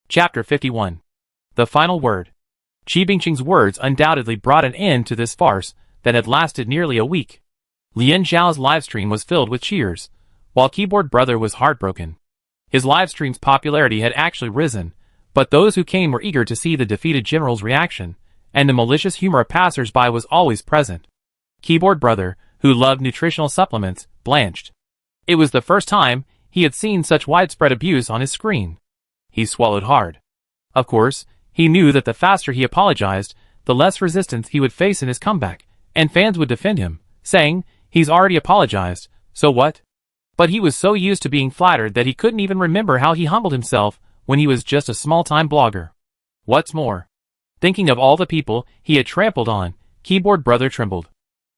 Chapter 51. The Final Word. Qi Bingqing's words undoubtedly brought an end to this farce that had lasted nearly a week. Lian Zhao's livestream was filled with cheers, while Keyboard Brother was heartbroken. His livestream's popularity had actually risen, but those who came were eager to see the defeated general's reaction, and the malicious humor of passers-by was always present. Keyboard Brother, who loved nutritional supplements, blanched. It was the first time he had seen such widespread abuse on his screen. He swallowed hard. Of course, he knew that the faster he apologized, the less resistance he would face in his comeback, and fans would defend him, saying, "He's already apologized, so what?" But he was so used to being flattered that he couldn't even remember how he humbled himself when he was just a small-time blogger. What's more, thinking of all the people he had trampled on, Keyboard Brother trembled.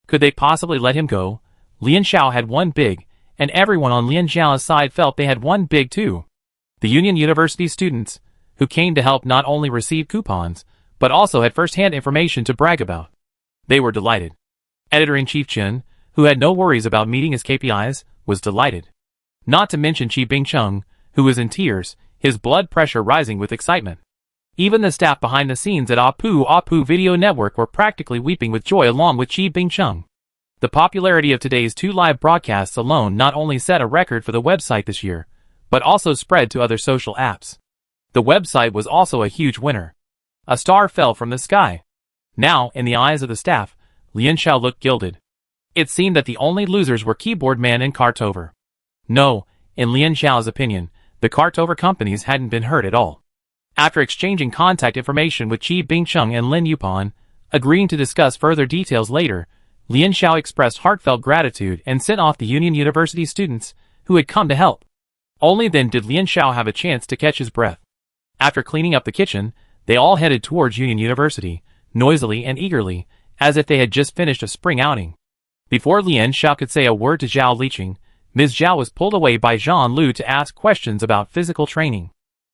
Could they possibly let him go? Lian Zhao had won big, and everyone on Lian Zhao's side felt they had won big too. The Union University students, who came to help, not only received coupons, but also had first-hand information to brag about. They were delighted. Editor-in-Chief Chen, who had no worries about meeting his KPIs, was delighted. Not to mention Qi Bingqing, who was in tears, his blood pressure rising with excitement. Even the staff behind the scenes at Apu Video Network were practically weeping with joy along with Qi Bingqing. The popularity of today's 2 live broadcasts alone not only set a record for the website this year, but also spread to other social apps. The website was also a huge winner. A star fell from the sky. Now, in the eyes of the staff, Lian Zhao looked gilded. It seemed that the only losers were Keyboard Man and Cartover. No, in Lian Zhao's opinion, the Cartover companies hadn't been hurt at all. After exchanging contact information with Qi Bingqing and Lin Yupan, agreeing to discuss further details later, Lian Zhao expressed heartfelt gratitude and sent off the Union University students who had come to help. Only then did Lian Zhao have a chance to catch his breath. After cleaning up the kitchen, they all headed towards Union University, noisily and eagerly, as if they had just finished a spring outing. Before Lian Zhao could say a word to Zhao Liqing, Ms. Zhao was pulled away by Zhang Lu to ask questions about physical training.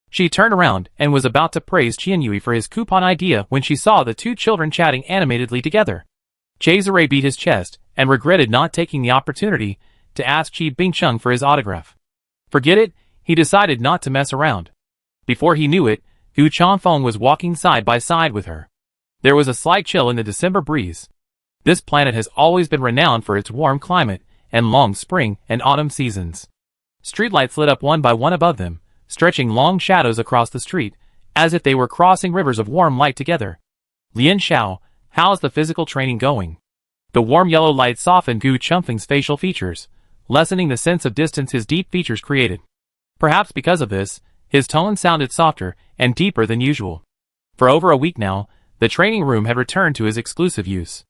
She turned around and was about to praise Qianyue for his coupon idea when she saw the 2 children chatting animatedly together. Cesare beat his chest and regretted not taking the opportunity to ask Qi Bingqing for his autograph. Forget it, he decided not to mess around. Before he knew it, Gu Changfeng was walking side by side with her. There was a slight chill in the December breeze. This planet has always been renowned for its warm climate and long spring and autumn seasons. Streetlights lit up one by one above them, stretching long shadows across the street, as if they were crossing rivers of warm light together. Lian Zhao, how's the physical training going? The warm yellow light softened Gu Changfeng's facial features, lessening the sense of distance his deep features created. Perhaps because of this, his tone sounded softer and deeper than usual. For over a week now, the training room had returned to his exclusive use.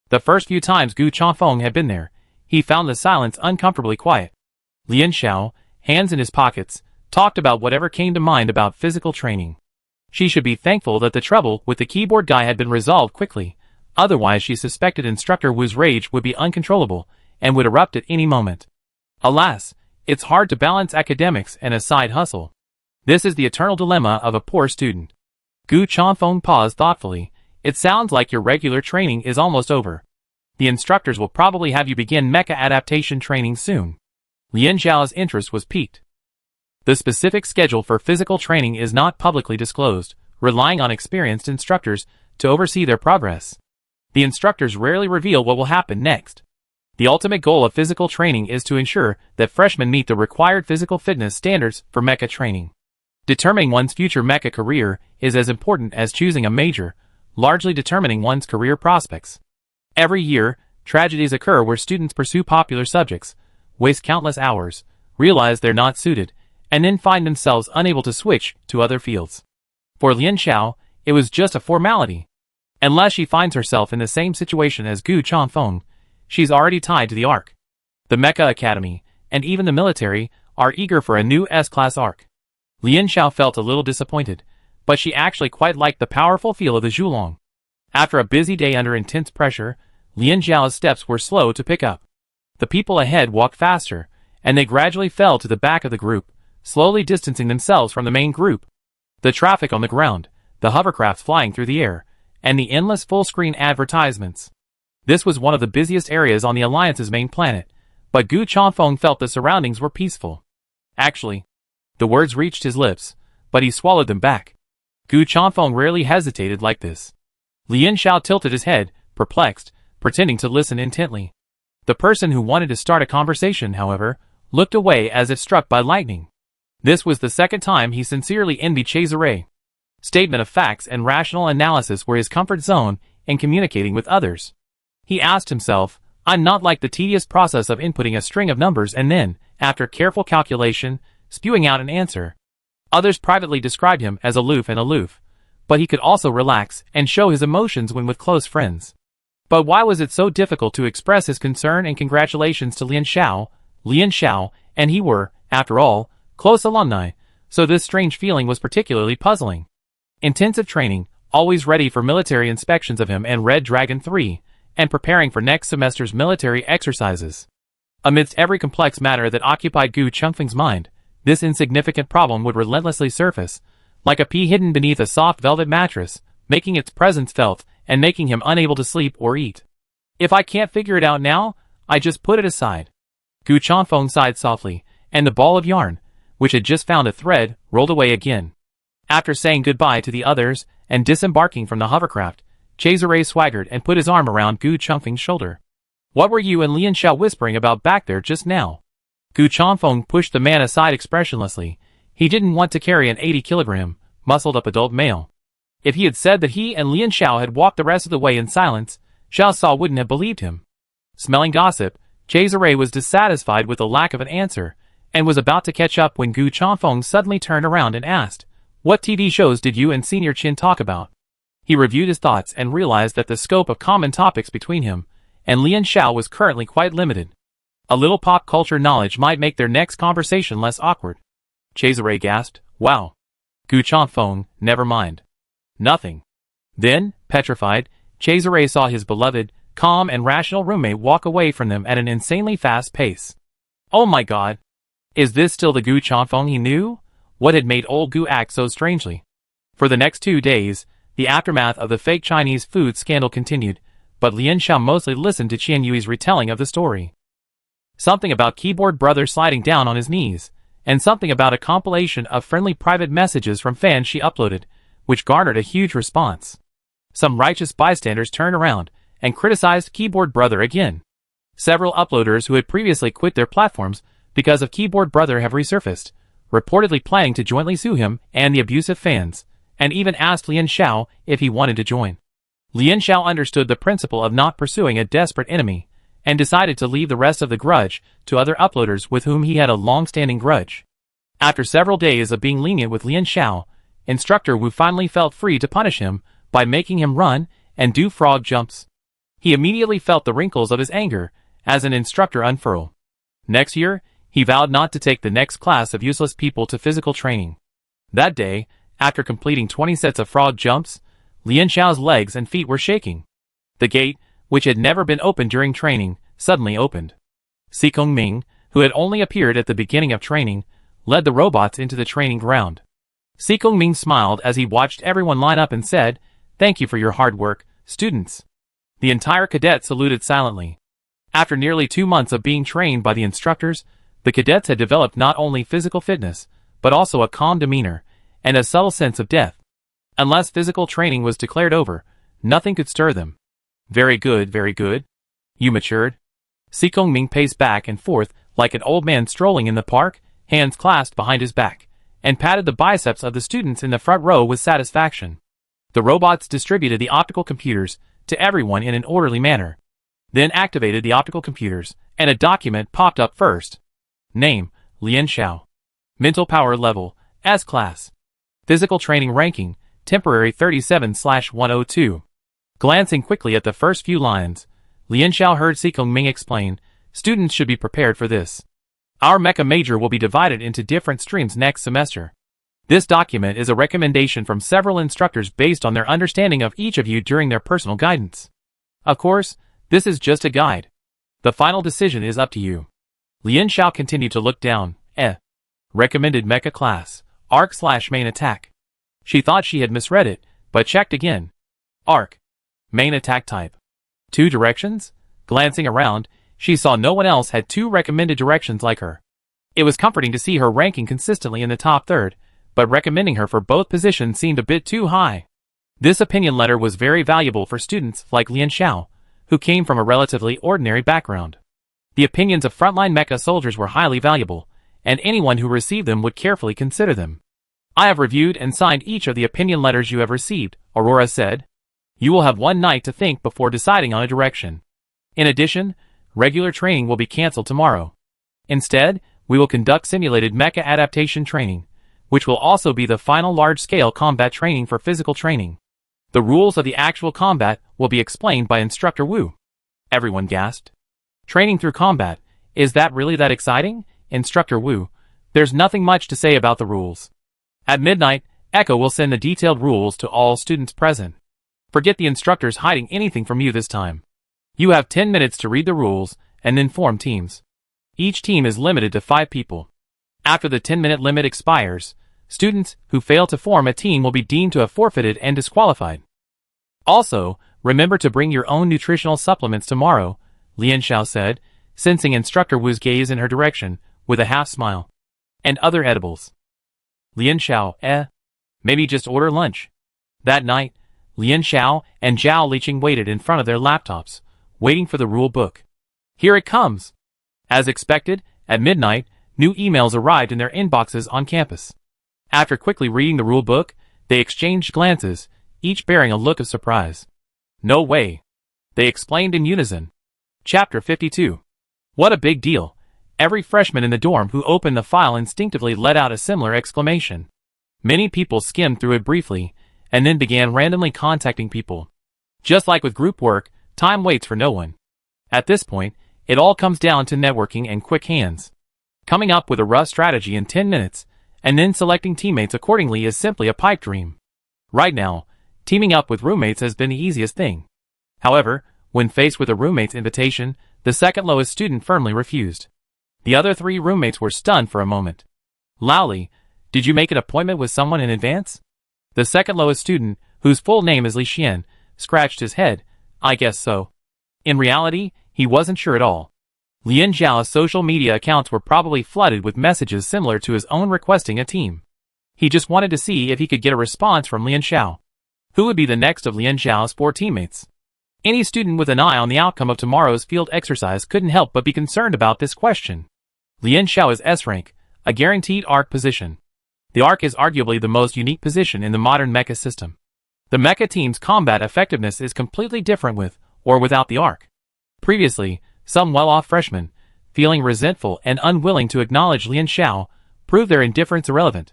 The first few times Gu Changfeng had been there, he found the silence uncomfortably quiet. Lian Zhao, hands in his pockets, talked about whatever came to mind about physical training. She should be thankful that the trouble with the keyboard guy had been resolved quickly, otherwise she suspected Instructor Wu's rage would be uncontrollable and would erupt at any moment. Alas, it's hard to balance academics and a side hustle. This is the eternal dilemma of a poor student. Gu Changfeng paused thoughtfully. It sounds like your regular training is almost over. The instructors will probably have you begin mecha adaptation training soon. Lian Zhao's interest was piqued. The specific schedule for physical training is not publicly disclosed, relying on experienced instructors to oversee their progress. The instructors rarely reveal what will happen next. The ultimate goal of physical training is to ensure that freshmen meet the required physical fitness standards for mecha training. Determining one's future mecha career is as important as choosing a major, largely determining one's career prospects. Every year, tragedies occur where students pursue popular subjects, waste countless hours, realize they're not suited, and then find themselves unable to switch to other fields. For Lian Zhao, it was just a formality. Unless she finds herself in the same situation as Gu Changfeng, she's already tied to the arc. The Mecha Academy, and even the military, are eager for a new S-class arc. Lian Zhao felt a little disappointed, but she actually quite liked the powerful feel of the Zhulong. After a busy day under intense pressure, Lian Zhao's steps were slow to pick up. The people ahead walked faster, and they gradually fell to the back of the group, slowly distancing themselves from the main group. The traffic on the ground, the hovercrafts flying through the air, and the endless full-screen advertisements. This was one of the busiest areas on the Alliance's main planet, but Gu Changfeng felt the surroundings were peaceful. Actually, the words reached his lips, but he swallowed them back. Gu Chanfeng rarely hesitated like this. Lian Xiao tilted his head, perplexed, pretending to listen intently. The person who wanted to start a conversation, however, looked away as if struck by lightning. This was the second time he sincerely envied Cesare. Statement of facts and rational analysis were his comfort zone in communicating with others. He asked himself, I'm not like the tedious process of inputting a string of numbers and then, after careful calculation, spewing out an answer. Others privately described him as aloof, but he could also relax and show his emotions when with close friends. But why was it so difficult to express his concern and congratulations to Lian Xiao and he were, after all, close alumni, so this strange feeling was particularly puzzling. Intensive training, always ready for military inspections of him and Red Dragon 3, and preparing for next semester's military exercises. Amidst every complex matter that occupied Gu Chanfeng's mind, this insignificant problem would relentlessly surface, like a pea hidden beneath a soft velvet mattress, making its presence felt and making him unable to sleep or eat. If I can't figure it out now, I just put it aside. Gu Chanfeng sighed softly, and the ball of yarn, which had just found a thread, rolled away again. After saying goodbye to the others and disembarking from the hovercraft, Cesare swaggered and put his arm around Gu Chanfeng's shoulder. What were you and Lian Xiao whispering about back there just now? Gu Chanfeng pushed the man aside expressionlessly. He didn't want to carry an 80-kilogram, muscled-up adult male. If he had said that he and Lian Xiao had walked the rest of the way in silence, Xiao Sa wouldn't have believed him. Smelling gossip, Cesare was dissatisfied with the lack of an answer, and was about to catch up when Gu Chanfeng suddenly turned around and asked, What TV shows did you and Senior Chin talk about? He reviewed his thoughts and realized that the scope of common topics between him and Lian Xiao was currently quite limited. A little pop culture knowledge might make their next conversation less awkward. Cesare gasped, Wow. Gu Chanfeng, never mind. Nothing. Then, petrified, Cesare saw his beloved, calm and rational roommate walk away from them at an insanely fast pace. Oh my god. Is this still the Gu Chanfeng he knew? What had made old Gu act so strangely? For the next 2 days, the aftermath of the fake Chinese food scandal continued, but Lian Xiao mostly listened to Qian Yui's retelling of the story. Something about keyboard brother sliding down on his knees, and something about a compilation of friendly private messages from fans she uploaded, which garnered a huge response. Some righteous bystanders turned around and criticized keyboard brother again. Several uploaders who had previously quit their platforms because of keyboard brother have resurfaced, reportedly planning to jointly sue him and the abusive fans, and even asked Lian Xiao if he wanted to join. Lian Xiao understood the principle of not pursuing a desperate enemy, and decided to leave the rest of the grudge to other uploaders with whom he had a long-standing grudge. After several days of being lenient with Lian Xiao, Instructor Wu finally felt free to punish him by making him run and do frog jumps. He immediately felt the wrinkles of his anger as an instructor unfurl. Next year, he vowed not to take the next class of useless people to physical training. That day, after completing 20 sets of frog jumps, Lian Xiao's legs and feet were shaking. The gate, which had never been opened during training, suddenly opened. Si Kongming, who had only appeared at the beginning of training, led the robots into the training ground. Si Kongming smiled as he watched everyone line up and said, Thank you for your hard work, students. The entire cadet saluted silently. After nearly 2 months of being trained by the instructors, the cadets had developed not only physical fitness, but also a calm demeanor, and a subtle sense of death. Unless physical training was declared over, nothing could stir them. Very good, very good. You matured. Si Kongming paced back and forth like an old man strolling in the park, hands clasped behind his back, and patted the biceps of the students in the front row with satisfaction. The robots distributed the optical computers to everyone in an orderly manner, then activated the optical computers, and a document popped up first. Name, Lian Xiao. Mental power level, S-Class. Physical training ranking, temporary 37/102. Glancing quickly at the first few lines, Lian Xiao heard Si Kongming explain, Students should be prepared for this. Our Mecha major will be divided into different streams next semester. This document is a recommendation from several instructors based on their understanding of each of you during their personal guidance. Of course, this is just a guide. The final decision is up to you. Lian Xiao continued to look down. Recommended Mecha class, Arc/main attack. She thought she had misread it, but checked again. Arc. Main attack type. 2 directions? Glancing around, she saw no one else had 2 recommended directions like her. It was comforting to see her ranking consistently in the top third, but recommending her for both positions seemed a bit too high. This opinion letter was very valuable for students like Lian Xiao, who came from a relatively ordinary background. The opinions of frontline mecha soldiers were highly valuable, and anyone who received them would carefully consider them. I have reviewed and signed each of the opinion letters you have received, Aurora said. You will have one night to think before deciding on a direction. In addition, regular training will be cancelled tomorrow. Instead, we will conduct simulated mecha adaptation training, which will also be the final large-scale combat training for physical training. The rules of the actual combat will be explained by Instructor Wu. Everyone gasped. Training through combat, is that really that exciting? Instructor Wu, there's nothing much to say about the rules. At midnight, Echo will send the detailed rules to all students present. Forget the instructors hiding anything from you this time. You have 10 minutes to read the rules and then form teams. Each team is limited to 5 people. After the 10-minute limit expires, students who fail to form a team will be deemed to have forfeited and disqualified. Also, remember to bring your own nutritional supplements tomorrow, Lian Xiao said, sensing Instructor Wu's gaze in her direction, with a half smile. And other edibles. Lian Xiao, maybe just order lunch. That night, Lian Xiao and Zhao Liqing waited in front of their laptops, waiting for the rule book. Here it comes! As expected, at midnight, new emails arrived in their inboxes on campus. After quickly reading the rule book, they exchanged glances, each bearing a look of surprise. No way! They exclaimed in unison. Chapter 52. What a big deal! Every freshman in the dorm who opened the file instinctively let out a similar exclamation. Many people skimmed through it briefly, and then began randomly contacting people. Just like with group work, time waits for no one. At this point, it all comes down to networking and quick hands. Coming up with a rough strategy in 10 minutes, and then selecting teammates accordingly is simply a pipe dream. Right now, teaming up with roommates has been the easiest thing. However, when faced with a roommate's invitation, the second lowest student firmly refused. The other 3 roommates were stunned for a moment. Loudly, did you make an appointment with someone in advance? The second lowest student, whose full name is Li Xian, scratched his head. I guess so. In reality, he wasn't sure at all. Lian Zhao's social media accounts were probably flooded with messages similar to his own requesting a team. He just wanted to see if he could get a response from Lian Xiao. Who would be the next of Lian Zhao's 4 teammates? Any student with an eye on the outcome of tomorrow's field exercise couldn't help but be concerned about this question. Lian Xiao is S-rank, a guaranteed ARC position. The ARC is arguably the most unique position in the modern mecha system. The mecha team's combat effectiveness is completely different with, or without the ARC. Previously, some well-off freshmen, feeling resentful and unwilling to acknowledge Lian Xiao, proved their indifference irrelevant.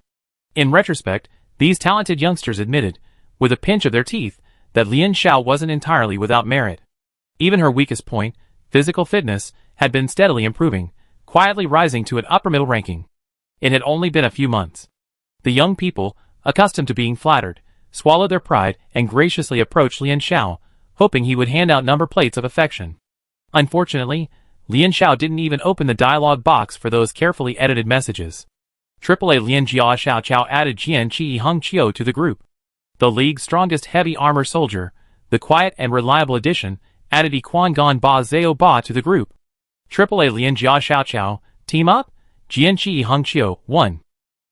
In retrospect, these talented youngsters admitted, with a pinch of their teeth, that Lian Xiao wasn't entirely without merit. Even her weakest point, physical fitness, had been steadily improving, quietly rising to an upper-middle ranking. It had only been a few months. The young people, accustomed to being flattered, swallowed their pride and graciously approached Lian Xiao, hoping he would hand out number plates of affection. Unfortunately, Lian Xiao didn't even open the dialogue box for those carefully edited messages. AAA Lian Jia Xiao Chao added Jian Qi Hung Chio to the group. The league's strongest heavy armor soldier, the quiet and reliable addition, added Yiquan Gan Ba Zhao Ba to the group. AAA Lian Jia Xiao Chao, team up? Jian Qi Hung Chio, 1.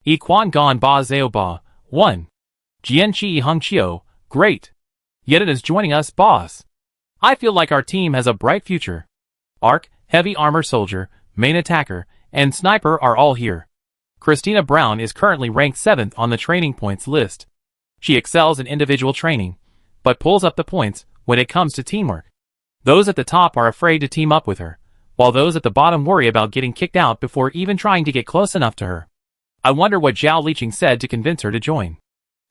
Yiquan Gan Ba Zhao Ba, 1. Jian Qi Hung Chio, great. Yet it is joining us, boss. I feel like our team has a bright future. ARC, heavy armor soldier, main attacker, and sniper are all here. Christina Brown is currently ranked 7th on the training points list. She excels in individual training, but pulls up the points when it comes to teamwork. Those at the top are afraid to team up with her, while those at the bottom worry about getting kicked out before even trying to get close enough to her. I wonder what Zhao Liqing said to convince her to join.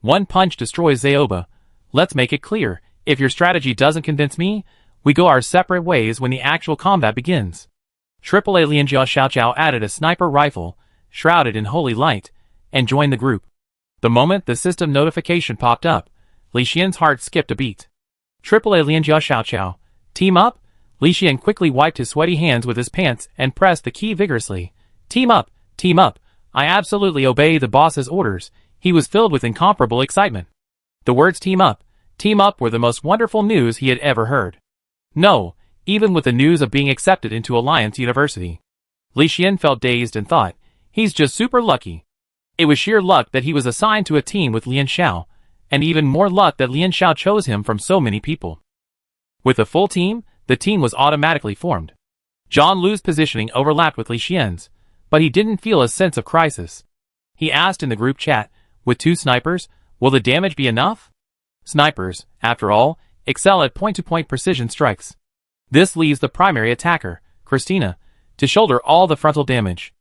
One punch destroys Zaoba. Let's make it clear, if your strategy doesn't convince me, we go our separate ways when the actual combat begins. AAA Lianjia Xiaoqiao added a sniper rifle, shrouded in holy light, and joined the group. The moment the system notification popped up, Li Xian's heart skipped a beat. AAA Lianjia Xiaoqiao, team up? Li Xian quickly wiped his sweaty hands with his pants and pressed the key vigorously. Team up, team up. I absolutely obey the boss's orders. He was filled with incomparable excitement. The words team up were the most wonderful news he had ever heard. No, even with the news of being accepted into Alliance University. Li Xian felt dazed and thought, he's just super lucky. It was sheer luck that he was assigned to a team with Lian Xiao, and even more luck that Lian Xiao chose him from so many people. With a full team, the team was automatically formed. John Lu's positioning overlapped with Li Xian's, but he didn't feel a sense of crisis. He asked in the group chat, with 2 snipers, will the damage be enough? Snipers, after all, excel at point-to-point precision strikes. This leaves the primary attacker, Christina, to shoulder all the frontal damage.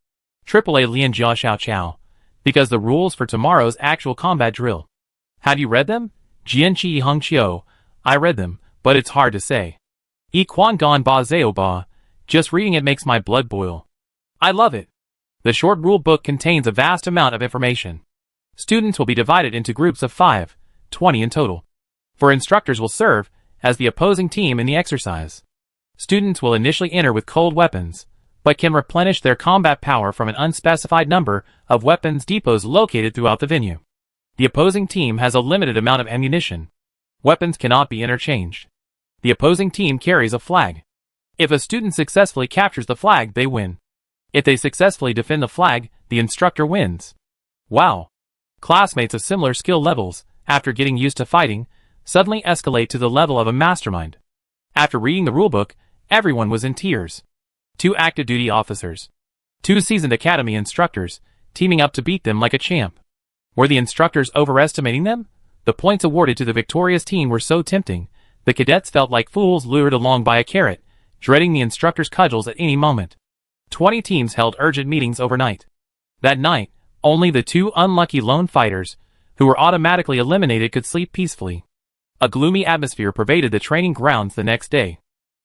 AAA Lian Jia Xiao Chao, because the rules for tomorrow's actual combat drill. Have you read them? Jian Qi Hung Qiu. I read them, but it's hard to say. Yi Quan Gan Ba Zao Ba. Just reading it makes my blood boil. I love it. The short rule book contains a vast amount of information. Students will be divided into groups of 5, 20 in total. For instructors will serve as the opposing team in the exercise. Students will initially enter with cold weapons, but can replenish their combat power from an unspecified number of weapons depots located throughout the venue. The opposing team has a limited amount of ammunition. Weapons cannot be interchanged. The opposing team carries a flag. If a student successfully captures the flag, they win. If they successfully defend the flag, the instructor wins. Wow! Classmates of similar skill levels, after getting used to fighting, suddenly escalate to the level of a mastermind. After reading the rulebook, everyone was in tears. 2 active duty officers. 2 seasoned academy instructors, teaming up to beat them like a champ. Were the instructors overestimating them? The points awarded to the victorious team were so tempting, the cadets felt like fools lured along by a carrot, dreading the instructor's cudgels at any moment. 20 teams held urgent meetings overnight. That night, only the 2 unlucky lone fighters, who were automatically eliminated, could sleep peacefully. A gloomy atmosphere pervaded the training grounds the next day.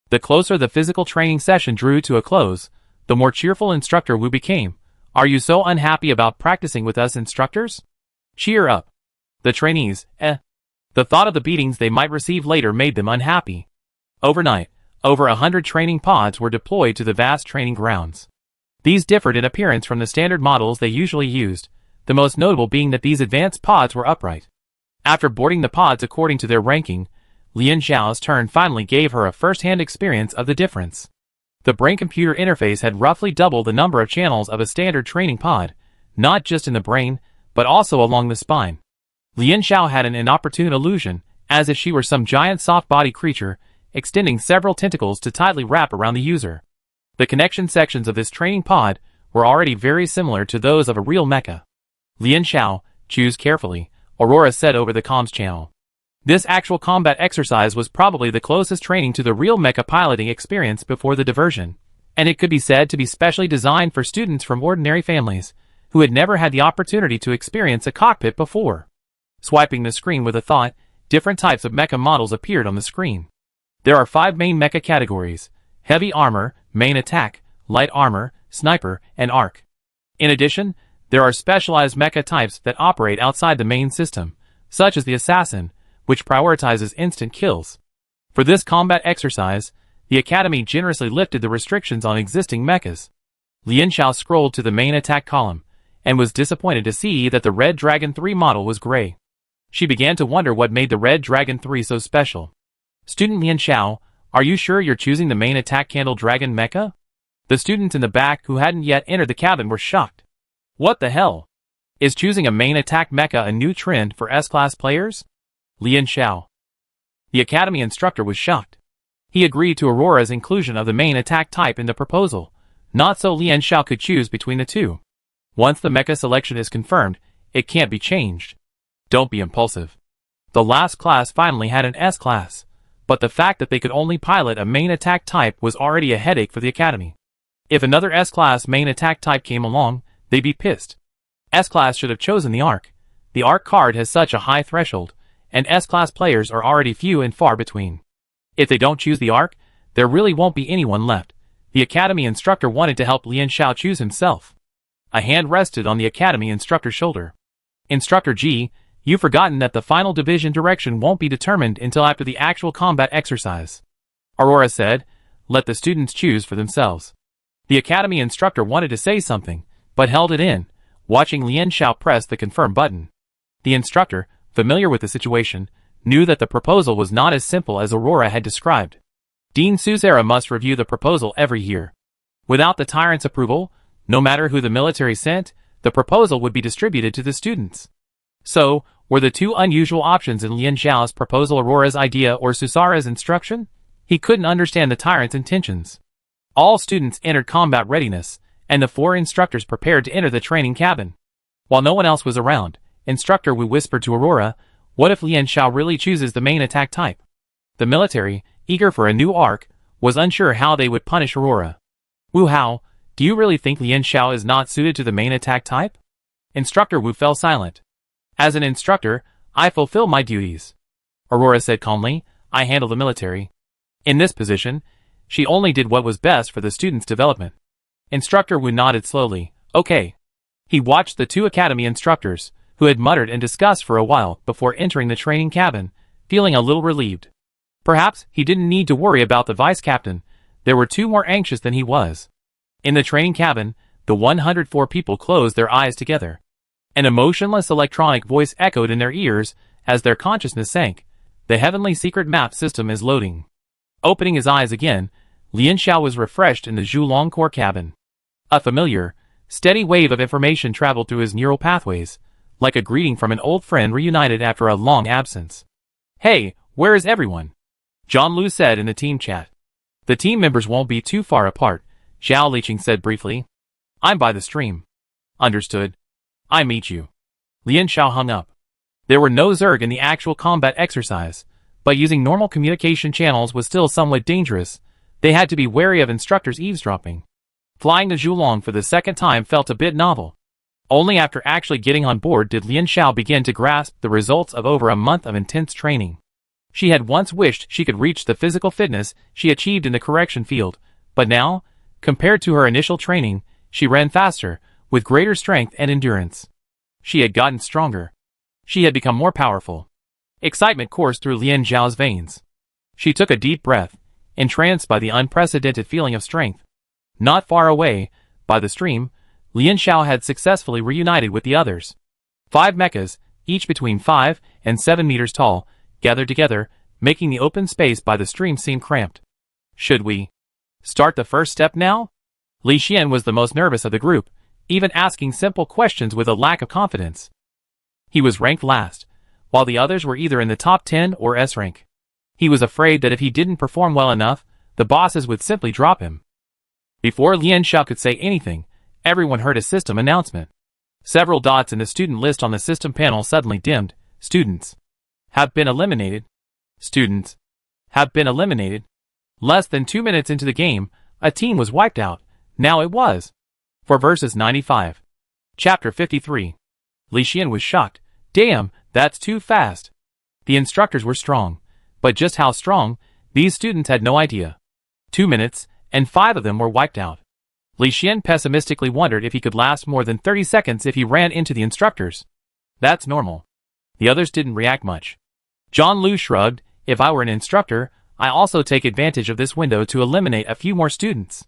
The closer the physical training session drew to a close, the more cheerful Instructor Wu became. Are you so unhappy about practicing with us instructors? Cheer up. The trainees, The thought of the beatings they might receive later made them unhappy. Overnight, over 100 training pods were deployed to the vast training grounds. These differed in appearance from the standard models they usually used, the most notable being that these advanced pods were upright. After boarding the pods according to their ranking, Lian Xiao's turn finally gave her a first-hand experience of the difference. The brain-computer interface had roughly double the number of channels of a standard training pod, not just in the brain, but also along the spine. Lian Xiao had an inopportune illusion, as if she were some giant soft-bodied creature, extending several tentacles to tightly wrap around the user. The connection sections of this training pod were already very similar to those of a real mecha. Lian Xiao, choose carefully, Aurora said over the comms channel. This actual combat exercise was probably the closest training to the real mecha piloting experience before the diversion, and it could be said to be specially designed for students from ordinary families, who had never had the opportunity to experience a cockpit before. Swiping the screen with a thought, different types of mecha models appeared on the screen. There are 5 main mecha categories: heavy armor, main attack, light armor, sniper, and arc. In addition, there are specialized mecha types that operate outside the main system, such as the assassin, which prioritizes instant kills. For this combat exercise, the Academy generously lifted the restrictions on existing mechas. Lian Xiao scrolled to the main attack column, and was disappointed to see that the Red Dragon 3 model was gray. She began to wonder what made the Red Dragon 3 so special. Student Lian Xiao, are you sure you're choosing the main attack Candle Dragon mecha? The students in the back who hadn't yet entered the cabin were shocked. What the hell? Is choosing a main attack mecha a new trend for S-class players? Lian Xiao. The Academy instructor was shocked. He agreed to Aurora's inclusion of the main attack type in the proposal. Not so Lian Xiao could choose between the two. Once the mecha selection is confirmed, it can't be changed. Don't be impulsive. The last class finally had an S-class, but the fact that they could only pilot a main attack type was already a headache for the Academy. If another S-class main attack type came along, they'd be pissed. S-class should have chosen the arc. The arc card has such a high threshold, and S-class players are already few and far between. If they don't choose the arc, there really won't be anyone left. The Academy instructor wanted to help Lian Xiao choose himself. A hand rested on the Academy instructor's shoulder. Instructor G, you've forgotten that the final division direction won't be determined until after the actual combat exercise. Aurora said, let the students choose for themselves. The Academy instructor wanted to say something, but held it in, watching Lian Xiao press the confirm button. The instructor, familiar with the situation, knew that the proposal was not as simple as Aurora had described. Dean Suzera must review the proposal every year. Without the tyrant's approval, no matter who the military sent, the proposal would be distributed to the students. So, were the two unusual options in Lian Xiao's proposal Aurora's idea or Susara's instruction? He couldn't understand the tyrant's intentions. All students entered combat readiness, and the 4 instructors prepared to enter the training cabin. While no one else was around, Instructor Wu whispered to Aurora, "What if Lian Xiao really chooses the main attack type?" The military, eager for a new arc, was unsure how they would punish Aurora. "Wu Hao, do you really think Lian Xiao is not suited to the main attack type?" Instructor Wu fell silent. "As an instructor, I fulfill my duties," Aurora said calmly. "I handle the military." In this position, she only did what was best for the student's development. Instructor Wu nodded slowly. "Okay." He watched the 2 academy instructors, who had muttered and discussed for a while before entering the training cabin, feeling a little relieved. Perhaps he didn't need to worry about the vice captain. There were 2 more anxious than he was. In the training cabin, the 104 people closed their eyes together. An emotionless electronic voice echoed in their ears as their consciousness sank. "The heavenly secret map system is loading." Opening his eyes again, Lian Xiao was refreshed in the Zhulong core cabin. A familiar, steady wave of information traveled through his neural pathways, like a greeting from an old friend reunited after a long absence. "Hey, where is everyone?" John Lu said in the team chat. "The team members won't be too far apart," Zhao Liqing said briefly. "I'm by the stream." "Understood. I meet you." Lian Xiao hung up. There were no Zerg in the actual combat exercise, but using normal communication channels was still somewhat dangerous. They had to be wary of instructors eavesdropping. Flying to Zhulong for the second time felt a bit novel. Only after actually getting on board did Lian Xiao begin to grasp the results of over a month of intense training. She had once wished she could reach the physical fitness she achieved in the correction field, but now, compared to her initial training, she ran faster, with greater strength and endurance. She had gotten stronger. She had become more powerful. Excitement coursed through Lian Xiao's veins. She took a deep breath, entranced by the unprecedented feeling of strength. Not far away, by the stream, Lian Xiao had successfully reunited with the others. 5 mechas, each between 5 and 7 meters tall, gathered together, making the open space by the stream seem cramped. "Should we start the first step now?" Li Xian was the most nervous of the group, even asking simple questions with a lack of confidence. He was ranked last, while the others were either in the top 10 or S rank. He was afraid that if he didn't perform well enough, the bosses would simply drop him. Before Lian Xiao could say anything, everyone heard a system announcement. Several dots in the student list on the system panel suddenly dimmed. "Students have been eliminated. Students have been eliminated." Less than 2 minutes into the game, a team was wiped out. Now it was for versus 95. Chapter 53. Li Xian was shocked. "Damn, that's too fast." The instructors were strong, but just how strong, these students had no idea. 2 minutes, and 5 of them were wiped out. Li Xian pessimistically wondered if he could last more than 30 seconds if he ran into the instructors. That's normal. The others didn't react much. John Lu shrugged. "If I were an instructor, I also take advantage of this window to eliminate a few more students."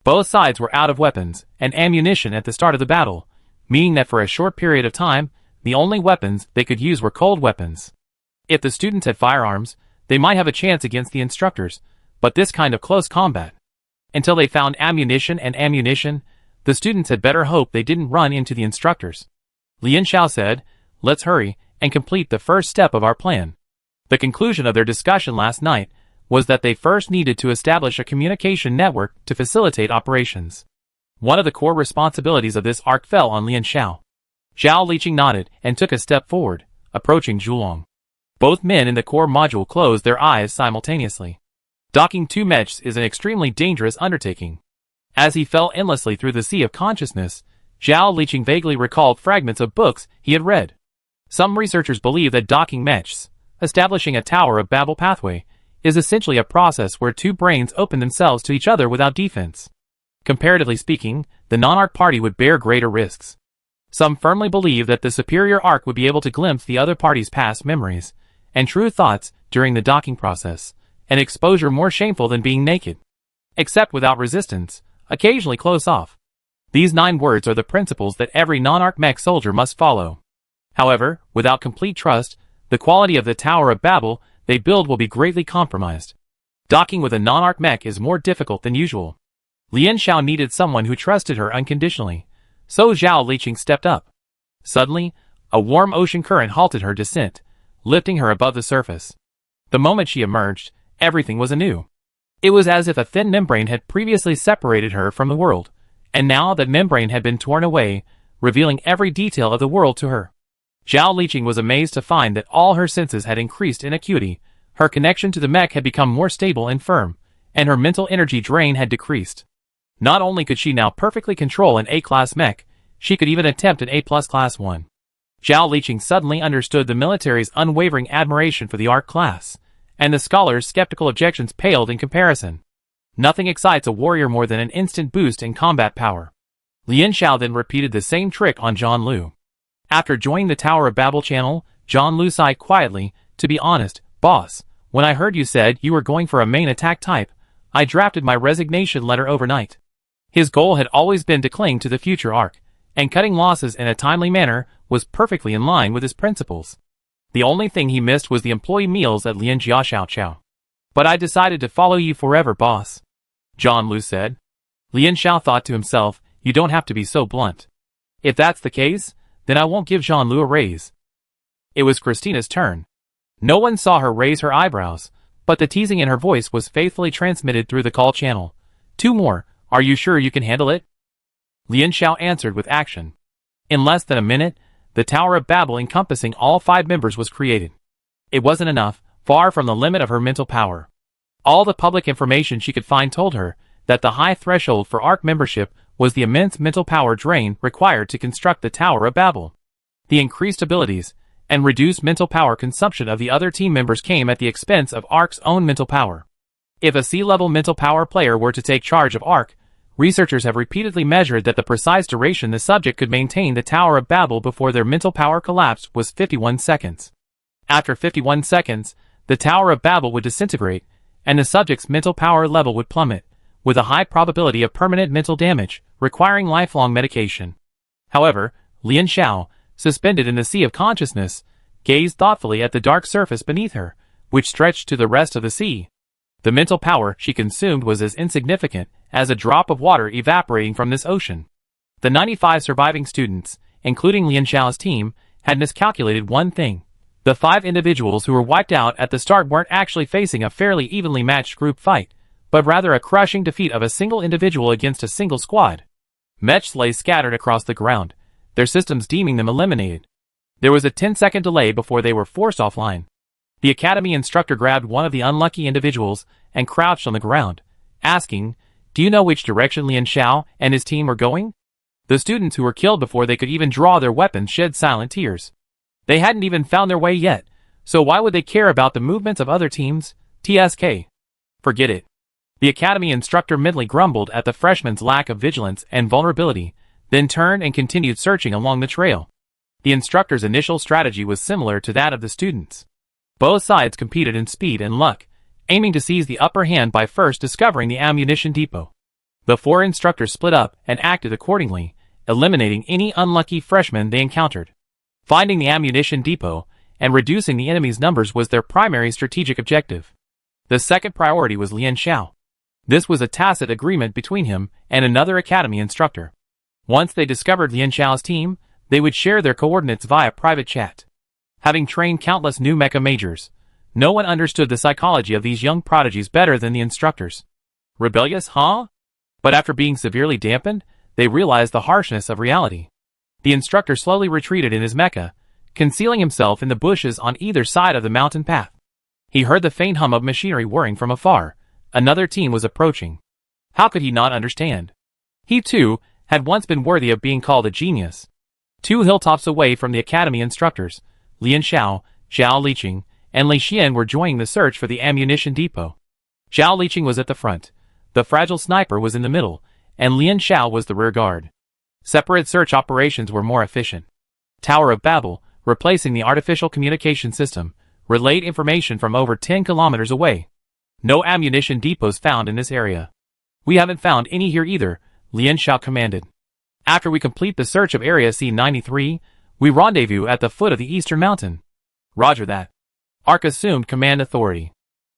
Both sides were out of weapons and ammunition at the start of the battle, meaning that for a short period of time, the only weapons they could use were cold weapons. If the students had firearms, they might have a chance against the instructors, but this kind of close combat. Until they found ammunition, the students had better hope they didn't run into the instructors. Lian Xiao said, "Let's hurry and complete the first step of our plan." The conclusion of their discussion last night was that they first needed to establish a communication network to facilitate operations. One of the core responsibilities of this arc fell on Lian Xiao. Zhao Liqing nodded and took a step forward, approaching Zhulong. Both men in the core module closed their eyes simultaneously. Docking 2 mechs is an extremely dangerous undertaking. As he fell endlessly through the sea of consciousness, Zhao Liqing vaguely recalled fragments of books he had read. Some researchers believe that docking mechs, establishing a Tower of Babel pathway, is essentially a process where 2 brains open themselves to each other without defense. Comparatively speaking, the non-arc party would bear greater risks. Some firmly believe that the superior arc would be able to glimpse the other party's past memories and true thoughts during the docking process, an exposure more shameful than being naked. Except without resistance, occasionally close off. These 9 words are the principles that every non-arc mech soldier must follow. However, without complete trust, the quality of the Tower of Babel they build will be greatly compromised. Docking with a non-arc mech is more difficult than usual. Lian Xiao needed someone who trusted her unconditionally, so Zhao Liqing stepped up. Suddenly, a warm ocean current halted her descent, lifting her above the surface. The moment she emerged, everything was anew. It was as if a thin membrane had previously separated her from the world, and now that membrane had been torn away, revealing every detail of the world to her. Zhao Liqing was amazed to find that all her senses had increased in acuity, her connection to the mech had become more stable and firm, and her mental energy drain had decreased. Not only could she now perfectly control an A-class mech, she could even attempt an A+ class one. Zhao Liqing suddenly understood the military's unwavering admiration for the Arc class, and the scholar's skeptical objections paled in comparison. Nothing excites a warrior more than an instant boost in combat power. Lian Xiao then repeated the same trick on John Liu. After joining the Tower of Babel channel, John Liu sighed quietly, "To be honest, boss, when I heard you said you were going for a main attack type, I drafted my resignation letter overnight." His goal had always been to cling to the future arc, and cutting losses in a timely manner was perfectly in line with his principles. The only thing he missed was the employee meals at Lian Xiao. "But I decided to follow you forever, boss," John Liu said. Lian Xiao thought to himself, "You don't have to be so blunt. If that's the case, then I won't give John Liu a raise." It was Christina's turn. No one saw her raise her eyebrows, but the teasing in her voice was faithfully transmitted through the call channel. "Two more, are you sure you can handle it?" Lian Xiao answered with action. In less than a minute, the Tower of Babel encompassing all 5 members was created. It wasn't enough, far from the limit of her mental power. All the public information she could find told her that the high threshold for ARC membership was the immense mental power drain required to construct the Tower of Babel. The increased abilities and reduced mental power consumption of the other team members came at the expense of ARC's own mental power. If a C-level mental power player were to take charge of ARC, researchers have repeatedly measured that the precise duration the subject could maintain the Tower of Babel before their mental power collapsed was 51 seconds. After 51 seconds, the Tower of Babel would disintegrate, and the subject's mental power level would plummet, with a high probability of permanent mental damage, requiring lifelong medication. However, Lian Xiao, suspended in the sea of consciousness, gazed thoughtfully at the dark surface beneath her, which stretched to the rest of the sea. The mental power she consumed was as insignificant as a drop of water evaporating from this ocean. The 95 surviving students, including Lian Xiao's team, had miscalculated one thing. The 5 individuals who were wiped out at the start weren't actually facing a fairly evenly matched group fight, but rather a crushing defeat of a single individual against a single squad. Mechs lay scattered across the ground, their systems deeming them eliminated. There was a 10-second delay before they were forced offline. The academy instructor grabbed one of the unlucky individuals and crouched on the ground, asking, "Do you know which direction Lian Xiao and his team were going?" The students who were killed before they could even draw their weapons shed silent tears. They hadn't even found their way yet, so why would they care about the movements of other teams? TSK. Forget it. The academy instructor mentally grumbled at the freshman's lack of vigilance and vulnerability, then turned and continued searching along the trail. The instructor's initial strategy was similar to that of the students. Both sides competed in speed and luck, aiming to seize the upper hand by first discovering the ammunition depot. The 4 instructors split up and acted accordingly, eliminating any unlucky freshmen they encountered. Finding the ammunition depot and reducing the enemy's numbers was their primary strategic objective. The second priority was Lian Xiao. This was a tacit agreement between him and another academy instructor. Once they discovered Lian Xiao's team, they would share their coordinates via private chat. Having trained countless new mecha majors, no one understood the psychology of these young prodigies better than the instructors. Rebellious, huh? But after being severely dampened, they realized the harshness of reality. The instructor slowly retreated in his mecha, concealing himself in the bushes on either side of the mountain path. He heard the faint hum of machinery whirring from afar. Another team was approaching. How could he not understand? He, too, had once been worthy of being called a genius. 2 hilltops away from the academy instructors, Lian Xiao, Zhao Liqing, and Li Xian were joining the search for the ammunition depot. Zhao Liqing was at the front, the fragile sniper was in the middle, and Lian Xiao was the rear guard. Separate search operations were more efficient. Tower of Babel, replacing the artificial communication system, relayed information from over 10 kilometers away. No ammunition depots found in this area. "We haven't found any here either," Lian Xiao commanded. "After we complete the search of Area C-93, we rendezvous at the foot of the eastern mountain." "Roger that." Ark assumed command authority.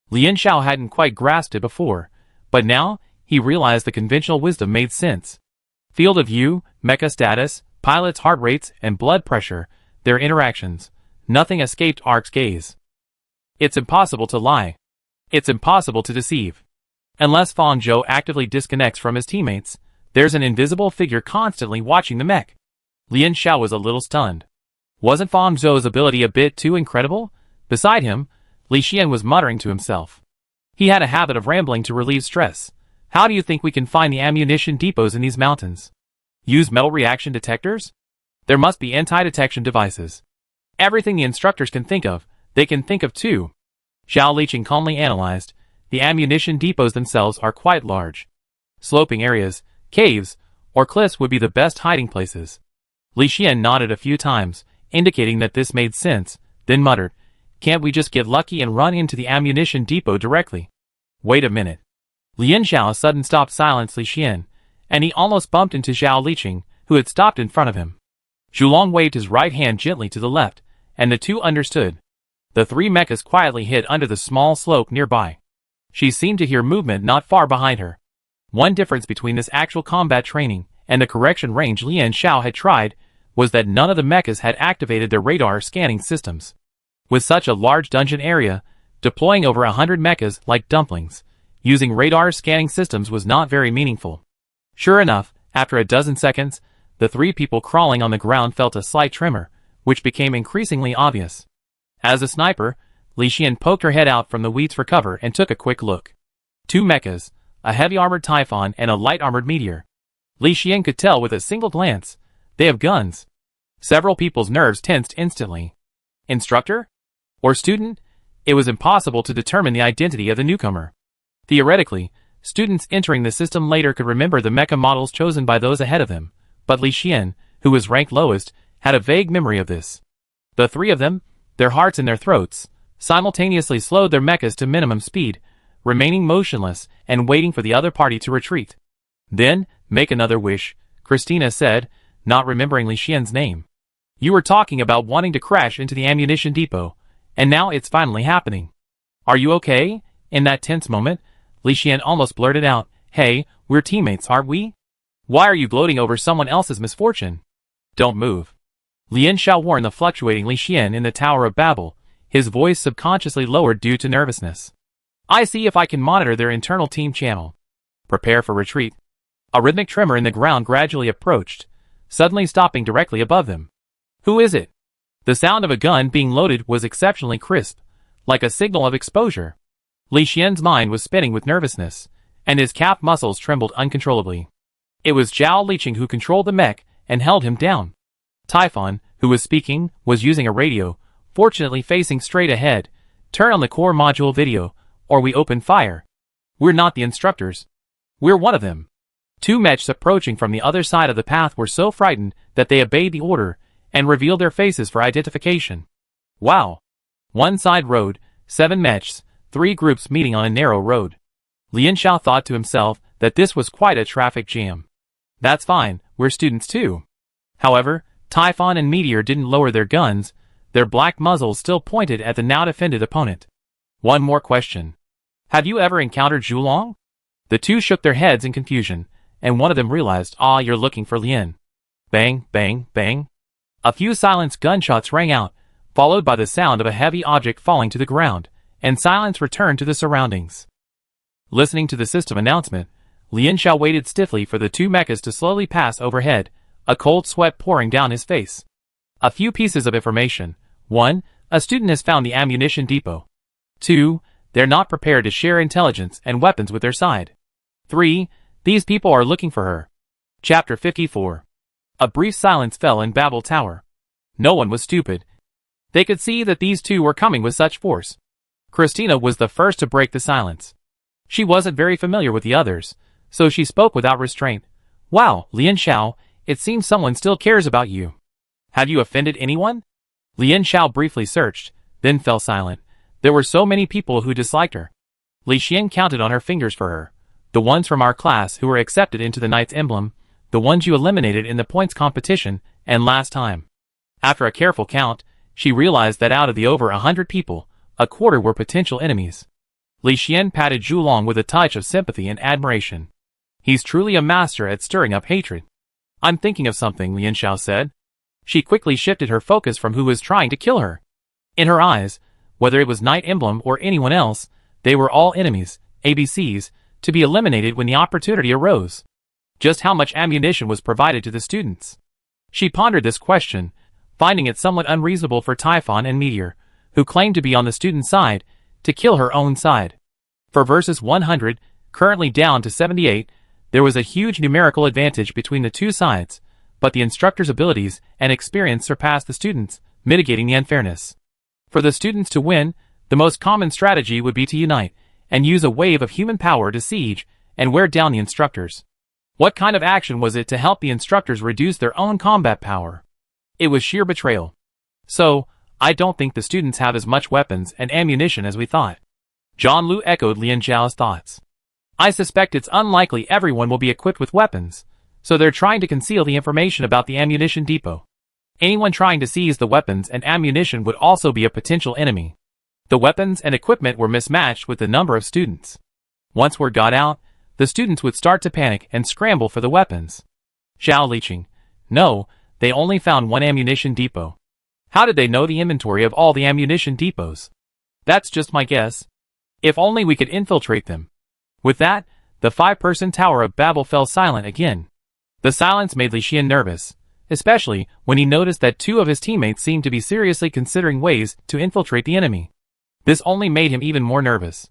Lian Xiao hadn't quite grasped it before, but now he realized the conventional wisdom made sense. Field of view, mecha status, pilot's heart rates, and blood pressure, their interactions. Nothing escaped Ark's gaze. It's impossible to lie. It's impossible to deceive. Unless Fang Zhou actively disconnects from his teammates, there's an invisible figure constantly watching the mech. Lian Xiao was a little stunned. Wasn't Fang Zhou's ability a bit too incredible? Beside him, Li Xian was muttering to himself. He had a habit of rambling to relieve stress. How do you think we can find the ammunition depots in these mountains? Use metal reaction detectors? There must be anti-detection devices. Everything the instructors can think of, they can think of too. Zhao Liqing calmly analyzed. The ammunition depots themselves are quite large. Sloping areas, caves, or cliffs would be the best hiding places. Li Xian nodded a few times, indicating that this made sense, then muttered, "Can't we just get lucky and run into the ammunition depot directly?" Wait a minute. Lian Xiao suddenly stopped silenced Li Xian, and he almost bumped into Zhao Liqing, who had stopped in front of him. Zhulong waved his right hand gently to the left, and the two understood. The three mechas quietly hid under the small slope nearby. She seemed to hear movement not far behind her. One difference between this actual combat training and the correction range Lian Xiao had tried was that none of the mechas had activated their radar scanning systems. With such a large dungeon area, deploying over 100 mechas like dumplings, using radar scanning systems was not very meaningful. Sure enough, after a dozen seconds, the three people crawling on the ground felt a slight tremor, which became increasingly obvious. As a sniper, Li Xian poked her head out from the weeds for cover and took a quick look. Two mechas, a heavy-armored Typhon and a light-armored Meteor. Li Xian could tell with a single glance. They have guns. Several people's nerves tensed instantly. Instructor? Or student? It was impossible to determine the identity of the newcomer. Theoretically, students entering the system later could remember the mecha models chosen by those ahead of them, but Li Xian, who was ranked lowest, had a vague memory of this. The three of them, their hearts in their throats, simultaneously slowed their mechas to minimum speed, remaining motionless and waiting for the other party to retreat. Then, make another wish, Christina said, not remembering Li Xian's name. You were talking about wanting to crash into the ammunition depot, and now it's finally happening. Are you okay? In that tense moment, Li Xian almost blurted out, "Hey, we're teammates, aren't we? Why are you gloating over someone else's misfortune? Don't move." Lian Xiao warned the fluctuating Li Xian in the Tower of Babel, his voice subconsciously lowered due to nervousness. "I see if I can monitor their internal team channel. Prepare for retreat." A rhythmic tremor in the ground gradually approached, suddenly stopping directly above them. Who is it? The sound of a gun being loaded was exceptionally crisp, like a signal of exposure. Li Xian's mind was spinning with nervousness, and his calf muscles trembled uncontrollably. It was Zhao Liqing who controlled the mech and held him down. Typhon, who was speaking, was using a radio, fortunately facing straight ahead. "Turn on the core module video, or we open fire. We're not the instructors. We're one of them." Two mechs approaching from the other side of the path were so frightened that they obeyed the order and revealed their faces for identification. Wow. One side road, 7 mechs, 3 groups meeting on a narrow road. Lian Xiao thought to himself that this was quite a traffic jam. That's fine, we're students too. However, Typhon and Meteor didn't lower their guns, their black muzzles still pointed at the now defended opponent. One more question. Have you ever encountered Zhulong? The two shook their heads in confusion, and one of them realized, you're looking for Lian. Bang, bang, bang. A few silenced gunshots rang out, followed by the sound of a heavy object falling to the ground, and silence returned to the surroundings. Listening to the system announcement, Lian Xiao waited stiffly for the two mechas to slowly pass overhead, a cold sweat pouring down his face. A few pieces of information. 1. A student has found the ammunition depot. 2. They're not prepared to share intelligence and weapons with their side. 3. These people are looking for her. Chapter 54. A brief silence fell in Babel Tower. No one was stupid. They could see that these two were coming with such force. Christina was the first to break the silence. She wasn't very familiar with the others, so she spoke without restraint. "Wow, Lian Xiao, it seems someone still cares about you. Have you offended anyone?" Lian Xiao briefly searched, then fell silent. There were so many people who disliked her. Li Xian counted on her fingers for her. The ones from our class who were accepted into the Knight's Emblem, the ones you eliminated in the points competition, and last time. After a careful count, she realized that out of the over 100 people, a quarter were potential enemies. Li Xian patted Zhulong with a touch of sympathy and admiration. He's truly a master at stirring up hatred. I'm thinking of something, Lian Xiao said. She quickly shifted her focus from who was trying to kill her. In her eyes, whether it was Night Emblem or anyone else, they were all enemies, ABCs, to be eliminated when the opportunity arose. Just how much ammunition was provided to the students? She pondered this question, finding it somewhat unreasonable for Typhon and Meteor, who claimed to be on the student side, to kill her own side. For versus 100, currently down to 78, there was a huge numerical advantage between the two sides, but the instructor's abilities and experience surpassed the students, mitigating the unfairness. For the students to win, the most common strategy would be to unite, and use a wave of human power to siege and wear down the instructors. What kind of action was it to help the instructors reduce their own combat power? It was sheer betrayal. So, I don't think the students have as much weapons and ammunition as we thought. John Lu echoed Lian Xiao's thoughts. I suspect it's unlikely everyone will be equipped with weapons, so they're trying to conceal the information about the ammunition depot. Anyone trying to seize the weapons and ammunition would also be a potential enemy. The weapons and equipment were mismatched with the number of students. Once word got out, the students would start to panic and scramble for the weapons. Zhao Liqing. No, they only found one ammunition depot. How did they know the inventory of all the ammunition depots? That's just my guess. If only we could infiltrate them. With that, the 5-person Tower of Babel fell silent again. The silence made Li Xian nervous, especially when he noticed that 2 of his teammates seemed to be seriously considering ways to infiltrate the enemy. This only made him even more nervous.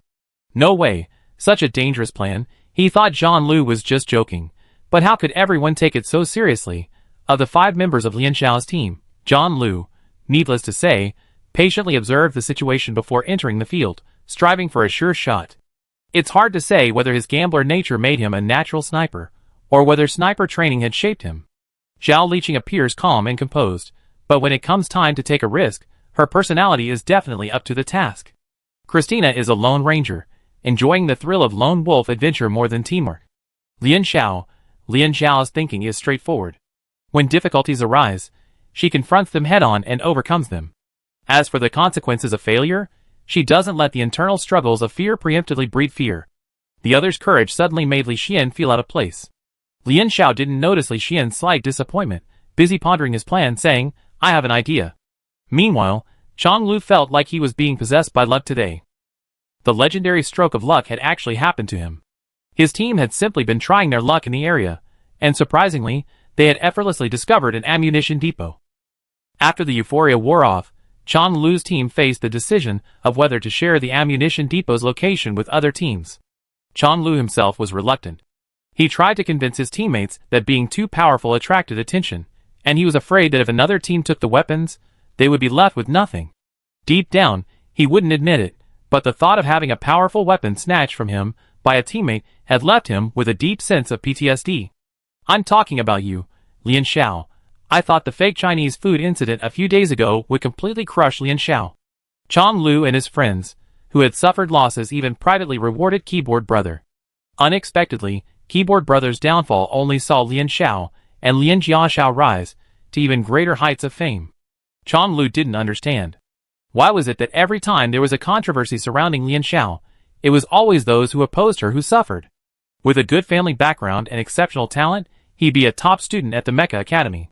No way, such a dangerous plan. He thought Zhang Lu was just joking, but how could everyone take it so seriously? Of the 5 members of Lian Xiao's team, Zhang Lu, needless to say, patiently observed the situation before entering the field, striving for a sure shot. It's hard to say whether his gambler nature made him a natural sniper, or whether sniper training had shaped him. Zhao Liqing appears calm and composed, but when it comes time to take a risk, her personality is definitely up to the task. Christina is a lone ranger, enjoying the thrill of lone wolf adventure more than teamwork. Lian Xiao's thinking is straightforward. When difficulties arise, she confronts them head-on and overcomes them. As for the consequences of failure, she doesn't let the internal struggles of fear preemptively breed fear. The other's courage suddenly made Li Xian feel out of place. Lian Xiao didn't notice Li Xian's slight disappointment, busy pondering his plan, saying, I have an idea. Meanwhile, Zhang Lu felt like he was being possessed by luck today. The legendary stroke of luck had actually happened to him. His team had simply been trying their luck in the area, and surprisingly, they had effortlessly discovered an ammunition depot. After the euphoria wore off, Zhang Lu's team faced the decision of whether to share the ammunition depot's location with other teams. Zhang Lu himself was reluctant. He tried to convince his teammates that being too powerful attracted attention, and he was afraid that if another team took the weapons, they would be left with nothing. Deep down, he wouldn't admit it, but the thought of having a powerful weapon snatched from him by a teammate had left him with a deep sense of PTSD. I'm talking about you, Lian Xiao. I thought the fake Chinese food incident a few days ago would completely crush Lian Xiao. Zhang Lu and his friends, who had suffered losses, even privately rewarded Keyboard Brother. Unexpectedly, Keyboard Brother's downfall only saw Lian Xiao and Lian Jiaxiao rise to even greater heights of fame. Zhang Lu didn't understand. Why was it that every time there was a controversy surrounding Lian Xiao, it was always those who opposed her who suffered? With a good family background and exceptional talent, he'd be a top student at the Mecha Academy.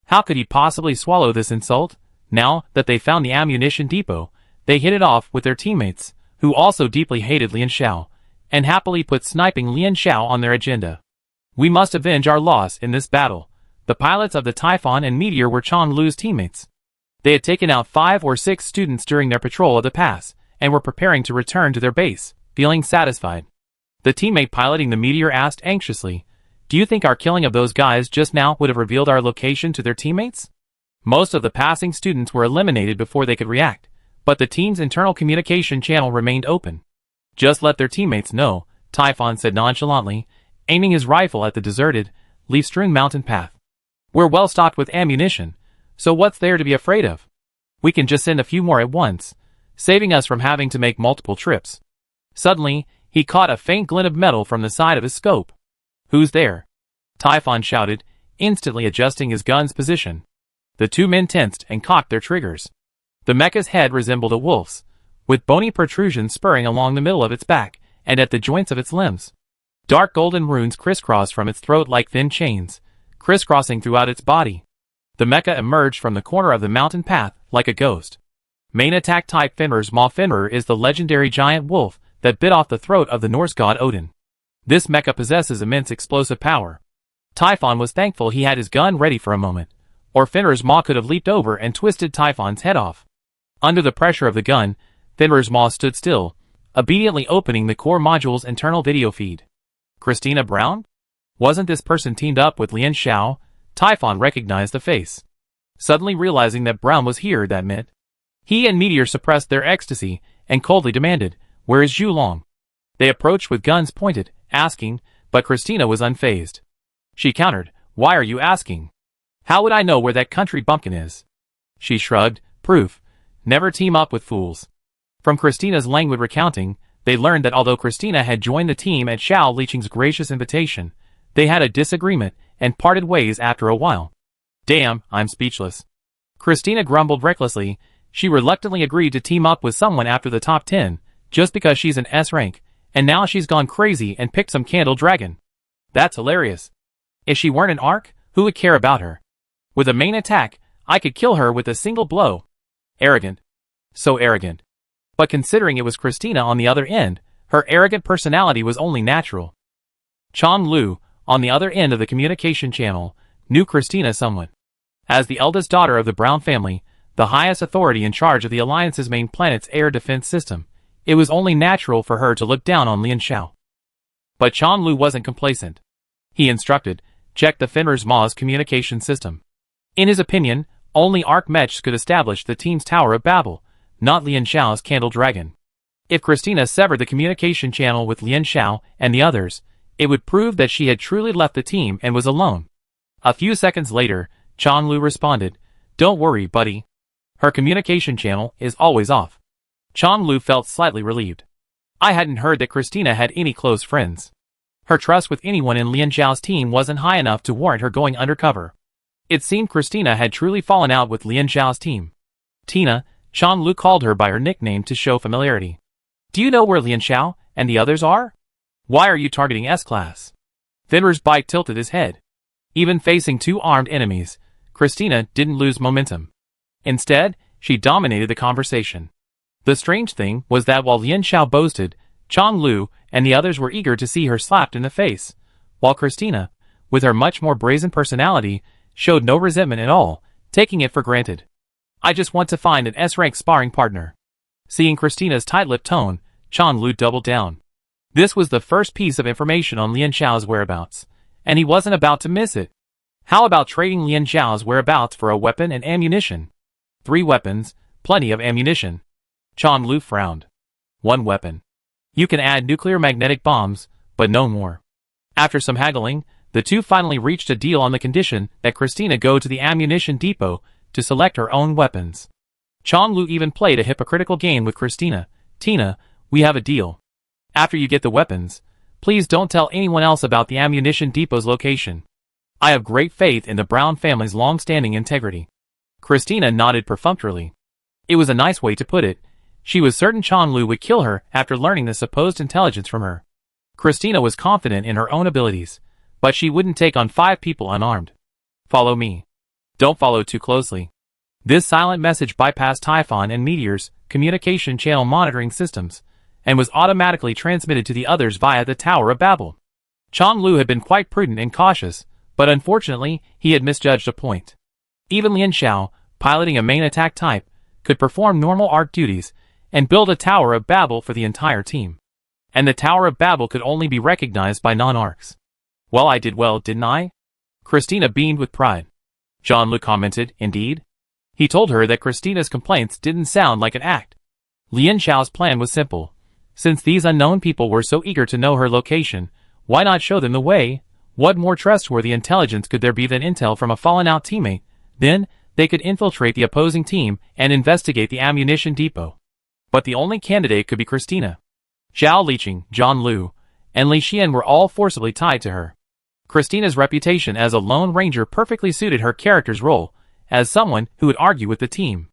How could he possibly swallow this insult? Now that they found the ammunition depot, they hit it off with their teammates, who also deeply hated Lian Xiao, and happily put sniping Lian Xiao on their agenda. We must avenge our loss in this battle. The pilots of the Typhon and Meteor were Zhang Lu's teammates. They had taken out 5 or 6 students during their patrol of the pass, and were preparing to return to their base, feeling satisfied. The teammate piloting the Meteor asked anxiously, Do you think our killing of those guys just now would have revealed our location to their teammates? Most of the passing students were eliminated before they could react, but the team's internal communication channel remained open. Just let their teammates know, Typhon said nonchalantly, aiming his rifle at the deserted, leaf-strewn mountain path. We're well stocked with ammunition, so what's there to be afraid of? We can just send a few more at once, saving us from having to make multiple trips. Suddenly, he caught a faint glint of metal from the side of his scope. Who's there? Typhon shouted, instantly adjusting his gun's position. The 2 men tensed and cocked their triggers. The mecha's head resembled a wolf's, with bony protrusions spurring along the middle of its back and at the joints of its limbs. Dark golden runes crisscrossed from its throat like thin chains, crisscrossing throughout its body. The mecha emerged from the corner of the mountain path like a ghost. Main attack type Fenrir's Maw. Fenrir is the legendary giant wolf that bit off the throat of the Norse god Odin. This mecha possesses immense explosive power. Typhon was thankful he had his gun ready for a moment, or Fenrir's Maw could have leaped over and twisted Typhon's head off. Under the pressure of the gun, Fenrir's Maw stood still, obediently opening the core module's internal video feed. Christina Brown? Wasn't this person teamed up with Lian Xiao? Typhon recognized the face. Suddenly realizing that Brown was here, that meant. He and Meteor suppressed their ecstasy and coldly demanded, "Where is Zhu Long?" They approached with guns pointed, asking, but Christina was unfazed. She countered, "Why are you asking? How would I know where that country bumpkin is?" She shrugged, proof. Never team up with fools. From Christina's languid recounting, they learned that although Christina had joined the team at Xiao Liqing's gracious invitation, they had a disagreement and parted ways after a while. Damn, I'm speechless. Christina grumbled recklessly. She reluctantly agreed to team up with someone after the top 10, just because she's an S rank, and now she's gone crazy and picked some candle dragon. That's hilarious. If she weren't an ARC, who would care about her? With a main attack, I could kill her with a single blow. Arrogant. So arrogant. But considering it was Christina on the other end, her arrogant personality was only natural. Chan Lu, on the other end of the communication channel, knew Christina somewhat. As the eldest daughter of the Brown family, the highest authority in charge of the Alliance's main planet's air defense system, it was only natural for her to look down on Lian Xiao. But Chan Lu wasn't complacent. He instructed, check the Fenrir's Maw's communication system. In his opinion, only Archmechs could establish the team's Tower of Babel, not Lian Xiao's Candle Dragon. If Christina severed the communication channel with Lian Xiao and the others, it would prove that she had truly left the team and was alone. A few seconds later, Chan Lu responded, "Don't worry, buddy. Her communication channel is always off." Chan Lu felt slightly relieved. I hadn't heard that Christina had any close friends. Her trust with anyone in Lian Xiao's team wasn't high enough to warrant her going undercover. It seemed Christina had truly fallen out with Lian Xiao's team. Tina, Chan Lu called her by her nickname to show familiarity. Do you know where Lian Xiao and the others are? Why are you targeting S-Class? Fenrir's bite tilted his head. Even facing two armed enemies, Christina didn't lose momentum. Instead, she dominated the conversation. The strange thing was that while Lian Xiao boasted, Chan Lu and the others were eager to see her slapped in the face, while Christina, with her much more brazen personality, showed no resentment at all, taking it for granted. I just want to find an S-rank sparring partner. Seeing Christina's tight-lipped tone, Chan Lu doubled down. This was the first piece of information on Lian Xiao's whereabouts, and he wasn't about to miss it. How about trading Lian Xiao's whereabouts for a weapon and ammunition? 3 weapons, plenty of ammunition. Chan Lu frowned. 1 weapon. You can add nuclear magnetic bombs, but no more. After some haggling, the two finally reached a deal on the condition that Christina go to the ammunition depot to select her own weapons. Chan Lu even played a hypocritical game with Christina. Tina, we have a deal. After you get the weapons, please don't tell anyone else about the ammunition depot's location. I have great faith in the Brown family's long-standing integrity. Christina nodded perfunctorily. It was a nice way to put it. She was certain Chan Lu would kill her after learning the supposed intelligence from her. Christina was confident in her own abilities, but she wouldn't take on 5 people unarmed. Follow me. Don't follow too closely. This silent message bypassed Typhon and Meteor's communication channel monitoring systems, and was automatically transmitted to the others via the Tower of Babel. Chan Lu had been quite prudent and cautious, but unfortunately, he had misjudged a point. Even Lian Xiao, piloting a main attack type, could perform normal ARC duties and build a Tower of Babel for the entire team. And the Tower of Babel could only be recognized by non-ARCs. Well, I did well, didn't I? Christina beamed with pride. Chan Lu commented, indeed. He told her that Christina's complaints didn't sound like an act. Lian Xiao's plan was simple. Since these unknown people were so eager to know her location, why not show them the way? What more trustworthy intelligence could there be than intel from a fallen-out teammate? Then, they could infiltrate the opposing team and investigate the ammunition depot. But the only candidate could be Christina. Xiao Liqing, John Lu, and Li Xian were all forcibly tied to her. Christina's reputation as a lone ranger perfectly suited her character's role, as someone who would argue with the team.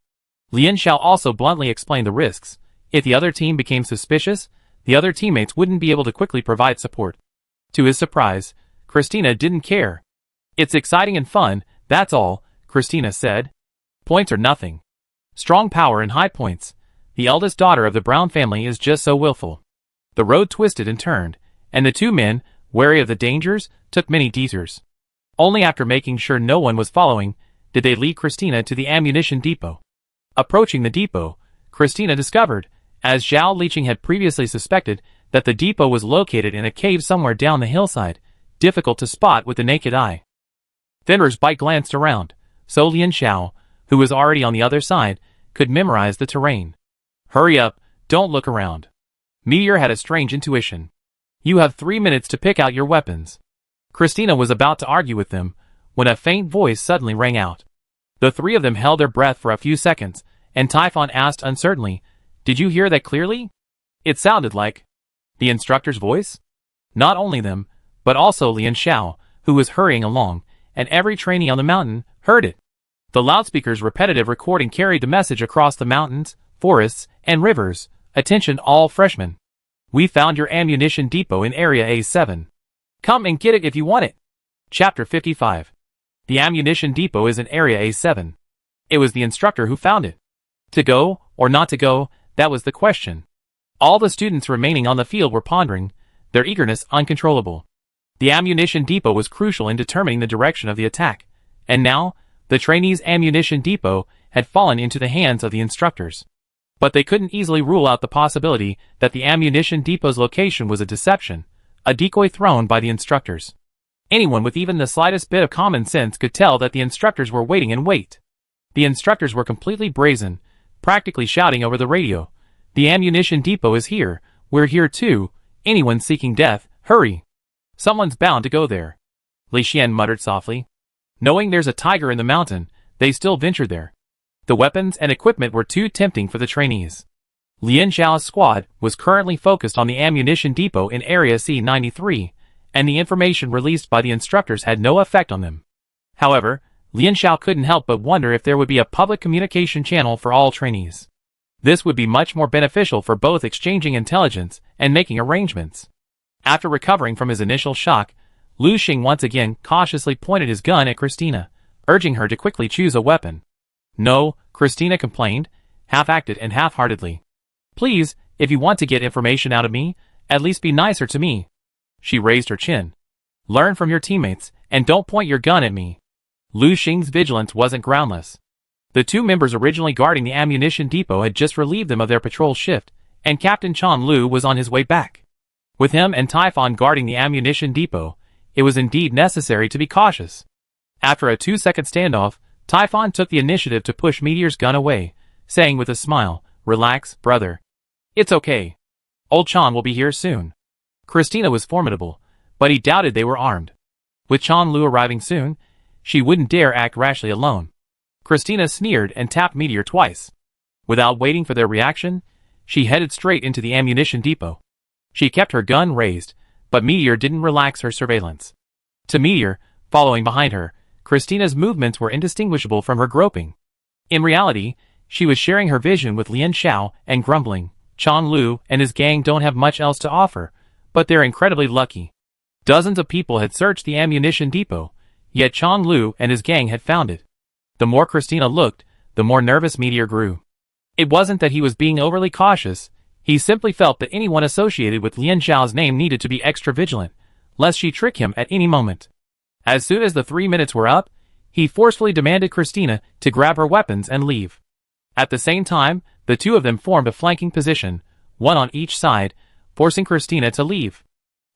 Lian Xiao also bluntly explained the risks. If the other team became suspicious, the other teammates wouldn't be able to quickly provide support. To his surprise, Christina didn't care. It's exciting and fun, that's all, Christina said. Points are nothing. Strong power and high points. The eldest daughter of the Brown family is just so willful. The road twisted and turned, and the two men, wary of the dangers, took many detours. Only after making sure no one was following, did they lead Christina to the ammunition depot. Approaching the depot, Christina discovered, as Zhao Liqing had previously suspected, that the depot was located in a cave somewhere down the hillside, difficult to spot with the naked eye. Fenrir's bite glanced around, so Lian Xiao, who was already on the other side, could memorize the terrain. Hurry up, don't look around. Meteor had a strange intuition. You have 3 minutes to pick out your weapons. Christina was about to argue with them, when a faint voice suddenly rang out. The three of them held their breath for a few seconds, and Typhon asked uncertainly, "Did you hear that clearly?" It sounded like the instructor's voice? Not only them, but also Lian Xiao, who was hurrying along, and every trainee on the mountain heard it. The loudspeaker's repetitive recording carried the message across the mountains, forests, and rivers. Attention all freshmen. We found your ammunition depot in Area A7. Come and get it if you want it. Chapter 55. The ammunition depot is in Area A7. It was the instructor who found it. To go, or not to go, that was the question. All the students remaining on the field were pondering, their eagerness uncontrollable. The ammunition depot was crucial in determining the direction of the attack, and now, the trainees' ammunition depot had fallen into the hands of the instructors. But they couldn't easily rule out the possibility that the ammunition depot's location was a deception, a decoy thrown by the instructors. Anyone with even the slightest bit of common sense could tell that the instructors were waiting in wait. The instructors were completely brazen, practically shouting over the radio, "The ammunition depot is here, we're here too, anyone seeking death, hurry. Someone's bound to go there." Li Xian muttered softly. Knowing there's a tiger in the mountain, they still ventured there. The weapons and equipment were too tempting for the trainees. Lian Xiao's squad was currently focused on the ammunition depot in Area C-93, and the information released by the instructors had no effect on them. However, Lian Xiao couldn't help but wonder if there would be a public communication channel for all trainees. This would be much more beneficial for both exchanging intelligence and making arrangements. After recovering from his initial shock, Lu Xing once again cautiously pointed his gun at Christina, urging her to quickly choose a weapon. "No," Christina complained, half-acted and half-heartedly. "Please, if you want to get information out of me, at least be nicer to me." She raised her chin. "Learn from your teammates, and don't point your gun at me." Lu Xing's vigilance wasn't groundless. The two members originally guarding the ammunition depot had just relieved them of their patrol shift, and Captain Chan Lu was on his way back. With him and Typhon guarding the ammunition depot, it was indeed necessary to be cautious. After a 2-second standoff, Typhon took the initiative to push Meteor's gun away, saying with a smile, "Relax, brother. It's okay. Old Chan will be here soon." Christina was formidable, but he doubted they were armed. With Chan Lu arriving soon, she wouldn't dare act rashly alone. Christina sneered and tapped Meteor twice. Without waiting for their reaction, she headed straight into the ammunition depot. She kept her gun raised, but Meteor didn't relax her surveillance. To Meteor, following behind her, Christina's movements were indistinguishable from her groping. In reality, she was sharing her vision with Lian Xiao and grumbling, "Chan Lu and his gang don't have much else to offer, but they're incredibly lucky." Dozens of people had searched the ammunition depot, yet Chan Lu and his gang had found it. The more Christina looked, the more nervous Meteor grew. It wasn't that he was being overly cautious, he simply felt that anyone associated with Lian Xiao's name needed to be extra vigilant, lest she trick him at any moment. As soon as the 3 minutes were up, he forcefully demanded Christina to grab her weapons and leave. At the same time, the two of them formed a flanking position, one on each side, forcing Christina to leave.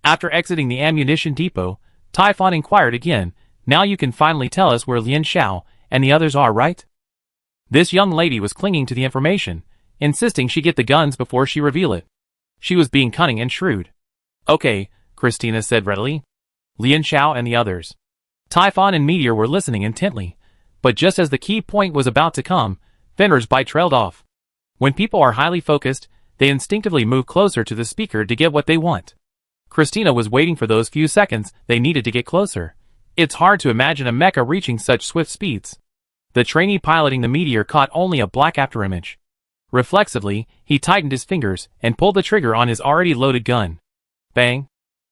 After exiting the ammunition depot, Typhon inquired again, "Now you can finally tell us where Lian Xiao and the others are, right?" This young lady was clinging to the information, insisting she get the guns before she reveal it. She was being cunning and shrewd. "Okay," Christina said readily. "Lian Xiao and the others." Typhon and Meteor were listening intently, but just as the key point was about to come, Fenrir's bite trailed off. When people are highly focused, they instinctively move closer to the speaker to get what they want. Christina was waiting for those few seconds they needed to get closer. It's hard to imagine a mecha reaching such swift speeds. The trainee piloting the Meteor caught only a black afterimage. Reflexively, he tightened his fingers and pulled the trigger on his already loaded gun. Bang!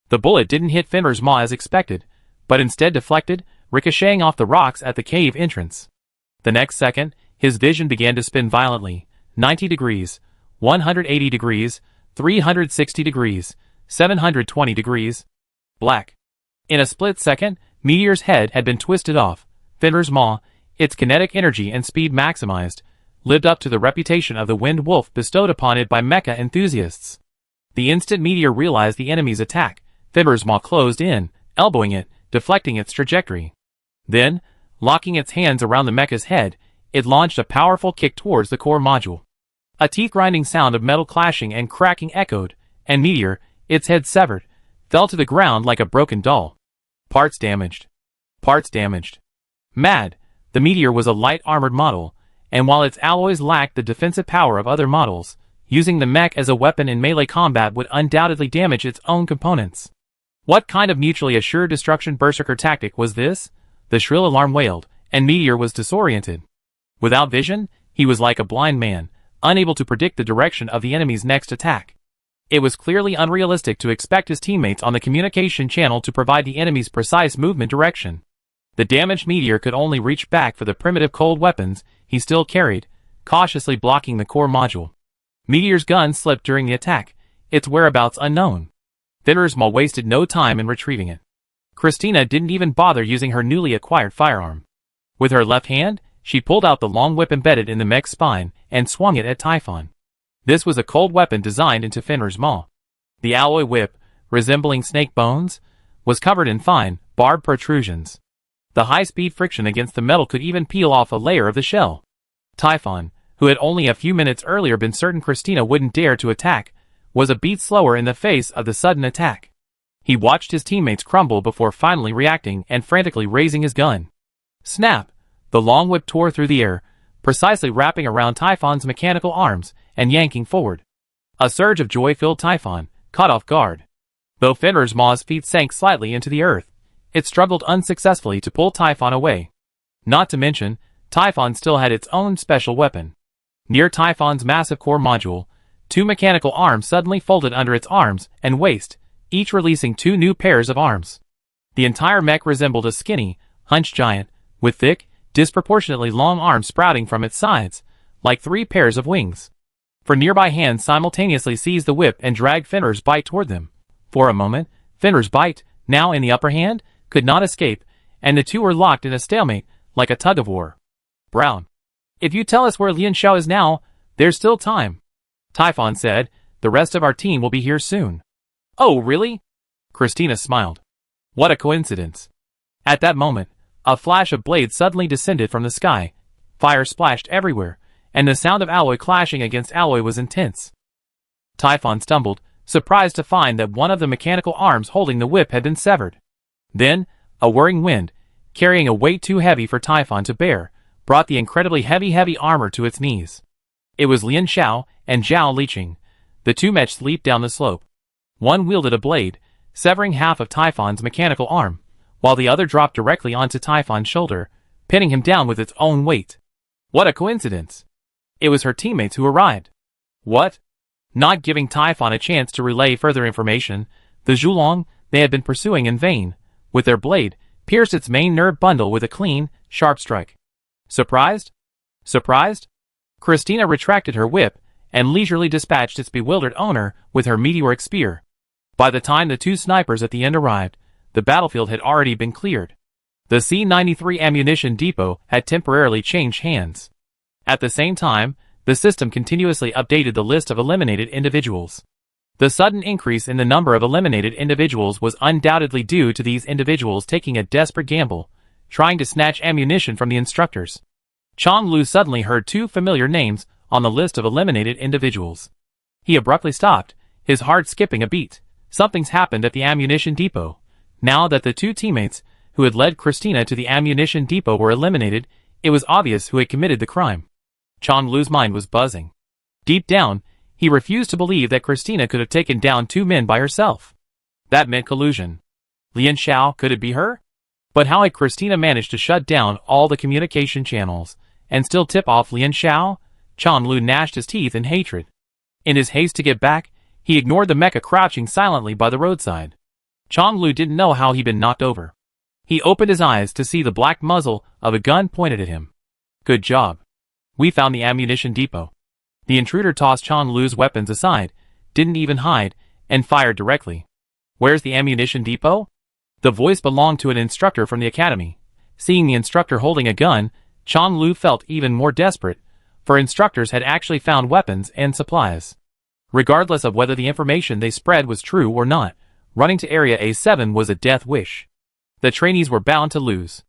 The bullet didn't hit Fenrir's maw as expected, but instead deflected, ricocheting off the rocks at the cave entrance. The next second, his vision began to spin violently. 90 degrees, 180 degrees, 360 degrees, 720 degrees. Black. In a split second, Meteor's head had been twisted off. Fenrir's maw, its kinetic energy and speed maximized, lived up to the reputation of the Wind Wolf bestowed upon it by mecha enthusiasts. The instant Meteor realized the enemy's attack, Fenrir's maw closed in, elbowing it, deflecting its trajectory. Then, locking its hands around the mecha's head, it launched a powerful kick towards the core module. A teeth-grinding sound of metal clashing and cracking echoed, and Meteor, its head severed, fell to the ground like a broken doll. Parts damaged. Parts damaged. Mad, the Meteor was a light-armored model, and while its alloys lacked the defensive power of other models, using the mech as a weapon in melee combat would undoubtedly damage its own components. What kind of mutually assured destruction berserker tactic was this? The shrill alarm wailed, and Meteor was disoriented. Without vision, he was like a blind man, unable to predict the direction of the enemy's next attack. It was clearly unrealistic to expect his teammates on the communication channel to provide the enemy's precise movement direction. The damaged Meteor could only reach back for the primitive cold weapons he still carried, cautiously blocking the core module. Meteor's gun slipped during the attack, its whereabouts unknown. Fenrir's maw wasted no time in retrieving it. Christina didn't even bother using her newly acquired firearm. With her left hand, she pulled out the long whip embedded in the mech's spine and swung it at Typhon. This was a cold weapon designed into Fenrir's maw. The alloy whip, resembling snake bones, was covered in fine, barbed protrusions. The high-speed friction against the metal could even peel off a layer of the shell. Typhon, who had only a few minutes earlier been certain Christina wouldn't dare to attack, was a beat slower in the face of the sudden attack. He watched his teammates crumble before finally reacting and frantically raising his gun. Snap! The long whip tore through the air, precisely wrapping around Typhon's mechanical arms and yanking forward. A surge of joy filled Typhon, caught off guard. Though Fenrir's maw's feet sank slightly into the earth, it struggled unsuccessfully to pull Typhon away. Not to mention, Typhon still had its own special weapon. Near Typhon's massive core module, two mechanical arms suddenly folded under its arms and waist, each releasing two new pairs of arms. The entire mech resembled a skinny, hunched giant, with thick, disproportionately long arms sprouting from its sides, like three pairs of wings. For nearby hands simultaneously seized the whip and dragged Fenrir's bite toward them. For a moment, Fenrir's bite, now in the upper hand, could not escape, and the two were locked in a stalemate, like a tug-of-war. Brown. If you tell us where Lian Xiao is now, there's still time. Typhon said, the rest of our team will be here soon. Oh, really? Christina smiled. What a coincidence. At that moment, a flash of blades suddenly descended from the sky. Fire splashed everywhere, and the sound of alloy clashing against alloy was intense. Typhon stumbled, surprised to find that one of the mechanical arms holding the whip had been severed. Then, a whirring wind, carrying a weight too heavy for Typhon to bear, brought the incredibly heavy armor to its knees. It was Lian Xiao and Zhao Liqing. The two mechs leaped down the slope. One wielded a blade, severing half of Typhon's mechanical arm, while the other dropped directly onto Typhon's shoulder, pinning him down with its own weight. What a coincidence! It was her teammates who arrived. What? Not giving Typhon a chance to relay further information, the Zhulong they had been pursuing in vain, with their blade, pierced its main nerve bundle with a clean, sharp strike. Surprised? Surprised? Christina retracted her whip, and leisurely dispatched its bewildered owner with her meteoric spear. By the time the two snipers at the end arrived, the battlefield had already been cleared. The C-93 ammunition depot had temporarily changed hands. At the same time, the system continuously updated the list of eliminated individuals. The sudden increase in the number of eliminated individuals was undoubtedly due to these individuals taking a desperate gamble, trying to snatch ammunition from the instructors. Chong Lu suddenly heard two familiar names on the list of eliminated individuals. He abruptly stopped, his heart skipping a beat. Something's happened at the ammunition depot. Now that the two teammates who had led Christina to the ammunition depot were eliminated, it was obvious who had committed the crime. Chong Lu's mind was buzzing. Deep down, he refused to believe that Christina could have taken down two men by herself. That meant collusion. Lian Xiao, could it be her? But how had Christina managed to shut down all the communication channels and still tip off Lian Xiao? Chong Lu gnashed his teeth in hatred. In his haste to get back, he ignored the mecha crouching silently by the roadside. Chong Lu didn't know how he'd been knocked over. He opened his eyes to see the black muzzle of a gun pointed at him. Good job. We found the ammunition depot. The intruder tossed Chan Lu's weapons aside, didn't even hide, and fired directly. Where's the ammunition depot? The voice belonged to an instructor from the academy. Seeing the instructor holding a gun, Chan Lu felt even more desperate, for instructors had actually found weapons and supplies. Regardless of whether the information they spread was true or not, running to Area A7 was a death wish. The trainees were bound to lose.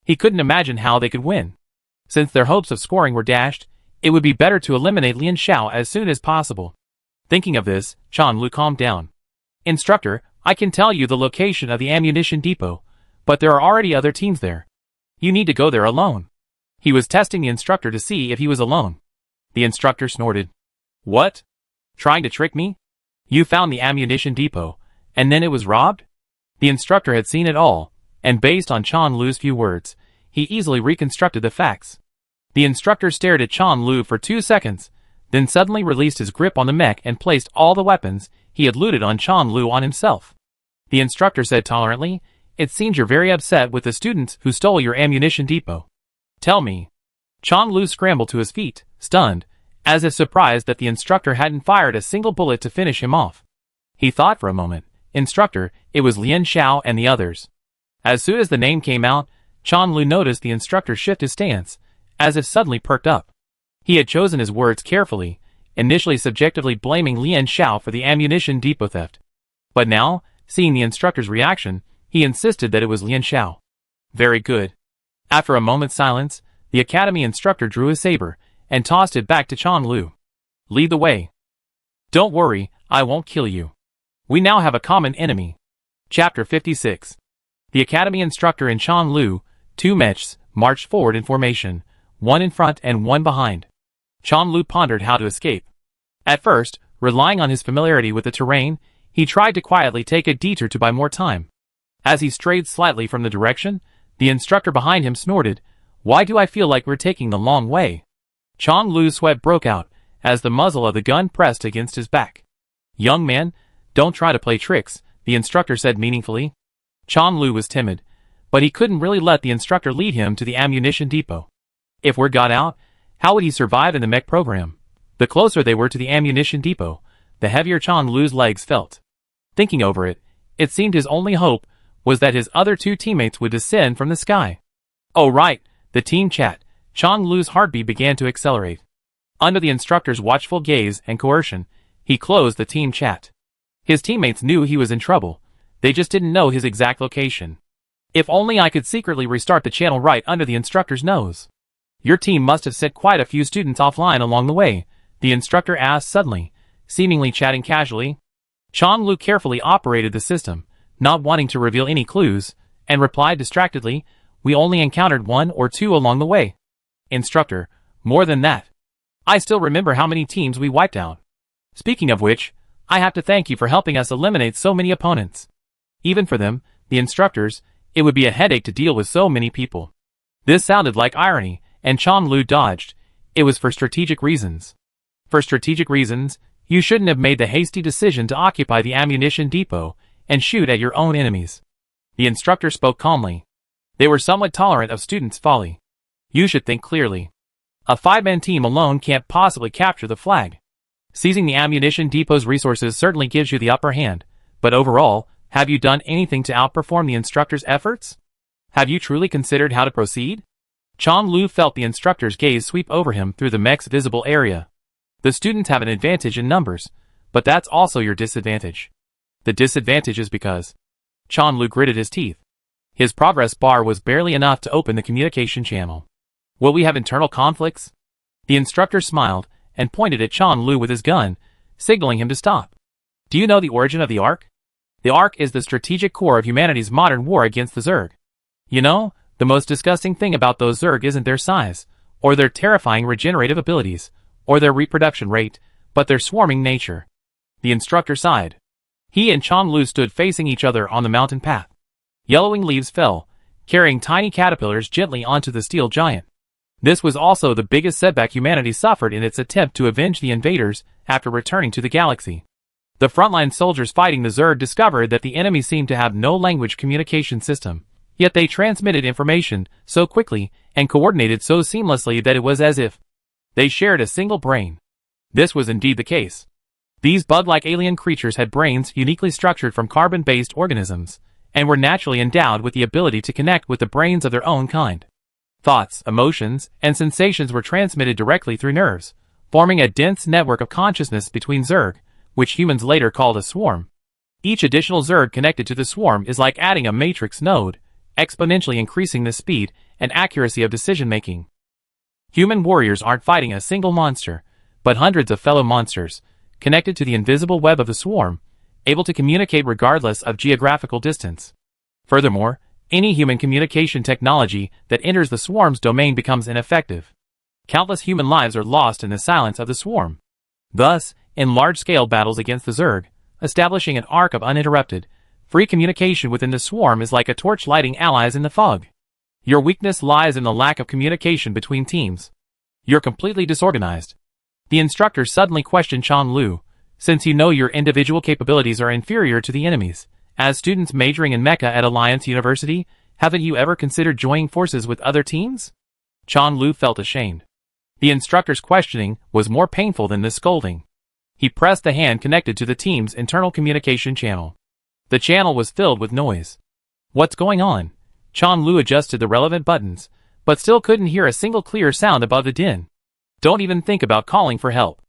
He couldn't imagine how they could win. Since their hopes of scoring were dashed, it would be better to eliminate Lian Xiao as soon as possible. Thinking of this, Chan Lu calmed down. Instructor, I can tell you the location of the ammunition depot, but there are already other teams there. You need to go there alone. He was testing the instructor to see if he was alone. The instructor snorted. What? Trying to trick me? You found the ammunition depot, and then it was robbed? The instructor had seen it all, and based on Chan Lu's few words, he easily reconstructed the facts. The instructor stared at Chan Lu for 2 seconds, then suddenly released his grip on the mech and placed all the weapons he had looted on Chan Lu on himself. The instructor said tolerantly, It seems you're very upset with the students who stole your ammunition depot. Tell me. Chan Lu scrambled to his feet, stunned, as if surprised that the instructor hadn't fired a single bullet to finish him off. He thought for a moment. Instructor, it was Lian Xiao and the others. As soon as the name came out, Chan Lu noticed the instructor shift his stance, as if suddenly perked up. He had chosen his words carefully, initially subjectively blaming Lian Xiao for the ammunition depot theft. But now, seeing the instructor's reaction, he insisted that it was Lian Xiao. Very good. After a moment's silence, the academy instructor drew his saber, and tossed it back to Chan Lu. Lead the way. Don't worry, I won't kill you. We now have a common enemy. Chapter 56. The academy instructor and Chan Lu, 2 mechs, marched forward in formation, one in front and one behind. Chan Lu pondered how to escape. At first, relying on his familiarity with the terrain, he tried to quietly take a detour to buy more time. As he strayed slightly from the direction, the instructor behind him snorted, Why do I feel like we're taking the long way? Chan Lu's sweat broke out, as the muzzle of the gun pressed against his back. Young man, don't try to play tricks, the instructor said meaningfully. Chan Lu was timid, but he couldn't really let the instructor lead him to the ammunition depot. If word got out, how would he survive in the mech program? The closer they were to the ammunition depot, the heavier Chan Lu's legs felt. Thinking over it, it seemed his only hope was that his other 2 teammates would descend from the sky. Oh right, the team chat. Chan Lu's heartbeat began to accelerate. Under the instructor's watchful gaze and coercion, he closed the team chat. His teammates knew he was in trouble. They just didn't know his exact location. If only I could secretly restart the channel right under the instructor's nose. Your team must have sent quite a few students offline along the way, the instructor asked suddenly, seemingly chatting casually. Chan Lu carefully operated the system, not wanting to reveal any clues, and replied distractedly, We only encountered 1 or 2 along the way. Instructor, more than that. I still remember how many teams we wiped out. Speaking of which, I have to thank you for helping us eliminate so many opponents. Even for them, the instructors, it would be a headache to deal with so many people. This sounded like irony, and Chan Lu dodged. It was for strategic reasons. For strategic reasons, you shouldn't have made the hasty decision to occupy the ammunition depot and shoot at your own enemies. The instructor spoke calmly. They were somewhat tolerant of students' folly. You should think clearly. A 5-man team alone can't possibly capture the flag. Seizing the ammunition depot's resources certainly gives you the upper hand, but overall, have you done anything to outperform the instructor's efforts? Have you truly considered how to proceed? Chan Lu felt the instructor's gaze sweep over him through the mech's visible area. The students have an advantage in numbers, but that's also your disadvantage. The disadvantage is because Chan Lu gritted his teeth. His progress bar was barely enough to open the communication channel. Will we have internal conflicts? The instructor smiled and pointed at Chan Lu with his gun, signaling him to stop. Do you know the origin of the Ark? The Ark is the strategic core of humanity's modern war against the Zerg. You know, the most disgusting thing about those Zerg isn't their size, or their terrifying regenerative abilities, or their reproduction rate, but their swarming nature. The instructor sighed. He and Chan Lu stood facing each other on the mountain path. Yellowing leaves fell, carrying tiny caterpillars gently onto the steel giant. This was also the biggest setback humanity suffered in its attempt to avenge the invaders after returning to the galaxy. The frontline soldiers fighting the Zerg discovered that the enemy seemed to have no language communication system, Yet they transmitted information so quickly and coordinated so seamlessly that it was as if they shared a single brain. This was indeed the case. These bug-like alien creatures had brains uniquely structured from carbon-based organisms, and were naturally endowed with the ability to connect with the brains of their own kind. Thoughts, emotions, and sensations were transmitted directly through nerves, forming a dense network of consciousness between Zerg, which humans later called a swarm. Each additional Zerg connected to the swarm is like adding a matrix node, exponentially increasing the speed and accuracy of decision-making. Human warriors aren't fighting a single monster, but hundreds of fellow monsters, connected to the invisible web of the swarm, able to communicate regardless of geographical distance. Furthermore, any human communication technology that enters the swarm's domain becomes ineffective. Countless human lives are lost in the silence of the swarm. Thus, in large-scale battles against the Zerg, establishing an arc of uninterrupted, free communication within the swarm is like a torch lighting allies in the fog. Your weakness lies in the lack of communication between teams. You're completely disorganized. The instructor suddenly questioned Chan Lu, since you know your individual capabilities are inferior to the enemy's. As students majoring in Mecha at Alliance University, haven't you ever considered joining forces with other teams? Chan Lu felt ashamed. The instructor's questioning was more painful than the scolding. He pressed the hand connected to the team's internal communication channel. The channel was filled with noise. What's going on? Chan Lu adjusted the relevant buttons, but still couldn't hear a single clear sound above the din. Don't even think about calling for help.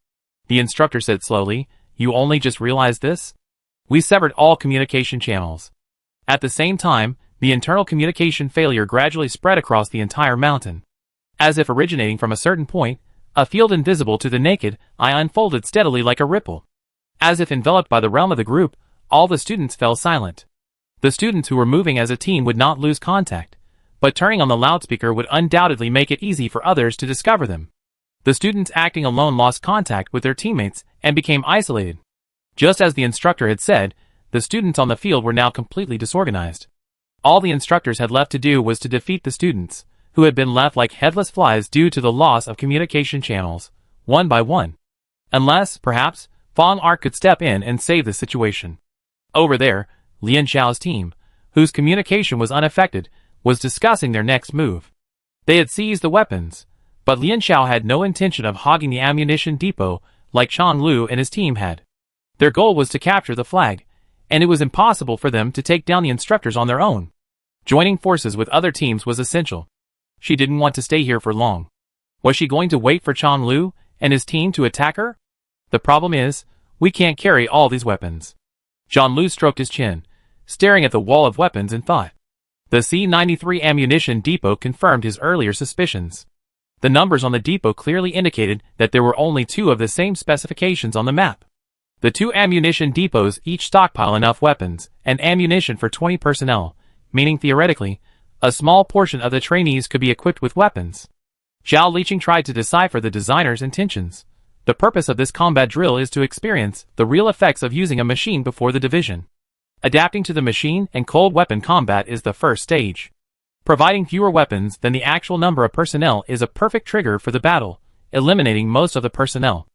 The instructor said slowly, you only just realized this? We severed all communication channels. At the same time, the internal communication failure gradually spread across the entire mountain. As if originating from a certain point, a field invisible to the naked eye unfolded steadily like a ripple. As if enveloped by the realm of the group, all the students fell silent. The students who were moving as a team would not lose contact, but turning on the loudspeaker would undoubtedly make it easy for others to discover them. The students acting alone lost contact with their teammates and became isolated. Just as the instructor had said, the students on the field were now completely disorganized. All the instructors had left to do was to defeat the students, who had been left like headless flies due to the loss of communication channels, one by one. Unless, perhaps, Fong Ark could step in and save the situation. Over there, Lian Xiao's team, whose communication was unaffected, was discussing their next move. They had seized the weapons, but Lian Xiao had no intention of hogging the ammunition depot like Chan Lu and his team had. Their goal was to capture the flag, and it was impossible for them to take down the instructors on their own. Joining forces with other teams was essential. She didn't want to stay here for long. Was she going to wait for Chan Lu and his team to attack her? The problem is, we can't carry all these weapons. Chan Lu stroked his chin, staring at the wall of weapons in thought. The C-93 ammunition depot confirmed his earlier suspicions. The numbers on the depot clearly indicated that there were only two of the same specifications on the map. The two ammunition depots each stockpile enough weapons and ammunition for 20 personnel, meaning theoretically, a small portion of the trainees could be equipped with weapons. Zhao Liqing tried to decipher the designer's intentions. The purpose of this combat drill is to experience the real effects of using a machine before the division. Adapting to the machine and cold weapon combat is the first stage. Providing fewer weapons than the actual number of personnel is a perfect trigger for the battle, eliminating most of the personnel.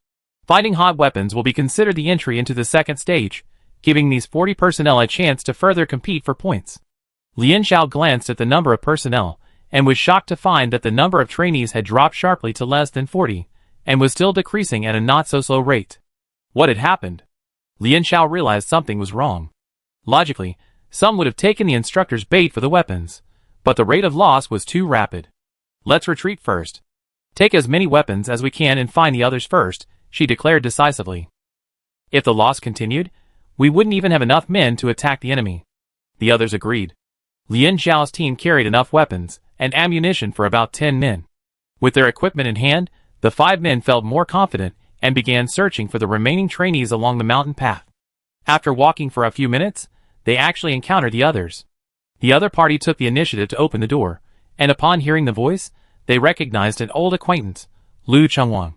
Finding hot weapons will be considered the entry into the second stage, giving these 40 personnel a chance to further compete for points. Lian Xiao glanced at the number of personnel, and was shocked to find that the number of trainees had dropped sharply to less than 40, and was still decreasing at a not-so-slow rate. What had happened? Lian Xiao realized something was wrong. Logically, some would have taken the instructor's bait for the weapons, but the rate of loss was too rapid. Let's retreat first. Take as many weapons as we can and find the others first, she declared decisively. If the loss continued, we wouldn't even have enough men to attack the enemy. The others agreed. Lian Xiao's team carried enough weapons and ammunition for about 10 men. With their equipment in hand, the 5 men felt more confident and began searching for the remaining trainees along the mountain path. After walking for a few minutes, they actually encountered the others. The other party took the initiative to open the door, and upon hearing the voice, they recognized an old acquaintance, Lu Chengwang.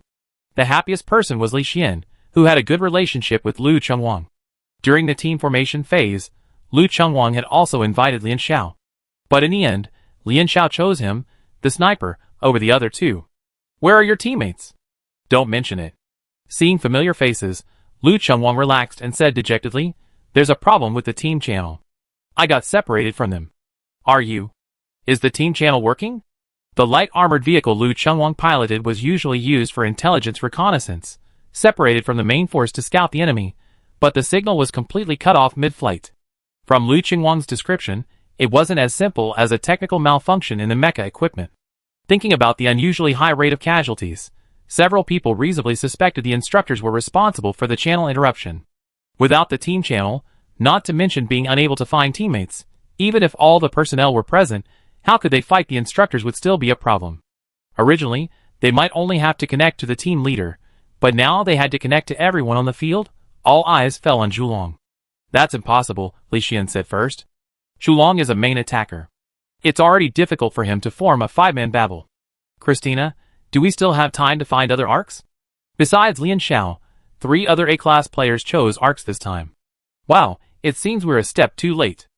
The happiest person was Li Xian, who had a good relationship with Lu Chengwang. During the team formation phase, Lu Chengwang had also invited Lian Xiao. But in the end, Lian Xiao chose him, the sniper, over the other two. Where are your teammates? Don't mention it. Seeing familiar faces, Lu Chengwang relaxed and said dejectedly, there's a problem with the team channel. I got separated from them. Are you? Is the team channel working? The light armored vehicle Lu Chunwang piloted was usually used for intelligence reconnaissance, separated from the main force to scout the enemy, but the signal was completely cut off mid-flight. From Lu Chunwang's description, it wasn't as simple as a technical malfunction in the mecha equipment. Thinking about the unusually high rate of casualties, several people reasonably suspected the instructors were responsible for the channel interruption. Without the team channel, not to mention being unable to find teammates, even if all the personnel were present, how could they fight the instructors would still be a problem. Originally, they might only have to connect to the team leader, but now they had to connect to everyone on the field. All eyes fell on Zhulong. That's impossible, Li Xian said first. Zhulong is a main attacker. It's already difficult for him to form a five-man babel. Christina, do we still have time to find other arcs? Besides Lian Xiao, 3 other A-class players chose arcs this time. Wow, it seems we're a step too late.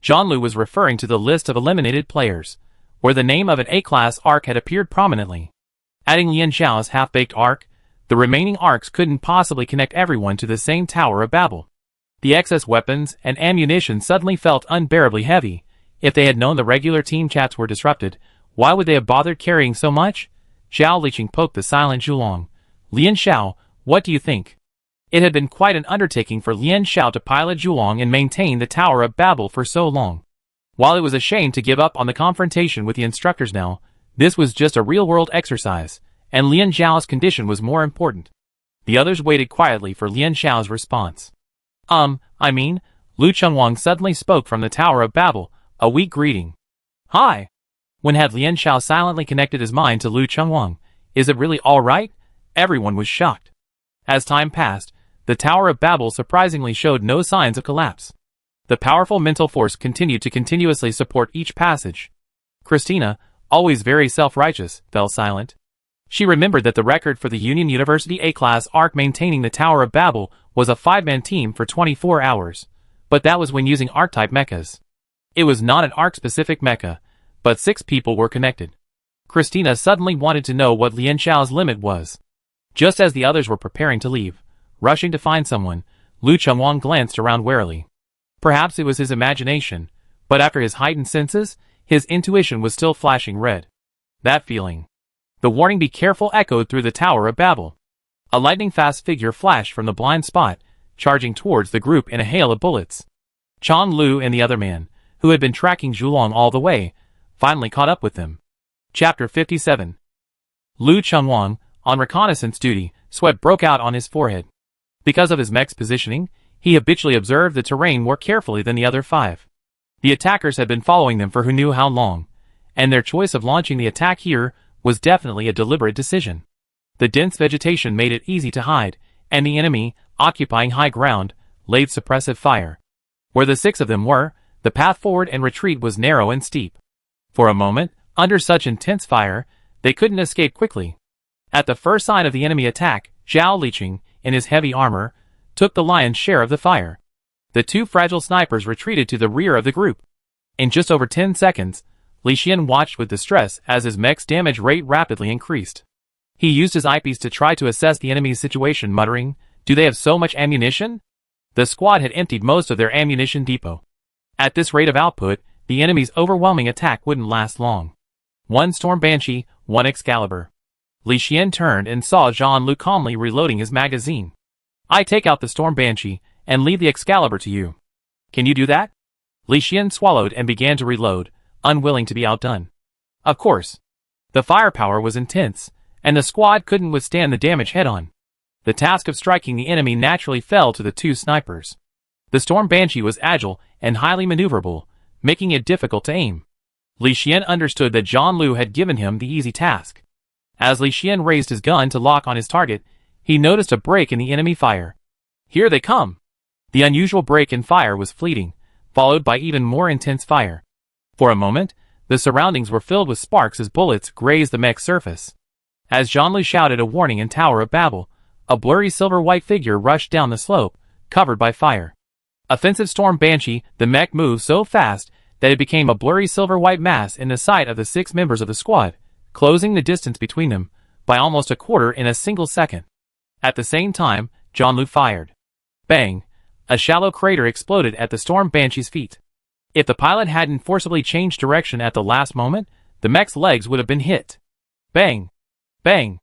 Zhang was referring to the list of eliminated players, where the name of an A-class arc had appeared prominently. Adding Lian Xiao's half-baked arc, the remaining arcs couldn't possibly connect everyone to the same Tower of Babel. The excess weapons and ammunition suddenly felt unbearably heavy. If they had known the regular team chats were disrupted, why would they have bothered carrying so much? Zhao Liqing poked the silent Zhulong. Lian Xiao, what do you think? It had been quite an undertaking for Lian Xiao to pilot Zhulong and maintain the Tower of Babel for so long. While it was a shame to give up on the confrontation with the instructors now, this was just a real-world exercise, and Lian Xiao's condition was more important. The others waited quietly for Lian Xiao's response. Lu Chunwang suddenly spoke from the Tower of Babel, a weak greeting. Hi! When had Lian Xiao silently connected his mind to Lu Chunwang? Is it really all right? Everyone was shocked. As time passed, the Tower of Babel surprisingly showed no signs of collapse. The powerful mental force continued to continuously support each passage. Christina, always very self-righteous, fell silent. She remembered that the record for the Union University A-class arc maintaining the Tower of Babel was a 5-man team for 24 hours, but that was when using arc-type mechas. It was not an arc-specific mecha, but 6 people were connected. Christina suddenly wanted to know what Lian Xiao's limit was. Just as the others were preparing to leave, rushing to find someone, Lu Chunwang glanced around warily. Perhaps it was his imagination, but after his heightened senses, his intuition was still flashing red. That feeling. The warning "Be careful" echoed through the Tower of Babel. A lightning-fast figure flashed from the blind spot, charging towards the group in a hail of bullets. Chang Lu and the other man, who had been tracking Zhulong all the way, finally caught up with them. Chapter 57. Lu Chunwang, on reconnaissance duty, sweat broke out on his forehead. Because of his mech's positioning, he habitually observed the terrain more carefully than the other 5. The attackers had been following them for who knew how long, and their choice of launching the attack here was definitely a deliberate decision. The dense vegetation made it easy to hide, and the enemy, occupying high ground, laid suppressive fire. Where the 6 of them were, the path forward and retreat was narrow and steep. For a moment, under such intense fire, they couldn't escape quickly. At the first sign of the enemy attack, Zhao Liqing, in his heavy armor, took the lion's share of the fire. The 2 fragile snipers retreated to the rear of the group. In just over 10 seconds, Li Xian watched with distress as his mech's damage rate rapidly increased. He used his eyepiece to try to assess the enemy's situation, muttering, "Do they have so much ammunition?" The squad had emptied most of their ammunition depot. At this rate of output, the enemy's overwhelming attack wouldn't last long. 1 Storm Banshee, 1 Excalibur. Li Xian turned and saw Zhang Lu calmly reloading his magazine. "I take out the Storm Banshee and leave the Excalibur to you. Can you do that?" Li Xian swallowed and began to reload, unwilling to be outdone. Of course. The firepower was intense, and the squad couldn't withstand the damage head-on. The task of striking the enemy naturally fell to the 2 snipers. The Storm Banshee was agile and highly maneuverable, making it difficult to aim. Li Xian understood that Zhang Lu had given him the easy task. As Li Xian raised his gun to lock on his target, he noticed a break in the enemy fire. Here they come! The unusual break in fire was fleeting, followed by even more intense fire. For a moment, the surroundings were filled with sparks as bullets grazed the mech's surface. As Zhang Lu shouted a warning in Tower of Babel, a blurry silver-white figure rushed down the slope, covered by fire. Offensive Storm Banshee, the mech moved so fast that it became a blurry silver-white mass in the sight of the 6 members of the squad, closing the distance between them by almost a quarter in a single second. At the same time, Zhang Lu fired. Bang! A shallow crater exploded at the Storm Banshee's feet. If the pilot hadn't forcibly changed direction at the last moment, the mech's legs would have been hit. Bang! Bang!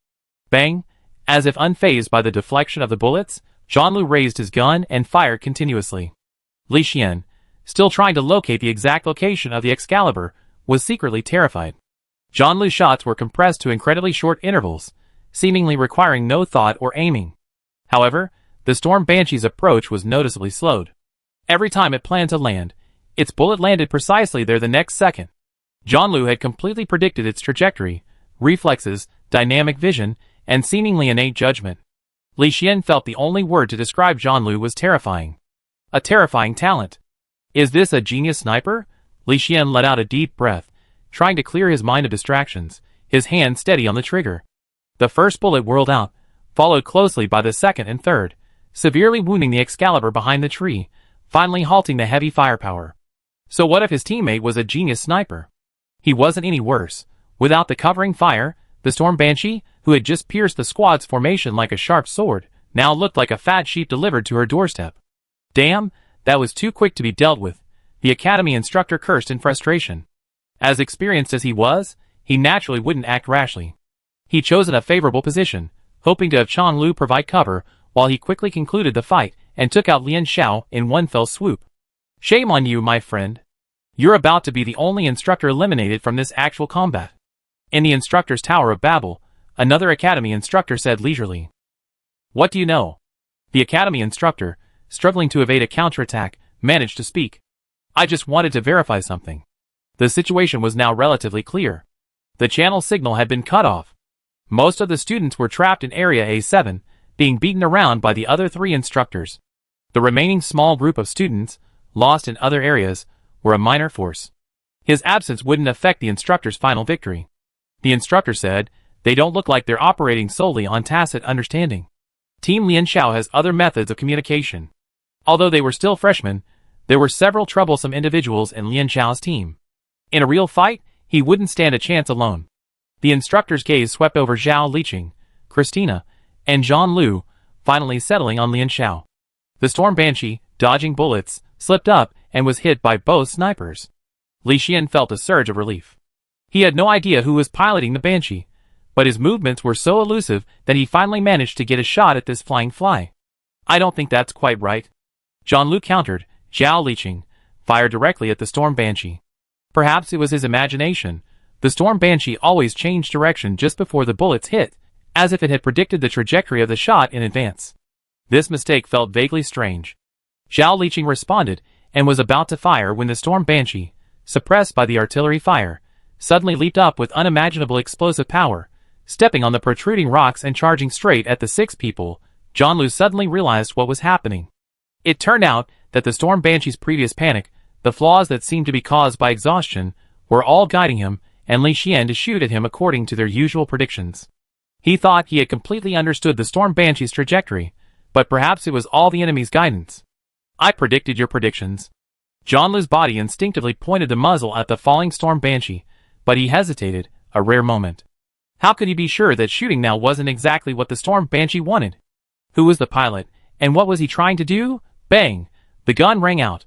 Bang! As if unfazed by the deflection of the bullets, Zhanlu raised his gun and fired continuously. Li Xian, still trying to locate the exact location of the Excalibur, was secretly terrified. Zhanlu's shots were compressed to incredibly short intervals, seemingly requiring no thought or aiming. However, the Storm Banshee's approach was noticeably slowed. Every time it planned to land, its bullet landed precisely there the next second. Zhanlu had completely predicted its trajectory, reflexes, dynamic vision, and seemingly innate judgment. Li Xian felt the only word to describe Zhanlu was terrifying. A terrifying talent. Is this a genius sniper? Li Xian let out a deep breath, trying to clear his mind of distractions, his hand steady on the trigger. The first bullet whirled out, followed closely by the second and third, severely wounding the Excalibur behind the tree, finally halting the heavy firepower. So what if his teammate was a genius sniper? He wasn't any worse. Without the covering fire, the Storm Banshee, who had just pierced the squad's formation like a sharp sword, now looked like a fat sheep delivered to her doorstep. Damn, that was too quick to be dealt with, the academy instructor cursed in frustration. As experienced as he was, he naturally wouldn't act rashly. He chose a favorable position, hoping to have Zhanlu provide cover, while he quickly concluded the fight and took out Lian Xiao in one fell swoop. Shame on you, my friend. You're about to be the only instructor eliminated from this actual combat. In the instructor's Tower of Babel, another academy instructor said leisurely. What do you know? The academy instructor, struggling to evade a counterattack, managed to speak. I just wanted to verify something. The situation was now relatively clear. The channel signal had been cut off. Most of the students were trapped in Area A7, being beaten around by the other three instructors. The remaining small group of students, lost in other areas, were a minor force. His absence wouldn't affect the instructor's final victory. The instructor said, they don't look like they're operating solely on tacit understanding. Team Lian Xiao has other methods of communication. Although they were still freshmen, there were several troublesome individuals in Lian Xiao's team. In a real fight, he wouldn't stand a chance alone. The instructor's gaze swept over Zhao Liqing, Christina, and Zhanlu, finally settling on Lian Xiao. The Storm Banshee, dodging bullets, slipped up and was hit by both snipers. Li Xian felt a surge of relief. He had no idea who was piloting the Banshee, but his movements were so elusive that he finally managed to get a shot at this flying fly. I don't think that's quite right. Zhanlu countered. Zhao Liqing fired directly at the Storm Banshee. Perhaps it was his imagination. The Storm Banshee always changed direction just before the bullets hit, as if it had predicted the trajectory of the shot in advance. This mistake felt vaguely strange. Zhao Liqing responded, and was about to fire when the Storm Banshee, suppressed by the artillery fire, suddenly leaped up with unimaginable explosive power, stepping on the protruding rocks and charging straight at the six people. Zhanlu suddenly realized what was happening. It turned out that the Storm Banshee's previous panic, the flaws that seemed to be caused by exhaustion, were all guiding him and Li Xian to shoot at him according to their usual predictions. He thought he had completely understood the Storm Banshee's trajectory, but perhaps it was all the enemy's guidance. I predicted your predictions. Zhanlu's body instinctively pointed the muzzle at the falling Storm Banshee, but he hesitated, a rare moment. How could he be sure that shooting now wasn't exactly what the Storm Banshee wanted? Who was the pilot, and what was he trying to do? Bang! The gun rang out.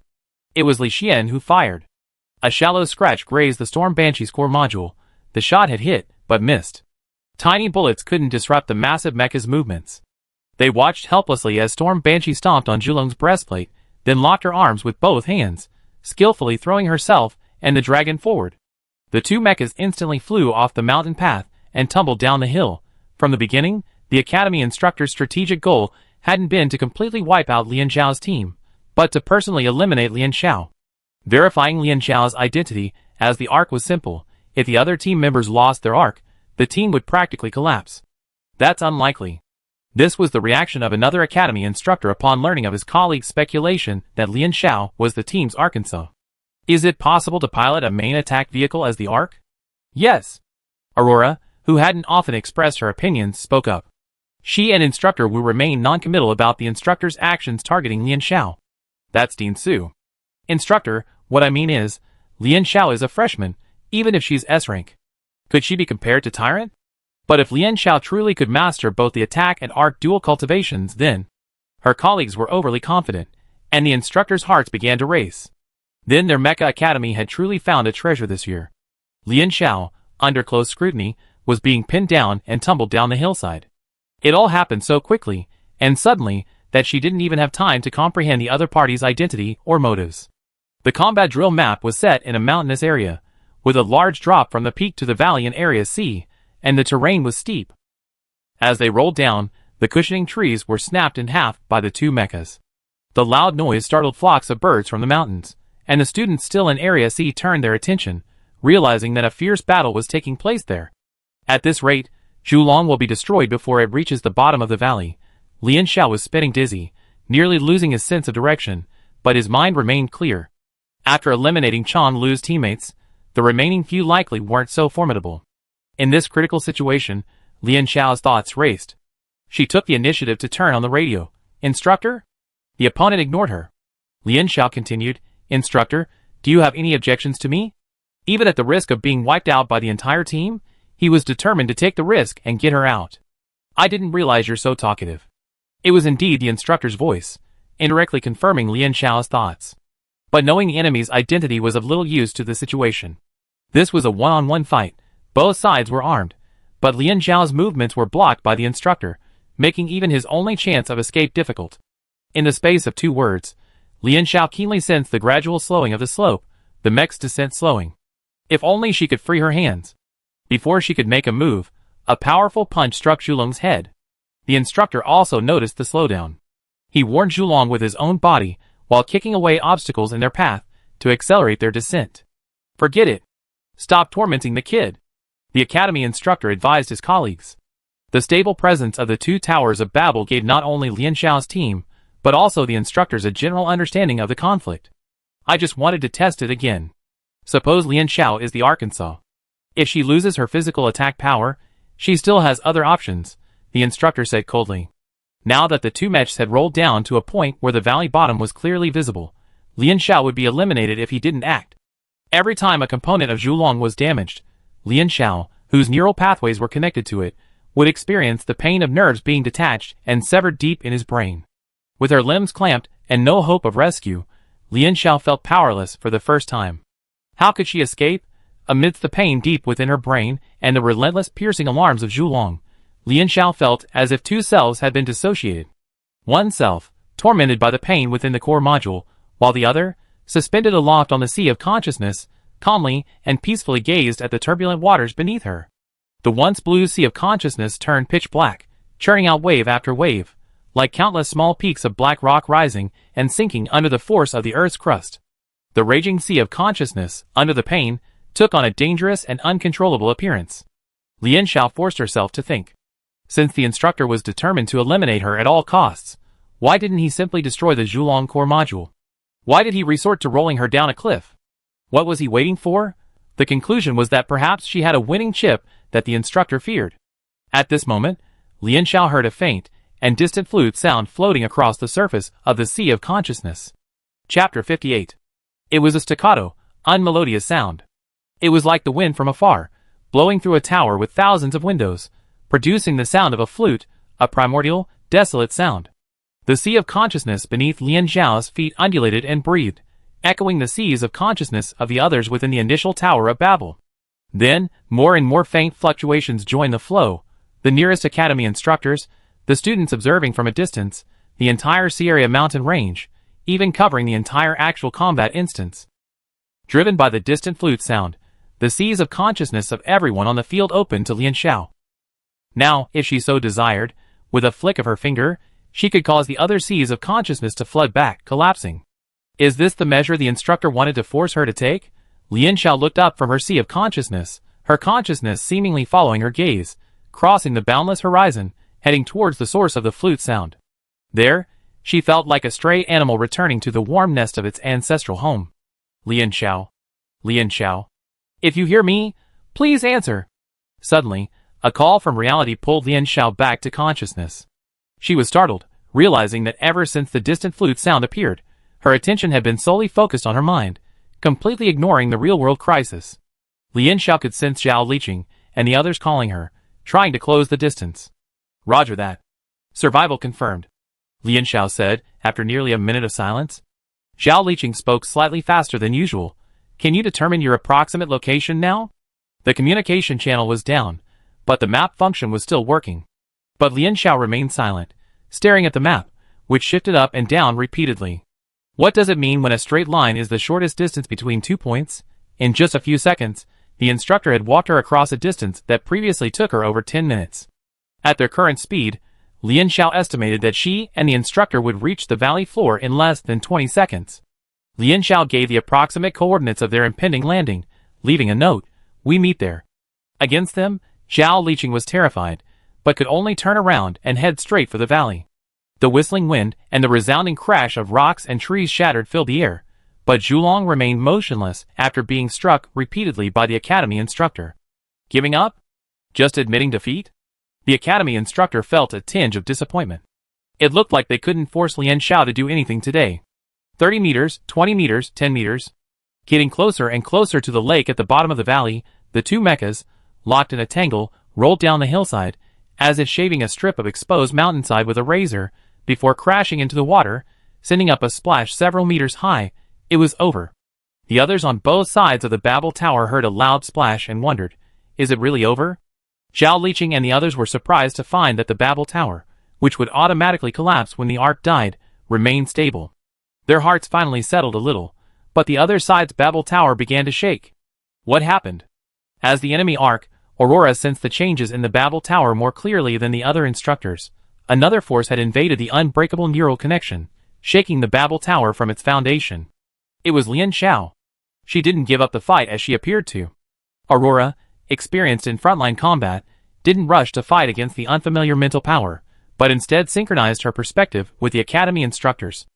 It was Li Xian who fired. A shallow scratch grazed the Storm Banshee's core module. The shot had hit, but missed. Tiny bullets couldn't disrupt the massive mecha's movements. They watched helplessly as Storm Banshee stomped on Zhulong's breastplate, then locked her arms with both hands, skillfully throwing herself and the dragon forward. The two mechas instantly flew off the mountain path and tumbled down the hill. From the beginning, the academy instructor's strategic goal hadn't been to completely wipe out Lian Xiao's team, but to personally eliminate Lian Xiao. Verifying Lian Xiao's identity, as the arc was simple, if the other team members lost their arc, the team would practically collapse. That's unlikely. This was the reaction of another academy instructor upon learning of his colleague's speculation that Lian Xiao was the team's Arkansas. Is it possible to pilot a main attack vehicle as the Ark? Yes. Aurora, who hadn't often expressed her opinions, spoke up. She and instructor Wu remained non-committal about the instructor's actions targeting Lian Xiao. That's Dean Su. Instructor, what I mean is, Lian Xiao is a freshman, even if she's S-rank. Could she be compared to Tyrant? But if Lian Xiao truly could master both the attack and arc dual cultivations, then her colleagues were overly confident, and the instructors' hearts began to race. Then their Mecha Academy had truly found a treasure this year. Lian Xiao, under close scrutiny, was being pinned down and tumbled down the hillside. It all happened so quickly, and suddenly, that she didn't even have time to comprehend the other party's identity or motives. The combat drill map was set in a mountainous area, with a large drop from the peak to the valley in Area C, and the terrain was steep. As they rolled down, the cushioning trees were snapped in half by the two mechas. The loud noise startled flocks of birds from the mountains, and the students still in Area C turned their attention, realizing that a fierce battle was taking place there. At this rate, Zhulong will be destroyed before it reaches the bottom of the valley. Lian Xiao was spinning dizzy, nearly losing his sense of direction, but his mind remained clear. After eliminating Chan Lu's teammates, the remaining few likely weren't so formidable. In this critical situation, Lian Xiao's thoughts raced. She took the initiative to turn on the radio. "Instructor?" The opponent ignored her. Lian Xiao continued, "Instructor, do you have any objections to me?" Even at the risk of being wiped out by the entire team, he was determined to take the risk and get her out. "I didn't realize you're so talkative." It was indeed the instructor's voice, indirectly confirming Lian Xiao's thoughts. But knowing the enemy's identity was of little use to the situation. This was a one-on-one fight. Both sides were armed, but Lian Xiao's movements were blocked by the instructor, making even his only chance of escape difficult. In the space of 2 words, Lian Xiao keenly sensed the gradual slowing of the slope, the mech's descent slowing. If only she could free her hands. Before she could make a move, a powerful punch struck Zhulong's head. The instructor also noticed the slowdown. He warned Zhulong with his own body, while kicking away obstacles in their path, to accelerate their descent. "Forget it. Stop tormenting the kid," the academy instructor advised his colleagues. The stable presence of the 2 towers of Babel gave not only Lian Xiao's team, but also the instructors a general understanding of the conflict. "I just wanted to test it again. Suppose Lian Xiao is the Arkansas. If she loses her physical attack power, she still has other options," the instructor said coldly. Now that the 2 mechs had rolled down to a point where the valley bottom was clearly visible, Lian Xiao would be eliminated if he didn't act. Every time a component of Zhulong was damaged, Lian Xiao, whose neural pathways were connected to it, would experience the pain of nerves being detached and severed deep in his brain. With her limbs clamped and no hope of rescue, Lian Xiao felt powerless for the first time. How could she escape? Amidst the pain deep within her brain and the relentless piercing alarms of Zhulong, Lian Xiao felt as if 2 selves had been dissociated. One self, tormented by the pain within the core module, while the other, suspended aloft on the sea of consciousness, calmly and peacefully gazed at the turbulent waters beneath her. The once blue sea of consciousness turned pitch black, churning out wave after wave, like countless small peaks of black rock rising and sinking under the force of the Earth's crust. The raging sea of consciousness, under the pain, took on a dangerous and uncontrollable appearance. Lian Xiao forced herself to think. Since the instructor was determined to eliminate her at all costs, why didn't he simply destroy the Zhulong core module? Why did he resort to rolling her down a cliff? What was he waiting for? The conclusion was that perhaps she had a winning chip that the instructor feared. At this moment, Lian Xiao heard a faint and distant flute sound floating across the surface of the sea of consciousness. Chapter 58. It was a staccato, unmelodious sound. It was like the wind from afar, blowing through a tower with thousands of windows, producing the sound of a flute, a primordial, desolate sound. The sea of consciousness beneath Lian Xiao's feet undulated and breathed, echoing the seas of consciousness of the others within the initial Tower of Babel. Then, more and more faint fluctuations joined the flow, the nearest academy instructors, the students observing from a distance, the entire Sierra mountain range, even covering the entire actual combat instance. Driven by the distant flute sound, the seas of consciousness of everyone on the field opened to Lian Xiao. Now, if she so desired, with a flick of her finger, she could cause the other seas of consciousness to flood back, collapsing. Is this the measure the instructor wanted to force her to take? Lian Xiao looked up from her sea of consciousness, her consciousness seemingly following her gaze, crossing the boundless horizon, heading towards the source of the flute sound. There, she felt like a stray animal returning to the warm nest of its ancestral home. Lian Xiao. Lian Xiao. If you hear me, please answer. Suddenly, a call from reality pulled Lian Xiao back to consciousness. She was startled, realizing that ever since the distant flute sound appeared, her attention had been solely focused on her mind, completely ignoring the real-world crisis. Lian Xiao could sense Zhao leeching, and the others calling her, trying to close the distance. Roger that. Survival confirmed, Lian Xiao said, after nearly a minute of silence. Zhao Liqing spoke slightly faster than usual. Can you determine your approximate location now? The communication channel was down, but the map function was still working. But Lian Xiao remained silent, staring at the map, which shifted up and down repeatedly. What does it mean when a straight line is the shortest distance between 2 points? In just a few seconds, the instructor had walked her across a distance that previously took her over 10 minutes. At their current speed, Lian Xiao estimated that she and the instructor would reach the valley floor in less than 20 seconds. Lian Xiao gave the approximate coordinates of their impending landing, leaving a note, "We meet there." Against them, Zhao Liqing was terrified, but could only turn around and head straight for the valley. The whistling wind and the resounding crash of rocks and trees shattered filled the air, but Zhulong remained motionless after being struck repeatedly by the academy instructor. Giving up? Just admitting defeat? The academy instructor felt a tinge of disappointment. It looked like they couldn't force Lian Xiao to do anything today. 30 meters, 20 meters, 10 meters. Getting closer and closer to the lake at the bottom of the valley, the two mechas, locked in a tangle, rolled down the hillside, as if shaving a strip of exposed mountainside with a razor, before crashing into the water, sending up a splash several meters high. It was over. The others on both sides of the Babel Tower heard a loud splash and wondered, is it really over? Zhao Liqing and the others were surprised to find that the Babel Tower, which would automatically collapse when the arc died, remained stable. Their hearts finally settled a little, but the other side's Babel Tower began to shake. What happened? As the enemy arc, Aurora sensed the changes in the Babel Tower more clearly than the other instructors. Another force had invaded the unbreakable neural connection, shaking the Babel Tower from its foundation. It was Lian Xiao. She didn't give up the fight as she appeared to. Aurora, experienced in frontline combat, didn't rush to fight against the unfamiliar mental power, but instead synchronized her perspective with the academy instructors.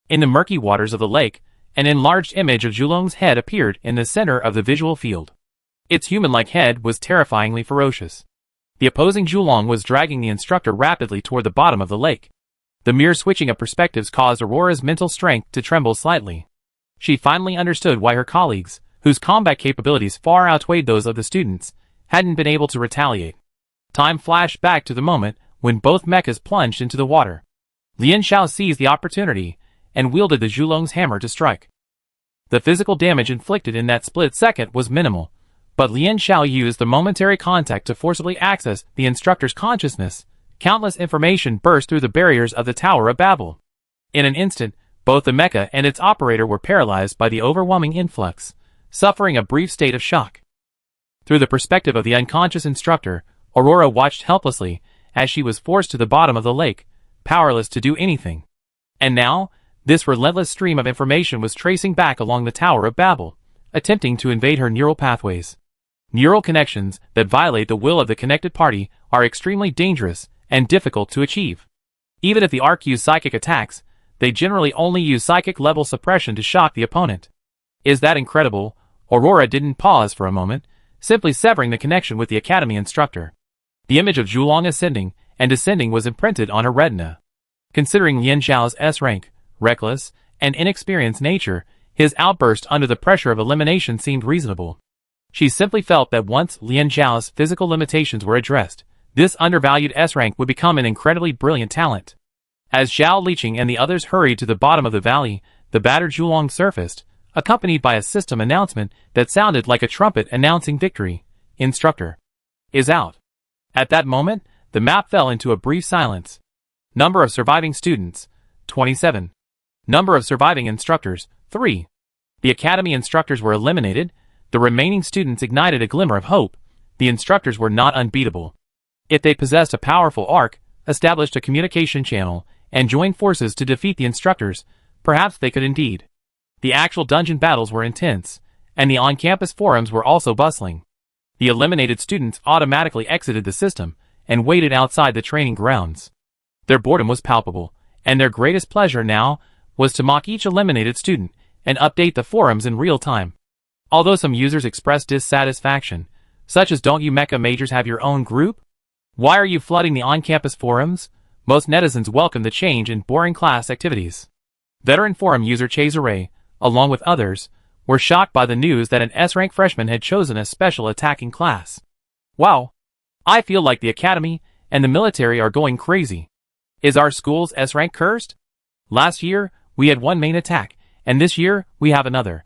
In the murky waters of the lake, an enlarged image of Zhulong's head appeared in the center of the visual field. Its human-like head was terrifyingly ferocious. The opposing Zhulong was dragging the instructor rapidly toward the bottom of the lake. The mere switching of perspectives caused Aurora's mental strength to tremble slightly. She finally understood why her colleagues, whose combat capabilities far outweighed those of the students, hadn't been able to retaliate. Time flashed back to the moment when both mechas plunged into the water. Lian Xiao seized the opportunity and wielded the Zhulong's hammer to strike. The physical damage inflicted in that split second was minimal, but Lian Xiao used the momentary contact to forcibly access the instructor's consciousness. Countless information burst through the barriers of the Tower of Babel. In an instant, both the mecha and its operator were paralyzed by the overwhelming influx, suffering a brief state of shock. Through the perspective of the unconscious instructor, Aurora watched helplessly as she was forced to the bottom of the lake, powerless to do anything. And now, this relentless stream of information was tracing back along the Tower of Babel, attempting to invade her neural pathways. Neural connections that violate the will of the connected party are extremely dangerous and difficult to achieve. Even if the arc use psychic attacks, they generally only use psychic-level suppression to shock the opponent. Is that incredible? Aurora didn't pause for a moment, simply severing the connection with the academy instructor. The image of Zhulong ascending and descending was imprinted on her retina. Considering Lian Xiao's S rank, reckless, and inexperienced nature, his outburst under the pressure of elimination seemed reasonable. She simply felt that once Lian Xiao's physical limitations were addressed, this undervalued S rank would become an incredibly brilliant talent. As Zhao Liqing and the others hurried to the bottom of the valley, the battered Zhulong surfaced, accompanied by a system announcement that sounded like a trumpet announcing victory. Instructor is out. At that moment, the map fell into a brief silence. Number of surviving students, 27. Number of surviving instructors, 3. The academy instructors were eliminated. The remaining students ignited a glimmer of hope. The instructors were not unbeatable. If they possessed a powerful arc, established a communication channel, and joined forces to defeat the instructors, perhaps they could indeed. The actual dungeon battles were intense, and the on-campus forums were also bustling. The eliminated students automatically exited the system and waited outside the training grounds. Their boredom was palpable, and their greatest pleasure now was to mock each eliminated student and update the forums in real time. Although some users expressed dissatisfaction, such as "Don't you mecha majors have your own group? Why are you flooding the on-campus forums?" most netizens welcomed the change in boring class activities. Veteran forum user Chazere, along with others, were shocked by the news that an S-rank freshman had chosen a special attacking class. Wow! I feel like the academy and the military are going crazy. Is our school's S-rank cursed? Last year, we had one main attack, and this year, we have another.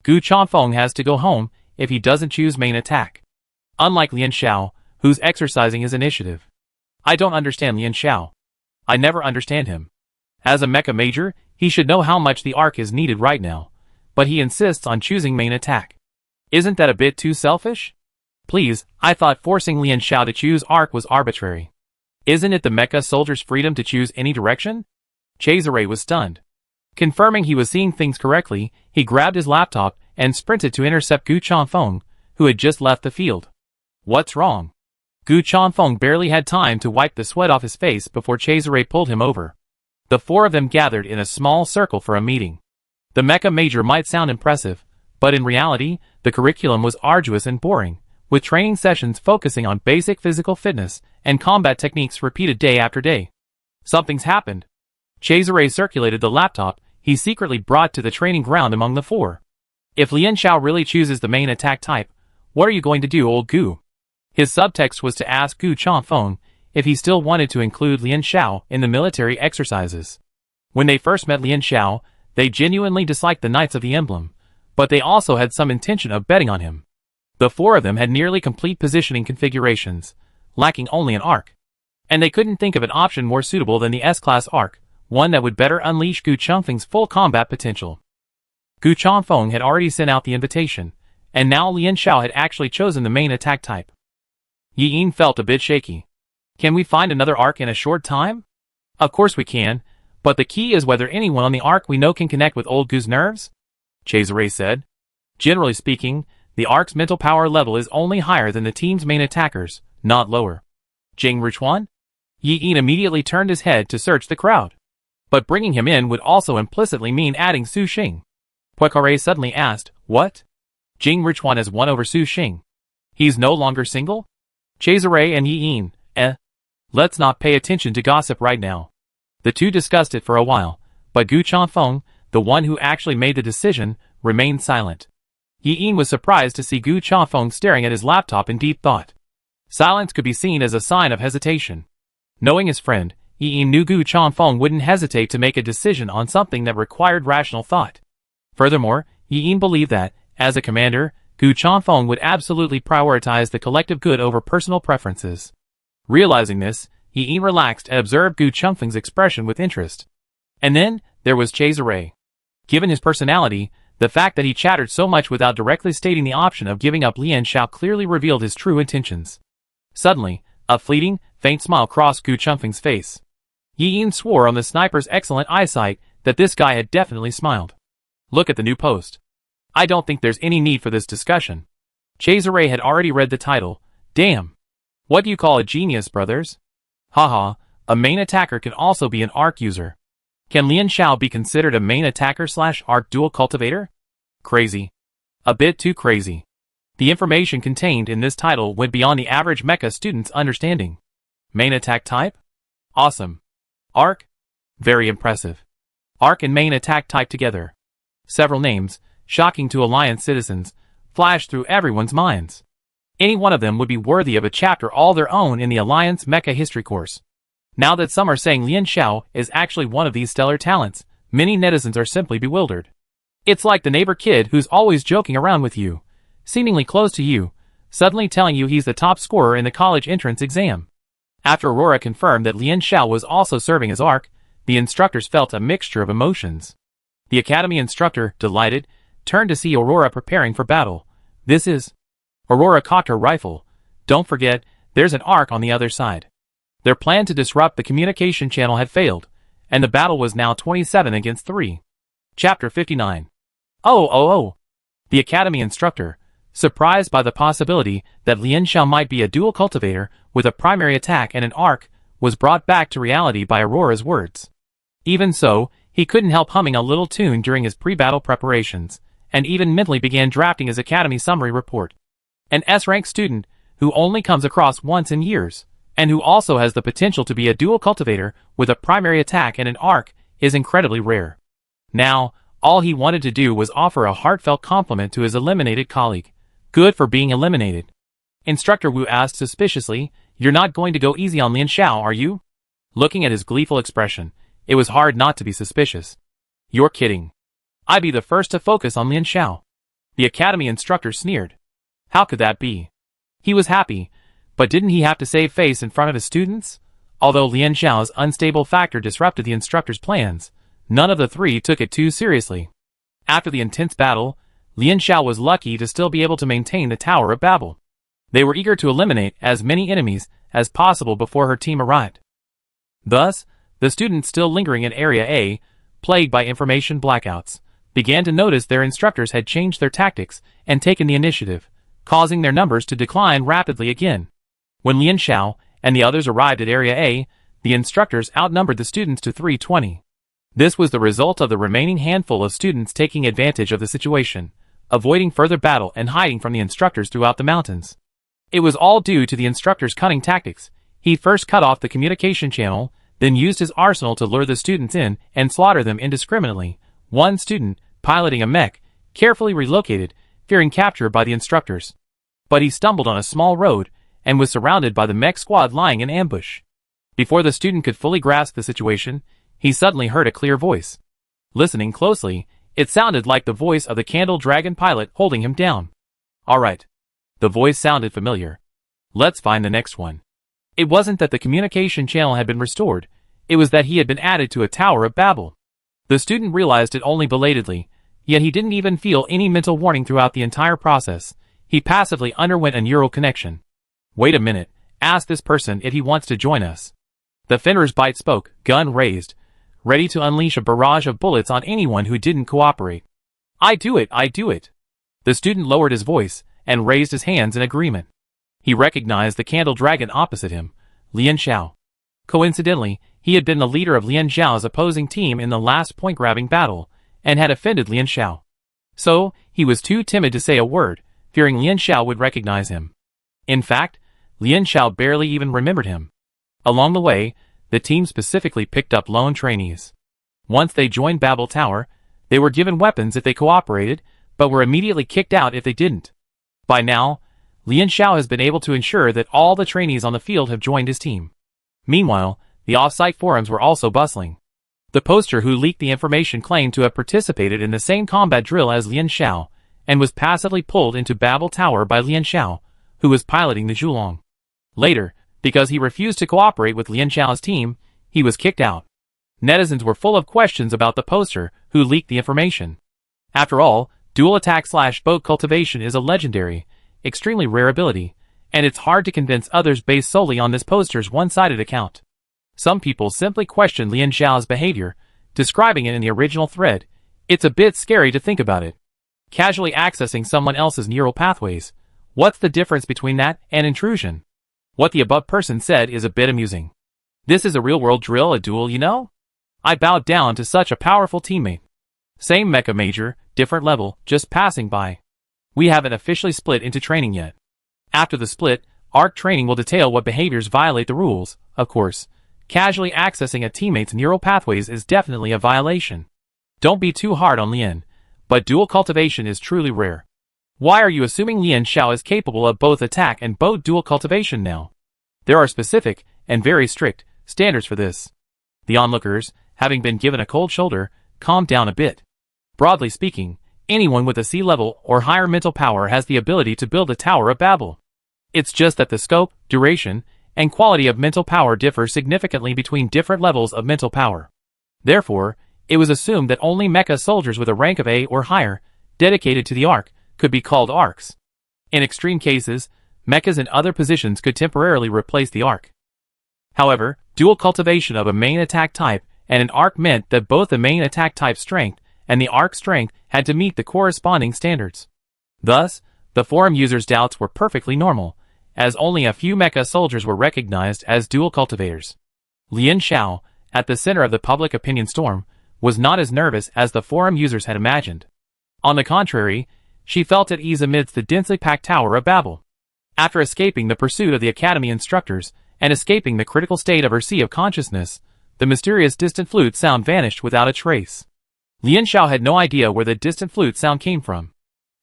Gu Chanfeng has to go home if he doesn't choose main attack. Unlike Lian Xiao, who's exercising his initiative. I don't understand Lian Xiao. I never understand him. As a mecha major, he should know how much the arc is needed right now, but he insists on choosing main attack. Isn't that a bit too selfish? Please, I thought forcing Lian Xiao to choose arc was arbitrary. Isn't it the mecha soldier's freedom to choose any direction? Cesare was stunned. Confirming he was seeing things correctly, he grabbed his laptop and sprinted to intercept Gu Chanfeng, who had just left the field. What's wrong? Gu Chanfeng barely had time to wipe the sweat off his face before Cesare pulled him over. The four of them gathered in a small circle for a meeting. The mecha major might sound impressive, but in reality, the curriculum was arduous and boring, with training sessions focusing on basic physical fitness and combat techniques repeated day after day. Something's happened. Cesare circulated the laptop he secretly brought to the training ground among the four. If Lian Xiao really chooses the main attack type, what are you going to do, old Gu? His subtext was to ask Gu Chanfeng if he still wanted to include Lian Xiao in the military exercises. When they first met Lian Xiao, they genuinely disliked the Knights of the Emblem, but they also had some intention of betting on him. The four of them had nearly complete positioning configurations, lacking only an arc. And they couldn't think of an option more suitable than the S-Class arc, one that would better unleash Gu Chanfeng's full combat potential. Gu Chanfeng had already sent out the invitation, and now Lian Xiao had actually chosen the main attack type. Yi Yin felt a bit shaky. Can we find another arc in a short time? Of course we can, but the key is whether anyone on the arc we know can connect with old Gu's nerves? Cesare said. Generally speaking, the arc's mental power level is only higher than the team's main attackers, not lower. Jing Richuan? Yi Yin immediately turned his head to search the crowd. But bringing him in would also implicitly mean adding Su Xing. Poincaré suddenly asked, what? Jing Richuan has won over Su Xing. He's no longer single? Cesare and Yi Yin, Let's not pay attention to gossip right now. The two discussed it for a while, but Gu Chanfeng, the one who actually made the decision, remained silent. Yi Yin was surprised to see Gu Chanfeng staring at his laptop in deep thought. Silence could be seen as a sign of hesitation. Knowing his friend, Yi Yin knew Gu Chanfeng wouldn't hesitate to make a decision on something that required rational thought. Furthermore, Yi Yin believed that, as a commander, Gu Chanfeng would absolutely prioritize the collective good over personal preferences. Realizing this, Yi Yin relaxed and observed Gu Chanfeng's expression with interest. And then, there was Cesare. Given his personality, the fact that he chattered so much without directly stating the option of giving up Lian Xiao clearly revealed his true intentions. Suddenly, a fleeting, faint smile crossed Gu Chanfeng's face. Yi Yin swore on the sniper's excellent eyesight that this guy had definitely smiled. Look at the new post. I don't think there's any need for this discussion. Cesare had already read the title. Damn. What do you call a genius, brothers? Haha, a main attacker can also be an arc user. Can Lian Xiao be considered a main attacker / arc dual cultivator? Crazy. A bit too crazy. The information contained in this title went beyond the average mecha student's understanding. Main attack type? Awesome. Arc? Very impressive. Arc and main attack type together. Several names, shocking to Alliance citizens, flashed through everyone's minds. Any one of them would be worthy of a chapter all their own in the Alliance Mecha History course. Now that some are saying Lian Xiao is actually one of these stellar talents, many netizens are simply bewildered. It's like the neighbor kid who's always joking around with you, seemingly close to you, suddenly telling you he's the top scorer in the college entrance exam. After Aurora confirmed that Lian Xiao was also serving as ARC, the instructors felt a mixture of emotions. The academy instructor, delighted, turned to see Aurora preparing for battle. This is... Aurora cocked her rifle. Don't forget, there's an arc on the other side. Their plan to disrupt the communication channel had failed, and the battle was now 27 against 3. Chapter 59. Oh. The academy instructor, surprised by the possibility that Lian Xiao might be a dual cultivator with a primary attack and an arc, was brought back to reality by Aurora's words. Even so, he couldn't help humming a little tune during his pre-battle preparations, and even mentally began drafting his academy summary report. An S-rank student, who only comes across once in years, and who also has the potential to be a dual cultivator with a primary attack and an arc, is incredibly rare. Now, all he wanted to do was offer a heartfelt compliment to his eliminated colleague. Good for being eliminated. Instructor Wu asked suspiciously, "You're not going to go easy on Lian Xiao, are you?" Looking at his gleeful expression, it was hard not to be suspicious. You're kidding. I'd be the first to focus on Lian Xiao. The academy instructor sneered. How could that be? He was happy, but didn't he have to save face in front of his students? Although Lian Xiao's unstable factor disrupted the instructor's plans, none of the three took it too seriously. After the intense battle, Lian Xiao was lucky to still be able to maintain the Tower of Babel. They were eager to eliminate as many enemies as possible before her team arrived. Thus, the students still lingering in Area A, plagued by information blackouts, began to notice their instructors had changed their tactics and taken the initiative, causing their numbers to decline rapidly again. When Lian Xiao and the others arrived at Area A, the instructors outnumbered the students to 320. This was the result of the remaining handful of students taking advantage of the situation, avoiding further battle and hiding from the instructors throughout the mountains. It was all due to the instructor's cunning tactics. He first cut off the communication channel, then used his arsenal to lure the students in and slaughter them indiscriminately. One student, piloting a mech, carefully relocated, fearing capture by the instructors. But he stumbled on a small road and was surrounded by the mech squad lying in ambush. Before the student could fully grasp the situation, he suddenly heard a clear voice. Listening closely, it sounded like the voice of the Candle Dragon pilot holding him down. Alright. The voice sounded familiar. Let's find the next one. It wasn't that the communication channel had been restored, it was that he had been added to a Tower of Babel. The student realized it only belatedly, yet he didn't even feel any mental warning throughout the entire process. He passively underwent a neural connection. Wait a minute, ask this person if he wants to join us. The Fenrir's Bite spoke, gun raised, ready to unleash a barrage of bullets on anyone who didn't cooperate. I do it. The student lowered his voice and raised his hands in agreement. He recognized the Candle Dragon opposite him, Lian Xiao. Coincidentally, he had been the leader of Lian Xiao's opposing team in the last point-grabbing battle, and had offended Lian Xiao. So, he was too timid to say a word, fearing Lian Xiao would recognize him. In fact, Lian Xiao barely even remembered him. Along the way, the team specifically picked up lone trainees. Once they joined Babel Tower, they were given weapons if they cooperated, but were immediately kicked out if they didn't. By now, Lian Xiao has been able to ensure that all the trainees on the field have joined his team. Meanwhile, the off-site forums were also bustling. The poster who leaked the information claimed to have participated in the same combat drill as Lian Xiao, and was passively pulled into Babel Tower by Lian Xiao, who was piloting the Zhulong. Later, because he refused to cooperate with Lian Xiao's team, he was kicked out. Netizens were full of questions about the poster who leaked the information. After all, dual attack/boat cultivation is a legendary, extremely rare ability, and it's hard to convince others based solely on this poster's one-sided account. Some people simply question Lian Xiao's behavior, describing it in the original thread. It's a bit scary to think about it. Casually accessing someone else's neural pathways. What's the difference between that and intrusion? What the above person said is a bit amusing. This is a real-world drill, a duel, you know? I bowed down to such a powerful teammate. Same mecha major, different level, just passing by. We haven't officially split into training yet. After the split, ARC training will detail what behaviors violate the rules. Of course, casually accessing a teammate's neural pathways is definitely a violation. Don't be too hard on Lian, but dual cultivation is truly rare. Why are you assuming Lian Xiao is capable of both attack and boat dual cultivation now? There are specific, and very strict, standards for this. The onlookers, having been given a cold shoulder, calmed down a bit. Broadly speaking, anyone with a C level or higher mental power has the ability to build a Tower of Babel. It's just that the scope, duration, and quality of mental power differ significantly between different levels of mental power. Therefore, it was assumed that only mecha soldiers with a rank of A or higher, dedicated to the ARC, could be called ARCs. In extreme cases, mechas in other positions could temporarily replace the ARC. However, dual cultivation of a main attack type and an ARC meant that both the main attack type strength and the ARC strength had to meet the corresponding standards. Thus, the forum users' doubts were perfectly normal, as only a few mecha soldiers were recognized as dual cultivators. Lian Xiao, at the center of the public opinion storm, was not as nervous as the forum users had imagined. On the contrary, she felt at ease amidst the densely packed Tower of Babel. After escaping the pursuit of the academy instructors and escaping the critical state of her sea of consciousness, the mysterious distant flute sound vanished without a trace. Lian Xiao had no idea where the distant flute sound came from.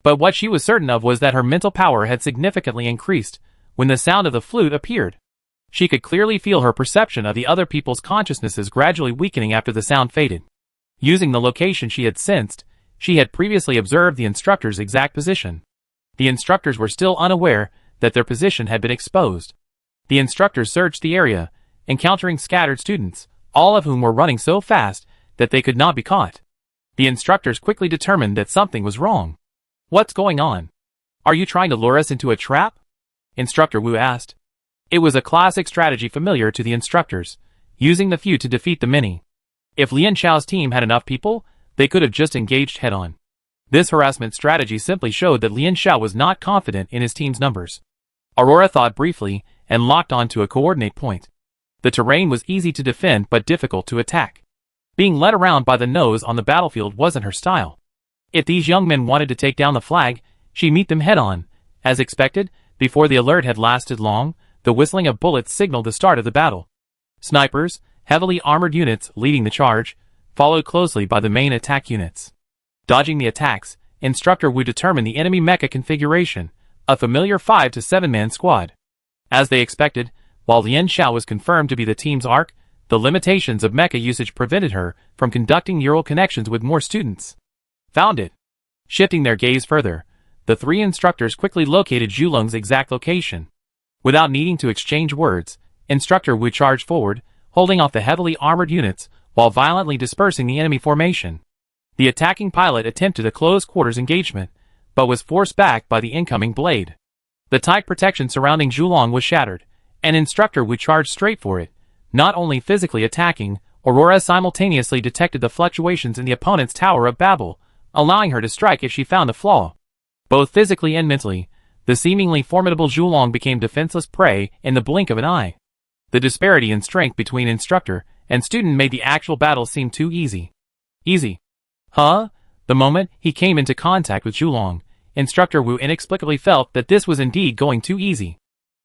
But what she was certain of was that her mental power had significantly increased when the sound of the flute appeared. She could clearly feel her perception of the other people's consciousnesses gradually weakening after the sound faded. Using the location she had sensed, she had previously observed the instructor's exact position. The instructors were still unaware that their position had been exposed. The instructors searched the area, encountering scattered students, all of whom were running so fast that they could not be caught. The instructors quickly determined that something was wrong. "What's going on? Are you trying to lure us into a trap?" Instructor Wu asked. It was a classic strategy familiar to the instructors, using the few to defeat the many. If Lian Xiao's team had enough people, they could have just engaged head-on. This harassment strategy simply showed that Lian Xiao was not confident in his team's numbers. Aurora thought briefly and locked on to a coordinate point. The terrain was easy to defend but difficult to attack. Being led around by the nose on the battlefield wasn't her style. If these young men wanted to take down the flag, she'd meet them head-on. As expected, before the alert had lasted long, the whistling of bullets signaled the start of the battle. Snipers, heavily armored units leading the charge, followed closely by the main attack units. Dodging the attacks, Instructor Wu determined the enemy mecha configuration, a familiar 5 to 7 man squad. As they expected, while Lian Xiao was confirmed to be the team's arc, the limitations of mecha usage prevented her from conducting neural connections with more students. Found it. Shifting their gaze further, the three instructors quickly located Zhulong's exact location. Without needing to exchange words, Instructor Wu charged forward, holding off the heavily armored units while violently dispersing the enemy formation. The attacking pilot attempted a close-quarters engagement, but was forced back by the incoming blade. The tight protection surrounding Zhulong was shattered, and Instructor Wu charged straight for it. Not only physically attacking, Aurora simultaneously detected the fluctuations in the opponent's Tower of Babel, allowing her to strike if she found a flaw. Both physically and mentally, the seemingly formidable Zhulong became defenseless prey in the blink of an eye. The disparity in strength between instructor and student made the actual battle seem too easy. Easy. Huh? The moment he came into contact with Zhulong, Instructor Wu inexplicably felt that this was indeed going too easy.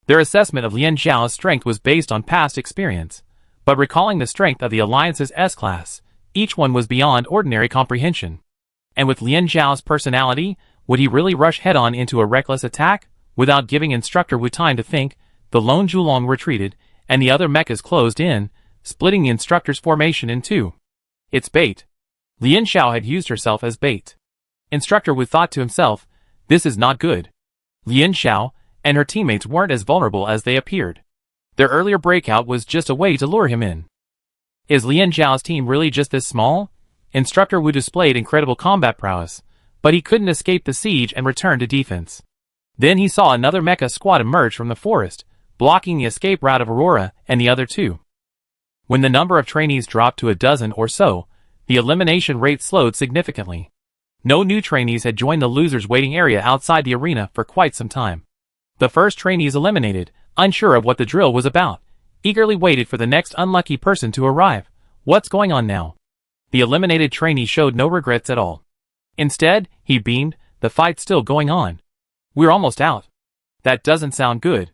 Their assessment of Lian Xiao's strength was based on past experience, but recalling the strength of the Alliance's S-Class, each one was beyond ordinary comprehension. And with Lian Xiao's personality, would he really rush head-on into a reckless attack? Without giving Instructor Wu time to think, the lone Zhulong retreated, and the other mechas closed in, splitting the instructor's formation in two. It's bait. Lian Xiao had used herself as bait. Instructor Wu thought to himself, this is not good. Lian Xiao and her teammates weren't as vulnerable as they appeared. Their earlier breakout was just a way to lure him in. Is Lian Xiao's team really just this small? Instructor Wu displayed incredible combat prowess, but he couldn't escape the siege and return to defense. Then he saw another mecha squad emerge from the forest, blocking the escape route of Aurora and the other two. When the number of trainees dropped to a dozen or so, the elimination rate slowed significantly. No new trainees had joined the losers' waiting area outside the arena for quite some time. The first trainees eliminated, unsure of what the drill was about, eagerly waited for the next unlucky person to arrive. What's going on now? The eliminated trainee showed no regrets at all. Instead, he beamed, the fight's still going on. We're almost out. That doesn't sound good.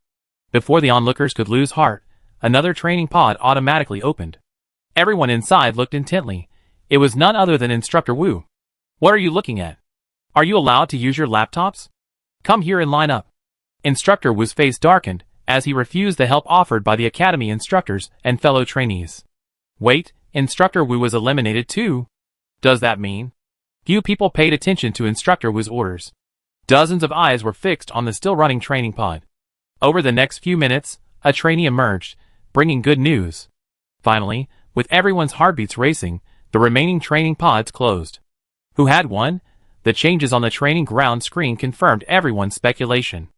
Before the onlookers could lose heart, another training pod automatically opened. Everyone inside looked intently. It was none other than Instructor Wu. What are you looking at? Are you allowed to use your laptops? Come here and line up. Instructor Wu's face darkened as he refused the help offered by the academy instructors and fellow trainees. Wait, Instructor Wu was eliminated too? Does that mean? Few people paid attention to Instructor Wu's orders. Dozens of eyes were fixed on the still-running training pod. Over the next few minutes, a trainee emerged, bringing good news. Finally, with everyone's heartbeats racing, the remaining training pods closed. Who had won? The changes on the training ground screen confirmed everyone's speculation.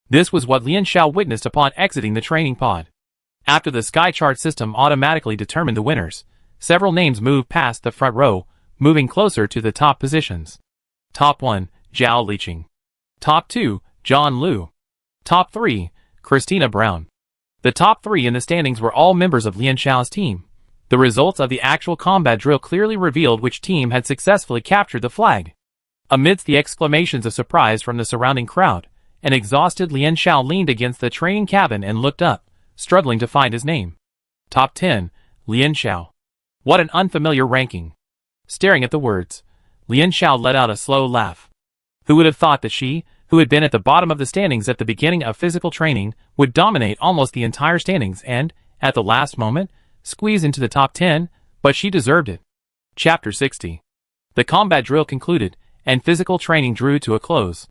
This was what Lian Xiao witnessed upon exiting the training pod. After the sky chart system automatically determined the winners, several names moved past the front row, moving closer to the top positions. Top 1, Zhao Liqing. Top 2, John Liu. Top 3, Christina Brown. The top 3 in the standings were all members of Lian Xiao's team. The results of the actual combat drill clearly revealed which team had successfully captured the flag. Amidst the exclamations of surprise from the surrounding crowd, an exhausted Lian Xiao leaned against the training cabin and looked up, struggling to find his name. Top 10, Lian Xiao. What an unfamiliar ranking. Staring at the words, Lian Xiao let out a slow laugh. Who would have thought that she, who had been at the bottom of the standings at the beginning of physical training, would dominate almost the entire standings and, at the last moment, squeeze into the top 10, but she deserved it. Chapter 60. The combat drill concluded, and physical training drew to a close.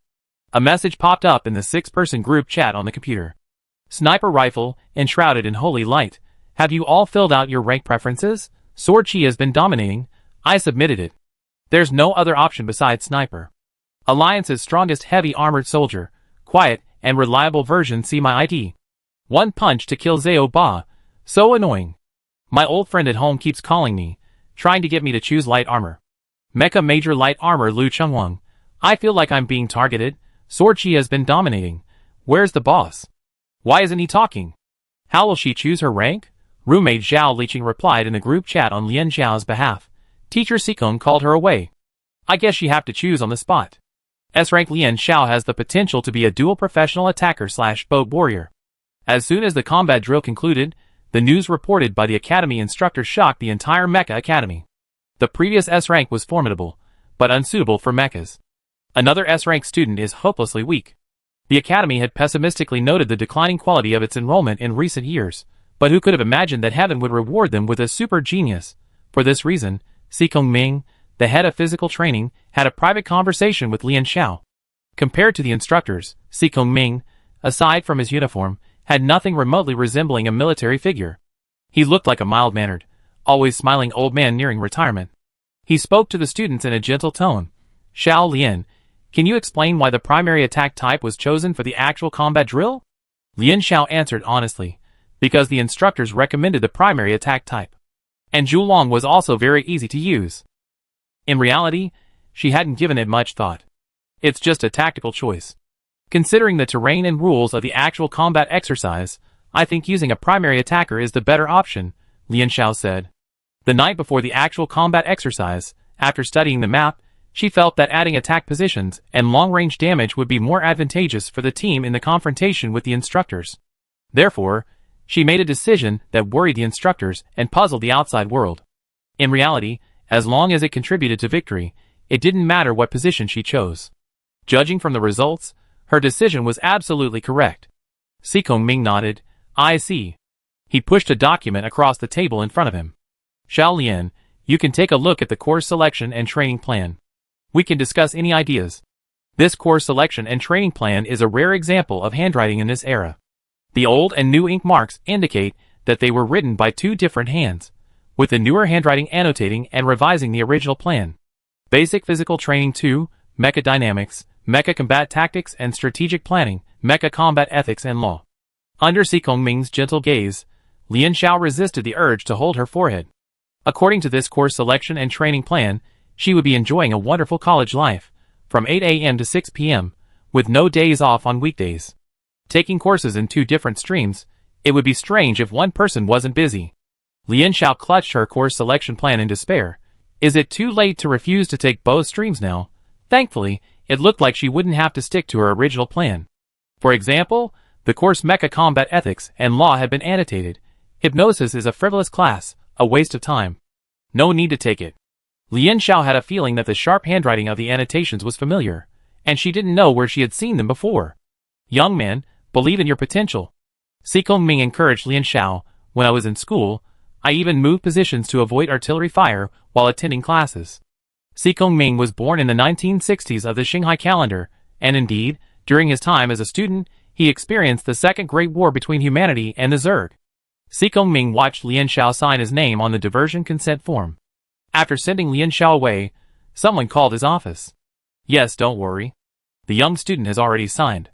A message popped up in the 6-person group chat on the computer. Sniper rifle, enshrouded in holy light. Have you all filled out your rank preferences? Sword Chi has been dominating. I submitted it. There's no other option besides sniper. Alliance's strongest heavy armored soldier. Quiet and reliable version. See my ID. One punch to kill Zao Ba. So annoying. My old friend at home keeps calling me, trying to get me to choose light armor. Mecha Major Light Armor Lu Chengwang. I feel like I'm being targeted. Sword Chi has been dominating. Where's the boss? Why isn't he talking? How will she choose her rank? Roommate Zhao Liqing replied in the group chat on Lian Zhao's behalf. Teacher Sikong called her away. I guess she have to choose on the spot. S-rank Lian Xiao has the potential to be a dual professional attacker/boat warrior. As soon as the combat drill concluded, the news reported by the academy instructor shocked the entire Mecha Academy. The previous S-rank was formidable, but unsuitable for mechas. Another S-rank student is hopelessly weak. The academy had pessimistically noted the declining quality of its enrollment in recent years, but who could have imagined that heaven would reward them with a super genius? For this reason, Sikong Ming, the head of physical training, had a private conversation with Lian Xiao. Compared to the instructors, Sikong Ming, aside from his uniform, had nothing remotely resembling a military figure. He looked like a mild-mannered, always smiling old man nearing retirement. He spoke to the students in a gentle tone. Xiao Lian, can you explain why the primary attack type was chosen for the actual combat drill? Lian Xiao answered honestly, because the instructors recommended the primary attack type. And Zhulong was also very easy to use. In reality, she hadn't given it much thought. It's just a tactical choice. Considering the terrain and rules of the actual combat exercise, I think using a primary attacker is the better option, Lian Xiao said. The night before the actual combat exercise, after studying the map, she felt that adding attack positions and long-range damage would be more advantageous for the team in the confrontation with the instructors. Therefore, she made a decision that worried the instructors and puzzled the outside world. In reality, as long as it contributed to victory, it didn't matter what position she chose. Judging from the results, her decision was absolutely correct. Sikong Ming nodded. I see. He pushed a document across the table in front of him. Xiao Lian, you can take a look at the course selection and training plan. We can discuss any ideas. This course selection and training plan is a rare example of handwriting in this era. The old and new ink marks indicate that they were written by two different hands, with the newer handwriting annotating and revising the original plan. Basic Physical Training 2, Mecha Dynamics, Mecha Combat Tactics and Strategic Planning, Mecha Combat Ethics and Law. Under Sikong Ming's gentle gaze, Lian Xiao resisted the urge to hold her forehead. According to this course selection and training plan, she would be enjoying a wonderful college life, from 8 a.m. to 6 p.m., with no days off on weekdays. Taking courses in two different streams, it would be strange if one person wasn't busy. Lian Xiao clutched her course selection plan in despair. Is it too late to refuse to take both streams now? Thankfully, it looked like she wouldn't have to stick to her original plan. For example, the course Mecha Combat Ethics and Law had been annotated. Hypnosis is a frivolous class, a waste of time. No need to take it. Lian Xiao had a feeling that the sharp handwriting of the annotations was familiar, and she didn't know where she had seen them before. Young man, believe in your potential. Sikong Ming encouraged Lian Xiao. When I was in school, I even moved positions to avoid artillery fire while attending classes. Sikong Ming was born in the 1960s of the Xinghai calendar, and indeed, during his time as a student, he experienced the Second Great War between humanity and the Zerg. Sikong Ming watched Lian Xiao sign his name on the diversion consent form. After sending Lian Xiao away, someone called his office. Yes, don't worry. The young student has already signed.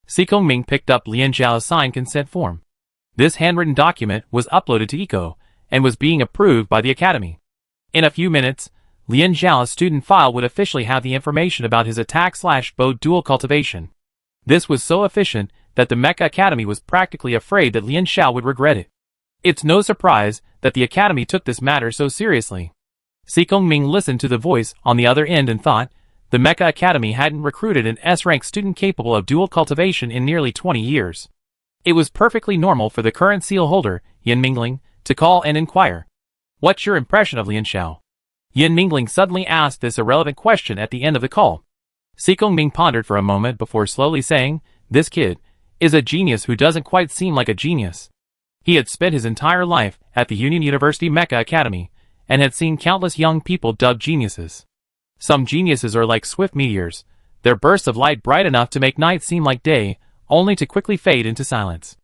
Sikong Ming picked up Lian Xiao's signed consent form. This handwritten document was uploaded to ECO, and was being approved by the Academy. In a few minutes, Lian Xiao's student file would officially have the information about his attack/bow dual cultivation. This was so efficient that the Mecha Academy was practically afraid that Lian Xiao would regret it. It's no surprise that the Academy took this matter so seriously. Sikong Ming listened to the voice on the other end and thought, the Mecha Academy hadn't recruited an S-rank student capable of dual cultivation in nearly 20 years. It was perfectly normal for the current seal holder, Yin Mingling, to call and inquire. What's your impression of Lian Xiao? Yin Mingling suddenly asked this irrelevant question at the end of the call. Sikong Ming pondered for a moment before slowly saying, this kid is a genius who doesn't quite seem like a genius. He had spent his entire life at the Union University Mecha Academy, and had seen countless young people dubbed geniuses. Some geniuses are like swift meteors, their bursts of light bright enough to make night seem like day, only to quickly fade into silence.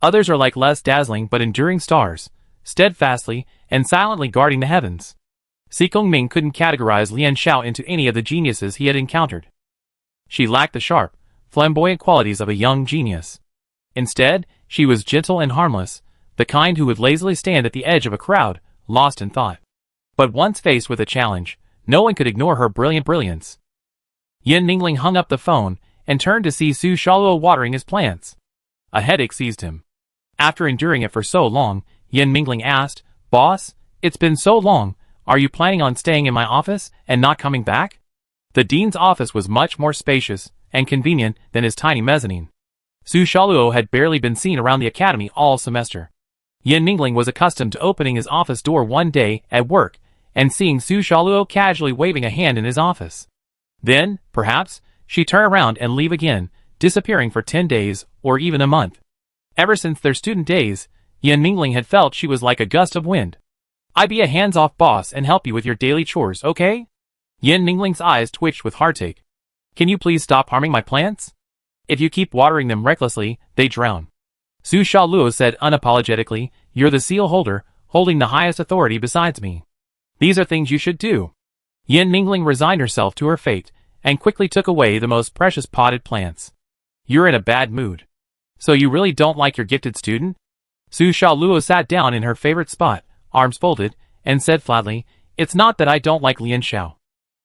Others are like less dazzling but enduring stars, steadfastly and silently guarding the heavens. Si Kongming couldn't categorize Lian Xiao into any of the geniuses he had encountered. She lacked the sharp, flamboyant qualities of a young genius. Instead, she was gentle and harmless, the kind who would lazily stand at the edge of a crowd, lost in thought. But once faced with a challenge, no one could ignore her brilliant brilliance. Yin Ningling hung up the phone and turned to see Su Shaoluo watering his plants. A headache seized him. After enduring it for so long, Yin Ningling asked, "Boss, it's been so long, are you planning on staying in my office and not coming back?" The dean's office was much more spacious and convenient than his tiny mezzanine. Su Shaoluo had barely been seen around the academy all semester. Yin Ningling was accustomed to opening his office door one day at work and seeing Su Shaoluo casually waving a hand in his office. Then, perhaps, she'd turn around and leave again, disappearing for 10 days or even a month. Ever since their student days, Yin Ningling had felt she was like a gust of wind. "I'd be a hands-off boss and help you with your daily chores, okay?" Yin Ningling's eyes twitched with heartache. "Can you please stop harming my plants? If you keep watering them recklessly, they drown." Su Shaoluo said unapologetically, "You're the seal holder, holding the highest authority besides me. These are things you should do." Yin Ningling resigned herself to her fate, and quickly took away the most precious potted plants. "You're in a bad mood. So you really don't like your gifted student?" Su Shaoluo sat down in her favorite spot, arms folded, and said flatly, "It's not that I don't like Lian Xiao."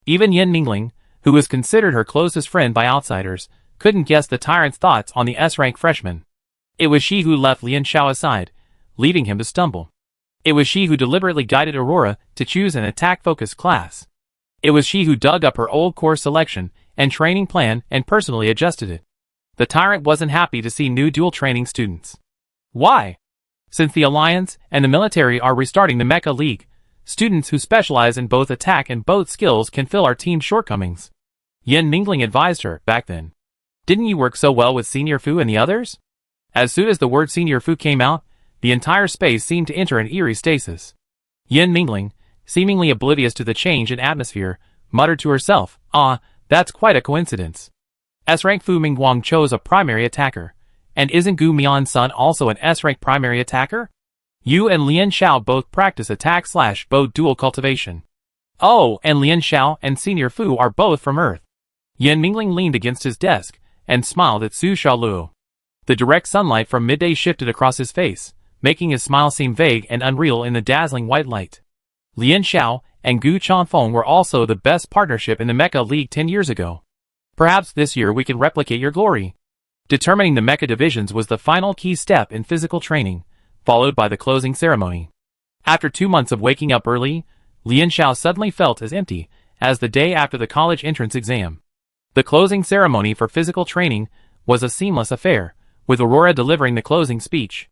Even Yin Ningling, who was considered her closest friend by outsiders, couldn't guess the tyrant's thoughts on the S-rank freshman. It was she who left Lian Xiao aside, leaving him to stumble. It was she who deliberately guided Aurora to choose an attack-focused class. It was she who dug up her old course selection and training plan and personally adjusted it. The tyrant wasn't happy to see new dual training students. Why? Since the Alliance and the military are restarting the Mecha League, students who specialize in both attack and both skills can fill our team's shortcomings. Yin Ningling advised her back then. "Didn't you work so well with Senior Fu and the others?" As soon as the word Senior Fu came out, the entire space seemed to enter an eerie stasis. Yin Ningling, seemingly oblivious to the change in atmosphere, muttered to herself, "Ah, that's quite a coincidence. S-rank Fu Mingguang chose a primary attacker. And isn't Gu Mian-sun also an S-rank primary attacker? You and Lian Xiao both practice attack/bow dual cultivation. Oh, and Lian Xiao and Senior Fu are both from Earth." Yin Ningling leaned against his desk and smiled at Su Shaoluo. The direct sunlight from midday shifted across his face, making his smile seem vague and unreal in the dazzling white light. Lian Xiao and Gu Chanfeng were also the best partnership in the Mecha League 10 years ago. Perhaps this year we can replicate your glory. Determining the Mecha divisions was the final key step in physical training, followed by the closing ceremony. After 2 months of waking up early, Lian Xiao suddenly felt as empty as the day after the college entrance exam. The closing ceremony for physical training was a seamless affair, with Aurora delivering the closing speech.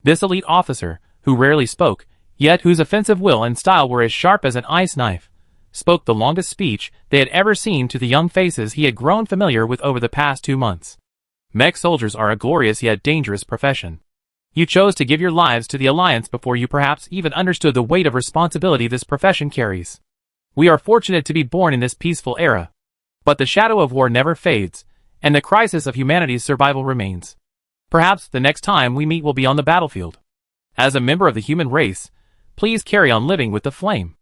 This elite officer, who rarely spoke, yet whose offensive will and style were as sharp as an ice knife, spoke the longest speech they had ever seen to the young faces he had grown familiar with over the past 2 months. Mech soldiers are a glorious yet dangerous profession. You chose to give your lives to the Alliance before you perhaps even understood the weight of responsibility this profession carries. We are fortunate to be born in this peaceful era. But the shadow of war never fades, and the crisis of humanity's survival remains. Perhaps the next time we meet will be on the battlefield. As a member of the human race, please carry on living with the flame.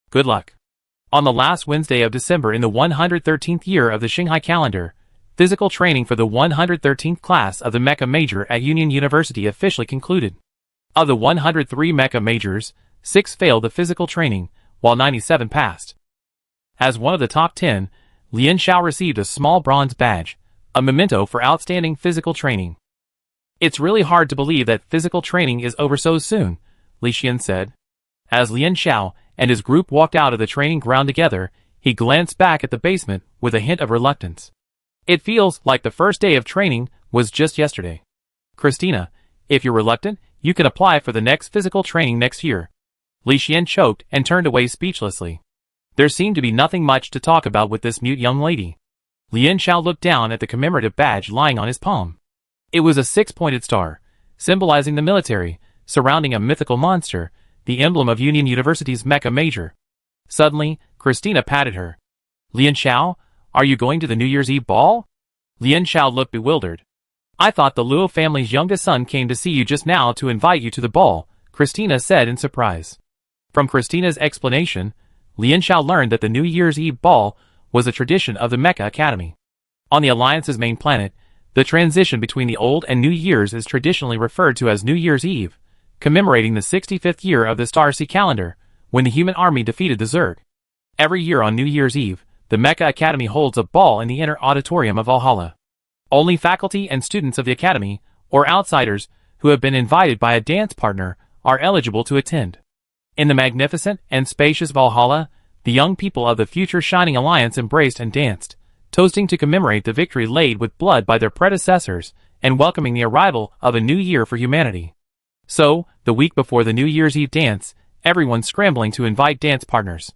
Good luck. On the last Wednesday of December in the 113th year of the Shanghai calendar, physical training for the 113th class of the Mecha Major at Union University officially concluded. Of the 103 Mecha Majors, 6 failed the physical training, while 97 passed. As one of the top 10, Lian Xiao received a small bronze badge, a memento for outstanding physical training. "It's really hard to believe that physical training is over so soon," Li Xian said. As Lian Xiao and his group walked out of the training ground together, he glanced back at the basement with a hint of reluctance. "It feels like the first day of training was just yesterday. Christina, if you're reluctant, you can apply for the next physical training next year." Li Xian choked and turned away speechlessly. There seemed to be nothing much to talk about with this mute young lady. Lian Xiao looked down at the commemorative badge lying on his palm. It was a 6-pointed star, symbolizing the military, surrounding a mythical monster, the emblem of Union University's Mecha Major. Suddenly, Christina patted her. Lian Xiao, are you going to the New Year's Eve ball? Lian Xiao looked bewildered. I thought the Luo family's youngest son came to see you just now to invite you to the ball, Christina said in surprise. From Christina's explanation, Lian Xiao learned that the New Year's Eve ball was a tradition of the Mecha Academy. On the Alliance's main planet, the transition between the Old and New Years is traditionally referred to as New Year's Eve, commemorating the 65th year of the Starcy calendar, when the human army defeated the Zerg. Every year on New Year's Eve, the Mecha Academy holds a ball in the inner auditorium of Valhalla. Only faculty and students of the academy, or outsiders, who have been invited by a dance partner, are eligible to attend. In the magnificent and spacious Valhalla, the young people of the future Shining Alliance embraced and danced, toasting to commemorate the victory laid with blood by their predecessors and welcoming the arrival of a new year for humanity. So, the week before the New Year's Eve dance, everyone's scrambling to invite dance partners.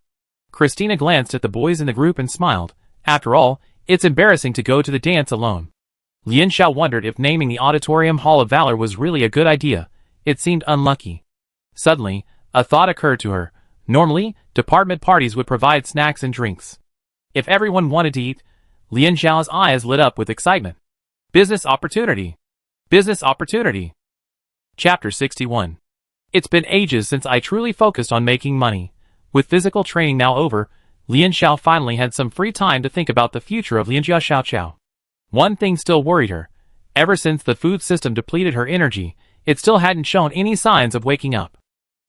Christina glanced at the boys in the group and smiled. After all, it's embarrassing to go to the dance alone. Lian Xiao wondered if naming the Auditorium Hall of Valor was really a good idea. It seemed unlucky. Suddenly, a thought occurred to her. Normally, department parties would provide snacks and drinks. If everyone wanted to eat, Lian Xiao's eyes lit up with excitement. Business opportunity! Business opportunity! Chapter 61. It's been ages since I truly focused on making money. With physical training now over, Lian Xiao finally had some free time to think about the future of Lianjia Xiaoqiao. One thing still worried her. Ever since the food system depleted her energy, it still hadn't shown any signs of waking up.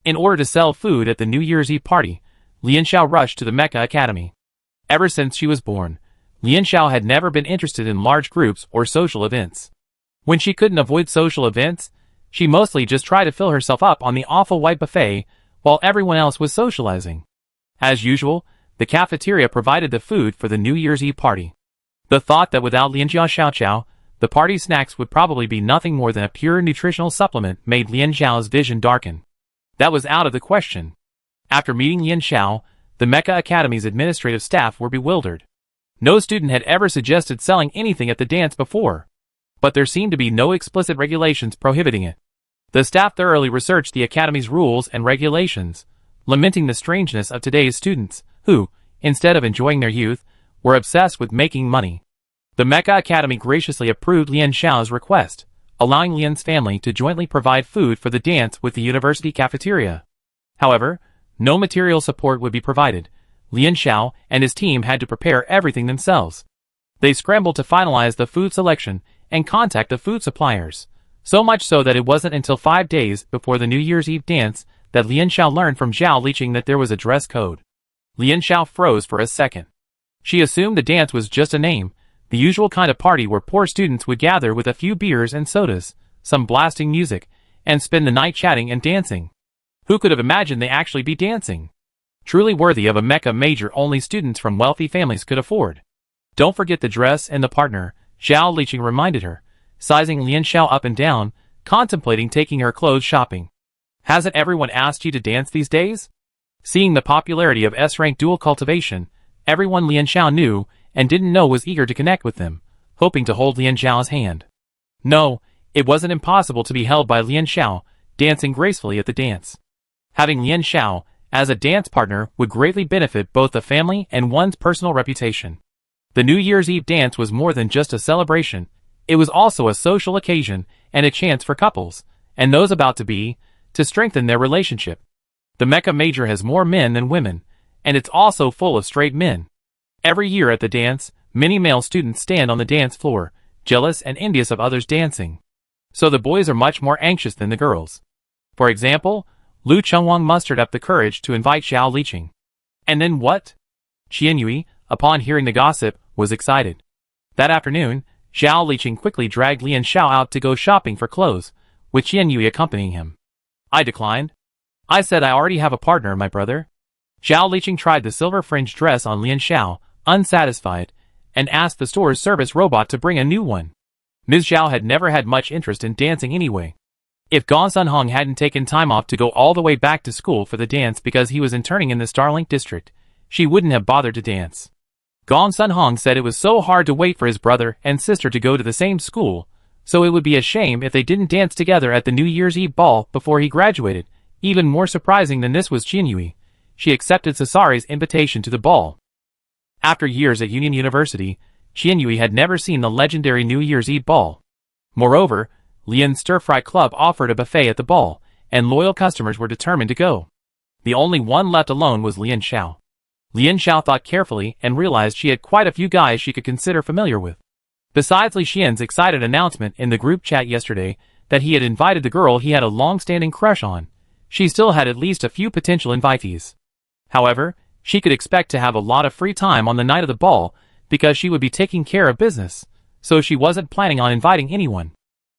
In order to sell food at the New Year's Eve party, Lian Xiao rushed to the Mecha Academy. Ever since she was born, Lian Xiao had never been interested in large groups or social events. When she couldn't avoid social events, she mostly just tried to fill herself up on the awful white buffet while everyone else was socializing. As usual, the cafeteria provided the food for the New Year's Eve party. The thought that without Lianjia Xiaoqiao, the party snacks would probably be nothing more than a pure nutritional supplement made Lian Xiao's vision darken. That was out of the question. After meeting Lian Xiao, the Mecha Academy's administrative staff were bewildered. No student had ever suggested selling anything at the dance before. But there seemed to be no explicit regulations prohibiting it. The staff thoroughly researched the Academy's rules and regulations, lamenting the strangeness of today's students, who, instead of enjoying their youth, were obsessed with making money. The Mecha Academy graciously approved Lian Xiao's request, allowing Lian's family to jointly provide food for the dance with the university cafeteria. However, no material support would be provided. Lian Xiao and his team had to prepare everything themselves. They scrambled to finalize the food selection and contact the food suppliers, so much so that it wasn't until 5 days before the New Year's Eve dance that Lian Xiao learned from Zhao Liqing that there was a dress code. Lian Xiao froze for a second. She assumed the dance was just a name, the usual kind of party where poor students would gather with a few beers and sodas, some blasting music, and spend the night chatting and dancing. Who could have imagined they actually be dancing? Truly worthy of a Mecha major only students from wealthy families could afford. Don't forget the dress and the partner, Zhao Liqing reminded her, sizing Lian Xiao up and down, contemplating taking her clothes shopping. Hasn't everyone asked you to dance these days? Seeing the popularity of S-rank dual cultivation, everyone Lian Xiao knew and didn't know was eager to connect with them, hoping to hold Lian Xiao's hand. No, it wasn't impossible to be held by Lian Xiao, dancing gracefully at the dance. Having Lian Xiao as a dance partner would greatly benefit both the family and one's personal reputation. The New Year's Eve dance was more than just a celebration, it was also a social occasion and a chance for couples, and those about to be, to strengthen their relationship. The Mecha major has more men than women, and it's also full of straight men. Every year at the dance, many male students stand on the dance floor, jealous and envious of others dancing. So the boys are much more anxious than the girls. For example, Lu Chengwang mustered up the courage to invite Zhao Liqing. And then what? Qian Yui, upon hearing the gossip, was excited. That afternoon, Zhao Liqing quickly dragged Lian Xiao out to go shopping for clothes, with Qian Yui accompanying him. I declined. I said I already have a partner, my brother. Zhao Liqing tried the silver fringed dress on Lian Xiao, unsatisfied, and asked the store's service robot to bring a new one. Ms. Zhao had never had much interest in dancing anyway. If Gong Sunhong hadn't taken time off to go all the way back to school for the dance because he was interning in the Starlink district, she wouldn't have bothered to dance. Gong Sunhong said it was so hard to wait for his brother and sister to go to the same school, so it would be a shame if they didn't dance together at the New Year's Eve ball before he graduated. Even more surprising than this was Qian Yui. She accepted Sasari's invitation to the ball. After years at Union University, Qianyue had never seen the legendary New Year's Eve ball. Moreover, Lian's stir-fry club offered a buffet at the ball, and loyal customers were determined to go. The only one left alone was Lian Xiao. Lian Xiao thought carefully and realized she had quite a few guys she could consider familiar with. Besides Li Xian's excited announcement in the group chat yesterday that he had invited the girl he had a long-standing crush on, she still had at least a few potential invitees. However, she could expect to have a lot of free time on the night of the ball because she would be taking care of business, so she wasn't planning on inviting anyone.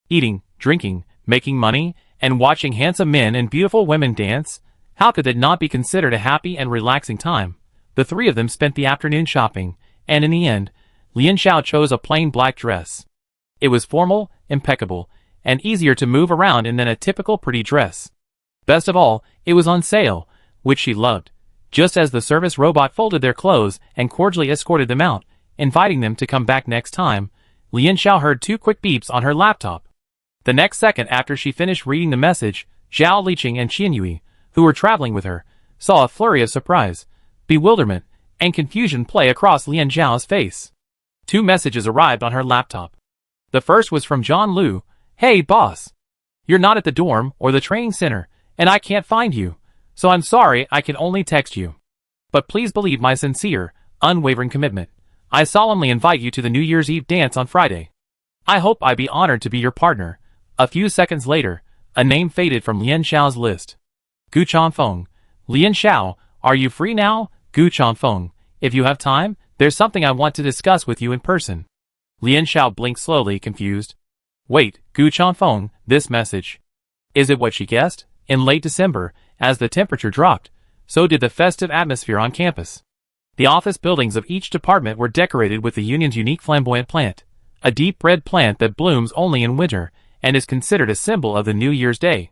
Eating, drinking, making money, and watching handsome men and beautiful women dance, how could that not be considered a happy and relaxing time? The three of them spent the afternoon shopping, and in the end, Lian Xiao chose a plain black dress. It was formal, impeccable, and easier to move around in than a typical pretty dress. Best of all, it was on sale, which she loved. Just as the service robot folded their clothes and cordially escorted them out, inviting them to come back next time, Lian Xiao heard two quick beeps on her laptop. The next second after she finished reading the message, Zhao Liqing and Qianyue, who were traveling with her, saw a flurry of surprise, bewilderment, and confusion play across Lian Zhao's face. Two messages arrived on her laptop. The first was from John Liu. "Hey boss! You're not at the dorm or the training center, and I can't find you, so I'm sorry I can only text you. But please believe my sincere, unwavering commitment. I solemnly invite you to the New Year's Eve dance on Friday. I hope I be honored to be your partner." A few seconds later, a name faded from Lian Xiao's list. Gu Chanfeng. "Lian Xiao, are you free now? Gu Chanfeng, if you have time, there's something I want to discuss with you in person." Lian Xiao blinked slowly, confused. Wait, Gu Chanfeng, this message. Is it what she guessed? In late December, as the temperature dropped, so did the festive atmosphere on campus. The office buildings of each department were decorated with the Union's unique flamboyant plant, a deep red plant that blooms only in winter and is considered a symbol of the New Year's Day.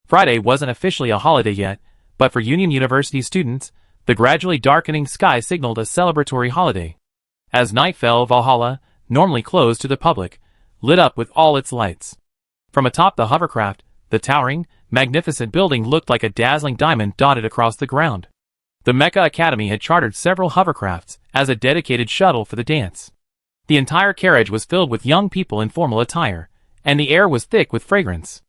Friday wasn't officially a holiday yet, but for Union University students, the gradually darkening sky signaled a celebratory holiday. As night fell, Valhalla, normally closed to the public, lit up with all its lights. From atop the hovercraft, the towering, magnificent building looked like a dazzling diamond dotted across the ground. The Mecha Academy had chartered several hovercrafts as a dedicated shuttle for the dance. The entire carriage was filled with young people in formal attire, and the air was thick with fragrance.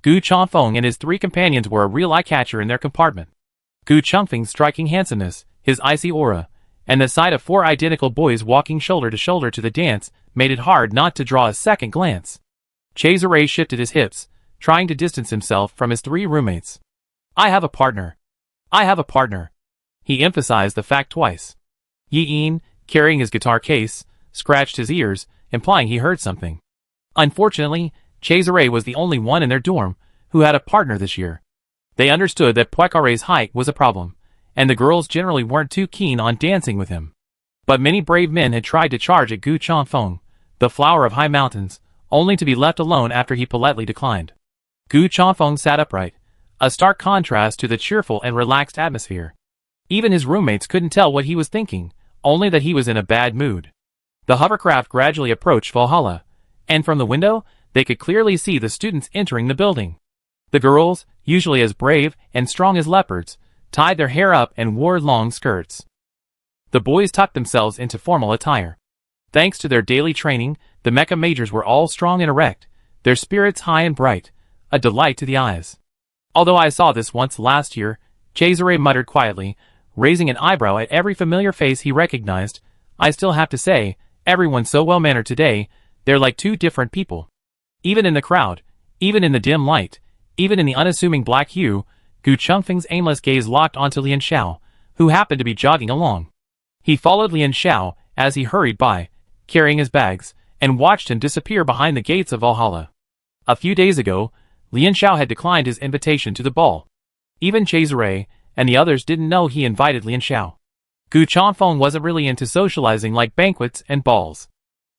Gu Chanfeng and his three companions were a real eye-catcher in their compartment. Gu Changfeng's striking handsomeness, his icy aura, and the sight of four identical boys walking shoulder to shoulder to the dance made it hard not to draw a second glance. Cesare shifted his hips, trying to distance himself from his three roommates. "I have a partner. I have a partner." He emphasized the fact twice. Yi Yin, carrying his guitar case, scratched his ears, implying he heard something. Unfortunately, Cesare was the only one in their dorm who had a partner this year. They understood that Poincaré's height was a problem, and the girls generally weren't too keen on dancing with him. But many brave men had tried to charge at Gu Chanfeng, the flower of high mountains, only to be left alone after he politely declined. Gu Chanfeng sat upright, a stark contrast to the cheerful and relaxed atmosphere. Even his roommates couldn't tell what he was thinking, only that he was in a bad mood. The hovercraft gradually approached Valhalla, and from the window, they could clearly see the students entering the building. The girls, usually as brave and strong as leopards, tied their hair up and wore long skirts. The boys tucked themselves into formal attire. Thanks to their daily training, the Mecha majors were all strong and erect, their spirits high and bright, a delight to the eyes. "Although I saw this once last year," Cesare muttered quietly, raising an eyebrow at every familiar face he recognized, "I still have to say, everyone's so well-mannered today, they're like two different people." Even in the crowd, even in the dim light, even in the unassuming black hue, Gu Changfeng's aimless gaze locked onto Lian Xiao, who happened to be jogging along. He followed Lian Xiao as he hurried by, carrying his bags, and watched him disappear behind the gates of Valhalla. A few days ago, Lian Xiao had declined his invitation to the ball. Even Cesare and the others didn't know he invited Lian Xiao. Gu Chanfeng wasn't really into socializing like banquets and balls.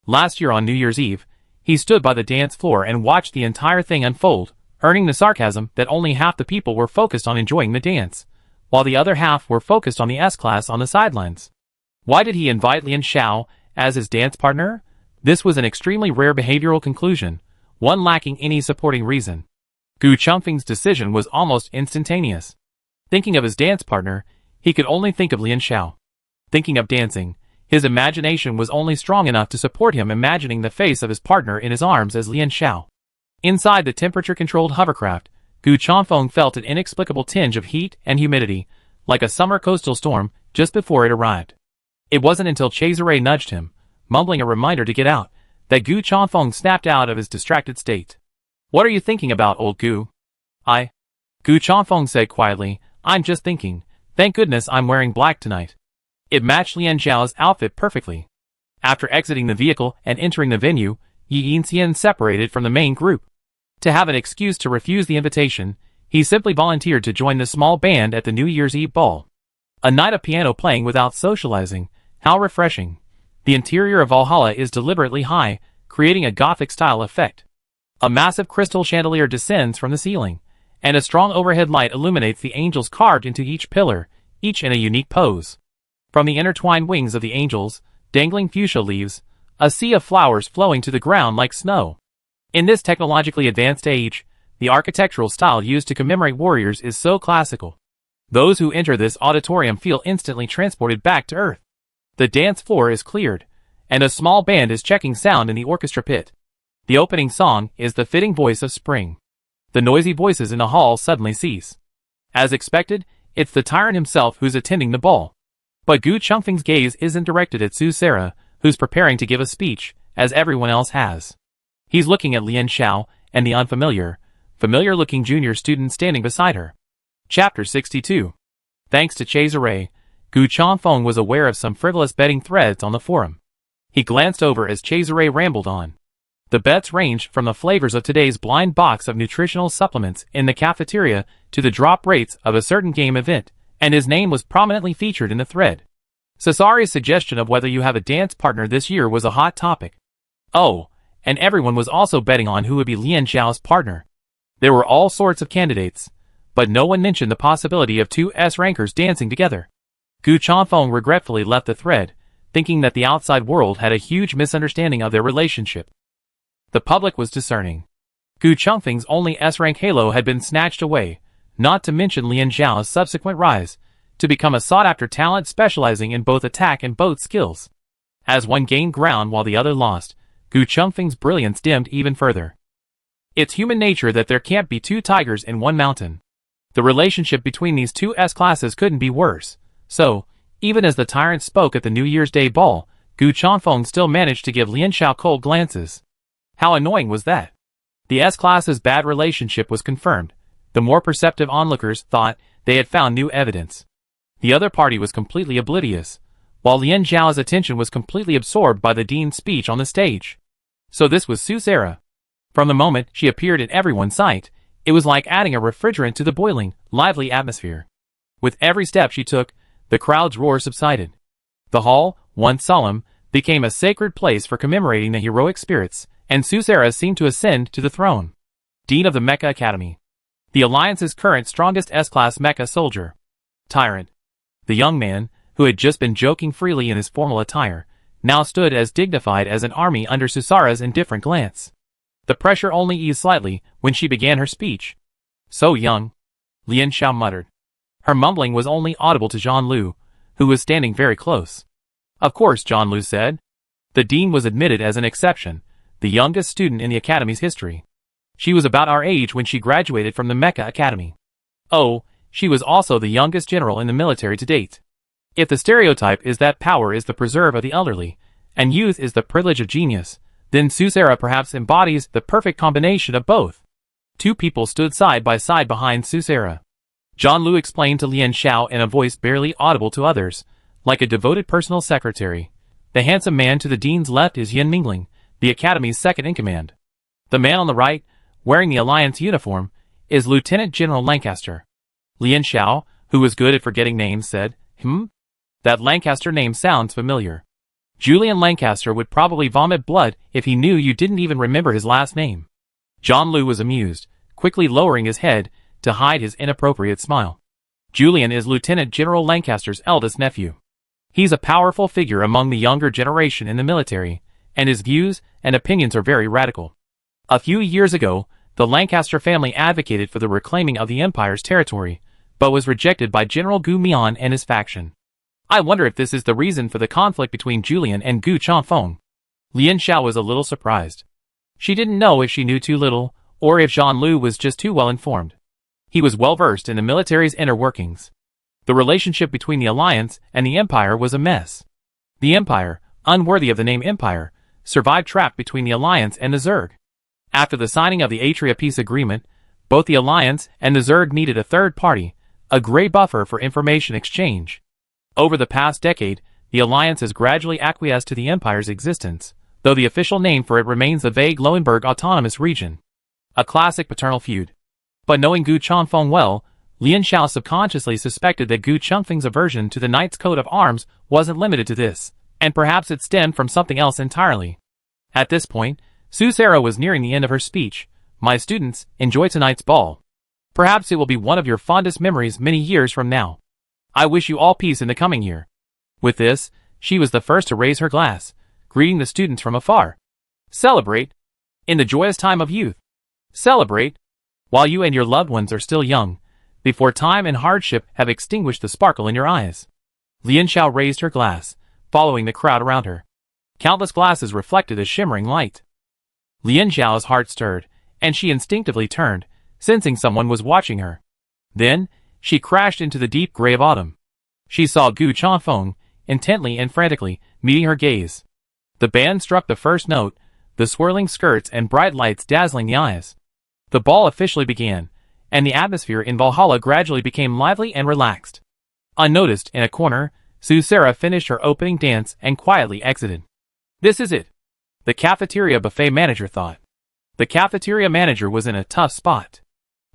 Last year on New Year's Eve, he stood by the dance floor and watched the entire thing unfold, earning the sarcasm that only half the people were focused on enjoying the dance, while the other half were focused on the S-class on the sidelines. Why did he invite Lian Xiao as his dance partner? This was an extremely rare behavioral conclusion, one lacking any supporting reason. Gu Changfeng's decision was almost instantaneous. Thinking of his dance partner, he could only think of Lian Xiao. Thinking of dancing, His imagination was only strong enough to support him imagining the face of his partner in his arms as Lian Xiao. Inside the temperature-controlled hovercraft, Gu Changfeng felt an inexplicable tinge of heat and humidity, like a summer coastal storm, just before it arrived. It wasn't until Cesare nudged him, mumbling a reminder to get out, that Gu Changfeng snapped out of his distracted state. "What are you thinking about, old Gu?" Gu Changfeng said quietly, "I'm just thinking. Thank goodness I'm wearing black tonight." It matched Lian Xiao's outfit perfectly. After exiting the vehicle and entering the venue, Yi Yinxian separated from the main group. To have an excuse to refuse the invitation, he simply volunteered to join the small band at the New Year's Eve ball. A night of piano playing without socializing, how refreshing. The interior of Valhalla is deliberately high, creating a Gothic-style effect. A massive crystal chandelier descends from the ceiling, and a strong overhead light illuminates the angels carved into each pillar, each in a unique pose. From the intertwined wings of the angels, dangling fuchsia leaves, a sea of flowers flowing to the ground like snow. In this technologically advanced age, the architectural style used to commemorate warriors is so classical. Those who enter this auditorium feel instantly transported back to Earth. The dance floor is cleared, and a small band is checking sound in the orchestra pit. The opening song is the fitting voice of spring. The noisy voices in the hall suddenly cease. As expected, it's the tyrant himself who's attending the ball. But Gu Changfeng's gaze isn't directed at Su Sera, who's preparing to give a speech, as everyone else has. He's looking at Lian Xiao and the familiar-looking junior student standing beside her. Chapter 62. Thanks to Cesare, Gu Changfeng was aware of some frivolous betting threads on the forum. He glanced over as Cesare rambled on. The bets ranged from the flavors of today's blind box of nutritional supplements in the cafeteria to the drop rates of a certain game event, and his name was prominently featured in the thread. Cesare's suggestion of whether you have a dance partner this year was a hot topic. Oh, and everyone was also betting on who would be Lian Xiao's partner. There were all sorts of candidates, but no one mentioned the possibility of two S-rankers dancing together. Gu Changfeng regretfully left the thread, thinking that the outside world had a huge misunderstanding of their relationship. The public was discerning. Gu Changfeng's only S-rank halo had been snatched away, not to mention Lian Xiao's subsequent rise, to become a sought-after talent specializing in both attack and both skills. As one gained ground while the other lost, Gu Changfeng's brilliance dimmed even further. It's human nature that there can't be two tigers in one mountain. The relationship between these two S-classes couldn't be worse, so, even as the tyrant spoke at the New Year's Day ball, Gu Changfeng still managed to give Lian Xiao cold glances. How annoying was that? The S-class's bad relationship was confirmed. The more perceptive onlookers thought they had found new evidence. The other party was completely oblivious, while Lian Xiao's attention was completely absorbed by the dean's speech on the stage. So this was Su Sera. From the moment she appeared in everyone's sight, it was like adding a refrigerant to the boiling, lively atmosphere. With every step she took, the crowd's roar subsided. The hall, once solemn, became a sacred place for commemorating the heroic spirits, and Su Sera seemed to ascend to the throne. Dean of the Mecha Academy. The Alliance's current strongest S-class Mecha soldier. Tyrant. The young man, who had just been joking freely in his formal attire, now stood as dignified as an army under Su Sera's indifferent glance. The pressure only eased slightly when she began her speech. "So young," Lian Xiao muttered. Her mumbling was only audible to Zhang Lu, who was standing very close. "Of course," Zhang Lu said. The dean was admitted as an exception, the youngest student in the academy's history. She was about our age when she graduated from the Mecha Academy. Oh, she was also the youngest general in the military to date. If the stereotype is that power is the preserve of the elderly, and youth is the privilege of genius, then Su Sera perhaps embodies the perfect combination of both. Two people stood side by side behind Su Sera. Zhang Lu explained to Lian Xiao in a voice barely audible to others, like a devoted personal secretary. The handsome man to the dean's left is Yin Mingling, the academy's second-in-command. The man on the right, wearing the Alliance uniform, is Lieutenant General Lancaster. Lian Xiao, who was good at forgetting names, said, That Lancaster name sounds familiar. Julian Lancaster would probably vomit blood if he knew you didn't even remember his last name." Zhang Lu was amused, quickly lowering his head to hide his inappropriate smile. Julian is Lieutenant General Lancaster's eldest nephew. He's a powerful figure among the younger generation in the military, and his views and opinions are very radical. A few years ago, the Lancaster family advocated for the reclaiming of the Empire's territory, but was rejected by General Gu Mian and his faction. I wonder if this is the reason for the conflict between Julian and Gu Chanfeng. Lian Xiao was a little surprised. She didn't know if she knew too little, or if Zhang Lu was just too well informed. He was well versed in the military's inner workings. The relationship between the Alliance and the Empire was a mess. The Empire, unworthy of the name Empire, survived trapped between the Alliance and the Zerg. After the signing of the Atria peace agreement, both the Alliance and the Zerg needed a third party, a gray buffer for information exchange. Over the past decade, the Alliance has gradually acquiesced to the Empire's existence, though the official name for it remains the vague Lowenberg Autonomous Region. A classic paternal feud. But knowing Gu Chanfeng well, Lian Xiao subconsciously suspected that Gu Chengfeng's aversion to the Knight's coat of arms wasn't limited to this, and perhaps it stemmed from something else entirely. At this point, Su Sarah was nearing the end of her speech. My students, enjoy tonight's ball. Perhaps it will be one of your fondest memories many years from now. I wish you all peace in the coming year. With this, she was the first to raise her glass, greeting the students from afar. Celebrate. In the joyous time of youth. Celebrate. While you and your loved ones are still young, before time and hardship have extinguished the sparkle in your eyes. Lian Xiao raised her glass, following the crowd around her. Countless glasses reflected a shimmering light. Lian Xiao's heart stirred, and she instinctively turned, sensing someone was watching her. Then, she crashed into the deep gray of autumn. She saw Gu Chanfeng, intently and frantically, meeting her gaze. The band struck the first note, the swirling skirts and bright lights dazzling the eyes. The ball officially began, and the atmosphere in Valhalla gradually became lively and relaxed. Unnoticed in a corner, Su Sarah finished her opening dance and quietly exited. This is it. The cafeteria buffet manager thought. The cafeteria manager was in a tough spot.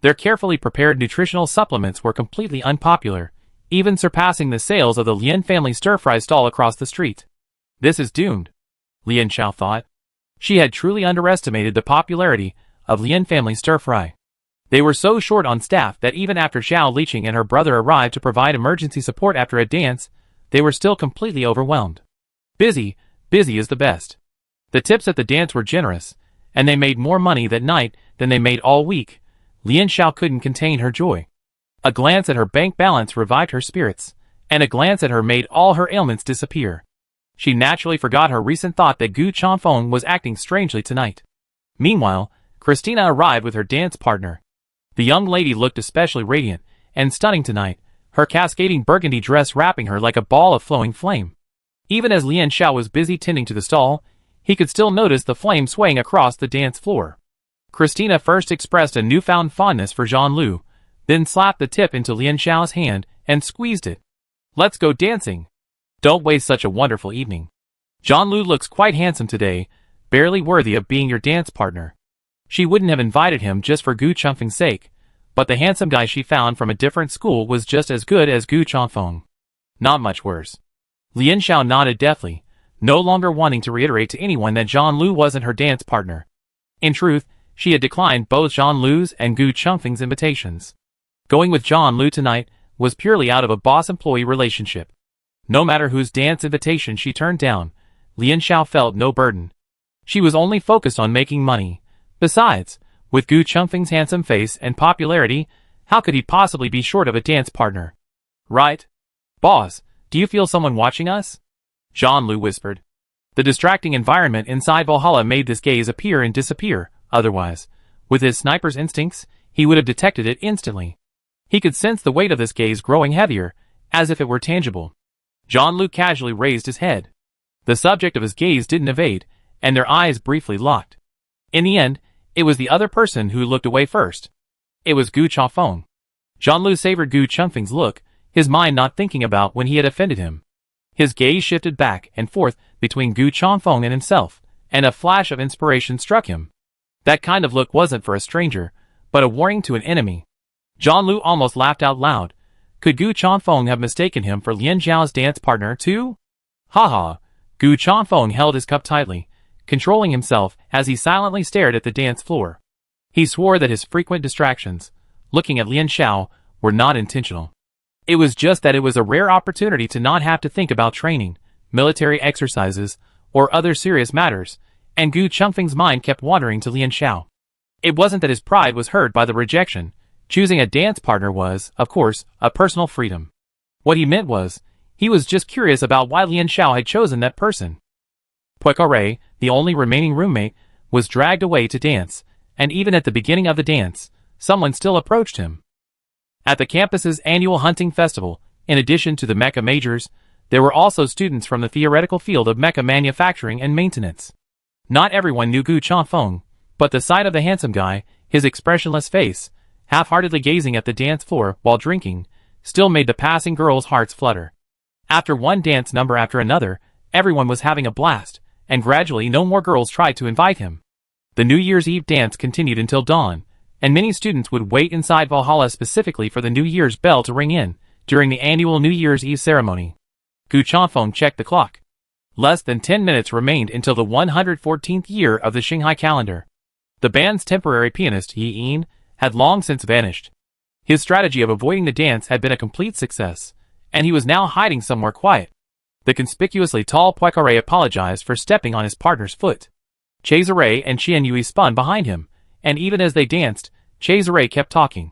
Their carefully prepared nutritional supplements were completely unpopular, even surpassing the sales of the Lian family stir-fry stall across the street. This is doomed, Lian Xiao thought. She had truly underestimated the popularity of Lian family stir-fry. They were so short on staff that even after Xiao Liqing and her brother arrived to provide emergency support after a dance, they were still completely overwhelmed. Busy is the best. The tips at the dance were generous, and they made more money that night than they made all week. Lian Xiao couldn't contain her joy. A glance at her bank balance revived her spirits, and a glance at her made all her ailments disappear. She naturally forgot her recent thought that Gu Chanfeng was acting strangely tonight. Meanwhile, Christina arrived with her dance partner. The young lady looked especially radiant and stunning tonight, her cascading burgundy dress wrapping her like a ball of flowing flame. Even as Lian Xiao was busy tending to the stall, he could still notice the flame swaying across the dance floor. Christina first expressed a newfound fondness for Zhang Lu, then slapped the tip into Lian Xiao's hand and squeezed it. Let's go dancing. Don't waste such a wonderful evening. Zhang Lu looks quite handsome today, barely worthy of being your dance partner. She wouldn't have invited him just for Gu Chengfeng's sake, but the handsome guy she found from a different school was just as good as Gu Chengfeng. Not much worse. Lian Xiao nodded deftly, no longer wanting to reiterate to anyone that Zhang Lu wasn't her dance partner. In truth, she had declined both Zhang Lu's and Gu Chengfeng's invitations. Going with Zhang Lu tonight was purely out of a boss-employee relationship. No matter whose dance invitation she turned down, Lian Xiao felt no burden. She was only focused on making money. Besides, with Gu Chengfeng's handsome face and popularity, how could he possibly be short of a dance partner? Right? Boss, do you feel someone watching us? Zhang Lu whispered. The distracting environment inside Valhalla made this gaze appear and disappear. Otherwise, with his sniper's instincts, he would have detected it instantly. He could sense the weight of this gaze growing heavier, as if it were tangible. Zhang Lu casually raised his head. The subject of his gaze didn't evade, and their eyes briefly locked. In the end, it was the other person who looked away first. It was Gu Chengfeng. Zhang Lu savored Gu Chengfeng's look, his mind not thinking about when he had offended him. His gaze shifted back and forth between Gu Chengfeng and himself, and a flash of inspiration struck him. That kind of look wasn't for a stranger, but a warning to an enemy. Zhang Lu almost laughed out loud. Could Gu Chengfeng have mistaken him for Lian Xiao's dance partner too? Haha. Gu Chengfeng held his cup tightly, controlling himself as he silently stared at the dance floor. He swore that his frequent distractions, looking at Lian Xiao, were not intentional. It was just that it was a rare opportunity to not have to think about training, military exercises, or other serious matters, and Gu Chengfeng's mind kept wandering to Lian Xiao. It wasn't that his pride was hurt by the rejection. Choosing a dance partner was, of course, a personal freedom. What he meant was, He was just curious about why Lian Xiao had chosen that person. Poikare, the only remaining roommate, was dragged away to dance, and even at the beginning of the dance, someone still approached him. At the campus's annual hunting festival, in addition to the Mecha majors, there were also students from the theoretical field of mecha manufacturing and maintenance. Not everyone knew Gu Chanfeng, but the sight of the handsome guy, his expressionless face, half-heartedly gazing at the dance floor while drinking, still made the passing girls' hearts flutter. After one dance number after another, everyone was having a blast, and gradually no more girls tried to invite him. The New Year's Eve dance continued until dawn, and many students would wait inside Valhalla specifically for the New Year's bell to ring in during the annual New Year's Eve ceremony. Gu Chanfeng checked the clock. Less than 10 minutes remained until the 114th year of the Shanghai calendar. The band's temporary pianist, Yi Yin, had long since vanished. His strategy of avoiding the dance had been a complete success, and he was now hiding somewhere quiet. The conspicuously tall Poikare apologized for stepping on his partner's foot. Cesare and Qian Yui spun behind him, and even as they danced, Cesare kept talking.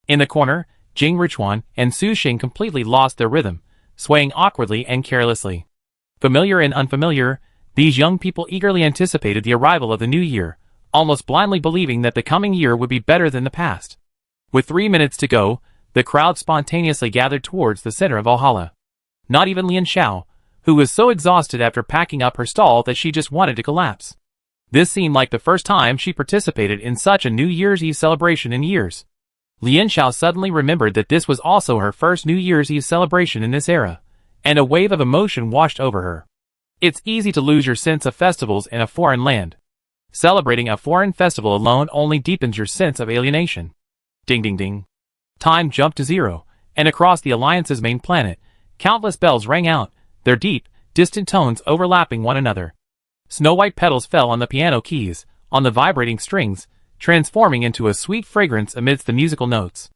In the corner, Jing Richuan and Su Xing completely lost their rhythm, swaying awkwardly and carelessly. Familiar and unfamiliar, these young people eagerly anticipated the arrival of the new year, almost blindly believing that the coming year would be better than the past. With 3 minutes to go, the crowd spontaneously gathered towards the center of Valhalla. Not even Lian Xiao, who was so exhausted after packing up her stall that she just wanted to collapse. This seemed like the first time she participated in such a New Year's Eve celebration in years. Lian Xiao suddenly remembered that this was also her first New Year's Eve celebration in this era, and a wave of emotion washed over her. It's easy to lose your sense of festivals in a foreign land. Celebrating a foreign festival alone only deepens your sense of alienation. Ding ding ding. Time jumped to 0, and across the Alliance's main planet, countless bells rang out, their deep, distant tones overlapping one another. Snow-white petals fell on the piano keys, on the vibrating strings, transforming into a sweet fragrance amidst the musical notes.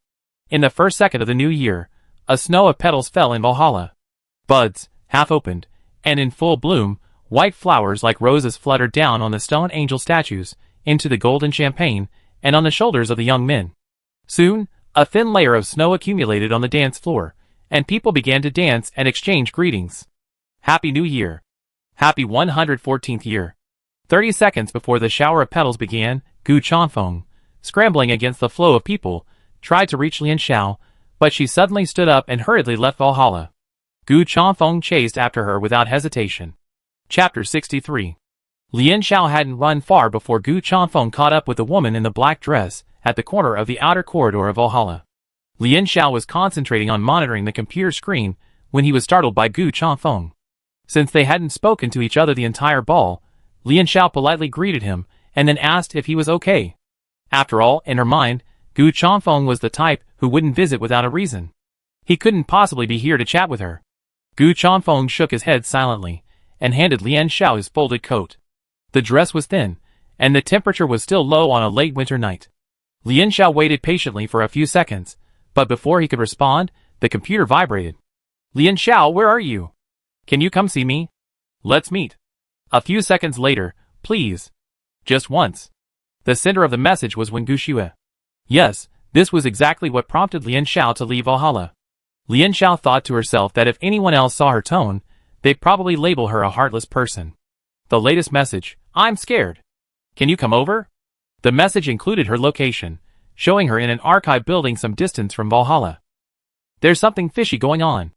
In the first second of the new year, a snow of petals fell in Valhalla. Buds, half opened, and in full bloom, white flowers like roses fluttered down on the stone angel statues, into the golden champagne, and on the shoulders of the young men. Soon, a thin layer of snow accumulated on the dance floor, and people began to dance and exchange greetings. Happy New Year! Happy 114th year! 30 seconds before the shower of petals began, Gu Chanfeng, scrambling against the flow of people, tried to reach Lian Xiao, but she suddenly stood up and hurriedly left Valhalla. Gu Chanfeng chased after her without hesitation. Chapter 63. Lian Xiao hadn't run far before Gu Chanfeng caught up with the woman in the black dress at the corner of the outer corridor of Valhalla. Lian Xiao was concentrating on monitoring the computer screen when he was startled by Gu Chanfeng. Since they hadn't spoken to each other the entire ball, Lian Xiao politely greeted him and then asked if he was okay. After all, in her mind, Gu Chanfeng was the type who wouldn't visit without a reason. He couldn't possibly be here to chat with her. Gu Chanfeng shook his head silently and handed Lian Xiao his folded coat. The dress was thin, and the temperature was still low on a late winter night. Lian Xiao waited patiently for a few seconds, but before he could respond, the computer vibrated. Lian Xiao, where are you? Can you come see me? Let's meet. A few seconds later, please. Just once. The center of the message was Wen Guxue. Yes, this was exactly what prompted Lian Xiao to leave Valhalla. Lian Xiao thought to herself that if anyone else saw her tone, they'd probably label her a heartless person. The latest message, I'm scared. Can you come over? The message included her location, showing her in an archive building some distance from Valhalla. There's something fishy going on.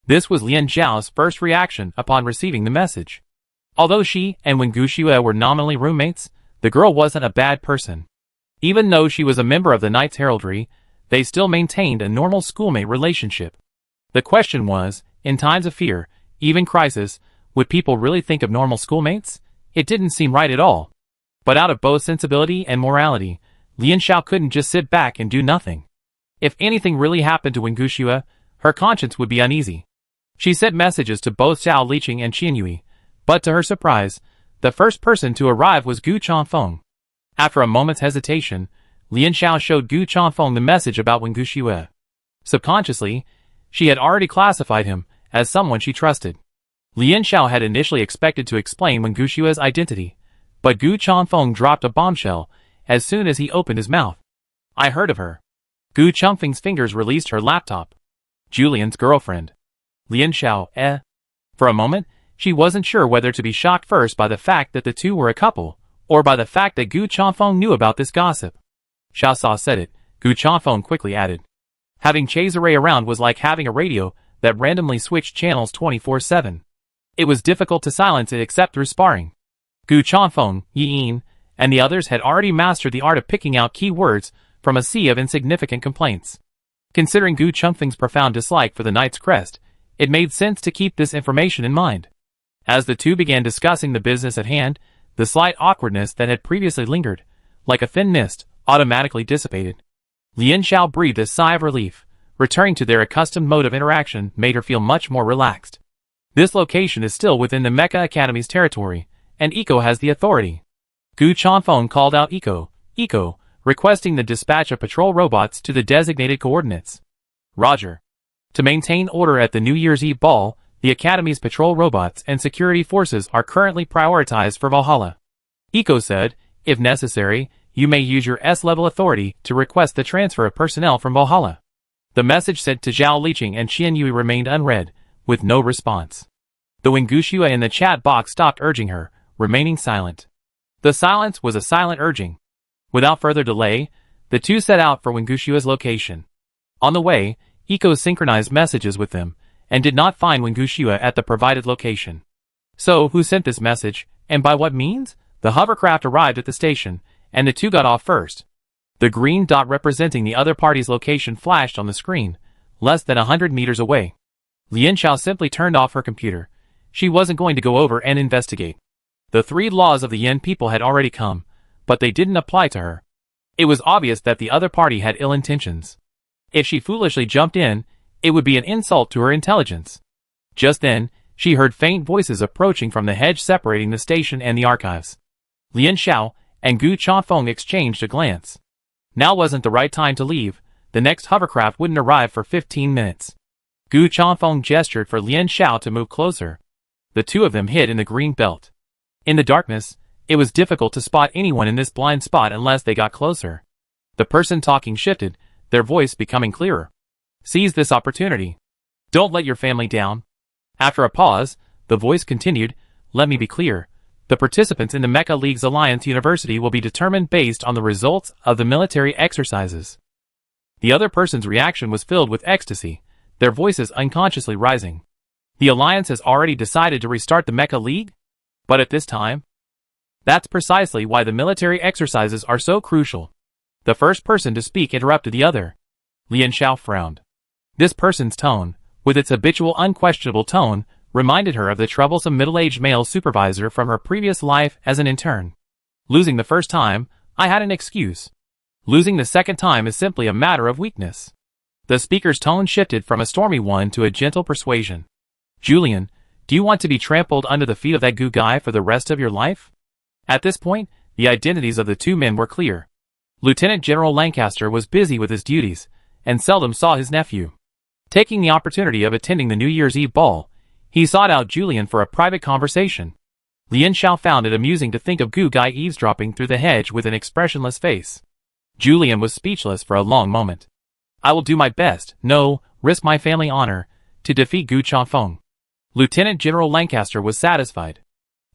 This was Lian Xiao's first reaction upon receiving the message. Although she and Wen Guxue were nominally roommates, the girl wasn't a bad person. Even though she was a member of the Knights Heraldry, they still maintained a normal schoolmate relationship. The question was, in times of fear, even crisis, would people really think of normal schoolmates? It didn't seem right at all. But out of both sensibility and morality, Lian Xiao couldn't just sit back and do nothing. If anything really happened to Wen Guxue, her conscience would be uneasy. She sent messages to both Xiao Liqing and Qian Yui, but to her surprise, the first person to arrive was Gu Chanfeng. After a moment's hesitation, Lian Xiao showed Gu Chanfeng the message about Wen Guxue. Subconsciously, she had already classified him as someone she trusted. Lian Xiao had initially expected to explain Wen Guxue's identity, but Gu Chanfeng dropped a bombshell as soon as he opened his mouth. I heard of her. Gu Chanfeng's fingers released her laptop. Julian's girlfriend. Lian Xiao, eh? For a moment, she wasn't sure whether to be shocked first by the fact that the two were a couple, or by the fact that Gu Chanfeng knew about this gossip. Xiao Sa said it, Gu Chanfeng quickly added. Having Chazare around was like having a radio that randomly switched channels 24/7. It was difficult to silence it except through sparring. Gu Chanfeng, Yi Yin, and the others had already mastered the art of picking out key words from a sea of insignificant complaints. Considering Gu Chanfeng's profound dislike for the Knight's Crest, it made sense to keep this information in mind. As the two began discussing the business at hand, the slight awkwardness that had previously lingered, like a thin mist, automatically dissipated. Lian Xiao breathed a sigh of relief. Returning to their accustomed mode of interaction made her feel much more relaxed. This location is still within the Mecha Academy's territory, and Eco has the authority. Gu Chanfeng called out Eco, requesting the dispatch of patrol robots to the designated coordinates. Roger. To maintain order at the New Year's Eve ball, the Academy's patrol robots and security forces are currently prioritized for Valhalla. Eco said, if necessary, you may use your S-level authority to request the transfer of personnel from Valhalla. The message sent to Zhao Liqing and Qian Yui remained unread, with no response. The Wenguxua in the chat box stopped urging her, remaining silent. The silence was a silent urging. Without further delay, the two set out for Wenguxua's location. On the way, Eco synchronized messages with them, and did not find Wenguxua at the provided location. So, who sent this message, and by what means? The hovercraft arrived at the station, and the two got off first. The green dot representing the other party's location flashed on the screen, less than 100 meters away. Lian Xiao simply turned off her computer. She wasn't going to go over and investigate. The 3 laws of the Yen people had already come, but they didn't apply to her. It was obvious that the other party had ill intentions. If she foolishly jumped in, it would be an insult to her intelligence. Just then, she heard faint voices approaching from the hedge separating the station and the archives. Lian Xiao and Gu Chanfeng exchanged a glance. Now wasn't the right time to leave. The next hovercraft wouldn't arrive for 15 minutes. Gu Chanfeng gestured for Lian Xiao to move closer. The two of them hid in the green belt. In the darkness, it was difficult to spot anyone in this blind spot unless they got closer. The person talking shifted, their voice becoming clearer. Seize this opportunity. Don't let your family down. After a pause, the voice continued, let me be clear. The participants in the Mecha League's Alliance University will be determined based on the results of the military exercises. The other person's reaction was filled with ecstasy, their voices unconsciously rising. The Alliance has already decided to restart the Mecha League? But at this time? That's precisely why the military exercises are so crucial. The first person to speak interrupted the other. Lian Xiao frowned. This person's tone, with its habitual unquestionable tone, reminded her of the troublesome middle-aged male supervisor from her previous life as an intern. Losing the first time, I had an excuse. Losing the second time is simply a matter of weakness. The speaker's tone shifted from a stormy one to a gentle persuasion. Julian, do you want to be trampled under the feet of that Gu guy for the rest of your life? At this point, the identities of the two men were clear. Lieutenant General Lancaster was busy with his duties, and seldom saw his nephew. Taking the opportunity of attending the New Year's Eve ball, he sought out Julian for a private conversation. Lian Xiao found it amusing to think of Gu Gai eavesdropping through the hedge with an expressionless face. Julian was speechless for a long moment. I will do my best, no, risk my family honor, to defeat Gu Chanfeng. Lieutenant General Lancaster was satisfied.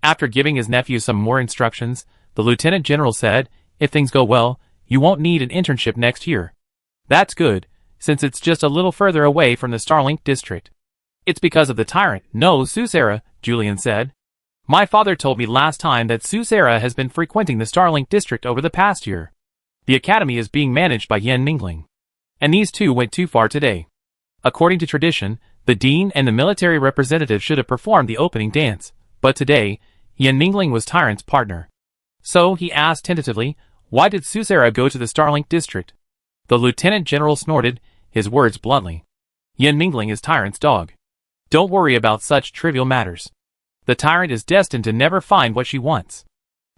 After giving his nephew some more instructions, the Lieutenant General said, if things go well, you won't need an internship next year. That's good, since it's just a little further away from the Starlink district. It's because of the tyrant, no Susera, Julian said. My father told me last time that Susera has been frequenting the Starlink district over the past year. The academy is being managed by Yan Mingling. And these two went too far today. According to tradition, the dean and the military representative should have performed the opening dance, but today, Yan Mingling was tyrant's partner. So, he asked tentatively, why did Susera go to the Starlink district? The lieutenant general snorted, his words bluntly. Yan Mingling is tyrant's dog. Don't worry about such trivial matters. The tyrant is destined to never find what she wants.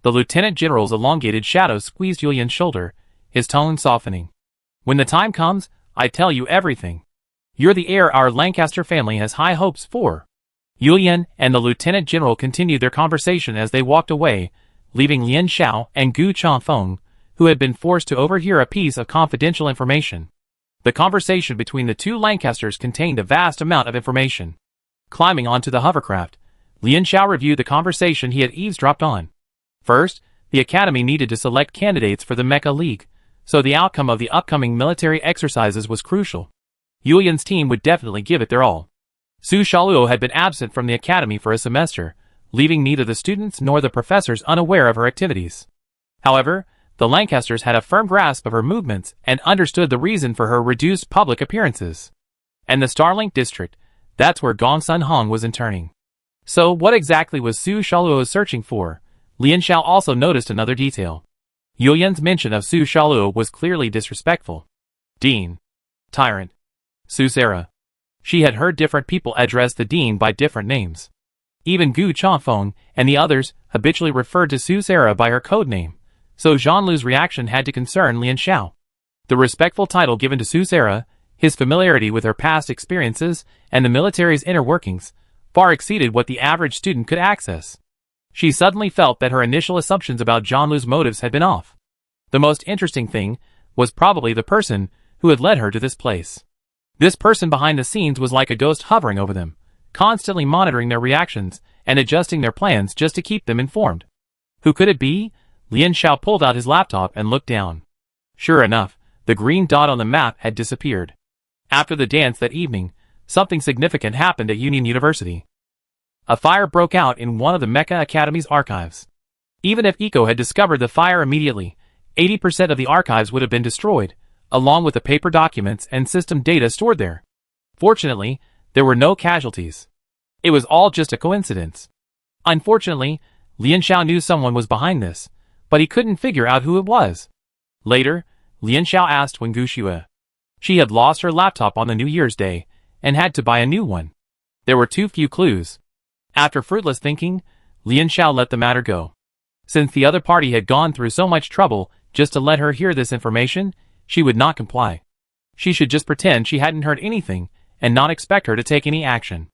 The lieutenant general's elongated shadow squeezed Julian's shoulder, his tone softening. When the time comes, I tell you everything. You're the heir our Lancaster family has high hopes for. Julian and the lieutenant general continued their conversation as they walked away, leaving Lian Xiao and Gu Chanfeng, who had been forced to overhear a piece of confidential information. The conversation between the two Lancasters contained a vast amount of information. climbing onto the hovercraft, Lian Xiao reviewed the conversation he had eavesdropped on. First, the academy needed to select candidates for the Mecha League, so the outcome of the upcoming military exercises was crucial. Yulian's team would definitely give it their all. Su Shaoluo had been absent from the academy for a semester, leaving neither the students nor the professors unaware of her activities. However, the Lancasters had a firm grasp of her movements and understood the reason for her reduced public appearances. And the Starlink district, that's where Gong Sun Hong was interning. So what exactly was Su Shaoluo searching for? Lian Xiao also noticed another detail. Yulian's mention of Su Shaoluo was clearly disrespectful. Dean. Tyrant. Su Sarah. She had heard different people address the dean by different names. Even Gu Changfeng and the others habitually referred to Su Sarah by her code name, so Zhanlu's reaction had to concern Lian Xiao. The respectful title given to Su Sarah, his familiarity with her past experiences, and the military's inner workings, far exceeded what the average student could access. She suddenly felt that her initial assumptions about Zhanlu's motives had been off. The most interesting thing was probably the person who had led her to this place. This person behind the scenes was like a ghost hovering over them, constantly monitoring their reactions and adjusting their plans just to keep them informed. Who could it be? Lian Xiao pulled out his laptop and looked down. Sure enough, the green dot on the map had disappeared. After the dance that evening, something significant happened at Union University. A fire broke out in one of the Mecha Academy's archives. Even if Eco had discovered the fire immediately, 80% of the archives would have been destroyed, along with the paper documents and system data stored there. Fortunately, there were no casualties. It was all just a coincidence. Unfortunately, Lian Xiao knew someone was behind this, but he couldn't figure out who it was. Later, Lian Xiao asked Wen Guxue. She had lost her laptop on the New Year's Day and had to buy a new one. There were too few clues. After fruitless thinking, Lian Xiao let the matter go. Since the other party had gone through so much trouble just to let her hear this information, she would not comply. She should just pretend she hadn't heard anything and not expect her to take any action.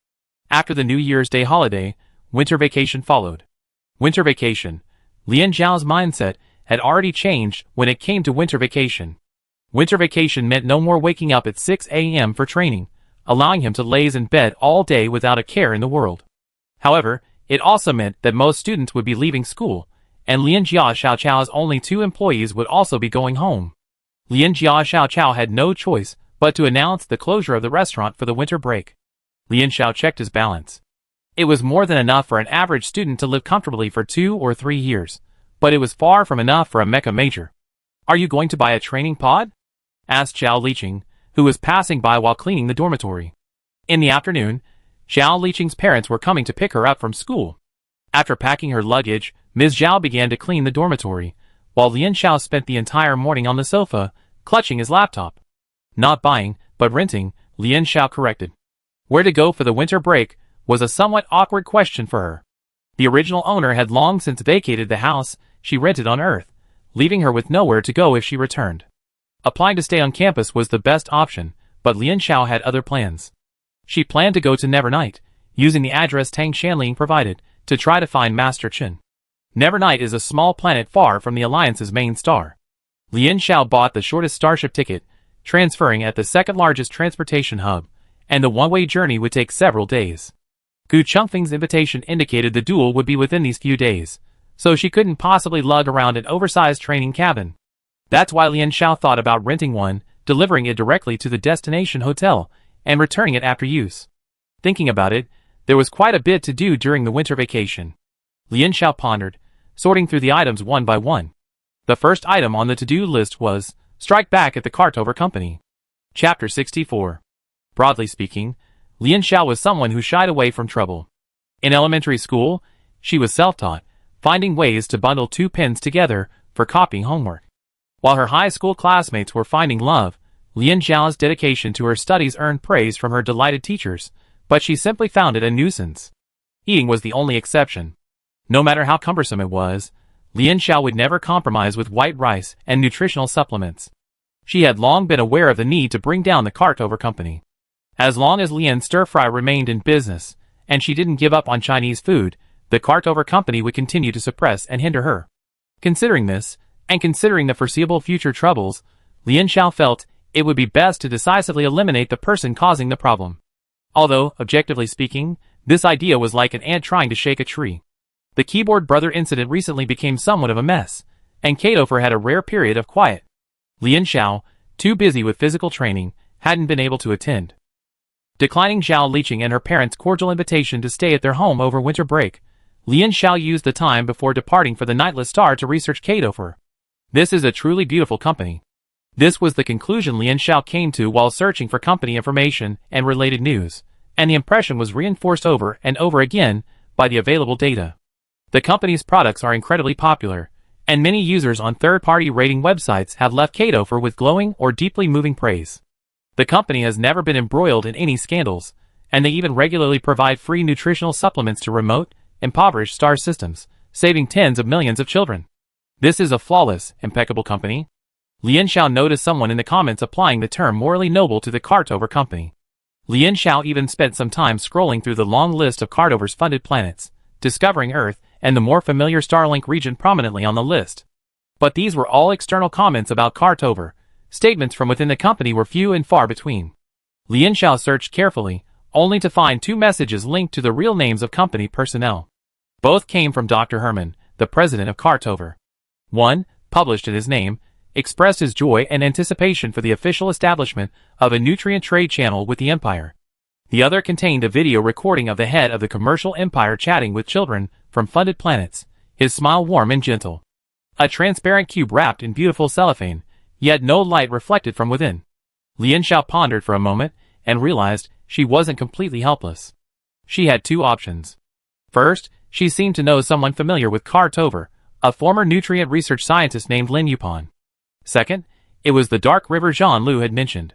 After the New Year's Day holiday, winter vacation followed. Winter vacation. Lian Xiao's mindset had already changed when it came to winter vacation. Winter vacation meant no more waking up at 6 a.m. for training, allowing him to laze in bed all day without a care in the world. However, it also meant that most students would be leaving school, and Lian Jia Xiaochao's only 2 employees would also be going home. Lian Jia Xiaochao had no choice but to announce the closure of the restaurant for the winter break. Lian Xiao checked his balance. It was more than enough for an average student to live comfortably for 2 or 3 years, but it was far from enough for a mecha major. "Are you going to buy a training pod?" asked Zhao Liqing, who was passing by while cleaning the dormitory. In the afternoon, Zhao Liqing's parents were coming to pick her up from school. After packing her luggage, Ms. Zhao began to clean the dormitory, while Lian Xiao spent the entire morning on the sofa, clutching his laptop. Not buying, but renting, Lian Xiao corrected. Where to go for the winter break was a somewhat awkward question for her. The original owner had long since vacated the house she rented on Earth, leaving her with nowhere to go if she returned. Applying to stay on campus was the best option, but Lian Xiao had other plans. She planned to go to Nevernight, using the address Tang Shanling provided, to try to find Master Chen. Nevernight is a small planet far from the Alliance's main star. Lian Xiao bought the shortest starship ticket, transferring at the second-largest transportation hub, and the one-way journey would take several days. Gu Chengfeng's invitation indicated the duel would be within these few days, so she couldn't possibly lug around an oversized training cabin. That's why Lian Xiao thought about renting one, delivering it directly to the destination hotel, and returning it after use. Thinking about it, there was quite a bit to do during the winter vacation. Lian Xiao pondered, sorting through the items one by one. The first item on the to-do list was, strike back at the Cartover Company. Chapter 64. Broadly speaking, Lian Xiao was someone who shied away from trouble. In elementary school, she was self-taught, finding ways to bundle 2 pens together for copying homework. While her high school classmates were finding love, Lian Xiao's dedication to her studies earned praise from her delighted teachers, but she simply found it a nuisance. Eating was the only exception. No matter how cumbersome it was, Lian Xiao would never compromise with white rice and nutritional supplements. She had long been aware of the need to bring down the Cartover Company. As long as Lian Stir Fry remained in business, and she didn't give up on Chinese food, the Cartover Company would continue to suppress and hinder her. Considering this, and considering the foreseeable future troubles, Lian Xiao felt it would be best to decisively eliminate the person causing the problem. Although, objectively speaking, This idea was like an ant trying to shake a tree. The keyboard brother incident recently became somewhat of a mess, and Katover had a rare period of quiet. Lian Xiao, too busy with physical training, hadn't been able to attend. Declining Zhao Liqing and her parents' cordial invitation to stay at their home over winter break, Lian Xiao used the time before departing for the Nightless Star to research Katover. This is a truly beautiful company. This was the conclusion Lian Xiao came to while searching for company information and related news, and the impression was reinforced over and over again by the available data. The company's products are incredibly popular, and many users on third-party rating websites have left Katover with glowing or deeply moving praise. The company has never been embroiled in any scandals, and they even regularly provide free nutritional supplements to remote, impoverished star systems, saving tens of millions of children. This is a flawless, impeccable company. Lian Xiao noticed someone in the comments applying the term morally noble to the Katover company. Lian Xiao even spent some time scrolling through the long list of Katover's funded planets, discovering Earth and the more familiar Starlink region prominently on the list. But these were all external comments about Katover. Statements from within the company were few and far between. Lian Xiao searched carefully, only to find 2 messages linked to the real names of company personnel. Both came from Dr. Herman, the president of Katover. One, published in his name, expressed his joy and anticipation for the official establishment of a nutrient trade channel with the empire. The other contained a video recording of the head of the commercial empire chatting with children from funded planets, his smile warm and gentle. A transparent cube wrapped in beautiful cellophane, yet no light reflected from within. Lian Xiao pondered for a moment and realized she wasn't completely helpless. She had 2 options. First, she seemed to know someone familiar with Katover, a former nutrient research scientist named Lin Yupon. Second, it was the dark river Zhang Lu had mentioned.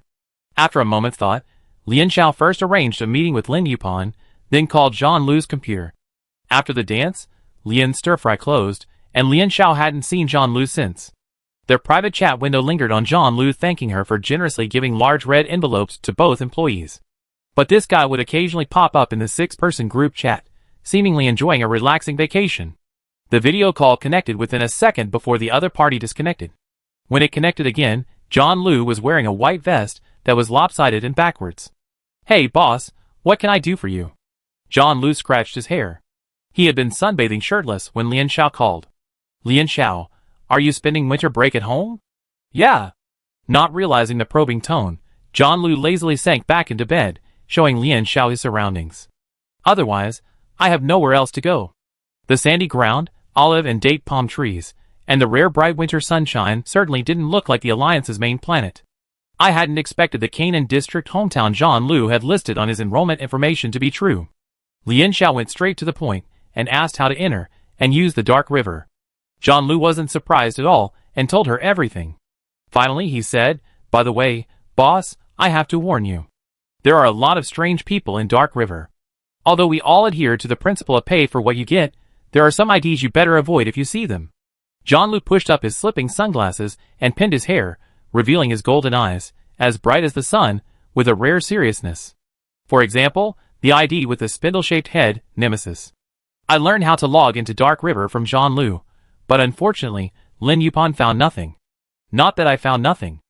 After a moment's thought, Lian Xiao first arranged a meeting with Lin Yupon, then called Zhang Lu's computer. After the dance, Lian's stir-fry closed, and Lian Xiao hadn't seen Zhang Lu since. Their private chat window lingered on Zhang Lu thanking her for generously giving large red envelopes to both employees. But this guy would occasionally pop up in the 6-person group chat, seemingly enjoying a relaxing vacation. The video call connected within a second before the other party disconnected. When it connected again, Zhang Lu was wearing a white vest that was lopsided and backwards. "Hey boss, what can I do for you?" Zhang Lu scratched his hair. He had been sunbathing shirtless when Lian Xiao called. "Lian Xiao, are you spending winter break at home?" "Yeah." Not realizing the probing tone, Zhang Lu lazily sank back into bed, showing Lian Xiao his surroundings. "Otherwise, I have nowhere else to go. The sandy ground, olive and date palm trees, and the rare bright winter sunshine certainly didn't look like the Alliance's main planet. I hadn't expected the Canaan district hometown Zhang Lu had listed on his enrollment information to be true." Lian Xiao went straight to the point and asked how to enter and use the dark river. Zhang Lu wasn't surprised at all and told her everything. Finally he said, "By the way, boss, I have to warn you. There are a lot of strange people in Dark River. Although we all adhere to the principle of pay for what you get, there are some IDs you better avoid if you see them." Zhang Lu pushed up his slipping sunglasses and pinned his hair, revealing his golden eyes, as bright as the sun, with a rare seriousness. For example, the ID with the spindle-shaped head, Nemesis. "I learned how to log into Dark River from Zhang Lu, but unfortunately, Lin Yupon found nothing. Not that I found nothing."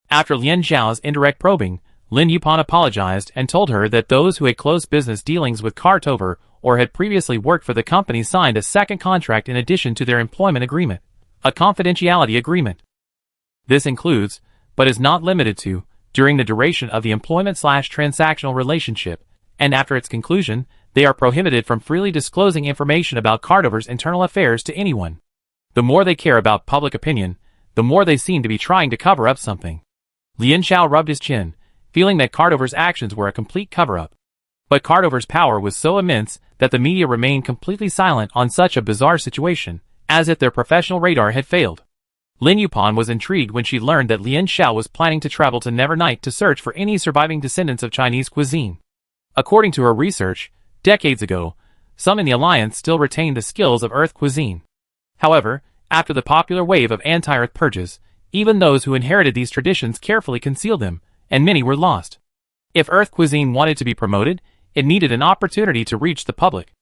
After Lian Xiao's indirect probing, Lin Yupon apologized and told her that those who had closed business dealings with Katover or had previously worked for the company signed a second contract in addition to their employment agreement, a confidentiality agreement. This includes, but is not limited to, during the duration of the employment/transactional relationship, and after its conclusion, they are prohibited from freely disclosing information about Katover's internal affairs to anyone. The more they care about public opinion, the more they seem to be trying to cover up something. Lian Xiao rubbed his chin, feeling that Katover's actions were a complete cover-up. But Katover's power was so immense that the media remained completely silent on such a bizarre situation, as if their professional radar had failed. Lin Yupon was intrigued when she learned that Lian Xiao was planning to travel to Nevernight to search for any surviving descendants of Chinese cuisine. According to her research, decades ago, some in the Alliance still retained the skills of Earth cuisine. However, after the popular wave of anti-Earth purges, even those who inherited these traditions carefully concealed them, and many were lost. If Earth cuisine wanted to be promoted, it needed an opportunity to reach the public.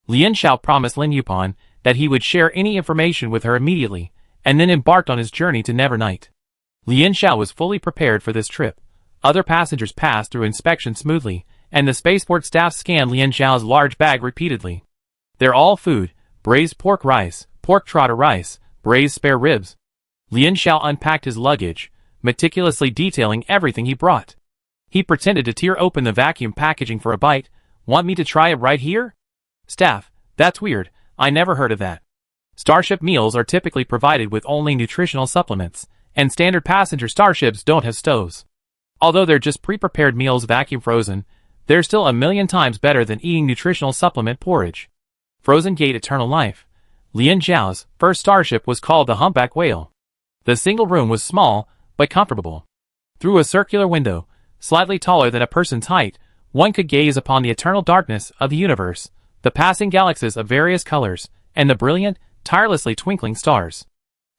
Lian Xiao promised Lin Yupon that he would share any information with her immediately, and then embarked on his journey to Nevernight. Lian Xiao was fully prepared for this trip. Other passengers passed through inspection smoothly, and the spaceport staff scanned Lian Xiao's large bag repeatedly. They're all food: braised pork rice, pork trotter rice, braised spare ribs. Lian Xiao unpacked his luggage, meticulously detailing everything he brought. He pretended to tear open the vacuum packaging for a bite. Want me to try it right here? Staff, that's weird, I never heard of that. Starship meals are typically provided with only nutritional supplements, and standard passenger starships don't have stoves. Although they're just pre-prepared meals vacuum frozen, they're still a million times better than eating nutritional supplement porridge. Frozen Gate Eternal Life. Lian Xiao's first starship was called the Humpback Whale. The single room was small, but comfortable. Through a circular window, slightly taller than a person's height, one could gaze upon the eternal darkness of the universe, the passing galaxies of various colors, and the brilliant, tirelessly twinkling stars.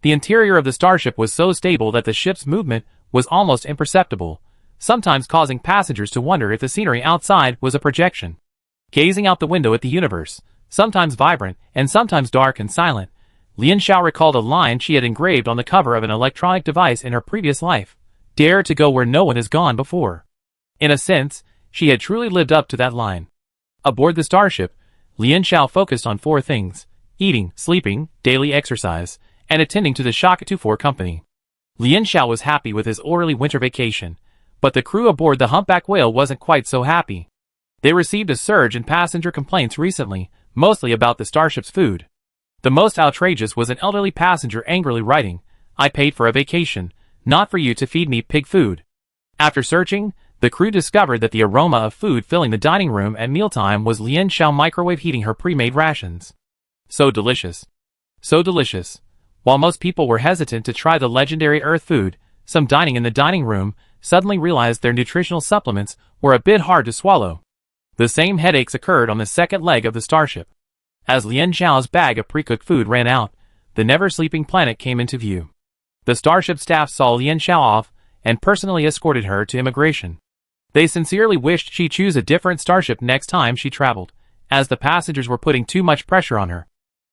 The interior of the starship was so stable that the ship's movement was almost imperceptible, sometimes causing passengers to wonder if the scenery outside was a projection. Gazing out the window at the universe, sometimes vibrant and sometimes dark and silent, Lian Xiao recalled a line she had engraved on the cover of an electronic device in her previous life: "Dare to go where no one has gone before." In a sense, she had truly lived up to that line. Aboard the starship, Lian Xiao focused on 4 things: eating, sleeping, daily exercise, and attending to the Shaka 4 company. Lian Xiao was happy with his orderly winter vacation, but the crew aboard the Humpback Whale wasn't quite so happy. They received a surge in passenger complaints recently, mostly about the starship's food. The most outrageous was an elderly passenger angrily writing, "I paid for a vacation, not for you to feed me pig food." After searching, the crew discovered that the aroma of food filling the dining room at mealtime was Lian Xiao microwave heating her pre-made rations. So delicious. So delicious. While most people were hesitant to try the legendary Earth food, some dining in the dining room suddenly realized their nutritional supplements were a bit hard to swallow. The same headaches occurred on the second leg of the starship. As Lian Xiao's bag of pre-cooked food ran out, the never-sleeping planet came into view. The starship staff saw Lian Xiao off and personally escorted her to immigration. They sincerely wished she choose a different starship next time she traveled, as the passengers were putting too much pressure on her.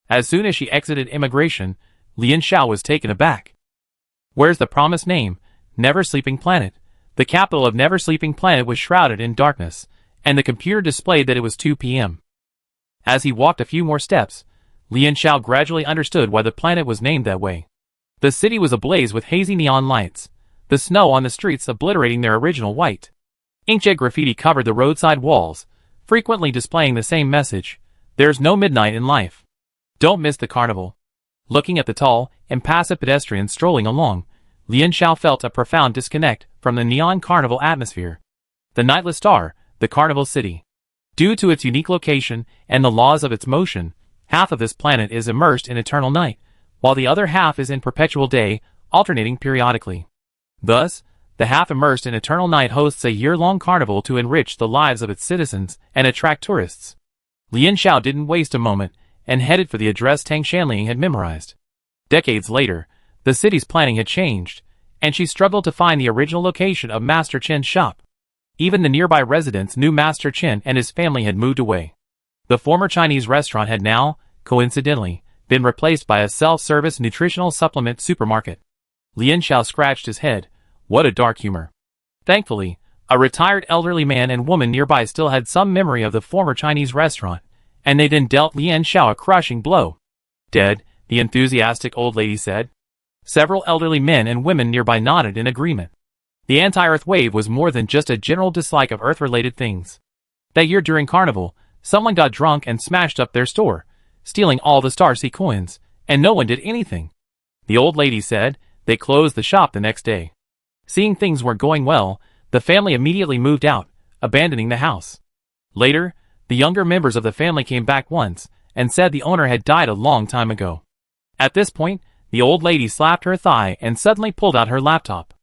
As soon as she exited immigration, Lian Xiao was taken aback. Where's the promised name, Never Sleeping Planet? The capital of Never Sleeping Planet was shrouded in darkness, and the computer displayed that it was 2 p.m. As he walked a few more steps, Lian Xiao gradually understood why the planet was named that way. The city was ablaze with hazy neon lights, the snow on the streets obliterating their original white. Inkjet graffiti covered the roadside walls, frequently displaying the same message: "There's no midnight in life. Don't miss the carnival." Looking at the tall, impassive pedestrians strolling along, Lian Xiao felt a profound disconnect from the neon carnival atmosphere. The nightless star, the carnival city. Due to its unique location and the laws of its motion, half of this planet is immersed in eternal night, while the other half is in perpetual day, alternating periodically. Thus, the half immersed in eternal night hosts a year-long carnival to enrich the lives of its citizens and attract tourists. Lian Xiao didn't waste a moment and headed for the address Tang Shanling had memorized. Decades later, the city's planning had changed, and she struggled to find the original location of Master Chen's shop. Even the nearby residents knew Master Chen and his family had moved away. The former Chinese restaurant had now, coincidentally, been replaced by a self-service nutritional supplement supermarket. Lian Xiao scratched his head. What a dark humor. Thankfully, a retired elderly man and woman nearby still had some memory of the former Chinese restaurant, and they then dealt Lian Xiao a crushing blow. "Dead," the enthusiastic old lady said. Several elderly men and women nearby nodded in agreement. The anti-Earth wave was more than just a general dislike of Earth-related things. That year during Carnival, someone got drunk and smashed up their store, stealing all the Starseed coins, and no one did anything. The old lady said they closed the shop the next day. Seeing things weren't going well, the family immediately moved out, abandoning the house. Later, the younger members of the family came back once and said the owner had died a long time ago. At this point, the old lady slapped her thigh and suddenly pulled out her laptop.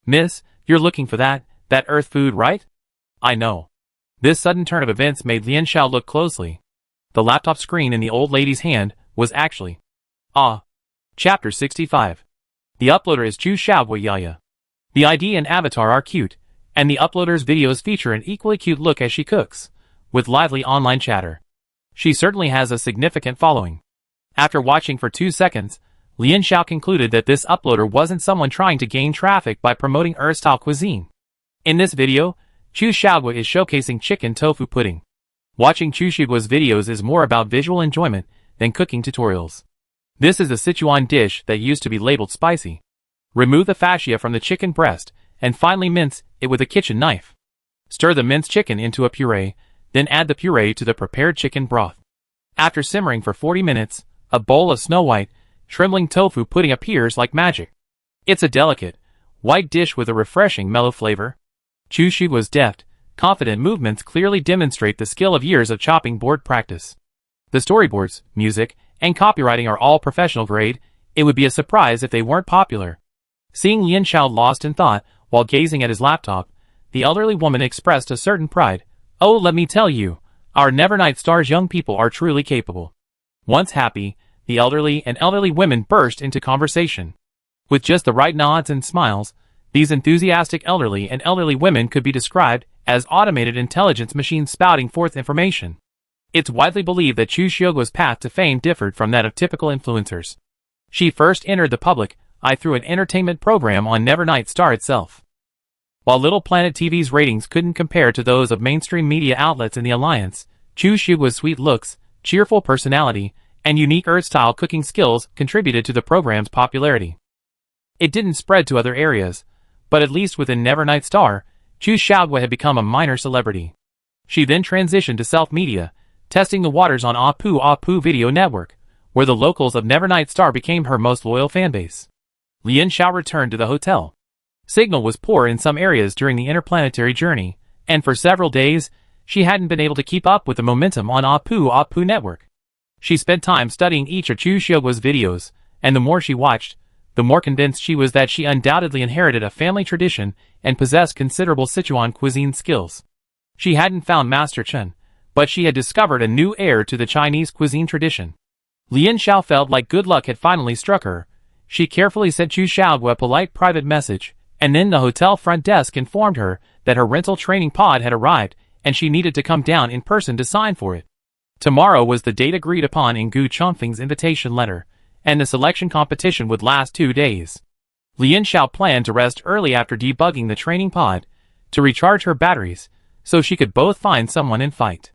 "Miss, you're looking for that Earth food, right?" "I know." This sudden turn of events made Lian Xiao look closely. The laptop screen in the old lady's hand was actually... Chapter 65. The uploader is Chu Xiaoguiyaya. The ID and avatar are cute, and the uploader's videos feature an equally cute look as she cooks, with lively online chatter. She certainly has a significant following. After watching for 2 seconds, Lian Xiao concluded that this uploader wasn't someone trying to gain traffic by promoting Earth-style cuisine. In this video, Chu Xiaogua is showcasing chicken tofu pudding. Watching Chu Xiaogua's videos is more about visual enjoyment than cooking tutorials. This is a Sichuan dish that used to be labeled spicy. Remove the fascia from the chicken breast and finely mince it with a kitchen knife. Stir the minced chicken into a puree, then add the puree to the prepared chicken broth. After simmering for 40 minutes, a bowl of snow white, shriveling tofu pudding appears like magic. It's a delicate, white dish with a refreshing mellow flavor. Chu Xiaogua's deft, confident movements clearly demonstrate the skill of years of chopping board practice. The storyboards, music, and copywriting are all professional grade. It would be a surprise if they weren't popular. Seeing Lian Xiao lost in thought while gazing at his laptop, the elderly woman expressed a certain pride. "Oh, let me tell you, our Nevernight Star's young people are truly capable." Once happy, the elderly and elderly women burst into conversation. With just the right nods and smiles, these enthusiastic elderly and elderly women could be described as automated intelligence machines spouting forth information. It's widely believed that Chu Xiaogua's path to fame differed from that of typical influencers. She first entered the public eye through an entertainment program on Nevernight Star itself. While Little Planet TV's ratings couldn't compare to those of mainstream media outlets in the alliance, Chu Xiaogua's sweet looks, cheerful personality, and unique Earth-style cooking skills contributed to the program's popularity. It didn't spread to other areas, but at least within Nevernight Star, Chu Xiaogua had become a minor celebrity. She then transitioned to self-media, testing the waters on Apu Video Network, where the locals of Nevernight Star became her most loyal fanbase. Lian Xiao returned to the hotel. Signal was poor in some areas during the interplanetary journey, and for several days, she hadn't been able to keep up with the momentum on Apu Network. She spent time studying each of Chu Xiaogua's videos, and the more she watched, the more convinced she was that she undoubtedly inherited a family tradition and possessed considerable Sichuan cuisine skills. She hadn't found Master Chen, but she had discovered a new heir to the Chinese cuisine tradition. Lian Xiao felt like good luck had finally struck her. She carefully sent Chu Xiaogua a polite private message, and then the hotel front desk informed her that her rental training pod had arrived and she needed to come down in person to sign for it. Tomorrow was the date agreed upon in Gu Chongfeng's invitation letter, and the selection competition would last 2 days. Lian Xiao planned to rest early after debugging the training pod, to recharge her batteries, so she could both find someone and fight.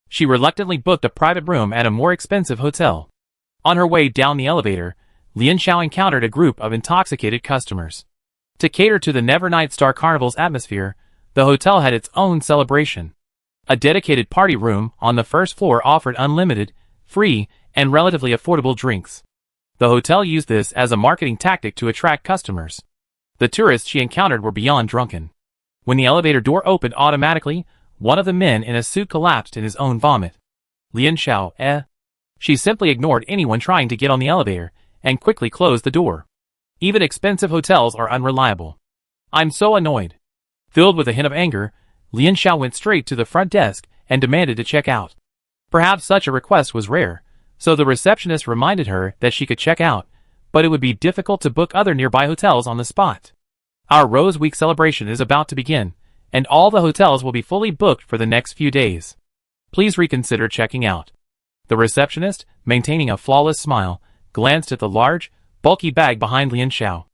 She reluctantly booked a private room at a more expensive hotel. On her way down the elevator, Lian Xiao encountered a group of intoxicated customers. To cater to the Nevernight Star Carnival's atmosphere, the hotel had its own celebration. A dedicated party room on the first floor offered unlimited, free, and relatively affordable drinks. The hotel used this as a marketing tactic to attract customers. The tourists she encountered were beyond drunken. When the elevator door opened automatically, one of the men in a suit collapsed in his own vomit. Lian Xiao, She simply ignored anyone trying to get on the elevator, and quickly closed the door. Even expensive hotels are unreliable. "I'm so annoyed." Filled with a hint of anger, Lian Xiao went straight to the front desk and demanded to check out. Perhaps such a request was rare, so the receptionist reminded her that she could check out, but it would be difficult to book other nearby hotels on the spot. "Our Rose Week celebration is about to begin, and all the hotels will be fully booked for the next few days. Please reconsider checking out." The receptionist, maintaining a flawless smile, glanced at the large, bulky bag behind Lian Xiao.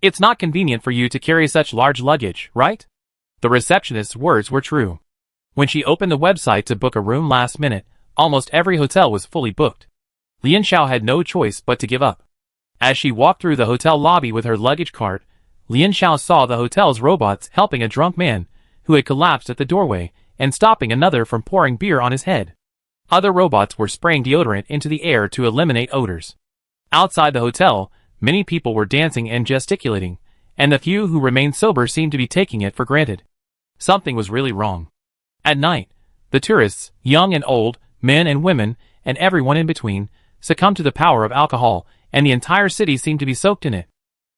"It's not convenient for you to carry such large luggage, right?" The receptionist's words were true. When she opened the website to book a room last minute, almost every hotel was fully booked. Lian Xiao had no choice but to give up. As she walked through the hotel lobby with her luggage cart, Lian Xiao saw the hotel's robots helping a drunk man, who had collapsed at the doorway, and stopping another from pouring beer on his head. Other robots were spraying deodorant into the air to eliminate odors. Outside the hotel, many people were dancing and gesticulating, and the few who remained sober seemed to be taking it for granted. Something was really wrong. At night, the tourists, young and old, men and women, and everyone in between, succumbed to the power of alcohol, and the entire city seemed to be soaked in it.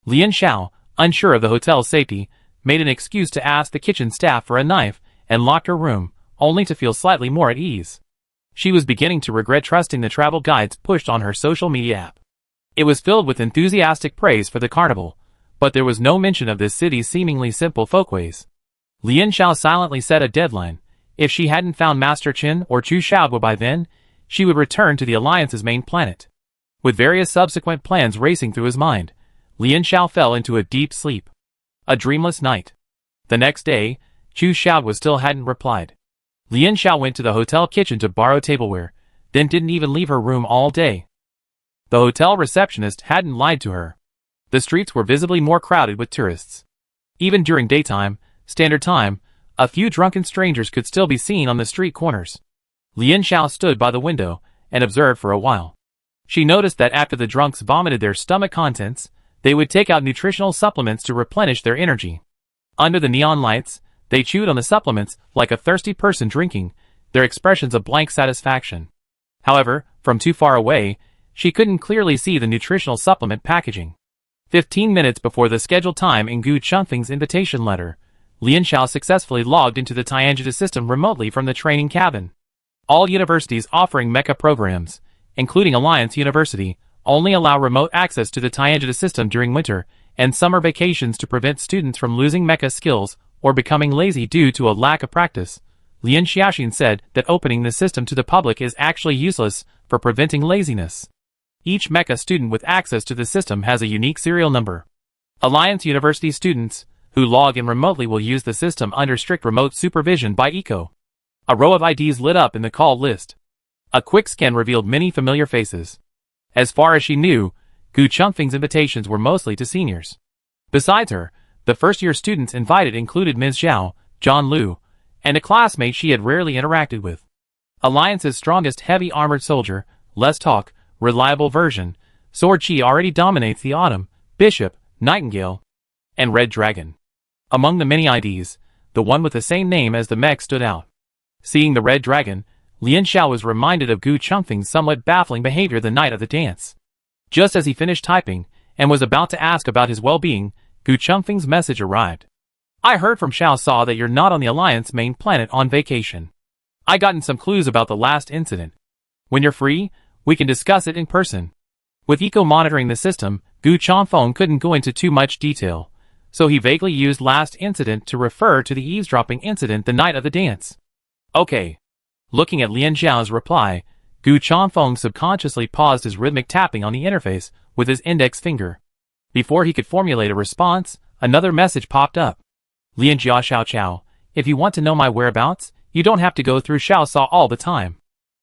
Lian Xiao, unsure of the hotel's safety, made an excuse to ask the kitchen staff for a knife and locked her room, only to feel slightly more at ease. She was beginning to regret trusting the travel guides pushed on her social media app. It was filled with enthusiastic praise for the carnival, but there was no mention of this city's seemingly simple folkways. Lian Xiao silently set a deadline. If she hadn't found Master Chen or Chu Xiaogua by then, she would return to the Alliance's main planet. With various subsequent plans racing through his mind, Lian Xiao fell into a deep sleep. A dreamless night. The next day, Chu Xiao still hadn't replied. Lian Xiao went to the hotel kitchen to borrow tableware, then didn't even leave her room all day. The hotel receptionist hadn't lied to her. The streets were visibly more crowded with tourists. Even during daytime, standard time, a few drunken strangers could still be seen on the street corners. Lian Xiao stood by the window and observed for a while. She noticed that after the drunks vomited their stomach contents, they would take out nutritional supplements to replenish their energy. Under the neon lights, they chewed on the supplements like a thirsty person drinking, their expressions of blank satisfaction. However, from too far away, she couldn't clearly see the nutritional supplement packaging. 15 minutes before the scheduled time in Gu Chengfeng's invitation letter, Lian Xiao successfully logged into the Tianjida system remotely from the training cabin. All universities offering Mecha programs, including Alliance University, only allow remote access to the Tianjida system during winter and summer vacations to prevent students from losing Mecha skills or becoming lazy due to a lack of practice. Lian Xiaoxin said that opening the system to the public is actually useless for preventing laziness. Each Mecha student with access to the system has a unique serial number. Alliance University students who log in remotely will use the system under strict remote supervision by ECO. A row of IDs lit up in the call list. A quick scan revealed many familiar faces. As far as she knew, Gu Chengfeng's invitations were mostly to seniors. Besides her, the first-year students invited included Ms. Zhao, John Liu, and a classmate she had rarely interacted with. Alliance's strongest heavy armored soldier, less talk, reliable version, Sword Chi already dominates the Autumn, Bishop, Nightingale, and Red Dragon. Among the many IDs, the one with the same name as the mech stood out. Seeing the Red Dragon, Lian Xiao was reminded of Gu Chengfeng's somewhat baffling behavior the night of the dance. Just as he finished typing and was about to ask about his well-being, Gu Chengfeng's message arrived. I heard from Xiao Sa that you're not on the Alliance main planet on vacation. I gotten some clues about the last incident. When you're free, we can discuss it in person. With Eco monitoring the system, Gu Chengfeng couldn't go into too much detail, so he vaguely used last incident to refer to the eavesdropping incident the night of the dance. Okay. Looking at Lian Xiao's reply, Gu Chengfeng subconsciously paused his rhythmic tapping on the interface with his index finger. Before he could formulate a response, another message popped up. Lian Jia Xiao Chao, if you want to know my whereabouts, you don't have to go through Xiao Sa all the time.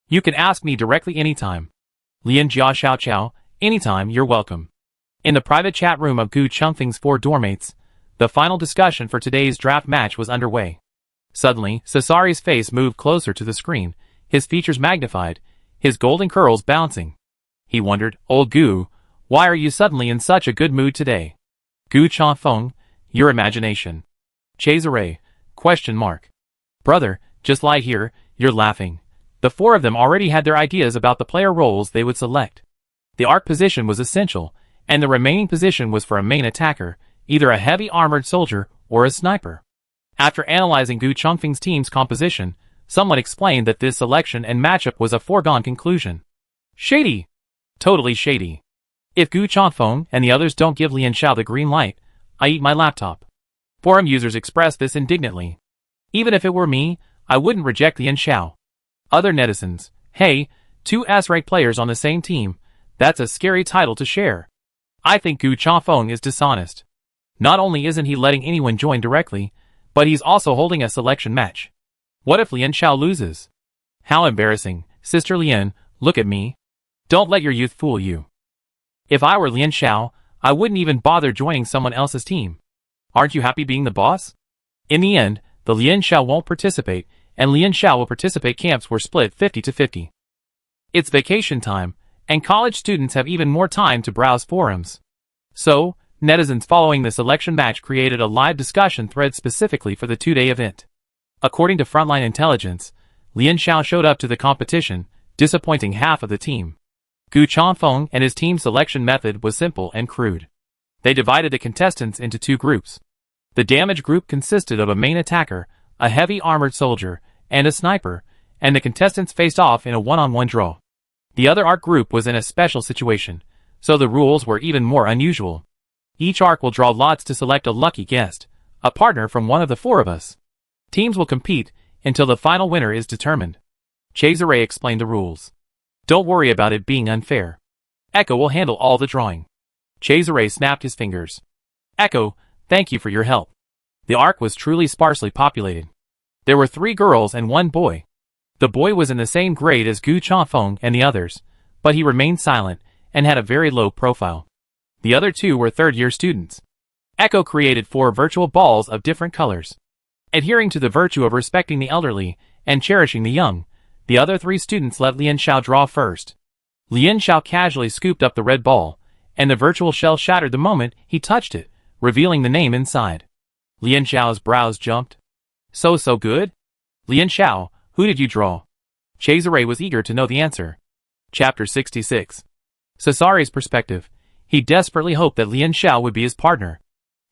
You can ask me directly anytime. Lian Jia Xiao Chao, anytime you're welcome. In the private chat room of Gu Chengfeng's 4 doormates, the final discussion for today's draft match was underway. Suddenly, Sasari's face moved closer to the screen, his features magnified, his golden curls bouncing. He wondered, Old Gu, why are you suddenly in such a good mood today? Gu Chengfeng, your imagination. Cesare, ? Brother, just lie here, you're laughing. The 4 of them already had their ideas about the player roles they would select. The arc position was essential, and the remaining position was for a main attacker, either a heavy armored soldier or a sniper. After analyzing Gu Chengfeng's team's composition, someone explained that this selection and matchup was a foregone conclusion. Shady! Totally shady. If Gu Chengfeng and the others don't give Lian Xiao the green light, I eat my laptop. Forum users expressed this indignantly. Even if it were me, I wouldn't reject Lian Xiao. Other netizens, hey, 2 S-rank players on the same team, that's a scary title to share. I think Gu Chengfeng is dishonest. Not only isn't he letting anyone join directly, but he's also holding a selection match. What if Lian Xiao loses? How embarrassing. Sister Lian, look at me. Don't let your youth fool you. If I were Lian Xiao, I wouldn't even bother joining someone else's team. Aren't you happy being the boss? In the end, the Lian Xiao won't participate, and Lian Xiao will participate. Camps were split 50-50. It's vacation time, and college students have even more time to browse forums. So, netizens following the selection match created a live discussion thread specifically for the 2-day event. According to Frontline Intelligence, Lian Xiao showed up to the competition, disappointing half of the team. Gu Chengfeng and his team's selection method was simple and crude. They divided the contestants into 2 groups. The damage group consisted of a main attacker, a heavy armored soldier, and a sniper, and the contestants faced off in a one-on-one draw. The other arc group was in a special situation, so the rules were even more unusual. Each arc will draw lots to select a lucky guest, a partner from one of the 4 of us. Teams will compete until the final winner is determined. Cesare explained the rules. Don't worry about it being unfair. Echo will handle all the drawing. Cesare snapped his fingers. Echo, thank you for your help. The Ark was truly sparsely populated. There were 3 girls and 1 boy. The boy was in the same grade as Gu Changfeng and the others, but he remained silent and had a very low profile. The other 2 were third-year students. Echo created 4 virtual balls of different colors. Adhering to the virtue of respecting the elderly and cherishing the young, the other 3 students let Lian Xiao draw first. Lian Xiao casually scooped up the red ball, and the virtual shell shattered the moment he touched it, revealing the name inside. Lian Xiao's brows jumped. So good? Lian Xiao, who did you draw? Cesare was eager to know the answer. Chapter 66. Cesare's perspective. He desperately hoped that Lian Xiao would be his partner.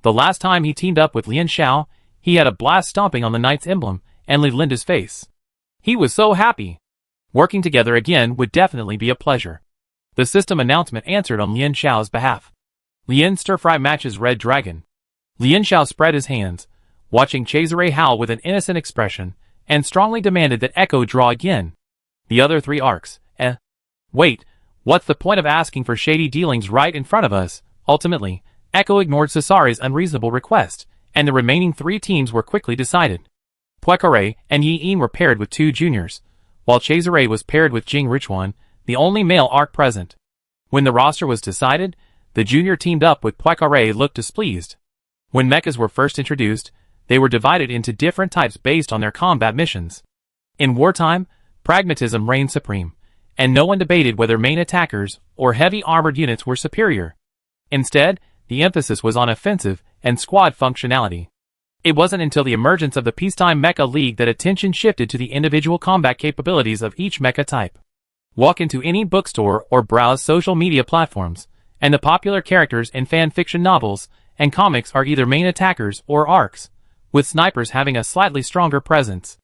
The last time he teamed up with Lian Xiao, he had a blast stomping on the knight's emblem and Linda's face. He was so happy. Working together again would definitely be a pleasure. The system announcement answered on Lian Xiao's behalf. Lian stir-fry matches Red Dragon. Lian Xiao spread his hands, watching Cesare howl with an innocent expression, and strongly demanded that Echo draw again. The other 3 arcs, Wait, what's the point of asking for shady dealings right in front of us? Ultimately, Echo ignored Cesare's unreasonable request, and the remaining 3 teams were quickly decided. Poincaré and Yi Yin were paired with 2 juniors, while Cesare was paired with Jing Richuan, the only male arc present. When the roster was decided, the junior teamed up with Poincaré looked displeased. When mechas were first introduced, they were divided into different types based on their combat missions. In wartime, pragmatism reigned supreme, and no one debated whether main attackers or heavy armored units were superior. Instead, the emphasis was on offensive and squad functionality. It wasn't until the emergence of the peacetime mecha league that attention shifted to the individual combat capabilities of each mecha type. Walk into any bookstore or browse social media platforms, and the popular characters in fan fiction novels and comics are either main attackers or arcs, with snipers having a slightly stronger presence.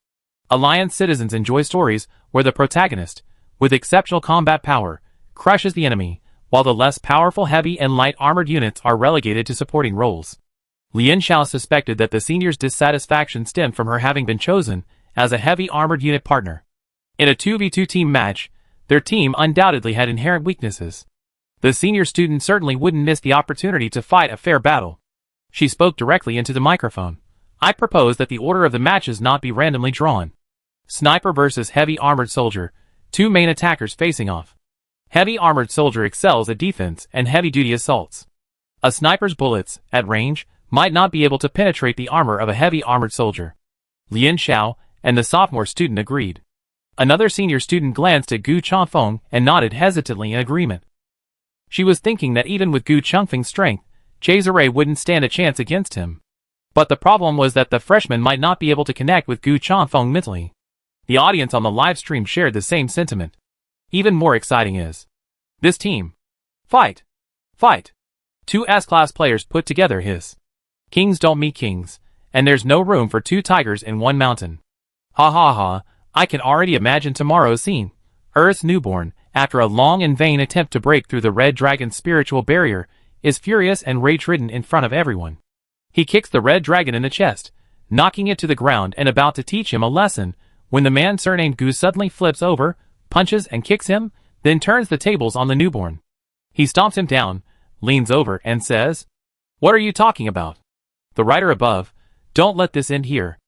Alliance citizens enjoy stories where the protagonist, with exceptional combat power, crushes the enemy, while the less powerful heavy and light armored units are relegated to supporting roles. Lian Xiao suspected that the senior's dissatisfaction stemmed from her having been chosen as a heavy armored unit partner. In a 2v2 team match, their team undoubtedly had inherent weaknesses. The senior student certainly wouldn't miss the opportunity to fight a fair battle. She spoke directly into the microphone. I propose that the order of the matches not be randomly drawn. Sniper versus heavy armored soldier, 2 main attackers facing off. Heavy armored soldier excels at defense and heavy-duty assaults. A sniper's bullets, at range, might not be able to penetrate the armor of a heavy armored soldier. Lian Xiao and the sophomore student agreed. Another senior student glanced at Gu Changfeng and nodded hesitantly in agreement. She was thinking that even with Gu Changfeng's strength, Cesare wouldn't stand a chance against him. But the problem was that the freshman might not be able to connect with Gu Changfeng mentally. The audience on the live stream shared the same sentiment. Even more exciting is this team. Fight! 2 S-class players put together his. Kings don't meet kings, and there's no room for 2 tigers in one mountain. Ha ha ha, I can already imagine tomorrow's scene. Earth's newborn, after a long and vain attempt to break through the red dragon's spiritual barrier, is furious and rage-ridden in front of everyone. He kicks the red dragon in the chest, knocking it to the ground and about to teach him a lesson, when the man surnamed Gu suddenly flips over, punches and kicks him, then turns the tables on the newborn. He stomps him down, leans over and says, "What are you talking about?" The writer above, "Don't let this end here."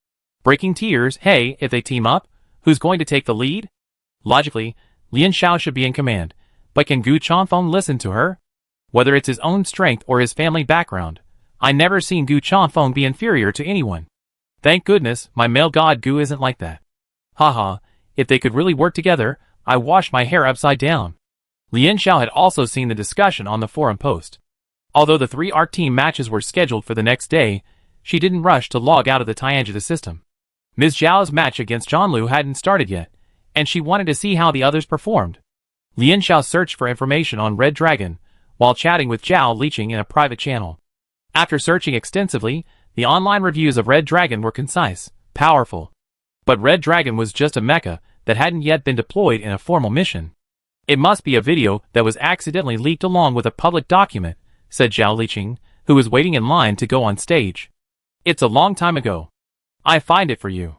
Breaking tears, hey, if they team up, who's going to take the lead? Logically, Lian Xiao should be in command, but can Gu Changfeng listen to her? Whether it's his own strength or his family background, I never seen Gu Changfeng be inferior to anyone. Thank goodness, my male god Gu isn't like that. Haha, if they could really work together, I wash my hair upside down. Lian Xiao had also seen the discussion on the forum post. Although the 3 ARC team matches were scheduled for the next day, she didn't rush to log out of the Tianjita system. Ms. Zhao's match against Zhonlu hadn't started yet, and she wanted to see how the others performed. Lian Xiao searched for information on Red Dragon, while chatting with Zhao Liqing in a private channel. After searching extensively, the online reviews of Red Dragon were concise, powerful. But Red Dragon was just a mecha that hadn't yet been deployed in a formal mission. It must be a video that was accidentally leaked along with a public document, said Zhao Liqing, who was waiting in line to go on stage. It's a long time ago. I find it for you.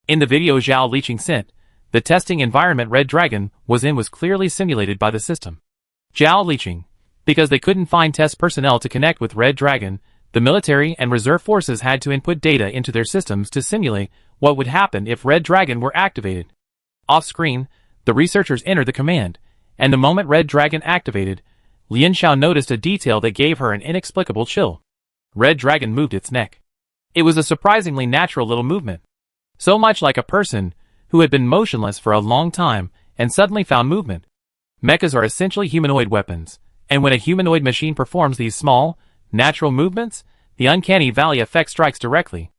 In the video Zhao Liqing sent, the testing environment Red Dragon was in was clearly simulated by the system. Zhao Liqing, because they couldn't find test personnel to connect with Red Dragon, The military and reserve forces had to input data into their systems to simulate what would happen if Red Dragon were activated. Off-screen, the researchers entered the command, and the moment Red Dragon activated, Lian Xiao noticed a detail that gave her an inexplicable chill. Red Dragon moved its neck. It was a surprisingly natural little movement. So much like a person who had been motionless for a long time and suddenly found movement. Mechas are essentially humanoid weapons, and when a humanoid machine performs these small, natural movements, the uncanny valley effect strikes directly.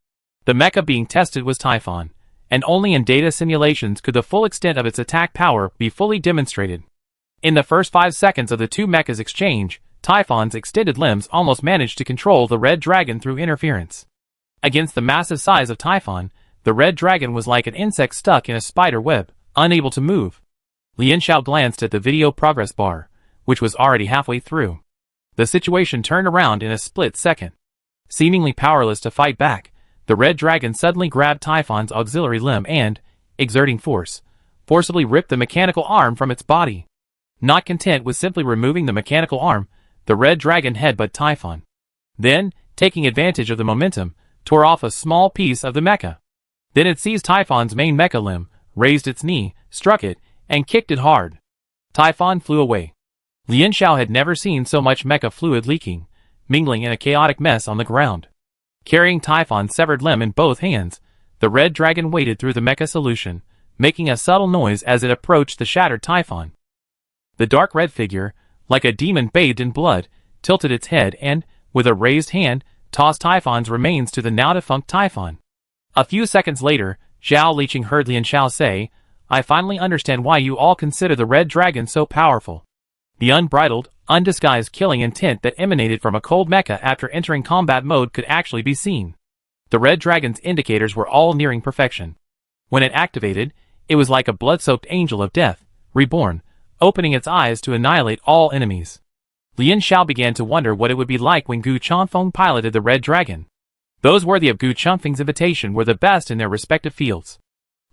The mecha being tested was Typhon, and only in data simulations could the full extent of its attack power be fully demonstrated. In the first 5 seconds of the two mechas' exchange, Typhon's extended limbs almost managed to control the Red Dragon through interference. Against the massive size of Typhon, the Red Dragon was like an insect stuck in a spider web, unable to move. Lian Xiao glanced at the video progress bar, which was already halfway through. The situation turned around in a split second. Seemingly powerless to fight back, the Red Dragon suddenly grabbed Typhon's auxiliary limb and, exerting force, forcibly ripped the mechanical arm from its body. Not content with simply removing the mechanical arm, the Red Dragon headbutted Typhon. Then, taking advantage of the momentum, tore off a small piece of the mecha. Then it seized Typhon's main mecha limb, raised its knee, struck it, and kicked it hard. Typhon flew away. Lian Xiao had never seen so much mecha fluid leaking, mingling in a chaotic mess on the ground. Carrying Typhon's severed limb in both hands, the Red Dragon waded through the mecha solution, making a subtle noise as it approached the shattered Typhon. The dark red figure, like a demon bathed in blood, tilted its head and, with a raised hand, tossed Typhon's remains to the now-defunct Typhon. A few seconds later, Zhao Liqing heard Lian Xiao say, "I finally understand why you all consider the Red Dragon so powerful." The unbridled, undisguised killing intent that emanated from a cold mecha after entering combat mode could actually be seen. The Red Dragon's indicators were all nearing perfection. When it activated, it was like a blood-soaked angel of death, reborn, opening its eyes to annihilate all enemies. Lian Xiao began to wonder what it would be like when Gu Changfeng piloted the Red Dragon. Those worthy of Gu Changfeng's invitation were the best in their respective fields.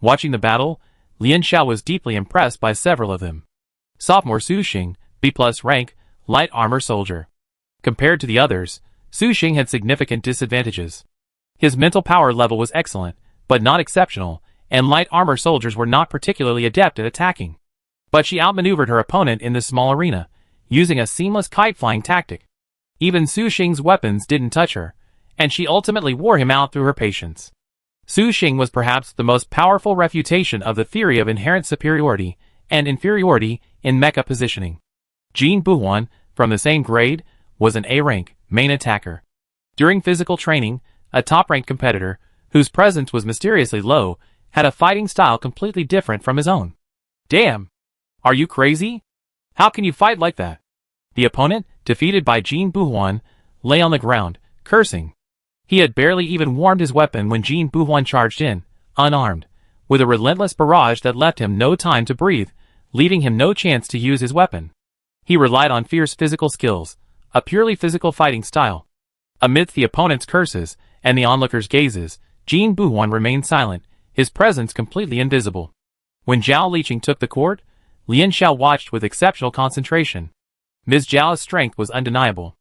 Watching the battle, Lian Xiao was deeply impressed by several of them. Sophomore Su Xing, B+ rank, light armor soldier. Compared to the others, Su Xing had significant disadvantages. His mental power level was excellent, but not exceptional, and light armor soldiers were not particularly adept at attacking. But she outmaneuvered her opponent in this small arena, using a seamless kite-flying tactic. Even Su Xing's weapons didn't touch her, and she ultimately wore him out through her patience. Su Xing was perhaps the most powerful refutation of the theory of inherent superiority and inferiority in mecha positioning. Jin Buhuan, from the same grade, was an A-rank, main attacker. During physical training, a top-ranked competitor, whose presence was mysteriously low, had a fighting style completely different from his own. Damn! Are you crazy? How can you fight like that? The opponent, defeated by Jin Buhuan, lay on the ground, cursing. He had barely even warmed his weapon when Jin Buhuan charged in, unarmed, with a relentless barrage that left him no time to breathe, leaving him no chance to use his weapon. He relied on fierce physical skills, a purely physical fighting style. Amidst the opponent's curses and the onlookers' gazes, Jin Buhuan remained silent, his presence completely invisible. When Zhao Liqing took the court, Lian Xiao watched with exceptional concentration. Ms. Zhao's strength was undeniable.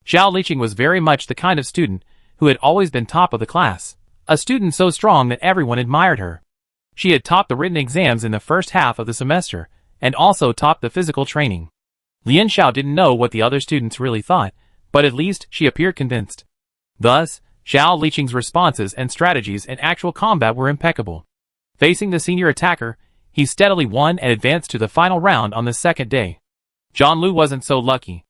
Zhao Liqing was very much the kind of student who had always been top of the class, a student so strong that everyone admired her. She had topped the written exams in the first half of the semester, and also topped the physical training. Lian Xiao didn't know what the other students really thought, but at least she appeared convinced. Thus, Zhao Liqing's responses and strategies in actual combat were impeccable. Facing the senior attacker, he steadily won and advanced to the final round on the second day. John Lu wasn't so lucky.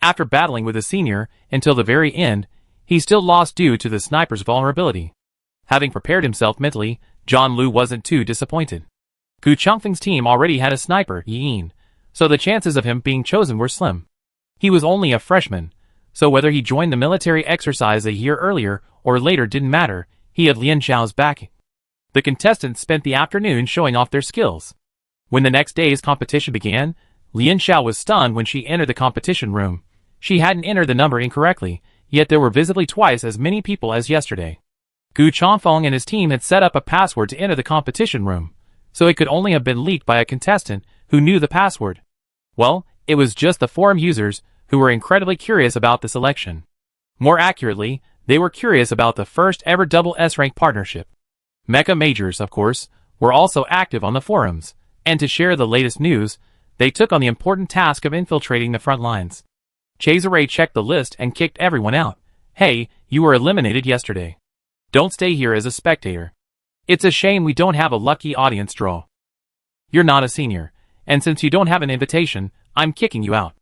After battling with the senior until the very end, he still lost due to the sniper's vulnerability. Having prepared himself mentally, John Lu wasn't too disappointed. Gu Changfeng's team already had a sniper, Yin, so the chances of him being chosen were slim. He was only a freshman, so whether he joined the military exercise a year earlier or later didn't matter, he had Lian Xiao's backing. The contestants spent the afternoon showing off their skills. When the next day's competition began, Lian Xiao was stunned when she entered the competition room. She hadn't entered the number incorrectly, yet there were visibly twice as many people as yesterday. Gu Changfeng and his team had set up a password to enter the competition room, so it could only have been leaked by a contestant who knew the password. Well, it was just the forum users who were incredibly curious about the selection. More accurately, they were curious about the first ever double S-rank partnership. Mecha majors, of course, were also active on the forums, and to share the latest news, they took on the important task of infiltrating the front lines. Cesare checked the list and kicked everyone out. Hey, you were eliminated yesterday. Don't stay here as a spectator. It's a shame we don't have a lucky audience draw. You're not a senior, and since you don't have an invitation, I'm kicking you out.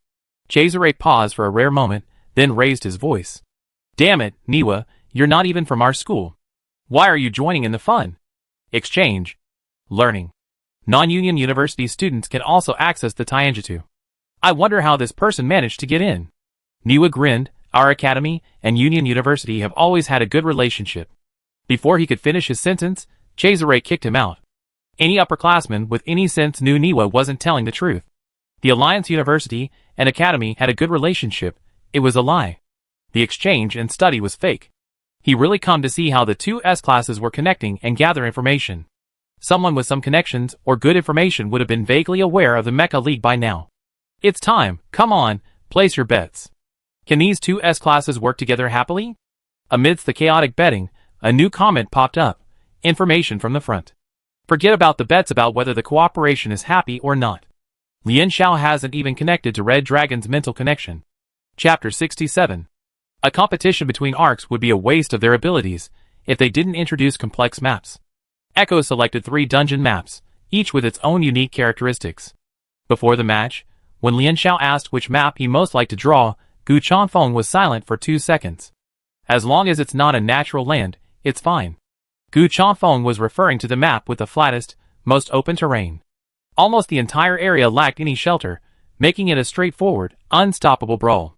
Cesare paused for a rare moment, then raised his voice. Damn it, Niwa, you're not even from our school. Why are you joining in the fun? Exchange. Learning. Non-union university students can also access the Tainjutsu. I wonder how this person managed to get in. Niwa grinned. Our academy and Union University have always had a good relationship. Before he could finish his sentence, Cesare kicked him out. Any upperclassman with any sense knew Niwa wasn't telling the truth. The Alliance University and Academy had a good relationship. It was a lie. The exchange and study was fake. He really come to see how the two S-classes were connecting and gather information. Someone with some connections or good information would have been vaguely aware of the Mecha League by now. It's time, come on, place your bets. Can these two S-classes work together happily? Amidst the chaotic betting, a new comment popped up. Information from the front. Forget about the bets about whether the cooperation is happy or not. Lian Xiao hasn't even connected to Red Dragon's mental connection. Chapter 67. A competition between arcs would be a waste of their abilities if they didn't introduce complex maps. Echo selected 3 dungeon maps, each with its own unique characteristics. Before the match, when Lian Xiao asked which map he most liked to draw, Gu Chanfeng was silent for 2 seconds. As long as it's not a natural land, it's fine. Gu Chanfeng was referring to the map with the flattest, most open terrain. Almost the entire area lacked any shelter, making it a straightforward, unstoppable brawl.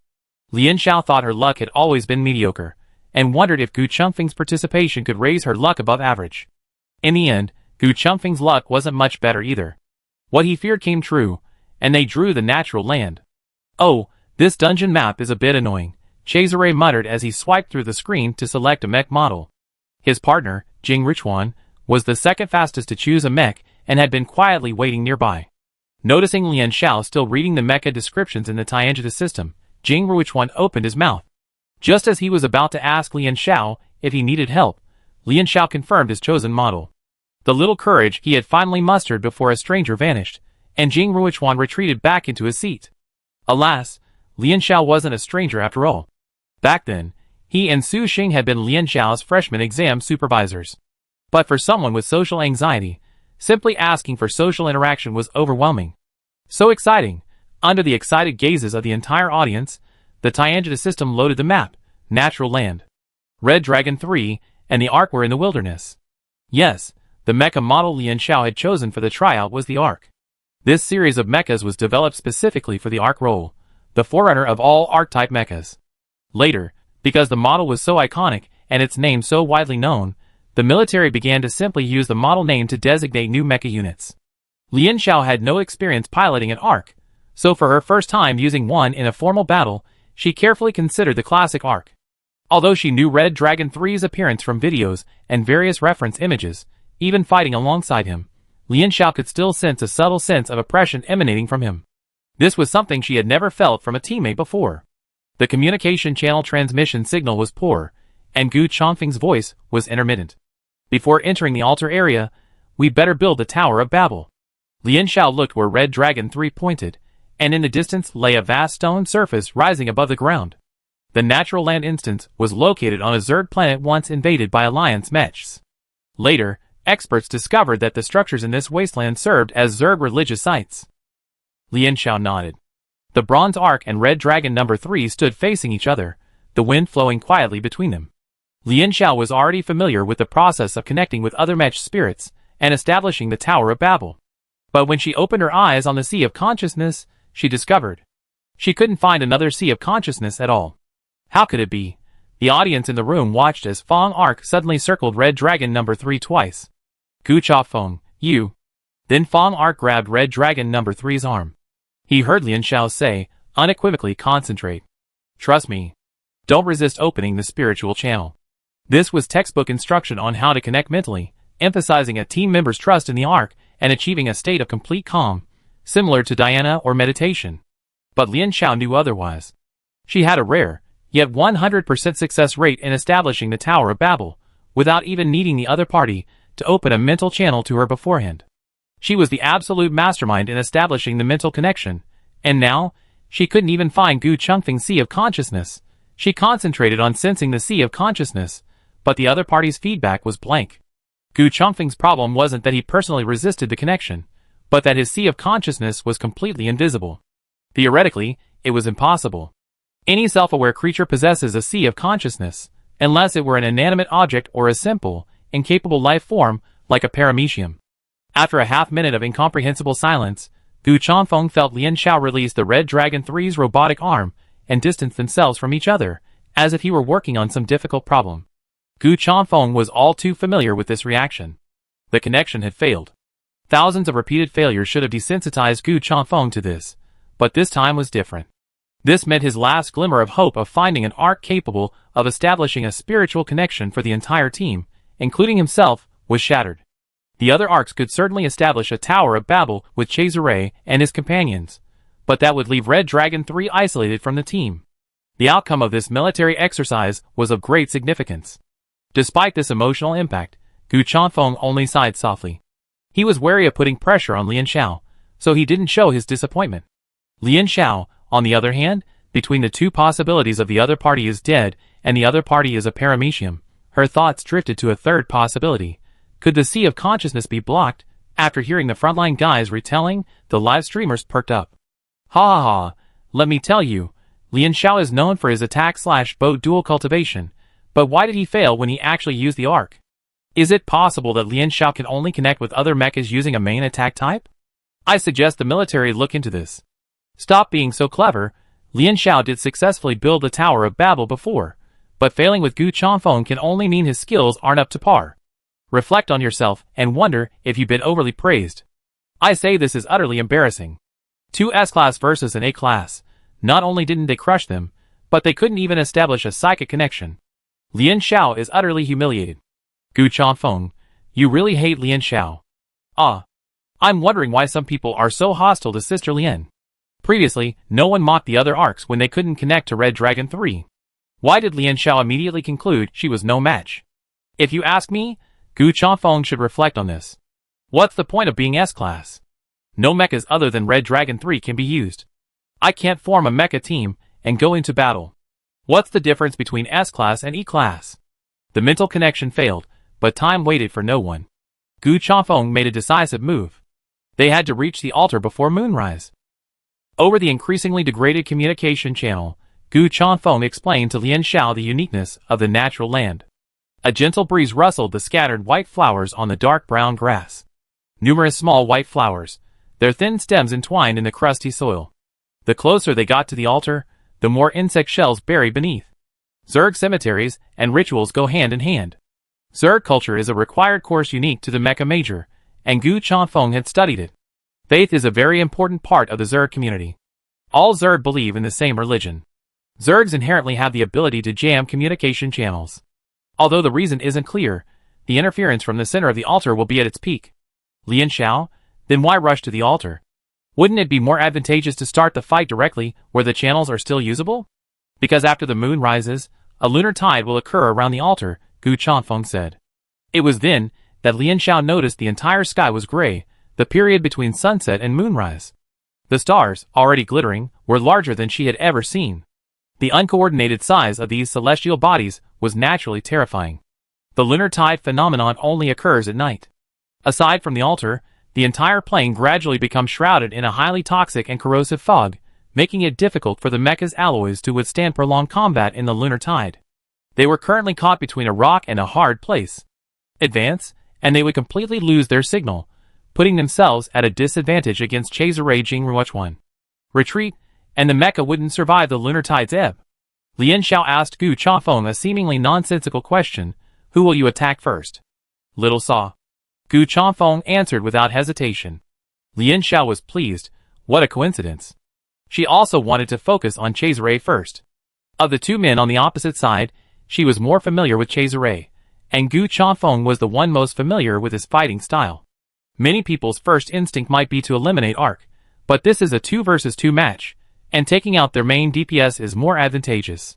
Lian Xiao thought her luck had always been mediocre, and wondered if Gu Chanfeng's participation could raise her luck above average. In the end, Gu Chanfeng's luck wasn't much better either. What he feared came true, and they drew the natural land. Oh, this dungeon map is a bit annoying, Cesare muttered as he swiped through the screen to select a mech model. His partner, Jing Richuan, was the second fastest to choose a mech and had been quietly waiting nearby. Noticing Lian Xiao still reading the mecha descriptions in the Tainjutsu system, Jing Richuan opened his mouth. Just as he was about to ask Lian Xiao if he needed help, Lian Xiao confirmed his chosen model. The little courage he had finally mustered before a stranger vanished, and Jing Richuan retreated back into his seat. Alas, Lian Xiao wasn't a stranger after all. Back then, he and Su Xing had been Lian Xiao's freshman exam supervisors. But for someone with social anxiety, simply asking for social interaction was overwhelming. So exciting! Under the excited gazes of the entire audience, the Tainjutsu system loaded the map, Natural Land. Red Dragon 3 and the Ark were in the wilderness. Yes, the mecha model Lian Xiao had chosen for the tryout was the Ark. This series of mechas was developed specifically for the Ark role, the forerunner of all Arc-type mechas. Later, because the model was so iconic and its name so widely known, the military began to simply use the model name to designate new mecha units. Lian Xiao had no experience piloting an Ark, so for her first time using one in a formal battle, she carefully considered the classic Ark. Although she knew Red Dragon 3's appearance from videos and various reference images, even fighting alongside him, Lian Xiao could still sense a subtle sense of oppression emanating from him. This was something she had never felt from a teammate before. The communication channel transmission signal was poor, and Gu Chanfeng's voice was intermittent. Before entering the altar area, we better build the Tower of Babel. Lian Xiao looked where Red Dragon 3 pointed, and in the distance lay a vast stone surface rising above the ground. The natural land instance was located on a Zerg planet once invaded by Alliance mechs. Later, experts discovered that the structures in this wasteland served as Zerg religious sites. Lian Xiao nodded. The Bronze Ark and Red Dragon No. 3 stood facing each other, the wind flowing quietly between them. Lian Xiao was already familiar with the process of connecting with other mech spirits and establishing the Tower of Babel. But when she opened her eyes on the Sea of Consciousness, she discovered she couldn't find another Sea of Consciousness at all. How could it be? The audience in the room watched as Fong Ark suddenly circled Red Dragon No. 3 twice. Gu Chanfeng, you. Then Fong Ark grabbed Red Dragon No. 3's arm. He heard Lian Xiao say, unequivocally, concentrate. Trust me. Don't resist opening the spiritual channel. This was textbook instruction on how to connect mentally, emphasizing a team member's trust in the Ark and achieving a state of complete calm, similar to dhyana or meditation. But Lian Xiao knew otherwise. She had a rare, yet 100% success rate in establishing the Tower of Babel, without even needing the other party to open a mental channel to her beforehand. She was the absolute mastermind in establishing the mental connection, and now, she couldn't even find Gu Changfeng's sea of consciousness. She concentrated on sensing the sea of consciousness, but the other party's feedback was blank. Gu Changfeng's problem wasn't that he personally resisted the connection, but that his sea of consciousness was completely invisible. Theoretically, it was impossible. Any self-aware creature possesses a sea of consciousness, unless it were an inanimate object or a simple, incapable life form, like a paramecium. After a half-minute of incomprehensible silence, Gu Changfeng felt Lian Xiao release the Red Dragon 3's robotic arm and distance themselves from each other, as if he were working on some difficult problem. Gu Changfeng was all too familiar with this reaction. The connection had failed. Thousands of repeated failures should have desensitized Gu Changfeng to this, but this time was different. This meant his last glimmer of hope of finding an arc capable of establishing a spiritual connection for the entire team, including himself, was shattered. The other arcs could certainly establish a Tower of Babel with Cesare and his companions, but that would leave Red Dragon 3 isolated from the team. The outcome of this military exercise was of great significance. Despite this emotional impact, Gu Changfeng only sighed softly. He was wary of putting pressure on Lian Xiao, so he didn't show his disappointment. Lian Xiao, on the other hand, between the two possibilities of the other party is dead and the other party is a paramecium, her thoughts drifted to a third possibility. Could the sea of consciousness be blocked? After hearing the frontline guys retelling, the live streamers perked up. Ha ha ha, let me tell you, Lian Xiao is known for his attack/boat dual cultivation, but why did he fail when he actually used the arc? Is it possible that Lian Xiao can only connect with other mechas using a main attack type? I suggest the military look into this. Stop being so clever. Lian Xiao did successfully build the Tower of Babel before, but failing with Gu Changfeng can only mean his skills aren't up to par. Reflect on yourself and wonder if you've been overly praised. I say this is utterly embarrassing. Two S-class versus an A-class. Not only didn't they crush them, but they couldn't even establish a psychic connection. Lian Xiao is utterly humiliated. Gu Changfeng, you really hate Lian Xiao. I'm wondering why some people are so hostile to Sister Lian. Previously, no one mocked the other arcs when they couldn't connect to Red Dragon 3. Why did Lian Xiao immediately conclude she was no match? If you ask me, Gu Changfeng should reflect on this. What's the point of being S-class? No mechas other than Red Dragon 3 can be used. I can't form a mecha team and go into battle. What's the difference between S-class and E-class? The mental connection failed, but time waited for no one. Gu Changfeng made a decisive move. They had to reach the altar before moonrise. Over the increasingly degraded communication channel, Gu Changfeng explained to Lian Xiao the uniqueness of the natural land. A gentle breeze rustled the scattered white flowers on the dark brown grass. Numerous small white flowers, their thin stems entwined in the crusty soil. The closer they got to the altar, the more insect shells buried beneath. Zerg cemeteries and rituals go hand in hand. Zerg culture is a required course unique to the Mecha Major, and Gu Changfeng had studied it. Faith is a very important part of the Zerg community. All Zerg believe in the same religion. Zergs inherently have the ability to jam communication channels. Although the reason isn't clear, the interference from the center of the altar will be at its peak. Lian Xiao? Then why rush to the altar? Wouldn't it be more advantageous to start the fight directly where the channels are still usable? Because after the moon rises, a lunar tide will occur around the altar, Gu Changfeng said. It was then that Lian Xiao noticed the entire sky was gray, the period between sunset and moonrise. The stars, already glittering, were larger than she had ever seen. The uncoordinated size of these celestial bodies was naturally terrifying. The lunar tide phenomenon only occurs at night. Aside from the altar, the entire plane gradually becomes shrouded in a highly toxic and corrosive fog, making it difficult for the mecha's alloys to withstand prolonged combat in the lunar tide. They were currently caught between a rock and a hard place. Advance, and they would completely lose their signal, putting themselves at a disadvantage against Cesare Jingruochuan. Retreat, and the mecha wouldn't survive the lunar tide's ebb. Lian Xiao asked Gu Changfeng a seemingly nonsensical question, who will you attack first? Little Saw. Gu Changfeng answered without hesitation. Lian Xiao was pleased. What a coincidence. She also wanted to focus on Cesare first. Of the two men on the opposite side, she was more familiar with Cesare, and Gu Changfeng was the one most familiar with his fighting style. Many people's first instinct might be to eliminate Arc, but this is a 2 versus 2 match, and taking out their main DPS is more advantageous.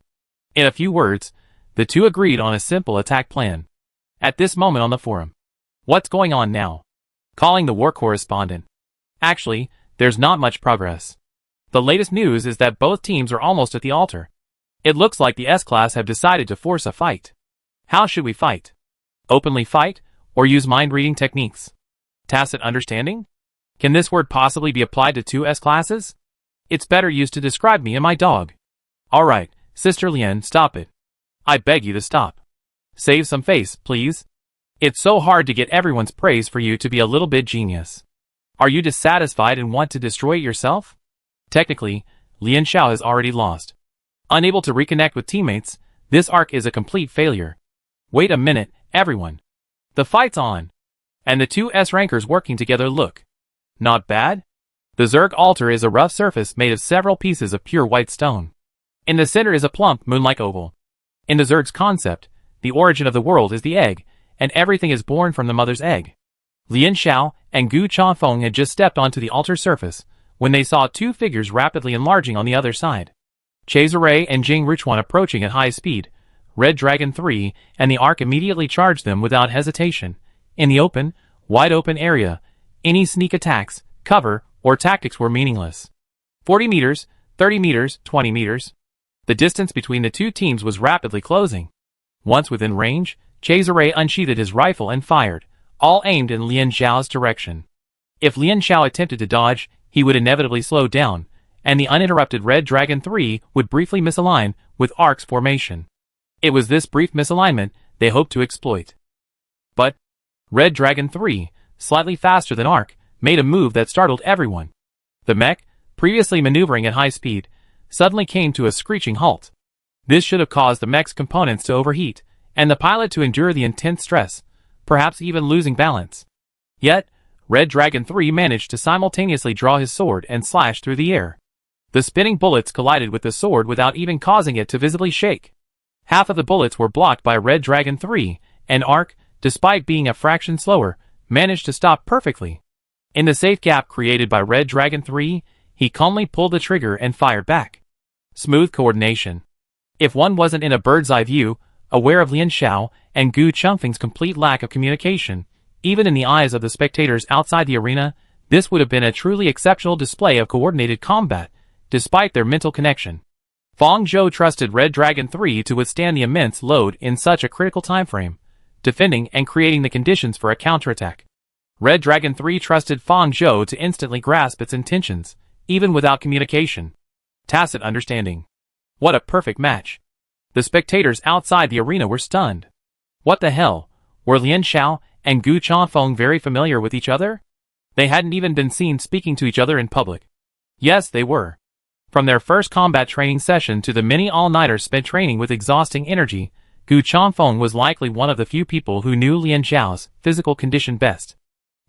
In a few words, the two agreed on a simple attack plan. At this moment on the forum. What's going on now? Calling the war correspondent. Actually, there's not much progress. The latest news is that both teams are almost at the altar. It looks like the S-Class have decided to force a fight. How should we fight? Openly fight, or use mind-reading techniques? Tacit understanding? Can this word possibly be applied to two S-Classes? It's better used to describe me and my dog. Alright, Sister Lien, stop it. I beg you to stop. Save some face, please. It's so hard to get everyone's praise for you to be a little bit genius. Are you dissatisfied and want to destroy it yourself? Technically, Lien Xiao has already lost. Unable to reconnect with teammates, this arc is a complete failure. Wait a minute, everyone. The fight's on. And the two S-rankers working together look not bad? The Zerg altar is a rough surface made of several pieces of pure white stone. In the center is a plump, moon-like oval. In the Zerg's concept, the origin of the world is the egg, and everything is born from the mother's egg. Lien Xiao and Gu Chanfeng had just stepped onto the altar surface when they saw two figures rapidly enlarging on the other side. Chazere and Jing Ruchuan approaching at high speed. Red Dragon 3 and the Ark immediately charged them without hesitation. In the open, wide open area, any sneak attacks, cover, or tactics were meaningless. 40 meters, 30 meters, 20 meters. The distance between the two teams was rapidly closing. Once within range, Chazere unsheathed his rifle and fired, all aimed in Lien Xiao's direction. If Lien Xiao attempted to dodge, he would inevitably slow down, and the uninterrupted Red Dragon 3 would briefly misalign with Ark's formation. It was this brief misalignment they hoped to exploit. But Red Dragon 3, slightly faster than Ark, made a move that startled everyone. The mech, previously maneuvering at high speed, suddenly came to a screeching halt. This should have caused the mech's components to overheat, and the pilot to endure the intense stress, perhaps even losing balance. Yet, Red Dragon 3 managed to simultaneously draw his sword and slash through the air. The spinning bullets collided with the sword without even causing it to visibly shake. Half of the bullets were blocked by Red Dragon 3, and Ark, despite being a fraction slower, managed to stop perfectly. In the safe gap created by Red Dragon 3, he calmly pulled the trigger and fired back. Smooth coordination. If one wasn't in a bird's-eye view, aware of Lien Xiao and Gu Chengfeng's complete lack of communication, even in the eyes of the spectators outside the arena, this would have been a truly exceptional display of coordinated combat, despite their mental connection. Fang Zhou trusted Red Dragon 3 to withstand the immense load in such a critical time frame, defending and creating the conditions for a counterattack. Red Dragon 3 trusted Fang Zhou to instantly grasp its intentions, even without communication. Tacit understanding. What a perfect match. The spectators outside the arena were stunned. What the hell? Were Lien Xiao and Gu Chanfeng very familiar with each other? They hadn't even been seen speaking to each other in public. Yes, they were. From their first combat training session to the many all-nighters spent training with exhausting energy, Gu Chanfeng was likely one of the few people who knew Lien Xiao's physical condition best.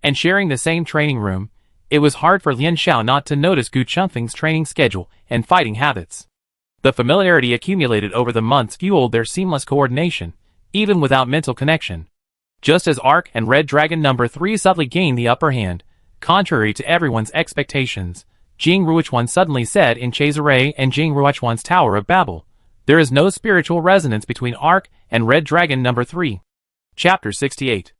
And sharing the same training room, it was hard for Lien Xiao not to notice Gu Chengfeng's training schedule and fighting habits. The familiarity accumulated over the months fueled their seamless coordination, even without mental connection. Just as Ark and Red Dragon number 3 subtly gained the upper hand, contrary to everyone's expectations, Jing Ruochuan suddenly said in Chazere and Jing Ruochuan's Tower of Babel, there is no spiritual resonance between Ark and Red Dragon number 3. Chapter 68.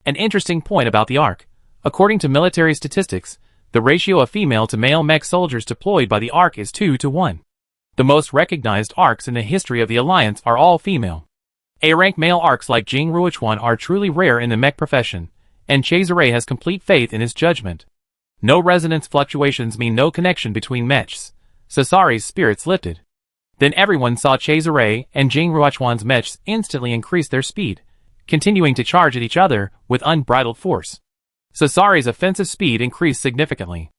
An interesting point about the Ark. According to military statistics, the ratio of female to male mech soldiers deployed by the Ark is 2 to 1. The most recognized Arks in the history of the Alliance are all female. A-rank male Arks like Jing Ruochuan are truly rare in the mech profession, and Chazere has complete faith in his judgment. No resonance fluctuations mean no connection between mechs. Sasari's spirits lifted. Then everyone saw Chazere and Jing Ruochuan's mechs instantly increase their speed, continuing to charge at each other with unbridled force. Sasari's offensive speed increased significantly.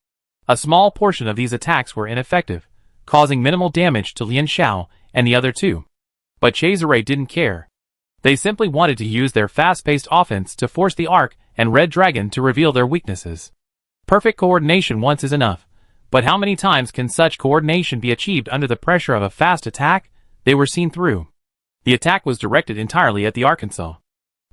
A small portion of these attacks were ineffective, causing minimal damage to Lien Xiao and the other two. But Chazere didn't care. They simply wanted to use their fast-paced offense to force the Ark and Red Dragon to reveal their weaknesses. Perfect coordination once is enough, but how many times can such coordination be achieved under the pressure of a fast attack? They were seen through. The attack was directed entirely at the Arkansas.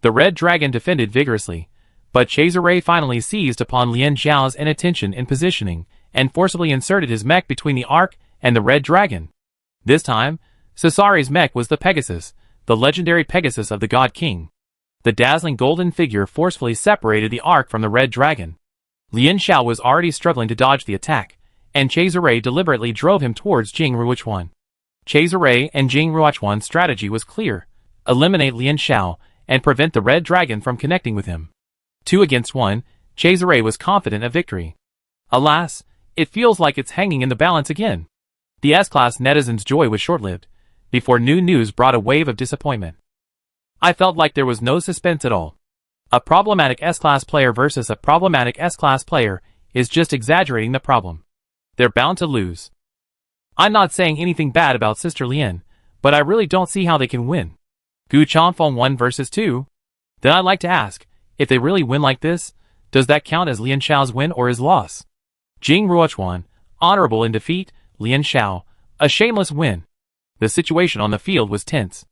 The Red Dragon defended vigorously, but Chazere finally seized upon Lien Xiao's inattention in positioning and forcibly inserted his mech between the Ark and the Red Dragon. This time, Cesari's mech was the Pegasus, the legendary Pegasus of the God King. The dazzling golden figure forcefully separated the Ark from the Red Dragon. Lian Xiao was already struggling to dodge the attack, and Cesare deliberately drove him towards Jing Ruochuan. Cesare and Jing Ruochuan's strategy was clear: eliminate Lian Xiao and prevent the Red Dragon from connecting with him. 2 against 1, Cesare was confident of victory. Alas, it feels like it's hanging in the balance again. The S-Class netizens' joy was short-lived, before new news brought a wave of disappointment. I felt like there was no suspense at all. A problematic S-Class player versus a problematic S-Class player is just exaggerating the problem. They're bound to lose. I'm not saying anything bad about Sister Lian, but I really don't see how they can win. Gu Changfeng 1 versus 2? Then I'd like to ask, if they really win like this, does that count as Lian Xiao's win or his loss? Jing Ruochuan, honorable in defeat; Lian Xiao, a shameless win. The situation on the field was tense.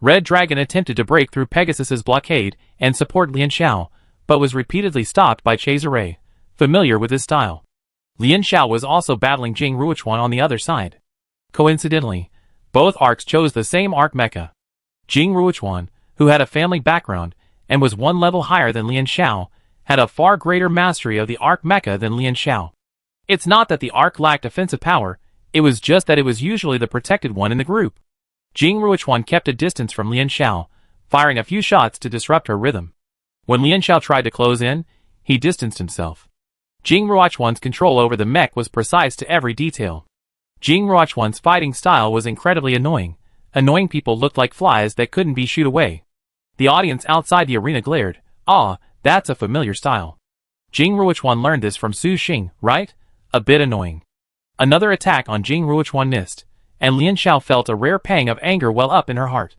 Red Dragon attempted to break through Pegasus's blockade and support Lian Xiao, but was repeatedly stopped by Cesare, familiar with his style. Lian Xiao was also battling Jing Ruochuan on the other side. Coincidentally, both arcs chose the same arc mecha. Jing Ruochuan, who had a family background and was 1 level higher than Lian Xiao, had a far greater mastery of the arc mecha than Lian Xiao. It's not that the arc lacked offensive power, it was just that it was usually the protected one in the group. Jing Ruochuan kept a distance from Lian Xiao, firing a few shots to disrupt her rhythm. When Lian Xiao tried to close in, he distanced himself. Jing Ruochuan's control over the mech was precise to every detail. Jing Ruochuan's fighting style was incredibly annoying. Annoying people looked like flies that couldn't be shooed away. The audience outside the arena glared. Ah, that's a familiar style. Jing Ruochuan learned this from Su Xing, right? A bit annoying. Another attack on Jing Ruochuan missed, and Lian Xiao felt a rare pang of anger well up in her heart.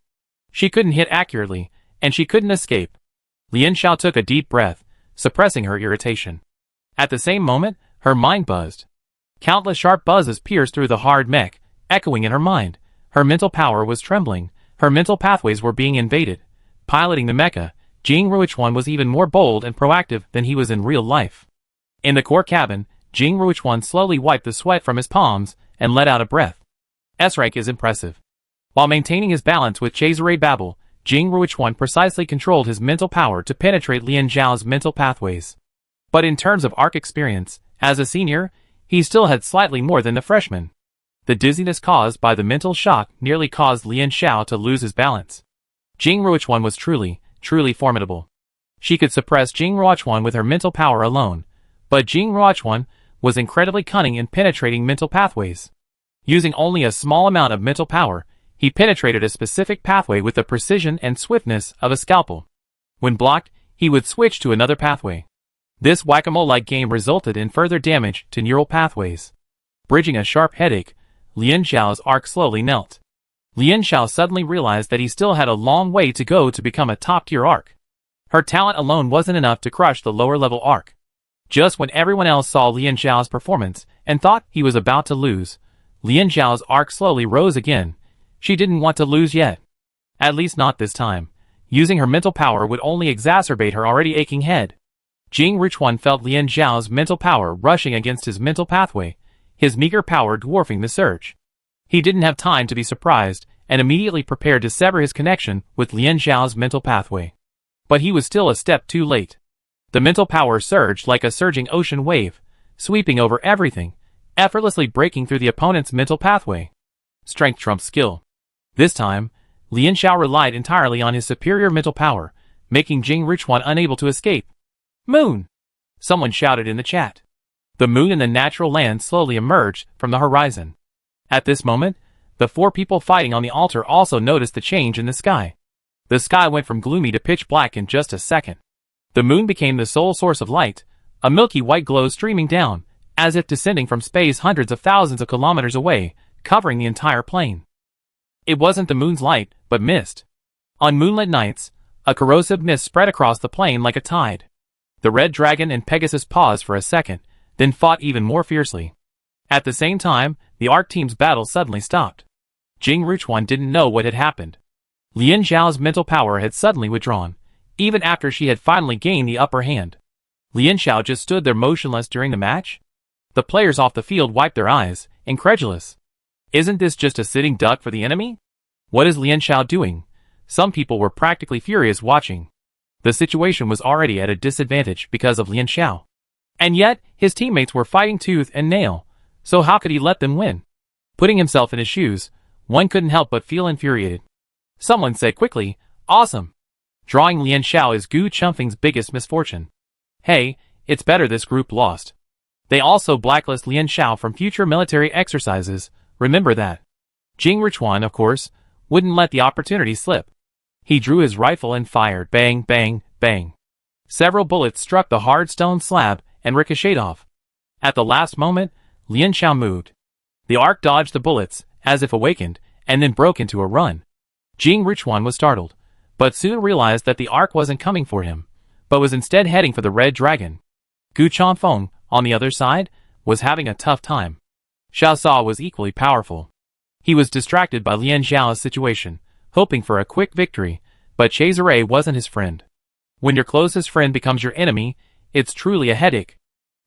She couldn't hit accurately, and she couldn't escape. Lian Xiao took a deep breath, suppressing her irritation. At the same moment, her mind buzzed. Countless sharp buzzes pierced through the hard mech, echoing in her mind. Her mental power was trembling, her mental pathways were being invaded. Piloting the mecha, Jing Ruochuan was even more bold and proactive than he was in real life. In the core cabin, Jing Ruochuan slowly wiped the sweat from his palms and let out a breath. S-rank is impressive. While maintaining his balance with Cesare Babel, Jing Ruochuan precisely controlled his mental power to penetrate Lian Xiao's mental pathways. But in terms of arc experience, as a senior, he still had slightly more than the freshman. The dizziness caused by the mental shock nearly caused Lian Xiao to lose his balance. Jing Ruochuan was truly formidable. She could suppress Jing Ruochuan with her mental power alone, but Jing Ruochuan was incredibly cunning in penetrating mental pathways. Using only a small amount of mental power, he penetrated a specific pathway with the precision and swiftness of a scalpel. When blocked, he would switch to another pathway. This whack-a-mole-like game resulted in further damage to neural pathways. Bridging a sharp headache, Lian Xiao's arc slowly knelt. Lian Xiao suddenly realized that he still had a long way to go to become a top-tier arc. Her talent alone wasn't enough to crush the lower-level arc. Just when everyone else saw Lian Xiao's performance and thought he was about to lose, Lian Xiao's arc slowly rose again. She didn't want to lose yet. At least not this time. Using her mental power would only exacerbate her already aching head. Jing Ruochuan felt Lian Xiao's mental power rushing against his mental pathway, his meager power dwarfing the surge. He didn't have time to be surprised and immediately prepared to sever his connection with Lian Xiao's mental pathway. But he was still a step too late. The mental power surged like a surging ocean wave, sweeping over everything, effortlessly breaking through the opponent's mental pathway. Strength trumps skill. This time, Lian Xiao relied entirely on his superior mental power, making Jing Ruochuan unable to escape. Moon! Someone shouted in the chat. The moon and the natural land slowly emerged from the horizon. At this moment, the 4 people fighting on the altar also noticed the change in the sky. The sky went from gloomy to pitch black in just a second. The moon became the sole source of light, a milky white glow streaming down, as if descending from space hundreds of thousands of kilometers away, covering the entire plain. It wasn't the moon's light, but mist. On moonlit nights, a corrosive mist spread across the plain like a tide. The Red Dragon and Pegasus paused for a second, then fought even more fiercely. At the same time, the Arc Team's battle suddenly stopped. Jing Ruochuan didn't know what had happened. Lian Xiao's mental power had suddenly withdrawn, even after she had finally gained the upper hand. Lian Xiao just stood there motionless during the match? The players off the field wiped their eyes, incredulous. Isn't this just a sitting duck for the enemy? What is Lian Xiao doing? Some people were practically furious watching. The situation was already at a disadvantage because of Lian Xiao. And yet, his teammates were fighting tooth and nail, so how could he let them win? Putting himself in his shoes, one couldn't help but feel infuriated. Someone said quickly, "Awesome! Drawing Lian Xiao is Gu Chengfeng's biggest misfortune. Hey, it's better this group lost." They also blacklist Lian Xiao from future military exercises, remember that. Jing Richuan, of course, wouldn't let the opportunity slip. He drew his rifle and fired, bang, bang, bang. Several bullets struck the hard stone slab and ricocheted off. At the last moment, Lian Xiao moved. The arc dodged the bullets, as if awakened, and then broke into a run. Jing Richuan was startled, but soon realized that the arc wasn't coming for him, but was instead heading for the red dragon. Gu Chengfeng, on the other side, was having a tough time. Xiao Sa was equally powerful. He was distracted by Lian Xiao's situation, hoping for a quick victory, but Cesare wasn't his friend. When your closest friend becomes your enemy, it's truly a headache.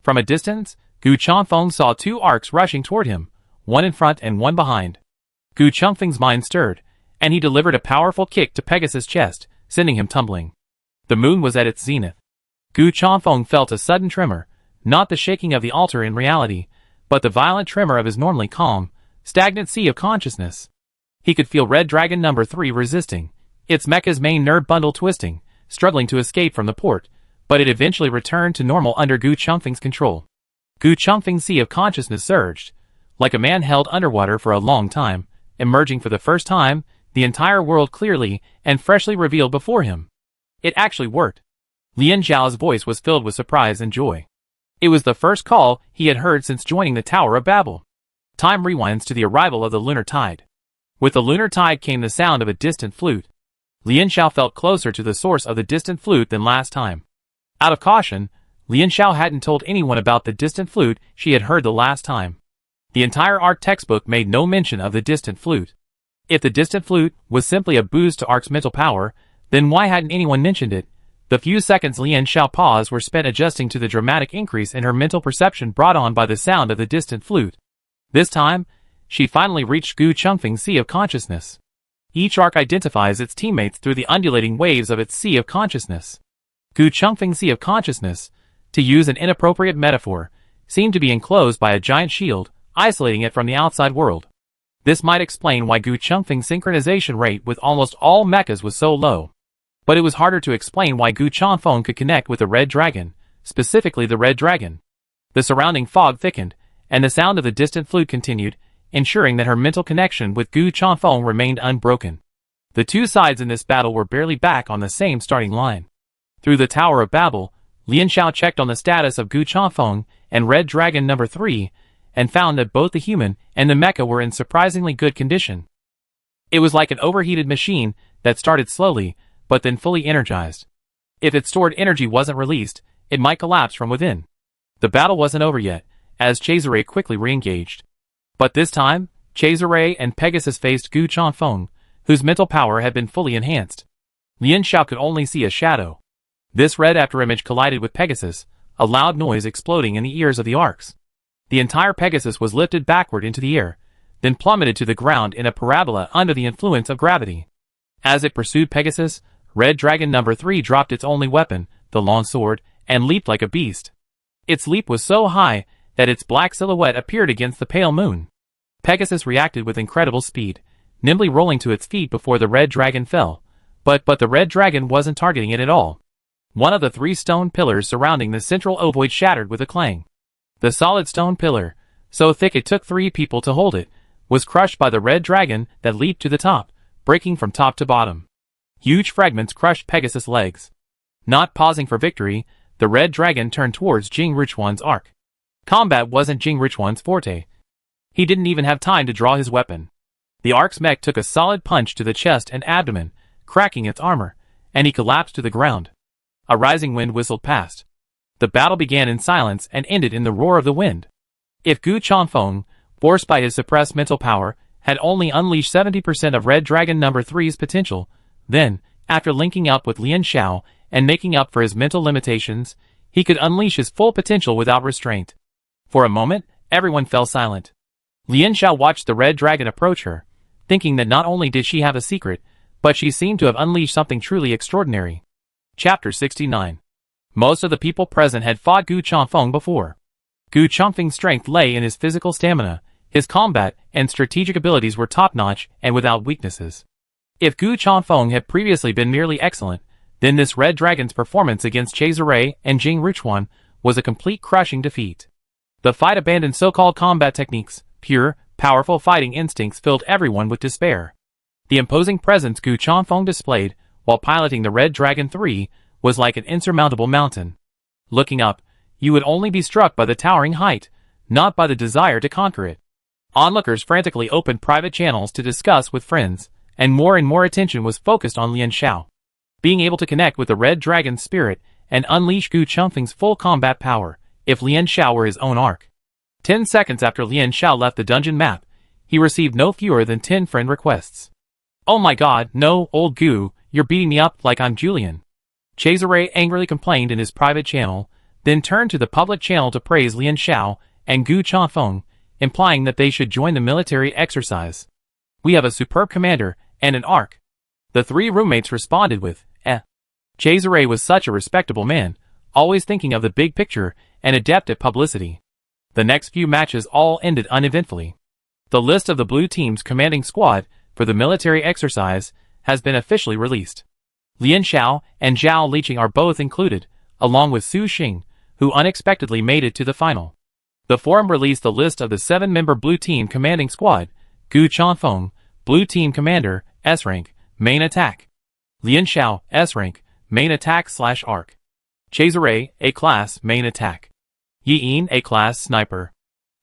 From a distance, Gu Chengfeng saw two arcs rushing toward him, one in front and one behind. Gu Chengfeng's mind stirred, and he delivered a powerful kick to Pegasus' chest, sending him tumbling. The moon was at its zenith. Gu Chengfeng felt a sudden tremor, not the shaking of the altar in reality, but the violent tremor of his normally calm, stagnant sea of consciousness. He could feel Red Dragon number 3 resisting, its Mecha's main nerve bundle twisting, struggling to escape from the port, but it eventually returned to normal under Gu Chengfeng's control. Gu Chengfeng's sea of consciousness surged, like a man held underwater for a long time, emerging for the first time, the entire world clearly and freshly revealed before him. It actually worked. Lian Xiao's voice was filled with surprise and joy. It was the first call he had heard since joining the Tower of Babel. Time rewinds to the arrival of the lunar tide. With the lunar tide came the sound of a distant flute. Lian Xiao felt closer to the source of the distant flute than last time. Out of caution, Lian Xiao hadn't told anyone about the distant flute she had heard the last time. The entire art textbook made no mention of the distant flute. If the distant flute was simply a boost to Ark's mental power, then why hadn't anyone mentioned it? The few seconds Lian Xiao paused were spent adjusting to the dramatic increase in her mental perception brought on by the sound of the distant flute. This time, she finally reached Gu Chengfeng's sea of consciousness. Each arc identifies its teammates through the undulating waves of its sea of consciousness. Gu Chengfeng's sea of consciousness, to use an inappropriate metaphor, seemed to be enclosed by a giant shield, isolating it from the outside world. This might explain why Gu Chengfeng's synchronization rate with almost all mechas was so low. But it was harder to explain why Gu Chengfeng could connect with the Red Dragon, specifically the Red Dragon. The surrounding fog thickened, and the sound of the distant flute continued, ensuring that her mental connection with Gu Chengfeng remained unbroken. The two sides in this battle were barely back on the same starting line. Through the Tower of Babel, Lian Xiao checked on the status of Gu Chengfeng and Red Dragon number 3, and found that both the human and the mecha were in surprisingly good condition. It was like an overheated machine that started slowly, but then fully energized. If its stored energy wasn't released, it might collapse from within. The battle wasn't over yet, as Cesare quickly re-engaged. But this time, Cesare and Pegasus faced Gu Chengfeng, whose mental power had been fully enhanced. Lian Xiao could only see a shadow. This red afterimage collided with Pegasus, a loud noise exploding in the ears of the arcs. The entire Pegasus was lifted backward into the air, then plummeted to the ground in a parabola under the influence of gravity. As it pursued Pegasus, Red Dragon number 3 dropped its only weapon, the long sword, and leaped like a beast. Its leap was so high that its black silhouette appeared against the pale moon. Pegasus reacted with incredible speed, nimbly rolling to its feet before the Red Dragon fell, but the Red Dragon wasn't targeting it at all. One of the 3 stone pillars surrounding the central ovoid shattered with a clang. The solid stone pillar, so thick it took 3 people to hold it, was crushed by the Red Dragon that leaped to the top, breaking from top to bottom. Huge fragments crushed Pegasus' legs. Not pausing for victory, the Red Dragon turned towards Jing Richuan's arc. Combat wasn't Jing Richuan's forte. He didn't even have time to draw his weapon. The arc's mech took a solid punch to the chest and abdomen, cracking its armor, and he collapsed to the ground. A rising wind whistled past. The battle began in silence and ended in the roar of the wind. If Gu Chengfeng, forced by his suppressed mental power, had only unleashed 70% of Red Dragon number 3's potential, then, after linking up with Lian Xiao and making up for his mental limitations, he could unleash his full potential without restraint. For a moment, everyone fell silent. Lian Xiao watched the Red Dragon approach her, thinking that not only did she have a secret, but she seemed to have unleashed something truly extraordinary. Chapter 69. Most of the people present had fought Gu Changfeng before. Gu Changfeng's strength lay in his physical stamina, his combat and strategic abilities were top-notch and without weaknesses. If Gu Changfeng had previously been merely excellent, then this Red Dragon's performance against Cesare and Jing Ruchuan was a complete crushing defeat. The fight abandoned so-called combat techniques, pure, powerful fighting instincts filled everyone with despair. The imposing presence Gu Changfeng displayed while piloting the Red Dragon 3 was like an insurmountable mountain. Looking up, you would only be struck by the towering height, not by the desire to conquer it. Onlookers frantically opened private channels to discuss with friends, and more attention was focused on Lian Xiao. Being able to connect with the Red Dragon's spirit and unleash Gu Changfeng's full combat power, if Lian Xiao were his own arc. 10 seconds after Lian Xiao left the dungeon map, he received no fewer than 10 friend requests. "Oh my god, no, old Gu, you're beating me up like I'm Julian." Cesare angrily complained in his private channel, then turned to the public channel to praise Lian Xiao and Gu Changfeng, implying that they should join the military exercise. "We have a superb commander and an arc." The three roommates responded with, "Eh." Cesare was such a respectable man, always thinking of the big picture and adept at publicity. The next few matches all ended uneventfully. The list of the blue team's commanding squad for the military exercise has been officially released. Lian Xiao and Zhao Liqing are both included, along with Su Xing, who unexpectedly made it to the final. The forum released the list of the 7-member blue team commanding squad: Gu Changfeng, blue team commander, S-rank, main attack; Lian Xiao, S-rank, main attack/arc; Cesare, A-class, main attack; Yi A-class, sniper;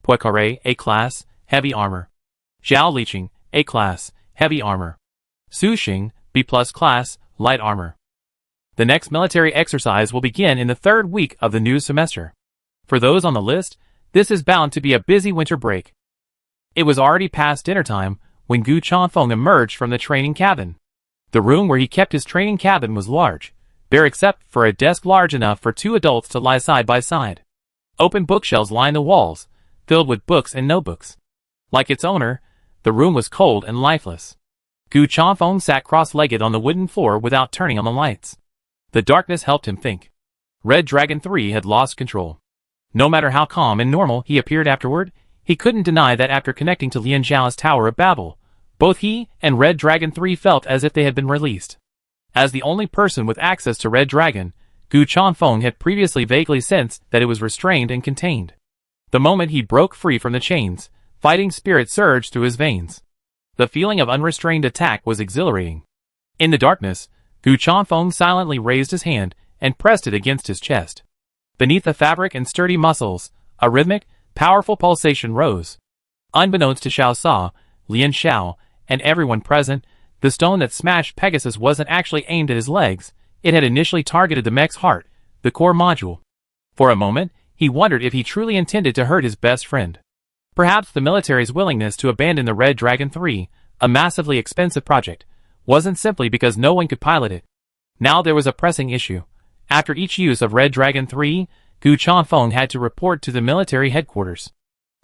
Poincaré, A-class, heavy armor; Zhao Liqing, A-class, heavy armor; Su Xing, B-plus class, light armor. The next military exercise will begin in the 3rd week of the new semester. For those on the list, this is bound to be a busy winter break. It was already past dinner time when Gu Changfeng emerged from the training cabin. The room where he kept his training cabin was large, bare except for a desk large enough for 2 adults to lie side by side. Open bookshelves lined the walls, filled with books and notebooks. Like its owner, the room was cold and lifeless. Gu Changfeng sat cross-legged on the wooden floor without turning on the lights. The darkness helped him think. Red Dragon 3 had lost control. No matter how calm and normal he appeared afterward, he couldn't deny that after connecting to Lian Xiao's Tower of Babel, both he and Red Dragon 3 felt as if they had been released. As the only person with access to Red Dragon, Gu Changfeng had previously vaguely sensed that it was restrained and contained. The moment he broke free from the chains, fighting spirit surged through his veins. The feeling of unrestrained attack was exhilarating. In the darkness, Gu Changfeng silently raised his hand and pressed it against his chest. Beneath the fabric and sturdy muscles, a rhythmic, powerful pulsation rose. Unbeknownst to Xiao Sa, Lian Xiao, and everyone present, the stone that smashed Pegasus wasn't actually aimed at his legs, it had initially targeted the mech's heart, the core module. For a moment, he wondered if he truly intended to hurt his best friend. Perhaps the military's willingness to abandon the Red Dragon 3, a massively expensive project, wasn't simply because no one could pilot it. Now there was a pressing issue. After each use of Red Dragon 3, Gu Changfeng had to report to the military headquarters.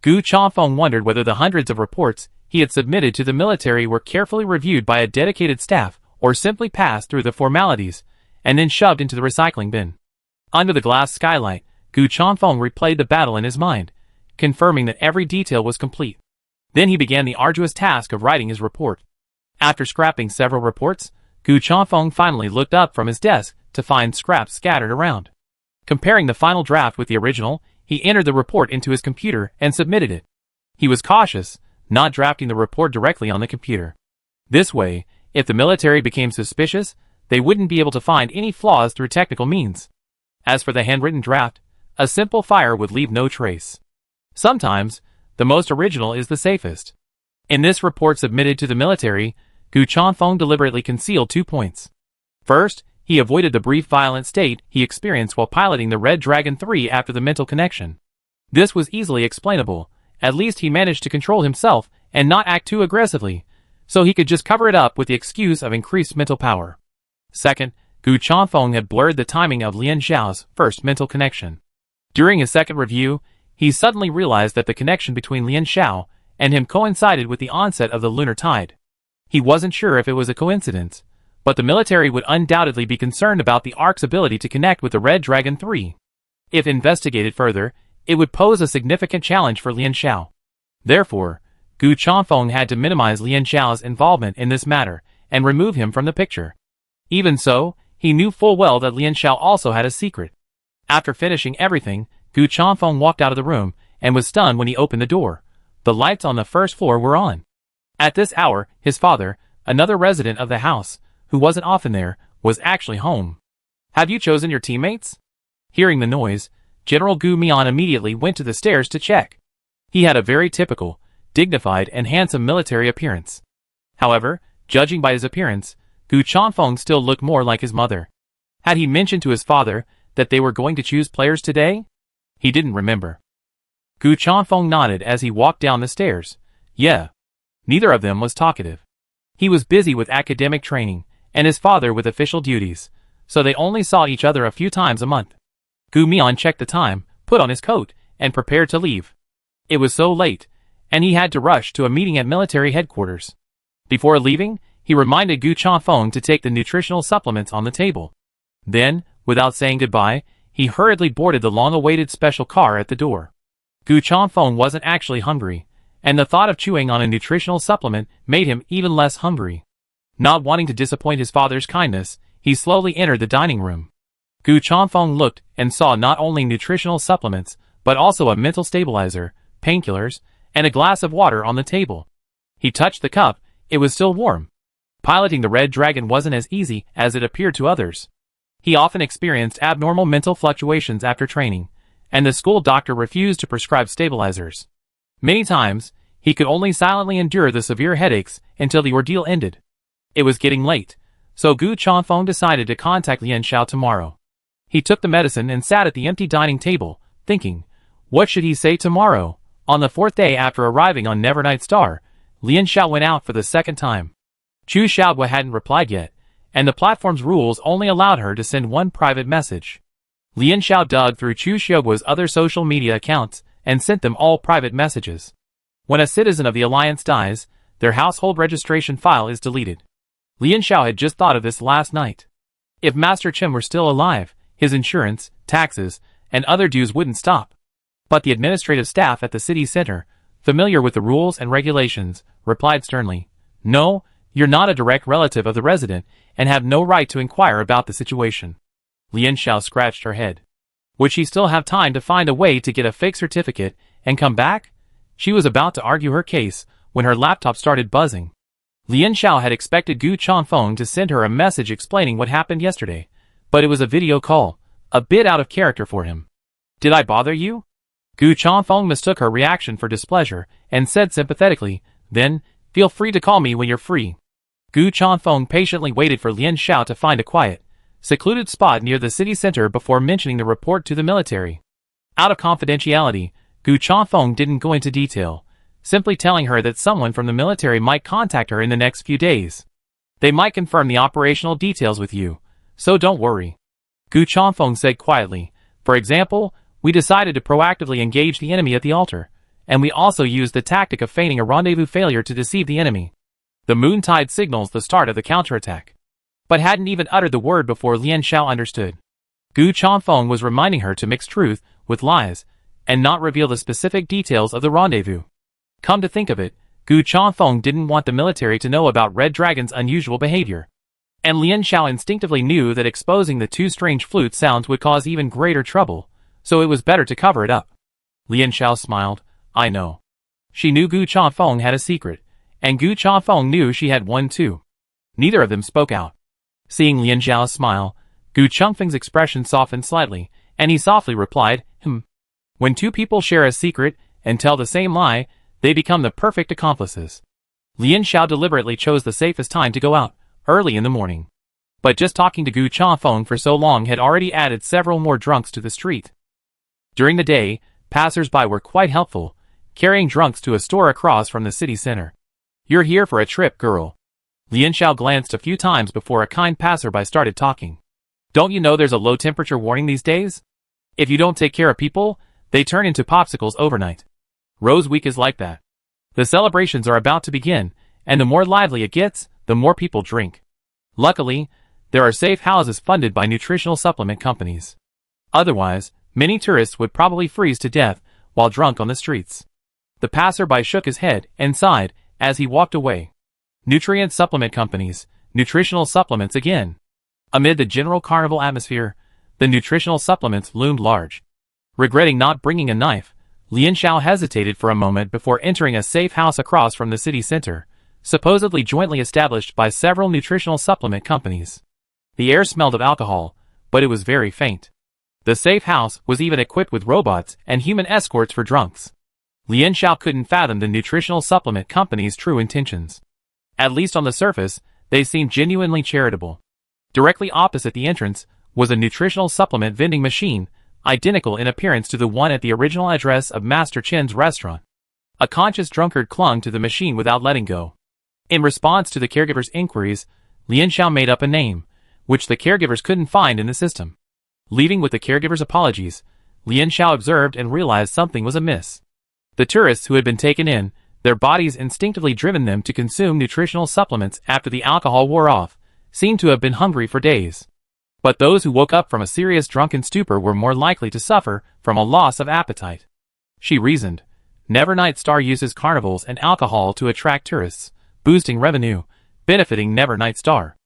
Gu Changfeng wondered whether the hundreds of reports he had submitted to the military were carefully reviewed by a dedicated staff or simply passed through the formalities and then shoved into the recycling bin. Under the glass skylight, Gu Changfeng replayed the battle in his mind, confirming that every detail was complete. Then he began the arduous task of writing his report. After scrapping several reports, Gu Changfeng finally looked up from his desk to find scraps scattered around. Comparing the final draft with the original, he entered the report into his computer and submitted it. He was cautious, not drafting the report directly on the computer. This way, if the military became suspicious, they wouldn't be able to find any flaws through technical means. As for the handwritten draft, a simple fire would leave no trace. Sometimes, the most original is the safest. In this report submitted to the military, Gu Changfeng deliberately concealed 2 points. First, he avoided the brief violent state he experienced while piloting the Red Dragon 3 after the mental connection. This was easily explainable. At least he managed to control himself and not act too aggressively, so he could just cover it up with the excuse of increased mental power. Second, Gu Changfeng had blurred the timing of Lian Xiao's first mental connection. During his second review, he suddenly realized that the connection between Lian Xiao and him coincided with the onset of the lunar tide. He wasn't sure if it was a coincidence, but the military would undoubtedly be concerned about the Ark's ability to connect with the Red Dragon 3. If investigated further, it would pose a significant challenge for Lian Xiao. Therefore, Gu Chanfeng had to minimize Lian Xiao's involvement in this matter and remove him from the picture. Even so, he knew full well that Lian Xiao also had a secret. After finishing everything, Gu Chanfeng walked out of the room and was stunned when he opened the door. The lights on the first floor were on. At this hour, his father, another resident of the house, who wasn't often there, was actually home. "Have you chosen your teammates?" Hearing the noise, General Gu Mian immediately went to the stairs to check. He had a very typical, dignified and handsome military appearance. However, judging by his appearance, Gu Chanfeng still looked more like his mother. Had he mentioned to his father that they were going to choose players today? He didn't remember. Gu Chanfeng nodded as he walked down the stairs. Yeah. Neither of them was talkative. He was busy with academic training, and his father with official duties, so they only saw each other a few times a month. Gu Mian checked the time, put on his coat, and prepared to leave. It was so late, and he had to rush to a meeting at military headquarters. Before leaving, he reminded Gu Chanfeng to take the nutritional supplements on the table. Then, without saying goodbye, he hurriedly boarded the long-awaited special car at the door. Gu Chanfeng wasn't actually hungry, and the thought of chewing on a nutritional supplement made him even less hungry. Not wanting to disappoint his father's kindness, he slowly entered the dining room. Gu Chanfeng looked and saw not only nutritional supplements, but also a mental stabilizer, painkillers, and a glass of water on the table. He touched the cup. It was still warm. Piloting the Red Dragon wasn't as easy as it appeared to others. He often experienced abnormal mental fluctuations after training, and the school doctor refused to prescribe stabilizers. Many times, he could only silently endure the severe headaches until the ordeal ended. It was getting late, so Gu Chanfeng decided to contact Lian Xiao tomorrow. He took the medicine and sat at the empty dining table, thinking, what should he say tomorrow? On the fourth day after arriving on Nevernight Star, Lian Xiao went out for the second time. Chu Xiaobo hadn't replied yet, and the platform's rules only allowed her to send one private message. Lian Xiao dug through Chu Xiaobo's other social media accounts and sent them all private messages. When a citizen of the Alliance dies, their household registration file is deleted. Lian Xiao had just thought of this last night. If Master Chen were still alive, his insurance, taxes, and other dues wouldn't stop. But the administrative staff at the city center, familiar with the rules and regulations, replied sternly, "No, you're not a direct relative of the resident and have no right to inquire about the situation." Lian Xiao scratched her head. Would she still have time to find a way to get a fake certificate and come back? She was about to argue her case when her laptop started buzzing. Lian Xiao had expected Gu Chanfeng to send her a message explaining what happened yesterday, but it was a video call, a bit out of character for him. "Did I bother you?" Gu Chanfeng mistook her reaction for displeasure and said sympathetically, "Then, feel free to call me when you're free." Gu Chanfeng patiently waited for Lian Xiao to find a quiet, secluded spot near the city center before mentioning the report to the military. Out of confidentiality, Gu Chanfeng didn't go into detail, simply telling her that someone from the military might contact her in the next few days. They might confirm the operational details with you, so don't worry. Gu Chanfeng said quietly, "For example, we decided to proactively engage the enemy at the altar, and we also used the tactic of feigning a rendezvous failure to deceive the enemy. The moon tide signals the start of the counterattack." But hadn't even uttered the word before Lian Xiao understood. Gu Chanfeng was reminding her to mix truth with lies, and not reveal the specific details of the rendezvous. Come to think of it, Gu Chanfeng didn't want the military to know about Red Dragon's unusual behavior. And Lian Xiao instinctively knew that exposing the two strange flute sounds would cause even greater trouble, so it was better to cover it up. Lian Xiao smiled. "I know." She knew Gu Chanfeng had a secret, and Gu Chanfeng knew she had one too. Neither of them spoke out. Seeing Lian Xiao's smile, Gu Chanfeng's expression softened slightly, and he softly replied, When two people share a secret and tell the same lie, they become the perfect accomplices." Lian Xiao deliberately chose the safest time to go out, early in the morning. But just talking to Gu Chanfeng for so long had already added several more drunks to the street. During the day, passers-by were quite helpful, carrying drunks to a store across from the city center. "You're here for a trip, girl." Lian Xiao glanced a few times before a kind passerby started talking. "Don't you know there's a low temperature warning these days? If you don't take care of people, they turn into popsicles overnight. Rose Week is like that. The celebrations are about to begin, and the more lively it gets, the more people drink. Luckily, there are safe houses funded by nutritional supplement companies. Otherwise, many tourists would probably freeze to death while drunk on the streets. The passerby shook his head and sighed as he walked away. Nutrient supplement companies, nutritional supplements again. Amid the general carnival atmosphere, the nutritional supplements loomed large. Regretting not bringing a knife, Lian Xiao hesitated for a moment before entering a safe house across from the city center, supposedly jointly established by several nutritional supplement companies. The air smelled of alcohol, but it was very faint. The safe house was even equipped with robots and human escorts for drunks. Lian Xiao couldn't fathom the nutritional supplement company's true intentions. At least on the surface, they seemed genuinely charitable. Directly opposite the entrance was a nutritional supplement vending machine, identical in appearance to the one at the original address of Master Chen's restaurant. A conscious drunkard clung to the machine without letting go. In response to the caregiver's inquiries, Lian Xiao made up a name, which the caregivers couldn't find in the system. Leaving with the caregiver's apologies, Lian Xiao observed and realized something was amiss. The tourists who had been taken in, their bodies instinctively driven them to consume nutritional supplements after the alcohol wore off, seemed to have been hungry for days. But those who woke up from a serious drunken stupor were more likely to suffer from a loss of appetite. She reasoned. Nevernight Star uses carnivals and alcohol to attract tourists, boosting revenue, benefiting Nevernight Star.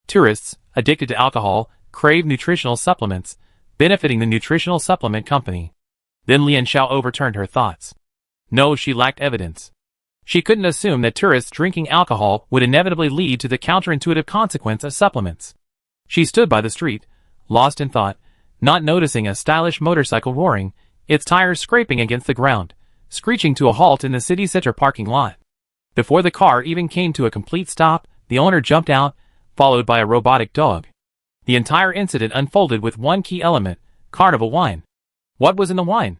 Tourists, addicted to alcohol, crave nutritional supplements, benefiting the nutritional supplement company. Then Lian Xiao overturned her thoughts. No, she lacked evidence. She couldn't assume that tourists drinking alcohol would inevitably lead to the counterintuitive consequence of supplements. She stood by the street, lost in thought, not noticing a stylish motorcycle roaring, its tires scraping against the ground, screeching to a halt in the city center parking lot. Before the car even came to a complete stop, the owner jumped out, followed by a robotic dog. The entire incident unfolded with one key element: carnival wine. What was in the wine?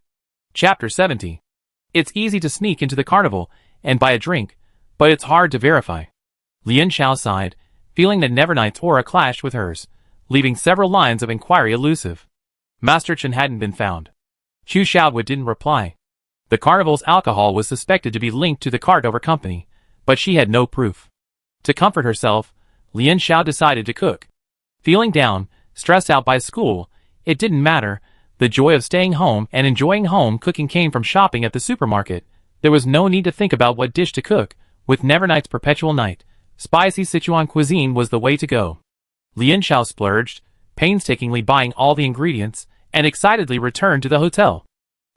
Chapter 70. It's easy to sneak into the carnival and buy a drink, but it's hard to verify. Lian Xiao sighed, feeling that Nevernight's aura clashed with hers, leaving several lines of inquiry elusive. Master Chen hadn't been found. Chu Xiaowu didn't reply. The carnival's alcohol was suspected to be linked to the Cartover company, but she had no proof. To comfort herself, Lian Xiao decided to cook. Feeling down, stressed out by school, it didn't matter. The joy of staying home and enjoying home cooking came from shopping at the supermarket. There was no need to think about what dish to cook. With Nevernight's perpetual night, spicy Sichuan cuisine was the way to go. Lian Xiao splurged, painstakingly buying all the ingredients, and excitedly returned to the hotel.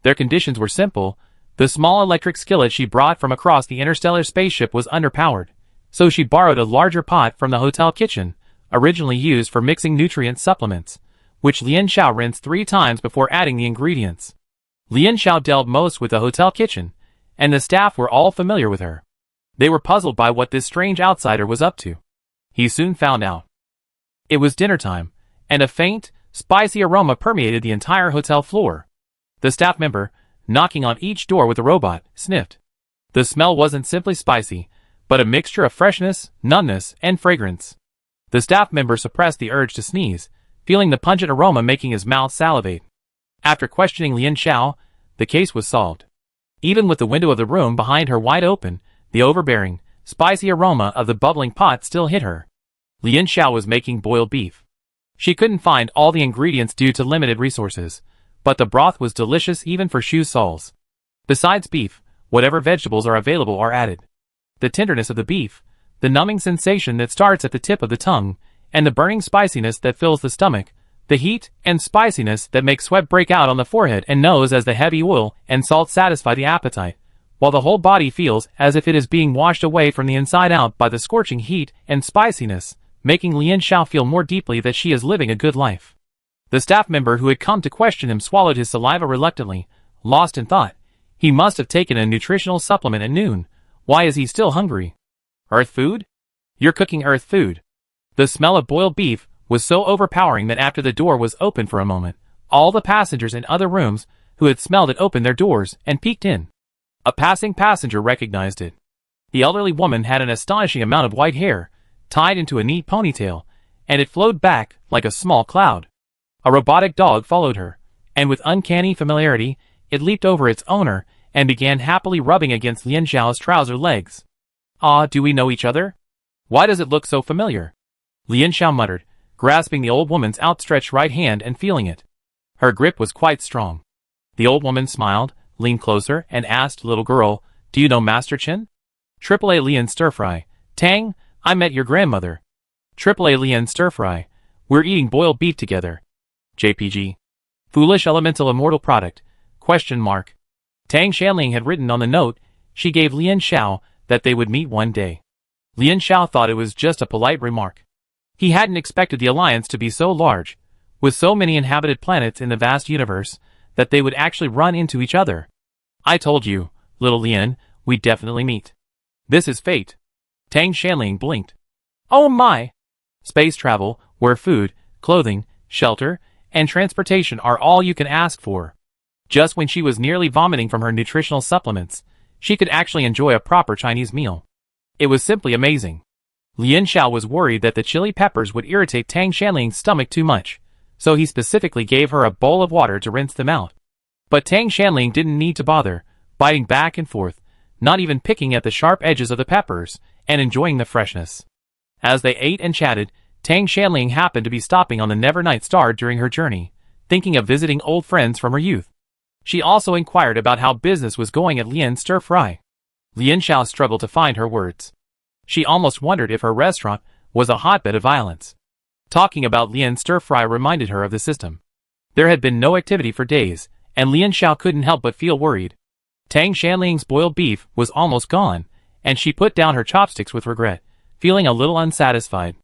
Their conditions were simple. The small electric skillet she brought from across the interstellar spaceship was underpowered, so she borrowed a larger pot from the hotel kitchen, originally used for mixing nutrient supplements, which Lian Xiao rinsed 3 times before adding the ingredients. Lian Xiao dealt most with the hotel kitchen, and the staff were all familiar with her. They were puzzled by what this strange outsider was up to. He soon found out. It was dinner time, and a faint, spicy aroma permeated the entire hotel floor. The staff member, knocking on each door with a robot, sniffed. The smell wasn't simply spicy, but a mixture of freshness, numbness, and fragrance. The staff member suppressed the urge to sneeze, feeling the pungent aroma making his mouth salivate. After questioning Lian Xiao, the case was solved. Even with the window of the room behind her wide open, the overbearing, spicy aroma of the bubbling pot still hit her. Lian Xiao was making boiled beef. She couldn't find all the ingredients due to limited resources, but the broth was delicious even for Shu Sols. Besides beef, whatever vegetables are available are added. The tenderness of the beef, the numbing sensation that starts at the tip of the tongue, and the burning spiciness that fills the stomach, the heat and spiciness that make sweat break out on the forehead and nose as the heavy oil and salt satisfy the appetite, while the whole body feels as if it is being washed away from the inside out by the scorching heat and spiciness, making Lian Xiao feel more deeply that she is living a good life. The staff member who had come to question him swallowed his saliva reluctantly, lost in thought. He must have taken a nutritional supplement at noon. Why is he still hungry? Earth food? You're cooking earth food. The smell of boiled beef was so overpowering that after the door was open for a moment, all the passengers in other rooms who had smelled it opened their doors and peeked in. A passing passenger recognized it. The elderly woman had an astonishing amount of white hair, tied into a neat ponytail, and it flowed back like a small cloud. A robotic dog followed her, and with uncanny familiarity, it leaped over its owner and began happily rubbing against Lian Xiao's trouser legs. Ah, do we know each other? Why does it look so familiar? Lian Xiao muttered, grasping the old woman's outstretched right hand and feeling it. Her grip was quite strong. The old woman smiled, leaned closer, and asked, little girl, do you know Master Chen? AAA Lian Stir-Fry. Tang, I met your grandmother. AAA Lian Stir-Fry. We're eating boiled beef together. JPG. Foolish elemental immortal product. Question mark. Tang Shanling had written on the note she gave Lian Xiao that they would meet one day. Lian Xiao thought it was just a polite remark. He hadn't expected the alliance to be so large, with so many inhabited planets in the vast universe, that they would actually run into each other. I told you, little Lian, we'd definitely meet. This is fate. Tang Shanling blinked. Oh my! Space travel, where food, clothing, shelter, and transportation are all you can ask for. Just when she was nearly vomiting from her nutritional supplements, she could actually enjoy a proper Chinese meal. It was simply amazing. Lian Xiao was worried that the chili peppers would irritate Tang Shanling's stomach too much, so he specifically gave her a bowl of water to rinse them out. But Tang Shanling didn't need to bother, biting back and forth, not even picking at the sharp edges of the peppers, and enjoying the freshness. As they ate and chatted, Tang Shanling happened to be stopping on the Nevernight Star during her journey, thinking of visiting old friends from her youth. She also inquired about how business was going at Lian Stir-Fry. Lian Xiao struggled to find her words. She almost wondered if her restaurant was a hotbed of violence. Talking about Lian Stir-Fry reminded her of the system. There had been no activity for days, and Lian Xiao couldn't help but feel worried. Tang Shanling's boiled beef was almost gone, and she put down her chopsticks with regret, feeling a little unsatisfied.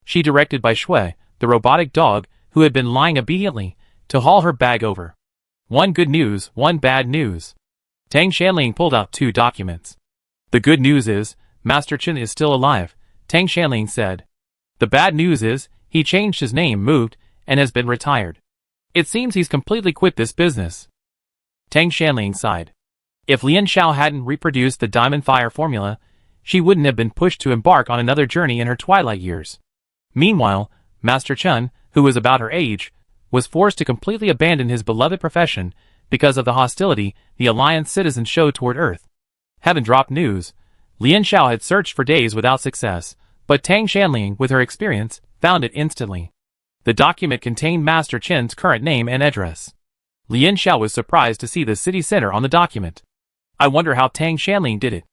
She directed Bai Shui, the robotic dog, who had been lying obediently, to haul her bag over. One good news, one bad news. Tang Shanling pulled out 2 documents. The good news is, Master Chen is still alive, Tang Shanling said. The bad news is, he changed his name, moved, and has been retired. It seems he's completely quit this business. Tang Shanling sighed. If Lian Xiao hadn't reproduced the Diamond Fire formula, she wouldn't have been pushed to embark on another journey in her twilight years. Meanwhile, Master Chen, who was about her age, was forced to completely abandon his beloved profession because of the hostility the Alliance citizens showed toward Earth. Heaven dropped news. Lian Xiao had searched for days without success, but Tang Shanling, with her experience, found it instantly. The document contained Master Chen's current name and address. Lian Xiao was surprised to see the city center on the document. I wonder how Tang Shanling did it.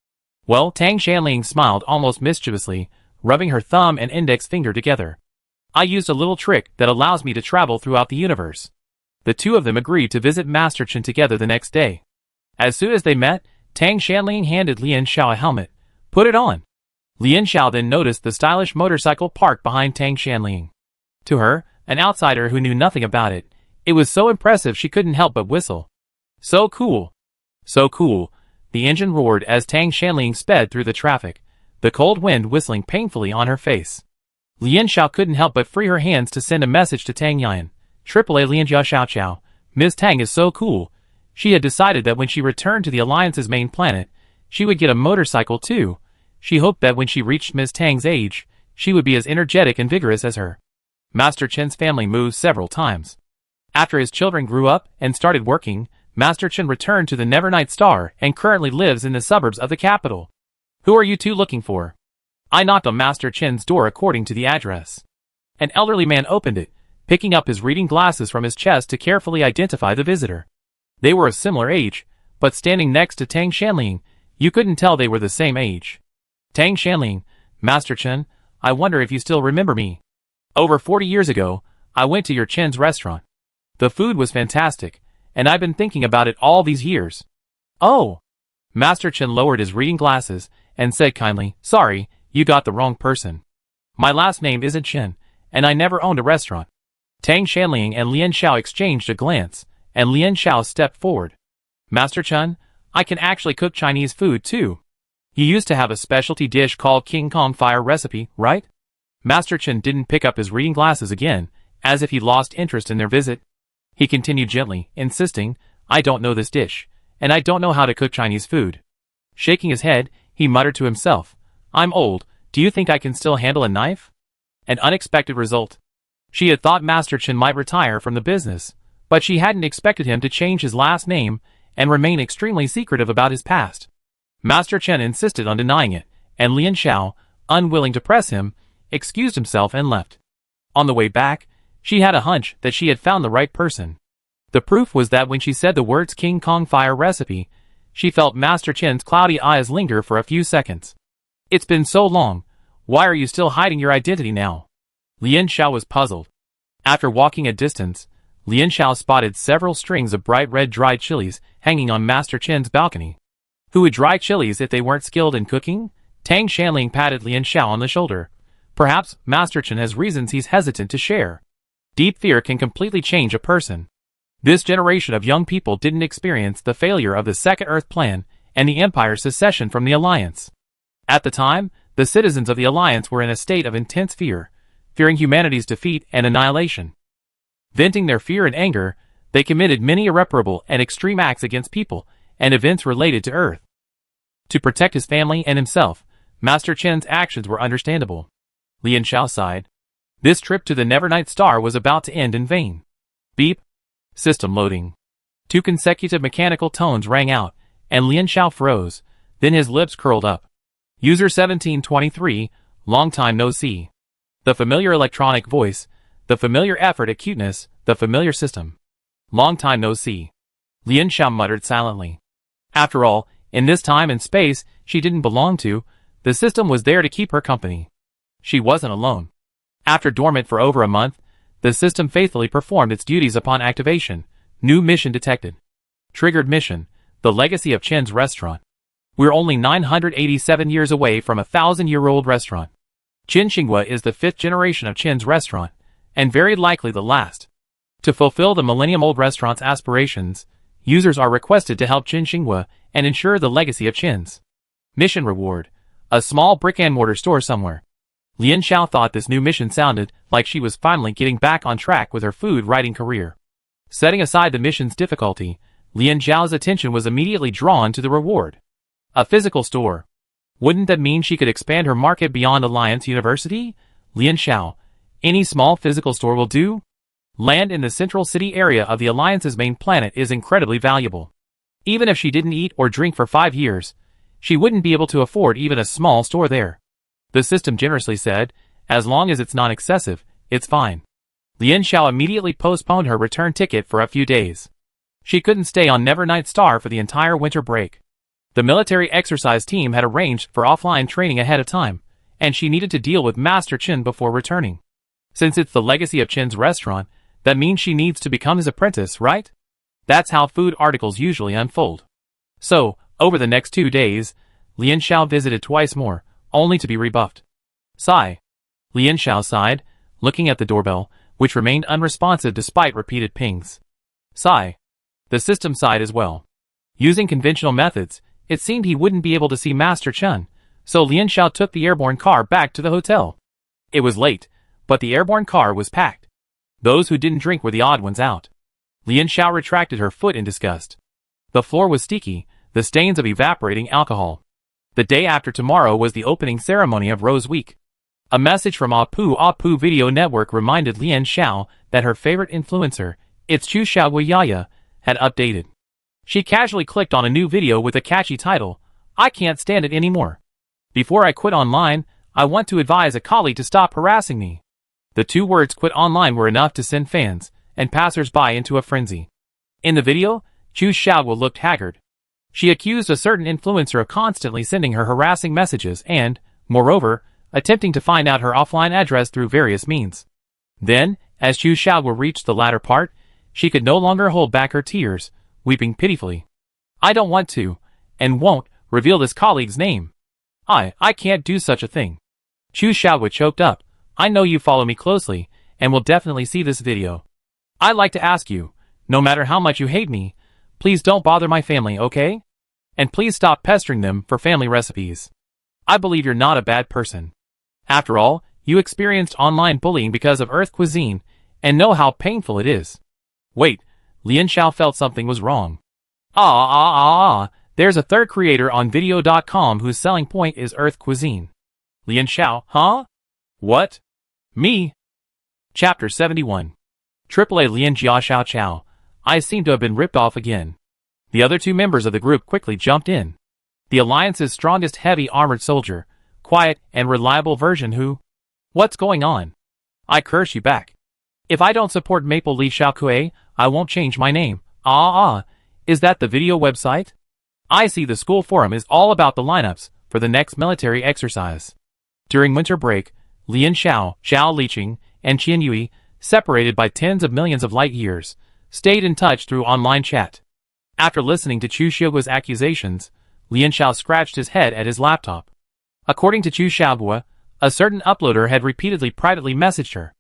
Well, Tang Shanling smiled almost mischievously, rubbing her thumb and index finger together. I used a little trick that allows me to travel throughout the universe. The two of them agreed to visit Master Chen together the next day. As soon as they met, Tang Shanling handed Lian Xiao a helmet. Put it on. Lian Xiao then noticed the stylish motorcycle parked behind Tang Shanling. To her, an outsider who knew nothing about it, it was so impressive she couldn't help but whistle. So cool. So cool. The engine roared as Tang Shanling sped through the traffic, the cold wind whistling painfully on her face. Lian Xiao couldn't help but free her hands to send a message to Tang Yan. AAA Lian Jiao Xiao Xiao. Ms. Tang is so cool. She had decided that when she returned to the Alliance's main planet, she would get a motorcycle too. She hoped that when she reached Ms. Tang's age, she would be as energetic and vigorous as her. Master Chen's family moved several times. After his children grew up and started working, Master Chen returned to the Nevernight Star and currently lives in the suburbs of the capital. Who are you two looking for? I knocked on Master Chen's door according to the address. An elderly man opened it, picking up his reading glasses from his chest to carefully identify the visitor. They were of similar age, but standing next to Tang Shanling, you couldn't tell they were the same age. Tang Shanling, Master Chen, I wonder if you still remember me. Over 40 years ago, I went to your Chen's restaurant. The food was fantastic, and I've been thinking about it all these years. Oh! Master Chen lowered his reading glasses and said kindly, sorry, you got the wrong person. My last name isn't Chen, and I never owned a restaurant. Tang Shanling and Lian Xiao exchanged a glance, and Lian Xiao stepped forward. Master Chen, I can actually cook Chinese food too. You used to have a specialty dish called King Kong Fire recipe, right? Master Chen didn't pick up his reading glasses again, as if he lost interest in their visit. He continued gently, insisting, I don't know this dish, and I don't know how to cook Chinese food. Shaking his head, he muttered to himself, I'm old, do you think I can still handle a knife? An unexpected result. She had thought Master Chen might retire from the business, but she hadn't expected him to change his last name and remain extremely secretive about his past. Master Chen insisted on denying it, and Lian Xiao, unwilling to press him, excused himself and left. On the way back, she had a hunch that she had found the right person. The proof was that when she said the words King Kong Fire Recipe, she felt Master Chen's cloudy eyes linger for a few seconds. It's been so long, why are you still hiding your identity now? Lian Xiao was puzzled. After walking a distance, Lian Xiao spotted several strings of bright red dried chilies hanging on Master Chen's balcony. Who would dry chilies if they weren't skilled in cooking? Tang Shanling patted Lian Xiao on the shoulder. Perhaps Master Chen has reasons he's hesitant to share. Deep fear can completely change a person. This generation of young people didn't experience the failure of the Second Earth Plan and the Empire's secession from the Alliance. At the time, the citizens of the Alliance were in a state of intense fear, fearing humanity's defeat and annihilation. Venting their fear and anger, they committed many irreparable and extreme acts against people and events related to Earth. To protect his family and himself, Master Chen's actions were understandable. Lian Xiao sighed. This trip to the Nevernight Star was about to end in vain. Beep. System loading. 2 consecutive mechanical tones rang out, and Lian Xiao froze, then his lips curled up. User 1723, long time no see. The familiar electronic voice, the familiar effort at cuteness, the familiar system. Long time no see. Lian Xiao muttered silently. After all, in this time and space she didn't belong to, the system was there to keep her company. She wasn't alone. After dormant for over a month, the system faithfully performed its duties upon activation. New mission detected. Triggered mission, the legacy of Chen's restaurant. We're only 987 years away from a 1,000-year-old restaurant. Qin Xinghua is the 5th generation of Chen's restaurant, and very likely the last. To fulfill the millennium-old restaurant's aspirations, users are requested to help Qin Xinghua and ensure the legacy of Chen's. Mission reward. A small brick-and-mortar store somewhere. Lian Xiao thought this new mission sounded like she was finally getting back on track with her food writing career. Setting aside the mission's difficulty, Lian Xiao's attention was immediately drawn to the reward. A physical store. Wouldn't that mean she could expand her market beyond Alliance University? Lian Xiao, any small physical store will do? Land in the central city area of the Alliance's main planet is incredibly valuable. Even if she didn't eat or drink for 5 years, she wouldn't be able to afford even a small store there. The system generously said, as long as it's not excessive, it's fine. Lian Xiao immediately postponed her return ticket for a few days. She couldn't stay on Nevernight Star for the entire winter break. The military exercise team had arranged for offline training ahead of time, and she needed to deal with Master Chen before returning. Since it's the legacy of Chen's restaurant, that means she needs to become his apprentice, right? That's how food articles usually unfold. So, over the next 2 days, Lian Xiao visited twice more, only to be rebuffed. Sigh. Lian Xiao sighed, looking at the doorbell, which remained unresponsive despite repeated pings. Sigh. The system sighed as well. Using conventional methods, it seemed he wouldn't be able to see Master Chen, so Lian Xiao took the airborne car back to the hotel. It was late, but the airborne car was packed. Those who didn't drink were the odd ones out. Lian Xiao retracted her foot in disgust. The floor was sticky, the stains of evaporating alcohol. The day after tomorrow was the opening ceremony of Rose Week. A message from Apu Video Network reminded Lian Xiao that her favorite influencer, It's Chu Xiaoguiyaya, had updated. She casually clicked on a new video with a catchy title, I can't stand it anymore. Before I quit online, I want to advise a colleague to stop harassing me. The 2 words quit online were enough to send fans and passers-by into a frenzy. In the video, Chu Xiaogua looked haggard. She accused a certain influencer of constantly sending her harassing messages and, moreover, attempting to find out her offline address through various means. Then, as Chu Xiaogua reached the latter part, she could no longer hold back her tears, weeping pitifully. I don't want to, and won't, reveal this colleague's name. I can't do such a thing. Chu Xiaogua choked up. I know you follow me closely, and will definitely see this video. I'd like to ask you, no matter how much you hate me, please don't bother my family, okay? And please stop pestering them for family recipes. I believe you're not a bad person. After all, you experienced online bullying because of Earth cuisine, and know how painful it is. Wait, Lian Xiao felt something was wrong. There's a third creator on video.com whose selling point is Earth cuisine. Lian Xiao, huh? What? Me? Chapter 71. AAA Lian Jia Xiao Chao. I seem to have been ripped off again. The other 2 members of the group quickly jumped in. The Alliance's strongest heavy armored soldier, quiet, and reliable version who? What's going on? I curse you back. If I don't support Maple Leaf Xiaokui, I won't change my name. Is that the video website? I see the school forum is all about the lineups for the next military exercise. During winter break, Lian Xiao, Zhao Liqing, and Qian Yui, separated by tens of millions of light years, stayed in touch through online chat. After listening to Chu Xiaoguo's accusations, Lian Xiao scratched his head at his laptop. According to Chu Xiaoguo, a certain uploader had repeatedly privately messaged her.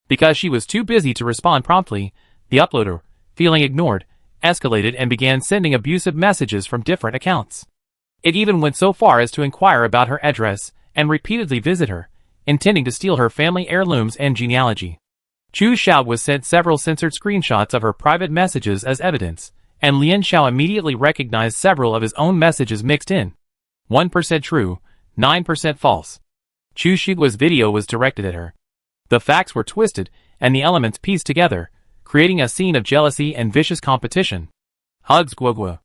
Because she was too busy to respond promptly, the uploader, feeling ignored, escalated and began sending abusive messages from different accounts. It even went so far as to inquire about her address and repeatedly visit her, intending to steal her family heirlooms and genealogy. Chu Xiao was sent several censored screenshots of her private messages as evidence, and Lian Xiao immediately recognized several of his own messages mixed in. 1% true, 9% false. Chu Xiaoguo's video was directed at her. The facts were twisted, and the elements pieced together, creating a scene of jealousy and vicious competition. Hugs Guoguo.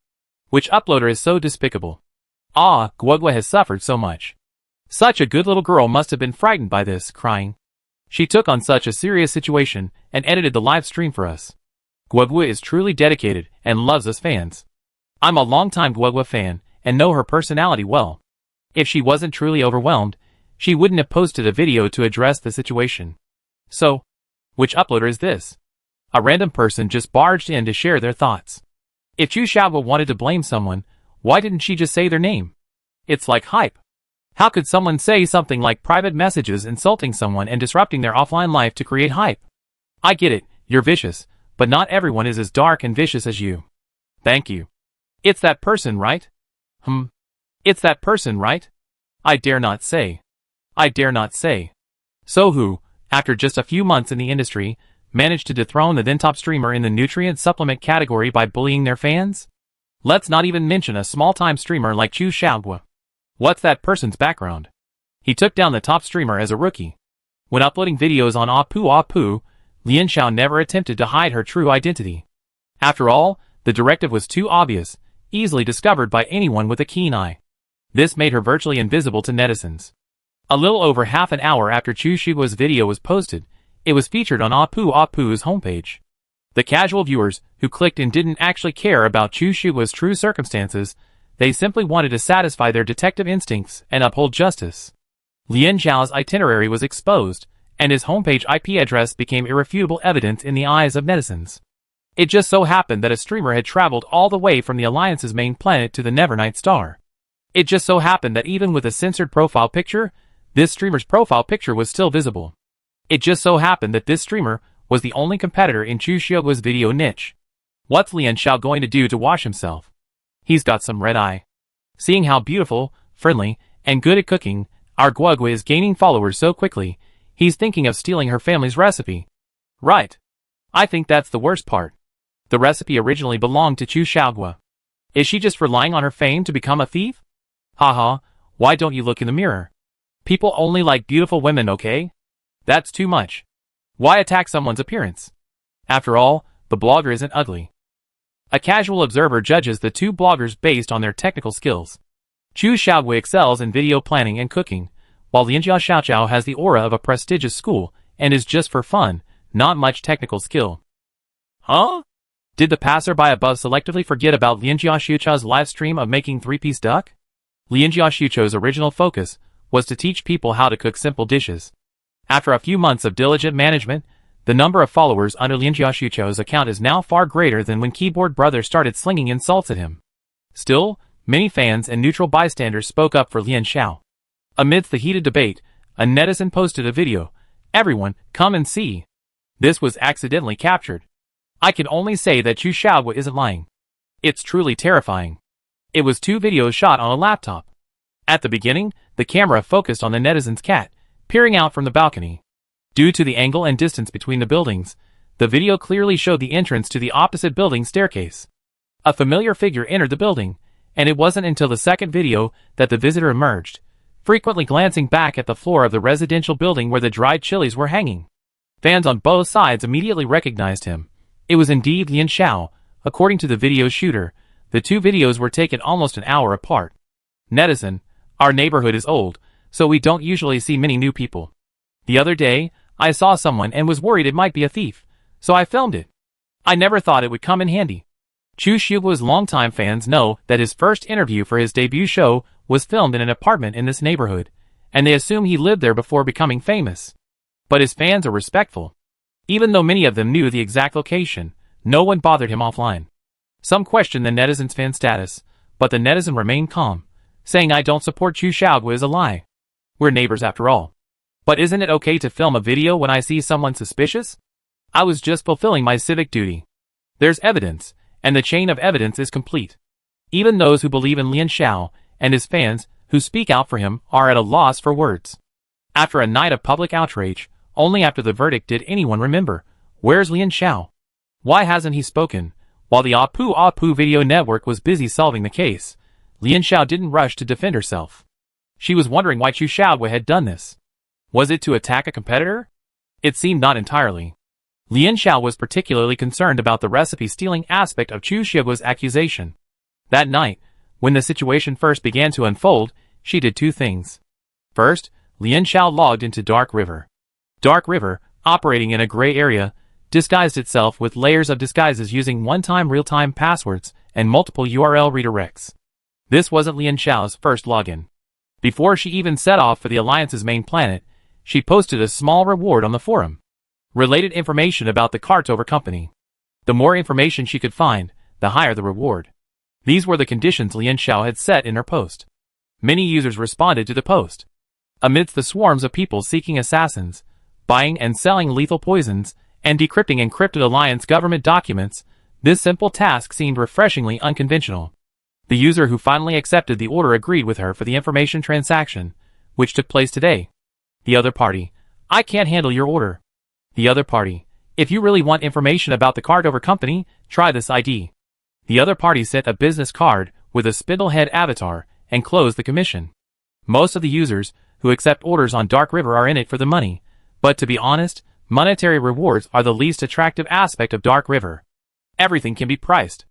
Which uploader is so despicable? Guoguo has suffered so much. Such a good little girl must have been frightened by this, crying. She took on such a serious situation and edited the live stream for us. Guoguo is truly dedicated and loves us fans. I'm a longtime Guoguo fan and know her personality well. If she wasn't truly overwhelmed, she wouldn't have posted a video to address the situation. So, which uploader is this? A random person just barged in to share their thoughts. If Chu Xiaoguo wanted to blame someone, why didn't she just say their name? It's like hype. How could someone say something like private messages insulting someone and disrupting their offline life to create hype? I get it, you're vicious, but not everyone is as dark and vicious as you. Thank you. It's that person, right? It's that person, right? I dare not say. I dare not say. So who, after just a few months in the industry, managed to dethrone the then top streamer in the nutrient supplement category by bullying their fans? Let's not even mention a small-time streamer like Chu Xiaoguo. What's that person's background? He took down the top streamer as a rookie. When uploading videos on Apu, Lian Xiao never attempted to hide her true identity. After all, the directive was too obvious, easily discovered by anyone with a keen eye. This made her virtually invisible to netizens. A little over half an hour after Chu Xiaoguo's video was posted, it was featured on Apu's homepage. The casual viewers who clicked in didn't actually care about Chu Xiaoguo's true circumstances, they simply wanted to satisfy their detective instincts and uphold justice. Lian Xiao's itinerary was exposed, and his homepage IP address became irrefutable evidence in the eyes of netizens. It just so happened that a streamer had traveled all the way from the Alliance's main planet to the Nevernight star. It just so happened that even with a censored profile picture, this streamer's profile picture was still visible. It just so happened that this streamer was the only competitor in Chu Xiaoguo's video niche. What's Lian Xiao going to do to wash himself? He's got some red eye. Seeing how beautiful, friendly, and good at cooking, our Guoguo is gaining followers so quickly, he's thinking of stealing her family's recipe. Right. I think that's the worst part. The recipe originally belonged to Chu Xiaoguo. Is she just relying on her fame to become a thief? Haha, why don't you look in the mirror? People only like beautiful women, okay? That's too much. Why attack someone's appearance? After all, the blogger isn't ugly. A casual observer judges the two bloggers based on their technical skills. Chu Xiaoguo excels in video planning and cooking, while Lianjia Xiaoqiao has the aura of a prestigious school and is just for fun, not much technical skill. Huh? Did the passerby above selectively forget about Lianjia Xiaoqiao's live stream of making three-piece duck? Lianjia Xiaoqiao's original focus was to teach people how to cook simple dishes. After a few months of diligent management, the number of followers under Lianjia Xiaoqiao's account is now far greater than when Keyboard Brother started slinging insults at him. Still, many fans and neutral bystanders spoke up for Lian Xiao. Amidst the heated debate, a netizen posted a video. Everyone, come and see. This was accidentally captured. I can only say that Chu Xiaoguo isn't lying. It's truly terrifying. It was 2 videos shot on a laptop. At the beginning, the camera focused on the netizen's cat, peering out from the balcony. Due to the angle and distance between the buildings, the video clearly showed the entrance to the opposite building staircase. A familiar figure entered the building, and it wasn't until the second video that the visitor emerged, frequently glancing back at the floor of the residential building where the dried chilies were hanging. Fans on both sides immediately recognized him. It was indeed Lian Xiao. According to the video shooter, the 2 videos were taken almost an hour apart. Netizen, our neighborhood is old, so we don't usually see many new people. The other day, I saw someone and was worried it might be a thief, so I filmed it. I never thought it would come in handy. Chu Xiuguo's longtime fans know that his first interview for his debut show was filmed in an apartment in this neighborhood, and they assume he lived there before becoming famous. But his fans are respectful. Even though many of them knew the exact location, no one bothered him offline. Some questioned the netizen's fan status, but the netizen remained calm, saying I don't support Chu Xiaoguo is a lie. We're neighbors after all. But isn't it okay to film a video when I see someone suspicious? I was just fulfilling my civic duty. There's evidence, and the chain of evidence is complete. Even those who believe in Lian Xiao and his fans who speak out for him are at a loss for words. After a night of public outrage, only after the verdict did anyone remember, where's Lian Xiao? Why hasn't he spoken? While the Apu video network was busy solving the case, Lian Xiao didn't rush to defend herself. She was wondering why Chu Xiaoguo had done this. Was it to attack a competitor? It seemed not entirely. Lian Xiao was particularly concerned about the recipe-stealing aspect of Chu Xiuguo's accusation. That night, when the situation first began to unfold, she did two things. First, Lian Xiao logged into Dark River. Dark River, operating in a gray area, disguised itself with layers of disguises using one-time real-time passwords and multiple URL redirects. This wasn't Lian Xiao's first login. Before she even set off for the Alliance's main planet, she posted a small reward on the forum. Related information about the Cartover company. The more information she could find, the higher the reward. These were the conditions Lian Xiao had set in her post. Many users responded to the post. Amidst the swarms of people seeking assassins, buying and selling lethal poisons, and decrypting encrypted Alliance government documents, this simple task seemed refreshingly unconventional. The user who finally accepted the order agreed with her for the information transaction, which took place today. The other party, I can't handle your order. The other party, if you really want information about the Cartover company, try this ID. The other party sent a business card with a spindlehead avatar and closed the commission. Most of the users who accept orders on Dark River are in it for the money, but to be honest, monetary rewards are the least attractive aspect of Dark River. Everything can be priced.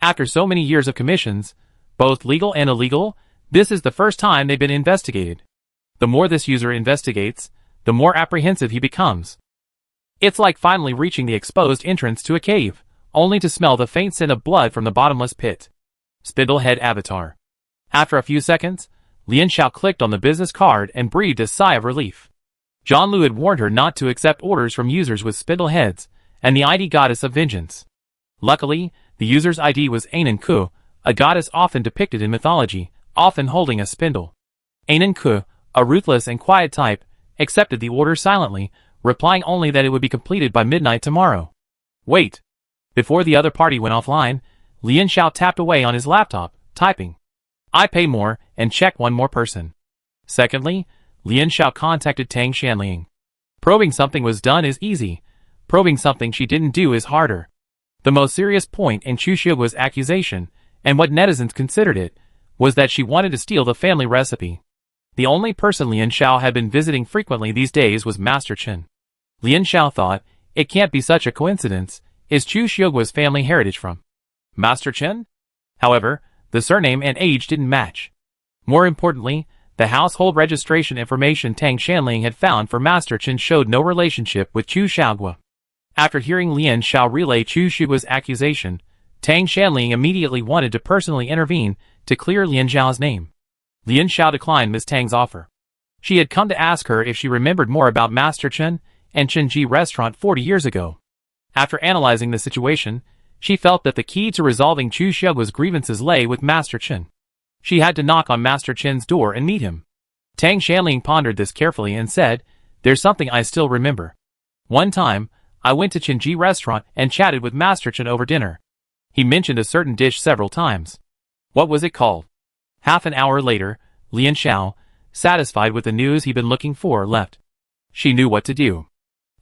After so many years of commissions, both legal and illegal, this is the first time they've been investigated. The more this user investigates, the more apprehensive he becomes. It's like finally reaching the exposed entrance to a cave, only to smell the faint scent of blood from the bottomless pit. Spindlehead avatar. After a few seconds, Lian Xiao clicked on the business card and breathed a sigh of relief. John Lu had warned her not to accept orders from users with spindleheads, and the ID goddess of vengeance. Luckily, the user's ID was Anan Ku, a goddess often depicted in mythology, often holding a spindle. Anan Ku, a ruthless and quiet type, accepted the order silently, replying only that it would be completed by midnight tomorrow. Wait. Before the other party went offline, Lian Xiao tapped away on his laptop, typing. I pay more, and check one more person. Secondly, Lian Xiao contacted Tang Shanliang. Probing something was done is easy. Probing something she didn't do is harder. The most serious point in Chu Xiuguo's accusation, and what netizens considered it, was that she wanted to steal the family recipe. The only person Lian Xiao had been visiting frequently these days was Master Chen. Lian Xiao thought, it can't be such a coincidence, is Chu Xiuguo's family heritage from Master Chen? However, the surname and age didn't match. More importantly, the household registration information Tang Shanliang had found for Master Chen showed no relationship with Chu Xiaoguo. After hearing Lian Xiao relay Chu Xiuguo's accusation, Tang Shanliang immediately wanted to personally intervene to clear Lian Xiao's name. Lian Xiao declined Ms. Tang's offer. She had come to ask her if she remembered more about Master Chen and Chenji restaurant 40 years ago. After analyzing the situation, she felt that the key to resolving Chu Xiuguo's grievances lay with Master Chen. She had to knock on Master Chen's door and meet him. Tang Shanliang pondered this carefully and said, there's something I still remember. One time, I went to Chenji restaurant and chatted with Master Chen over dinner. He mentioned a certain dish several times. What was it called? Half an hour later, Lian Xiao, satisfied with the news he'd been looking for, left. She knew what to do.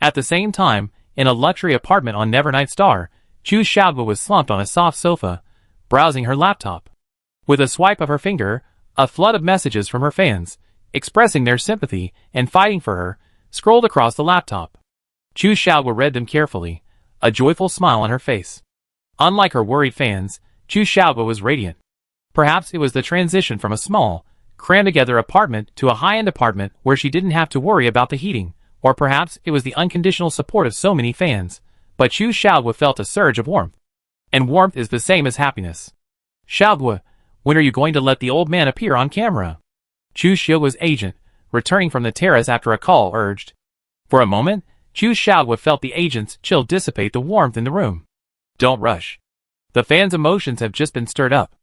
At the same time, in a luxury apartment on Nevernight Star, Chu Xiaoguo was slumped on a soft sofa, browsing her laptop. With a swipe of her finger, a flood of messages from her fans, expressing their sympathy and fighting for her, scrolled across the laptop. Chu Xiaoguo read them carefully, a joyful smile on her face. Unlike her worried fans, Chu Xiaoguo was radiant. Perhaps it was the transition from a small, crammed together apartment to a high-end apartment where she didn't have to worry about the heating, or perhaps it was the unconditional support of so many fans, but Chu Xiaoguo felt a surge of warmth. And warmth is the same as happiness. Xiaoguo, when are you going to let the old man appear on camera? Chu Xiaoguo's agent, returning from the terrace after a call, urged. For a moment, Chu Xiaoguo felt the agent's chill dissipate the warmth in the room. Don't rush. The fans' emotions have just been stirred up.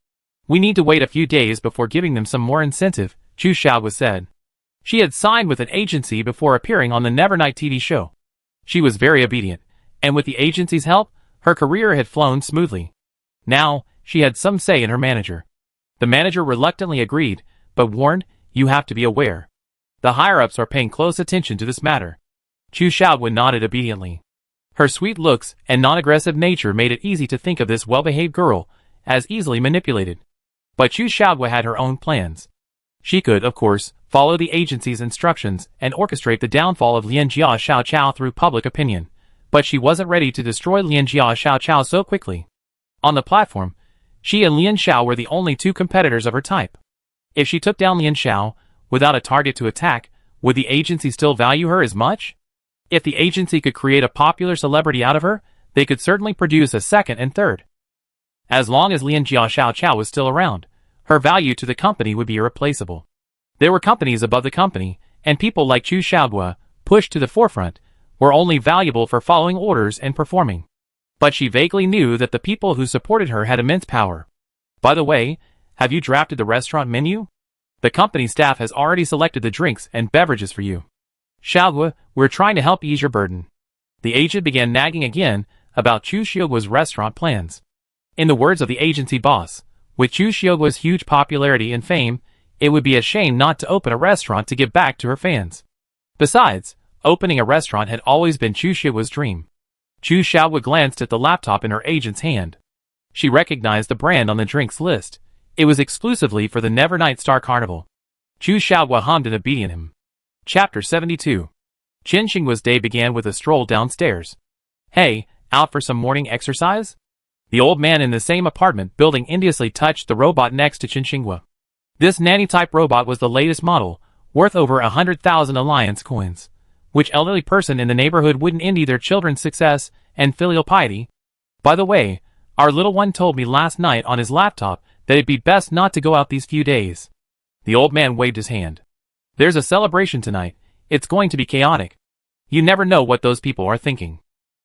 We need to wait a few days before giving them some more incentive, Chu Xiaoguo said. She had signed with an agency before appearing on the Nevernight TV show. She was very obedient, and with the agency's help, her career had flown smoothly. Now, she had some say in her manager. The manager reluctantly agreed, but warned, you have to be aware. The higher-ups are paying close attention to this matter. Chu Xiaoguo nodded obediently. Her sweet looks and non-aggressive nature made it easy to think of this well-behaved girl as easily manipulated. But Chu Xiaoguo had her own plans. She could, of course, follow the agency's instructions and orchestrate the downfall of Lianjia Xiaoqiao through public opinion, but she wasn't ready to destroy Lianjia Xiaoqiao so quickly. On the platform, she and Lian Xiao were the only two competitors of her type. If she took down Lian Xiao, without a target to attack, would the agency still value her as much? If the agency could create a popular celebrity out of her, they could certainly produce a second and third. As long as Lianjia Xiaoqiao was still around, her value to the company would be irreplaceable. There were companies above the company, and people like Chu Xiaoguo, pushed to the forefront, were only valuable for following orders and performing. But she vaguely knew that the people who supported her had immense power. By the way, have you drafted the restaurant menu? The company staff has already selected the drinks and beverages for you. Xiaoguo, we're trying to help ease your burden. The agent began nagging again about Chu Xiaoguo's restaurant plans. In the words of the agency boss, with Chu Xiaoguo's huge popularity and fame, it would be a shame not to open a restaurant to give back to her fans. Besides, opening a restaurant had always been Chu Xiaoguo's dream. Chu Xiaoguo glanced at the laptop in her agent's hand. She recognized the brand on the drinks list. It was exclusively for the Nevernight Star Carnival. Chu Xiaoguo hummed in obedience him. Chapter 72. Qin Xingguo's day began with a stroll downstairs. Hey, out for some morning exercise? The old man in the same apartment building enviously touched the robot next to Qin Xingguo. This nanny-type robot was the latest model, worth over 100,000 alliance coins. Which elderly person in the neighborhood wouldn't envy their children's success and filial piety? By the way, our little one told me last night on his laptop that it'd be best not to go out these few days. The old man waved his hand. There's a celebration tonight. It's going to be chaotic. You never know what those people are thinking.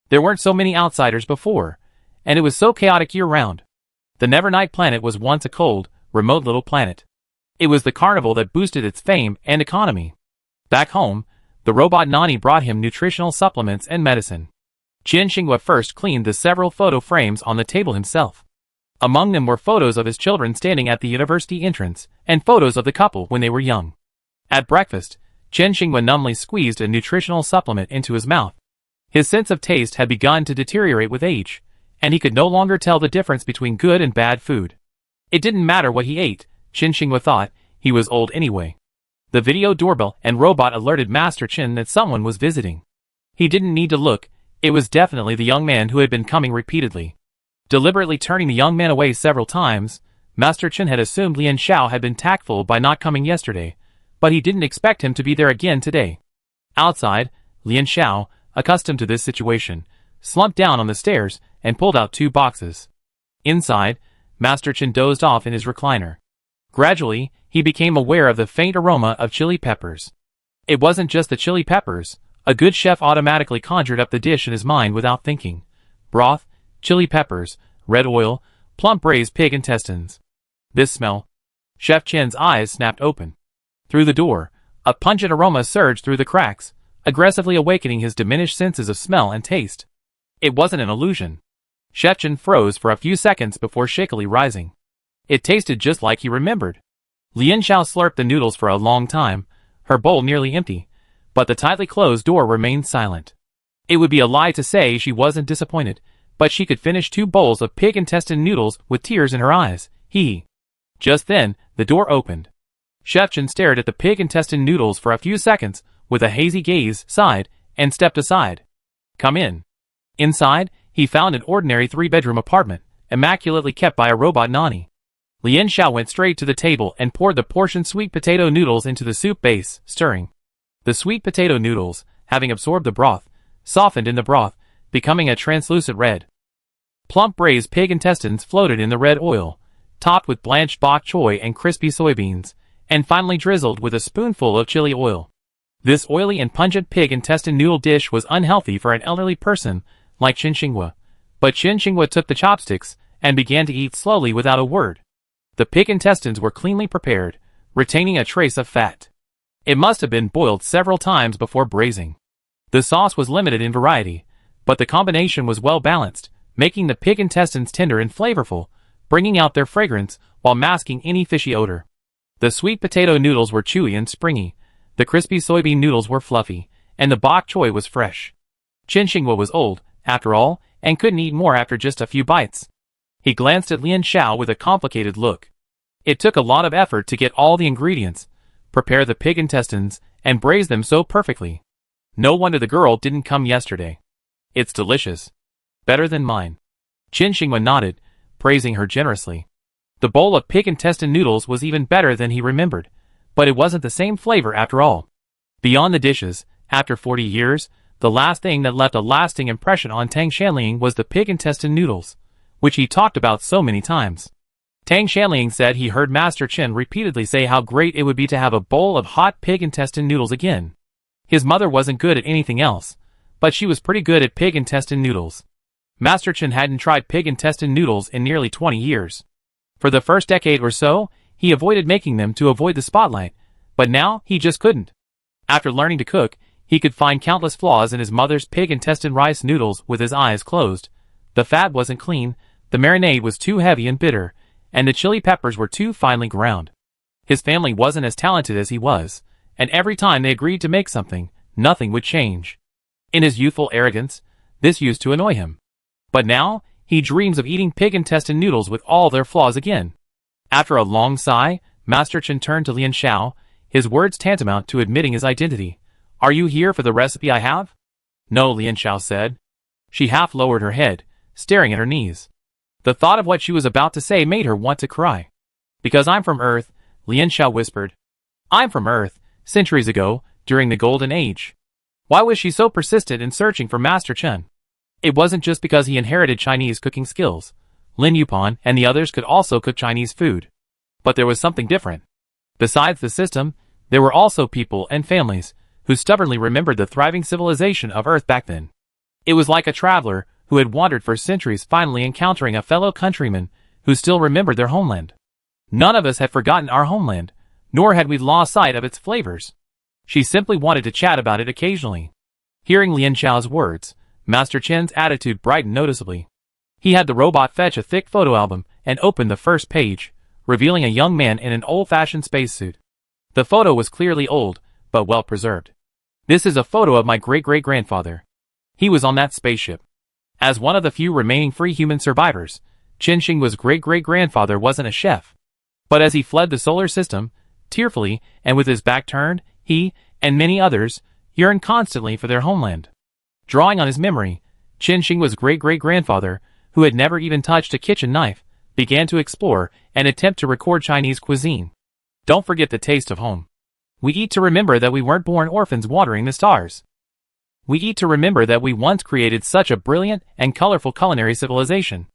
There weren't so many outsiders before, and it was so chaotic year-round. The Nevernight planet was once a cold, remote little planet. It was the carnival that boosted its fame and economy. Back home, the robot Nani brought him nutritional supplements and medicine. Qin Xingguo first cleaned the several photo frames on the table himself. Among them were photos of his children standing at the university entrance, and photos of the couple when they were young. At breakfast, Qin Xingguo numbly squeezed a nutritional supplement into his mouth. His sense of taste had begun to deteriorate with age, and he could no longer tell the difference between good and bad food. It didn't matter what he ate, Qin Xingguo thought, he was old anyway. The video doorbell and robot alerted Master Qin that someone was visiting. He didn't need to look, it was definitely the young man who had been coming repeatedly. Deliberately turning the young man away several times, Master Qin had assumed Lian Xiao had been tactful by not coming yesterday, but he didn't expect him to be there again today. Outside, Lian Xiao, accustomed to this situation, slumped down on the stairs and pulled out 2 boxes. Inside, Master Qin dozed off in his recliner. Gradually, he became aware of the faint aroma of chili peppers. It wasn't just the chili peppers. A good chef automatically conjured up the dish in his mind without thinking. Broth, chili peppers, red oil, plump braised pig intestines. This smell. Chef Qin's eyes snapped open. Through the door, a pungent aroma surged through the cracks, aggressively awakening his diminished senses of smell and taste. It wasn't an illusion. Chef Qin froze for a few seconds before shakily rising. It tasted just like he remembered. Lian Xiao slurped the noodles for a long time, her bowl nearly empty, but the tightly closed door remained silent. It would be a lie to say she wasn't disappointed, but she could finish 2 bowls of pig intestine noodles with tears in her eyes. Just then, the door opened. Chef Qin stared at the pig intestine noodles for a few seconds, with a hazy gaze, sighed, and stepped aside. Come in. Inside, he found an ordinary 3-bedroom apartment, immaculately kept by a robot Nani. Lien Xiao went straight to the table and poured the portioned sweet potato noodles into the soup base, stirring. The sweet potato noodles, having absorbed the broth, softened in the broth, becoming a translucent red. Plump braised pig intestines floated in the red oil, topped with blanched bok choy and crispy soybeans, and finally drizzled with a spoonful of chili oil. This oily and pungent pig intestine noodle dish was unhealthy for an elderly person like Qin Xinghua, but Qin Xinghua took the chopsticks and began to eat slowly without a word. The pig intestines were cleanly prepared, retaining a trace of fat. It must have been boiled several times before braising. The sauce was limited in variety, but the combination was well balanced, making the pig intestines tender and flavorful, bringing out their fragrance while masking any fishy odor. The sweet potato noodles were chewy and springy, the crispy soybean noodles were fluffy, and the bok choy was fresh. Qin Xinghua was old, after all, and couldn't eat more after just a few bites. He glanced at Lien Xiao with a complicated look. It took a lot of effort to get all the ingredients, prepare the pig intestines, and braise them so perfectly. No wonder the girl didn't come yesterday. It's delicious. Better than mine. Qin Xinghua nodded, praising her generously. The bowl of pig intestine noodles was even better than he remembered, but it wasn't the same flavor after all. Beyond the dishes, after 40 years, the last thing that left a lasting impression on Tang Shanling was the pig intestine noodles, which he talked about so many times. Tang Shanling said he heard Master Chen repeatedly say how great it would be to have a bowl of hot pig intestine noodles again. His mother wasn't good at anything else, but she was pretty good at pig intestine noodles. Master Chen hadn't tried pig intestine noodles in nearly 20 years. For the first decade or so, he avoided making them to avoid the spotlight, but now he just couldn't. After learning to cook, he could find countless flaws in his mother's pig intestine rice noodles with his eyes closed. The fat wasn't clean, the marinade was too heavy and bitter, and the chili peppers were too finely ground. His family wasn't as talented as he was, and every time they agreed to make something, nothing would change. In his youthful arrogance, this used to annoy him. But now, he dreams of eating pig intestine noodles with all their flaws again. After a long sigh, Master Chen turned to Lien Xiao, his words tantamount to admitting his identity. "Are you here for the recipe I have?" "No," Lien Xiao said. She half lowered her head, staring at her knees. The thought of what she was about to say made her want to cry. "Because I'm from Earth," Lien Xiao whispered. "I'm from Earth, centuries ago, during the Golden Age." Why was she so persistent in searching for Master Chen? It wasn't just because he inherited Chinese cooking skills. Lin Yupan and the others could also cook Chinese food. But there was something different. Besides the system, there were also people and families who stubbornly remembered the thriving civilization of Earth back then. It was like a traveler who had wandered for centuries finally encountering a fellow countryman who still remembered their homeland. None of us had forgotten our homeland, nor had we lost sight of its flavors. She simply wanted to chat about it occasionally. Hearing Lien Xiao's words, Master Chen's attitude brightened noticeably. He had the robot fetch a thick photo album and opened the first page, revealing a young man in an old-fashioned spacesuit. The photo was clearly old, but well preserved. "This is a photo of my great-great-grandfather. He was on that spaceship." As one of the few remaining free human survivors, Qin Xinghua's great-great-grandfather wasn't a chef. But as he fled the solar system, tearfully and with his back turned, he, and many others, yearned constantly for their homeland. Drawing on his memory, Qin Xinghua's great-great-grandfather, who had never even touched a kitchen knife, began to explore and attempt to record Chinese cuisine. Don't forget the taste of home. We eat to remember that we weren't born orphans wandering the stars. We eat to remember that we once created such a brilliant and colorful culinary civilization.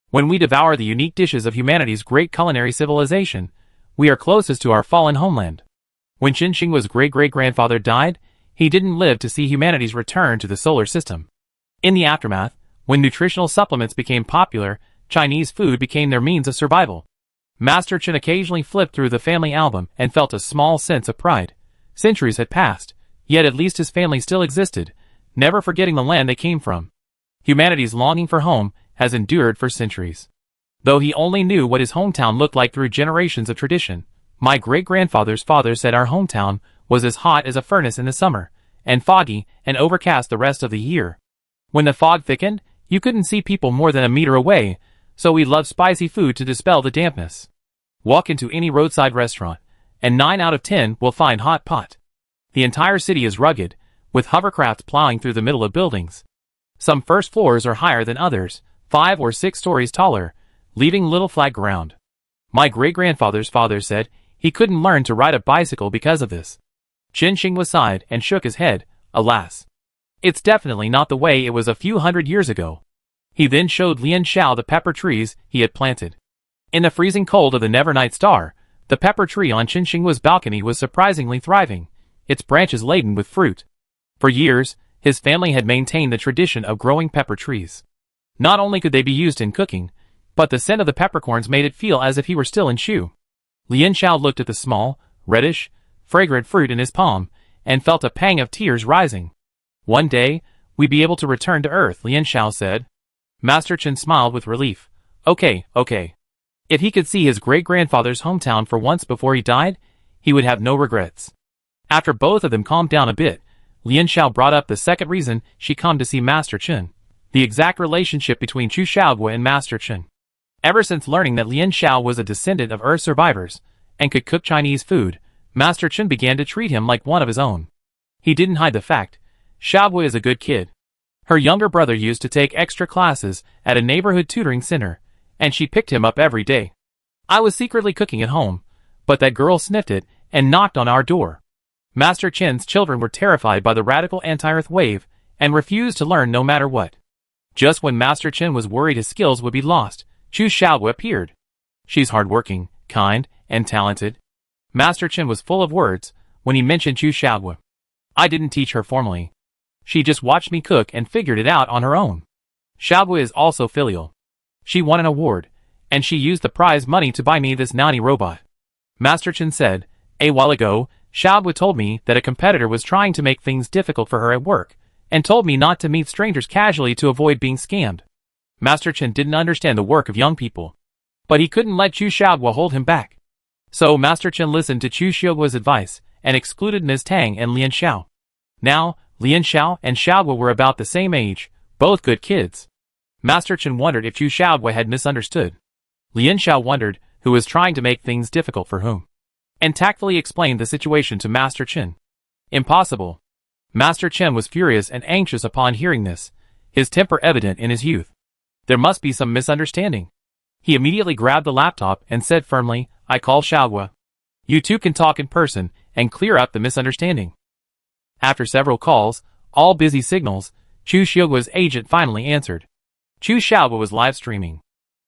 When we devour the unique dishes of humanity's great culinary civilization, we are closest to our fallen homeland. When Qin Xinghua's great-great-grandfather died, he didn't live to see humanity's return to the solar system. In the aftermath, when nutritional supplements became popular, Chinese food became their means of survival. Master Chen occasionally flipped through the family album and felt a small sense of pride. Centuries had passed, yet at least his family still existed, never forgetting the land they came from. Humanity's longing for home has endured for centuries. Though he only knew what his hometown looked like through generations of tradition, my great-grandfather's father said our hometown was as hot as a furnace in the summer, and foggy and overcast the rest of the year. When the fog thickened, you couldn't see people more than a meter away, so we loved spicy food to dispel the dampness. Walk into any roadside restaurant, and 9 out of 10 will find hot pot. The entire city is rugged, with hovercrafts plowing through the middle of buildings. Some first floors are higher than others, 5 or 6 stories taller, leaving little flat ground. My great-grandfather's father said he couldn't learn to ride a bicycle because of this. Qin Xingwa sighed and shook his head. Alas. It's definitely not the way it was a few hundred years ago. He then showed Lian Xiao the pepper trees he had planted. In the freezing cold of the Nevernight Star, the pepper tree on Qin Xingwa's balcony was surprisingly thriving, its branches laden with fruit. For years, his family had maintained the tradition of growing pepper trees. Not only could they be used in cooking, but the scent of the peppercorns made it feel as if he were still in Shu. Lian Xiao looked at the small, reddish, fragrant fruit in his palm, and felt a pang of tears rising. One day, we'd be able to return to Earth, Lian Xiao said. Master Qin smiled with relief. Okay. If he could see his great-grandfather's hometown for once before he died, he would have no regrets. After both of them calmed down a bit, Lian Xiao brought up the second reason she come to see Master Qin, the exact relationship between Chu Xiaoguo and Master Qin. Ever since learning that Lian Xiao was a descendant of Earth survivors, and could cook Chinese food, Master Qin began to treat him like one of his own. He didn't hide the fact. Xiaoguo is a good kid. Her younger brother used to take extra classes at a neighborhood tutoring center, and she picked him up every day. I was secretly cooking at home, but that girl sniffed it and knocked on our door. Master Qin's children were terrified by the radical anti-Earth wave and refused to learn no matter what. Just when Master Qin was worried his skills would be lost, Chu Xiaoguo appeared. She's hardworking, kind, and talented. Master Qin was full of words when he mentioned Chu Xiaoguo. I didn't teach her formally. She just watched me cook and figured it out on her own. Xiaoguo is also filial. She won an award, and she used the prize money to buy me this nanny robot. Master Qin said, a while ago, Xiaoguo told me that a competitor was trying to make things difficult for her at work, and told me not to meet strangers casually to avoid being scammed. Master Qin didn't understand the work of young people, but he couldn't let Chu Xiaoguo hold him back. So Master Qin listened to Chu Xiaoguo's advice and excluded Ms. Tang and Lian Xiao. Now, Lian Xiao and Xiaoguo were about the same age, both good kids. Master Qin wondered if Chu Xiaoguo had misunderstood. Lian Xiao wondered who was trying to make things difficult for whom, and tactfully explained the situation to Master Qin. Impossible. Master Qin was furious and anxious upon hearing this, his temper evident in his youth. There must be some misunderstanding. He immediately grabbed the laptop and said firmly, I call Xiaoguo. You two can talk in person and clear up the misunderstanding. After several calls, all busy signals, Chu Xiaoguo's agent finally answered. Chu Xiaoguo was live streaming.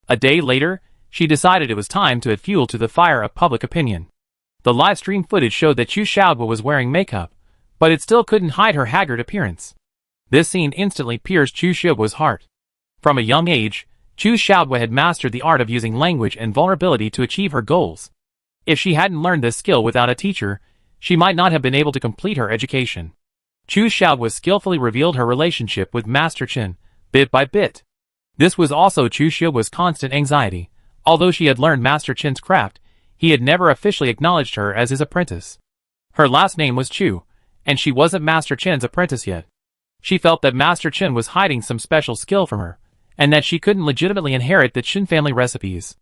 A day later, she decided it was time to add fuel to the fire of public opinion. The live stream footage showed that Chu Xiaoguo was wearing makeup, but it still couldn't hide her haggard appearance. This scene instantly pierced Chu Xiaoguo's heart. From a young age, Chu Xiaoguo had mastered the art of using language and vulnerability to achieve her goals. If she hadn't learned this skill without a teacher, she might not have been able to complete her education. Chu Xiaoguo skillfully revealed her relationship with Master Qin, bit by bit. This was also Chu Xiaoguo's constant anxiety. Although she had learned Master Qin's craft, he had never officially acknowledged her as his apprentice. Her last name was Chu, and she wasn't Master Qin's apprentice yet. She felt that Master Qin was hiding some special skill from her, and that she couldn't legitimately inherit the Qin family recipes.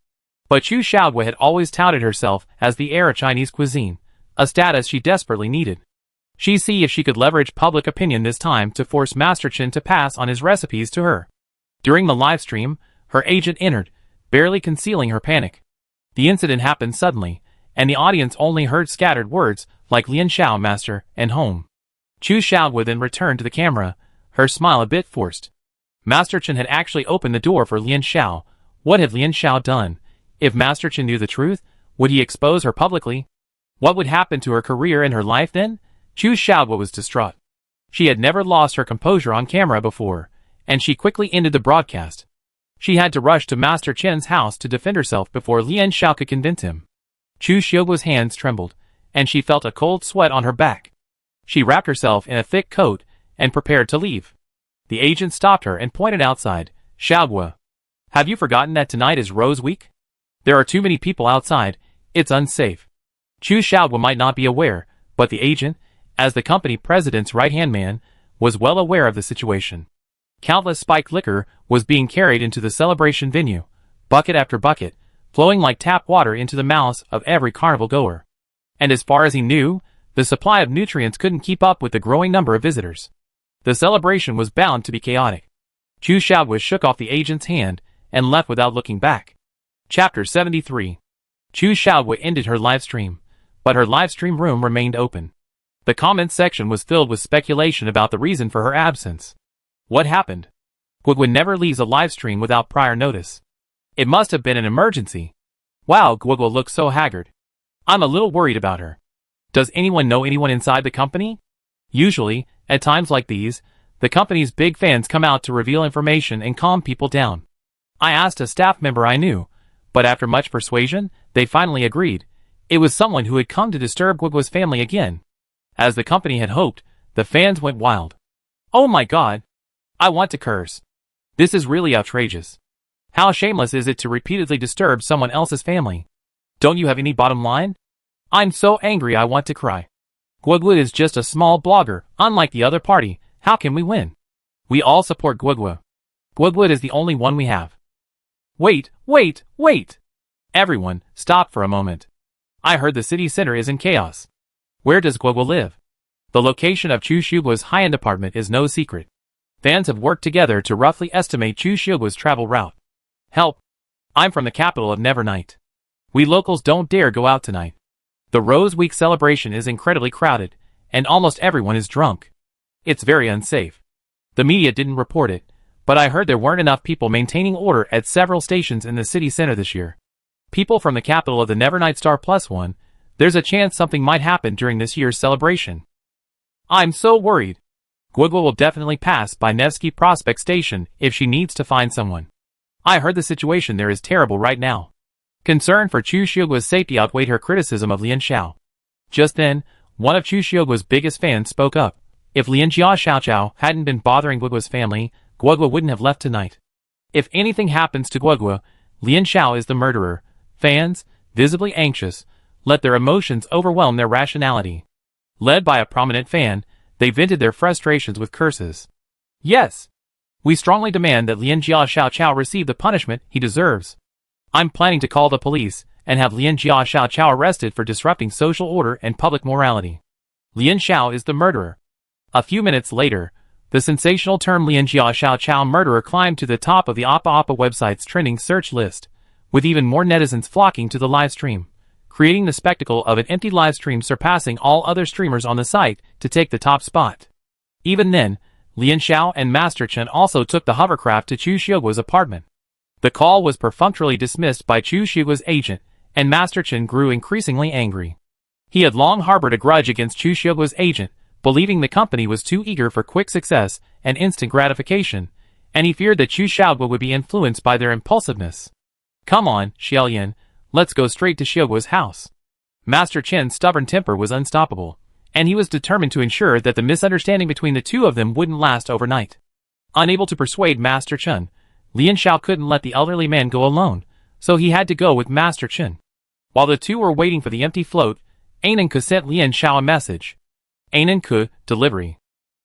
But Chu Xiaoguo had always touted herself as the heir of Chinese cuisine, a status she desperately needed. She'd see if she could leverage public opinion this time to force Master Qin to pass on his recipes to her. During the live stream, her agent entered, barely concealing her panic. The incident happened suddenly, and the audience only heard scattered words like Lian Xiao master and home. Chu Xiaoguo then returned to the camera, her smile a bit forced. Master Qin had actually opened the door for Lian Xiao. What had Lian Xiao done? If Master Qin knew the truth, would he expose her publicly? What would happen to her career and her life then? Chu Xiaoguo was distraught. She had never lost her composure on camera before, and she quickly ended the broadcast. She had to rush to Master Qin's house to defend herself before Lian Xiao could convince him. Chu Xiaoguo's hands trembled, and she felt a cold sweat on her back. She wrapped herself in a thick coat and prepared to leave. The agent stopped her and pointed outside. Xiaoguo, have you forgotten that tonight is Rose Week? There are too many people outside. It's unsafe. Chu Xiaoguo might not be aware, but the agent, as the company president's right-hand man, was well aware of the situation. Countless spiked liquor was being carried into the celebration venue, bucket after bucket, flowing like tap water into the mouths of every carnival goer. And as far as he knew, the supply of nutrients couldn't keep up with the growing number of visitors. The celebration was bound to be chaotic. Chu Xiaoguo shook off the agent's hand and left without looking back. Chapter 73. Chu Xiaogui ended her livestream, but her livestream room remained open. The comments section was filled with speculation about the reason for her absence. What happened? Guogua never leaves a livestream without prior notice. It must have been an emergency. Wow, Guogua looks so haggard. I'm a little worried about her. Does anyone know anyone inside the company? Usually, at times like these, the company's big fans come out to reveal information and calm people down. I asked a staff member I knew, but after much persuasion, they finally agreed. It was someone who had come to disturb Guogua's family again. As the company had hoped, the fans went wild. Oh my god! I want to curse. This is really outrageous. How shameless is it to repeatedly disturb someone else's family? Don't you have any bottom line? I'm so angry I want to cry. Guogua is just a small blogger, unlike the other party. How can we win? We all support Guogua. Guogua is the only one we have. Wait! Everyone, stop for a moment. I heard the city center is in chaos. Where does Guogua live? The location of Chu Xiaogui's high-end apartment is no secret. Fans have worked together to roughly estimate Chu Xiaogui's travel route. Help! I'm from the capital of Nevernight. We locals don't dare go out tonight. The Rose Week celebration is incredibly crowded, and almost everyone is drunk. It's very unsafe. The media didn't report it, but I heard there weren't enough people maintaining order at several stations in the city center this year. People from the capital of the Nevernight Star +1, there's a chance something might happen during this year's celebration. I'm so worried. Guogua will definitely pass by Nevsky Prospect Station if she needs to find someone. I heard the situation there is terrible right now. Concern for Chu Xiaogui's safety outweighed her criticism of Lian Xiao. Just then, one of Chu Xiaogui's biggest fans spoke up. If Lian Xiao hadn't been bothering Guogua's family, Guogua wouldn't have left tonight. If anything happens to Guogua, Lian Xiao is the murderer. Fans, visibly anxious, let their emotions overwhelm their rationality. Led by a prominent fan, they vented their frustrations with curses. Yes! We strongly demand that Lian Xiao receive the punishment he deserves. I'm planning to call the police and have Lian Xiao arrested for disrupting social order and public morality. Lian Xiao is the murderer. A few minutes later, the sensational term Lian Xiao murderer climbed to the top of the Appa website's trending search list, with even more netizens flocking to the livestream, creating the spectacle of an empty livestream surpassing all other streamers on the site to take the top spot. Even then, Lian Xiao and Master Chen also took the hovercraft to Chu Xiaogui's apartment. The call was perfunctorily dismissed by Chu Xiaogui's agent, and Master Chen grew increasingly angry. He had long harbored a grudge against Chu Xiaogui's agent, believing the company was too eager for quick success and instant gratification, and he feared that Chu Xiaogui would be influenced by their impulsiveness. Come on, Xiaoyan, let's go straight to Xiaogui's house. Master Chen's stubborn temper was unstoppable, and he was determined to ensure that the misunderstanding between the two of them wouldn't last overnight. Unable to persuade Master Chen, Lian Xiao couldn't let the elderly man go alone, so he had to go with Master Chen. While the two were waiting for the empty float, Ananke sent Lian Xiao a message. Ananke, delivery.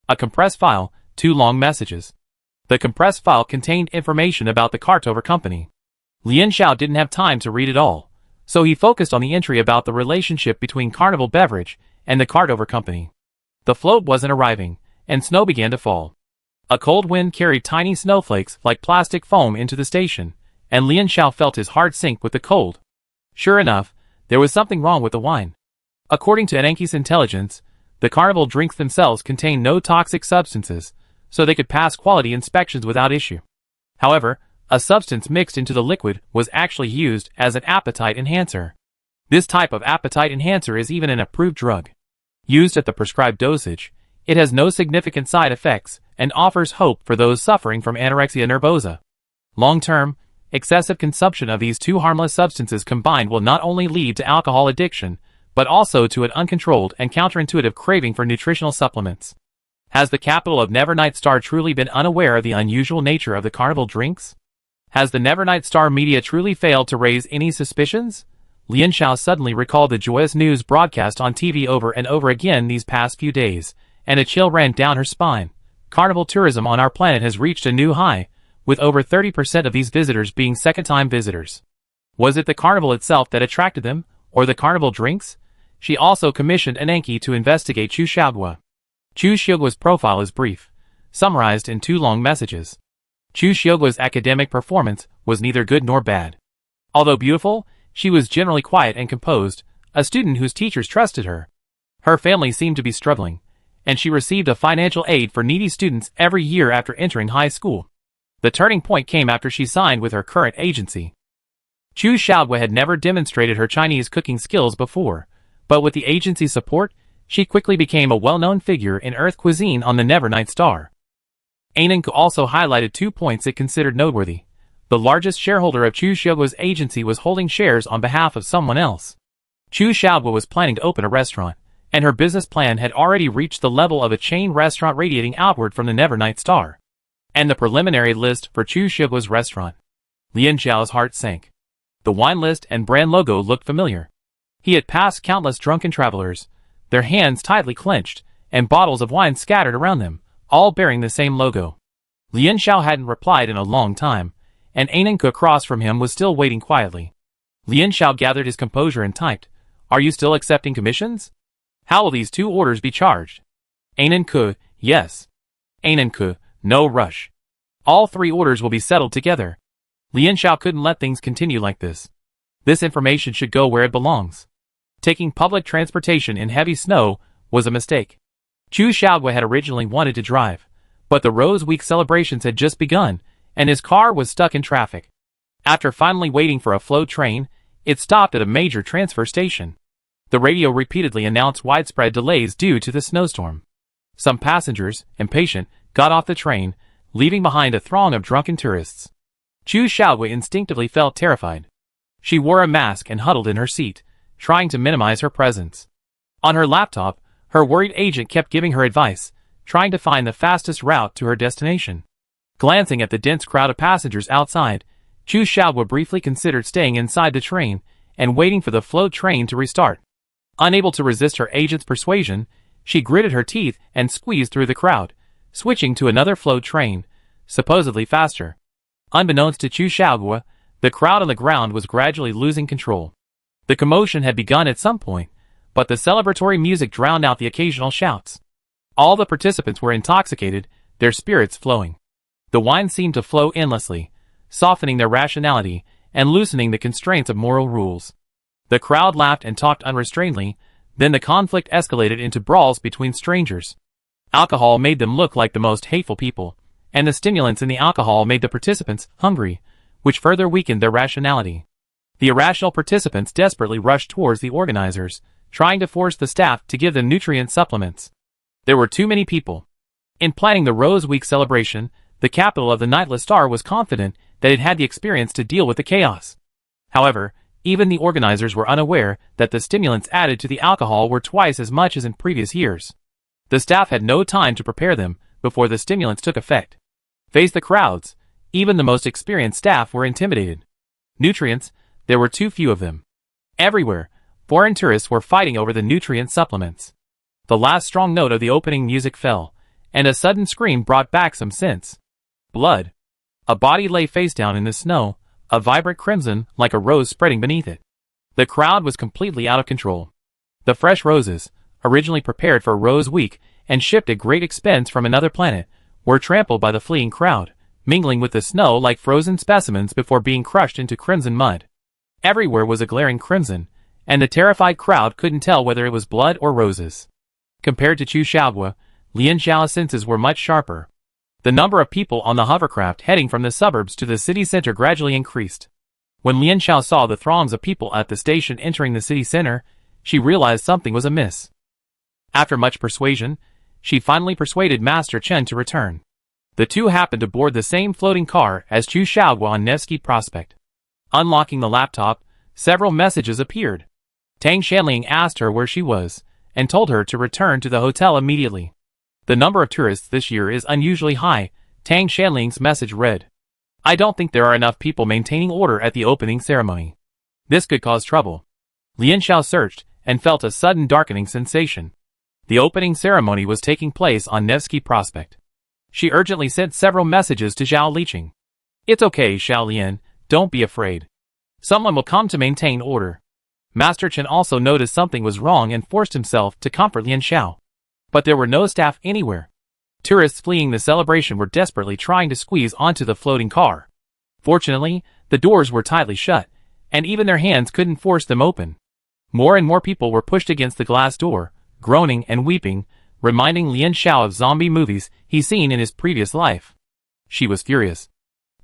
A compressed file, 2 long messages. The compressed file contained information about the Cartover company. Lian Xiao didn't have time to read it all, so he focused on the entry about the relationship between Carnival Beverage and the Cartover company. The float wasn't arriving, and snow began to fall. A cold wind carried tiny snowflakes like plastic foam into the station, and Lian Xiao felt his heart sink with the cold. Sure enough, there was something wrong with the wine. According to Ananke's intelligence, the Carnival drinks themselves contain no toxic substances, so they could pass quality inspections without issue. However, a substance mixed into the liquid was actually used as an appetite enhancer. This type of appetite enhancer is even an approved drug. Used at the prescribed dosage, it has no significant side effects and offers hope for those suffering from anorexia nervosa. Long-term, excessive consumption of these two harmless substances combined will not only lead to alcohol addiction, but also to an uncontrolled and counterintuitive craving for nutritional supplements. Has the capital of Nevernight Star truly been unaware of the unusual nature of the Carnival drinks? Has the Nevernight Star media truly failed to raise any suspicions? Lian Xiao suddenly recalled the joyous news broadcast on TV over and over again these past few days, and a chill ran down her spine. Carnival tourism on our planet has reached a new high, with over 30% of these visitors being second-time visitors. Was it the Carnival itself that attracted them, or the Carnival drinks? She also commissioned Ananke to investigate Chu Xiaogui. Chu Xiaogui's profile is brief, summarized in 2 long messages. Chu Xiaogui's academic performance was neither good nor bad. Although beautiful, She was generally quiet and composed, a student whose teachers trusted her. Her family seemed to be struggling, and she received a financial aid for needy students every year after entering high school. The turning point came after she signed with her current agency. Chu Xiaogui had never demonstrated her Chinese cooking skills before, but with the agency's support, she quickly became a well-known figure in Earth cuisine on the Nevernight Star. Ananku also highlighted 2 points it considered noteworthy. The largest shareholder of Chu Xiaogui's agency was holding shares on behalf of someone else. Chu Xiaogui was planning to open a restaurant, and her business plan had already reached the level of a chain restaurant radiating outward from the Nevernight Star. And the preliminary list for Chu Xiaogui's restaurant. Lian Xiao's heart sank. The wine list and brand logo looked familiar. He had passed countless drunken travelers, their hands tightly clenched, and bottles of wine scattered around them, all bearing the same logo. Lian Xiao hadn't replied in a long time, and Ananku across from him was still waiting quietly. Lian Xiao gathered his composure and typed, "Are you still accepting commissions? How will these 2 orders be charged?" Ananku, "Yes." Ananku, "No rush. All 3 orders will be settled together." Lian Xiao couldn't let things continue like this. This information should go where it belongs. Taking public transportation in heavy snow was a mistake. Chu Xiaogui had originally wanted to drive, but the Rose Week celebrations had just begun, and his car was stuck in traffic. After finally waiting for a float train, it stopped at a major transfer station. The radio repeatedly announced widespread delays due to the snowstorm. Some passengers, impatient, got off the train, leaving behind a throng of drunken tourists. Chu Xiaogui instinctively felt terrified. She wore a mask and huddled in her seat, trying to minimize her presence. On her laptop, her worried agent kept giving her advice, trying to find the fastest route to her destination. Glancing at the dense crowd of passengers outside, Chu Xiaogui briefly considered staying inside the train and waiting for the float train to restart. Unable to resist her agent's persuasion, she gritted her teeth and squeezed through the crowd, switching to another float train, supposedly faster. Unbeknownst to Chu Xiaogui, the crowd on the ground was gradually losing control. The commotion had begun at some point, but the celebratory music drowned out the occasional shouts. All the participants were intoxicated, their spirits flowing. The wine seemed to flow endlessly, softening their rationality and loosening the constraints of moral rules. The crowd laughed and talked unrestrainedly, then the conflict escalated into brawls between strangers. Alcohol made them look like the most hateful people, and the stimulants in the alcohol made the participants hungry, which further weakened their rationality. The irrational participants desperately rushed towards the organizers, trying to force the staff to give them nutrient supplements. There were too many people. In planning the Rose Week celebration, the capital of the Nightless Star was confident that it had the experience to deal with the chaos. However, even the organizers were unaware that the stimulants added to the alcohol were twice as much as in previous years. The staff had no time to prepare them before the stimulants took effect. Face the crowds, even the most experienced staff were intimidated. Nutrients, there were too few of them. Everywhere, foreign tourists were fighting over the nutrient supplements. The last strong note of the opening music fell, and a sudden scream brought back some sense. Blood. A body lay face down in the snow, a vibrant crimson like a rose spreading beneath it. The crowd was completely out of control. The fresh roses, originally prepared for Rose Week and shipped at great expense from another planet, were trampled by the fleeing crowd, mingling with the snow like frozen specimens before being crushed into crimson mud. Everywhere was a glaring crimson, and the terrified crowd couldn't tell whether it was blood or roses. Compared to Chu Xiaogui, Lian Xiao's senses were much sharper. The number of people on the hovercraft heading from the suburbs to the city center gradually increased. When Lian Xiao saw the throngs of people at the station entering the city center, she realized something was amiss. After much persuasion, she finally persuaded Master Chen to return. The two happened to board the same floating car as Chu Xiaogui on Nevsky Prospect. Unlocking the laptop, several messages appeared. Tang Shanling asked her where she was, and told her to return to the hotel immediately. The number of tourists this year is unusually high, Tang Shanling's message read. I don't think there are enough people maintaining order at the opening ceremony. This could cause trouble. Lian Xiao searched, and felt a sudden darkening sensation. The opening ceremony was taking place on Nevsky Prospect. She urgently sent several messages to Zhao Liqing. It's okay, Xiao Lian, don't be afraid. Someone will come to maintain order. Master Chen also noticed something was wrong and forced himself to comfort Lian Xiao. But there were no staff anywhere. Tourists fleeing the celebration were desperately trying to squeeze onto the floating car. Fortunately, the doors were tightly shut, and even their hands couldn't force them open. More and more people were pushed against the glass door, groaning and weeping, reminding Lian Xiao of zombie movies he'd seen in his previous life. She was furious.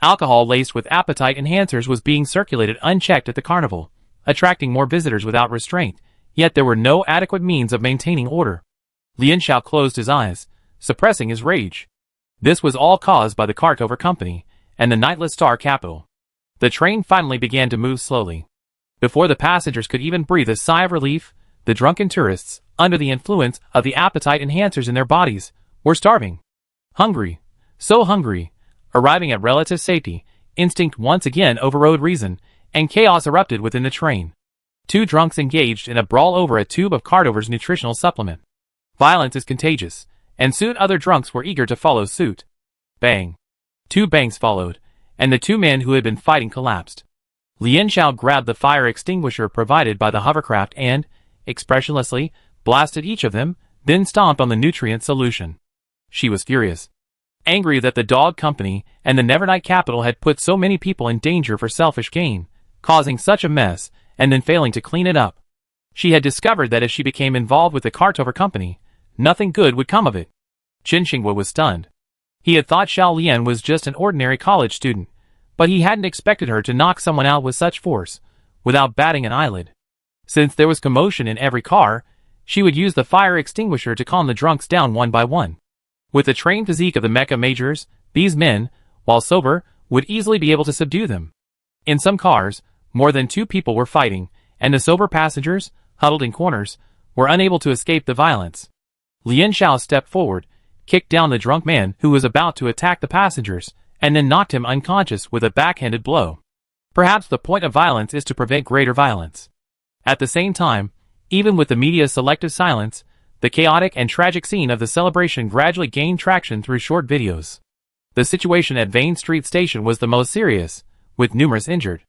Alcohol laced with appetite enhancers was being circulated unchecked at the carnival, attracting more visitors without restraint, yet there were no adequate means of maintaining order. Lian Xiao closed his eyes, suppressing his rage. This was all caused by the Cartover Company and the Nightless Star Capital. The train finally began to move slowly. Before the passengers could even breathe a sigh of relief, the drunken tourists, under the influence of the appetite enhancers in their bodies, were starving. Hungry. So hungry. Arriving at relative safety, instinct once again overrode reason, and chaos erupted within the train. Two drunks engaged in a brawl over a tube of Cartover's nutritional supplement. Violence is contagious, and soon other drunks were eager to follow suit. Bang. Two bangs followed, and the two men who had been fighting collapsed. Lian Xiao grabbed the fire extinguisher provided by the hovercraft and, expressionlessly, blasted each of them, then stomped on the nutrient solution. She was furious. Angry that the Dog Company and the Nevernight Capital had put so many people in danger for selfish gain, causing such a mess, and then failing to clean it up. She had discovered that if she became involved with the Cartover Company, nothing good would come of it. Qin Xinghua was stunned. He had thought Xiao Lian was just an ordinary college student, but he hadn't expected her to knock someone out with such force, without batting an eyelid. Since there was commotion in every car, she would use the fire extinguisher to calm the drunks down one by one. With the trained physique of the Mecha majors, these men, while sober, would easily be able to subdue them. In some cars, more than two people were fighting, and the sober passengers, huddled in corners, were unable to escape the violence. Lian Xiao stepped forward, kicked down the drunk man who was about to attack the passengers, and then knocked him unconscious with a backhanded blow. Perhaps the point of violence is to prevent greater violence. At the same time, even with the media's selective silence, the chaotic and tragic scene of the celebration gradually gained traction through short videos. The situation at Vane Street Station was the most serious, with numerous injured.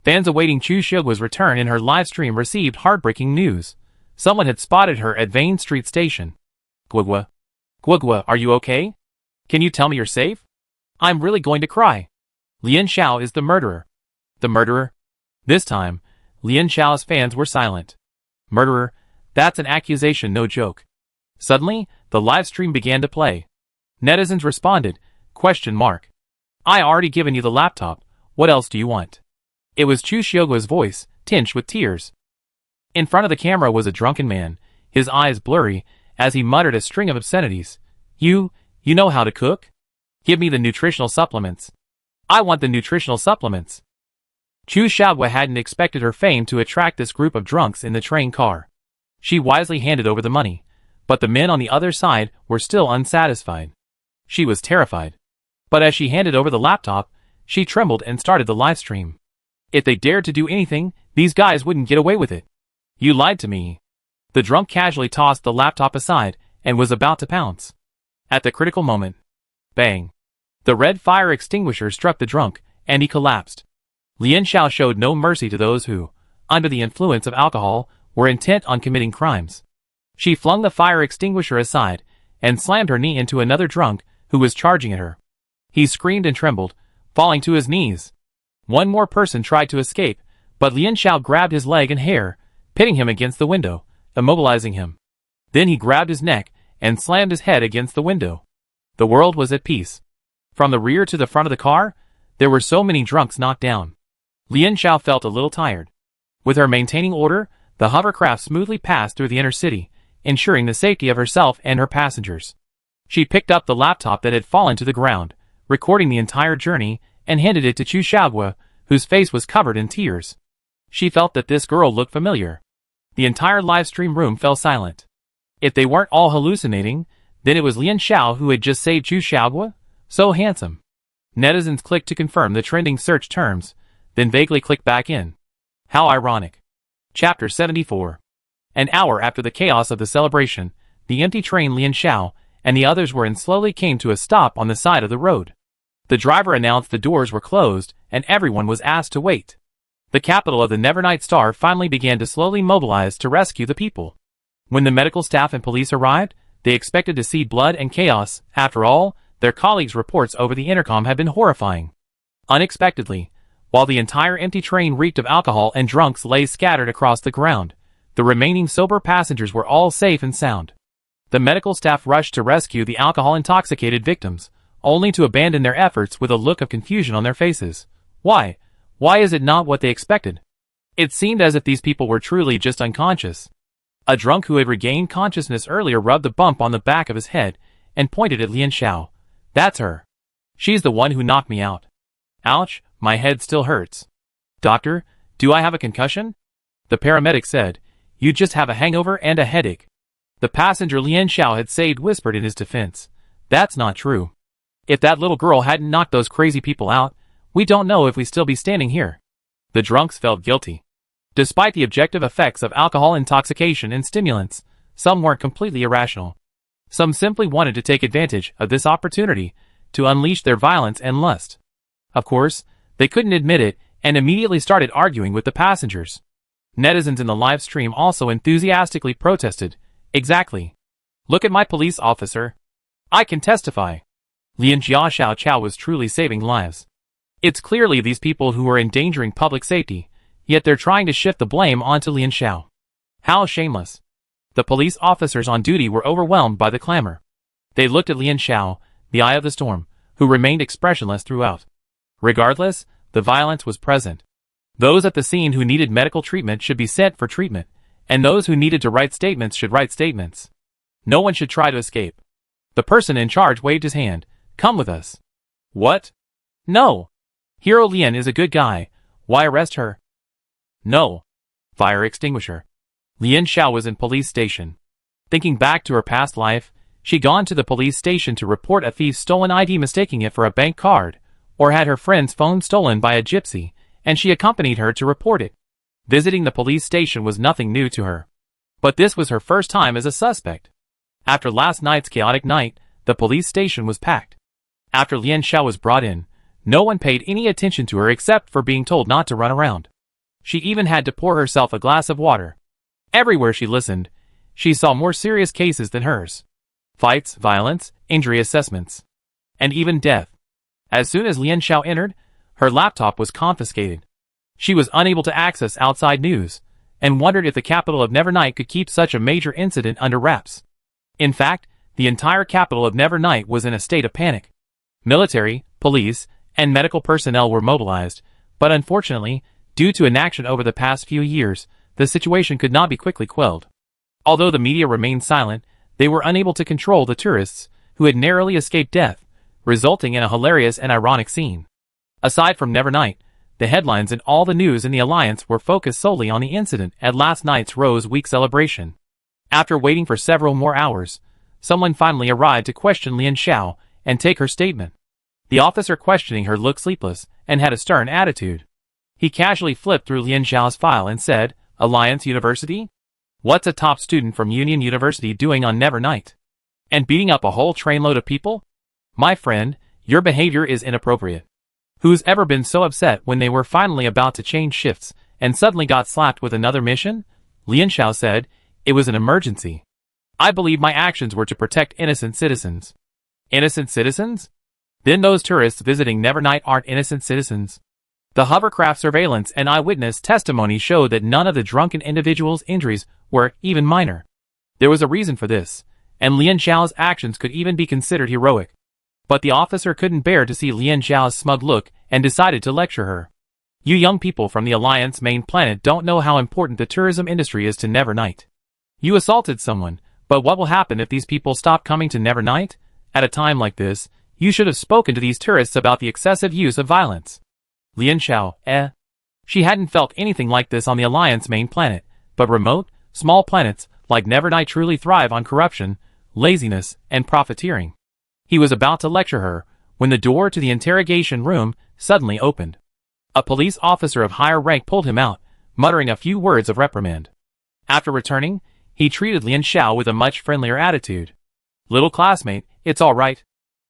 Fans awaiting Chu Xiuguo's return in her live stream received heartbreaking news. Someone had spotted her at Vane Street Station. Guogua. Guogua, are you okay? Can you tell me you're safe? I'm really going to cry. Lian Xiao is the murderer. The murderer? This time, Lian Xiao's fans were silent. Murderer? That's an accusation, no joke. Suddenly, the live stream began to play. Netizens responded, ? I already given you the laptop, what else do you want? It was Chu Xiuguo's voice, tinged with tears. In front of the camera was a drunken man, his eyes blurry, as he muttered a string of obscenities. You know how to cook? Give me the nutritional supplements. I want the nutritional supplements. Chu Xiuguo hadn't expected her fame to attract this group of drunks in the train car. She wisely handed over the money, but the men on the other side were still unsatisfied. She was terrified. But as she handed over the laptop, she trembled and started the live stream. If they dared to do anything, these guys wouldn't get away with it. You lied to me. The drunk casually tossed the laptop aside and was about to pounce. At the critical moment, bang. The red fire extinguisher struck the drunk, and he collapsed. Lian Xiao showed no mercy to those who, under the influence of alcohol, were intent on committing crimes. She flung the fire extinguisher aside and slammed her knee into another drunk who was charging at her. He screamed and trembled, falling to his knees. One more person tried to escape, but Lian Xiao grabbed his leg and hair, pitting him against the window, immobilizing him. Then he grabbed his neck and slammed his head against the window. The world was at peace. From the rear to the front of the car, there were so many drunks knocked down. Lian Xiao felt a little tired. With her maintaining order, the hovercraft smoothly passed through the inner city, ensuring the safety of herself and her passengers. She picked up the laptop that had fallen to the ground, recording the entire journey, and handed it to Chu Xiuguo, whose face was covered in tears. She felt that this girl looked familiar. The entire live stream room fell silent. If they weren't all hallucinating, then it was Lian Xiao who had just saved Chu Xiuguo? So handsome. Netizens clicked to confirm the trending search terms, then vaguely clicked back in. How ironic. Chapter 74. An hour after the chaos of the celebration, the empty train Lian Xiao and the others were in slowly came to a stop on the side of the road. The driver announced the doors were closed and everyone was asked to wait. The capital of the Nevernight Star finally began to slowly mobilize to rescue the people. When the medical staff and police arrived, they expected to see blood and chaos. After all, their colleagues' reports over the intercom had been horrifying. Unexpectedly, While the entire empty train reeked of alcohol and drunks lay scattered across the ground, the remaining sober passengers were all safe and sound. The medical staff rushed to rescue the alcohol-intoxicated victims, only to abandon their efforts with a look of confusion on their faces. Why? Why is it not what they expected? It seemed as if these people were truly just unconscious. A drunk who had regained consciousness earlier rubbed a bump on the back of his head and pointed at Lian Xiao. That's her. She's the one who knocked me out. Ouch, my head still hurts. Doctor, do I have a concussion? The paramedic said. You just have a hangover and a headache. The passenger Lian Xiao had saved whispered in his defense. That's not true. If that little girl hadn't knocked those crazy people out, we don't know if we'd still be standing here. The drunks felt guilty. Despite the objective effects of alcohol intoxication and stimulants, some weren't completely irrational. Some simply wanted to take advantage of this opportunity to unleash their violence and lust. Of course, they couldn't admit it and immediately started arguing with the passengers. Netizens in the live stream also enthusiastically protested. Exactly. Look at my police officer. I can testify. Lian Xiao was truly saving lives. It's clearly these people who are endangering public safety, yet they're trying to shift the blame onto Lian Xiao. How shameless. The police officers on duty were overwhelmed by the clamor. They looked at Lian Xiao, the eye of the storm, who remained expressionless throughout. Regardless, the violence was present. Those at the scene who needed medical treatment should be sent for treatment, and those who needed to write statements should write statements. No one should try to escape. The person in charge waved his hand. Come with us. What? No. Hero Lian is a good guy. Why arrest her? No. Fire extinguisher. Lian Xiao was in police station. Thinking back to her past life, she'd gone to the police station to report a thief's stolen ID mistaking it for a bank card, or had her friend's phone stolen by a gypsy, and she accompanied her to report it. Visiting the police station was nothing new to her. But this was her first time as a suspect. After last night's chaotic night, the police station was packed. After Lian Xiao was brought in, no one paid any attention to her except for being told not to run around. She even had to pour herself a glass of water. Everywhere she listened, she saw more serious cases than hers. Fights, violence, injury assessments, and even death. As soon as Lian Xiao entered, her laptop was confiscated. She was unable to access outside news, and wondered if the capital of Nevernight could keep such a major incident under wraps. In fact, the entire capital of Nevernight was in a state of panic. Military, police, and medical personnel were mobilized, but unfortunately, due to inaction over the past few years, the situation could not be quickly quelled. Although the media remained silent, they were unable to control the tourists, who had narrowly escaped death, resulting in a hilarious and ironic scene. Aside from Nevernight, the headlines and all the news in the Alliance were focused solely on the incident at last night's Rose Week celebration. After waiting for several more hours, someone finally arrived to question Lian Xiao and take her statement. The officer questioning her looked sleepless and had a stern attitude. He casually flipped through Lian Xiao's file and said, Alliance University? What's a top student from Union University doing on Nevernight? And beating up a whole trainload of people? My friend, your behavior is inappropriate. Who's ever been so upset when they were finally about to change shifts and suddenly got slapped with another mission? Lian Xiao said, it was an emergency. I believe my actions were to protect innocent citizens. Innocent citizens? Then those tourists visiting Nevernight aren't innocent citizens. The hovercraft surveillance and eyewitness testimony showed that none of the drunken individuals' injuries were even minor. There was a reason for this, and Lian Xiao's actions could even be considered heroic. But the officer couldn't bear to see Lian Xiao's smug look and decided to lecture her. You young people from the Alliance main planet don't know how important the tourism industry is to Nevernight. You assaulted someone, but what will happen if these people stop coming to Nevernight? At a time like this, you should have spoken to these tourists about the excessive use of violence. Lian Xiao, She hadn't felt anything like this on the Alliance main planet, but remote, small planets like Nevernight truly thrive on corruption, laziness, and profiteering. He was about to lecture her when the door to the interrogation room suddenly opened. A police officer of higher rank pulled him out, muttering a few words of reprimand. After returning, he treated Lian Xiao with a much friendlier attitude. Little classmate, it's all right.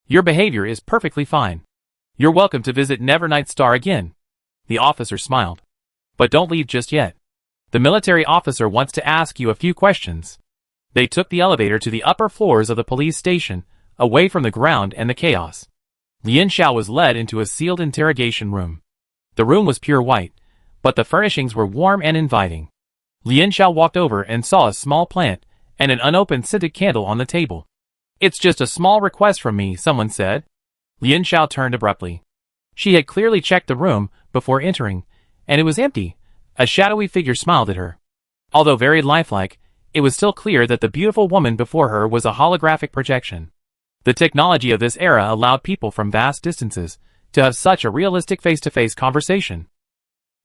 Your behavior is perfectly fine. You're welcome to visit Nevernight Star again. The officer smiled. But don't leave just yet. The military officer wants to ask you a few questions. They took the elevator to the upper floors of the police station, away from the ground and the chaos. Lian Xiao was led into a sealed interrogation room. The room was pure white, but the furnishings were warm and inviting. Lian Xiao walked over and saw a small plant and an unopened scented candle on the table. "It's just a small request from me," someone said. Lian Xiao turned abruptly. She had clearly checked the room before entering, and it was empty. A shadowy figure smiled at her. Although very lifelike, it was still clear that the beautiful woman before her was a holographic projection. The technology of this era allowed people from vast distances to have such a realistic face-to-face conversation.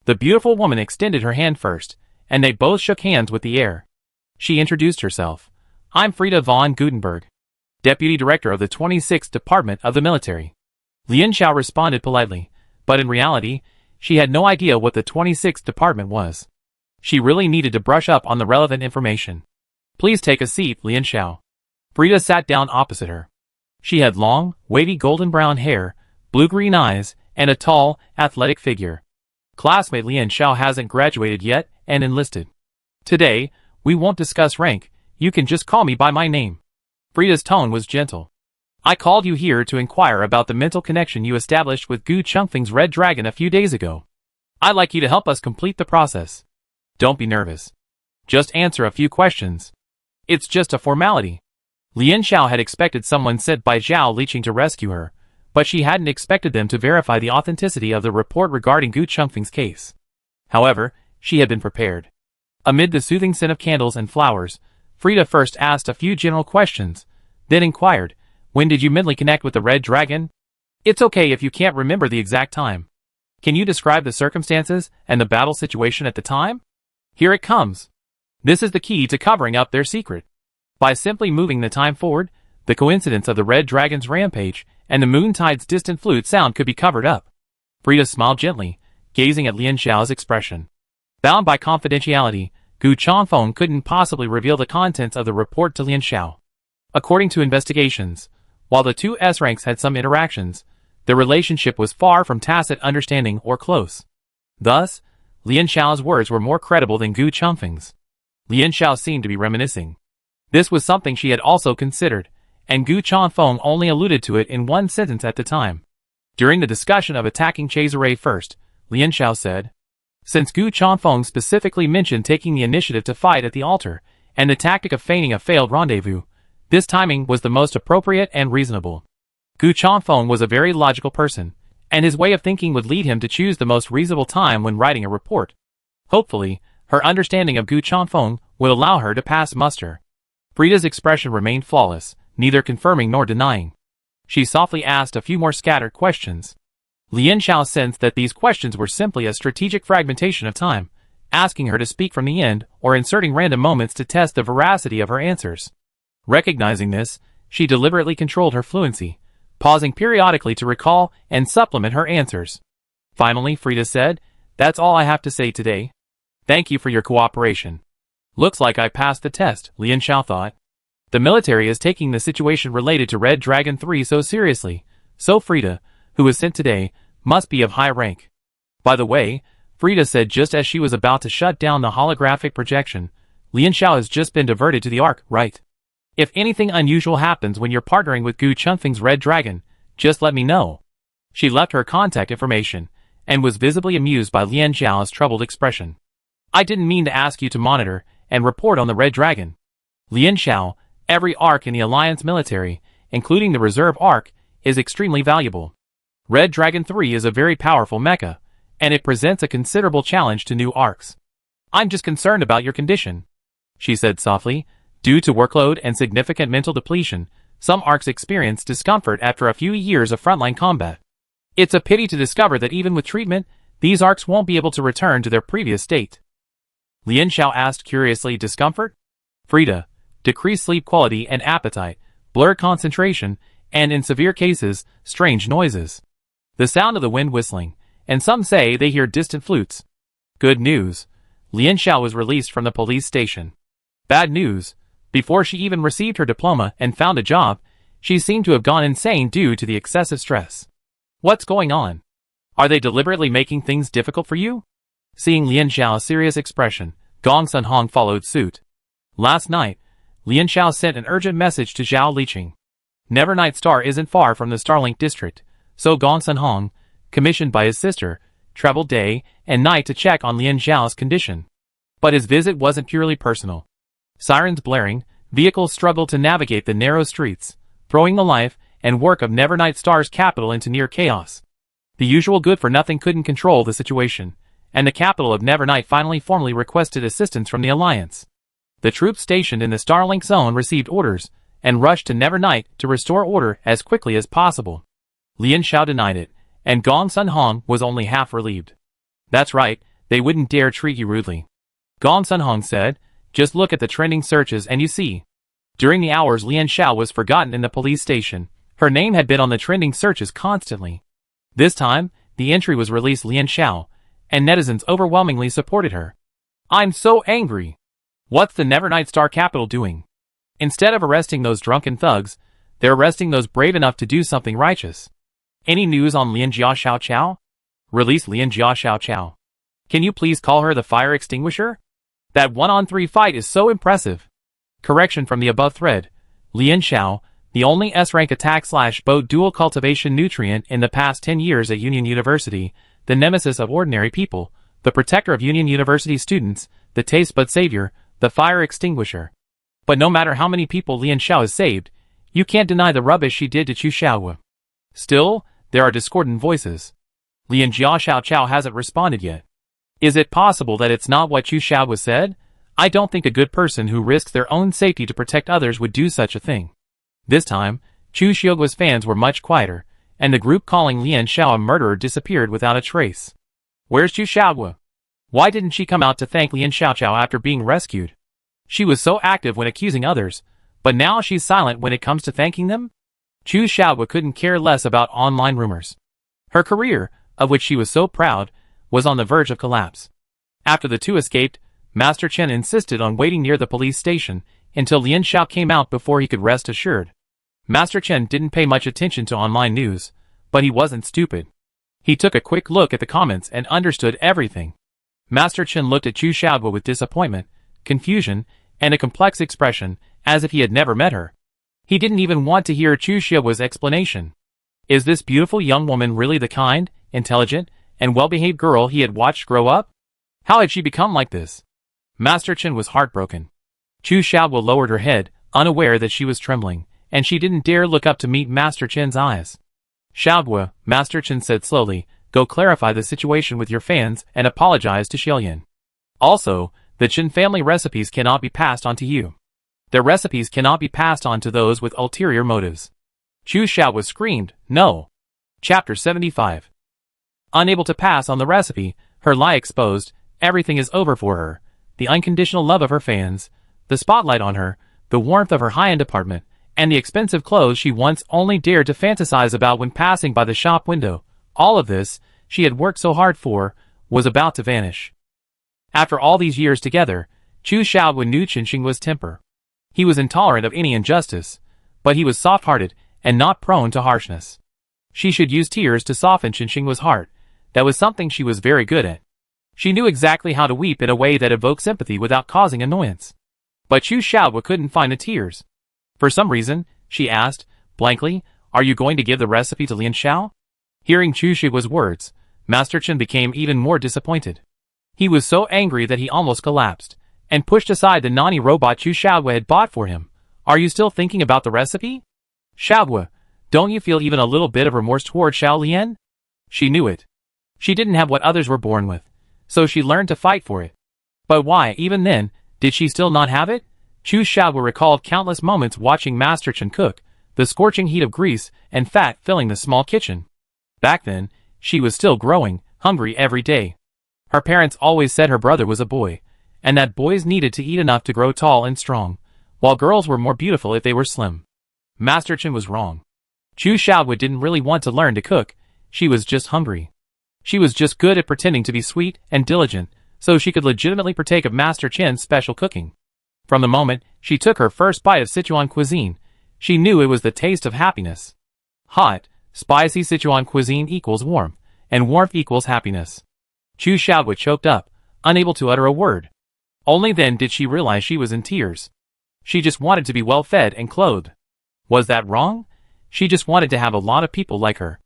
The beautiful woman extended her hand first, and they both shook hands with the air. She introduced herself. "I'm Frieda von Gutenberg, Deputy Director of the 26th Department of the Military." Lian Xiao responded politely, but in reality, she had no idea what the 26th Department was. She really needed to brush up on the relevant information. "Please take a seat, Lian Xiao." Frieda sat down opposite her. She had long, wavy golden brown hair, blue-green eyes, and a tall, athletic figure. "Classmate Lian Xiao hasn't graduated yet and enlisted. Today, we won't discuss rank, you can just call me by my name." Frieda's tone was gentle. "I called you here to inquire about the mental connection you established with Gu Chengfeng's Red Dragon a few days ago. I'd like you to help us complete the process. Don't be nervous. Just answer a few questions. It's just a formality." Lian Xiao had expected someone sent by Zhao Liqing to rescue her, but she hadn't expected them to verify the authenticity of the report regarding Gu Chengfeng's case. However, she had been prepared. Amid the soothing scent of candles and flowers, Frieda first asked a few general questions, then inquired, "When did you mentally connect with the Red Dragon? It's okay if you can't remember the exact time. Can you describe the circumstances and the battle situation at the time? Here it comes." This is the key to covering up their secret. By simply moving the time forward, the coincidence of the Red Dragon's rampage and the Moontide's distant flute sound could be covered up. Frieda smiled gently, gazing at Lian Xiao's expression. Bound by confidentiality, Gu Chengfeng couldn't possibly reveal the contents of the report to Lian Xiao. According to investigations, while the two S-ranks had some interactions, their relationship was far from tacit understanding or close. Thus, Lian Xiao's words were more credible than Gu Chengfeng's. Lian Xiao seemed to be reminiscing. This was something she had also considered, and Gu Chengfeng only alluded to it in one sentence at the time. During the discussion of attacking Chazare first, Lian Xiao said, "Since Gu Chengfeng specifically mentioned taking the initiative to fight at the altar, and the tactic of feigning a failed rendezvous, this timing was the most appropriate and reasonable. Gu Chengfeng was a very logical person, and his way of thinking would lead him to choose the most reasonable time when writing a report. Hopefully, her understanding of Gu Chengfeng would allow her to pass muster." Frieda's expression remained flawless, neither confirming nor denying. She softly asked a few more scattered questions. Lian Xiao sensed that these questions were simply a strategic fragmentation of time, asking her to speak from the end or inserting random moments to test the veracity of her answers. Recognizing this, she deliberately controlled her fluency, pausing periodically to recall and supplement her answers. Finally, Frieda said, "That's all I have to say today. Thank you for your cooperation." Looks like I passed the test, Lian Xiao thought. The military is taking the situation related to Red Dragon 3 so seriously, so Frieda, who was sent today, must be of high rank. By the way, Frieda said just as she was about to shut down the holographic projection, Lian Xiao has just been diverted to the Ark, right? If anything unusual happens when you're partnering with Gu Chengfeng's Red Dragon, just let me know. She left her contact information, and was visibly amused by Lian Xiao's troubled expression. "I didn't mean to ask you to monitor and report on the Red Dragon. Lian Xiao, every Ark in the Alliance military, including the Reserve Ark, is extremely valuable. Red Dragon 3 is a very powerful mecha, and it presents a considerable challenge to new Arks. I'm just concerned about your condition," she said softly. "Due to workload and significant mental depletion, some Arks experience discomfort after a few years of frontline combat. It's a pity to discover that even with treatment, these Arks won't be able to return to their previous state." Lian Xiao asked curiously. "Discomfort?" Frieda, "Decreased sleep quality and appetite, blurred concentration, and in severe cases, strange noises. The sound of the wind whistling, and some say they hear distant flutes." Good news. Lian Xiao was released from the police station. Bad news. Before she even received her diploma and found a job, she seemed to have gone insane due to the excessive stress. What's going on? Are they deliberately making things difficult for you? Seeing Lian Xiao's serious expression, Gong Sunhong followed suit. Last night, Lian Xiao sent an urgent message to Zhao Liqing. Nevernight Star isn't far from the Starlink district, so Gong Sunhong, commissioned by his sister, traveled day and night to check on Lian Zhao's condition. But his visit wasn't purely personal. Sirens blaring, vehicles struggled to navigate the narrow streets, throwing the life and work of Nevernight Star's capital into near chaos. The usual good-for-nothing couldn't control the situation, and the capital of Nevernight finally formally requested assistance from the Alliance. The troops stationed in the Starlink zone received orders and rushed to Nevernight to restore order as quickly as possible. Lian Zhao denied it, and Gong Sunhong was only half relieved. That's right, they wouldn't dare treat you rudely. Gong Sunhong said, just look at the trending searches and you see. During the hours Lian Zhao was forgotten in the police station, her name had been on the trending searches constantly. This time, the entry was released Lian Zhao, and netizens overwhelmingly supported her. I'm so angry. What's the Nevernight Star capital doing? Instead of arresting those drunken thugs, they're arresting those brave enough to do something righteous. Any news on Lian Jia Xiao Qiao? Release Lian Jia Xiao Qiao. Can you please call her the fire extinguisher? That 1-on-3 fight is so impressive. Correction from the above thread. Lian Zhao, the only S-rank attack/boat dual cultivation nutrient in the past 10 years at Union University, the nemesis of ordinary people, the protector of Union University students, the taste bud savior, the fire extinguisher. But no matter how many people Lian Zhao has saved, you can't deny the rubbish she did to Chu Xiaowu. Still, there are discordant voices. Lian Jia Xiao Qiao hasn't responded yet. Is it possible that it's not what Chu Xiaowu said? I don't think a good person who risks their own safety to protect others would do such a thing. This time, Chu Xiaowu's fans were much quieter, and the group calling Lian Zhao a murderer disappeared without a trace. Where's Chu Xiaowu? Why didn't she come out to thank Lian Xiaoqiao after being rescued? She was so active when accusing others, but now she's silent when it comes to thanking them? Chu Xiaowu couldn't care less about online rumors. Her career, of which she was so proud, was on the verge of collapse. After the two escaped, Master Chen insisted on waiting near the police station until Lian Zhao came out before he could rest assured. Master Chen didn't pay much attention to online news, but he wasn't stupid. He took a quick look at the comments and understood everything. Master Chen looked at Chu Xiaowu with disappointment, confusion, and a complex expression, as if he had never met her. He didn't even want to hear Chu Xiaowu's explanation. Is this beautiful young woman really the kind, intelligent, and well-behaved girl he had watched grow up? How had she become like this? Master Chen was heartbroken. Chu Xiaowu lowered her head, unaware that she was trembling, and she didn't dare look up to meet Master Chen's eyes. Xiaowu, Master Chen said slowly, go clarify the situation with your fans and apologize to Xiaoyan. Also, the Chen family recipes cannot be passed on to you. Their recipes cannot be passed on to those with ulterior motives. Chu Xiaowu screamed, no. Chapter 75. Unable to pass on the recipe, her lie exposed, everything is over for her. The unconditional love of her fans, the spotlight on her, the warmth of her high-end apartment, and the expensive clothes she once only dared to fantasize about when passing by the shop window, all of this, she had worked so hard for, was about to vanish. After all these years together, Chu Xiaowu knew Qinxing's temper. He was intolerant of any injustice, but he was soft-hearted and not prone to harshness. She should use tears to soften Qinxing's heart. That was something she was very good at. She knew exactly how to weep in a way that evoked sympathy without causing annoyance. But Chu Xiaowu couldn't find the tears. For some reason, she asked, blankly, are you going to give the recipe to Lian Zhao? Hearing Chu Xiaowu's words, Master Chen became even more disappointed. He was so angry that he almost collapsed, and pushed aside the Nani robot Chu Xiaowu had bought for him. Are you still thinking about the recipe? Xiaowu, don't you feel even a little bit of remorse toward Xiao Lian? She knew it. She didn't have what others were born with, so she learned to fight for it. But why, even then, did she still not have it? Chu Xiaowu recalled countless moments watching Master Chen cook, the scorching heat of grease and fat filling the small kitchen. Back then, she was still growing, hungry every day. Her parents always said her brother was a boy, and that boys needed to eat enough to grow tall and strong, while girls were more beautiful if they were slim. Master Chen was wrong. Chu Xiaowu didn't really want to learn to cook, she was just hungry. She was just good at pretending to be sweet and diligent, so she could legitimately partake of Master Chen's special cooking. From the moment she took her first bite of Sichuan cuisine, she knew it was the taste of happiness. Hot, spicy Sichuan cuisine equals warmth, and warmth equals happiness. Chu Xiaowu choked up, unable to utter a word. Only then did she realize she was in tears. She just wanted to be well fed and clothed. Was that wrong? She just wanted to have a lot of people like her.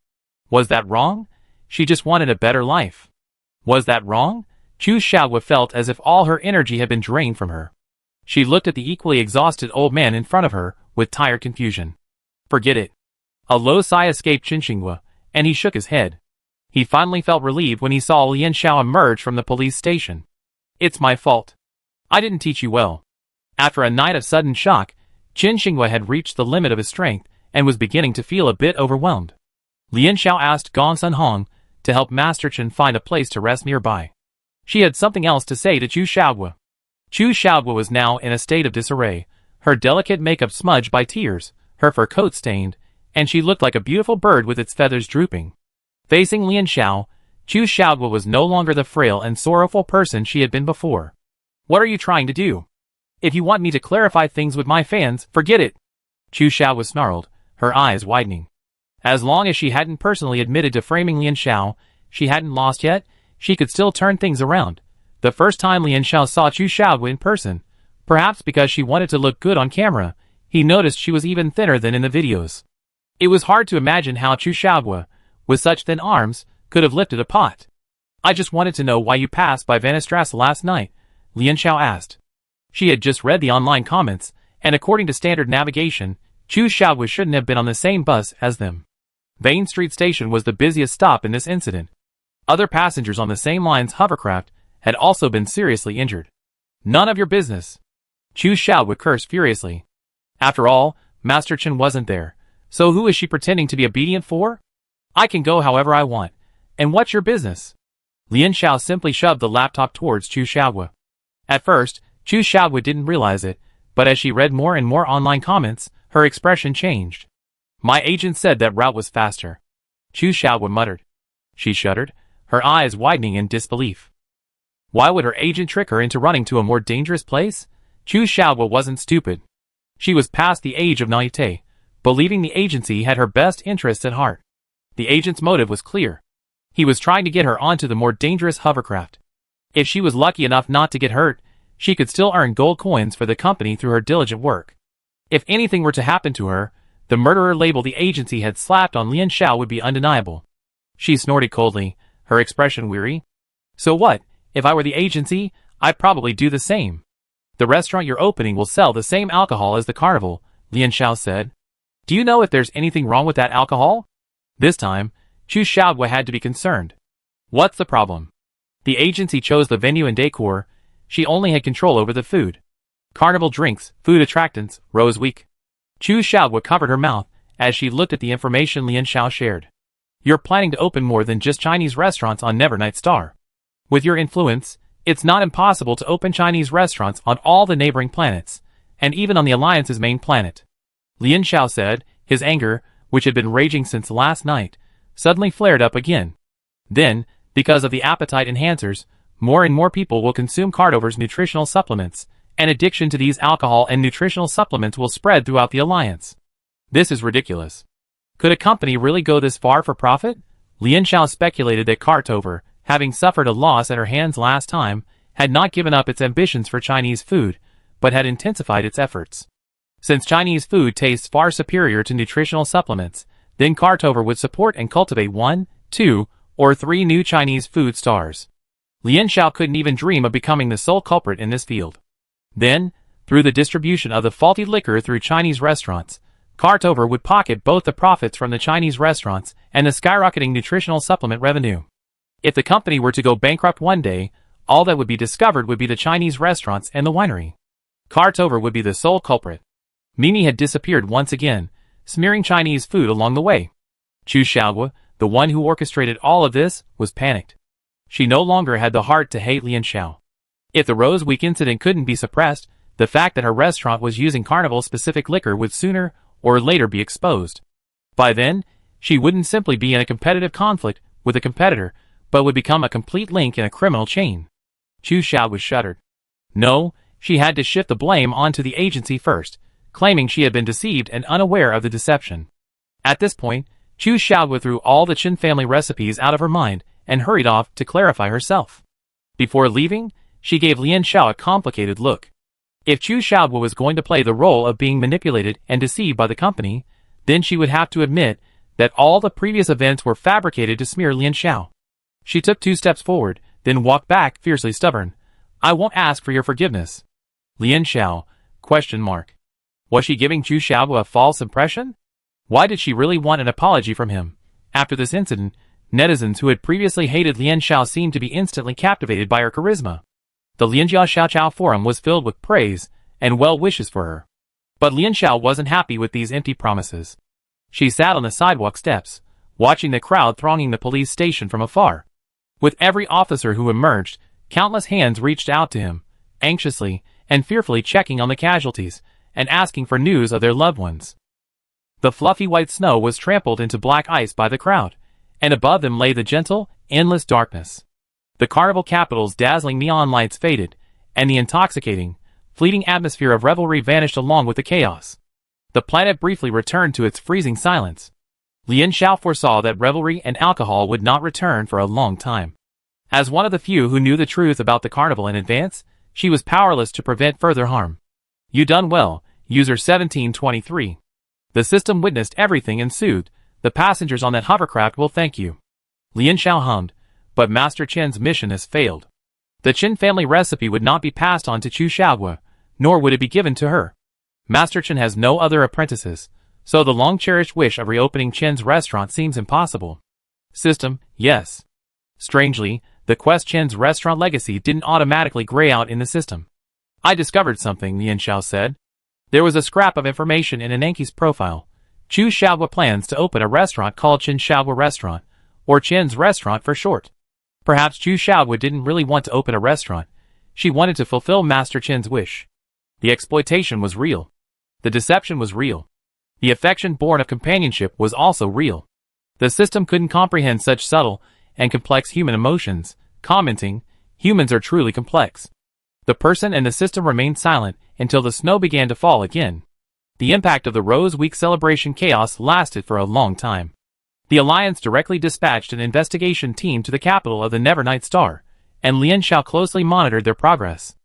Was that wrong? She just wanted a better life. Was that wrong? Chu Xiaohua felt as if all her energy had been drained from her. She looked at the equally exhausted old man in front of her, with tired confusion. Forget it. A low sigh escaped Qin Xinghua, and he shook his head. He finally felt relieved when he saw Lian Xiao emerge from the police station. It's my fault. I didn't teach you well. After a night of sudden shock, Qin Xinghua had reached the limit of his strength and was beginning to feel a bit overwhelmed. Lian Xiao asked Gong Sun Hong to help Master Chen find a place to rest nearby. She had something else to say to Chu Xiaohua. Chu Xiaohua was now in a state of disarray, her delicate makeup smudged by tears, her fur coat stained, and she looked like a beautiful bird with its feathers drooping. Facing Lian Xiao, Chu Xiaohua was no longer the frail and sorrowful person she had been before. What are you trying to do? If you want me to clarify things with my fans, forget it. Chu Xiaohua snarled, her eyes widening. As long as she hadn't personally admitted to framing Lian Xiao, she hadn't lost yet, she could still turn things around. The first time Lian Xiao saw Chu Xiaohua in person, perhaps because she wanted to look good on camera, he noticed she was even thinner than in the videos. It was hard to imagine how Chu Xiaohua, with such thin arms, could have lifted a pot. I just wanted to know why you passed by Vanastrasse last night, Lian Xiao asked. She had just read the online comments, and according to standard navigation, Chu Xiaohua shouldn't have been on the same bus as them. Vane Street Station was the busiest stop in this incident. Other passengers on the same line's hovercraft had also been seriously injured. None of your business. Chu Xiaohua cursed furiously. After all, Master Chen wasn't there, so who is she pretending to be obedient for? I can go however I want, and what's your business? Lian Xiao simply shoved the laptop towards Chu Xiaohua. At first, Chu Xiaohua didn't realize it, but as she read more and more online comments, her expression changed. My agent said that route was faster. Chu Xiaohua muttered. She shuddered, her eyes widening in disbelief. Why would her agent trick her into running to a more dangerous place? Chu Xiaohua wasn't stupid. She was past the age of naivete, believing the agency had her best interests at heart. The agent's motive was clear. He was trying to get her onto the more dangerous hovercraft. If she was lucky enough not to get hurt, she could still earn gold coins for the company through her diligent work. If anything were to happen to her, the murderer label the agency had slapped on Lian Xiao would be undeniable. She snorted coldly, her expression weary. So what, if I were the agency, I'd probably do the same. The restaurant you're opening will sell the same alcohol as the carnival, Lian Xiao said. Do you know if there's anything wrong with that alcohol? This time, Chu Xiaohua had to be concerned. What's the problem? The agency chose the venue and decor. She only had control over the food. Carnival drinks, food attractants, rose weak. Chu Xiaohua covered her mouth as she looked at the information Lian Xiao shared. You're planning to open more than just Chinese restaurants on Nevernight Star. With your influence, it's not impossible to open Chinese restaurants on all the neighboring planets, and even on the Alliance's main planet. Lian Xiao said, his anger, which had been raging since last night, suddenly flared up again. Then, because of the appetite enhancers, more and more people will consume Cartover's nutritional supplements, and addiction to these alcohol and nutritional supplements will spread throughout the Alliance. This is ridiculous. Could a company really go this far for profit? Lian Xiao speculated that Cartover, having suffered a loss at her hands last time, had not given up its ambitions for Chinese food, but had intensified its efforts. Since Chinese food tastes far superior to nutritional supplements, then Cartover would support and cultivate 1, 2, or 3 new Chinese food stars. Lian Xiao couldn't even dream of becoming the sole culprit in this field. Then, through the distribution of the faulty liquor through Chinese restaurants, Cartover would pocket both the profits from the Chinese restaurants and the skyrocketing nutritional supplement revenue. If the company were to go bankrupt one day, all that would be discovered would be the Chinese restaurants and the winery. Cartover would be the sole culprit. Mimi had disappeared once again, smearing Chinese food along the way. Chu Xiaohua, the one who orchestrated all of this, was panicked. She no longer had the heart to hate Lian Xiao. If the Rose Week incident couldn't be suppressed, the fact that her restaurant was using carnival-specific liquor would sooner or later be exposed. By then, she wouldn't simply be in a competitive conflict with a competitor, but would become a complete link in a criminal chain. Chu Xiaohua shuddered. No, she had to shift the blame onto the agency first, claiming she had been deceived and unaware of the deception. At this point, Chu Xiaohua threw all the Chen family recipes out of her mind and hurried off to clarify herself. Before leaving, she gave Lian Xiao a complicated look. If Chu Xiaohua was going to play the role of being manipulated and deceived by the company, then she would have to admit that all the previous events were fabricated to smear Lian Xiao. She took 2 steps forward, then walked back, fiercely stubborn. I won't ask for your forgiveness. Lian Xiao? ? Was she giving Chu Xiaobo a false impression? Why did she really want an apology from him? After this incident, netizens who had previously hated Lian Xiao seemed to be instantly captivated by her charisma. The Lianjia Xiaoqiao forum was filled with praise and well wishes for her. But Lian Xiao wasn't happy with these empty promises. She sat on the sidewalk steps, watching the crowd thronging the police station from afar. With every officer who emerged, countless hands reached out to him, anxiously and fearfully checking on the casualties and asking for news of their loved ones. The fluffy white snow was trampled into black ice by the crowd, and above them lay the gentle, endless darkness. The carnival capital's dazzling neon lights faded, and the intoxicating, fleeting atmosphere of revelry vanished along with the chaos. The planet briefly returned to its freezing silence. Lian Xiao foresaw that revelry and alcohol would not return for a long time. As one of the few who knew the truth about the carnival in advance, she was powerless to prevent further harm. You done well, user 1723. The system witnessed everything and soothed. The passengers on that hovercraft will thank you. Lian Xiao hummed, but Master Chen's mission has failed. The Chen family recipe would not be passed on to Chu Xiaogua, nor would it be given to her. Master Chen has no other apprentices, so the long-cherished wish of reopening Chen's restaurant seems impossible. System, yes. Strangely, the Quest Chen's restaurant legacy didn't automatically gray out in the system. I discovered something, Lian Xiao said. There was a scrap of information in Ananki's profile. Chu Xiaogua plans to open a restaurant called Chen Xiaogua Restaurant, or Chen's Restaurant for short. Perhaps Chu Xiaogua didn't really want to open a restaurant. She wanted to fulfill Master Chen's wish. The exploitation was real. The deception was real. The affection born of companionship was also real. The system couldn't comprehend such subtle and complex human emotions, commenting, humans are truly complex. The person and the system remained silent until the snow began to fall again. The impact of the Rose Week celebration chaos lasted for a long time. The Alliance directly dispatched an investigation team to the capital of the Nevernight Star, and Lian Xiao closely monitored their progress.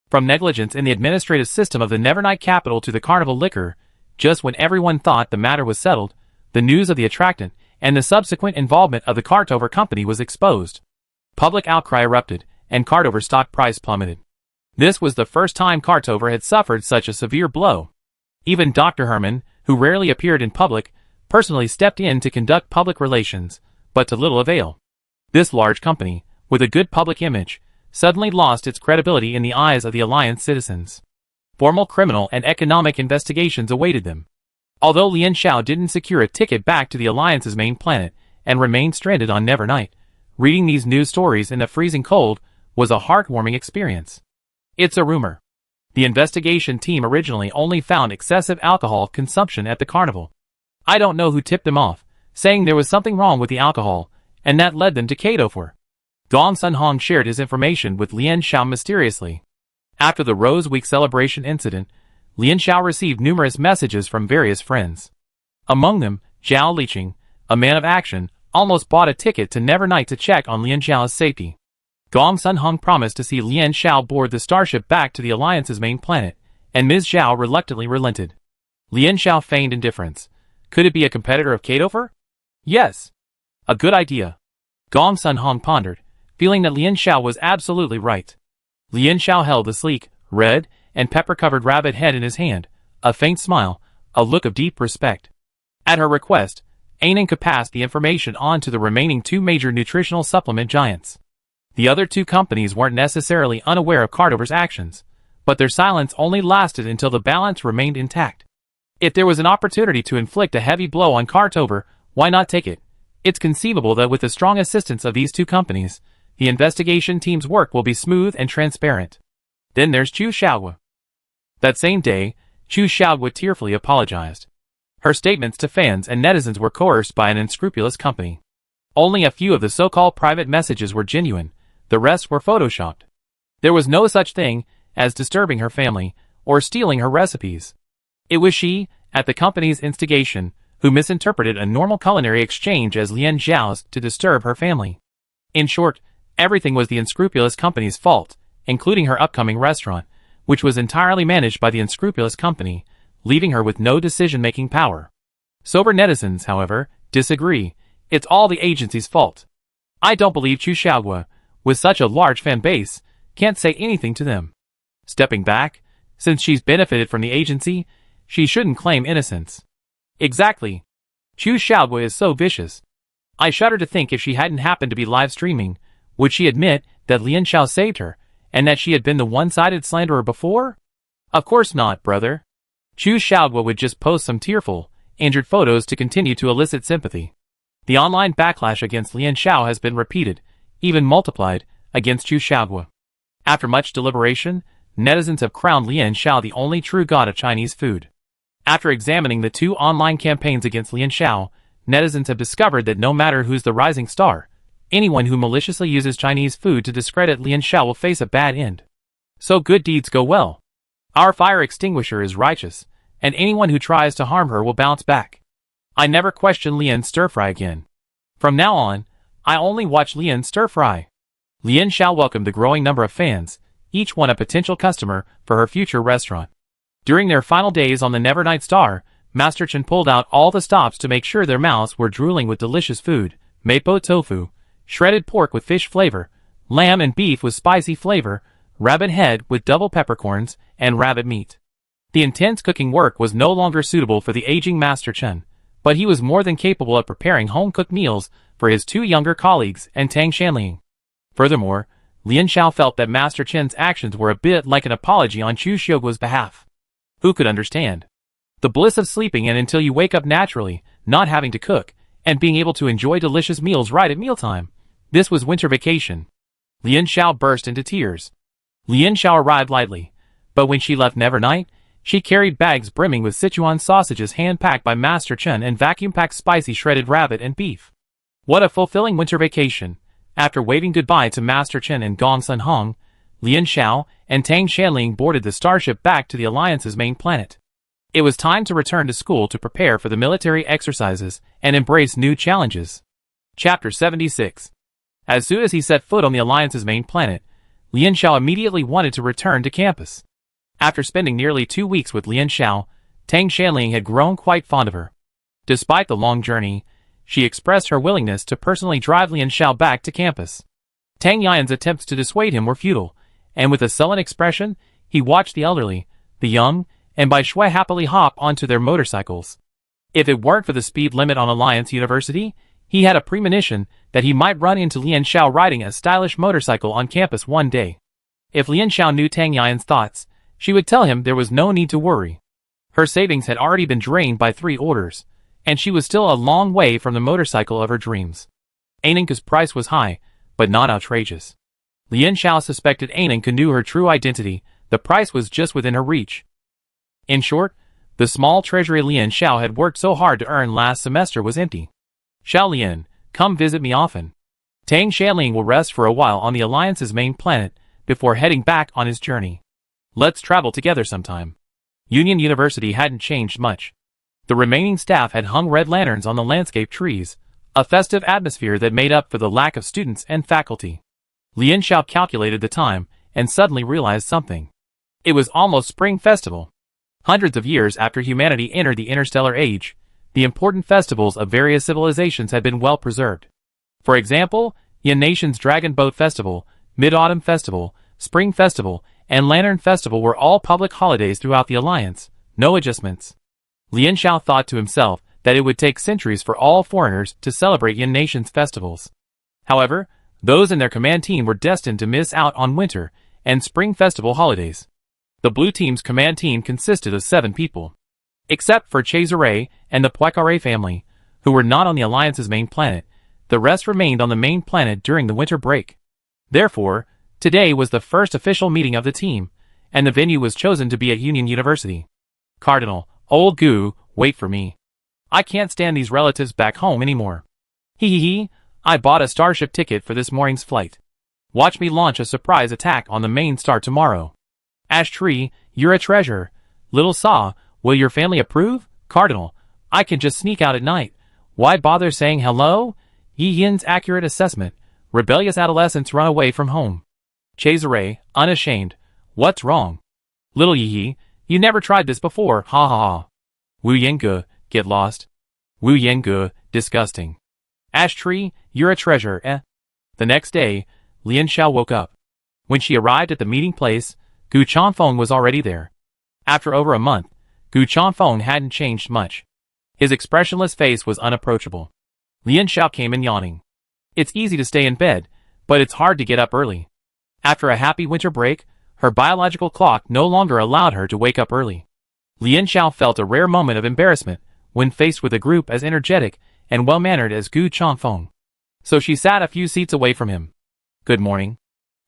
From negligence in the administrative system of the Nevernight capital to the carnival liquor, just when everyone thought the matter was settled, the news of the attractant and the subsequent involvement of the Cartover company was exposed. Public outcry erupted, and Cartover stock price plummeted. This was the first time Cartover had suffered such a severe blow. Even Dr. Herman, who rarely appeared in public, personally stepped in to conduct public relations, but to little avail. This large company, with a good public image, suddenly lost its credibility in the eyes of the Alliance citizens. Formal criminal and economic investigations awaited them. Although Lian Xiao didn't secure a ticket back to the Alliance's main planet and remained stranded on Nevernight, reading these news stories in the freezing cold was a heartwarming experience. It's a rumor. The investigation team originally only found excessive alcohol consumption at the carnival. I don't know who tipped them off, saying there was something wrong with the alcohol, and that led them to Cartover. Gong Sun Hong shared his information with Lian Xiao mysteriously. After the Rose Week celebration incident, Lian Xiao received numerous messages from various friends. Among them, Zhao Liqing, a man of action, almost bought a ticket to Nevernight to check on Lian Xiao's safety. Gong Sun Hong promised to see Lian Xiao board the starship back to the Alliance's main planet, and Ms. Zhao reluctantly relented. Lian Xiao feigned indifference. Could it be a competitor of Cartover? Yes. A good idea. Gong Sun Hong pondered, feeling that Lian Xiao was absolutely right. Lian Xiao held the sleek, red, and pepper-covered rabbit head in his hand, a faint smile, a look of deep respect. At her request, Ananka passed the information on to the remaining two major nutritional supplement giants. The other two companies weren't necessarily unaware of Cartover's actions, but their silence only lasted until the balance remained intact. If there was an opportunity to inflict a heavy blow on Cartover, why not take it? It's conceivable that with the strong assistance of these two companies, the investigation team's work will be smooth and transparent. Then there's Chu Xiaogua. That same day, Chu Xiaogua tearfully apologized. Her statements to fans and netizens were coerced by an unscrupulous company. Only a few of the so-called private messages were genuine, the rest were photoshopped. There was no such thing as disturbing her family or stealing her recipes. It was she, at the company's instigation, who misinterpreted a normal culinary exchange as Lian Xiao's to disturb her family. In short, everything was the unscrupulous company's fault, including her upcoming restaurant, which was entirely managed by the unscrupulous company, leaving her with no decision-making power. Sober netizens, however, disagree. It's all the agency's fault. I don't believe Chu Xiaogua, with such a large fan base, can't say anything to them. Stepping back, since she's benefited from the agency, she shouldn't claim innocence. Exactly. Chu Xiaobo is so vicious. I shudder to think if she hadn't happened to be live streaming, would she admit that Lian Xiao saved her, and that she had been the one-sided slanderer before? Of course not, brother. Chu Xiaobo would just post some tearful, injured photos to continue to elicit sympathy. The online backlash against Lian Xiao has been repeated, even multiplied, against Chu Xiaobo. After much deliberation, netizens have crowned Lian Xiao the only true god of Chinese food. After examining the two online campaigns against Lian Xiao, netizens have discovered that no matter who's the rising star, anyone who maliciously uses Chinese food to discredit Lian Xiao will face a bad end. So good deeds go well. Our fire extinguisher is righteous, and anyone who tries to harm her will bounce back. I never question Lian's stir-fry again. From now on, I only watch Lian's stir-fry. Lian Xiao welcomed the growing number of fans, each one a potential customer for her future restaurant. During their final days on the Nevernight Star, Master Chen pulled out all the stops to make sure their mouths were drooling with delicious food: mapo tofu, shredded pork with fish flavor, lamb and beef with spicy flavor, rabbit head with double peppercorns, and rabbit meat. The intense cooking work was no longer suitable for the aging Master Chen, but he was more than capable of preparing home-cooked meals for his two younger colleagues and Tang Shanling. Furthermore, Lian Xiao felt that Master Chen's actions were a bit like an apology on Chu Xiaobo's behalf. Who could understand? The bliss of sleeping in until you wake up naturally, not having to cook, and being able to enjoy delicious meals right at mealtime. This was winter vacation. Lian Xiao burst into tears. Lian Xiao arrived lightly, but when she left Nevernight, she carried bags brimming with Sichuan sausages hand-packed by Master Chen and vacuum-packed spicy shredded rabbit and beef. What a fulfilling winter vacation! After waving goodbye to Master Chen and Gong Sun Hong, Lian Xiao and Tang Shanling boarded the starship back to the Alliance's main planet. It was time to return to school to prepare for the military exercises and embrace new challenges. Chapter 76. As soon as he set foot on the Alliance's main planet, Lian Xiao immediately wanted to return to campus. After spending nearly 2 weeks with Lian Xiao, Tang Shanling had grown quite fond of her. Despite the long journey, she expressed her willingness to personally drive Lian Xiao back to campus. Tang Yan's attempts to dissuade him were futile, and with a sullen expression, he watched the elderly, the young, and Bai Shui happily hop onto their motorcycles. If it weren't for the speed limit on Alliance University, he had a premonition that he might run into Lian Xiao riding a stylish motorcycle on campus one day. If Lian Xiao knew Tang Yan's thoughts, she would tell him there was no need to worry. Her savings had already been drained by 3 orders, and she was still a long way from the motorcycle of her dreams. Ainenka's price was high, but not outrageous. Lian Xiao suspected Ainenka knew her true identity. The price was just within her reach. In short, the small treasury Lian Xiao had worked so hard to earn last semester was empty. Xiao Lian, come visit me often. Tang Shanling will rest for a while on the Alliance's main planet before heading back on his journey. Let's travel together sometime. Union University hadn't changed much. The remaining staff had hung red lanterns on the landscape trees, a festive atmosphere that made up for the lack of students and faculty. Lian Xiao calculated the time and suddenly realized something. It was almost Spring Festival. Hundreds of years after humanity entered the Interstellar Age, the important festivals of various civilizations had been well preserved. For example, Yan Nation's Dragon Boat Festival, Mid-Autumn Festival, Spring Festival, and Lantern Festival were all public holidays throughout the Alliance, no adjustments. Lian Xiao thought to himself that it would take centuries for all foreigners to celebrate Yan Nation's festivals. However, those in their command team were destined to miss out on winter and spring festival holidays. The blue team's command team consisted of 7 people. Except for Cesare and the Poincaré family, who were not on the Alliance's main planet, the rest remained on the main planet during the winter break. Therefore, today was the first official meeting of the team, and the venue was chosen to be at Union University. Cardinal, old goo, wait for me. I can't stand these relatives back home anymore. Hee, I bought a starship ticket for this morning's flight. Watch me launch a surprise attack on the main star tomorrow. Ash Tree, you're a treasure. Little Saw, will your family approve? Cardinal, I can just sneak out at night. Why bother saying hello? Yi Yin's accurate assessment. Rebellious adolescents run away from home. Cesare, unashamed. What's wrong? Little Yi, you never tried this before, ha ha ha. Wu Yengu, get lost. Wu Yengu, disgusting. Ash Tree, you're a treasure, eh? The next day, Lian Xiao woke up. When she arrived at the meeting place, Gu Chanfeng was already there. After over a month, Gu Chanfeng hadn't changed much. His expressionless face was unapproachable. Lian Xiao came in yawning. It's easy to stay in bed, but it's hard to get up early. After a happy winter break, her biological clock no longer allowed her to wake up early. Lian Xiao felt a rare moment of embarrassment when faced with a group as energetic and well-mannered as Gu Chanfeng. So she sat a few seats away from him. Good morning.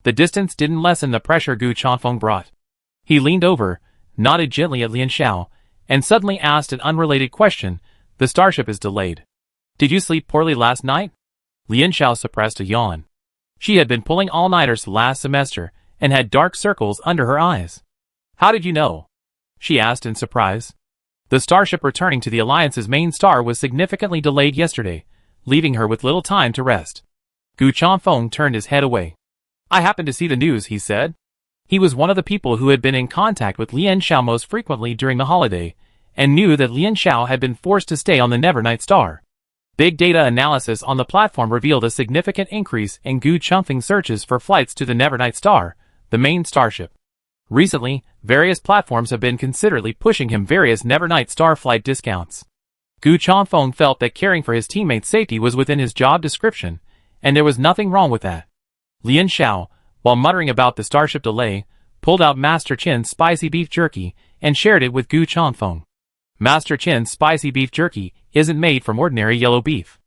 The distance didn't lessen the pressure Gu Chanfeng brought. He leaned over, nodded gently at Lian Xiao, and suddenly asked an unrelated question. The starship is delayed. Did you sleep poorly last night? Lian Xiao suppressed a yawn. She had been pulling all-nighters last semester and had dark circles under her eyes. How did you know? She asked in surprise. The starship returning to the Alliance's main star was significantly delayed yesterday, leaving her with little time to rest. Gu Chanfeng turned his head away. I happened to see the news, he said. He was one of the people who had been in contact with Lian Xiao most frequently during the holiday, and knew that Lian Xiao had been forced to stay on the Nevernight star. Big data analysis on the platform revealed a significant increase in Gu Chanfeng's searches for flights to the Nevernight star, the main starship. Recently, various platforms have been considerately pushing him various Nevernight star flight discounts. Gu Chanfeng felt that caring for his teammates' safety was within his job description, and there was nothing wrong with that. Lian Xiao, while muttering about the starship delay, pulled out Master Qin's spicy beef jerky and shared it with Gu Chanfeng. Master Qin's spicy beef jerky isn't made from ordinary yellow beef.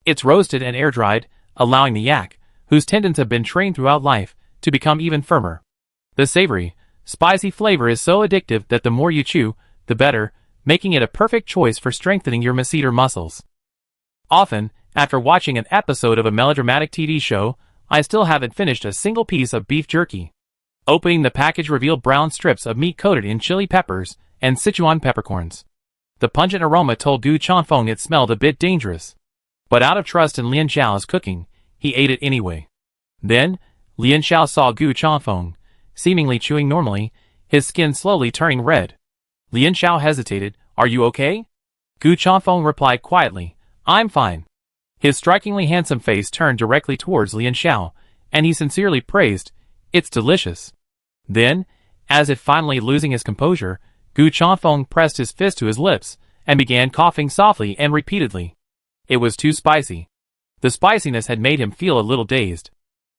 It's roasted and air-dried, allowing the yak, whose tendons have been trained throughout life, to become even firmer. The savory, spicy flavor is so addictive that the more you chew, the better, making it a perfect choice for strengthening your masseter muscles. Often, after watching an episode of a melodramatic TV show, I still haven't finished a single piece of beef jerky. Opening the package revealed brown strips of meat coated in chili peppers and Sichuan peppercorns. The pungent aroma told Gu Chanfeng it smelled a bit dangerous. But out of trust in Lian Xiao's cooking, he ate it anyway. Then, Lian Xiao saw Gu Chanfeng, seemingly chewing normally, his skin slowly turning red. Lian Xiao hesitated. Are you okay? Gu Chanfeng replied quietly, I'm fine. His strikingly handsome face turned directly towards Lian Xiao, and he sincerely praised, It's delicious. Then, as if finally losing his composure, Gu Chanfeng pressed his fist to his lips and began coughing softly and repeatedly. It was too spicy. The spiciness had made him feel a little dazed.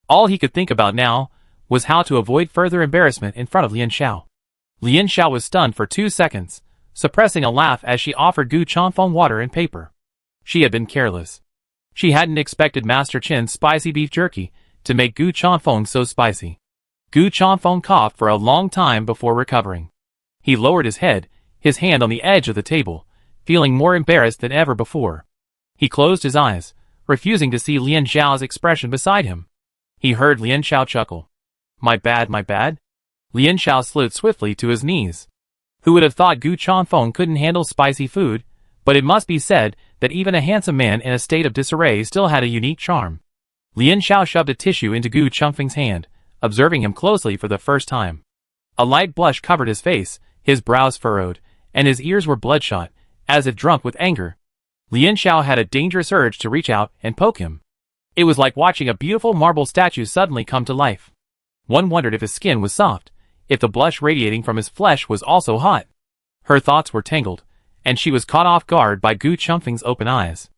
All he could think about now was how to avoid further embarrassment in front of Lian Xiao. Lian Xiao was stunned for 2 seconds, suppressing a laugh as she offered Gu Chanfeng water and paper. She had been careless. She hadn't expected Master Qin's spicy beef jerky to make Gu Chanfeng so spicy. Gu Chanfeng coughed for a long time before recovering. He lowered his head, his hand on the edge of the table, feeling more embarrassed than ever before. He closed his eyes, refusing to see Lian Xiao's expression beside him. He heard Lian Xiao chuckle. My bad, my bad. Lian Xiao slid swiftly to his knees. Who would have thought Gu Chanfeng couldn't handle spicy food? But it must be said that even a handsome man in a state of disarray still had a unique charm. Lian Xiao shoved a tissue into Gu Chanfeng's hand, observing him closely for the first time. A light blush covered his face, his brows furrowed, and his ears were bloodshot, as if drunk with anger. Lian Xiao had a dangerous urge to reach out and poke him. It was like watching a beautiful marble statue suddenly come to life. One wondered if his skin was soft, if the blush radiating from his flesh was also hot. Her thoughts were tangled, and she was caught off guard by Gu Chanfeng's open eyes.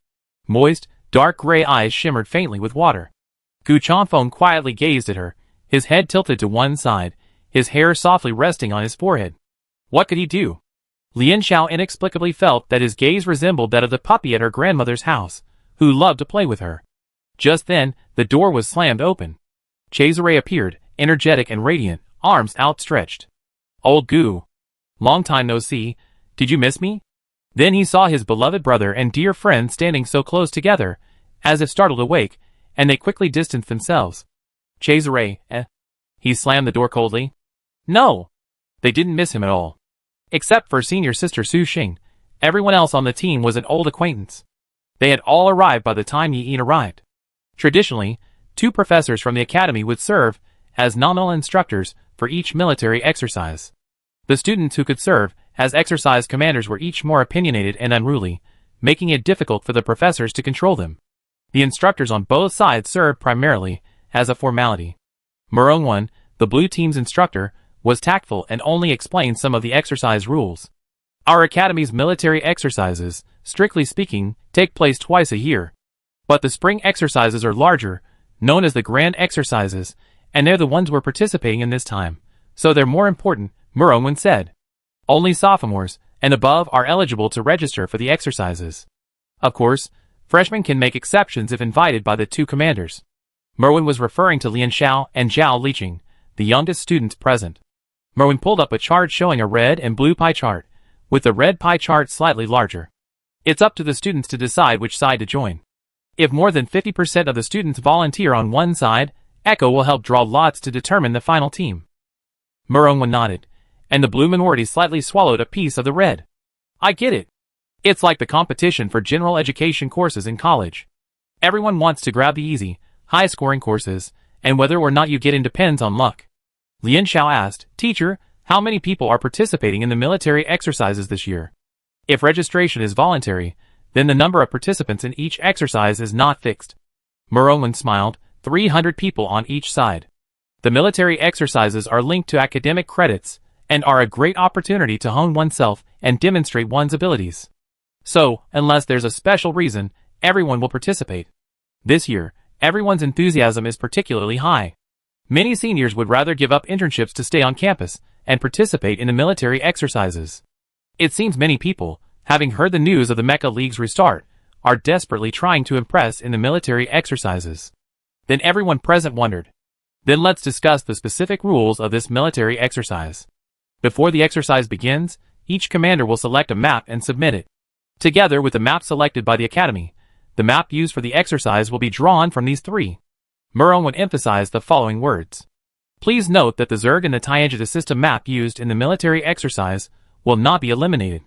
Moist, dark gray eyes shimmered faintly with water. Gu Chanfeng quietly gazed at her, his head tilted to one side, his hair softly resting on his forehead. What could he do? Lian Xiao inexplicably felt that his gaze resembled that of the puppy at her grandmother's house, who loved to play with her. Just then, the door was slammed open. Cesare appeared, energetic and radiant, arms outstretched. Old Gu. Long time no see, did you miss me? Then he saw his beloved brother and dear friend standing so close together, as if startled awake, and they quickly distanced themselves. Cesare, He slammed the door coldly. No! They didn't miss him at all. Except for senior sister Su Xing, everyone else on the team was an old acquaintance. They had all arrived by the time Yi Yin arrived. Traditionally, 2 professors from the academy would serve as nominal instructors for each military exercise. The students who could serve as exercise commanders were each more opinionated and unruly, making it difficult for the professors to control them. The instructors on both sides served primarily as a formality. Murongwon, the blue team's instructor, was tactful and only explained some of the exercise rules. Our academy's military exercises, strictly speaking, take place twice a year. But the spring exercises are larger, known as the grand exercises, and they're the ones we're participating in this time. So they're more important, Murongwon said. Only sophomores and above are eligible to register for the exercises. Of course, freshmen can make exceptions if invited by the two commanders. Murongwon was referring to Lian Xiao and Zhao Liqing, the youngest students present. Murongwon pulled up a chart showing a red and blue pie chart, with the red pie chart slightly larger. It's up to the students to decide which side to join. If more than 50% of the students volunteer on one side, Echo will help draw lots to determine the final team. Murongwon nodded, and the blue minority slightly swallowed a piece of the red. I get it. It's like the competition for general education courses in college. Everyone wants to grab the easy, high-scoring courses, and whether or not you get in depends on luck. Lian Xiao asked, Teacher, how many people are participating in the military exercises this year? If registration is voluntary, then the number of participants in each exercise is not fixed. Murongwon smiled, 300 people on each side. The military exercises are linked to academic credits, and are a great opportunity to hone oneself and demonstrate one's abilities. So, unless there's a special reason, everyone will participate. This year, everyone's enthusiasm is particularly high. Many seniors would rather give up internships to stay on campus and participate in the military exercises. It seems many people, having heard the news of the Mecha League's restart, are desperately trying to impress in the military exercises. Then everyone present wondered. Then let's discuss the specific rules of this military exercise. Before the exercise begins, each commander will select a map and submit it. Together with the map selected by the academy, the map used for the exercise will be drawn from these three. Murongwon emphasized the following words. Please note that the Zerg and the Tianjita system map used in the military exercise will not be eliminated.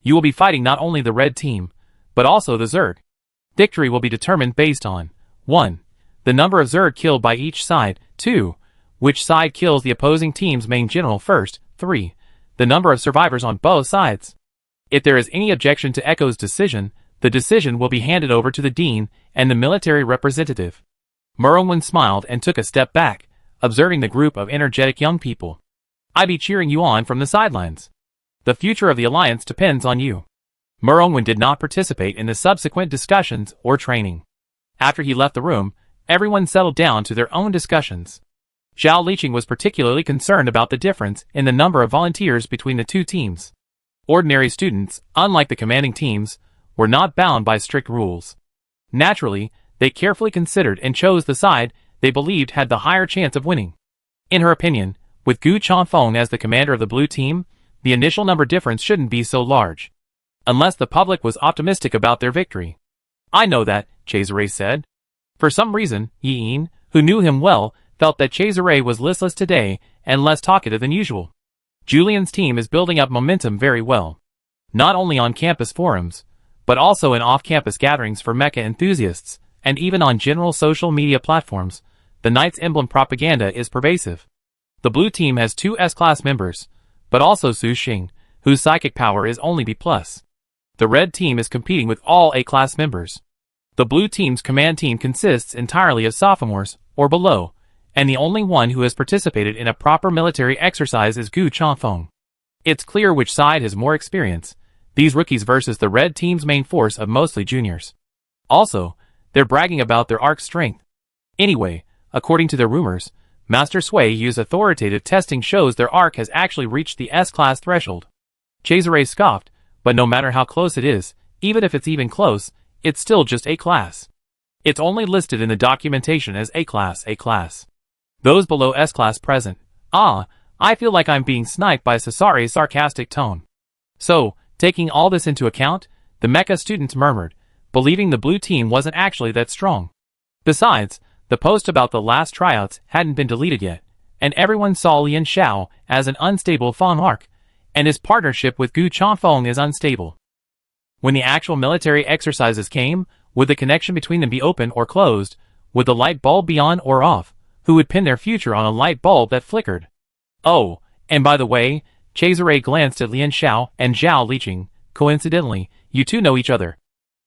You will be fighting not only the red team, but also the Zerg. Victory will be determined based on 1. The number of Zerg killed by each side, 2. Which side kills the opposing team's main general first, 3. The number of survivors on both sides. If there is any objection to Echo's decision, the decision will be handed over to the dean and the military representative. Murongwon smiled and took a step back, observing the group of energetic young people. I be cheering you on from the sidelines. The future of the alliance depends on you. Murongwon did not participate in the subsequent discussions or training. After he left the room, everyone settled down to their own discussions. Zhao Liqing was particularly concerned about the difference in the number of volunteers between the two teams. Ordinary students, unlike the commanding teams, were not bound by strict rules. Naturally, they carefully considered and chose the side they believed had the higher chance of winning. In her opinion, with Gu Changfeng as the commander of the blue team, the initial number difference shouldn't be so large. Unless the public was optimistic about their victory. I know that, Cesare said. For some reason, Yin, who knew him well, felt that Cesare was listless today and less talkative than usual. Julian's team is building up momentum very well. Not only on campus forums, but also in off-campus gatherings for mecha enthusiasts, and even on general social media platforms, the Knight's Emblem propaganda is pervasive. The blue team has 2 S-class members, but also Su Xing, whose psychic power is only B+. The red team is competing with all A-class members. The blue team's command team consists entirely of sophomores, or below, and the only one who has participated in a proper military exercise is Gu Changfeng. It's clear which side has more experience, these rookies versus the red team's main force of mostly juniors. Also, they're bragging about their arc strength. Anyway, according to their rumors, Master Sui Yu's authoritative testing shows their arc has actually reached the S-class threshold. Cesare scoffed, but no matter how close it is, even if it's even close, it's still just A-class. It's only listed in the documentation as A-class, A-class. Those below S-class present. I feel like I'm being sniped by Cesare's sarcastic tone. So, taking all this into account, the Mecha students murmured, believing the blue team wasn't actually that strong. Besides, the post about the last tryouts hadn't been deleted yet, and everyone saw Lian Xiao as an unstable Feng arc, and his partnership with Gu Changfeng is unstable. When the actual military exercises came, would the connection between them be open or closed? Would the light bulb be on or off? Who would pin their future on a light bulb that flickered? Oh, and by the way, Cesare glanced at Lian Xiao and Zhao Liqing. Coincidentally, you two know each other.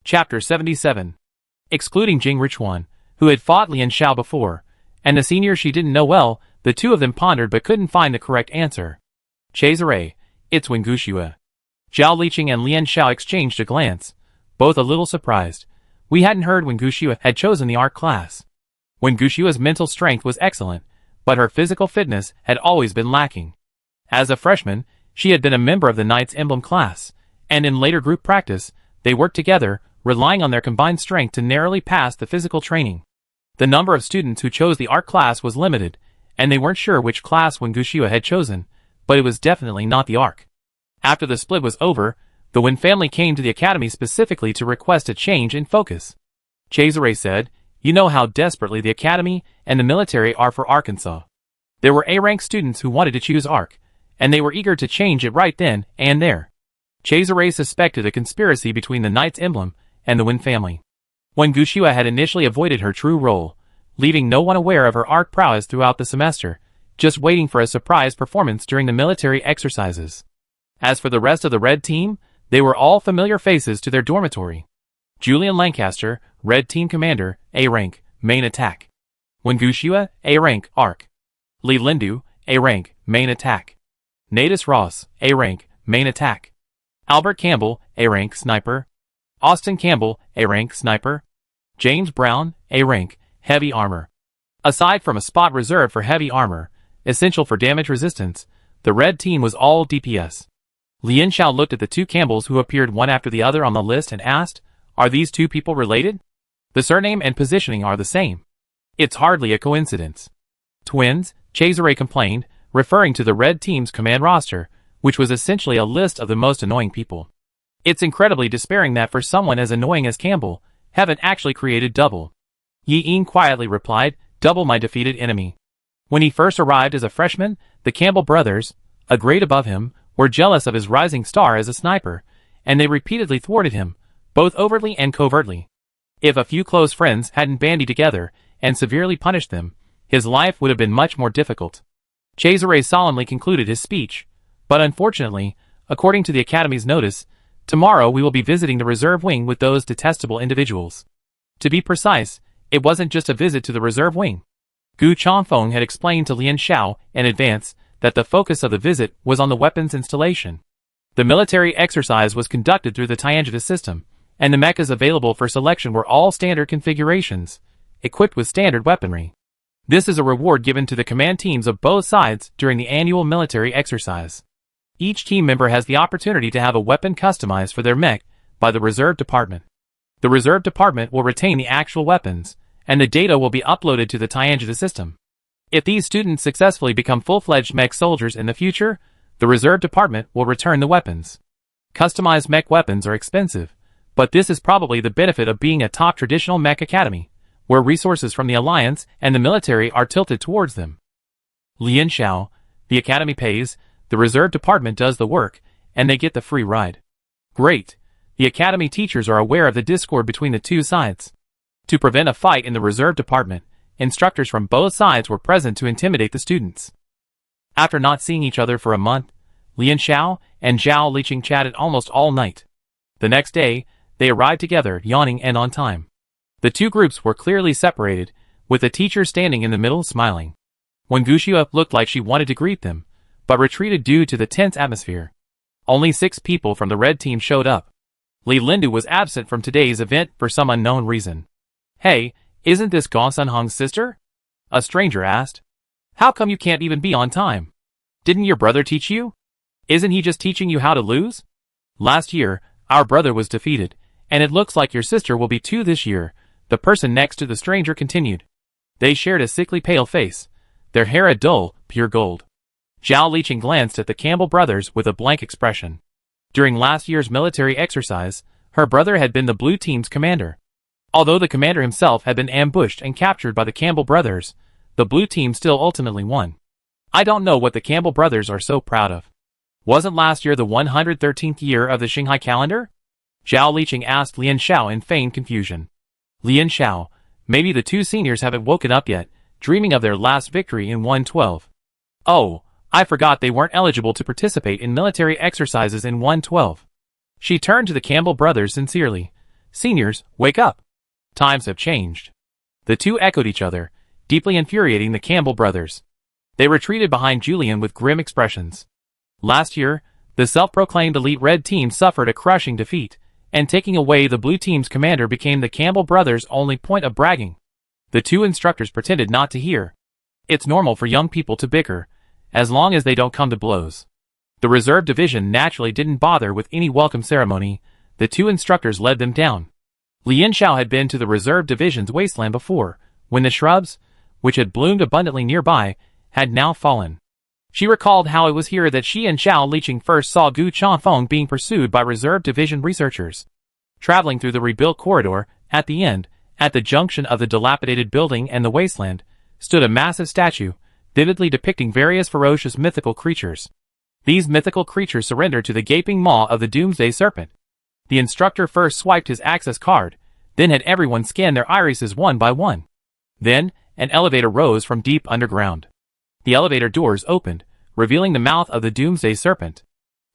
Chapter 77. Excluding Jing Richuan, who had fought Lian Xiao before, and the senior she didn't know well. The two of them pondered but couldn't find the correct answer. Cesare, it's Wengushua. Zhao Liqing and Lian Xiao exchanged a glance, both a little surprised. We hadn't heard Wengushua had chosen the art class. Wengushua's mental strength was excellent, but her physical fitness had always been lacking. As a freshman, she had been a member of the Knight's Emblem class, and in later group practice, they worked together, relying on their combined strength to narrowly pass the physical training. The number of students who chose the art class was limited, and they weren't sure which class Wengushua had chosen, but it was definitely not the arc. After the split was over, the Wen family came to the academy specifically to request a change in focus. Cesare said, "You know how desperately the academy and the military are for Arkansas." There were A-rank students who wanted to choose ARC, and they were eager to change it right then and there. Cesare suspected a conspiracy between the Knight's Emblem and the Wen family. Wengushua had initially avoided her true role, leaving no one aware of her ARC prowess throughout the semester, just waiting for a surprise performance during the military exercises. As for the rest of the Red Team, they were all familiar faces to their dormitory. Julian Lancaster, Red Team Commander, A-rank, main attack. Wengushua, A-rank, ARC. Li Lindu, A-rank, main attack. Natus Ross, A-rank, main attack. Albert Campbell, A-rank, sniper. Austin Campbell, A-rank, sniper. James Brown, A-rank, heavy armor. Aside from a spot reserved for heavy armor, essential for damage resistance, the Red Team was all DPS. Lian Xiao looked at the two Campbells who appeared one after the other on the list and asked, "Are these two people related? The surname and positioning are the same. It's hardly a coincidence." "Twins," Cesare complained, referring to the Red Team's command roster, which was essentially a list of the most annoying people. "It's incredibly despairing that for someone as annoying as Campbell, haven't actually created Double." Yi Yin quietly replied, "Double my defeated enemy." When he first arrived as a freshman, the Campbell brothers, a grade above him, were jealous of his rising star as a sniper, and they repeatedly thwarted him, both overtly and covertly. If a few close friends hadn't bandied together and severely punished them, his life would have been much more difficult. Cesare solemnly concluded his speech, but unfortunately, according to the Academy's notice, tomorrow we will be visiting the reserve wing with those detestable individuals. To be precise, it wasn't just a visit to the reserve wing. Gu Changfeng had explained to Lian Xiao in advance that the focus of the visit was on the weapons installation. The military exercise was conducted through the Tiangita system, and the mechas available for selection were all standard configurations, equipped with standard weaponry. This is a reward given to the command teams of both sides during the annual military exercise. Each team member has the opportunity to have a weapon customized for their mech by the reserve department. The reserve department will retain the actual weapons, and the data will be uploaded to the Tiangita system. If these students successfully become full-fledged mech soldiers in the future, the reserve department will return the weapons. Customized mech weapons are expensive, but this is probably the benefit of being a top traditional mech academy, where resources from the Alliance and the military are tilted towards them. Lian Xiao, the academy pays, the reserve department does the work, and they get the free ride. Great. The academy teachers are aware of the discord between the two sides. To prevent a fight in the reserve department, instructors from both sides were present to intimidate the students. After not seeing each other for a month, Lian Xiao and Zhao Liqing chatted almost all night. The next day, they arrived together, yawning and on time. The two groups were clearly separated, with the teacher standing in the middle smiling. Wengushua looked like she wanted to greet them, but retreated due to the tense atmosphere. Only 6 people from the Red Team showed up. Li Lindu was absent from today's event for some unknown reason. "Hey, isn't this Gong Sunhong's sister?" a stranger asked. "How come you can't even be on time? Didn't your brother teach you? Isn't he just teaching you how to lose? Last year, our brother was defeated, and it looks like your sister will be too this year," the person next to the stranger continued. They shared a sickly pale face, their hair a dull, pure gold. Zhao Liqing glanced at the Campbell brothers with a blank expression. During last year's military exercise, her brother had been the Blue Team's commander. Although the commander himself had been ambushed and captured by the Campbell brothers, the Blue Team still ultimately won. I don't know what the Campbell brothers are so proud of. Wasn't last year the 113th year of the Shanghai calendar? Zhao Liqing asked Lian Xiao in feigned confusion. Lian Xiao, maybe the two seniors haven't woken up yet, dreaming of their last victory in 112. Oh, I forgot they weren't eligible to participate in military exercises in 112. She turned to the Campbell brothers sincerely. Seniors, wake up. Times have changed. The two echoed each other, deeply infuriating the Campbell brothers. They retreated behind Julian with grim expressions. Last year, the self-proclaimed elite red team suffered a crushing defeat, and taking away the blue team's commander became the Campbell brothers' only point of bragging. The two instructors pretended not to hear. It's normal for young people to bicker, as long as they don't come to blows. The reserve division naturally didn't bother with any welcome ceremony. The two instructors led them down. Lian Xiao had been to the reserve division's wasteland before, when the shrubs, which had bloomed abundantly nearby, had now fallen. She recalled how it was here that she and Xiao Liqing first saw Gu Chanfeng being pursued by reserve division researchers. Traveling through the rebuilt corridor, at the end, at the junction of the dilapidated building and the wasteland, stood a massive statue, vividly depicting various ferocious mythical creatures. These mythical creatures surrendered to the gaping maw of the Doomsday Serpent. The instructor first swiped his access card, then had everyone scan their irises one by one. Then, an elevator rose from deep underground. The elevator doors opened, revealing the mouth of the Doomsday Serpent.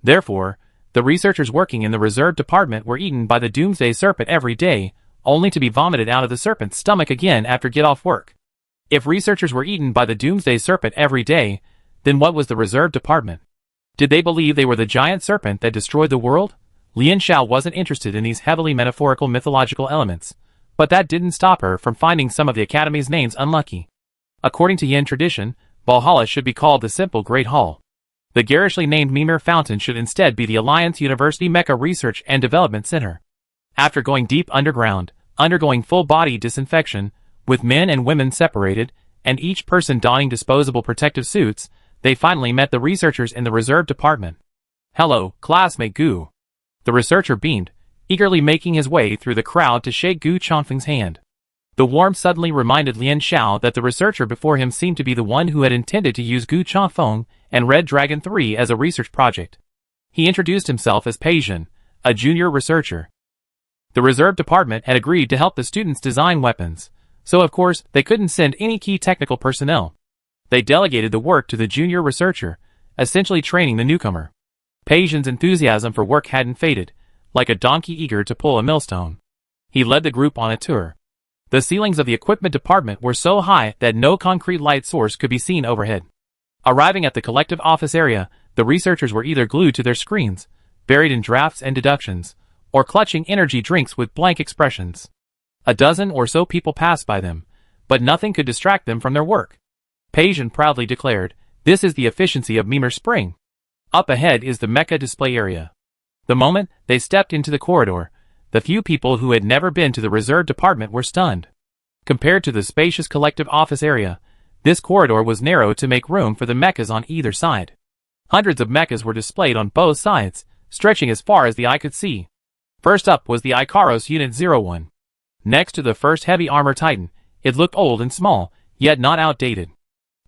Therefore, the researchers working in the reserve department were eaten by the Doomsday Serpent every day, only to be vomited out of the serpent's stomach again after get-off work. If researchers were eaten by the Doomsday Serpent every day, then what was the reserve department? Did they believe they were the giant serpent that destroyed the world? Lian Xiao wasn't interested in these heavily metaphorical mythological elements, but that didn't stop her from finding some of the Academy's names unlucky. According to Yin tradition, Valhalla should be called the Simple Great Hall. The garishly named Mimir Fountain should instead be the Alliance University Mecha Research and Development Center. After going deep underground, undergoing full-body disinfection, with men and women separated, and each person donning disposable protective suits, they finally met the researchers in the reserve department. "Hello, classmate Gu." The researcher beamed, eagerly making his way through the crowd to shake Gu Chanfeng's hand. The warmth suddenly reminded Lian Xiao that the researcher before him seemed to be the one who had intended to use Gu Chanfeng and Red Dragon 3 as a research project. He introduced himself as Pei Zhen, a junior researcher. The reserve department had agreed to help the students design weapons, so of course they couldn't send any key technical personnel. They delegated the work to the junior researcher, essentially training the newcomer. Pei Zhen's enthusiasm for work hadn't faded, like a donkey eager to pull a millstone. He led the group on a tour. The ceilings of the equipment department were so high that no concrete light source could be seen overhead. Arriving at the collective office area, the researchers were either glued to their screens, buried in drafts and deductions, or clutching energy drinks with blank expressions. A dozen or so people passed by them, but nothing could distract them from their work. Pei Zhen proudly declared, "This is the efficiency of Mimir Spring. Up ahead is the Mecha display area." The moment they stepped into the corridor, the few people who had never been to the reserve department were stunned. Compared to the spacious collective office area, this corridor was narrow to make room for the mechas on either side. Hundreds of mechas were displayed on both sides, stretching as far as the eye could see. First up was the Icaros Unit 01. Next to the first heavy armor Titan, it looked old and small, yet not outdated.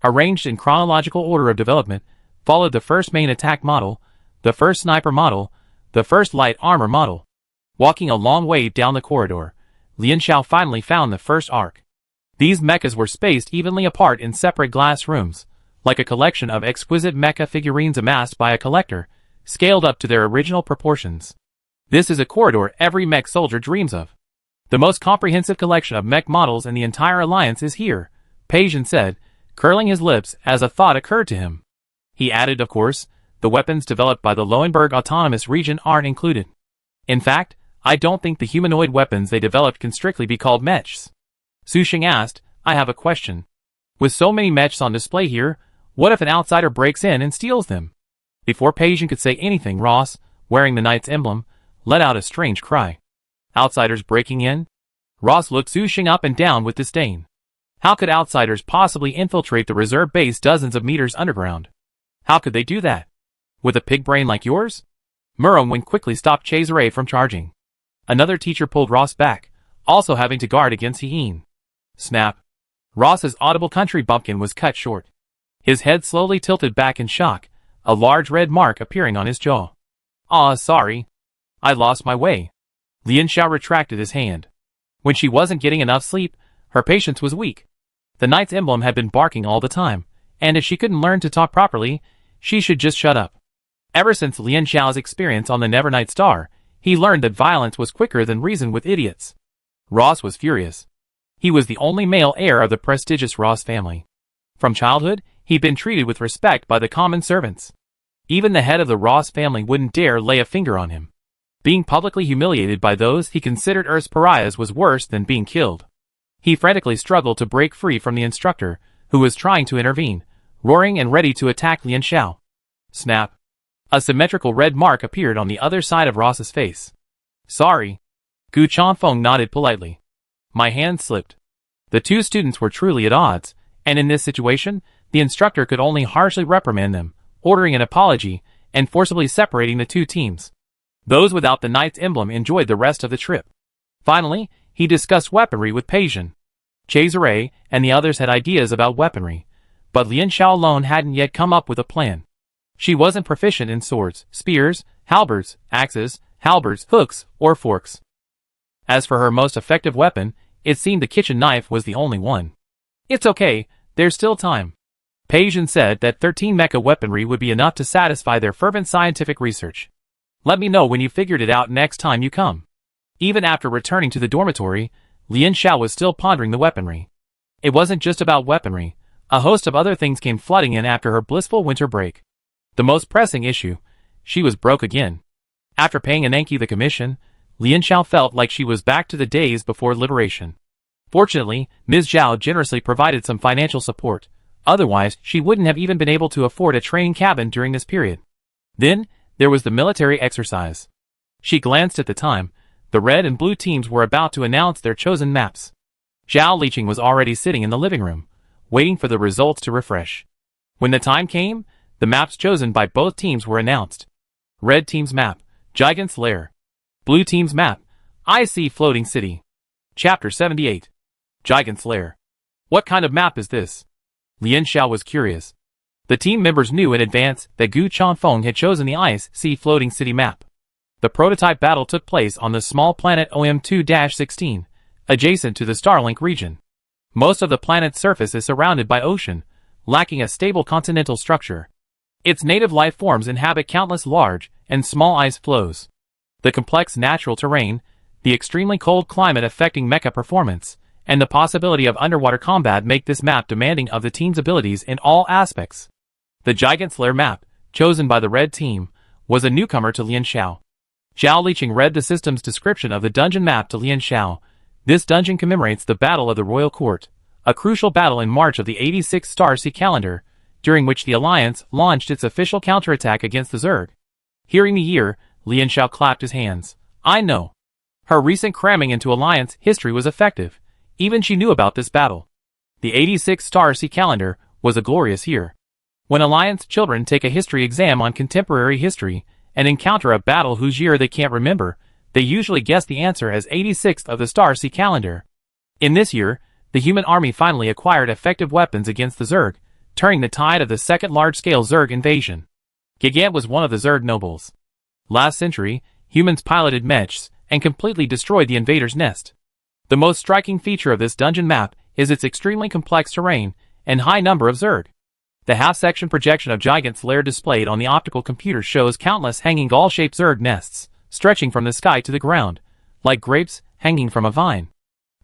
Arranged in chronological order of development, followed the first main attack model, the first sniper model, the first light armor model. Walking a long way down the corridor, Lian Xiao finally found the first arc. These mechas were spaced evenly apart in separate glass rooms, like a collection of exquisite mecha figurines amassed by a collector, scaled up to their original proportions. This is a corridor every mech soldier dreams of. The most comprehensive collection of mech models in the entire alliance is here, Pei Zhen said, curling his lips as a thought occurred to him. He added, of course, the weapons developed by the Lowenberg Autonomous Region aren't included. In fact, I don't think the humanoid weapons they developed can strictly be called mechs. Su Xing asked, "I have a question. With so many mechs on display here, what if an outsider breaks in and steals them?" Before Pei Zhen could say anything, Ross, wearing the knight's emblem, let out a strange cry. Outsiders breaking in? Ross looked Su Xing up and down with disdain. How could outsiders possibly infiltrate the reserve base dozens of meters underground? How could they do that? With a pig brain like yours? Murrowin quickly stopped Cesare from charging. Another teacher pulled Ross back, also having to guard against Hien. Snap. Ross's audible country bumpkin was cut short. His head slowly tilted back in shock, a large red mark appearing on his jaw. "Aw, sorry. I lost my way." Lian Xiao retracted his hand. When she wasn't getting enough sleep, her patience was weak. The knight's emblem had been barking all the time, and if she couldn't learn to talk properly, she should just shut up. Ever since Lian Xiao's experience on the Nevernight Star, he learned that violence was quicker than reason with idiots. Ross was furious. He was the only male heir of the prestigious Ross family. From childhood, he'd been treated with respect by the common servants. Even the head of the Ross family wouldn't dare lay a finger on him. Being publicly humiliated by those he considered Earth's pariahs was worse than being killed. He frantically struggled to break free from the instructor, who was trying to intervene, roaring and ready to attack Lian Xiao. Snap. A symmetrical red mark appeared on the other side of Ross's face. Sorry. Gu Chanfeng nodded politely. My hand slipped. The two students were truly at odds, and in this situation, the instructor could only harshly reprimand them, ordering an apology, and forcibly separating the two teams. Those without the knight's emblem enjoyed the rest of the trip. Finally, he discussed weaponry with Peijin. Cesare and the others had ideas about weaponry, but Lian Xiao alone hadn't yet come up with a plan. She wasn't proficient in swords, spears, halberds, axes, halberds, hooks, or forks. As for her most effective weapon, it seemed the kitchen knife was the only one. It's okay, there's still time. Peijin said that 13 mecha weaponry would be enough to satisfy their fervent scientific research. Let me know when you figured it out next time you come. Even after returning to the dormitory, Lian Xiao was still pondering the weaponry. It wasn't just about weaponry. A host of other things came flooding in after her blissful winter break. The most pressing issue, she was broke again. After paying Ananke the commission, Lian Xiao felt like she was back to the days before liberation. Fortunately, Ms. Zhao generously provided some financial support. Otherwise, she wouldn't have even been able to afford a training cabin during this period. Then, there was the military exercise. She glanced at the time. The red and blue teams were about to announce their chosen maps. Zhao Liqing was already sitting in the living room, waiting for the results to refresh. When the time came, the maps chosen by both teams were announced. Red team's map, Gigant's Lair. Blue team's map, I See Floating City. Chapter 78. Gigant's Lair. What kind of map is this? Lian Xiao was curious. The team members knew in advance that Gu Chanfeng had chosen the Ice Sea Floating City map. The prototype battle took place on the small planet OM2-16, adjacent to the Starlink region. Most of the planet's surface is surrounded by ocean, lacking a stable continental structure. Its native life forms inhabit countless large and small ice floes. The complex natural terrain, the extremely cold climate affecting mecha performance, and the possibility of underwater combat make this map demanding of the team's abilities in all aspects. The Gigant's Lair map, chosen by the red team, was a newcomer to Lian Xiao. Zhao Liqing read the system's description of the dungeon map to Lian Xiao. This dungeon commemorates the Battle of the Royal Court, a crucial battle in March of the 86th Star Sea calendar, during which the Alliance launched its official counterattack against the Zerg. Hearing the year, Lian Xiao clapped his hands. I know. Her recent cramming into Alliance history was effective. Even she knew about this battle. The 86th Star Sea calendar was a glorious year. When Alliance children take a history exam on contemporary history and encounter a battle whose year they can't remember, they usually guess the answer as 86th of the Star Sea calendar. In this year, the human army finally acquired effective weapons against the Zerg, turning the tide of the second large-scale Zerg invasion. Gigant was one of the Zerg nobles. Last century, humans piloted mechs and completely destroyed the invaders' nest. The most striking feature of this dungeon map is its extremely complex terrain and high number of Zerg. The half-section projection of Gigant's Lair displayed on the optical computer shows countless hanging gall-shaped Zerg nests, stretching from the sky to the ground, like grapes hanging from a vine.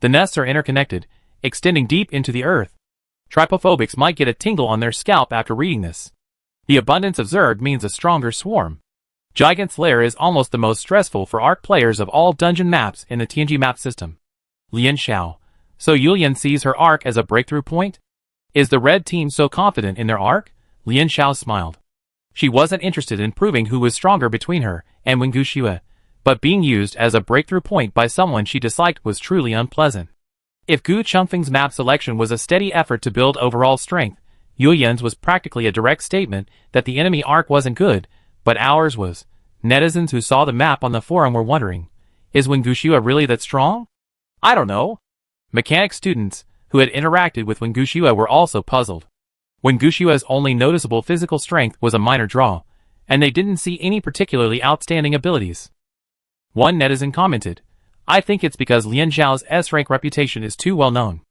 The nests are interconnected, extending deep into the earth. Trypophobics might get a tingle on their scalp after reading this. The abundance of Zerg means a stronger swarm. Gigant's Lair is almost the most stressful for ARC players of all dungeon maps in the TNG map system. Lian Xiao. So Yulian sees her ARC as a breakthrough point? Is the red team so confident in their ARC? Lian Xiao smiled. She wasn't interested in proving who was stronger between her and Wen Guxue, but being used as a breakthrough point by someone she disliked was truly unpleasant. If Gu Chengfeng's map selection was a steady effort to build overall strength, Yulian's was practically a direct statement that the enemy ARC wasn't good, but ours was. Netizens who saw the map on the forum were wondering, is Wen Guxue really that strong? I don't know. Mechanics students who had interacted with Wen Guxue were also puzzled. Wen Guxue's only noticeable physical strength was a minor draw, and they didn't see any particularly outstanding abilities. One netizen commented, I think it's because Lian Xiao's S-rank reputation is too well known.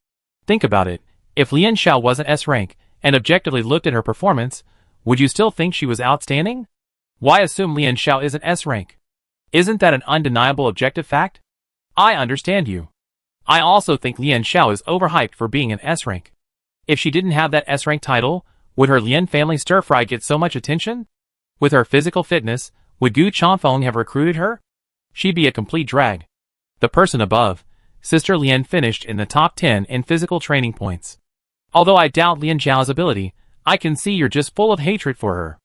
Think about it, if Lian Xiao wasn't S-rank and objectively looked at her performance, would you still think she was outstanding? Why assume Lian Xiao isn't S-rank? Isn't that an undeniable objective fact? I understand you. I also think Lian Xiao is overhyped for being an S-rank. If she didn't have that S-rank title, would her Lian family stir-fry get so much attention? With her physical fitness, would Gu Changfeng have recruited her? She'd be a complete drag. The person above, Sister Lian, finished in the top 10 in physical training points. Although I doubt Lian Xiao's ability, I can see you're just full of hatred for her.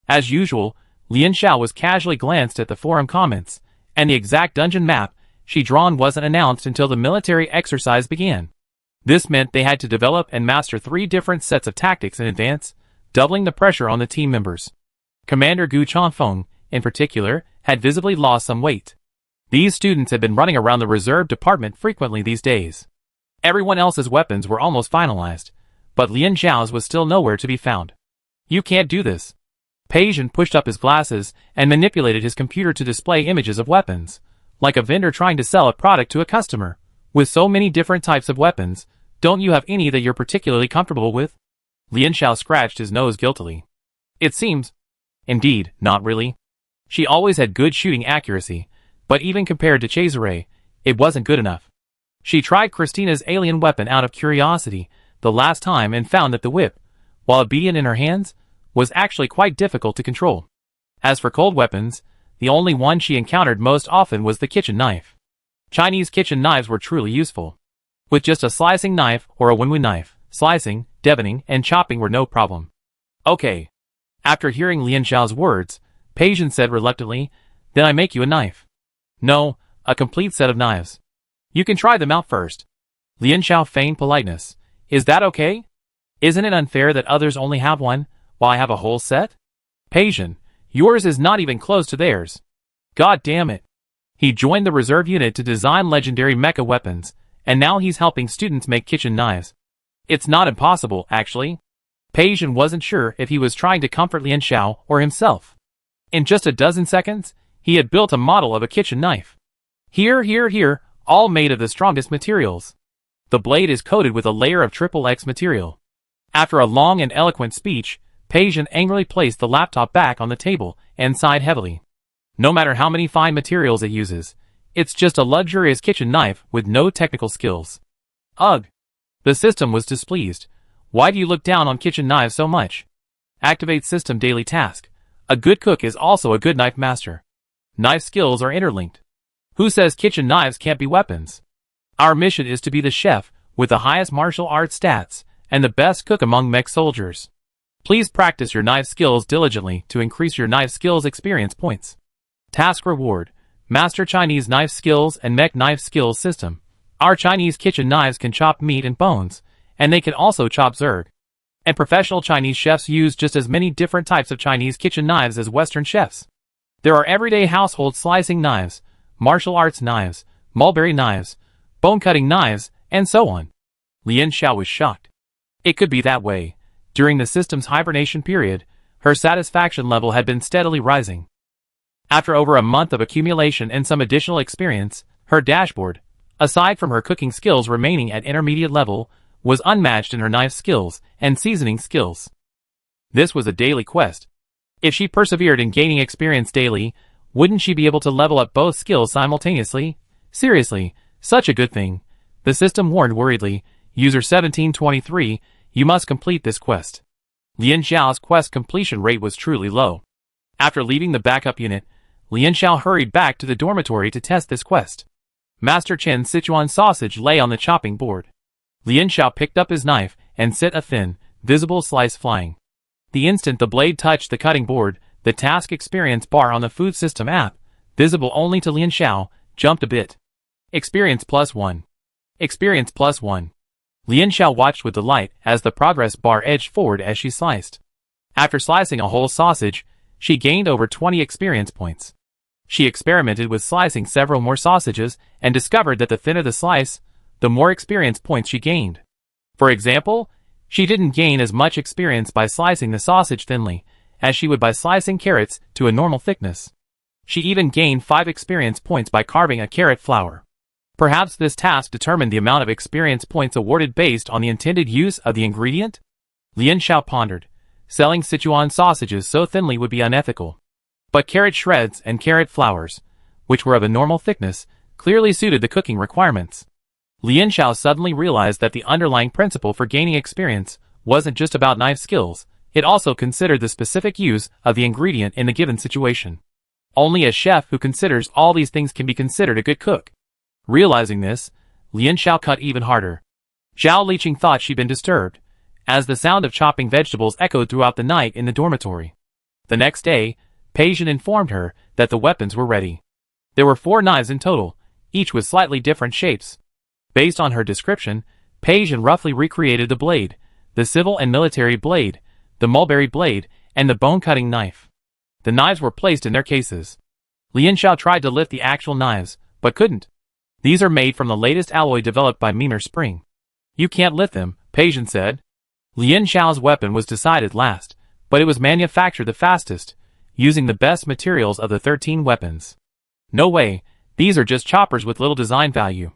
As usual, Lian Xiao was casually glanced at the forum comments, and the exact dungeon map she'd drawn wasn't announced until the military exercise began. This meant they had to develop and master 3 different sets of tactics in advance, doubling the pressure on the team members. Commander Gu Changfeng, in particular, had visibly lost some weight. These students had been running around the reserve department frequently these days. Everyone else's weapons were almost finalized, but Lian Xiao's was still nowhere to be found. You can't do this. Peijian pushed up his glasses and manipulated his computer to display images of weapons, like a vendor trying to sell a product to a customer. With so many different types of weapons, don't you have any that you're particularly comfortable with? Lian Xiao scratched his nose guiltily. It seems. Indeed, not really. She always had good shooting accuracy, but even compared to Cesare, it wasn't good enough. She tried Christina's alien weapon out of curiosity the last time and found that the whip, while obedient in her hands, was actually quite difficult to control. As for cold weapons, the only one she encountered most often was the kitchen knife. Chinese kitchen knives were truly useful. With just a slicing knife or a wenwu knife, slicing, deboning, and chopping were no problem. Okay. After hearing Lian Xiao's words, Peijian said reluctantly, then I make you a knife. No, a complete set of knives. You can try them out first. Lian Xiao feigned politeness. Is that okay? Isn't it unfair that others only have one, while I have a whole set? Peijian, yours is not even close to theirs. God damn it. He joined the reserve unit to design legendary mecha weapons, and now he's helping students make kitchen knives. It's not impossible, actually. Peijian wasn't sure if he was trying to comfort Lian Xiao or himself. In just a dozen seconds, he had built a model of a kitchen knife. Here, all made of the strongest materials. The blade is coated with a layer of XXX material. After a long and eloquent speech, Peijian angrily placed the laptop back on the table and sighed heavily. No matter how many fine materials it uses, it's just a luxurious kitchen knife with no technical skills. Ugh! The system was displeased. Why do you look down on kitchen knives so much? Activate system daily task. A good cook is also a good knife master. Knife skills are interlinked. Who says kitchen knives can't be weapons? Our mission is to be the chef with the highest martial arts stats and the best cook among mech soldiers. Please practice your knife skills diligently to increase your knife skills experience points. Task reward. Master Chinese knife skills and mech knife skills system. Our Chinese kitchen knives can chop meat and bones, and they can also chop zerg. And professional Chinese chefs use just as many different types of Chinese kitchen knives as Western chefs. There are everyday household slicing knives, martial arts knives, mulberry knives, bone-cutting knives, and so on. Lian Xiao was shocked. It could be that way. During the system's hibernation period, her satisfaction level had been steadily rising. After over a month of accumulation and some additional experience, her dashboard, aside from her cooking skills remaining at intermediate level, was unmatched in her knife skills and seasoning skills. This was a daily quest. If she persevered in gaining experience daily, wouldn't she be able to level up both skills simultaneously? Seriously, such a good thing. The system warned worriedly, User 1723, you must complete this quest. Lian Xiao's quest completion rate was truly low. After leaving the backup unit, Lian Xiao hurried back to the dormitory to test this quest. Master Chen's Sichuan sausage lay on the chopping board. Lian Xiao picked up his knife and set a thin, visible slice flying. The instant the blade touched the cutting board, the task experience bar on the food system app, visible only to Lian Xiao, jumped a bit. Experience +1. Experience +1. Lian Xiao watched with delight as the progress bar edged forward as she sliced. After slicing a whole sausage, she gained over 20 experience points. She experimented with slicing several more sausages and discovered that the thinner the slice, the more experience points she gained. For example, she didn't gain as much experience by slicing the sausage thinly as she would by slicing carrots to a normal thickness. She even gained 5 experience points by carving a carrot flower. Perhaps this task determined the amount of experience points awarded based on the intended use of the ingredient? Lian Xiao pondered. Selling Sichuan sausages so thinly would be unethical. But carrot shreds and carrot flowers, which were of a normal thickness, clearly suited the cooking requirements. Lian Xiao suddenly realized that the underlying principle for gaining experience wasn't just about knife skills, it also considered the specific use of the ingredient in the given situation. Only a chef who considers all these things can be considered a good cook. Realizing this, Lian Xiao cut even harder. Zhao Liqing thought she'd been disturbed, as the sound of chopping vegetables echoed throughout the night in the dormitory. The next day, Pei Zhen informed her that the weapons were ready. There were 4 knives in total, each with slightly different shapes. Based on her description, Pei Zhen roughly recreated the blade, the civil and military blade, the mulberry blade, and the bone-cutting knife. The knives were placed in their cases. Lian Xiao tried to lift the actual knives, but couldn't. These are made from the latest alloy developed by Mimir Spring. You can't lift them, Pei Zhen said. Lian Xiao's weapon was decided last, but it was manufactured the fastest, using the best materials of the 13 weapons. No way, these are just choppers with little design value.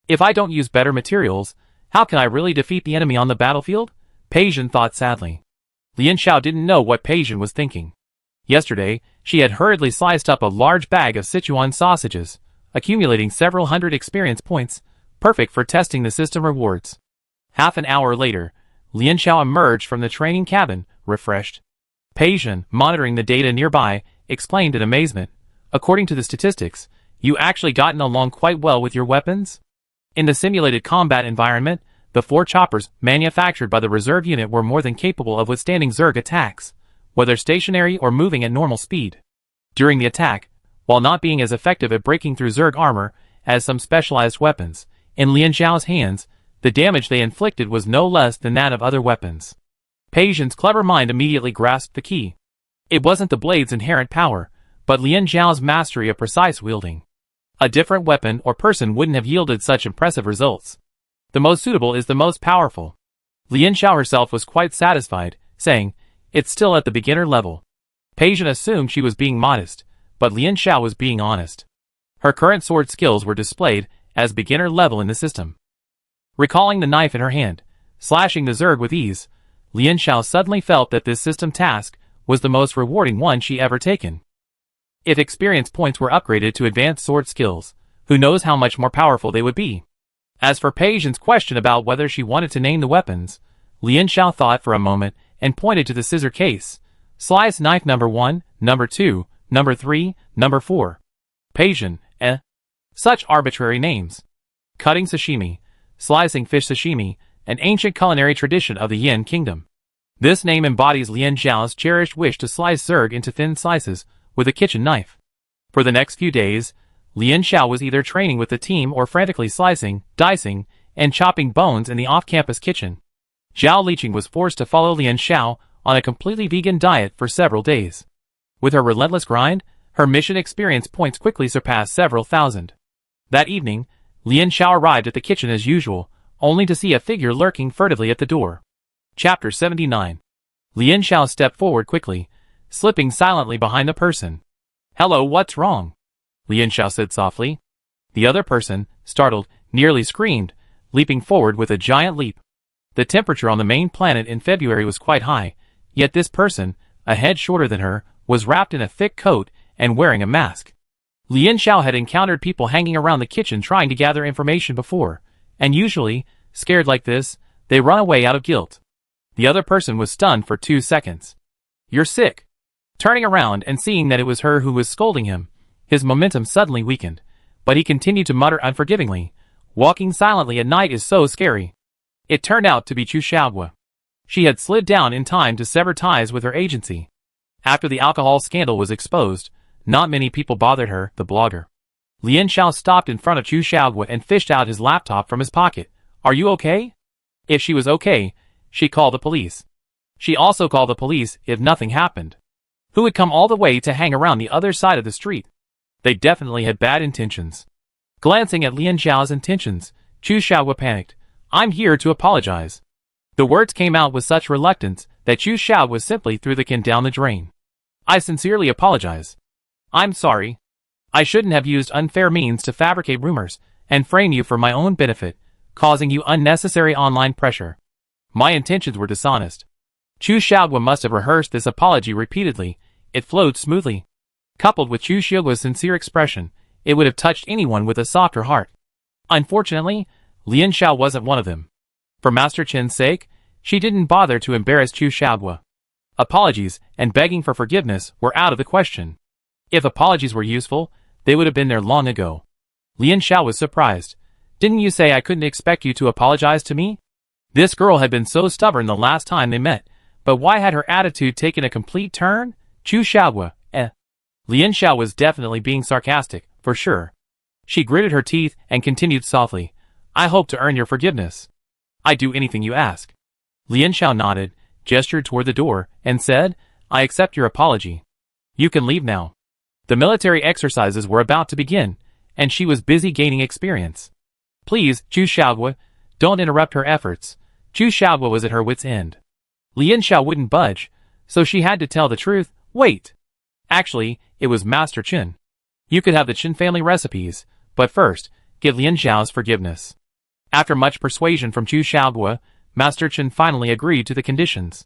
If I don't use better materials, how can I really defeat the enemy on the battlefield? Pei Zhen thought sadly. Lian Xiao didn't know what Pei Zhen was thinking. Yesterday, she had hurriedly sliced up a large bag of Sichuan sausages, accumulating several hundred experience points, perfect for testing the system rewards. Half an hour later, Lian Xiao emerged from the training cabin, refreshed. Pei Zhen, monitoring the data nearby, explained in amazement. According to the statistics, you actually gotten along quite well with your weapons? In the simulated combat environment, the 4 choppers manufactured by the reserve unit were more than capable of withstanding Zerg attacks, whether stationary or moving at normal speed. During the attack, while not being as effective at breaking through Zerg armor as some specialized weapons, in Lian Xiao's hands, the damage they inflicted was no less than that of other weapons. Pei Zhen's clever mind immediately grasped the key. It wasn't the blade's inherent power, but Lian Xiao's mastery of precise wielding. A different weapon or person wouldn't have yielded such impressive results. The most suitable is the most powerful. Lian Xiao herself was quite satisfied, saying, it's still at the beginner level. Pei Zhen assumed she was being modest, but Lian Xiao was being honest. Her current sword skills were displayed as beginner level in the system. Recalling the knife in her hand, slashing the Zerg with ease, Lian Xiao suddenly felt that this system task was the most rewarding one she ever taken. If experience points were upgraded to advanced sword skills, who knows how much more powerful they would be. As for Pei Zhen's question about whether she wanted to name the weapons, Lian Xiao thought for a moment and pointed to the scissor case. Slice knife number 1, number 2, number 3, number 4. Pei Zhen, Such arbitrary names. Cutting sashimi, slicing fish sashimi, an ancient culinary tradition of the Yin Kingdom. This name embodies Lian Xiao's cherished wish to slice Zerg into thin slices with a kitchen knife. For the next few days, Lian Xiao was either training with the team or frantically slicing, dicing, and chopping bones in the off-campus kitchen. Zhao Liqing was forced to follow Lian Xiao on a completely vegan diet for several days. With her relentless grind, her mission experience points quickly surpassed several thousand. That evening, Lian Xiao arrived at the kitchen as usual, only to see a figure lurking furtively at the door. Chapter 79. Lian Xiao stepped forward quickly, slipping silently behind the person. Hello, what's wrong? Lian Xiao said softly. The other person, startled, nearly screamed, leaping forward with a giant leap. The temperature on the main planet in February was quite high, yet this person, a head shorter than her, was wrapped in a thick coat and wearing a mask. Lian Xiao had encountered people hanging around the kitchen trying to gather information before, and usually, scared like this, they run away out of guilt. The other person was stunned for 2 seconds. You're sick. Turning around and seeing that it was her who was scolding him, his momentum suddenly weakened, but he continued to mutter unforgivingly, walking silently at night is so scary. It turned out to be Chu Xiaogua. She had slid down in time to sever ties with her agency. After the alcohol scandal was exposed, not many people bothered her, the blogger. Lian Xiao stopped in front of Chu Xiaogua and fished out his laptop from his pocket. Are you okay? If she was okay, she called the police. She also called the police if nothing happened. Who would come all the way to hang around the other side of the street? They definitely had bad intentions. Glancing at Lian Xiao's intentions, Chu Xiaogua panicked. I'm here to apologize. The words came out with such reluctance that Chu Xiaogua simply threw the can down the drain. I sincerely apologize. I'm sorry. I shouldn't have used unfair means to fabricate rumors and frame you for my own benefit, causing you unnecessary online pressure. My intentions were dishonest. Chu Xiaogua must have rehearsed this apology repeatedly. It flowed smoothly. Coupled with Chu Xiaogua's sincere expression, it would have touched anyone with a softer heart. Unfortunately, Lian Xiao wasn't one of them. For Master Chen's sake, she didn't bother to embarrass Chu Xiaobo. Apologies and begging for forgiveness were out of the question. If apologies were useful, they would have been there long ago. Lian Xiao was surprised. Didn't you say I couldn't expect you to apologize to me? This girl had been so stubborn the last time they met, but why had her attitude taken a complete turn? Chu Xiaobo, Lian Xiao was definitely being sarcastic, for sure. She gritted her teeth and continued softly, I hope to earn your forgiveness. I'd do anything you ask. Lian Xiao nodded, gestured toward the door, and said, I accept your apology. You can leave now. The military exercises were about to begin, and she was busy gaining experience. Please, Chu Xiaobo, don't interrupt her efforts. Chu Xiaobo was at her wit's end. Lian Xiao wouldn't budge, so she had to tell the truth. Wait. Actually, it was Master Chen. You could have the Chen family recipes, but first, get Lian Xiao's forgiveness. After much persuasion from Chu Xiaobo, Master Chen finally agreed to the conditions.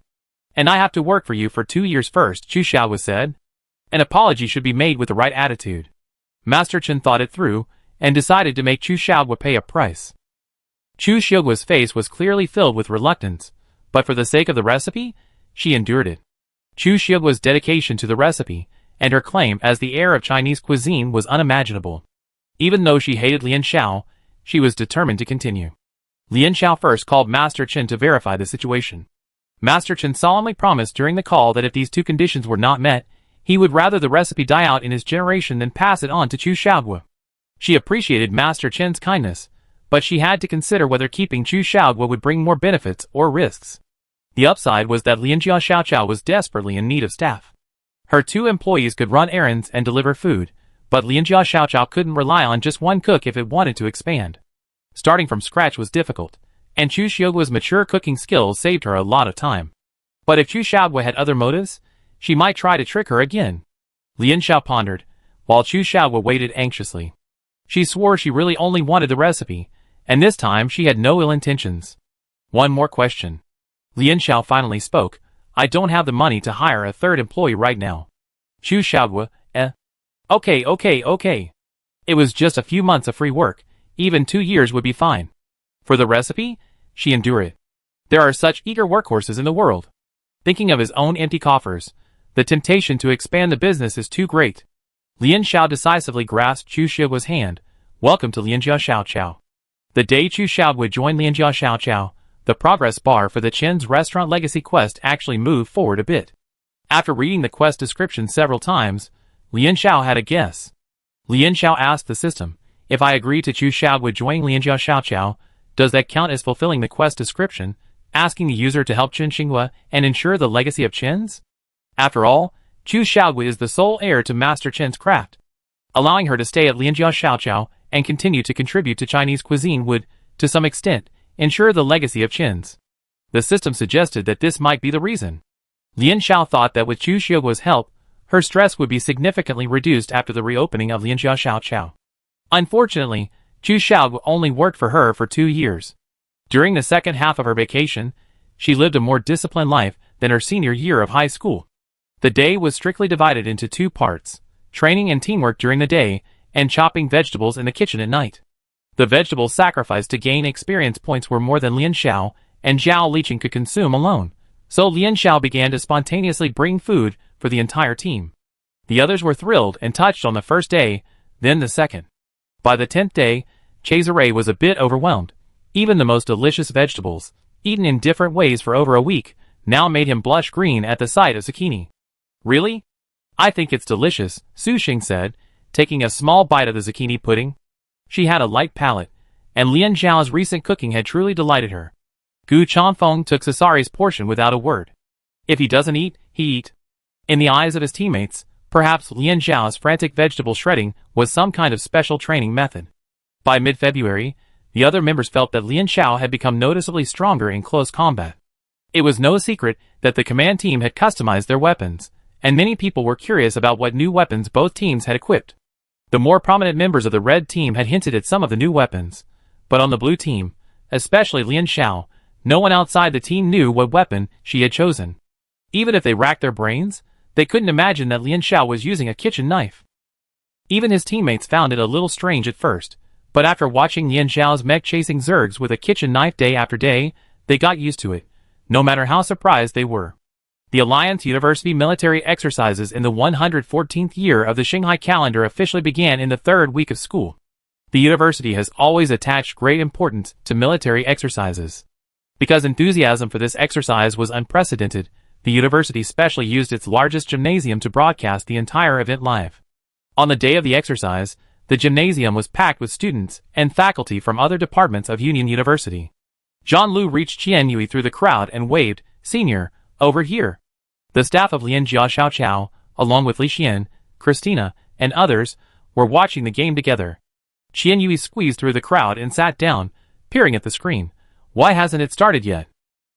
And I have to work for you for 2 years first, Chu Xiaobo said. An apology should be made with the right attitude. Master Chen thought it through, and decided to make Chu Xiaobo pay a price. Chu Xiaobo's face was clearly filled with reluctance, but for the sake of the recipe, she endured it. Chu Xiaobo's dedication to the recipe, and her claim as the heir of Chinese cuisine was unimaginable. Even though she hated Lian Xiao, she was determined to continue. Lian Xiao first called Master Chen to verify the situation. Master Chen solemnly promised during the call that if these two conditions were not met, he would rather the recipe die out in his generation than pass it on to Chu Xiaobo. She appreciated Master Chen's kindness, but she had to consider whether keeping Chu Xiaobo would bring more benefits or risks. The upside was that Lian Xiao was desperately in need of staff. Her 2 employees could run errands and deliver food, but Lian Xiao couldn't rely on just one cook if it wanted to expand. Starting from scratch was difficult, and Chu Xiaobo's mature cooking skills saved her a lot of time. But if Chu Xiaobo had other motives, she might try to trick her again. Lian Xiao pondered, while Chu Xiaobo waited anxiously. She swore she really only wanted the recipe, and this time she had no ill intentions. One more question. Lian Xiao finally spoke, I don't have the money to hire a 3rd employee right now. Chu Xiaobo, Okay. It was just a few months of free work, even 2 years would be fine. For the recipe, she endured it. There are such eager workhorses in the world. Thinking of his own empty coffers, the temptation to expand the business is too great. Lian Xiao decisively grasped Chu Xiaobo's hand. Welcome to Lian Xiao. The day Chu Xiaobo joined Lian Xiao, the progress bar for the Chen's restaurant legacy quest actually moved forward a bit. After reading the quest description several times, Lian Xiao had a guess. Lian Xiao asked the system, if I agree to Chu Xiaobo join Lian Xiao, does that count as fulfilling the quest description, asking the user to help Chen Xinghua and ensure the legacy of Chen's? After all, Chu Xiaobo is the sole heir to Master Chen's craft. Allowing her to stay at Lian Xiao and continue to contribute to Chinese cuisine would, to some extent, ensure the legacy of Chen's. The system suggested that this might be the reason. Lian Xiao thought that with Chu Xiaobo's help, her stress would be significantly reduced after the reopening of Lian Xiao. Unfortunately, Chu Xiaobo only worked for her for 2 years. During the second half of her vacation, she lived a more disciplined life than her senior year of high school. The day was strictly divided into 2 parts, training and teamwork during the day, and chopping vegetables in the kitchen at night. The vegetables sacrificed to gain experience points were more than Lian Xiao and Zhao Liqing could consume alone, so Lian Xiao began to spontaneously bring food for the entire team. The others were thrilled and touched on the first day, then the second. By the 10th day, Cesare was a bit overwhelmed. Even the most delicious vegetables, eaten in different ways for over a week, now made him blush green at the sight of zucchini. Really? I think it's delicious, Su Xing said, taking a small bite of the zucchini pudding. She had a light palate, and Lian Zhao's recent cooking had truly delighted her. Gu Chanfeng took Cesare's portion without a word. If he doesn't eat, he eat. In the eyes of his teammates, perhaps Lian Zhao's frantic vegetable shredding was some kind of special training method. By mid-February, the other members felt that Lian Xiao had become noticeably stronger in close combat. It was no secret that the command team had customized their weapons, and many people were curious about what new weapons both teams had equipped. The more prominent members of the red team had hinted at some of the new weapons, but on the blue team, especially Lian Xiao, no one outside the team knew what weapon she had chosen. Even if they racked their brains, they couldn't imagine that Lian Xiao was using a kitchen knife. Even his teammates found it a little strange at first, But after watching Lian Xiao's mech chasing Zergs with a kitchen knife day after day, they got used to it, no matter how surprised they were. The Alliance University military exercises in the 114th year of the Shanghai calendar officially began in the third week of school. The university has always attached great importance to military exercises. Because enthusiasm for this exercise was unprecedented, the university specially used its largest gymnasium to broadcast the entire event live. On the day of the exercise, the gymnasium was packed with students and faculty from other departments of Union University. Zhang Lu reached Qian Yui through the crowd and waved, "Senior, over here." The staff of Lian Jia Xiao, along with Li Xian, Christina, and others, were watching the game together. Qian Yui squeezed through the crowd and sat down, peering at the screen. Why hasn't it started yet?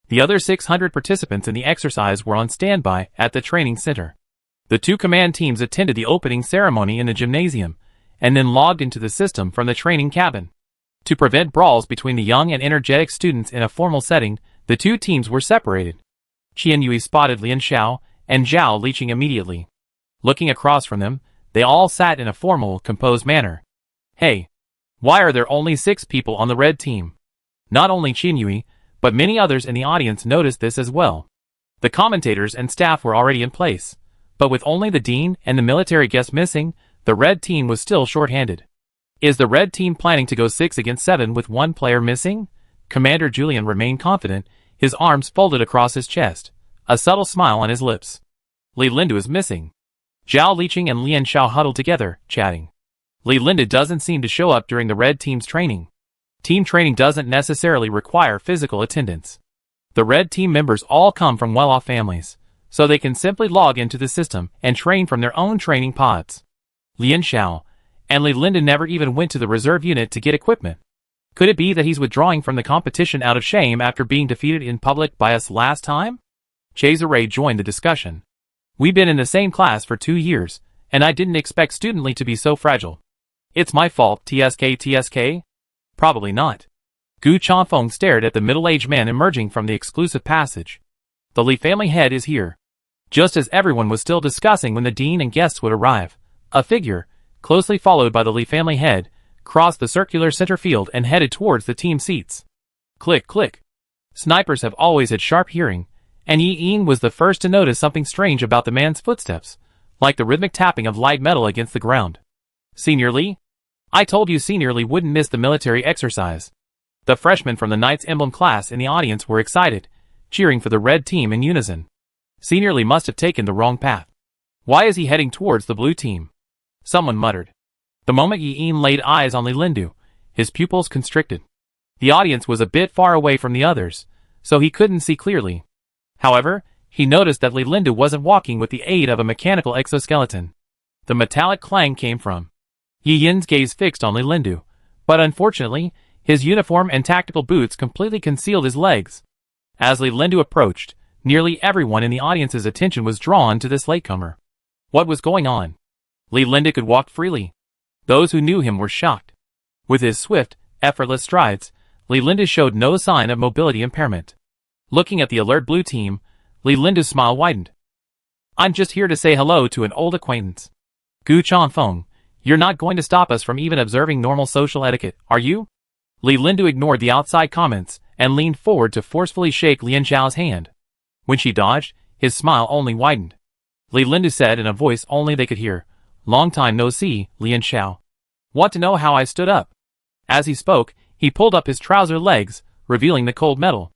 The other 600 participants in the exercise were on standby at the training center. The two command teams attended the opening ceremony in the gymnasium, and then logged into the system from the training cabin. To prevent brawls between the young and energetic students in a formal setting, the two teams were separated. Qian Yui spotted Lian Xiao and Zhao Liqing immediately. Looking across from them, they all sat in a formal, composed manner. Hey! Why are there only 6 people on the red team? Not only Qian Yui, but many others in the audience noticed this as well. The commentators and staff were already in place, but with only the dean and the military guest missing, the red team was still short-handed. Is the red team planning to go 6 against 7 with one player missing? Commander Julian remained confident, his arms folded across his chest, a subtle smile on his lips. Li Lindu is missing. Zhao Liqing and Lian Xiao huddled together, chatting. Li Lindu doesn't seem to show up during the red team's training. Team training doesn't necessarily require physical attendance. The red team members all come from well-off families, so they can simply log into the system and train from their own training pods. Lian Xiao and Li Lindu never even went to the reserve unit to get equipment. Could it be that he's withdrawing from the competition out of shame after being defeated in public by us last time? Cesare joined the discussion. We've been in the same class for 2 years, and I didn't expect Student Li to be so fragile. It's my fault, TSK? Probably not. Gu Chanfeng stared at the middle-aged man emerging from the exclusive passage. The Li family head is here. Just as everyone was still discussing when the dean and guests would arrive, a figure, closely followed by the Li family head, crossed the circular center field and headed towards the team seats. Click, click. Snipers have always had sharp hearing, and Yi Ying was the first to notice something strange about the man's footsteps, like the rhythmic tapping of light metal against the ground. Senior Li? I told you Senior Li wouldn't miss the military exercise. The freshmen from the Knight's Emblem class in the audience were excited, cheering for the red team in unison. Senior Li must have taken the wrong path. Why is he heading towards the blue team? Someone muttered. The moment Yi Ying laid eyes on Li Lindu, his pupils constricted. The audience was a bit far away from the others, so he couldn't see clearly. However, he noticed that Li Lindu wasn't walking with the aid of a mechanical exoskeleton. The metallic clang came from Yi Yin's gaze fixed on Li Lindu, but unfortunately, his uniform and tactical boots completely concealed his legs. As Li Lindu approached, nearly everyone in the audience's attention was drawn to this latecomer. What was going on? Li Lindu could walk freely. Those who knew him were shocked. With his swift, effortless strides, Li Lindu showed no sign of mobility impairment. Looking at the alert blue team, Li Lindu's smile widened. I'm just here to say hello to an old acquaintance. Gu Chanfeng, you're not going to stop us from even observing normal social etiquette, are you? Li Lindu ignored the outside comments and leaned forward to forcefully shake Lian Xiao's hand. When she dodged, his smile only widened. Li Lindu said in a voice only they could hear, Long time no see, Lian Xiao. Want to know how I stood up? As he spoke, he pulled up his trouser legs, revealing the cold metal.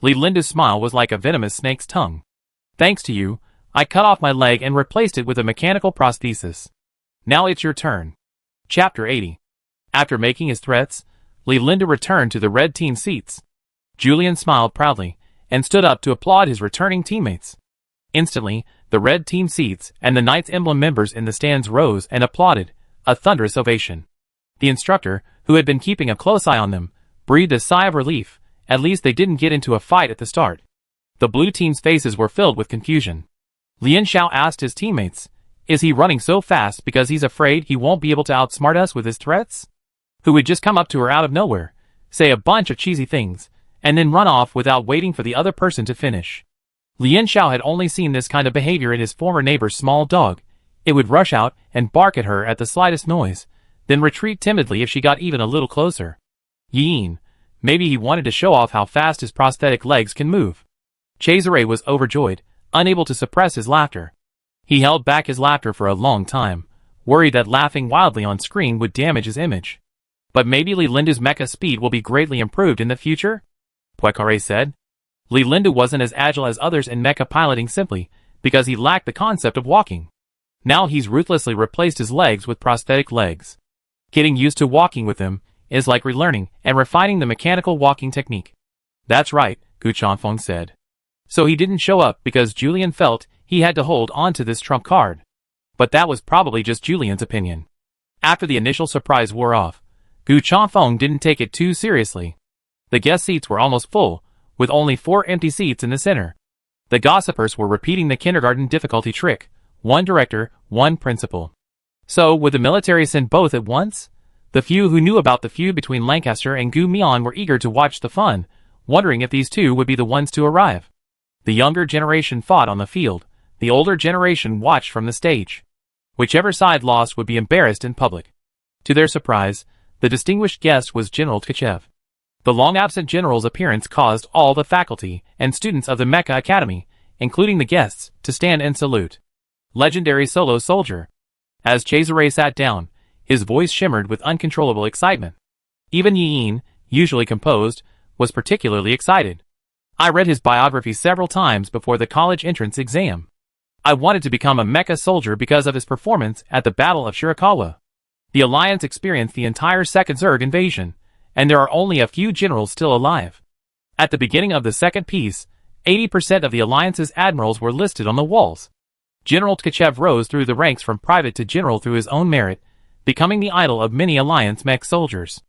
Li Lindu's smile was like a venomous snake's tongue. Thanks to you, I cut off my leg and replaced it with a mechanical prosthesis. Now it's your turn. Chapter 80. After making his threats, Li Lindu returned to the red team seats. Julian smiled proudly, and stood up to applaud his returning teammates. Instantly, the red team seats and the Knight's Emblem members in the stands rose and applauded, a thunderous ovation. The instructor, who had been keeping a close eye on them, breathed a sigh of relief. At least they didn't get into a fight at the start. The blue team's faces were filled with confusion. Lian Xiao asked his teammates, is he running so fast because he's afraid he won't be able to outsmart us with his threats? Who would just come up to her out of nowhere, say a bunch of cheesy things, and then run off without waiting for the other person to finish. Lian Xiao had only seen this kind of behavior in his former neighbor's small dog. It would rush out and bark at her at the slightest noise, then retreat timidly if she got even a little closer. Yeen. Maybe he wanted to show off how fast his prosthetic legs can move. Cesare was overjoyed, unable to suppress his laughter. He held back his laughter for a long time, worried that laughing wildly on screen would damage his image. But maybe Lindu's mecha speed will be greatly improved in the future? Poincaré said. Lindu wasn't as agile as others in mecha piloting simply because he lacked the concept of walking. Now he's ruthlessly replaced his legs with prosthetic legs. Getting used to walking with them is like relearning and refining the mechanical walking technique. That's right, Gu Chanfeng said. So he didn't show up because Julian felt he had to hold on to this trump card. But that was probably just Julian's opinion. After the initial surprise wore off, Gu Chanfeng didn't take it too seriously. The guest seats were almost full, with only 4 empty seats in the center. The gossipers were repeating the kindergarten difficulty trick, one director, one principal. So, would the military send both at once? The few who knew about the feud between Lancaster and Gu Mian were eager to watch the fun, wondering if these two would be the ones to arrive. The younger generation fought on the field, the older generation watched from the stage. Whichever side lost would be embarrassed in public. To their surprise, the distinguished guest was General Tkachev. The long-absent general's appearance caused all the faculty and students of the Mecha Academy, including the guests, to stand and salute. Legendary solo soldier. As Cesare sat down, his voice shimmered with uncontrollable excitement. Even Yeen, usually composed, was particularly excited. I read his biography several times before the college entrance exam. I wanted to become a mecha soldier because of his performance at the Battle of Shirakawa. The Alliance experienced the entire Second Zerg invasion, and there are only a few generals still alive. At the beginning of the second piece, 80% of the Alliance's admirals were listed on the walls. General Tkachev rose through the ranks from private to general through his own merit, becoming the idol of many Alliance mech soldiers.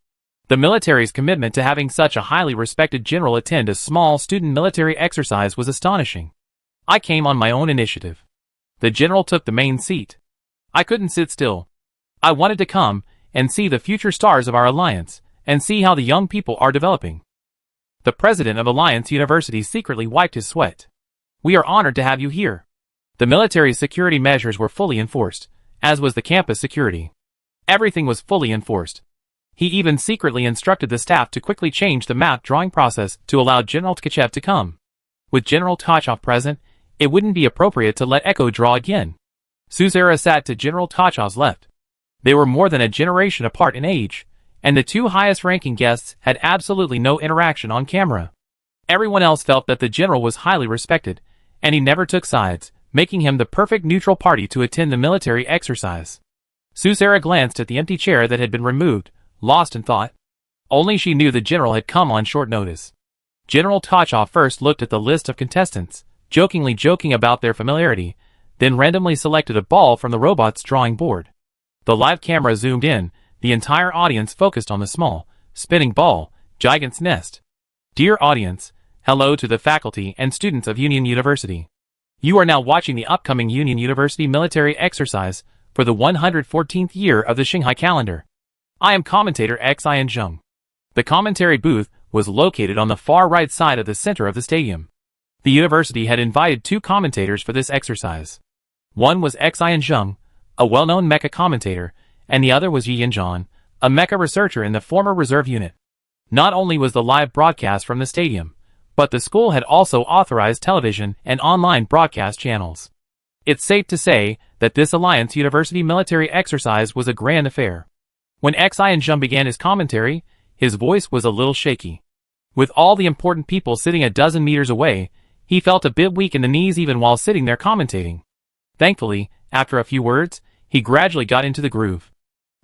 The military's commitment to having such a highly respected general attend a small student military exercise was astonishing. I came on my own initiative. The general took the main seat. I couldn't sit still. I wanted to come and see the future stars of our Alliance, and see how the young people are developing. The president of Alliance University secretly wiped his sweat. We are honored to have you here. The military's security measures were fully enforced, as was the campus security. Everything was fully enforced. He even secretly instructed the staff to quickly change the map drawing process to allow General Tkachev to come. With General Tkachev present, it wouldn't be appropriate to let Echo draw again. Suzera sat to General Tchachev's left. They were more than a generation apart in age, and the two highest-ranking guests had absolutely no interaction on camera. Everyone else felt that the general was highly respected, and he never took sides, making him the perfect neutral party to attend the military exercise. Suzera glanced at the empty chair that had been removed, lost in thought. Only she knew the general had come on short notice. General Tkachev first looked at the list of contestants, jokingly joking about their familiarity, then randomly selected a ball from the robot's drawing board. The live camera zoomed in, the entire audience focused on the small, spinning ball, Gigant's Nest. Dear audience, hello to the faculty and students of Union University. You are now watching the upcoming Union University military exercise for the 114th year of the Shanghai calendar. I am commentator Xian Zheng. The commentary booth was located on the far right side of the center of the stadium. The university had invited 2 commentators for this exercise. One was Xian Zheng, a well-known mecha commentator, and the other was Yi Yanzhan, a mecha researcher in the former reserve unit. Not only was the live broadcast from the stadium, but the school had also authorized television and online broadcast channels. It's safe to say that this Alliance University military exercise was a grand affair. When Xian Zheng began his commentary, his voice was a little shaky. With all the important people sitting a dozen meters away, he felt a bit weak in the knees even while sitting there commentating. Thankfully, after a few words, he gradually got into the groove.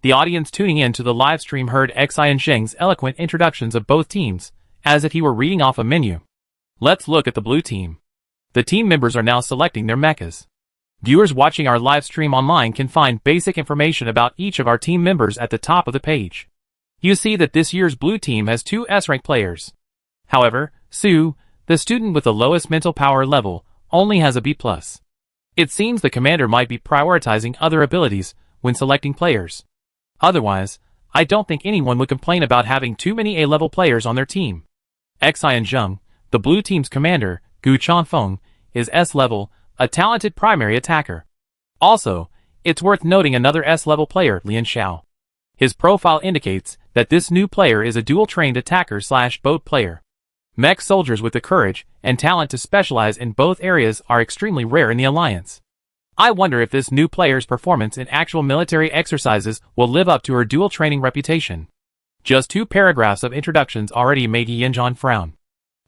The audience tuning in to the live stream heard Xian Zheng's eloquent introductions of both teams, as if he were reading off a menu. Let's look at the blue team. The team members are now selecting their mechas. Viewers watching our live stream online can find basic information about each of our team members at the top of the page. You see that this year's blue team has 2 S-rank players. However, Su, the student with the lowest mental power level, only has a B+. It seems the commander might be prioritizing other abilities when selecting players. Otherwise, I don't think anyone would complain about having too many A-level players on their team. Xian Zheng, the blue team's commander, Gu Chanfeng, is S-level, a talented primary attacker. Also, it's worth noting another S-level player, Lian Xiao. His profile indicates that this new player is a dual-trained attacker/boat player. Mech soldiers with the courage and talent to specialize in both areas are extremely rare in the Alliance. I wonder if this new player's performance in actual military exercises will live up to her dual training reputation. Just 2 paragraphs of introductions already made Yi Yanjian frown.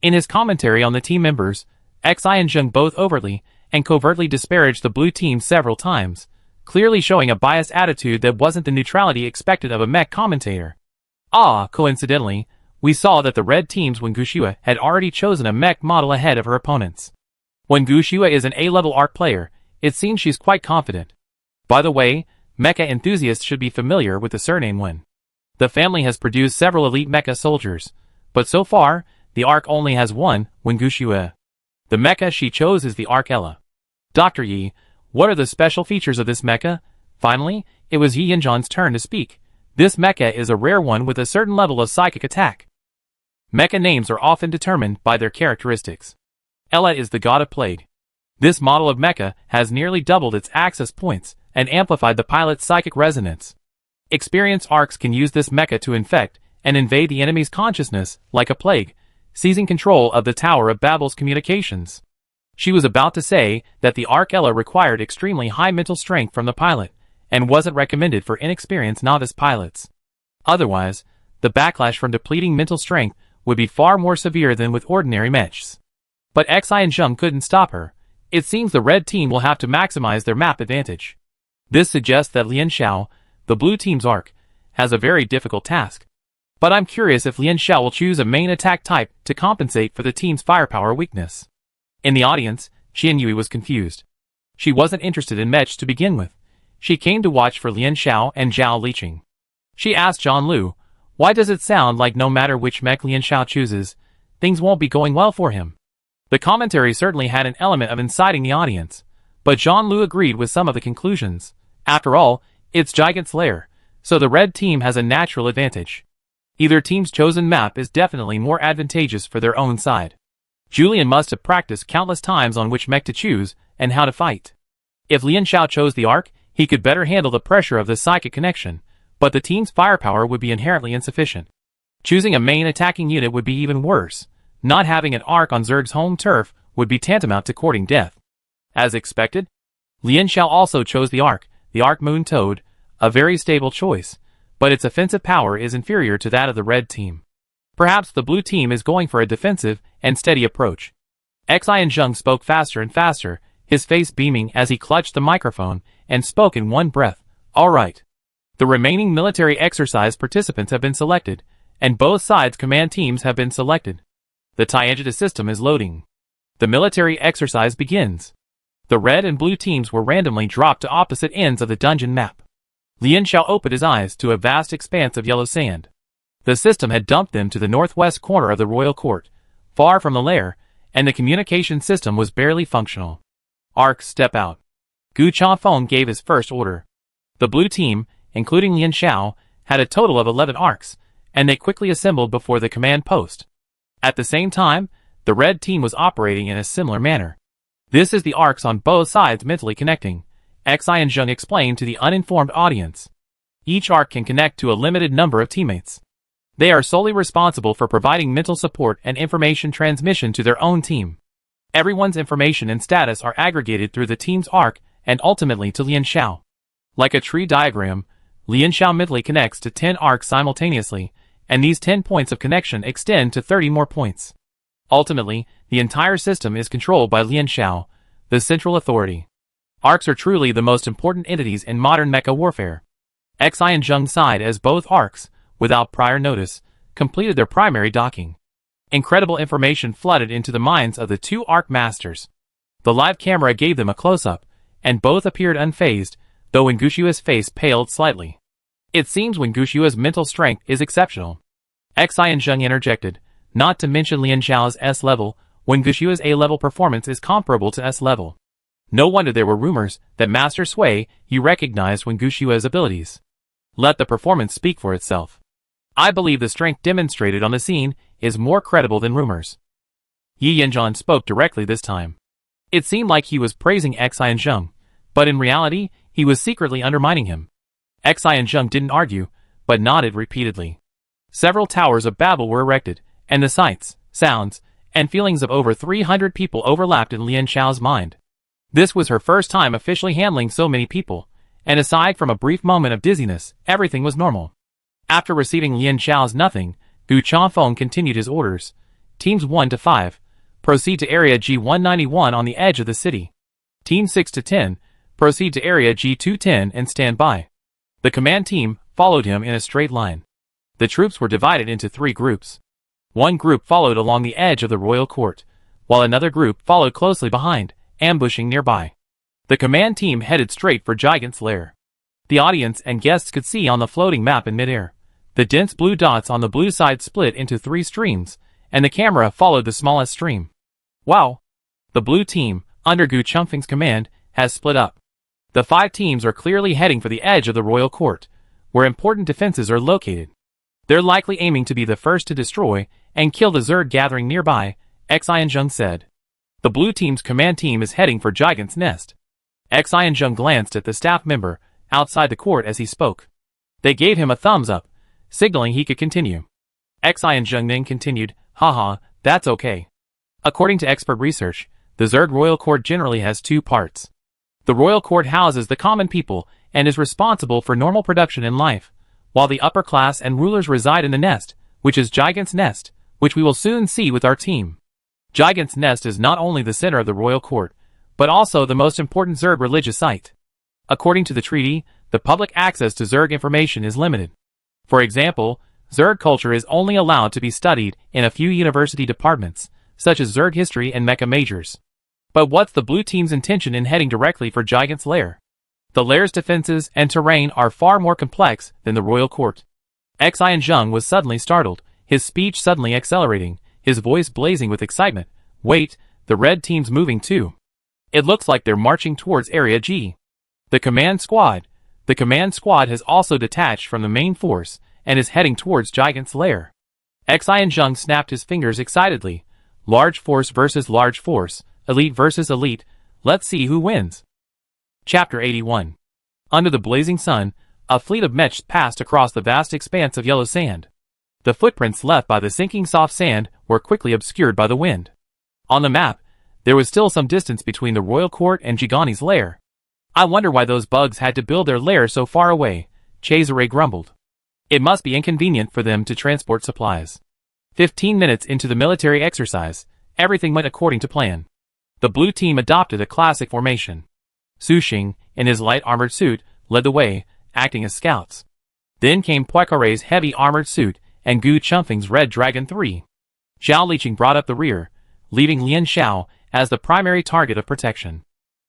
In his commentary on the team members, Xi and Zheng both overtly and covertly disparaged the blue team several times, clearly showing a biased attitude that wasn't the neutrality expected of a mech commentator. Coincidentally, we saw that the red team's Wen Guxue had already chosen a mech model ahead of her opponents. Wen Guxue is an A-level ARC player. It seems she's quite confident. By the way, mecha enthusiasts should be familiar with the surname Wen. The family has produced several elite mecha soldiers, but so far, the ARC only has one, Wen Guxue. The mecha she chose is the ARC Ella. Dr. Yi, what are the special features of this mecha? Finally, it was Yi Yanjian's turn to speak. This mecha is a rare one with a certain level of psychic attack. Mecha names are often determined by their characteristics. Ella is the god of plague. This model of mecha has nearly doubled its access points and amplified the pilot's psychic resonance. Experienced ARCs can use this mecha to infect and invade the enemy's consciousness like a plague, seizing control of the Tower of Babel's communications. She was about to say that the ARC Ella required extremely high mental strength from the pilot and wasn't recommended for inexperienced novice pilots. Otherwise, the backlash from depleting mental strength would be far more severe than with ordinary mechs. But Xi and Zheng couldn't stop her. It seems the red team will have to maximize their map advantage. This suggests that Lian Xiao, the blue team's ARC, has a very difficult task. But I'm curious if Lian Xiao will choose a main attack type to compensate for the team's firepower weakness. In the audience, Qian Yui was confused. She wasn't interested in mechs to begin with. She came to watch for Lian Xiao and Zhao Liqing. She asked Zhang Lu, why does it sound like no matter which mech Lian Xiao chooses, things won't be going well for him? The commentary certainly had an element of inciting the audience, but Zhang Lu agreed with some of the conclusions. After all, it's Gigant's lair, so the red team has a natural advantage. Either team's chosen map is definitely more advantageous for their own side. Julian must have practiced countless times on which mech to choose and how to fight. If Lian Xiao chose the ARC, he could better handle the pressure of the psychic connection, but the team's firepower would be inherently insufficient. Choosing a main attacking unit would be even worse. Not having an ARC on Zerg's home turf would be tantamount to courting death. As expected, Lian Xiao also chose the ARC Moon Toad, a very stable choice, but its offensive power is inferior to that of the red team. Perhaps the blue team is going for a defensive and steady approach. Xi and Zheng spoke faster and faster, his face beaming as he clutched the microphone and spoke in one breath. All right. The remaining military exercise participants have been selected, and both sides' command teams have been selected. The Tiangita system is loading. The military exercise begins. The red and blue teams were randomly dropped to opposite ends of the dungeon map. Lian Xiao opened his eyes to a vast expanse of yellow sand. The system had dumped them to the northwest corner of the royal court, far from the lair, and the communication system was barely functional. ARCs step out. Gu Chafeng gave his first order. The blue team, including Lian Xiao, had a total of 11 ARCs, and they quickly assembled before the command post. At the same time, the red team was operating in a similar manner. This is the ARCs on both sides mentally connecting, Xi and Zheng explained to the uninformed audience. Each ARC can connect to a limited number of teammates. They are solely responsible for providing mental support and information transmission to their own team. Everyone's information and status are aggregated through the team's ARC and ultimately to Lian Xiao. Like a tree diagram, Lian Xiao mentally connects to 10 ARCs simultaneously, and these 10 points of connection extend to 30 more points. Ultimately, the entire system is controlled by Lian Xiao, the central authority. ARCs are truly the most important entities in modern mecha warfare. Xi and Zheng sighed as both ARCs, without prior notice, completed their primary docking. Incredible information flooded into the minds of the two ARC masters. The live camera gave them a close-up, and both appeared unfazed, though Wen Guxue's face paled slightly. It seems Wen Guxue's mental strength is exceptional. Xi and Zheng interjected, not to mention Lian Xiao's S-level, Wen Guxue's A-level performance is comparable to S-level. No wonder there were rumors that Master Sui, you recognized Wen Guxue's abilities. Let the performance speak for itself. I believe the strength demonstrated on the scene is more credible than rumors. Yi Yanjian spoke directly this time. It seemed like he was praising Xi and Zheng, but in reality, he was secretly undermining him. Xi and Zheng didn't argue, but nodded repeatedly. Several towers of Babel were erected, and the sights, sounds, and feelings of over 300 people overlapped in Lian Xiao's mind. This was her first time officially handling so many people, and aside from a brief moment of dizziness, everything was normal. After receiving Lian Xiao's nothing, Gu Changfeng continued his orders. Teams 1 to 5, proceed to area G191 on the edge of the city. Team 6 to 10, proceed to area G210 and stand by. The command team followed him in a straight line. The troops were divided into 3 groups. One group followed along the edge of the royal court, while another group followed closely behind, ambushing nearby. The command team headed straight for Gigant's lair. The audience and guests could see on the floating map in midair. The dense blue dots on the blue side split into 3 streams, and the camera followed the smallest stream. Wow! The blue team, under Gu Changfeng's command, has split up. The 5 teams are clearly heading for the edge of the royal court, where important defenses are located. They're likely aiming to be the first to destroy and kill the Zerg gathering nearby, Xianzheng said. The blue team's command team is heading for Gigant's nest. Xianzheng glanced at the staff member outside the court as he spoke. They gave him a thumbs up, signaling he could continue. Xianzheng then continued, haha, that's okay. According to expert research, the Zerg royal court generally has 2 parts. The royal court houses the common people and is responsible for normal production in life, while the upper class and rulers reside in the nest, which is Gigant's nest, which we will soon see with our team. Gigant's nest is not only the center of the royal court, but also the most important Zerg religious site. According to the treaty, the public access to Zerg information is limited. For example, Zerg culture is only allowed to be studied in a few university departments, such as Zerg history and Mecha majors. But what's the blue team's intention in heading directly for Gigant's lair? The lair's defenses and terrain are far more complex than the royal court. Xianzheng was suddenly startled, his speech suddenly accelerating, his voice blazing with excitement. Wait, the red team's moving too. It looks like they're marching towards Area G. The command squad has also detached from the main force and is heading towards Gigant's lair. Xianzheng snapped his fingers excitedly. Large force versus large force, elite versus elite, let's see who wins. Chapter 81. Under the blazing sun, a fleet of mechs passed across the vast expanse of yellow sand. The footprints left by the sinking soft sand were quickly obscured by the wind. On the map, there was still some distance between the royal court and Gigani's lair. I wonder why those bugs had to build their lair so far away, Cesare grumbled. It must be inconvenient for them to transport supplies. 15 minutes into the military exercise, everything went according to plan. The blue team adopted a classic formation. Su Xing, in his light armored suit, led the way, acting as scouts. Then came Poicaret's heavy armored suit and Gu Changfeng's Red Dragon 3. Zhao Liqing brought up the rear, leaving Lian Xiao as the primary target of protection.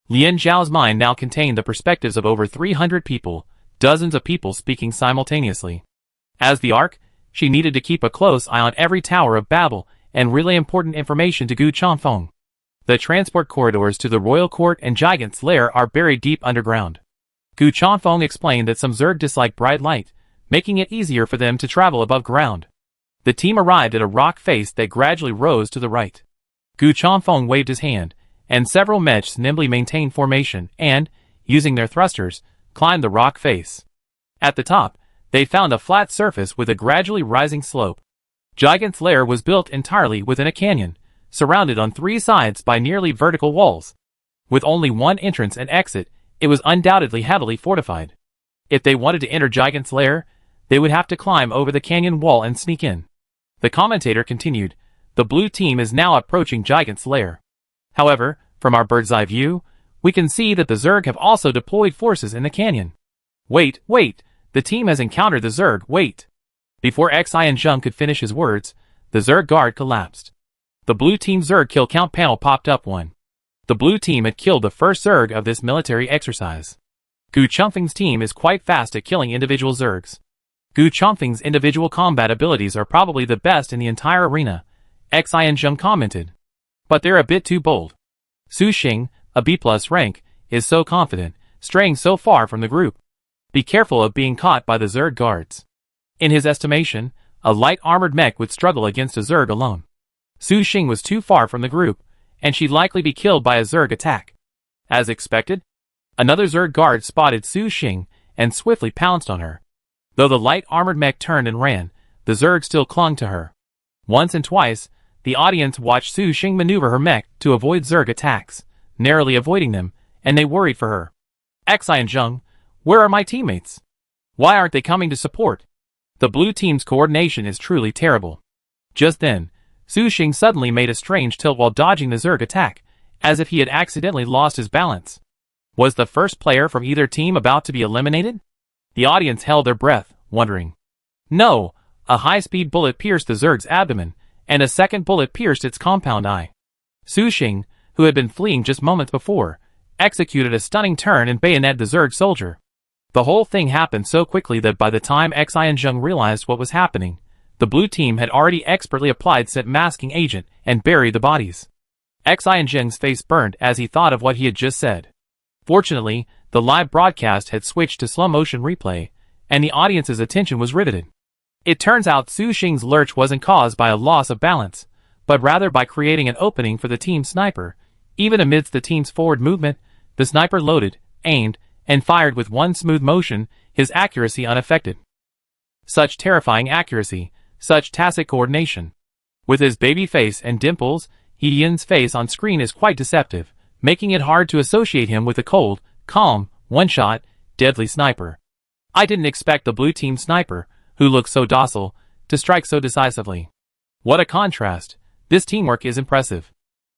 Lian Xiao's mind now contained the perspectives of over 300 people, dozens of people speaking simultaneously. As the Ark, she needed to keep a close eye on every Tower of Babel and relay important information to Gu Changfeng. The transport corridors to the royal court and Gigant's lair are buried deep underground. Gu Changfeng explained that some Zerg dislike bright light, making it easier for them to travel above ground. The team arrived at a rock face that gradually rose to the right. Gu Changfeng waved his hand, and several mechs nimbly maintained formation and, using their thrusters, climbed the rock face. At the top, they found a flat surface with a gradually rising slope. Gigant's lair was built entirely within a canyon, surrounded on 3 sides by nearly vertical walls. With only one entrance and exit, it was undoubtedly heavily fortified. If they wanted to enter Gigant's lair, they would have to climb over the canyon wall and sneak in. The commentator continued, the blue team is now approaching Gigant's lair. However, from our bird's eye view, we can see that the Zerg have also deployed forces in the canyon. Wait, the team has encountered the Zerg, wait. Before Xianzheng could finish his words, the Zerg guard collapsed. The blue team Zerg kill count panel popped up 1. The blue team had killed the first Zerg of this military exercise. Gu Changfeng's team is quite fast at killing individual Zergs. Gu Changfeng's individual combat abilities are probably the best in the entire arena, Xianzheng commented. But they're a bit too bold. Su Xing, a B+ rank, is so confident, straying so far from the group. Be careful of being caught by the Zerg guards. In his estimation, a light armored mech would struggle against a Zerg alone. Su Xing was too far from the group, and she'd likely be killed by a Zerg attack. As expected, another Zerg guard spotted Su Xing and swiftly pounced on her. Though the light-armored mech turned and ran, the Zerg still clung to her. Once and twice, the audience watched Su Xing maneuver her mech to avoid Zerg attacks, narrowly avoiding them, and they worried for her. Xi and Zheng, where are my teammates? Why aren't they coming to support? The blue team's coordination is truly terrible. Just then, Su Xing suddenly made a strange tilt while dodging the Zerg attack, as if he had accidentally lost his balance. Was the first player from either team about to be eliminated? The audience held their breath, wondering. No, a high-speed bullet pierced the Zerg's abdomen, and a second bullet pierced its compound eye. Su Xing, who had been fleeing just moments before, executed a stunning turn and bayoneted the Zerg soldier. The whole thing happened so quickly that by the time Xi and Zheng realized what was happening, the blue team had already expertly applied scent masking agent and buried the bodies. Xi and Zheng's face burned as he thought of what he had just said. Fortunately, the live broadcast had switched to slow-motion replay, and the audience's attention was riveted. It turns out Su Xing's lurch wasn't caused by a loss of balance, but rather by creating an opening for the team's sniper. Even amidst the team's forward movement, the sniper loaded, aimed, and fired with one smooth motion, his accuracy unaffected. Such terrifying accuracy, such tacit coordination. With his baby face and dimples, Yi Yin's face on screen is quite deceptive, making it hard to associate him with a cold, calm, one-shot, deadly sniper. I didn't expect the blue team sniper, who looks so docile, to strike so decisively. What a contrast. This teamwork is impressive.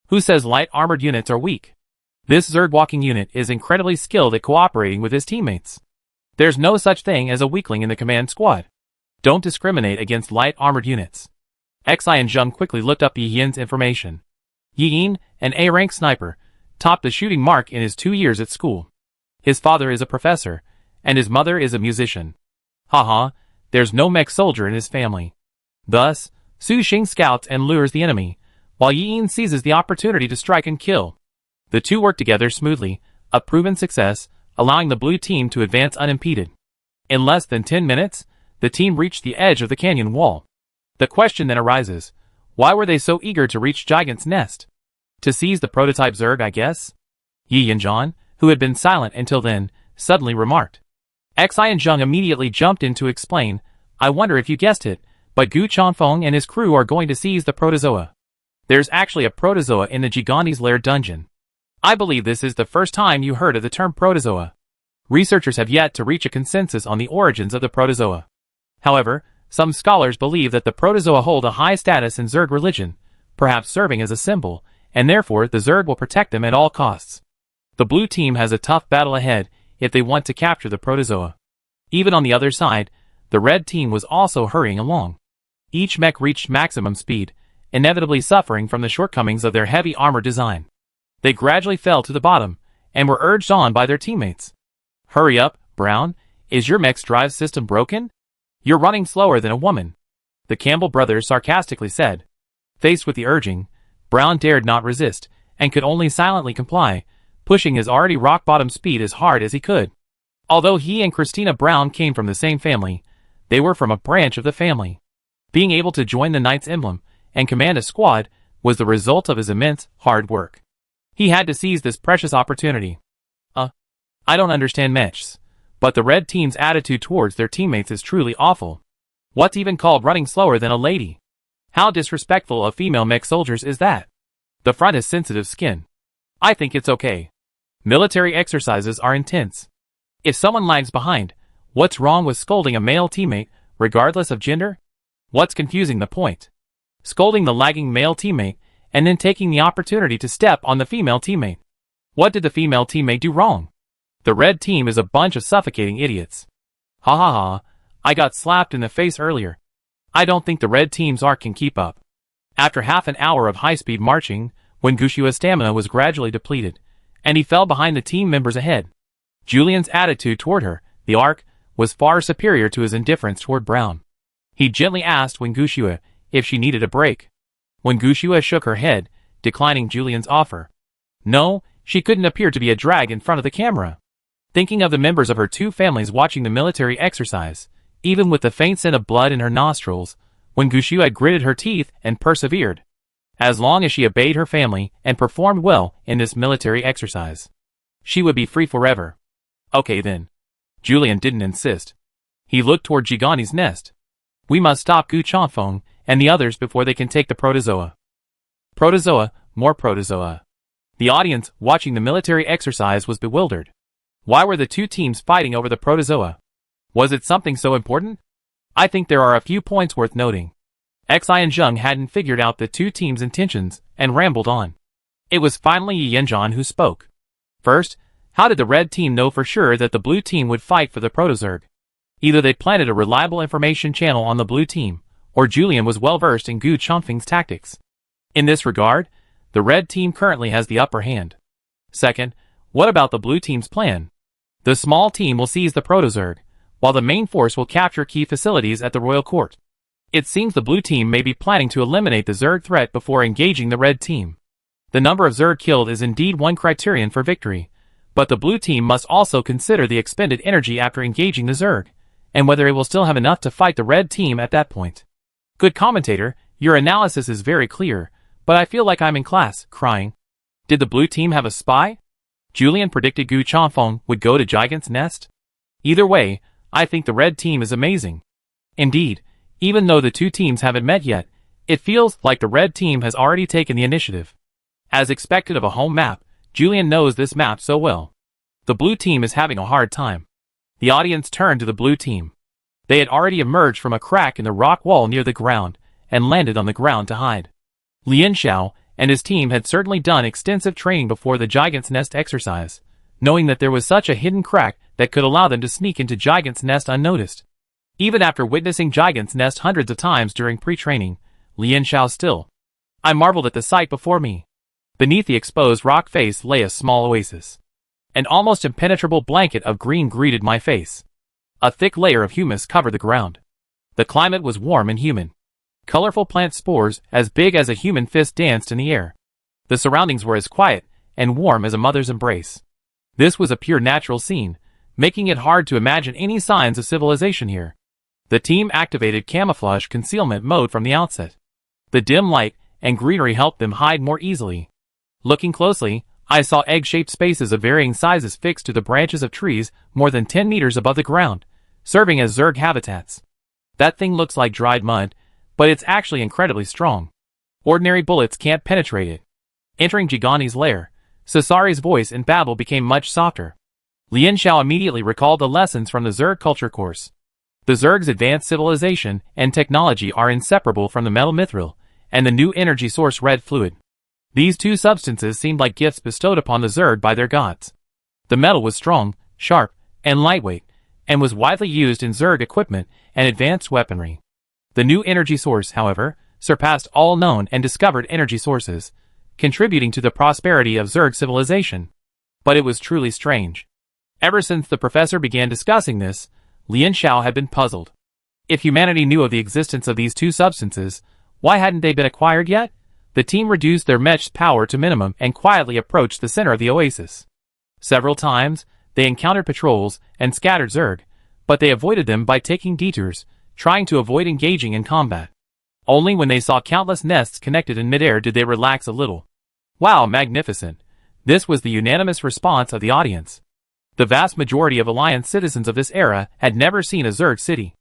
Who says light-armored units are weak? This Zerg-walking unit is incredibly skilled at cooperating with his teammates. There's no such thing as a weakling in the command squad. Don't discriminate against light-armored units. Xi and Zheng quickly looked up Yi Yin's information. Yi Yin, an A-rank sniper, topped the shooting mark in his 2 years at school. His father is a professor, and his mother is a musician. Haha, there's no mech soldier in his family. Thus, Su Xing scouts and lures the enemy, while Yi Yin seizes the opportunity to strike and kill. The two work together smoothly, a proven success, allowing the blue team to advance unimpeded. In less than 10 minutes, the team reached the edge of the canyon wall. The question then arises, why were they so eager to reach Gigant's Nest? To seize the prototype Zerg, I guess? Yi and Zhang, who had been silent until then, suddenly remarked. Xi and Zheng immediately jumped in to explain, I wonder if you guessed it, but Gu Chanfeng and his crew are going to seize the protozoa. There's actually a protozoa in the Gigante's Lair dungeon. I believe this is the first time you heard of the term protozoa. Researchers have yet to reach a consensus on the origins of the protozoa. However, some scholars believe that the protozoa hold a high status in Zerg religion, perhaps serving as a symbol, and therefore the Zerg will protect them at all costs. The blue team has a tough battle ahead if they want to capture the protozoa. Even on the other side, the red team was also hurrying along. Each mech reached maximum speed, inevitably suffering from the shortcomings of their heavy armor design. They gradually fell to the bottom, and were urged on by their teammates. Hurry up, Brown, is your mech's drive system broken? You're running slower than a woman, the Campbell brothers sarcastically said. Faced with the urging, Brown dared not resist, and could only silently comply, pushing his already rock-bottom speed as hard as he could. Although he and Christina Brown came from the same family, they were from a branch of the family. Being able to join the Knight's Emblem and command a squad was the result of his immense hard work. He had to seize this precious opportunity. I don't understand mechs, but the red team's attitude towards their teammates is truly awful. What's even called running slower than a lady? How disrespectful of female mech soldiers is that? The front has sensitive skin. I think it's okay. Military exercises are intense. If someone lags behind, what's wrong with scolding a male teammate, regardless of gender? What's confusing the point? Scolding the lagging male teammate, and then taking the opportunity to step on the female teammate. What did the female teammate do wrong? The red team is a bunch of suffocating idiots. Ha ha ha, I got slapped in the face earlier. I don't think the red team's arc can keep up. After half an hour of high-speed marching, when Gushua's stamina was gradually depleted, and he fell behind the team members ahead, Julian's attitude toward her, the arc, was far superior to his indifference toward Brown. He gently asked when Gushua if she needed a break. When Gushua shook her head, declining Julian's offer. No, she couldn't appear to be a drag in front of the camera. Thinking of the members of her two families watching the military exercise, even with the faint scent of blood in her nostrils, when Gushua gritted her teeth and persevered. As long as she obeyed her family and performed well in this military exercise, she would be free forever. Okay then. Julian didn't insist. He looked toward Jigani's nest. We must stop Gu Chanfeng and the others before they can take the protozoa. Protozoa, more protozoa. The audience, watching the military exercise, was bewildered. Why were the two teams fighting over the protozoa? Was it something so important? I think there are a few points worth noting. Xi and Zheng hadn't figured out the two teams' intentions and rambled on. It was finally Yi Yanzhan who spoke. First, how did the red team know for sure that the blue team would fight for the protozerg? Either they planted a reliable information channel on the blue team, or Julian was well versed in Gu Chanfeng's tactics. In this regard, the red team currently has the upper hand. Second, what about the blue team's plan? The small team will seize the protozerg, while the main force will capture key facilities at the royal court. It seems the blue team may be planning to eliminate the Zerg threat before engaging the red team. The number of Zerg killed is indeed one criterion for victory, but the blue team must also consider the expended energy after engaging the Zerg, and whether it will still have enough to fight the red team at that point. Good commentator, your analysis is very clear, but I feel like I'm in class, crying. Did the blue team have a spy? Julian predicted Gu Chanfeng would go to Gigant's Nest? Either way, I think the red team is amazing. Indeed, even though the two teams haven't met yet, it feels like the red team has already taken the initiative. As expected of a home map, Julian knows this map so well. The blue team is having a hard time. The audience turned to the blue team. They had already emerged from a crack in the rock wall near the ground, and landed on the ground to hide. Lian Xiao and his team had certainly done extensive training before the Gigant's Nest exercise, knowing that there was such a hidden crack that could allow them to sneak into Gigant's Nest unnoticed. Even after witnessing Gigant's Nest hundreds of times during pre-training, Lian Xiao still. I marveled at the sight before me. Beneath the exposed rock face lay a small oasis. An almost impenetrable blanket of green greeted my face. A thick layer of humus covered the ground. The climate was warm and humid. Colorful plant spores as big as a human fist danced in the air. The surroundings were as quiet and warm as a mother's embrace. This was a pure natural scene, making it hard to imagine any signs of civilization here. The team activated camouflage concealment mode from the outset. The dim light and greenery helped them hide more easily. Looking closely, I saw egg-shaped spaces of varying sizes fixed to the branches of trees more than 10 meters above the ground, serving as Zerg habitats. That thing looks like dried mud, but it's actually incredibly strong. Ordinary bullets can't penetrate it. Entering Jigani's lair, Sasari's voice and babble became much softer. Lian Xiao immediately recalled the lessons from the Zerg culture course. The Zerg's advanced civilization and technology are inseparable from the metal mithril and the new energy source red fluid. These two substances seemed like gifts bestowed upon the Zerg by their gods. The metal was strong, sharp, and lightweight, and was widely used in Zerg equipment and advanced weaponry. The new energy source, however, surpassed all known and discovered energy sources, contributing to the prosperity of Zerg civilization. But it was truly strange. Ever since the professor began discussing this, Lian Xiao had been puzzled. If humanity knew of the existence of these two substances, why hadn't they been acquired yet? The team reduced their mech's power to minimum and quietly approached the center of the oasis. Several times, they encountered patrols and scattered Zerg, but they avoided them by taking detours, trying to avoid engaging in combat. Only when they saw countless nests connected in midair did they relax a little. Wow, magnificent! This was the unanimous response of the audience. The vast majority of Alliance citizens of this era had never seen a Zerg city.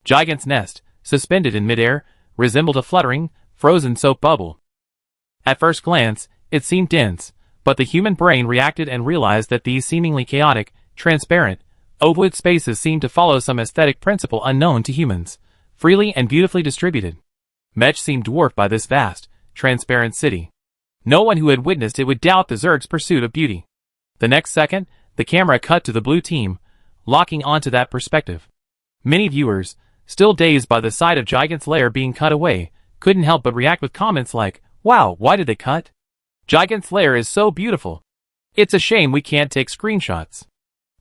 Gigant's Nest, suspended in midair, resembled a fluttering, frozen soap bubble. At first glance, it seemed dense, but the human brain reacted and realized that these seemingly chaotic, transparent, ovoid spaces seemed to follow some aesthetic principle unknown to humans, freely and beautifully distributed. Mech seemed dwarfed by this vast, transparent city. No one who had witnessed it would doubt the Zerg's pursuit of beauty. The next second, the camera cut to the blue team, locking onto that perspective. Many viewers, still dazed by the sight of Gigant's lair being cut away, couldn't help but react with comments like, "Wow, why did they cut? Gigant's lair is so beautiful. It's a shame we can't take screenshots.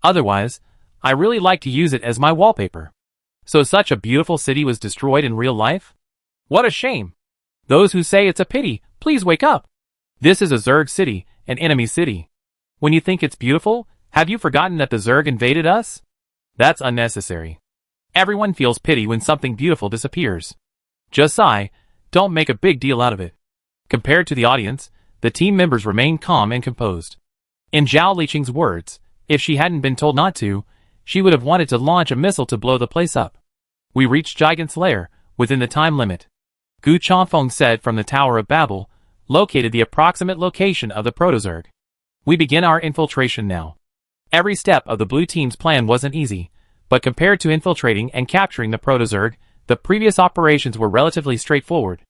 Otherwise, I really like to use it as my wallpaper. So such a beautiful city was destroyed in real life? What a shame. Those who say it's a pity, please wake up. This is a Zerg city, an enemy city. When you think it's beautiful, have you forgotten that the Zerg invaded us? That's unnecessary. Everyone feels pity when something beautiful disappears. Just sigh, don't make a big deal out of it." Compared to the audience, the team members remained calm and composed. In Zhao Liqing's words, if she hadn't been told not to, she would have wanted to launch a missile to blow the place up. We reached Gigant's lair, within the time limit. Gu Changfeng said from the Tower of Babel, located the approximate location of the Protozerg. We begin our infiltration now. Every step of the blue team's plan wasn't easy, but compared to infiltrating and capturing the Protozerg, the previous operations were relatively straightforward.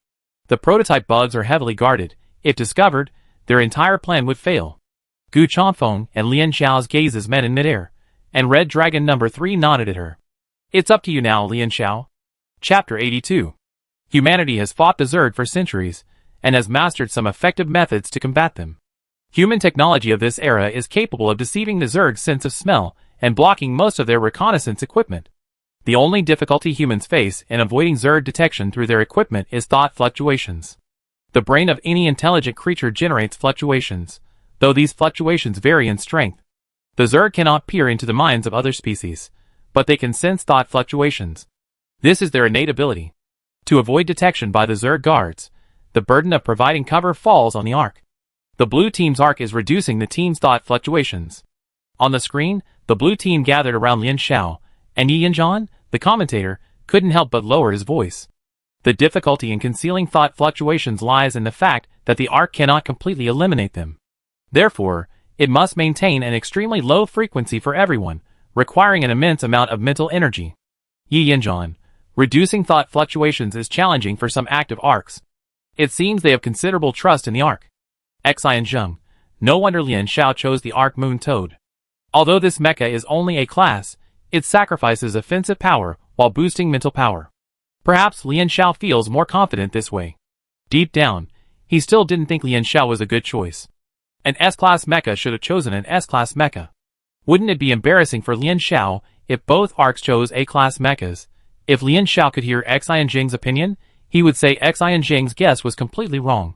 The prototype bugs are heavily guarded. If discovered, their entire plan would fail. Gu Changfeng and Lian Xiao's gazes met in midair, and Red Dragon number 3 nodded at her. It's up to you now, Lian Xiao. Chapter 82. Humanity has fought the Zerg for centuries, and has mastered some effective methods to combat them. Human technology of this era is capable of deceiving the Zerg's sense of smell and blocking most of their reconnaissance equipment. The only difficulty humans face in avoiding Zerg detection through their equipment is thought fluctuations. The brain of any intelligent creature generates fluctuations, though these fluctuations vary in strength. The Zerg cannot peer into the minds of other species, but they can sense thought fluctuations. This is their innate ability. To avoid detection by the Zerg guards, the burden of providing cover falls on the Ark. The blue team's Ark is reducing the team's thought fluctuations. On the screen, the blue team gathered around Lian Xiao, and Yi Yanzhan, the commentator, couldn't help but lower his voice. The difficulty in concealing thought fluctuations lies in the fact that the Ark cannot completely eliminate them. Therefore, it must maintain an extremely low frequency for everyone, requiring an immense amount of mental energy. Yi Yanzhan, reducing thought fluctuations is challenging for some active Arks. It seems they have considerable trust in the Ark. Xi and Zheng, no wonder Lian Xiao chose the Ark Moon Toad. Although this mecha is only a class, it sacrifices offensive power while boosting mental power. Perhaps Lian Xiao feels more confident this way. Deep down, he still didn't think Lian Xiao was a good choice. An S-class mecha should have chosen an S-class mecha. Wouldn't it be embarrassing for Lian Xiao if both Arks chose A-class mechas? If Lian Xiao could hear Xi and Zheng's opinion, he would say Xi and Zheng's guess was completely wrong.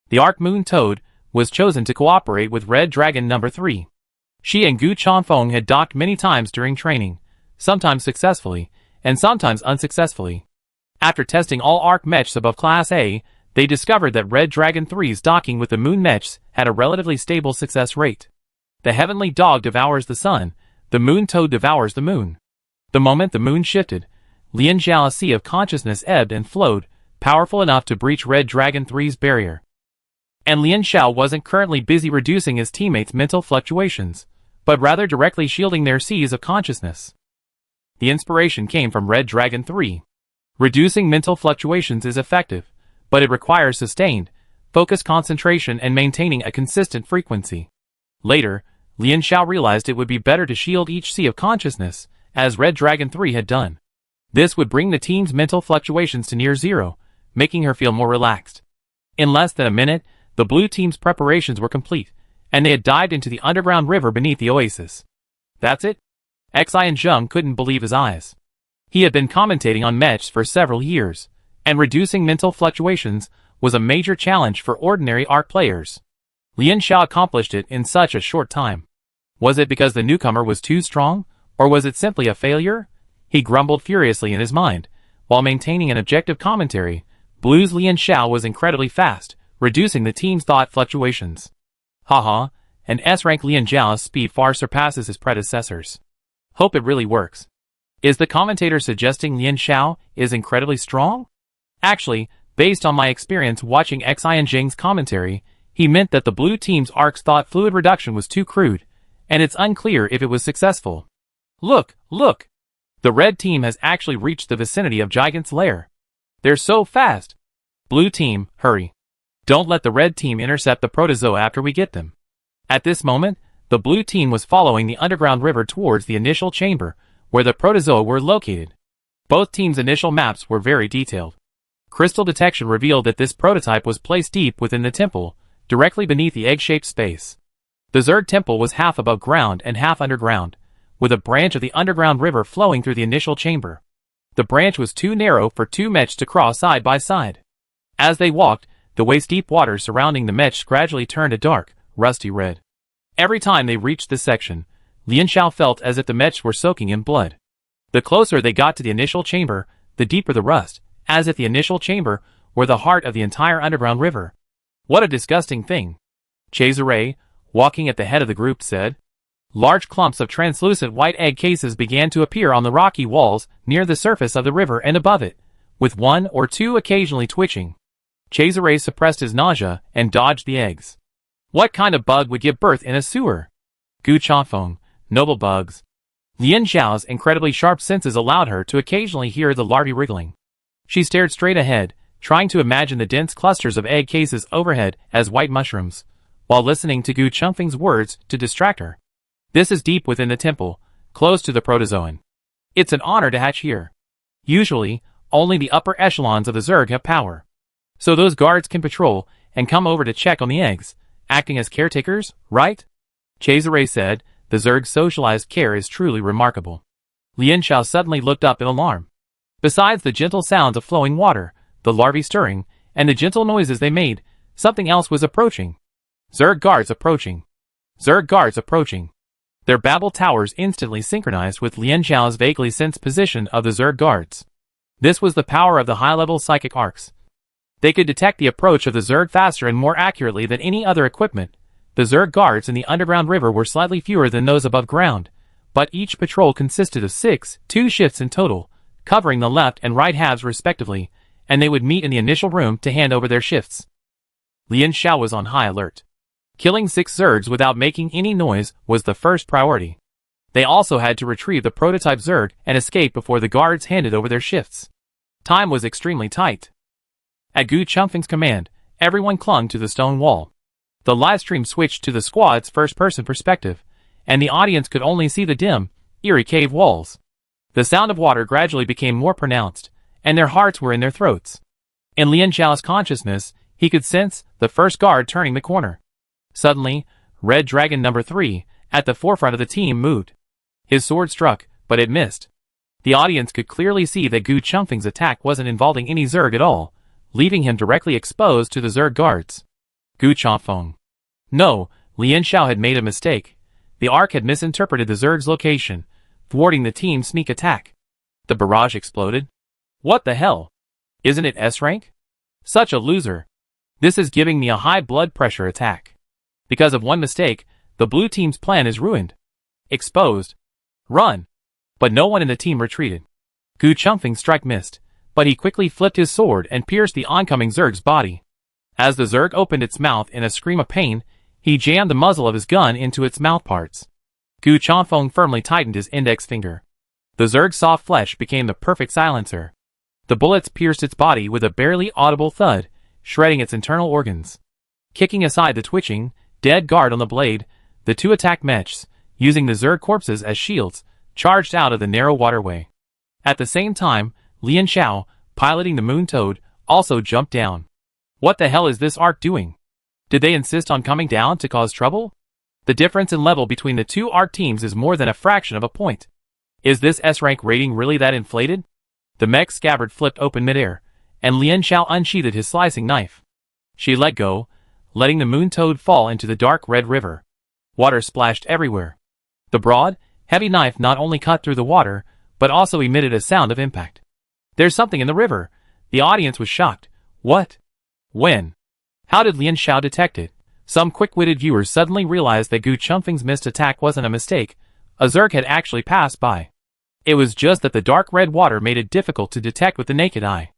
The Ark Moon Toad was chosen to cooperate with Red Dragon number 3. She and Gu Changfeng had docked many times during training, sometimes successfully, and sometimes unsuccessfully. After testing all Ark mechs above Class A, they discovered that Red Dragon 3's docking with the Moon mechs had a relatively stable success rate. The heavenly dog devours the sun, the Moon Toad devours the moon. The moment the moon shifted, Lian Xiao's sea of consciousness ebbed and flowed, powerful enough to breach Red Dragon 3's barrier. And Lian Xiao wasn't currently busy reducing his teammates' mental fluctuations, but rather directly shielding their seas of consciousness. The inspiration came from Red Dragon 3. Reducing mental fluctuations is effective, but it requires sustained, focused concentration and maintaining a consistent frequency. Later, Lian Xiao realized it would be better to shield each sea of consciousness, as Red Dragon 3 had done. This would bring the team's mental fluctuations to near zero, making her feel more relaxed. In less than a minute, the blue team's preparations were complete, and they had dived into the underground river beneath the oasis. That's it? Xi and Zheng couldn't believe his eyes. He had been commentating on mechs for several years, and reducing mental fluctuations was a major challenge for ordinary Ark players. Lian Xiao accomplished it in such a short time. Was it because the newcomer was too strong, or was it simply a failure? He grumbled furiously in his mind. While maintaining an objective commentary, Blue's Lian Xiao was incredibly fast, reducing the team's thought fluctuations. Haha, an S-rank Lian Xiao's speed far surpasses his predecessors. Hope it really works. Is the commentator suggesting Lian Xiao is incredibly strong? Actually, based on my experience watching Xi and Zheng's commentary, he meant that the blue team's Ark's thought fluid reduction was too crude, and it's unclear if it was successful. Look, look! The red team has actually reached the vicinity of Gigant's lair. They're so fast! Blue team, hurry. Don't let the red team intercept the protozoa after we get them. At this moment, the blue team was following the underground river towards the initial chamber, where the protozoa were located. Both teams' initial maps were very detailed. Crystal detection revealed that this prototype was placed deep within the temple, directly beneath the egg-shaped space. The Zerg temple was half above ground and half underground, with a branch of the underground river flowing through the initial chamber. The branch was too narrow for two mechs to cross side by side. As they walked, the waist-deep water surrounding the mechs gradually turned a dark, rusty red. Every time they reached this section, Lian Xiao felt as if the mechs were soaking in blood. The closer they got to the initial chamber, the deeper the rust, as if the initial chamber were the heart of the entire underground river. What a disgusting thing! Cesare, walking at the head of the group, said. Large clumps of translucent white egg cases began to appear on the rocky walls near the surface of the river and above it, with one or two occasionally twitching. Cesare suppressed his nausea and dodged the eggs. What kind of bug would give birth in a sewer? Gu Changfeng, noble bugs. Lian Xiao's incredibly sharp senses allowed her to occasionally hear the larvae wriggling. She stared straight ahead, trying to imagine the dense clusters of egg cases overhead as white mushrooms, while listening to Gu Changfeng's words to distract her. This is deep within the temple, close to the protozoan. It's an honor to hatch here. Usually, only the upper echelons of the Zerg have power. So those guards can patrol and come over to check on the eggs, acting as caretakers, right? Cesare said, the Zerg's socialized care is truly remarkable. Lian Xiao suddenly looked up in alarm. Besides the gentle sounds of flowing water, the larvae stirring, and the gentle noises they made, something else was approaching. Zerg guards approaching. Zerg guards approaching. Their babble towers instantly synchronized with Lian Xiao's vaguely sensed position of the Zerg guards. This was the power of the high-level psychic arcs. They could detect the approach of the Zerg faster and more accurately than any other equipment. The Zerg guards in the underground river were slightly fewer than those above ground, but each patrol consisted of 2 shifts in total, covering the left and right halves respectively, and they would meet in the initial room to hand over their shifts. Lian Xiao was on high alert. Killing 6 Zergs without making any noise was the first priority. They also had to retrieve the prototype Zerg and escape before the guards handed over their shifts. Time was extremely tight. At Gu Changfeng's command, everyone clung to the stone wall. The livestream switched to the squad's first-person perspective, and the audience could only see the dim, eerie cave walls. The sound of water gradually became more pronounced, and their hearts were in their throats. In Lian Xiao's consciousness, he could sense the first guard turning the corner. Suddenly, Red Dragon number 3, at the forefront of the team, moved. His sword struck, but it missed. The audience could clearly see that Gu Changfeng's attack wasn't involving any Zerg at all, leaving him directly exposed to the Zerg guards. Gu Changfeng. No, Lian Xiao had made a mistake. The arc had misinterpreted the Zerg's location, thwarting the team's sneak attack. The barrage exploded. What the hell? Isn't it S rank? Such a loser. This is giving me a high blood pressure attack. Because of one mistake, the blue team's plan is ruined. Exposed. Run. But no one in the team retreated. Gu Changfeng's strike missed, but he quickly flipped his sword and pierced the oncoming Zerg's body. As the Zerg opened its mouth in a scream of pain, he jammed the muzzle of his gun into its mouthparts. Gu Changfeng firmly tightened his index finger. The Zerg's soft flesh became the perfect silencer. The bullets pierced its body with a barely audible thud, shredding its internal organs. Kicking aside the twitching, dead guard on the blade, the 2 attack mechs, using the Zerg corpses as shields, charged out of the narrow waterway. At the same time, Lian Xiao, piloting the Moon Toad, also jumped down. What the hell is this arc doing? Did they insist on coming down to cause trouble? The difference in level between the 2 arc teams is more than a fraction of a point. Is this S-rank rating really that inflated? The mech scabbard flipped open midair, and Lian Xiao unsheathed his slicing knife. She let go, letting the Moon Toad fall into the dark red river. Water splashed everywhere. The broad, heavy knife not only cut through the water, but also emitted a sound of impact. There's something in the river. The audience was shocked. What? When? How did Lian Xiao detect it? Some quick-witted viewers suddenly realized that Gu Changfeng's missed attack wasn't a mistake. A Zerg had actually passed by. It was just that the dark red water made it difficult to detect with the naked eye.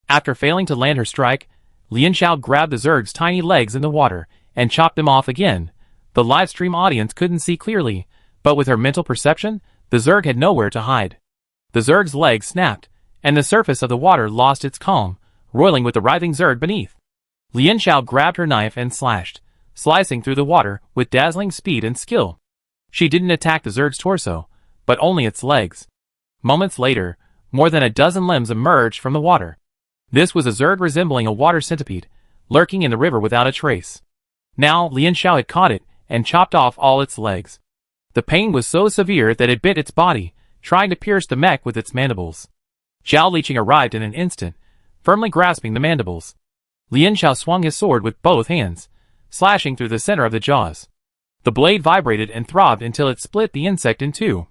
After failing to land her strike, Lian Xiao grabbed the Zerg's tiny legs in the water and chopped them off again. The livestream audience couldn't see clearly, but with her mental perception, the Zerg had nowhere to hide. The Zerg's legs snapped, and the surface of the water lost its calm, roiling with the writhing Zerg beneath. Lian Xiao grabbed her knife and slashed, slicing through the water with dazzling speed and skill. She didn't attack the Zerg's torso, but only its legs. Moments later, more than a dozen limbs emerged from the water. This was a Zerg resembling a water centipede, lurking in the river without a trace. Now Lian Xiao had caught it and chopped off all its legs. The pain was so severe that it bit its body, trying to pierce the mech with its mandibles. Zhao Liqing arrived in an instant, firmly grasping the mandibles. Lian Xiao swung his sword with both hands, slashing through the center of the jaws. The blade vibrated and throbbed until it split the insect in 2.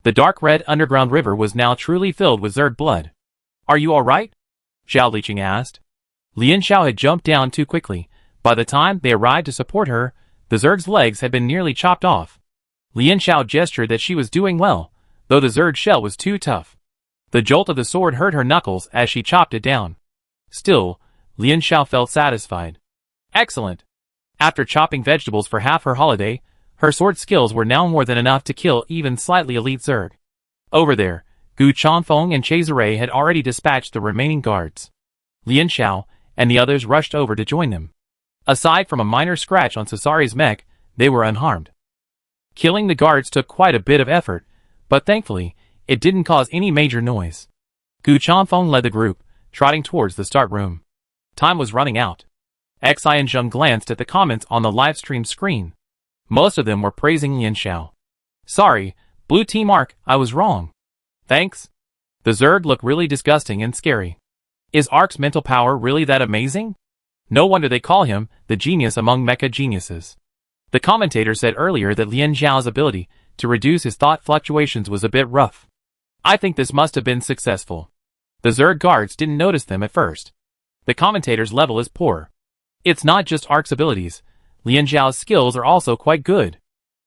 The dark red underground river was now truly filled with Zerg blood. Are you alright? Zhao Liqing asked. Lian Xiao had jumped down too quickly. By the time they arrived to support her, the Zerg's legs had been nearly chopped off. Lian Xiao gestured that she was doing well, though the Zerg shell was too tough. The jolt of the sword hurt her knuckles as she chopped it down. Still, Lian Xiao felt satisfied. Excellent. After chopping vegetables for half her holiday, her sword skills were now more than enough to kill even slightly elite Zerg. Over there, Gu Chanfeng and Cesare had already dispatched the remaining guards. Lian Xiao and the others rushed over to join them. Aside from a minor scratch on Cesare's mech, they were unharmed. Killing the guards took quite a bit of effort, but thankfully, it didn't cause any major noise. Gu Chanfeng led the group, trotting towards the start room. Time was running out. Xi and Zheng glanced at the comments on the livestream screen. Most of them were praising Lian Xiao. Sorry, Blue Team Ark, I was wrong. Thanks. The Zerg look really disgusting and scary. Is Ark's mental power really that amazing? No wonder they call him the genius among mecha geniuses. The commentator said earlier that Lian Xiao's ability to reduce his thought fluctuations was a bit rough. I think this must have been successful. The Zerg guards didn't notice them at first. The commentator's level is poor. It's not just Ark's abilities. Lian Xiao's skills are also quite good.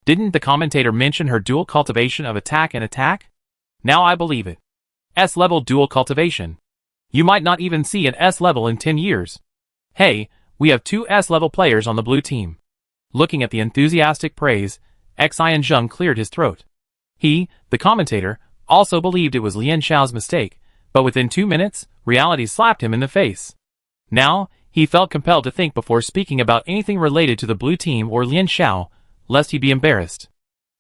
Didn't the commentator mention her dual cultivation of attack and attack? Now I believe it. S-level dual cultivation. You might not even see an S-level in 10 years. Hey, we have 2 S-level players on the blue team. Looking at the enthusiastic praise, Xi and Zheng cleared his throat. He, the commentator, also believed it was Lian Xiao's mistake, but within 2 minutes, reality slapped him in the face. Now, he felt compelled to think before speaking about anything related to the blue team or Lian Xiao, lest he be embarrassed.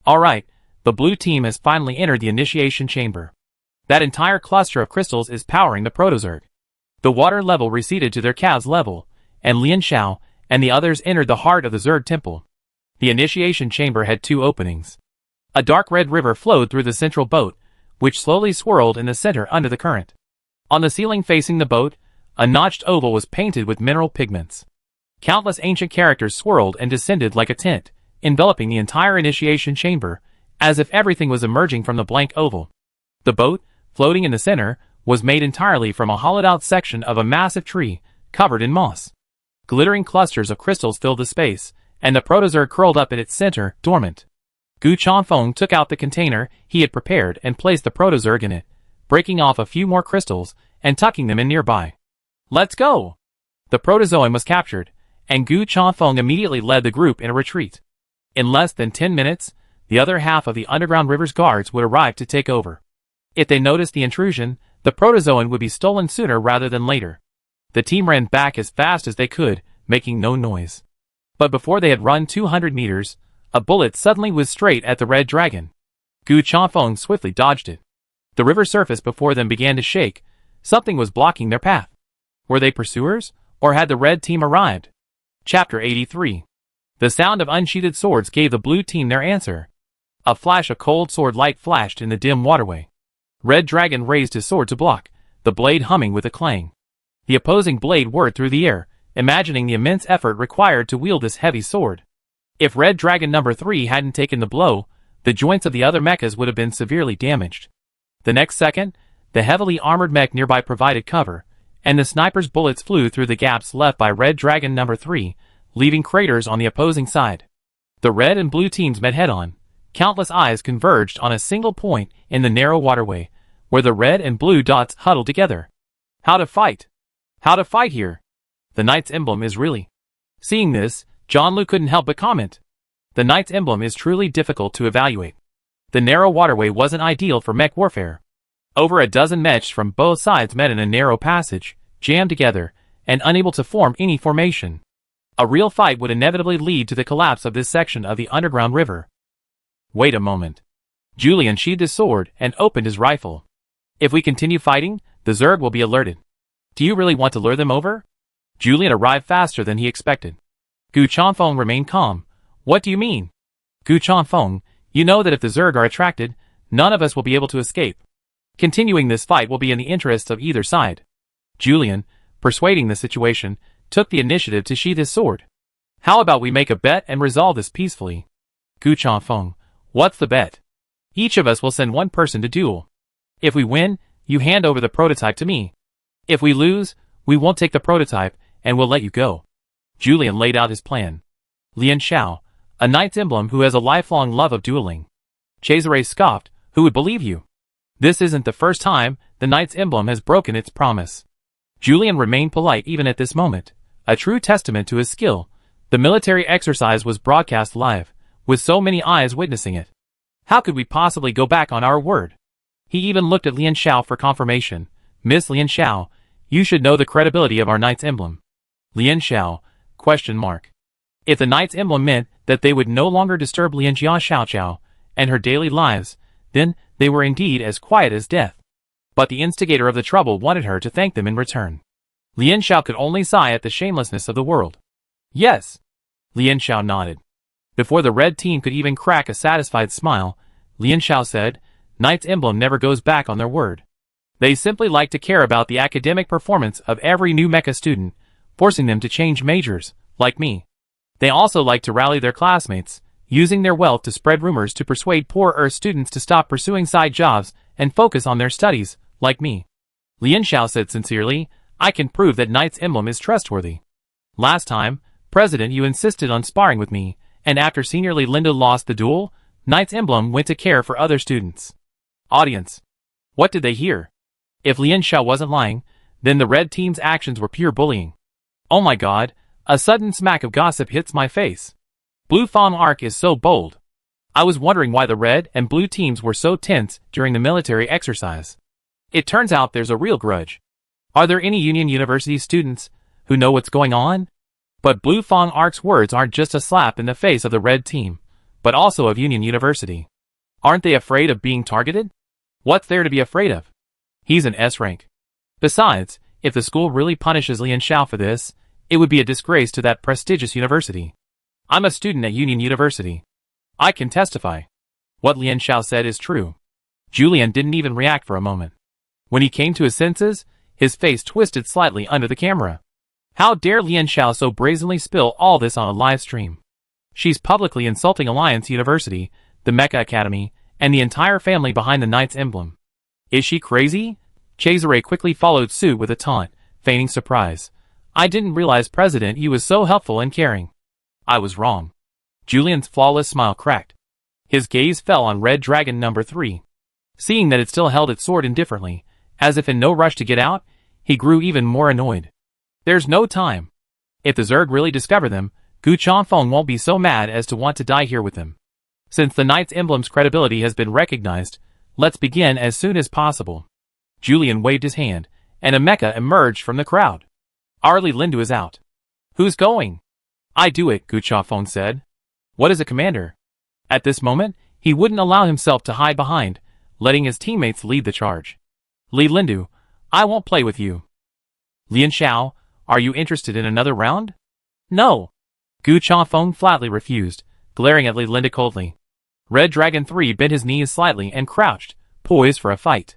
Alright, the blue team has finally entered the initiation chamber. That entire cluster of crystals is powering the Protozerg. The water level receded to their calves level, and Lian Xiao and the others entered the heart of the Zerg temple. The initiation chamber had 2 openings. A dark red river flowed through the central boat, which slowly swirled in the center under the current. On the ceiling facing the boat, a notched oval was painted with mineral pigments. Countless ancient characters swirled and descended like a tent, enveloping the entire initiation chamber, as if everything was emerging from the blank oval. The boat, floating in the center, was made entirely from a hollowed-out section of a massive tree, covered in moss. Glittering clusters of crystals filled the space, and the Protozerg curled up in its center, dormant. Gu Chanfeng took out the container he had prepared and placed the Protozerg in it, breaking off a few more crystals and tucking them in nearby. Let's go! The protozoan was captured, and Gu Chanfeng immediately led the group in a retreat. In less than 10 minutes, the other half of the underground river's guards would arrive to take over. If they noticed the intrusion, the protozoan would be stolen sooner rather than later. The team ran back as fast as they could, making no noise. But before they had run 200 meters, a bullet suddenly whizzed straight at the red dragon. Gu Chanfeng swiftly dodged it. The river surface before them began to shake. Something was blocking their path. Were they pursuers, or had the red team arrived? Chapter 83. The sound of unsheathed swords gave the blue team their answer. A flash of cold sword light flashed in the dim waterway. Red Dragon raised his sword to block, the blade humming with a clang. The opposing blade whirred through the air, imagining the immense effort required to wield this heavy sword. If Red Dragon number 3 hadn't taken the blow, the joints of the other mechas would have been severely damaged. The next second, the heavily armored mech nearby provided cover, and the sniper's bullets flew through the gaps left by Red Dragon number 3, leaving craters on the opposing side. The red and blue teams met head-on. Countless eyes converged on a single point in the narrow waterway, where the red and blue dots huddled together. How to fight? How to fight here? The Knight's emblem is really... Seeing this, John Lu couldn't help but comment. The Knight's emblem is truly difficult to evaluate. The narrow waterway wasn't ideal for mech warfare. Over a dozen mechs from both sides met in a narrow passage, jammed together, and unable to form any formation. A real fight would inevitably lead to the collapse of this section of the underground river. Wait a moment. Julian sheathed his sword and opened his rifle. If we continue fighting, the Zerg will be alerted. Do you really want to lure them over? Julian arrived faster than he expected. Gu Chanfeng remained calm. What do you mean? Gu Chanfeng, you know that if the Zerg are attracted, none of us will be able to escape. Continuing this fight will be in the interests of either side. Julian, persuading the situation, took the initiative to sheath his sword. How about we make a bet and resolve this peacefully? Gu Chanfeng, what's the bet? Each of us will send one person to duel. If we win, you hand over the prototype to me. If we lose, we won't take the prototype, and we'll let you go. Julian laid out his plan. Lian Xiao, A knight's emblem who has a lifelong love of dueling. Cesare scoffed, who would believe you? This isn't the first time the knight's emblem has broken its promise. Julian remained polite even at this moment, a true testament to his skill. The military exercise was broadcast live, with so many eyes witnessing it. How could we possibly go back on our word? He even looked at Lian Xiao for confirmation. Miss Lian Xiao, you should know the credibility of our knight's emblem. Lian Xiao, ? If the knight's emblem meant that they would no longer disturb Lian Xiao and her daily lives, then they were indeed as quiet as death. But the instigator of the trouble wanted her to thank them in return. Lian Xiao could only sigh at the shamelessness of the world. Yes. Lian Xiao nodded. Before the red team could even crack a satisfied smile, Lian Xiao said, Knight's emblem never goes back on their word. They simply like to care about the academic performance of every new Mecha student, forcing them to change majors, like me. They also like to rally their classmates, using their wealth to spread rumors to persuade poor Earth students to stop pursuing side jobs and focus on their studies, like me. Lian Xiao said sincerely, I can prove that Knight's emblem is trustworthy. Last time, President, you insisted on sparring with me, and after Senior Li Lindo lost the duel, Knight's emblem went to care for other students. Audience. What did they hear? If Lian Xiao wasn't lying, then the red team's actions were pure bullying. Oh my god, a sudden smack of gossip hits my face. Blue Fawn Arc is so bold. I was wondering why the red and blue teams were so tense during the military exercise. It turns out there's a real grudge. Are there any Union University students who know what's going on? But Blue Fawn Arc's words aren't just a slap in the face of the red team, but also of Union University. Aren't they afraid of being targeted? What's there to be afraid of? He's an S rank. Besides, if the school really punishes Lian Xiao for this, it would be a disgrace to that prestigious university. I'm a student at Union University. I can testify. What Lian Xiao said is true. Julian didn't even react for a moment. When he came to his senses, his face twisted slightly under the camera. How dare Lian Xiao so brazenly spill all this on a live stream? She's publicly insulting Alliance University, the Mecha Academy, and the entire family behind the Knight's emblem. Is she crazy? Cesare quickly followed suit with a taunt, feigning surprise. I didn't realize President you was so helpful and caring. I was wrong. Julian's flawless smile cracked. His gaze fell on Red Dragon number 3. Seeing that it still held its sword indifferently, as if in no rush to get out, he grew even more annoyed. There's no time. If the Zerg really discover them, Gu Chanfeng won't be so mad as to want to die here with them. Since the Knight's emblem's credibility has been recognized, let's begin as soon as possible. Julian waved his hand, and a mecha emerged from the crowd. Arlie Lindu is out. Who's going? I do it, Gu Chanfeng said. What is a commander? At this moment, he wouldn't allow himself to hide behind, letting his teammates lead the charge. Li Lindu, I won't play with you. Lian Xiao, are you interested in another round? No. Gu Chanfeng flatly refused, glaring at Li Lindu coldly. Red Dragon 3 bent his knees slightly and crouched, poised for a fight.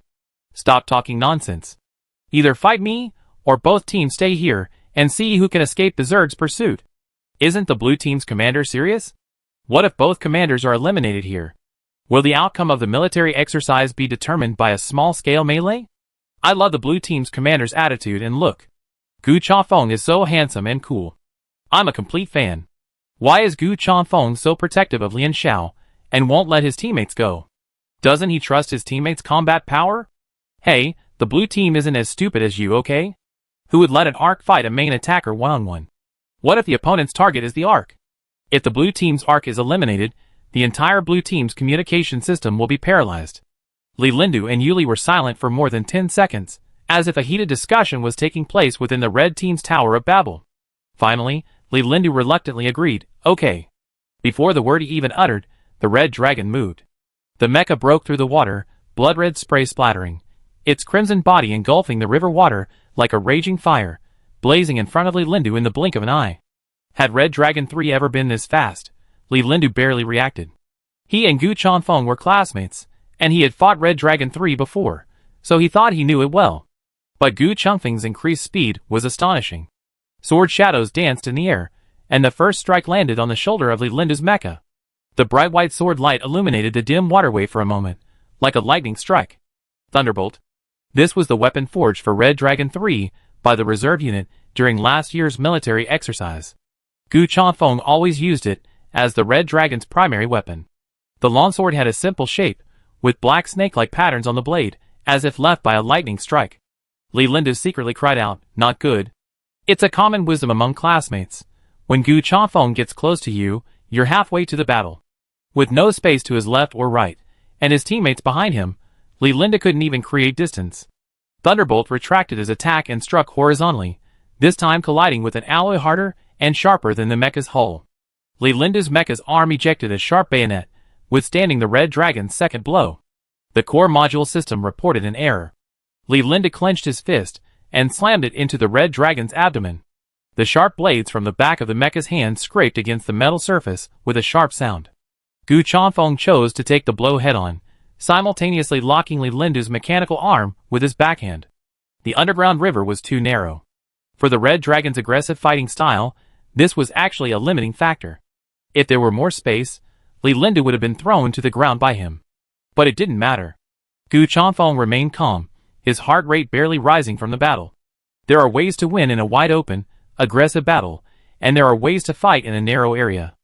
Stop talking nonsense. Either fight me, or both teams stay here and see who can escape the Zerg's pursuit. Isn't the blue team's commander serious? What if both commanders are eliminated here? Will the outcome of the military exercise be determined by a small-scale melee? I love the blue team's commander's attitude and look. Gu Chanfeng is so handsome and cool. I'm a complete fan. Why is Gu Chanfeng so protective of Lian Xiao and won't let his teammates go? Doesn't he trust his teammates' combat power? Hey, the blue team isn't as stupid as you, okay? Who would let an Arc fight a main attacker one-on-one? What if the opponent's target is the Arc? If the blue team's Arc is eliminated, the entire blue team's communication system will be paralyzed. Li Lindu and Yuli were silent for more than 10 seconds, as if a heated discussion was taking place within the red team's Tower of Babel. Finally, Li Lindu reluctantly agreed, okay. Before the word he even uttered, the red dragon moved. The mecha broke through the water, blood-red spray splattering, its crimson body engulfing the river water like a raging fire, blazing in front of Li Lindu in the blink of an eye. Had Red Dragon 3 ever been this fast? Li Lindu barely reacted. He and Gu Chanfeng were classmates, and he had fought Red Dragon 3 before, so he thought he knew it well. But Gu Chanfeng's increased speed was astonishing. Sword shadows danced in the air, and the first strike landed on the shoulder of Li Lindu's mecha. The bright white sword light illuminated the dim waterway for a moment, like a lightning strike. Thunderbolt. This was the weapon forged for Red Dragon 3 by the reserve unit during last year's military exercise. Gu Chanfeng always used it, as the Red Dragon's primary weapon. The longsword had a simple shape, with black snake-like patterns on the blade, as if left by a lightning strike. Linda secretly cried out, "Not good." It's a common wisdom among classmates. When Gu Changfeng gets close to you, you're halfway to the battle. With no space to his left or right, and his teammates behind him, Linda couldn't even create distance. Thunderbolt retracted his attack and struck horizontally, this time colliding with an alloy harder and sharper than the mecha's hull. Linda's mecha's arm ejected a sharp bayonet, withstanding the Red Dragon's second blow. The core module system reported an error. Linda clenched his fist and slammed it into the Red Dragon's abdomen. The sharp blades from the back of the mecha's hand scraped against the metal surface with a sharp sound. Gu Changfeng chose to take the blow head-on, simultaneously locking Linda's mechanical arm with his backhand. The underground river was too narrow. For the Red Dragon's aggressive fighting style, this was actually a limiting factor. If there were more space, Linda would have been thrown to the ground by him. But it didn't matter. Gu Changfeng remained calm, his heart rate barely rising from the battle. There are ways to win in a wide-open, aggressive battle, and there are ways to fight in a narrow area.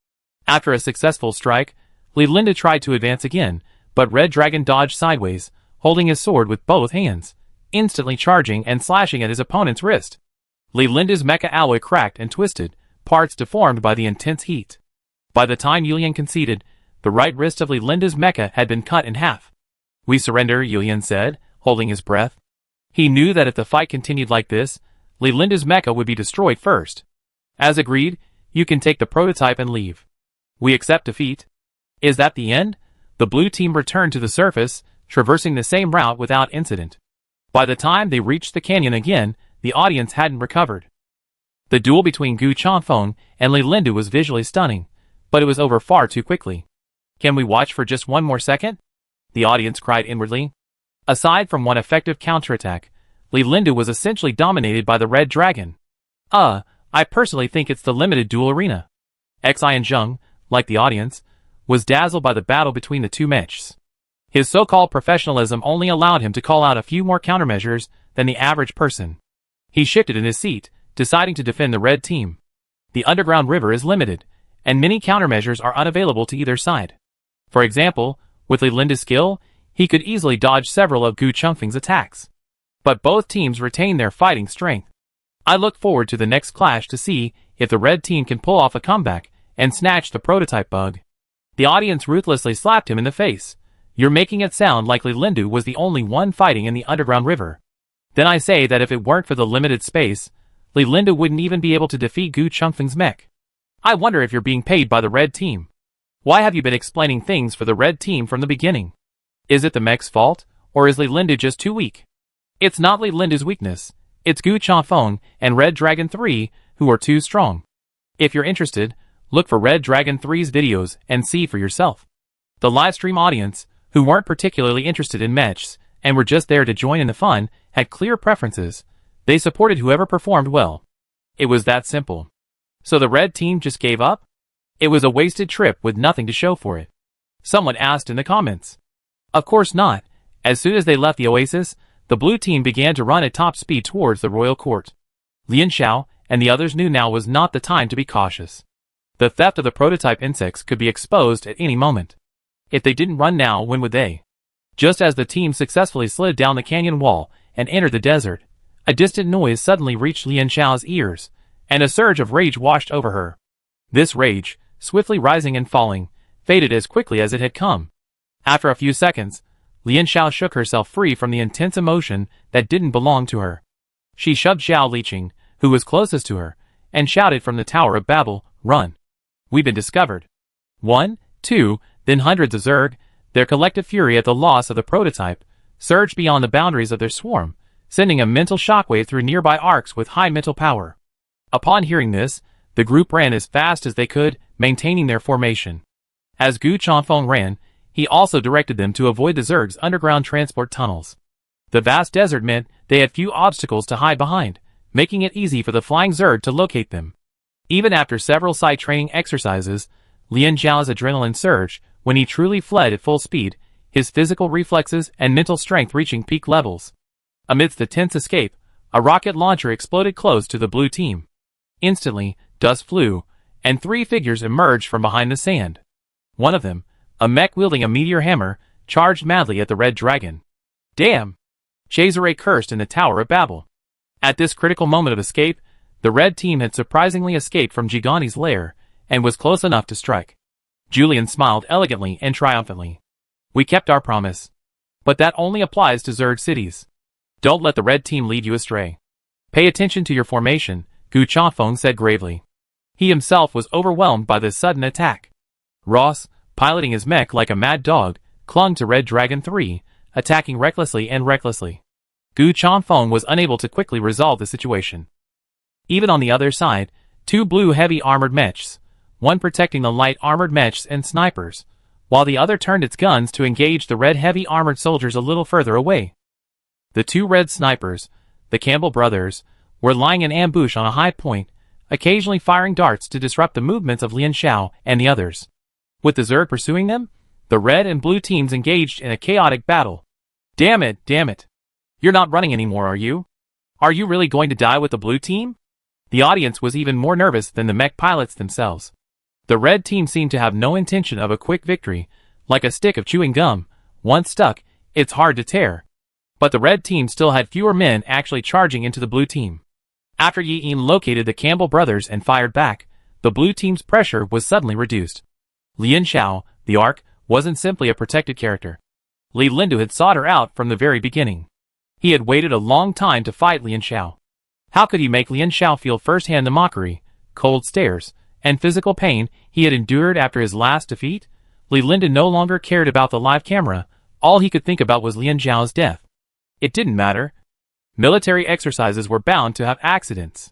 After a successful strike, Linda tried to advance again, but Red Dragon dodged sideways, holding his sword with both hands, instantly charging and slashing at his opponent's wrist. Linda's mecha alloy cracked and twisted, parts deformed by the intense heat. By the time Yulian conceded, the right wrist of Linda's mecha had been cut in half. "We surrender," Yulian said, holding his breath. He knew that if the fight continued like this, Linda's mecha would be destroyed first. "As agreed, you can take the prototype and leave. We accept defeat." "Is that the end?" The blue team returned to the surface, traversing the same route without incident. By the time they reached the canyon again, the audience hadn't recovered. The duel between Gu Changfeng and Linda was visually stunning, but it was over far too quickly. "Can we watch for just one more second?" the audience cried inwardly. Aside from one effective counterattack, Linda was essentially dominated by the Red Dragon. I personally think it's the limited duel arena." Xian Zheng, like the audience, was dazzled by the battle between the two mechs. His so-called professionalism only allowed him to call out a few more countermeasures than the average person. He shifted in his seat, deciding to defend the red team. The underground river is limited, and many countermeasures are unavailable to either side. For example, with Linda's skill, he could easily dodge several of Gu Changfeng's attacks. But both teams retain their fighting strength. I look forward to the next clash to see if the red team can pull off a comeback and snatch the prototype bug. The audience ruthlessly slapped him in the face. "You're making it sound like Linda was the only one fighting in the underground river. Then I say that if it weren't for the limited space, Linda wouldn't even be able to defeat Gu Changfeng's mech. I wonder if you're being paid by the red team. Why have you been explaining things for the red team from the beginning? Is it the mech's fault, or is Linda just too weak?" "It's not Linda's weakness. It's Gu Changfeng and Red Dragon 3 who are too strong. If you're interested, look for Red Dragon 3's videos and see for yourself." The livestream audience, who weren't particularly interested in mechs and were just there to join in the fun, had clear preferences. They supported whoever performed well. It was that simple. So the red team just gave up? It was a wasted trip with nothing to show for it. Someone asked in the comments. Of course not. As soon as they left the oasis, the blue team began to run at top speed towards the royal court. Lian Xiao and the others knew now was not the time to be cautious. The theft of the prototype insects could be exposed at any moment. If they didn't run now, when would they? Just as the team successfully slid down the canyon wall and entered the desert, a distant noise suddenly reached Lian Xiao's ears, and a surge of rage washed over her. This rage, swiftly rising and falling, faded as quickly as it had come. After a few seconds, Lian Xiao shook herself free from the intense emotion that didn't belong to her. She shoved Xiao Liqing, who was closest to her, and shouted from the Tower of Babel, "Run! We've been discovered." 1, 2, then hundreds of Zerg, their collective fury at the loss of the prototype, surged beyond the boundaries of their swarm, sending a mental shockwave through nearby arcs with high mental power. Upon hearing this, the group ran as fast as they could, maintaining their formation. As Gu Changfeng ran, he also directed them to avoid the Zerg's underground transport tunnels. The vast desert meant they had few obstacles to hide behind, making it easy for the flying Zerg to locate them. Even after several site training exercises, Lian Xiao's adrenaline surged when he truly fled at full speed, his physical reflexes and mental strength reaching peak levels. Amidst the tense escape, a rocket launcher exploded close to the blue team. Instantly, dust flew, and 3 figures emerged from behind the sand. One of them, a mech wielding a meteor hammer, charged madly at the red dragon. Damn! Cesare cursed in the Tower of Babel. At this critical moment of escape, the red team had surprisingly escaped from Giganti's lair, and was close enough to strike. Julian smiled elegantly and triumphantly. We kept our promise. But that only applies to Zerg cities. Don't let the red team lead you astray. Pay attention to your formation, Gu Chafeng said gravely. He himself was overwhelmed by this sudden attack. Ross, piloting his mech like a mad dog, clung to Red Dragon 3, attacking recklessly and recklessly. Gu Chafeng was unable to quickly resolve the situation. Even on the other side, 2 blue heavy armored mechs, one protecting the light armored mechs and snipers, while the other turned its guns to engage the red heavy armored soldiers a little further away. The 2 red snipers, the Campbell brothers, were lying in ambush on a high point, occasionally firing darts to disrupt the movements of Lian Xiao and the others. With the Zerg pursuing them, the red and blue teams engaged in a chaotic battle. Damn it, damn it. You're not running anymore, are you? Are you really going to die with the blue team? The audience was even more nervous than the mech pilots themselves. The red team seemed to have no intention of a quick victory, like a stick of chewing gum. Once stuck, it's hard to tear. But the red team still had fewer men actually charging into the blue team. After Yi Yin located the Campbell brothers and fired back, the blue team's pressure was suddenly reduced. Lian Xiao, the Ark, wasn't simply a protected character. Li Lindu had sought her out from the very beginning. He had waited a long time to fight Lian Xiao. How could he make Lian Xiao feel firsthand the mockery, cold stares, and physical pain he had endured after his last defeat? Li Lindu no longer cared about the live camera. All he could think about was Lian Xiao's death. It didn't matter. Military exercises were bound to have accidents.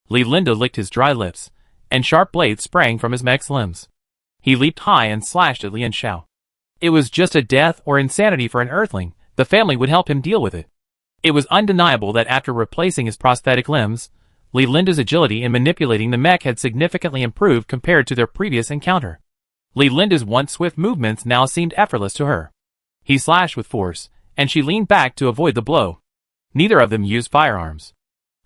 Li Lindu licked his dry lips, and sharp blades sprang from his mech's limbs. He leaped high and slashed at Lian Xiao. It was just a death or insanity for an Earthling. The family would help him deal with it. It was undeniable that after replacing his prosthetic limbs, Li Lindu's agility in manipulating the mech had significantly improved compared to their previous encounter. Li Lindu's once swift movements now seemed effortless to her. He slashed with force, and she leaned back to avoid the blow. Neither of them used firearms.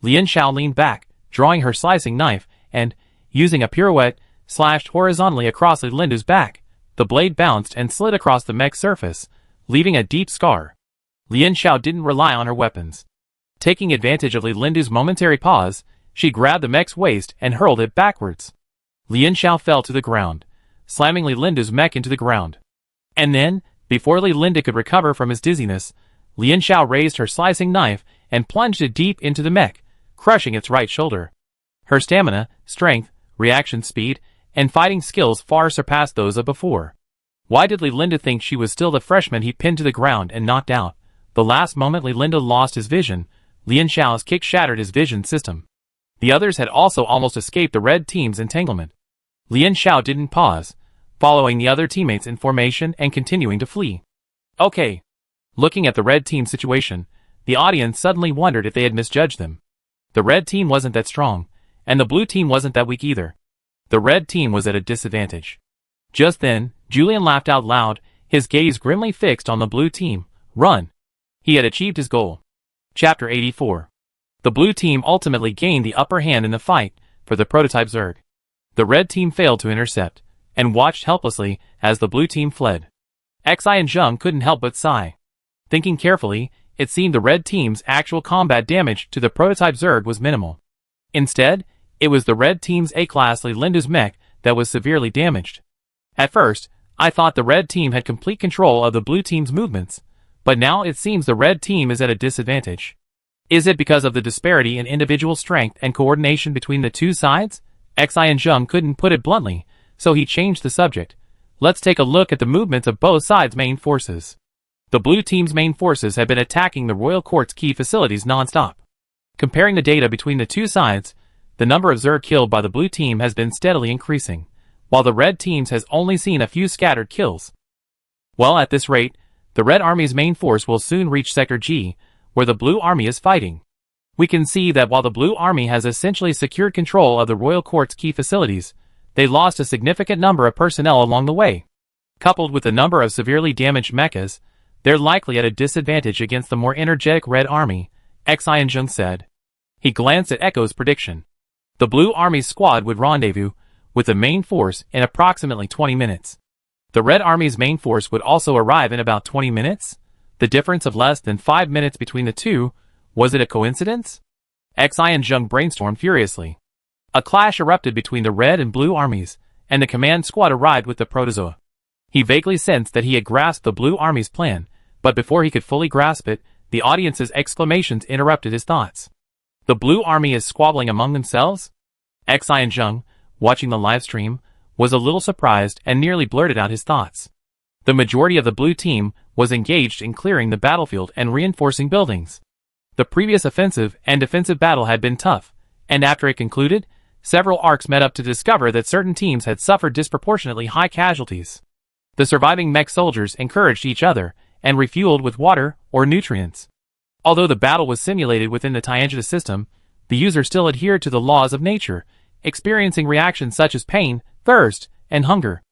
Lian Xiao leaned back, drawing her slicing knife, and, using a pirouette, slashed horizontally across Li Lindu's back. The blade bounced and slid across the mech's surface, leaving a deep scar. Lian Xiao didn't rely on her weapons. Taking advantage of Li Lindu's momentary pause, she grabbed the mech's waist and hurled it backwards. Lian Xiao fell to the ground, slamming Li Lindu's mech into the ground. And then, before Li Lindu could recover from his dizziness, Lian Xiao raised her slicing knife and plunged it deep into the mech, crushing its right shoulder. Her stamina, strength, reaction speed, and fighting skills far surpassed those of before. Why did Li Lindu think she was still the freshman he pinned to the ground and knocked out? The last moment Li Lindu lost his vision, Lian Xiao's kick shattered his vision system. The others had also almost escaped the red team's entanglement. Lian Xiao didn't pause, following the other teammates in formation and continuing to flee. Okay. Looking at the red team situation, the audience suddenly wondered if they had misjudged them. The red team wasn't that strong, and the blue team wasn't that weak either. The red team was at a disadvantage. Just then, Julian laughed out loud, his gaze grimly fixed on the blue team. Run! He had achieved his goal. Chapter 84. The blue team ultimately gained the upper hand in the fight for the prototype Zerg. The red team failed to intercept, and watched helplessly as the blue team fled. Xi and Zheng couldn't help but sigh. Thinking carefully, it seemed the red team's actual combat damage to the prototype Zerg was minimal. Instead, it was the red team's A-class Li Lindu's mech that was severely damaged. At first, I thought the red team had complete control of the blue team's movements, but now it seems the red team is at a disadvantage. Is it because of the disparity in individual strength and coordination between the two sides? Xi and Zheng couldn't put it bluntly, so he changed the subject. Let's take a look at the movements of both sides' main forces. The blue team's main forces have been attacking the Royal Court's key facilities non-stop. Comparing the data between the two sides, the number of Zerg killed by the blue team has been steadily increasing, while the red team's has only seen a few scattered kills. Well, at this rate, the red army's main force will soon reach Sector G, where the blue army is fighting. We can see that while the blue army has essentially secured control of the Royal Court's key facilities, they lost a significant number of personnel along the way. Coupled with the number of severely damaged mechas, they're likely at a disadvantage against the more energetic red army, Xi and Zheng said. He glanced at Echo's prediction. The blue army's squad would rendezvous with the main force in approximately 20 minutes. The Red Army's main force would also arrive in about 20 minutes? The difference of less than 5 minutes between the two, was it a coincidence? Xi and Zheng brainstormed furiously. A clash erupted between the Red and Blue armies, and the command squad arrived with the protozoa. He vaguely sensed that he had grasped the Blue Army's plan, but before he could fully grasp it, the audience's exclamations interrupted his thoughts. The Blue Army is squabbling among themselves? Xi and Zheng, watching the live stream, was a little surprised and nearly blurted out his thoughts. The majority of the blue team was engaged in clearing the battlefield and reinforcing buildings. The previous offensive and defensive battle had been tough, and after it concluded, several arcs met up to discover that certain teams had suffered disproportionately high casualties. The surviving mech soldiers encouraged each other and refueled with water or nutrients. Although the battle was simulated within the Tiangita system, the user still adhered to the laws of nature, experiencing reactions such as pain, thirst, and hunger.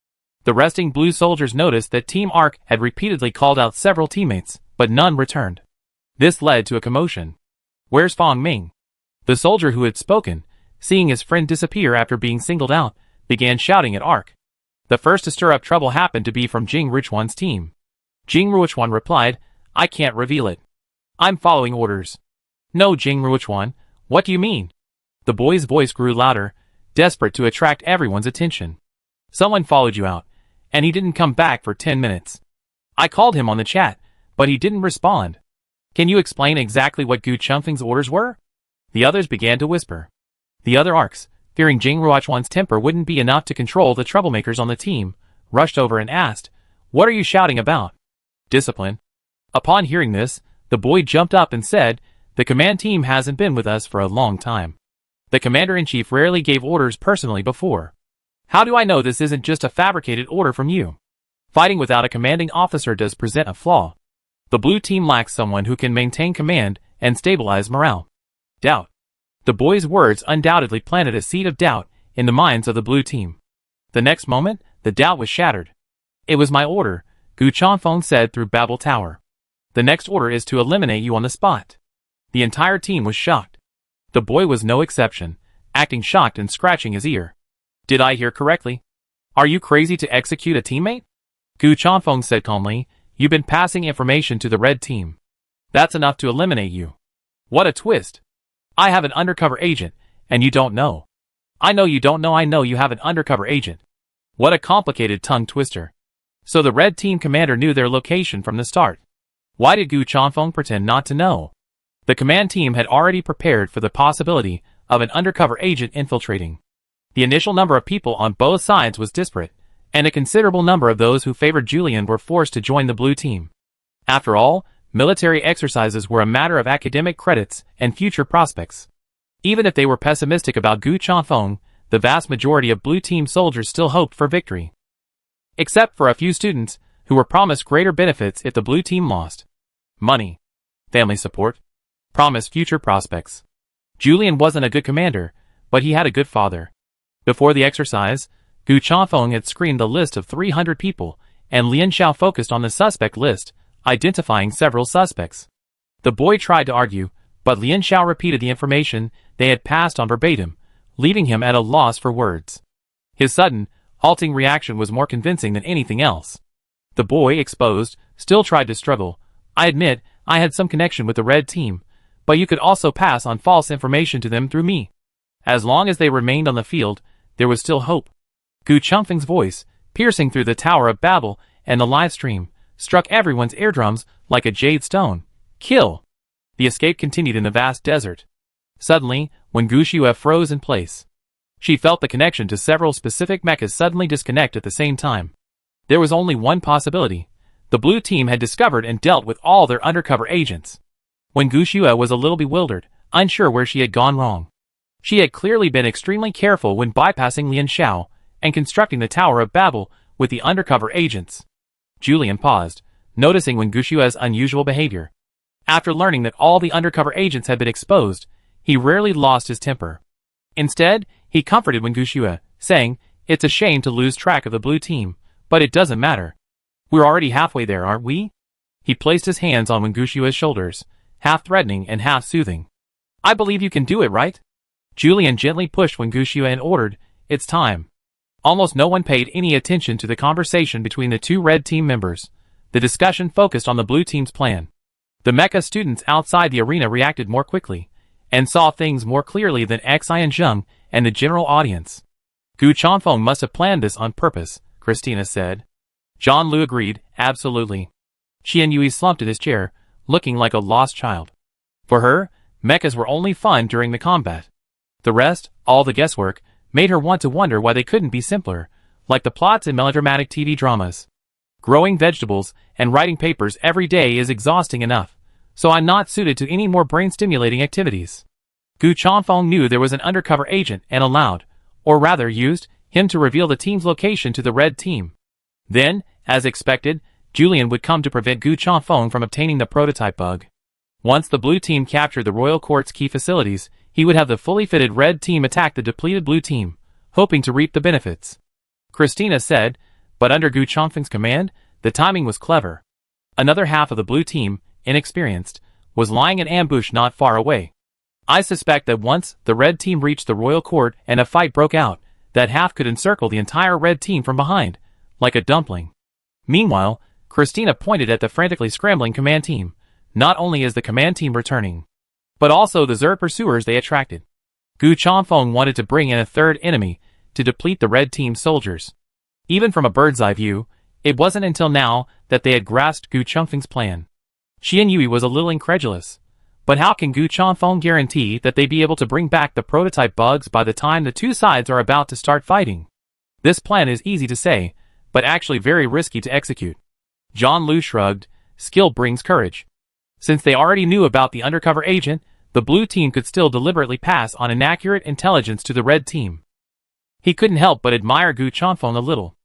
The resting blue soldiers noticed that Team Arc had repeatedly called out several teammates, but none returned. This led to a commotion. "Where's Fong Ming?" The soldier who had spoken, seeing his friend disappear after being singled out, began shouting at Arc. The first to stir up trouble happened to be from Jing Ruchuan's team. Jing Ruchuan replied, "I can't reveal it. I'm following orders." "No, Jing Ruchuan, what do you mean?" The boy's voice grew louder, desperate to attract everyone's attention. "Someone followed you out, and he didn't come back for 10 minutes. I called him on the chat, but he didn't respond. Can you explain exactly what Gu Chengfeng's orders were?" The others began to whisper. The other arcs, fearing Jing Ruochuan's temper wouldn't be enough to control the troublemakers on the team, rushed over and asked, "What are you shouting about?" "Discipline." Upon hearing this, the boy jumped up and said, "The command team hasn't been with us for a long time. The commander-in-chief rarely gave orders personally before. How do I know this isn't just a fabricated order from you? Fighting without a commanding officer does present a flaw. The blue team lacks someone who can maintain command and stabilize morale." Doubt. The boy's words undoubtedly planted a seed of doubt in the minds of the blue team. The next moment, the doubt was shattered. "It was my order," Gu Changfeng said through Babel Tower. "The next order is to eliminate you on the spot." The entire team was shocked. The boy was no exception, acting shocked and scratching his ear. "Did I hear correctly? Are you crazy to execute a teammate?" Gu Changfeng said calmly, "You've been passing information to the red team. That's enough to eliminate you." "What a twist. I have an undercover agent, and you don't know." "I know you don't know I know you have an undercover agent." What a complicated tongue twister. So the red team commander knew their location from the start. Why did Gu Changfeng pretend not to know? The command team had already prepared for the possibility of an undercover agent infiltrating. The initial number of people on both sides was disparate, and a considerable number of those who favored Julian were forced to join the blue team. After all, military exercises were a matter of academic credits and future prospects. Even if they were pessimistic about Gu Changfeng, the vast majority of blue team soldiers still hoped for victory. Except for a few students, who were promised greater benefits if the blue team lost. Money, family support, promised future prospects. Julian wasn't a good commander, but he had a good father. Before the exercise, Gu Changfeng had screened a list of 300 people, and Lian Xiao focused on the suspect list, identifying several suspects. The boy tried to argue, but Lian Xiao repeated the information they had passed on verbatim, leaving him at a loss for words. His sudden, halting reaction was more convincing than anything else. The boy, exposed, still tried to struggle. "I admit, I had some connection with the red team, but you could also pass on false information to them through me. As long as they remained on the field, there was still hope." Gu Chengfeng's voice, piercing through the Tower of Babel and the live stream, struck everyone's eardrums like a jade stone. "Kill!" The escape continued in the vast desert. Suddenly, when Gu Xiue froze in place, she felt the connection to several specific mechas suddenly disconnect at the same time. There was only one possibility. The blue team had discovered and dealt with all their undercover agents. When Gu Xiue was a little bewildered, unsure where she had gone wrong. She had clearly been extremely careful when bypassing Lian Xiao and constructing the Tower of Babel with the undercover agents. Julian paused, noticing when Gu Xue's unusual behavior. After learning that all the undercover agents had been exposed, he rarely lost his temper. Instead, he comforted Wen Guxue, saying, "It's a shame to lose track of the blue team, but it doesn't matter. We're already halfway there, aren't we?" He placed his hands on Wen Guxue's shoulders, half threatening and half soothing. "I believe you can do it, right?" Julian gently pushed Wen Guxue and ordered, "It's time." Almost no one paid any attention to the conversation between the two red team members. The discussion focused on the blue team's plan. The Mecha students outside the arena reacted more quickly, and saw things more clearly than Xian Zheng and the general audience. Gu Chanfeng must have planned this on purpose, Christina said. John Lu agreed, absolutely. Xian Yui slumped in his chair, looking like a lost child. For her, mechas were only fun during the combat. The rest, all the guesswork, made her want to wonder why they couldn't be simpler, like the plots in melodramatic TV dramas. Growing vegetables and writing papers every day is exhausting enough, so I'm not suited to any more brain-stimulating activities. Gu Chanfeng knew there was an undercover agent and allowed, or rather used, him to reveal the team's location to the red team. Then, as expected, Julian would come to prevent Gu Chanfeng from obtaining the prototype bug. Once the blue team captured the royal court's key facilities, he would have the fully fitted red team attack the depleted blue team, hoping to reap the benefits. Christina said, but under Gu Chanfeng's command, the timing was clever. Another half of the blue team, inexperienced, was lying in ambush not far away. I suspect that once the red team reached the royal court and a fight broke out, that half could encircle the entire red team from behind, like a dumpling. Meanwhile, Christina pointed at the frantically scrambling command team. Not only is the command team returning, but also the Zerg pursuers they attracted. Gu Chanfeng wanted to bring in a third enemy to deplete the red team's soldiers. Even from a bird's eye view, it wasn't until now that they had grasped Gu Chanfeng's plan. Xian Yui was a little incredulous. But how can Gu Chanfeng guarantee that they'd be able to bring back the prototype bugs by the time the two sides are about to start fighting? This plan is easy to say, but actually very risky to execute. John Lu shrugged. Skill brings courage. Since they already knew about the undercover agent, the blue team could still deliberately pass on inaccurate intelligence to the red team. He couldn't help but admire Gu Chanfeng a little.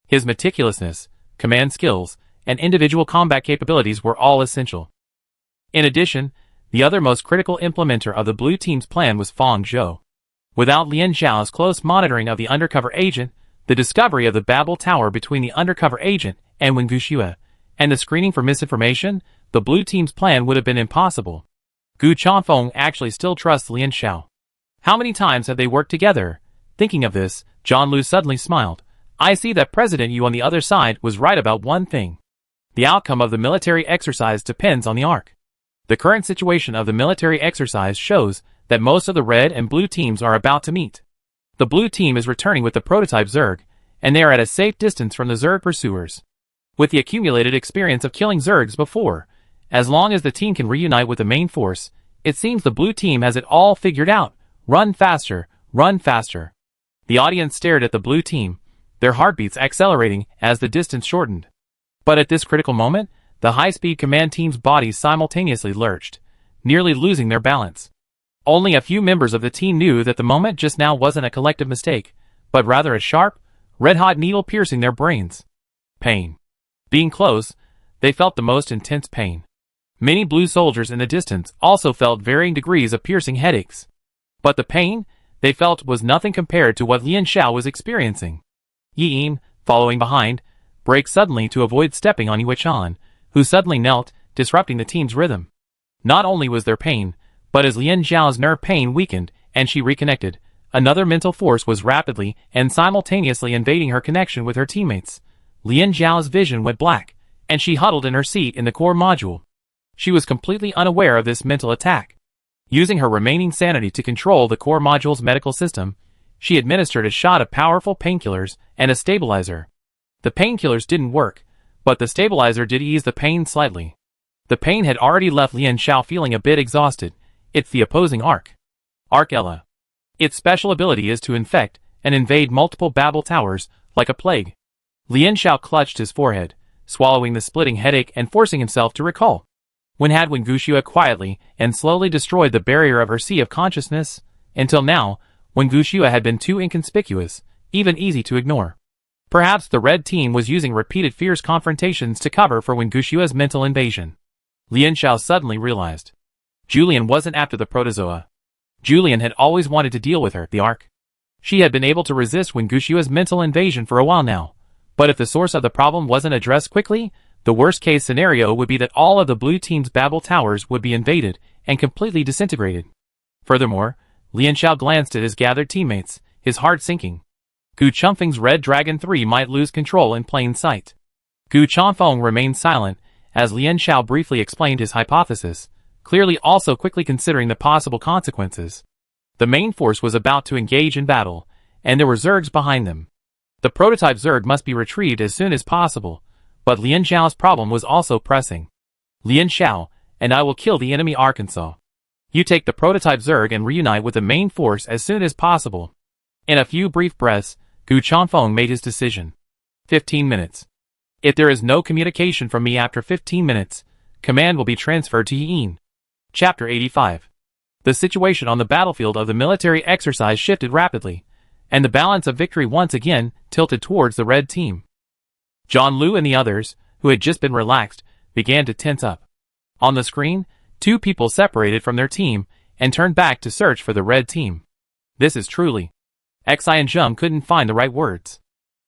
His meticulousness, command skills, and individual combat capabilities were all essential. In addition, the other most critical implementer of the blue team's plan was Fang Zhou. Without Lian Zhao's close monitoring of the undercover agent, the discovery of the Babel Tower between the undercover agent and Wen Guxue, and the screening for misinformation, the blue team's plan would have been impossible. Gu Chanfeng actually still trusts Lian Zhao. How many times have they worked together? Thinking of this, John Lu suddenly smiled. I see that President Yu on the other side was right about one thing. The outcome of the military exercise depends on the arc. The current situation of the military exercise shows that most of the red and blue teams are about to meet. The blue team is returning with the prototype Zerg, and they are at a safe distance from the Zerg pursuers. With the accumulated experience of killing Zergs before, as long as the team can reunite with the main force, it seems the blue team has it all figured out. Run faster, run faster. The audience stared at the blue team, their heartbeats accelerating as the distance shortened. But at this critical moment, the high-speed command team's bodies simultaneously lurched, nearly losing their balance. Only a few members of the team knew that the moment just now wasn't a collective mistake, but rather a sharp, red-hot needle piercing their brains. Pain. Being close, they felt the most intense pain. Many blue soldiers in the distance also felt varying degrees of piercing headaches. But the pain they felt was nothing compared to what Lian Zhao was experiencing. Yi Yin, following behind, braked suddenly to avoid stepping on Yue Chan, who suddenly knelt, disrupting the team's rhythm. Not only was there pain, but as Lian Zhao's nerve pain weakened and she reconnected, another mental force was rapidly and simultaneously invading her connection with her teammates. Lian Zhao's vision went black, and she huddled in her seat in the core module. She was completely unaware of this mental attack. Using her remaining sanity to control the core module's medical system, she administered a shot of powerful painkillers and a stabilizer. The painkillers didn't work, but the stabilizer did ease the pain slightly. The pain had already left Lian Zhao feeling a bit exhausted. It's the opposing arc. Arc Ella. Its special ability is to infect and invade multiple Babel towers like a plague. Lian Zhao clutched his forehead, swallowing the splitting headache and forcing himself to recall. When had Wen Guxue quietly and slowly destroyed the barrier of her sea of consciousness? Until now, Wen Guxue had been too inconspicuous, even easy to ignore. Perhaps the red team was using repeated fierce confrontations to cover for Wen Guxue's mental invasion. Lian Zhao suddenly realized. Julian wasn't after the protozoa. Julian had always wanted to deal with her, the Ark. She had been able to resist Wen Guxue's mental invasion for a while now. But if the source of the problem wasn't addressed quickly, the worst-case scenario would be that all of the blue team's Babel towers would be invaded and completely disintegrated. Furthermore, Lian Zhao glanced at his gathered teammates, his heart sinking. Gu Changfeng's Red Dragon 3 might lose control in plain sight. Gu Changfeng remained silent as Lian Xiao briefly explained his hypothesis, clearly also quickly considering the possible consequences. The main force was about to engage in battle, and there were Zergs behind them. The prototype Zerg must be retrieved as soon as possible, but Lian Xiao's problem was also pressing. Lian Xiao, and I will kill the enemy Arkansas. You take the prototype Zerg and reunite with the main force as soon as possible. In a few brief breaths, Gu Changfeng made his decision. 15 minutes. If there is no communication from me after 15 minutes, command will be transferred to Yin. Chapter 85. The situation on the battlefield of the military exercise shifted rapidly, and the balance of victory once again tilted towards the red team. John Liu and the others, who had just been relaxed, began to tense up. On the screen, two people separated from their team and turned back to search for the red team. This is truly. Xi and Zheng couldn't find the right words.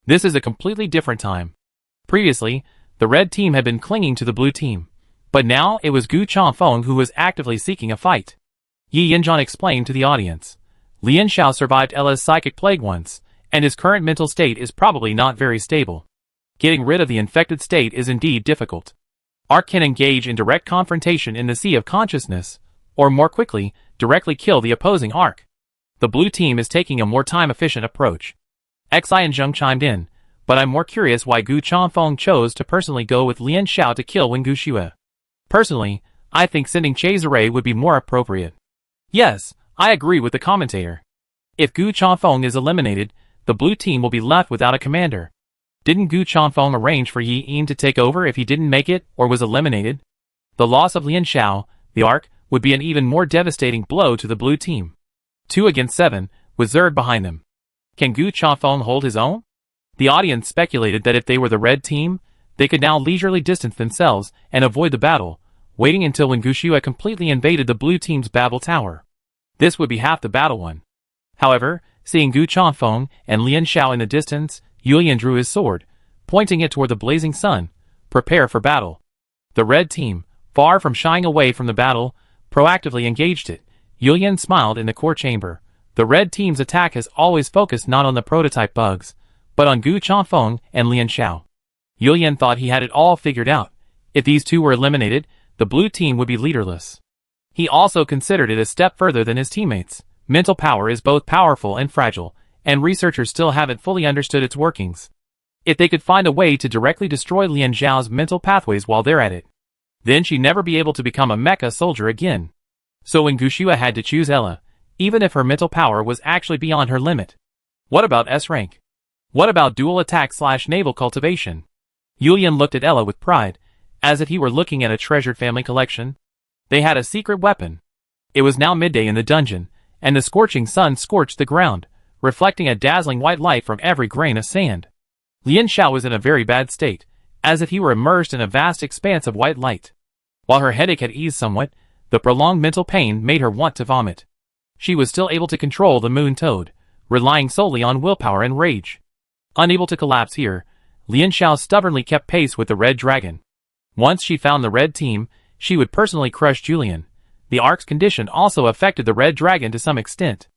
This is a completely different time. Previously, the red team had been clinging to the blue team, but now it was Gu Changfeng who was actively seeking a fight. Yi Yinzhan explained to the audience. Lian Xiao survived Ella's psychic plague once, and his current mental state is probably not very stable. Getting rid of the infected state is indeed difficult. Ark can engage in direct confrontation in the sea of consciousness, or more quickly, directly kill the opposing Ark. The blue team is taking a more time-efficient approach. Xi and Zheng chimed in, but I'm more curious why Gu Changfeng chose to personally go with Lian Xiao to kill Wen Guxue. Personally, I think sending Chazere would be more appropriate. Yes, I agree with the commentator. If Gu Changfeng is eliminated, the blue team will be left without a commander. Didn't Gu Changfeng arrange for Yi Yin to take over if he didn't make it or was eliminated? The loss of Lian Xiao, the Ark, would be an even more devastating blow to the blue team. 2 against 7, with Zerg behind them. Can Gu Changfeng hold his own? The audience speculated that if they were the red team, they could now leisurely distance themselves and avoid the battle, waiting until when Guxue completely invaded the blue team's Babel Tower. This would be half the battle won. However, seeing Gu Changfeng and Lian Xiao in the distance, Yulian drew his sword, pointing it toward the blazing sun. Prepare for battle. The red team, far from shying away from the battle, proactively engaged it. Yulian smiled in the core chamber. The red team's attack has always focused not on the prototype bugs, but on Gu Changfeng and Lian Xiao. Yulian thought he had it all figured out. If these two were eliminated, the blue team would be leaderless. He also considered it a step further than his teammates. Mental power is both powerful and fragile, and researchers still haven't fully understood its workings. If they could find a way to directly destroy Lian Xiao's mental pathways while they're at it, then she'd never be able to become a mecha soldier again. So when Guxue had to choose Ella, even if her mental power was actually beyond her limit. What about S rank? What about dual attack/naval cultivation? Yulian looked at Ella with pride, as if he were looking at a treasured family collection. They had a secret weapon. It was now midday in the dungeon, and the scorching sun scorched the ground, reflecting a dazzling white light from every grain of sand. Lian Xiao was in a very bad state, as if he were immersed in a vast expanse of white light. While her headache had eased somewhat, the prolonged mental pain made her want to vomit. She was still able to control the moon toad, relying solely on willpower and rage. Unable to collapse here, Lian Xiao stubbornly kept pace with the red dragon. Once she found the red team, she would personally crush Julian. The Ark's condition also affected the red dragon to some extent.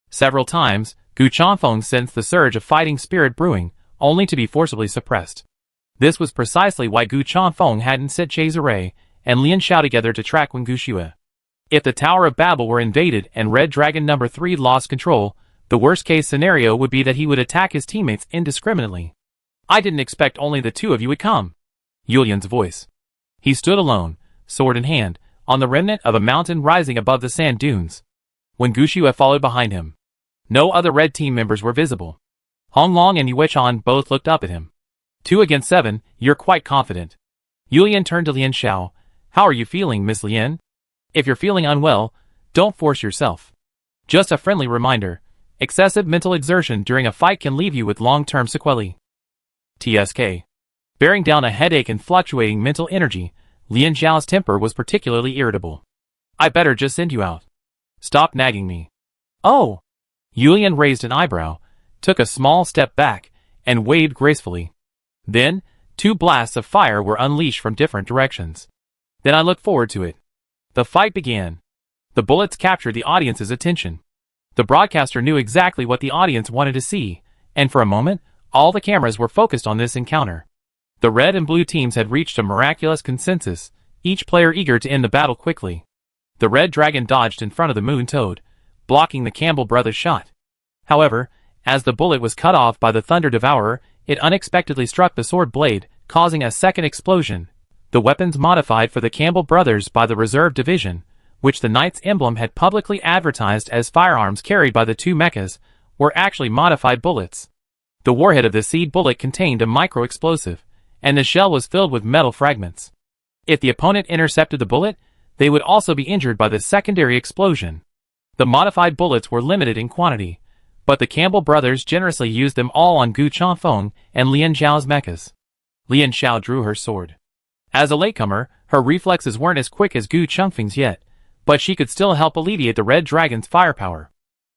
Several times, Gu Changfeng sensed the surge of fighting spirit brewing, only to be forcibly suppressed. This was precisely why Gu Changfeng hadn't sent Chazere and Lian Xiao together to track Wen Guxue. If the Tower of Babel were invaded and Red Dragon number 3 lost control, the worst-case scenario would be that he would attack his teammates indiscriminately. I didn't expect only the two of you would come. Yulian's voice. He stood alone, sword in hand, on the remnant of a mountain rising above the sand dunes. Wen Guxue followed behind him. No other red team members were visible. Honglong and Yuechan both looked up at him. 2 against 7, you're quite confident. Yulian turned to Lian Xiao. How are you feeling, Miss Lian? If you're feeling unwell, don't force yourself. Just a friendly reminder, excessive mental exertion during a fight can leave you with long-term sequelae. TSK. Bearing down a headache and fluctuating mental energy, Lian Xiao's temper was particularly irritable. I better just send you out. Stop nagging me. Oh! Yulian raised an eyebrow, took a small step back, and waved gracefully. Then, 2 blasts of fire were unleashed from different directions. Then I looked forward to it. The fight began. The bullets captured the audience's attention. The broadcaster knew exactly what the audience wanted to see, and for a moment, all the cameras were focused on this encounter. The red and blue teams had reached a miraculous consensus, each player eager to end the battle quickly. The red dragon dodged in front of the moon toad, blocking the Campbell brothers' shot. However, as the bullet was cut off by the Thunder Devourer, it unexpectedly struck the sword blade, causing a second explosion. The weapons modified for the Campbell brothers by the Reserve Division, which the Knight's emblem had publicly advertised as firearms carried by the two mechas, were actually modified bullets. The warhead of the seed bullet contained a micro-explosive, and the shell was filled with metal fragments. If the opponent intercepted the bullet, they would also be injured by the secondary explosion. The modified bullets were limited in quantity, but the Campbell brothers generously used them all on Gu Chanfeng and Lian Xiao's mechas. Lian Xiao drew her sword. As a latecomer, her reflexes weren't as quick as Gu Changfeng's yet, but she could still help alleviate the red dragon's firepower.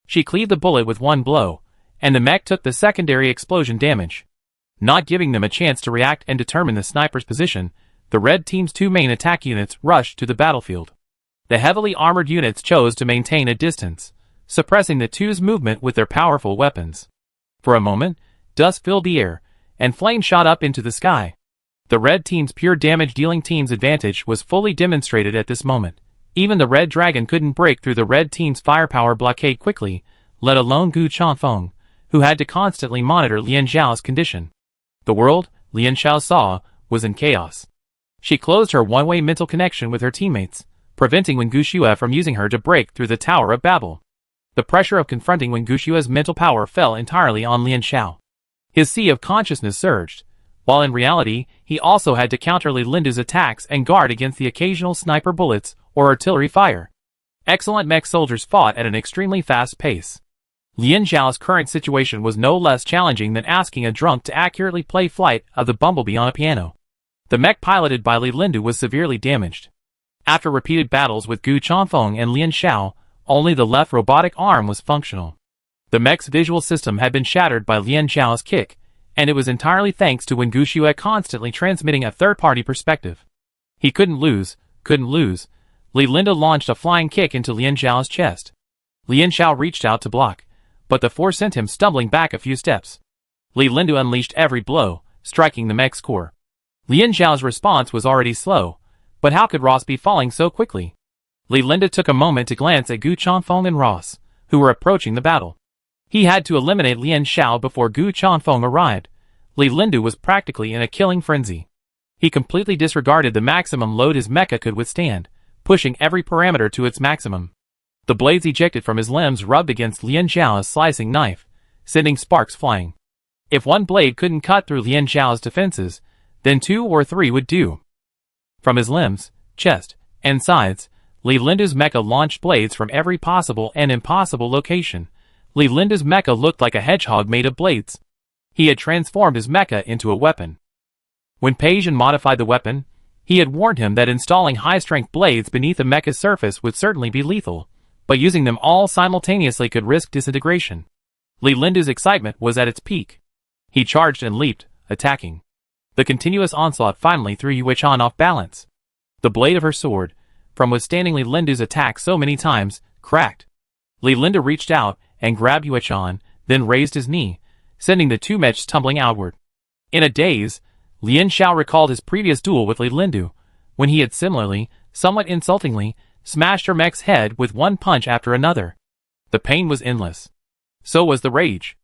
She cleaved the bullet with one blow, and the mech took the secondary explosion damage. Not giving them a chance to react and determine the sniper's position, the red team's two main attack units rushed to the battlefield. The heavily armored units chose to maintain a distance, suppressing the two's movement with their powerful weapons. For a moment, dust filled the air, and flames shot up into the sky. The red team's pure damage-dealing team's advantage was fully demonstrated at this moment. Even the red dragon couldn't break through the red team's firepower blockade quickly, let alone Gu Chanfeng, who had to constantly monitor Lian Xiao's condition. The world, Lian Xiao saw, was in chaos. She closed her one-way mental connection with her teammates, preventing Wen Guxue from using her to break through the Tower of Babel. The pressure of confronting Wen Guxue's mental power fell entirely on Lian Xiao. His sea of consciousness surged, while in reality, he also had to counter Li Lindu's attacks and guard against the occasional sniper bullets or artillery fire. Excellent mech soldiers fought at an extremely fast pace. Lian Xiao's current situation was no less challenging than asking a drunk to accurately play Flight of the Bumblebee on a piano. The mech piloted by Li Lindu was severely damaged. After repeated battles with Gu Chanfeng and Lian Xiao, only the left robotic arm was functional. The mech's visual system had been shattered by Lian Xiao's kick, and it was entirely thanks to Wen Guxue constantly transmitting a third-party perspective. He couldn't lose. Li Lindu launched a flying kick into Lian Xiao's chest. Lian Xiao reached out to block, but the force sent him stumbling back a few steps. Li Lindu unleashed every blow, striking the mech's core. Lian Xiao's response was already slow, but how could Ross be falling so quickly? Li Lindu took a moment to glance at Gu Chanfeng and Ross, who were approaching the battle. He had to eliminate Lian Xiao before Gu Chanfeng arrived. Li Lindu was practically in a killing frenzy. He completely disregarded the maximum load his mecha could withstand, pushing every parameter to its maximum. The blades ejected from his limbs rubbed against Lian Xiao's slicing knife, sending sparks flying. If one blade couldn't cut through Lian Xiao's defenses, then 2 or 3 would do. From his limbs, chest, and sides, Li Lindu's mecha launched blades from every possible and impossible location. Li Lindu's mecha looked like a hedgehog made of blades. He had transformed his mecha into a weapon. When Peijin modified the weapon, he had warned him that installing high-strength blades beneath a mecha's surface would certainly be lethal, but using them all simultaneously could risk disintegration. Li Lindu's excitement was at its peak. He charged and leaped, attacking. The continuous onslaught finally threw Yuechan off balance. The blade of her sword, from withstanding Li Lindu's attack so many times, cracked. Li Lindu reached out and grabbed Yuechan, then raised his knee, sending the two mechs tumbling outward. In a daze, Lian Xiao recalled his previous duel with Li Lindu, when he had similarly, somewhat insultingly, smashed her mech's head with one punch after another. The pain was endless. So was the rage.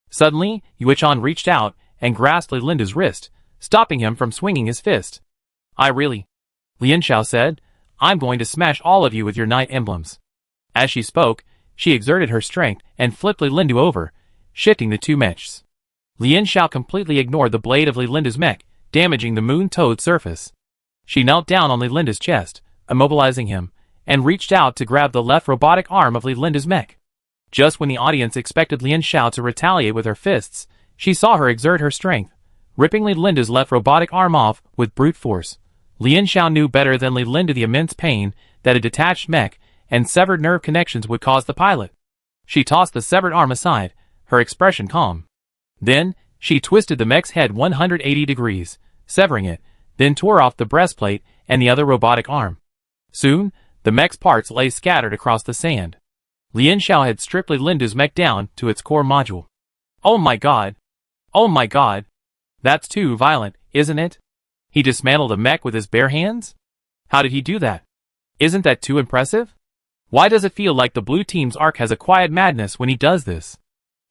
Suddenly, Yuechan reached out and grasped Li Lindu's wrist, stopping him from swinging his fist. Lian Xiao said, I'm going to smash all of you with your knight emblems. As she spoke, she exerted her strength and flipped Li Lindu over, shifting the two mechs. Lian Xiao completely ignored the blade of Li Lindu's mech, damaging the moon toad's surface. She knelt down on Li Lindu's chest, immobilizing him, and reached out to grab the left robotic arm of Li Lindu's mech. Just when the audience expected Lian Xiao to retaliate with her fists, she saw her exert her strength, ripping Li Lindu's left robotic arm off with brute force. Lian Xiao knew better than Li Lindu the immense pain that a detached mech and severed nerve connections would cause the pilot. She tossed the severed arm aside, her expression calm. Then, she twisted the mech's head 180 degrees, severing it, then tore off the breastplate and the other robotic arm. Soon, the mech's parts lay scattered across the sand. Lian Xiao had stripped Li Lindu's mech down to its core module. Oh my god. Oh my god. That's too violent, isn't it? He dismantled a mech with his bare hands? How did he do that? Isn't that too impressive? Why does it feel like the blue team's arc has a quiet madness when he does this?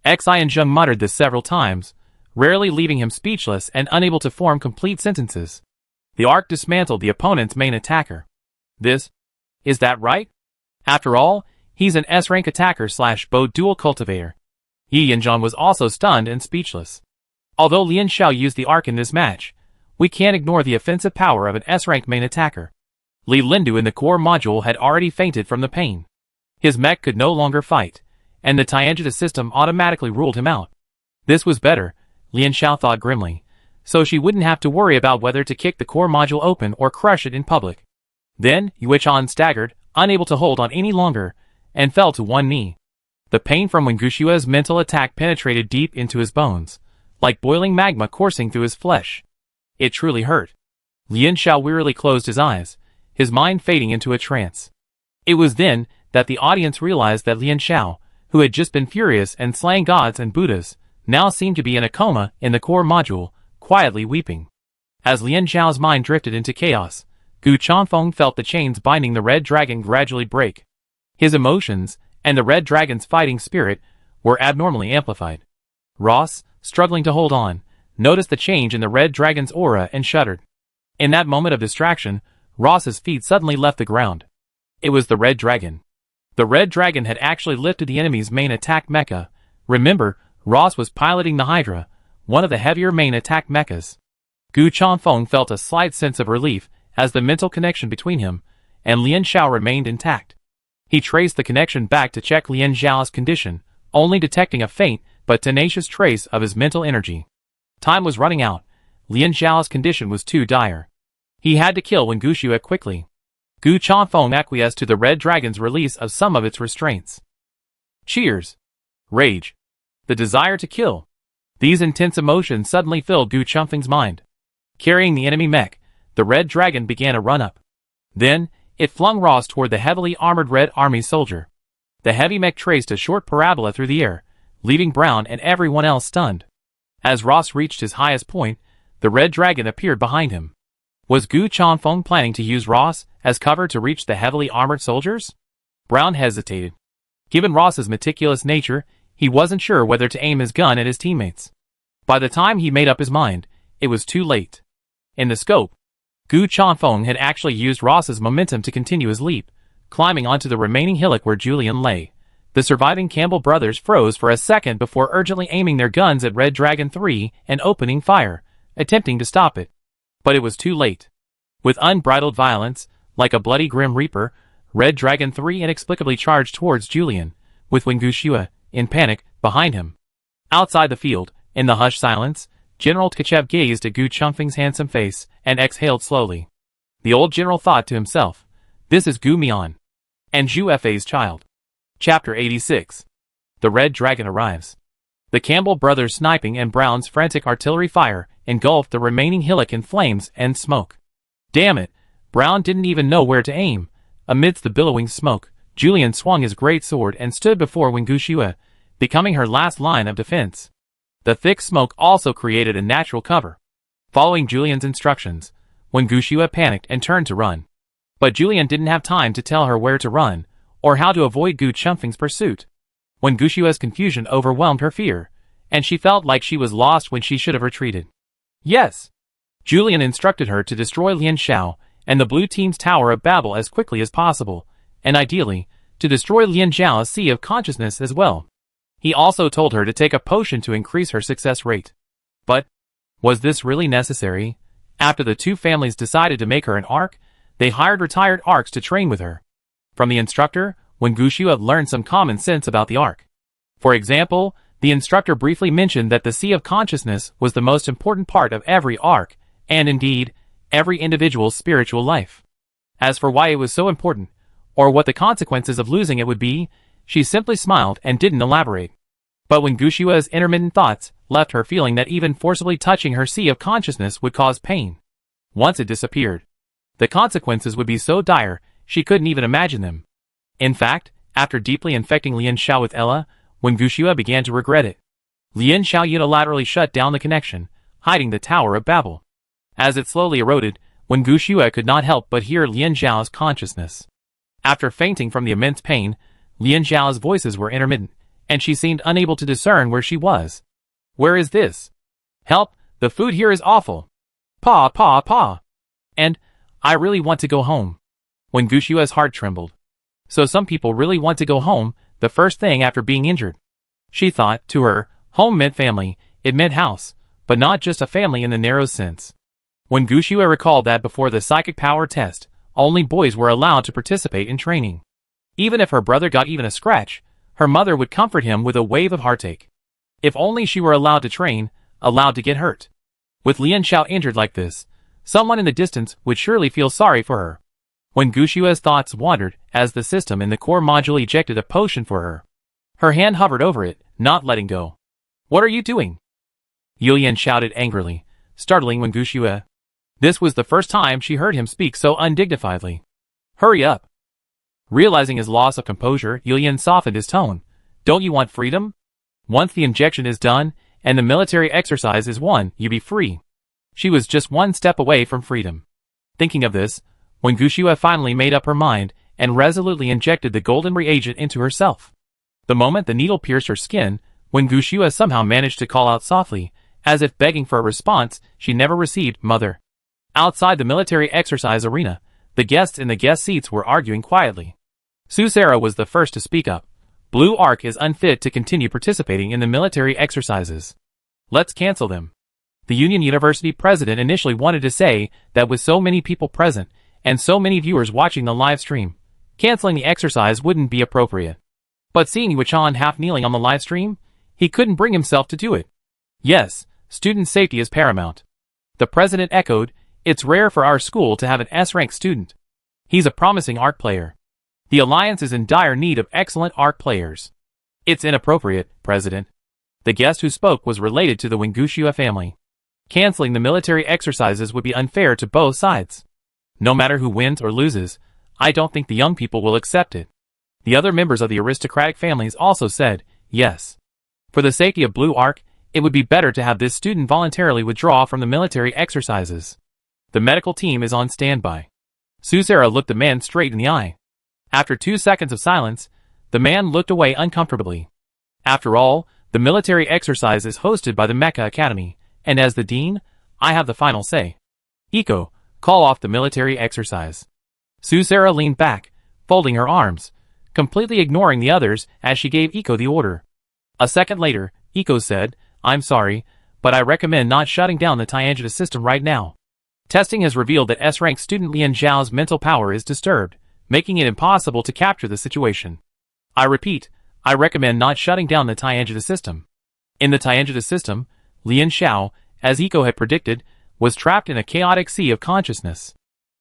Xi and Zheng muttered this several times, rarely leaving him speechless and unable to form complete sentences. The arc dismantled the opponent's main attacker. Is that right? After all, he's an S-rank attacker / bow dual cultivator. Yi Yanzhang was also stunned and speechless. Although Lian Xiao used the arc in this match, we can't ignore the offensive power of an S-rank main attacker. Li Lindu in the core module had already fainted from the pain. His mech could no longer fight, and the Tianjita system automatically ruled him out. This was better, Lian Xiao thought grimly, so she wouldn't have to worry about whether to kick the core module open or crush it in public. Then, Yuichan staggered, unable to hold on any longer, and fell to one knee. The pain from Wengushua's mental attack penetrated deep into his bones, like boiling magma coursing through his flesh. It truly hurt. Lian Xiao wearily closed his eyes, his mind fading into a trance. It was then that the audience realized that Lian Xiao, who had just been furious and slaying gods and Buddhas, now seemed to be in a coma in the core module, quietly weeping. As Lian Xiao's mind drifted into chaos, Gu Chanfeng felt the chains binding the red dragon gradually break. His emotions, and the red dragon's fighting spirit, were abnormally amplified. Ross, struggling to hold on, noticed the change in the red dragon's aura and shuddered. In that moment of distraction, Ross's feet suddenly left the ground. It was the red dragon. The red dragon had actually lifted the enemy's main attack mecha. Remember, Ross was piloting the Hydra, one of the heavier main attack mechas. Gu Chanfeng felt a slight sense of relief as the mental connection between him and Lian Xiao remained intact. He traced the connection back to check Lian Xiao's condition, only detecting a faint but tenacious trace of his mental energy. Time was running out. Lian Xiao's condition was too dire. He had to kill Wengushua quickly. Gu Chanfeng acquiesced to the red dragon's release of some of its restraints. Cheers. Rage. The desire to kill. These intense emotions suddenly filled Gu Chanfeng's mind. Carrying the enemy mech, the red dragon began a run-up. Then, it flung Ross toward the heavily armored Red Army soldier. The heavy mech traced a short parabola through the air, leaving Brown and everyone else stunned. As Ross reached his highest point, the red dragon appeared behind him. Was Gu Chanfeng planning to use Ross as cover to reach the heavily armored soldiers? Brown hesitated. Given Ross's meticulous nature, he wasn't sure whether to aim his gun at his teammates. By the time he made up his mind, it was too late. In the scope, Gu Chanfeng had actually used Ross's momentum to continue his leap, climbing onto the remaining hillock where Julian lay. The surviving Campbell brothers froze for a second before urgently aiming their guns at Red Dragon 3 and opening fire, attempting to stop it. But it was too late. With unbridled violence, like a bloody Grim Reaper, Red Dragon 3 inexplicably charged towards Julian, with Wengushua, in panic, behind him. Outside the field, in the hushed silence, General Tkachev gazed at Gu Chanfeng's handsome face and exhaled slowly. The old general thought to himself, this is Gu Mian, and Zhu Fa's child. Chapter 86. The Red Dragon arrives. The Campbell brothers' sniping and Brown's frantic artillery fire engulfed the remaining hillock in flames and smoke. Damn it, Brown didn't even know where to aim. Amidst the billowing smoke, Julian swung his great sword and stood before Wengushua, becoming her last line of defense. The thick smoke also created a natural cover. Following Julian's instructions, Wengushua panicked and turned to run. But Julian didn't have time to tell her where to run, or how to avoid Gu Chanfeng's pursuit. Wengushua's confusion overwhelmed her fear, and she felt like she was lost when she should have retreated. Yes! Julian instructed her to destroy Lian Xiao and the blue team's Tower of Babel as quickly as possible, and ideally, to destroy Lian Xiao's Sea of Consciousness as well. He also told her to take a potion to increase her success rate. But, was this really necessary? After the two families decided to make her an arc, they hired retired arcs to train with her. From the instructor, Wengushua learned some common sense about the arc. For example, the instructor briefly mentioned that the Sea of Consciousness was the most important part of every arc, and indeed, every individual's spiritual life. As for why it was so important, or what the consequences of losing it would be, she simply smiled and didn't elaborate. But Wengushua's intermittent thoughts left her feeling that even forcibly touching her Sea of Consciousness would cause pain. Once it disappeared, the consequences would be so dire she couldn't even imagine them. In fact, after deeply infecting Lian Xiao with Ella, Wengushua began to regret it. Lian Xiao unilaterally shut down the connection, hiding the Tower of Babel. As it slowly eroded, Wen Gushue could not help but hear Lian Xiao's consciousness. After fainting from the immense pain, Lian Xiao's voices were intermittent, and she seemed unable to discern where she was. Where is this? Help, the food here is awful. Pa, pa, pa. And, I really want to go home. Wen Gushue's heart trembled. So some people really want to go home, the first thing after being injured. She thought, to her, home meant family, it meant house, but not just a family in the narrow sense. Wen Gushue recalled that before the psychic power test, only boys were allowed to participate in training. Even if her brother got even a scratch, her mother would comfort him with a wave of heartache. If only she were allowed to train, allowed to get hurt. With Lian Xiao injured like this, someone in the distance would surely feel sorry for her. When Gushue's thoughts wandered as the system in the core module ejected a potion for her. Her hand hovered over it, not letting go. What are you doing? Yulian shouted angrily, startling Wen Gushue. This was the first time she heard him speak so undignifiedly. Hurry up. Realizing his loss of composure, Yulian softened his tone. Don't you want freedom? Once the injection is done, and the military exercise is won, you be free. She was just one step away from freedom. Thinking of this, Wen Gushue finally made up her mind, and resolutely injected the golden reagent into herself. The moment the needle pierced her skin, Wen Gushue somehow managed to call out softly, as if begging for a response she never received, Mother. Outside the military exercise arena, the guests in the guest seats were arguing quietly. Susera was the first to speak up. Blue Ark is unfit to continue participating in the military exercises. Let's cancel them. The Union University president initially wanted to say that with so many people present, and so many viewers watching the live stream, canceling the exercise wouldn't be appropriate. But seeing Yuchan half kneeling on the live stream, he couldn't bring himself to do it. Yes, student safety is paramount. The president echoed, it's rare for our school to have an S-rank student. He's a promising art player. The Alliance is in dire need of excellent art players. It's inappropriate, President. The guest who spoke was related to the Wen Gushue family. Canceling the military exercises would be unfair to both sides. No matter who wins or loses, I don't think the young people will accept it. The other members of the aristocratic families also said, yes. For the safety of Blue Ark, it would be better to have this student voluntarily withdraw from the military exercises. The medical team is on standby. Susera looked the man straight in the eye. After 2 seconds of silence, the man looked away uncomfortably. After all, the military exercise is hosted by the Mecha Academy, and as the dean, I have the final say. Iko, call off the military exercise. Susera leaned back, folding her arms, completely ignoring the others as she gave Iko the order. A second later, Iko said, I'm sorry, but I recommend not shutting down the Tiangita system right now. Testing has revealed that S-rank student Lian Zhao's mental power is disturbed, making it impossible to capture the situation. I repeat, I recommend not shutting down the Tiangita system. In the Tiangita system, Lian Xiao, as Iko had predicted, was trapped in a chaotic sea of consciousness.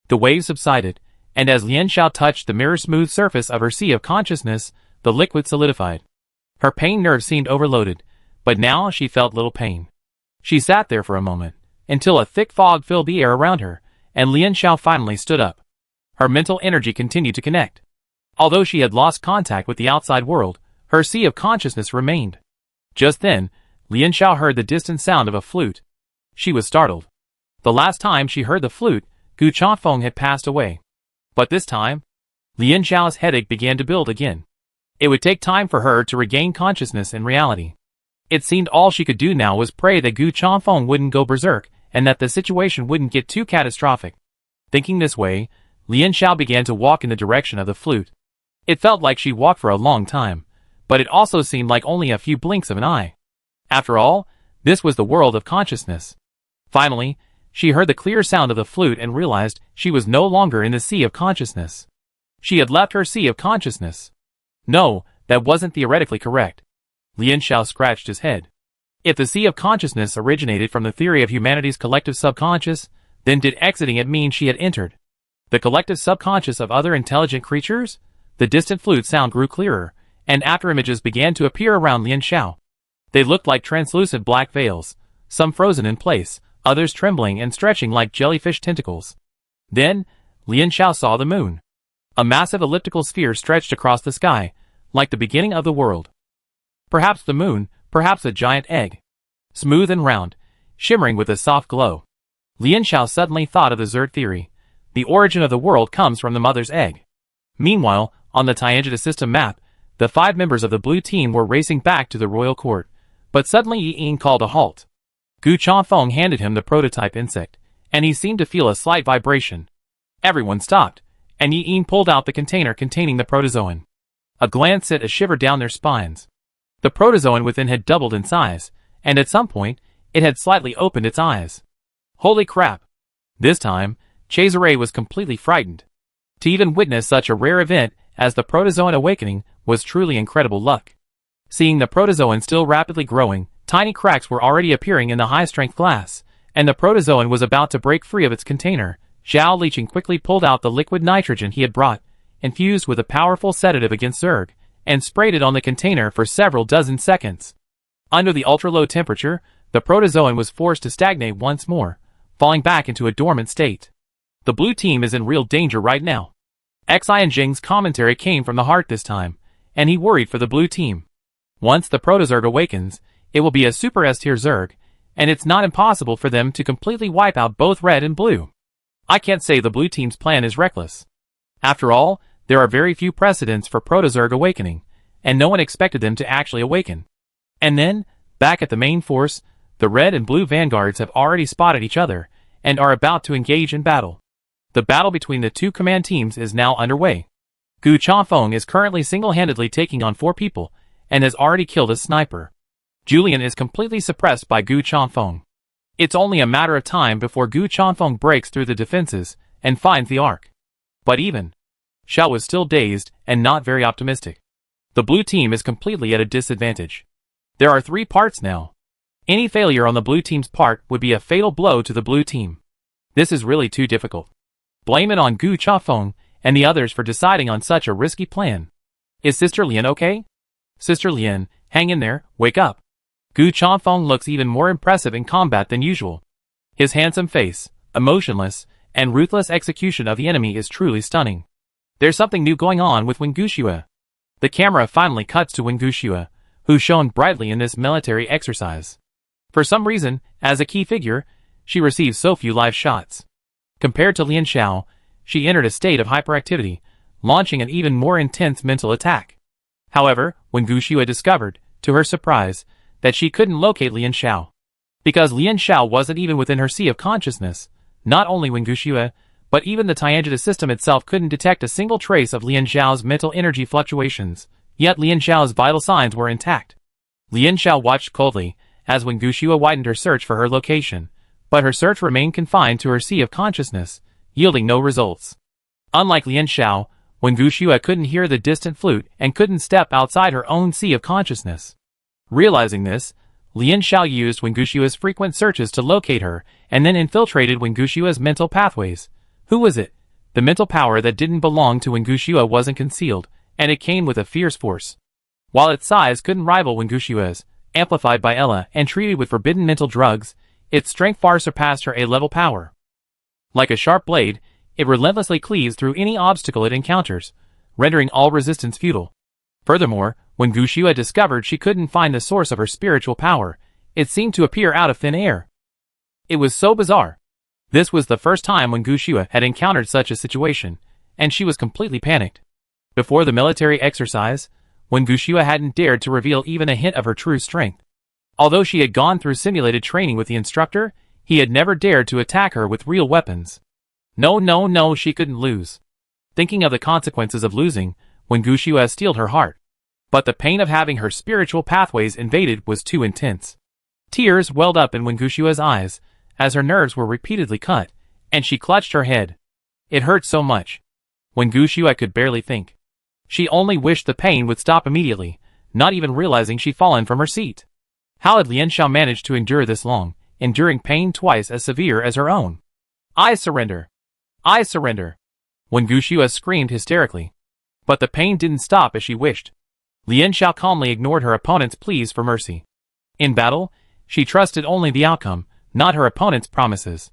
The waves subsided, and as Lian Xiao touched the mirror-smooth surface of her sea of consciousness, the liquid solidified. Her pain nerve seemed overloaded, but now she felt little pain. She sat there for a moment, until a thick fog filled the air around her, and Lian Xiao finally stood up. Her mental energy continued to connect. Although she had lost contact with the outside world, her sea of consciousness remained. Just then, Lian Xiao heard the distant sound of a flute. She was startled. The last time she heard the flute, Gu Changfeng had passed away. But this time, Lian Xiao's headache began to build again. It would take time for her to regain consciousness in reality. It seemed all she could do now was pray that Gu Changfeng wouldn't go berserk, and that the situation wouldn't get too catastrophic. Thinking this way, Lian Xiao began to walk in the direction of the flute. It felt like she walked for a long time, but it also seemed like only a few blinks of an eye. After all, this was the world of consciousness. Finally, she heard the clear sound of the flute and realized she was no longer in the sea of consciousness. She had left her sea of consciousness. No, that wasn't theoretically correct. Lian Xiao scratched his head. If the sea of consciousness originated from the theory of humanity's collective subconscious, then did exiting it mean she had entered the collective subconscious of other intelligent creatures? The distant flute sound grew clearer, and after images began to appear around Lian Xiao. They looked like translucent black veils, some frozen in place, others trembling and stretching like jellyfish tentacles. Then, Lian Xiao saw the moon. A massive elliptical sphere stretched across the sky, like the beginning of the world. Perhaps the moon, perhaps a giant egg. Smooth and round, shimmering with a soft glow. Lian Xiao suddenly thought of the Zerd theory. The origin of the world comes from the mother's egg. Meanwhile, on the Tiangita system map, the 5 members of the blue team were racing back to the royal court, but suddenly Yi Ying called a halt. Gu Changfeng handed him the prototype insect, and he seemed to feel a slight vibration. Everyone stopped, and Yi Ying pulled out the container containing the protozoan. A glance sent a shiver down their spines. The protozoan within had doubled in size, and at some point, it had slightly opened its eyes. Holy crap! This time, Cesare was completely frightened. To even witness such a rare event as the protozoan awakening was truly incredible luck. Seeing the protozoan still rapidly growing, tiny cracks were already appearing in the high-strength glass, and the protozoan was about to break free of its container. Zhao Liqing quickly pulled out the liquid nitrogen he had brought, infused with a powerful sedative against Zerg, and sprayed it on the container for several dozen seconds. Under the ultra-low temperature, the protozoan was forced to stagnate once more, falling back into a dormant state. The blue team is in real danger right now. Xi and Jing's commentary came from the heart this time, and he worried for the blue team. Once the Protozerg awakens, it will be a super S-tier Zerg, and it's not impossible for them to completely wipe out both red and blue. I can't say the blue team's plan is reckless. After all, there are very few precedents for Protozerg awakening, and no one expected them to actually awaken. And then, back at the main force, the red and blue vanguards have already spotted each other, and are about to engage in battle. The battle between the two command teams is now underway. Gu Changfeng is currently single-handedly taking on 4 people, and has already killed a sniper. Julian is completely suppressed by Gu Changfeng. It's only a matter of time before Gu Changfeng breaks through the defenses, and finds the arc. But even Xiao was still dazed, and not very optimistic. The blue team is completely at a disadvantage. There are 3 parts now. Any failure on the blue team's part would be a fatal blow to the blue team. This is really too difficult. Blame it on Gu Changfeng and the others for deciding on such a risky plan. Is Sister Lian okay? Sister Lian, hang in there, wake up. Gu Changfeng looks even more impressive in combat than usual. His handsome face, emotionless, and ruthless execution of the enemy is truly stunning. There's something new going on with Wen Guxue. The camera finally cuts to Wen Guxue, who shone brightly in this military exercise. For some reason, as a key figure, she receives so few live shots. Compared to Lian Xiao, she entered a state of hyperactivity, launching an even more intense mental attack. However, when Guxue discovered, to her surprise, that she couldn't locate Lian Xiao. Because Lian Xiao wasn't even within her sea of consciousness, not only Wen Guxue, but even the Tiangita system itself couldn't detect a single trace of Lian Xiao's mental energy fluctuations, yet Lian Xiao's vital signs were intact. Lian Xiao watched coldly, as Wen Guxue widened her search for her location, but her search remained confined to her sea of consciousness, yielding no results. Unlike Lian Xiao, Wen Guxue couldn't hear the distant flute and couldn't step outside her own sea of consciousness. Realizing this, Lian Xiao used Wen Guxue's frequent searches to locate her, and then infiltrated Wen Guxue's mental pathways. Who was it? The mental power that didn't belong to Wen Guxue wasn't concealed, and it came with a fierce force. While its size couldn't rival Wen Guxue's, amplified by Ella and treated with forbidden mental drugs, its strength far surpassed her A-level power. Like a sharp blade, it relentlessly cleaves through any obstacle it encounters, rendering all resistance futile. Furthermore, when Guxue discovered she couldn't find the source of her spiritual power, it seemed to appear out of thin air. It was so bizarre. This was the first time when Guxue had encountered such a situation, and she was completely panicked. Before the military exercise, when Guxue hadn't dared to reveal even a hint of her true strength. Although she had gone through simulated training with the instructor, he had never dared to attack her with real weapons. No, she couldn't lose. Thinking of the consequences of losing, when Guxue steeled her heart. But the pain of having her spiritual pathways invaded was too intense. Tears welled up in Wen Guxue's eyes, as her nerves were repeatedly cut, and she clutched her head. It hurt so much. Wen Guxue could barely think. She only wished the pain would stop immediately, not even realizing she'd fallen from her seat. How had Lian Xiao managed to endure this long, enduring pain twice as severe as her own? I surrender. I surrender. Wen Guxue screamed hysterically. But the pain didn't stop as she wished. Lian Xiao calmly ignored her opponent's pleas for mercy. In battle, she trusted only the outcome, not her opponent's promises.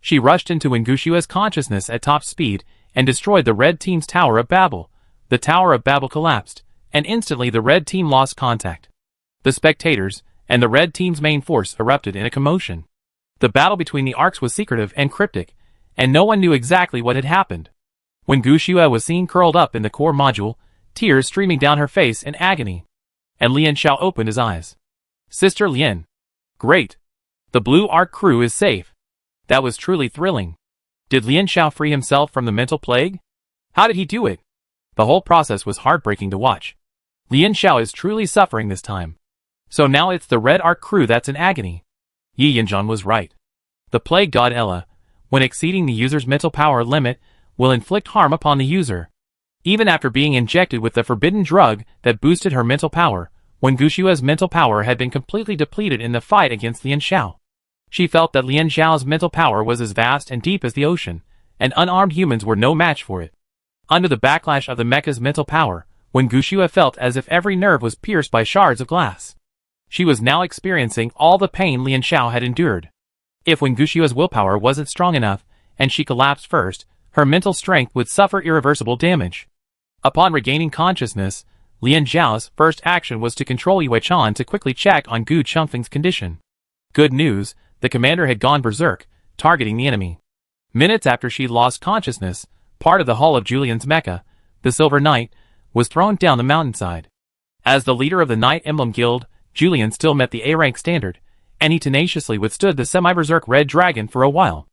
She rushed into Wen Guxue's consciousness at top speed and destroyed the red team's Tower of Babel. The Tower of Babel collapsed, and instantly the red team lost contact. The spectators, and the red team's main force erupted in a commotion. The battle between the arcs was secretive and cryptic, and no one knew exactly what had happened. When Gu Xue was seen curled up in the core module, tears streaming down her face in agony. And Lian Xiao opened his eyes. Sister Lian. Great. The blue arc crew is safe. That was truly thrilling. Did Lian Xiao free himself from the mental plague? How did he do it? The whole process was heartbreaking to watch. Lian Xiao is truly suffering this time. So now it's the red arc crew that's in agony. Yi Yanzhan was right. The plague god Ella, when exceeding the user's mental power limit, will inflict harm upon the user. Even after being injected with the forbidden drug that boosted her mental power, when Gu Xue's mental power had been completely depleted in the fight against Lian Xiao. She felt that Lian Xiao's mental power was as vast and deep as the ocean, and unarmed humans were no match for it. Under the backlash of the mecha's mental power, when Gu Xue felt as if every nerve was pierced by shards of glass. She was now experiencing all the pain Lian Xiao had endured. If when Gu Xue's willpower wasn't strong enough, and she collapsed first, her mental strength would suffer irreversible damage. Upon regaining consciousness, Lian Xiao's first action was to control Yue Chan to quickly check on Gu Chengfeng's condition. Good news, the commander had gone berserk, targeting the enemy. Minutes after she lost consciousness, part of the hull of Julian's mecha, the Silver Knight, was thrown down the mountainside. As the leader of the Knight Emblem Guild, Julian still met the A-rank standard, and he tenaciously withstood the semi-berserk Red Dragon for a while.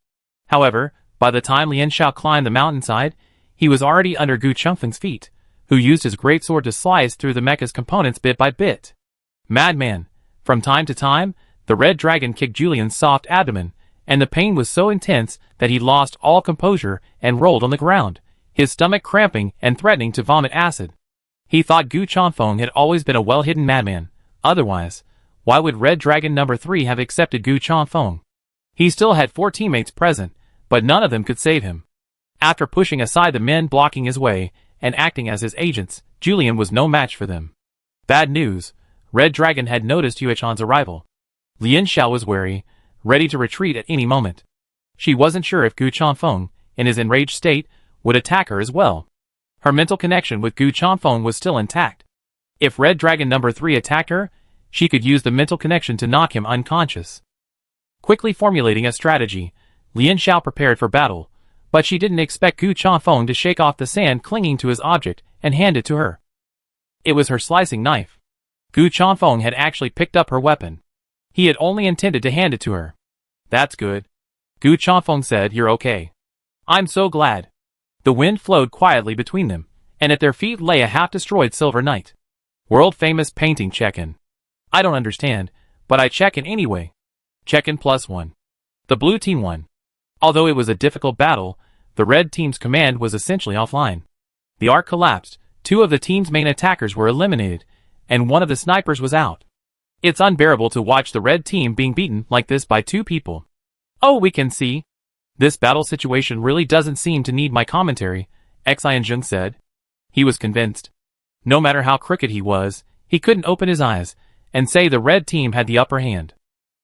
However, by the time Lian Xiao climbed the mountainside, he was already under Gu Chengfeng's feet, who used his greatsword to slice through the mecha's components bit by bit. Madman. From time to time, the Red Dragon kicked Julian's soft abdomen, and the pain was so intense that he lost all composure and rolled on the ground, his stomach cramping and threatening to vomit acid. He thought Gu Chengfeng had always been a well-hidden madman. Otherwise, why would Red Dragon number 3 have accepted Gu Chengfeng? He still had 4 teammates present, but none of them could save him. After pushing aside the men blocking his way and acting as his agents, Julian was no match for them. Bad news. Red Dragon had noticed Yue Chan's arrival. Lian Xiao was wary, ready to retreat at any moment. She wasn't sure if Gu Chengfeng, in his enraged state, would attack her as well. Her mental connection with Gu Chengfeng was still intact. If Red Dragon number 3 attacked her, she could use the mental connection to knock him unconscious. Quickly formulating a strategy, Lian Xiao prepared for battle, but she didn't expect Gu Chengfeng to shake off the sand clinging to his object and hand it to her. It was her slicing knife. Gu Chengfeng had actually picked up her weapon. He had only intended to hand it to her. That's good. Gu Chengfeng said, "You're okay." I'm so glad. The wind flowed quietly between them, and at their feet lay a half-destroyed Silver Knight. World-famous painting check-in. I don't understand, but I check in anyway. Check-in +1. The blue team won. Although it was a difficult battle, the red team's command was essentially offline. The arc collapsed, 2 of the team's main attackers were eliminated, and 1 of the snipers was out. It's unbearable to watch the red team being beaten like this by 2 people. Oh, we can see. This battle situation really doesn't seem to need my commentary, Xianzheng said. He was convinced. No matter how crooked he was, he couldn't open his eyes and say the red team had the upper hand.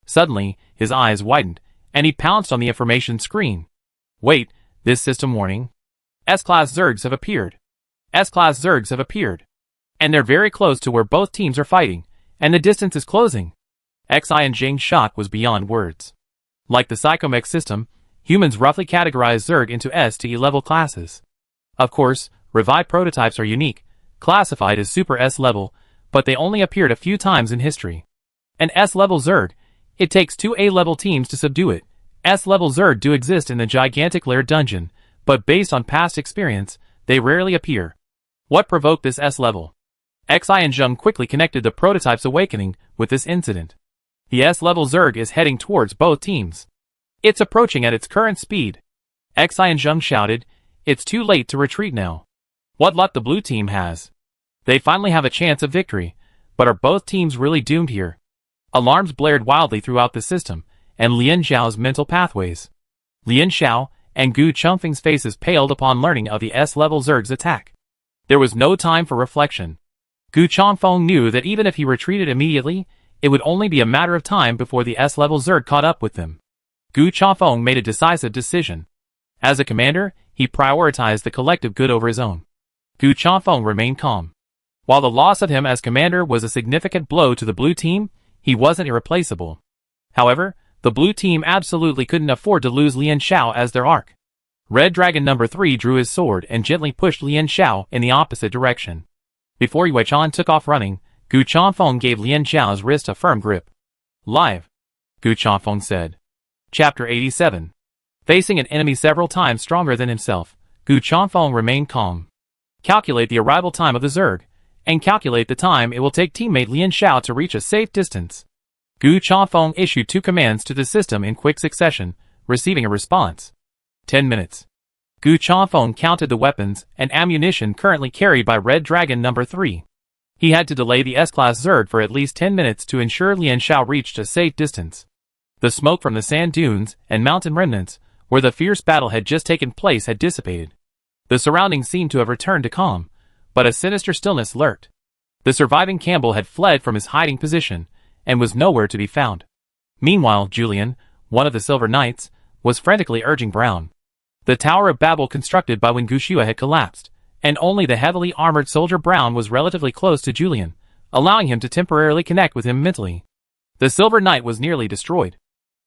Suddenly, his eyes widened, and he pounced on the information screen. Wait, this system warning? S-Class Zergs have appeared. S-Class Zergs have appeared. And they're very close to where both teams are fighting, and the distance is closing. Xianzheng's shock was beyond words. Like the Psychomech system, humans roughly categorize Zerg into S to E level classes. Of course, revived prototypes are unique, classified as Super S level, but they only appeared a few times in history. An S-level Zerg, it takes 2 A-level teams to subdue it. S-level Zerg do exist in the gigantic lair dungeon, but based on past experience, they rarely appear. What provoked this S-level? Xianzheng quickly connected the prototype's awakening with this incident. The S-level Zerg is heading towards both teams. It's approaching at its current speed. Xianzheng shouted, "It's too late to retreat now." What luck the blue team has. They finally have a chance of victory, but are both teams really doomed here? Alarms blared wildly throughout the system, and Lian Xiao's mental pathways. Lian Xiao and Gu Chengfeng's faces paled upon learning of the S-level Zerg's attack. There was no time for reflection. Gu Chengfeng knew that even if he retreated immediately, it would only be a matter of time before the S-level Zerg caught up with them. Gu Chengfeng made a decisive decision. As a commander, he prioritized the collective good over his own. Gu Chengfeng remained calm. While the loss of him as commander was a significant blow to the blue team, he wasn't irreplaceable. However, the blue team absolutely couldn't afford to lose Lian Xiao as their arc. Red Dragon number 3 drew his sword and gently pushed Lian Xiao in the opposite direction. Before Yue Chan took off running, Gu Chanfeng gave Lian Xiao's wrist a firm grip. Live, Gu Chanfeng said. Chapter 87. Facing an enemy several times stronger than himself, Gu Chanfeng remained calm. Calculate the arrival time of the Zerg, and calculate the time it will take teammate Lian Xiao to reach a safe distance. Gu Chanfeng issued 2 commands to the system in quick succession, receiving a response. 10 minutes. Gu Chanfeng counted the weapons and ammunition currently carried by Red Dragon number 3. He had to delay the S-Class Zerg for at least 10 minutes to ensure Lian Xiao reached a safe distance. The smoke from the sand dunes and mountain remnants, where the fierce battle had just taken place, had dissipated. The surroundings seemed to have returned to calm, but a sinister stillness lurked. The surviving Campbell had fled from his hiding position, and was nowhere to be found. Meanwhile, Julian, one of the Silver Knights, was frantically urging Brown. The Tower of Babel constructed by when Gushua had collapsed, and only the heavily armored soldier Brown was relatively close to Julian, allowing him to temporarily connect with him mentally. The Silver Knight was nearly destroyed.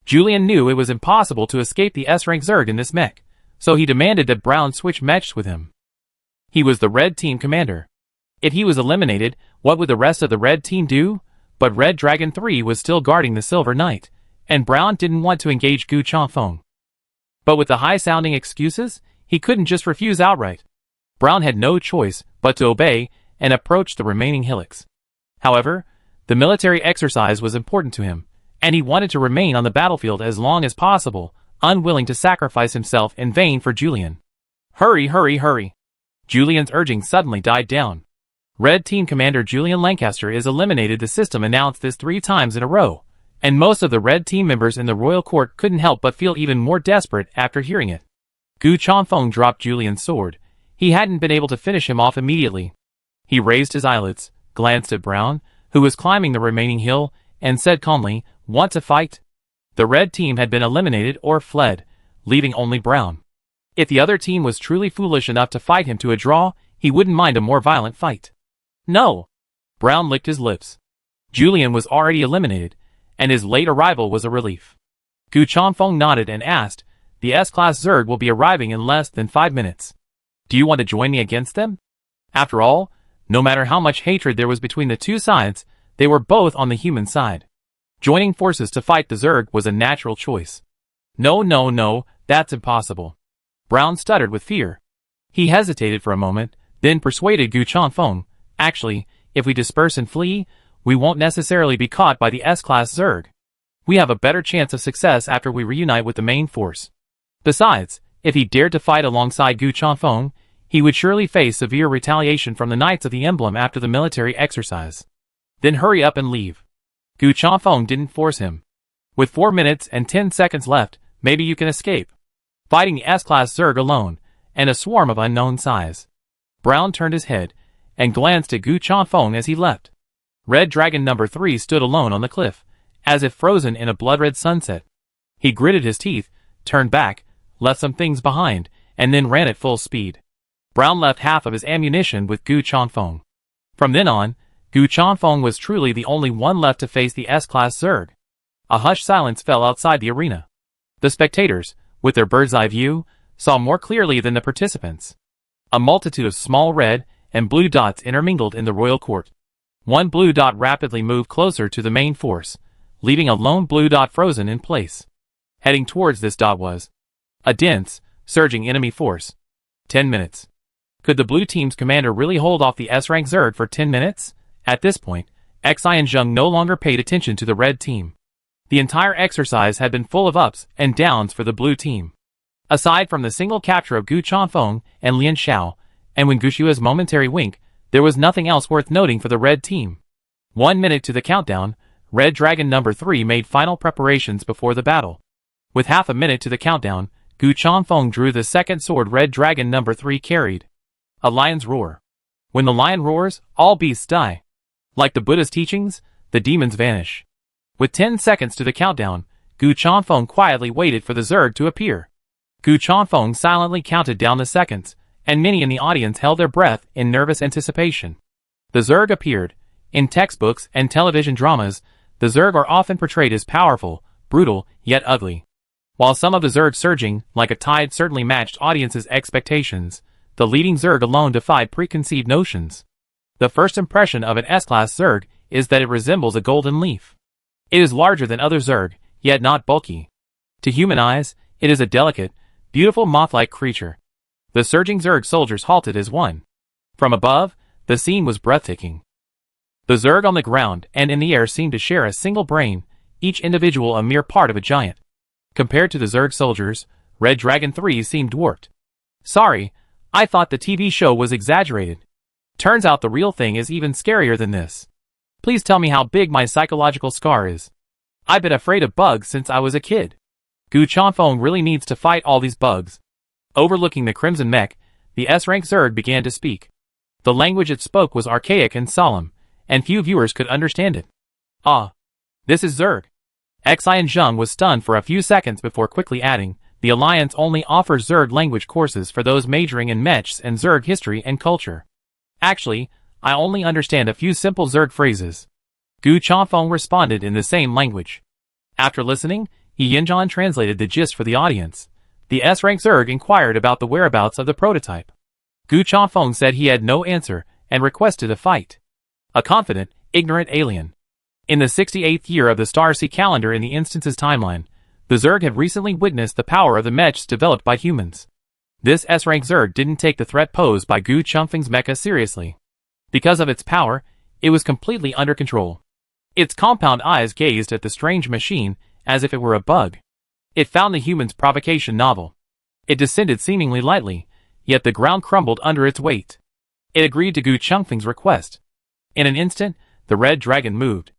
Julian knew it was impossible to escape the S-rank Zerg in this mech, so he demanded that Brown switch mechs with him. He was the Red Team commander. If he was eliminated, what would the rest of the Red Team do? But Red Dragon 3 was still guarding the Silver Knight, and Brown didn't want to engage Gu Chanfeng. But with the high-sounding excuses, he couldn't just refuse outright. Brown had no choice but to obey and approach the remaining hillocks. However, the military exercise was important to him, and he wanted to remain on the battlefield as long as possible, unwilling to sacrifice himself in vain for Julian. Hurry, hurry, hurry! Julian's urging suddenly died down. Red Team Commander Julian Lancaster is eliminated. The system announced this 3 times in a row, and most of the Red Team members in the royal court couldn't help but feel even more desperate after hearing it. Gu Chanfeng dropped Julian's sword. He hadn't been able to finish him off immediately. He raised his eyelids, glanced at Brown, who was climbing the remaining hill, and said calmly, "Want to fight?" The Red Team had been eliminated or fled, leaving only Brown. If the other team was truly foolish enough to fight him to a draw, he wouldn't mind a more violent fight. No! Brown licked his lips. Julian was already eliminated, and his late arrival was a relief. Gu Chanfeng nodded and asked, "The S-Class Zerg will be arriving in less than 5 minutes. Do you want to join me against them?" After all, no matter how much hatred there was between the two sides, they were both on the human side. Joining forces to fight the Zerg was a natural choice. No, no, no, that's impossible. Brown stuttered with fear. He hesitated for a moment, then persuaded Gu Chanfeng, "Actually, if we disperse and flee, we won't necessarily be caught by the S-Class Zerg. We have a better chance of success after we reunite with the main force." Besides, if he dared to fight alongside Gu Chanfeng, he would surely face severe retaliation from the Knights of the Emblem after the military exercise. Then hurry up and leave. Gu Chanfeng didn't force him. With 4 minutes and 10 seconds left, maybe you can escape. Fighting the S-Class Zerg alone, and a swarm of unknown size. Brown turned his head, and glanced at Gu Chanfeng as he left. Red Dragon number 3 stood alone on the cliff, as if frozen in a blood-red sunset. He gritted his teeth, turned back, left some things behind, and then ran at full speed. Brown left half of his ammunition with Gu Chanfeng. From then on, Gu Chanfeng was truly the only one left to face the S-Class Zerg. A hushed silence fell outside the arena. The spectators, with their bird's-eye view, saw more clearly than the participants. A multitude of small red and blue dots intermingled in the royal court. One blue dot rapidly moved closer to the main force, leaving a lone blue dot frozen in place. Heading towards this dot was a dense, surging enemy force. 10 minutes. Could the blue team's commander really hold off the S-rank Zerg for 10 minutes? At this point, Xi and Zheng no longer paid attention to the red team. The entire exercise had been full of ups and downs for the blue team. Aside from the single capture of Gu Chanfeng and Lian Xiao, and when Gushua's momentary wink, there was nothing else worth noting for the red team. 1 minute to the countdown, Red Dragon number 3 made final preparations before the battle. With half a minute to the countdown, Gu Chanfeng drew the second sword Red Dragon number 3 carried. A lion's roar. When the lion roars, all beasts die. Like the Buddha's teachings, the demons vanish. With 10 seconds to the countdown, Gu Chanfeng quietly waited for the Zerg to appear. Gu Chanfeng silently counted down the seconds, and many in the audience held their breath in nervous anticipation. The Zerg appeared. In textbooks and television dramas, the Zerg are often portrayed as powerful, brutal, yet ugly. While some of the Zerg surging, like a tide, certainly matched audiences' expectations, the leading Zerg alone defied preconceived notions. The first impression of an S-Class Zerg is that it resembles a golden leaf. It is larger than other Zerg, yet not bulky. To human eyes, it is a delicate, beautiful moth-like creature. The surging Zerg soldiers halted as one. From above, the scene was breathtaking. The Zerg on the ground and in the air seemed to share a single brain, each individual a mere part of a giant. Compared to the Zerg soldiers, Red Dragon 3 seemed dwarfed. Sorry, I thought the TV show was exaggerated. Turns out the real thing is even scarier than this. Please tell me how big my psychological scar is. I've been afraid of bugs since I was a kid. Gu Chanfeng really needs to fight all these bugs. Overlooking the Crimson Mech, the S-rank Zerg began to speak. The language it spoke was archaic and solemn, and few viewers could understand it. Ah, this is Zerg. Xian Zheng was stunned for a few seconds before quickly adding, the Alliance only offers Zerg language courses for those majoring in mechs and Zerg history and culture. Actually, I only understand a few simple Zerg phrases. Gu Chanfeng responded in the same language. After listening, Yi Yinzhan translated the gist for the audience. The S-rank Zerg inquired about the whereabouts of the prototype. Gu Chanfeng said he had no answer and requested a fight. A confident, ignorant alien. In the 68th year of the Starsea calendar in the instance's timeline, the Zerg have recently witnessed the power of the mechs developed by humans. This S-rank Zerg didn't take the threat posed by Gu Chanfeng's mecha seriously. Because of its power, it was completely under control. Its compound eyes gazed at the strange machine as if it were a bug. It found the human's provocation novel. It descended seemingly lightly, yet the ground crumbled under its weight. It agreed to Gu Chanfeng's request. In an instant, the red dragon moved.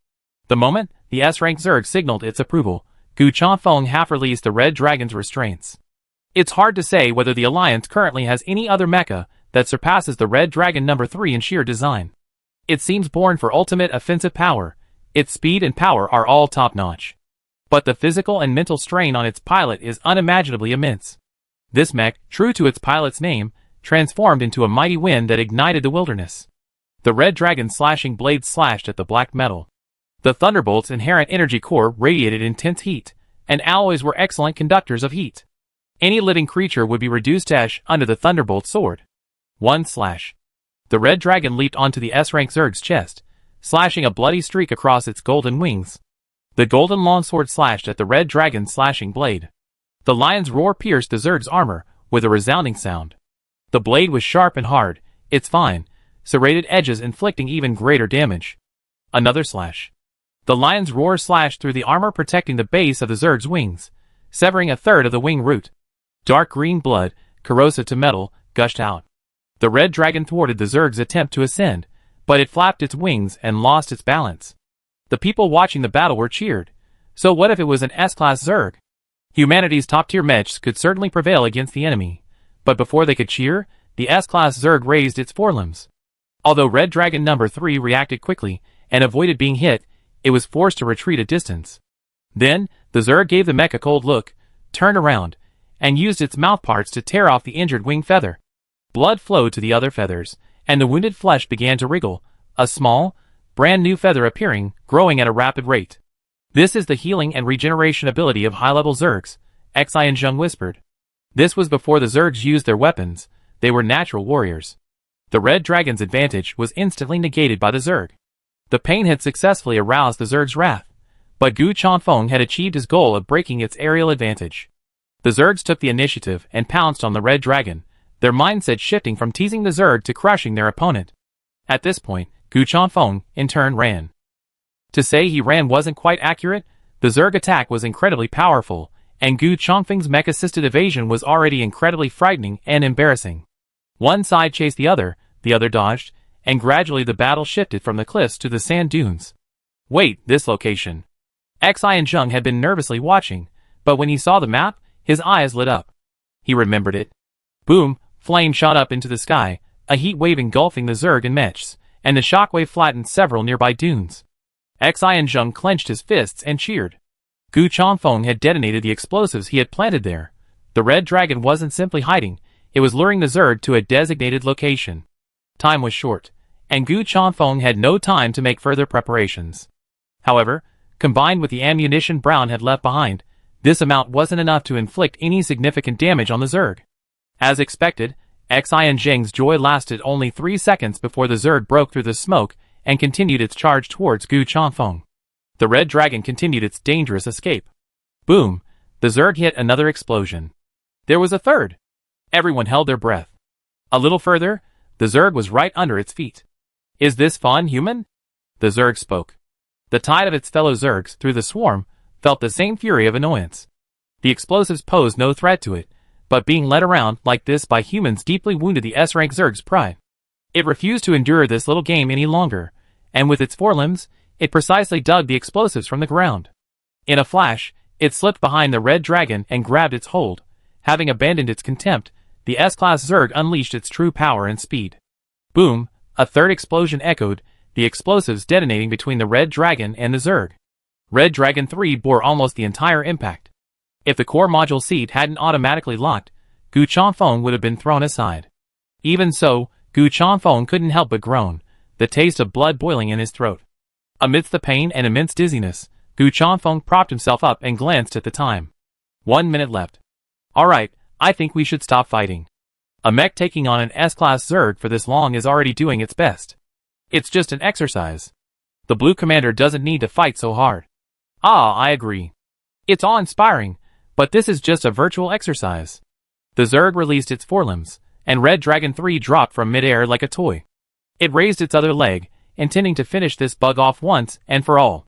The moment the S-rank Zerg signaled its approval, Gu Chanfeng half-released the red dragon's restraints. It's hard to say whether the Alliance currently has any other mecha that surpasses the Red Dragon number 3 in sheer design. It seems born for ultimate offensive power. Its speed and power are all top-notch. But the physical and mental strain on its pilot is unimaginably immense. This mech, true to its pilot's name, transformed into a mighty wind that ignited the wilderness. The Red Dragon's slashing blades slashed at the black metal. The Thunderbolt's inherent energy core radiated intense heat, and alloys were excellent conductors of heat. Any living creature would be reduced to ash under the Thunderbolt's sword. One slash. The Red Dragon leaped onto the S-rank Zerg's chest, slashing a bloody streak across its golden wings. The golden longsword slashed at the Red Dragon's slashing blade. The lion's roar pierced the Zerg's armor with a resounding sound. The blade was sharp and hard, its fine, serrated edges inflicting even greater damage. Another slash. The lion's roar slashed through the armor protecting the base of the Zerg's wings, severing a third of the wing root. Dark green blood, corrosive to metal, gushed out. The Red Dragon thwarted the Zerg's attempt to ascend, but it flapped its wings and lost its balance. The people watching the battle were cheered. So what if it was an S-Class Zerg? Humanity's top-tier mechs could certainly prevail against the enemy, but before they could cheer, the S-Class Zerg raised its forelimbs. Although Red Dragon number 3 reacted quickly and avoided being hit, it was forced to retreat a distance. Then, the Zerg gave the mech a cold look, turned around, and used its mouthparts to tear off the injured wing feather. Blood flowed to the other feathers, and the wounded flesh began to wriggle, a small, brand new feather appearing, growing at a rapid rate. This is the healing and regeneration ability of high-level Zergs, Xian Zheng whispered. This was before the Zergs used their weapons, they were natural warriors. The Red Dragon's advantage was instantly negated by the Zerg. The pain had successfully aroused the Zerg's wrath, but Gu Chanfeng had achieved his goal of breaking its aerial advantage. The Zergs took the initiative and pounced on the Red Dragon, their mindset shifting from teasing the Zerg to crushing their opponent. At this point, Gu Chanfeng, in turn, ran. To say he ran wasn't quite accurate. The Zerg attack was incredibly powerful, and Gu Chanfeng's mech-assisted evasion was already incredibly frightening and embarrassing. One side chased the other dodged, and gradually the battle shifted from the cliffs to the sand dunes. Wait, this location. Xian Zheng had been nervously watching, but when he saw the map, his eyes lit up. He remembered it. Boom, flame shot up into the sky, a heat wave engulfing the Zerg and mechs, and the shockwave flattened several nearby dunes. Xian Zheng clenched his fists and cheered. Gu Chanfeng had detonated the explosives he had planted there. The Red Dragon wasn't simply hiding, it was luring the Zerg to a designated location. Time was short, and Gu Chanfeng had no time to make further preparations. However, combined with the ammunition Brown had left behind, this amount wasn't enough to inflict any significant damage on the Zerg. As expected, Xi and Zheng's joy lasted only 3 seconds before the Zerg broke through the smoke and continued its charge towards Gu Chanfeng. The Red Dragon continued its dangerous escape. Boom! The Zerg hit another explosion. There was a third. Everyone held their breath. A little further, the Zerg was right under its feet. Is this fun, human? The Zerg spoke. The tide of its fellow Zergs through the swarm felt the same fury of annoyance. The explosives posed no threat to it, but being led around like this by humans deeply wounded the S-rank Zerg's pride. It refused to endure this little game any longer, and with its forelimbs, it precisely dug the explosives from the ground. In a flash, it slipped behind the Red Dragon and grabbed its hold. Having abandoned its contempt, the S-class Zerg unleashed its true power and speed. Boom! A third explosion echoed, the explosives detonating between the Red Dragon and the Zerg. Red Dragon 3 bore almost the entire impact. If the core module seat hadn't automatically locked, Gu Chanfeng would have been thrown aside. Even so, Gu Chanfeng couldn't help but groan, the taste of blood boiling in his throat. Amidst the pain and immense dizziness, Gu Chanfeng propped himself up and glanced at the time. 1 minute left. Alright, I think we should stop fighting. A mech taking on an S-class Zerg for this long is already doing its best. It's just an exercise. The blue commander doesn't need to fight so hard. I agree. It's awe-inspiring, but this is just a virtual exercise. The Zerg released its forelimbs, and Red Dragon 3 dropped from midair like a toy. It raised its other leg, intending to finish this bug off once and for all.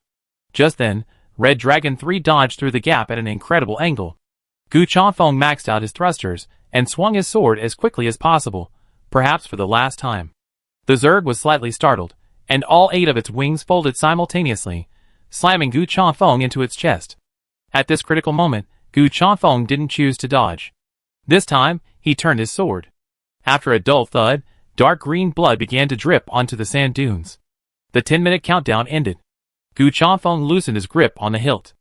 Just then, Red Dragon 3 dodged through the gap at an incredible angle. Gu Chanfeng maxed out his thrusters and swung his sword as quickly as possible, perhaps for the last time. The Zerg was slightly startled, and all 8 of its wings folded simultaneously, slamming Gu Chanfeng into its chest. At this critical moment, Gu Chanfeng didn't choose to dodge. This time, he turned his sword. After a dull thud, dark green blood began to drip onto the sand dunes. The 10-minute countdown ended. Gu Chanfeng loosened his grip on the hilt.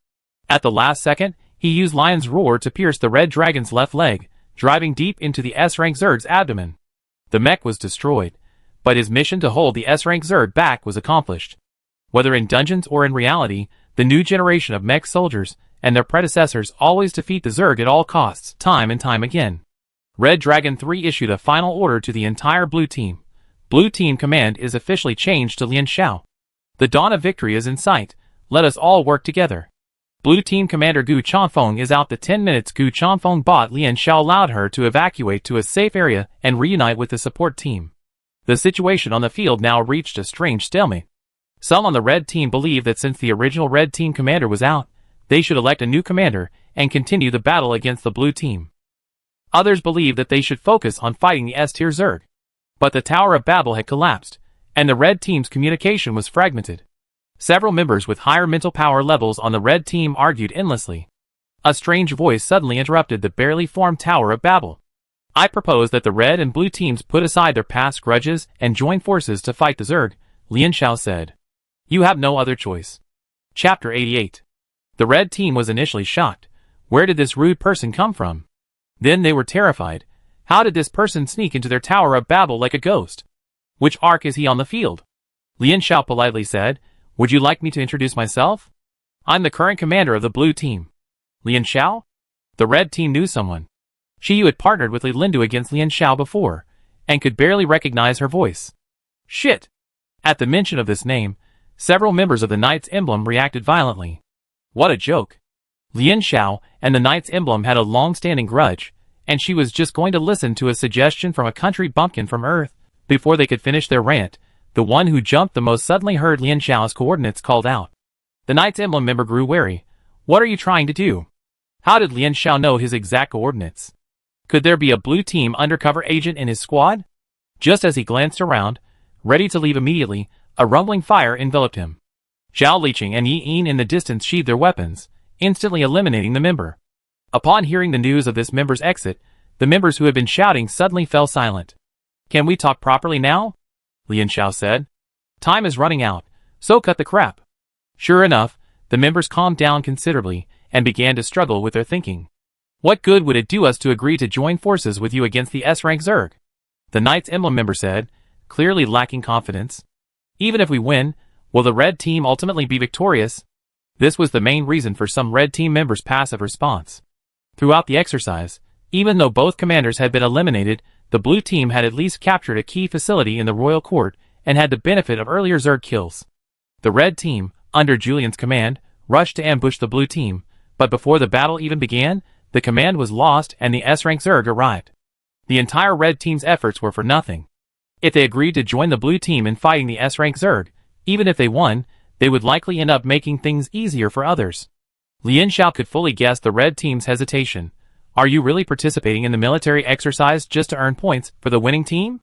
At the last second, he used Lion's Roar to pierce the Red Dragon's left leg, driving deep into the S-rank Zerg's abdomen. The mech was destroyed, but his mission to hold the S-rank Zerg back was accomplished. Whether in dungeons or in reality, the new generation of mech soldiers and their predecessors always defeat the Zerg at all costs, time and time again. Red Dragon 3 issued a final order to the entire Blue Team. Blue Team command is officially changed to Lian Xiao. The dawn of victory is in sight, let us all work together. Blue Team Commander Gu Chanfeng is out. The 10 minutes Gu Chanfeng bought Lian Xiao allowed her to evacuate to a safe area and reunite with the support team. The situation on the field now reached a strange stalemate. Some on the Red Team believe that since the original Red Team commander was out, they should elect a new commander and continue the battle against the Blue Team. Others believe that they should focus on fighting the S-tier Zerg. But the Tower of Babel had collapsed, and the Red Team's communication was fragmented. Several members with higher mental power levels on the Red Team argued endlessly. A strange voice suddenly interrupted the barely formed Tower of Babel. I propose that the Red and Blue Teams put aside their past grudges and join forces to fight the Zerg, Lian Xiao said. You have no other choice. Chapter 88. The Red Team was initially shocked. Where did this rude person come from? Then they were terrified. How did this person sneak into their Tower of Babel like a ghost? Which arc is he on the field? Lian Xiao politely said, Would you like me to introduce myself? I'm the current commander of the Blue Team. Lian Xiao? The Red Team knew someone. She had partnered with Li Lindu against Lian Xiao before, and could barely recognize her voice. Shit! At the mention of this name, several members of the Knight's Emblem reacted violently. What a joke. Lian Xiao and the Knight's Emblem had a long-standing grudge, and she was just going to listen to a suggestion from a country bumpkin from Earth. Before they could finish their rant, the one who jumped the most suddenly heard Lian Xiao's coordinates called out. The Knight's Emblem member grew wary. What are you trying to do? How did Lian Xiao know his exact coordinates? Could there be a Blue Team undercover agent in his squad? Just as he glanced around, ready to leave immediately, a rumbling fire enveloped him. Zhao Liqing and Yi Yin in the distance sheathed their weapons, instantly eliminating the member. Upon hearing the news of this member's exit, the members who had been shouting suddenly fell silent. Can we talk properly now? Lian Xiao said. Time is running out, so cut the crap. Sure enough, the members calmed down considerably and began to struggle with their thinking. What good would it do us to agree to join forces with you against the S-rank Zerg? The Knight's Emblem member said, clearly lacking confidence. Even if we win, will the red team ultimately be victorious? This was the main reason for some red team members' passive response. Throughout the exercise, even though both commanders had been eliminated, the blue team had at least captured a key facility in the royal court and had the benefit of earlier Zerg kills. The red team, under Julian's command, rushed to ambush the blue team, but before the battle even began, the command was lost and the S-rank Zerg arrived. The entire red team's efforts were for nothing. If they agreed to join the blue team in fighting the S-rank Zerg, even if they won, they would likely end up making things easier for others. Lian Xiao could fully guess the red team's hesitation. Are you really participating in the military exercise just to earn points for the winning team?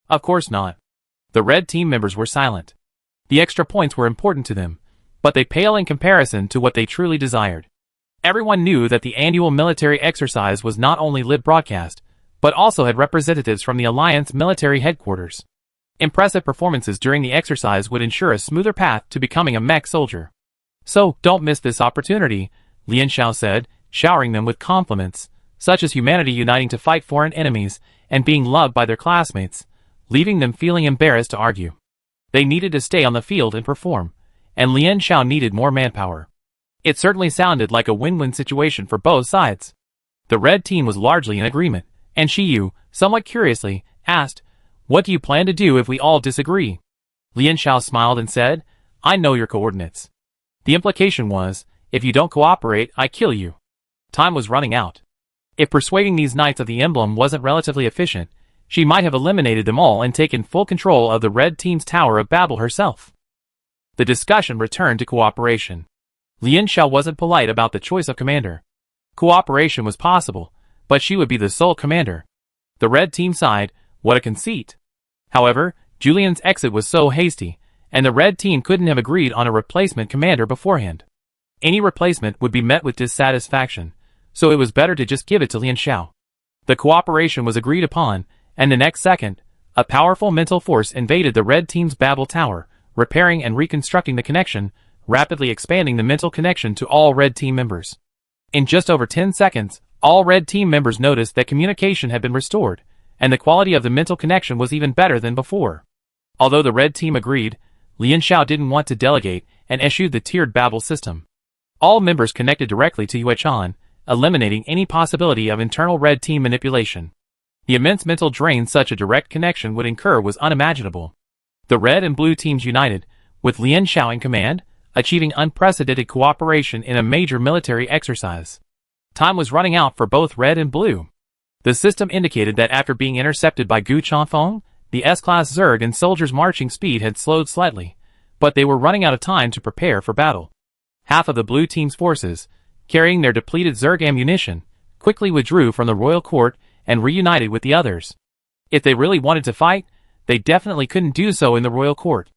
Of course not. The red team members were silent. The extra points were important to them, but they pale in comparison to what they truly desired. Everyone knew that the annual military exercise was not only live broadcast, but also had representatives from the Alliance military headquarters. Impressive performances during the exercise would ensure a smoother path to becoming a mech soldier. So, don't miss this opportunity, Lian Xiao said, showering them with compliments, such as humanity uniting to fight foreign enemies and being loved by their classmates, leaving them feeling embarrassed to argue. They needed to stay on the field and perform, and Lian Xiao needed more manpower. It certainly sounded like a win-win situation for both sides. The red team was largely in agreement, and Shiyu, somewhat curiously, asked, "What do you plan to do if we all disagree?" Lian Xiao smiled and said, "I know your coordinates." The implication was, if you don't cooperate, I kill you. Time was running out. If persuading these Knights of the Emblem wasn't relatively efficient, she might have eliminated them all and taken full control of the red team's Tower of Babel herself. The discussion returned to cooperation. Lian Xiao wasn't polite about the choice of commander. Cooperation was possible, but she would be the sole commander. The red team sighed, what a conceit. However, Julian's exit was so hasty, and the red team couldn't have agreed on a replacement commander beforehand. Any replacement would be met with dissatisfaction, so it was better to just give it to Lian Xiao. The cooperation was agreed upon, and the next second, a powerful mental force invaded the red team's Babel Tower, repairing and reconstructing the connection, rapidly expanding the mental connection to all red team members. In just over 10 seconds, all red team members noticed that communication had been restored, and the quality of the mental connection was even better than before. Although the red team agreed, Lian Xiao didn't want to delegate and issued the tiered Babel system. All members connected directly to Yuechan, eliminating any possibility of internal red team manipulation. The immense mental drain such a direct connection would incur was unimaginable. The red and blue teams united, with Lian Xiao in command, achieving unprecedented cooperation in a major military exercise. Time was running out for both red and blue. The system indicated that after being intercepted by Gu Chanfeng, the S-class Zerg and soldiers' marching speed had slowed slightly, but they were running out of time to prepare for battle. Half of the blue team's forces, carrying their depleted Zerg ammunition, quickly withdrew from the royal court and reunited with the others. If they really wanted to fight, they definitely couldn't do so in the royal court.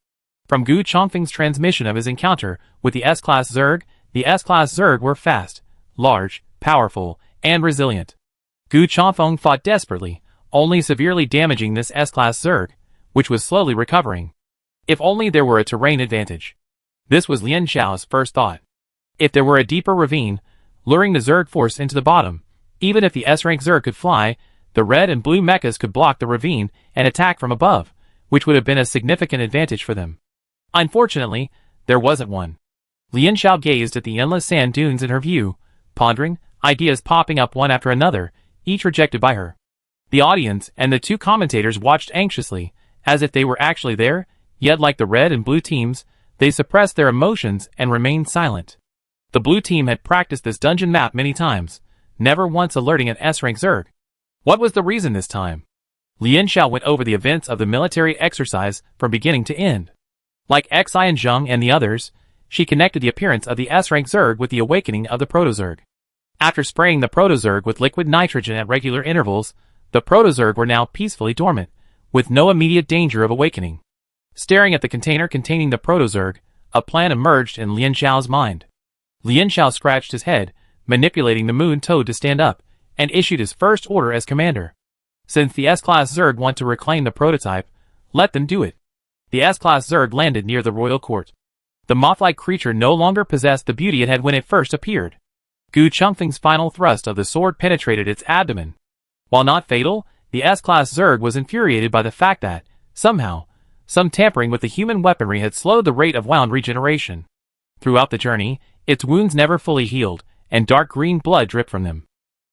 From Gu Chongfeng's transmission of his encounter with the S-class Zerg were fast, large, powerful, and resilient. Gu Chongfeng fought desperately, only severely damaging this S-class Zerg, which was slowly recovering. If only there were a terrain advantage. This was Lian Xiao's first thought. If there were a deeper ravine, luring the Zerg force into the bottom, even if the S-rank Zerg could fly, the red and blue mechas could block the ravine and attack from above, which would have been a significant advantage for them. Unfortunately, there wasn't one. Lian Xiao gazed at the endless sand dunes in her view, pondering, ideas popping up one after another, each rejected by her. The audience and the two commentators watched anxiously, as if they were actually there, yet like the red and blue teams, they suppressed their emotions and remained silent. The blue team had practiced this dungeon map many times, never once alerting an S-rank Zerg. What was the reason this time? Lian Xiao went over the events of the military exercise from beginning to end. Like Xi and Zheng and the others, she connected the appearance of the S-rank Zerg with the awakening of the Proto-Zerg. After spraying the Proto-Zerg with liquid nitrogen at regular intervals, the Proto-Zerg were now peacefully dormant, with no immediate danger of awakening. Staring at the container containing the Proto-Zerg, a plan emerged in Lian Xiao's mind. Lian Xiao scratched his head, manipulating the moon toad to stand up, and issued his first order as commander. Since the S-class Zerg want to reclaim the prototype, let them do it. The S-class Zerg landed near the royal court. The moth-like creature no longer possessed the beauty it had when it first appeared. Gu Chongfeng's final thrust of the sword penetrated its abdomen. While not fatal, the S-class Zerg was infuriated by the fact that, Somehow, some tampering with the human weaponry had slowed the rate of wound regeneration. Throughout the journey, its wounds never fully healed, and dark green blood dripped from them.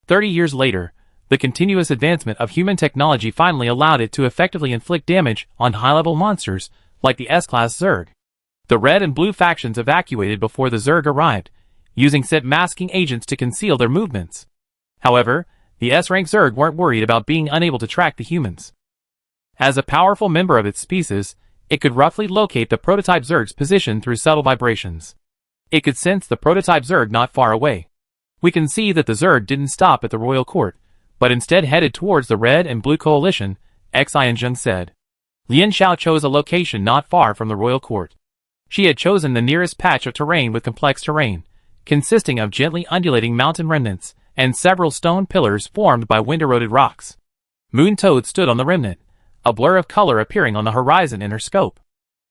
30 years later, the continuous advancement of human technology finally allowed it to effectively inflict damage on high-level monsters like the S-Class Zerg. The red and blue factions evacuated before the Zerg arrived, using scent masking agents to conceal their movements. However, the S-rank Zerg weren't worried about being unable to track the humans. As a powerful member of its species, it could roughly locate the prototype Zerg's position through subtle vibrations. It could sense the prototype Zerg not far away. We can see that the Zerg didn't stop at the royal court, but instead headed towards the red and blue coalition, Xianzheng said. Lian Xiao chose a location not far from the royal court. She had chosen the nearest patch of terrain with complex terrain, consisting of gently undulating mountain remnants and several stone pillars formed by wind-eroded rocks. Moon Toad stood on the remnant, a blur of color appearing on the horizon in her scope.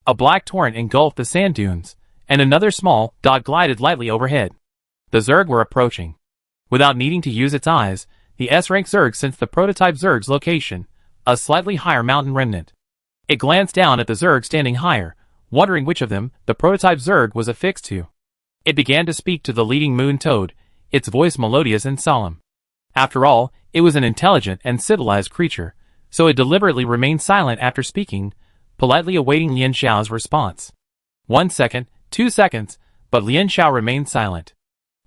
A black torrent engulfed the sand dunes, and another small dot glided lightly overhead. The Zerg were approaching. Without needing to use its eyes, the S-rank Zerg sensed the prototype Zerg's location, a slightly higher mountain remnant. It glanced down at the Zerg standing higher, wondering which of them the prototype Zerg was affixed to. It began to speak to the leading Moon Toad, its voice melodious and solemn. After all, it was an intelligent and civilized creature, so it deliberately remained silent after speaking, politely awaiting Lian Xiao's response. 1 second, 2 seconds, but Lian Xiao remained silent.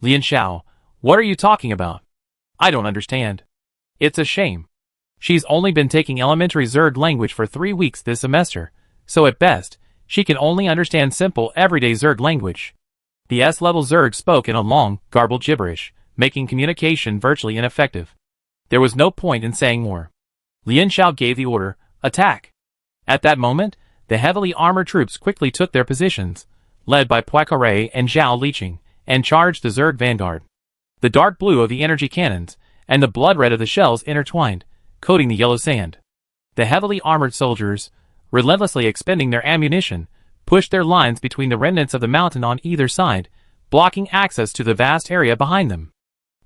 Lian Xiao, what are you talking about? I don't understand. It's a shame. She's only been taking elementary Zerg language for 3 weeks this semester, so at best, she can only understand simple everyday Zerg language. The S-level Zerg spoke in a long, garbled gibberish, making communication virtually ineffective. There was no point in saying more. Lian Xiao gave the order, attack. At that moment, the heavily armored troops quickly took their positions, led by Poicaré and Zhao Liqing, and charged the Zerg vanguard. The dark blue of the energy cannons, and the blood red of the shells intertwined, coating the yellow sand. The heavily armored soldiers, relentlessly expending their ammunition, pushed their lines between the remnants of the mountain on either side, blocking access to the vast area behind them.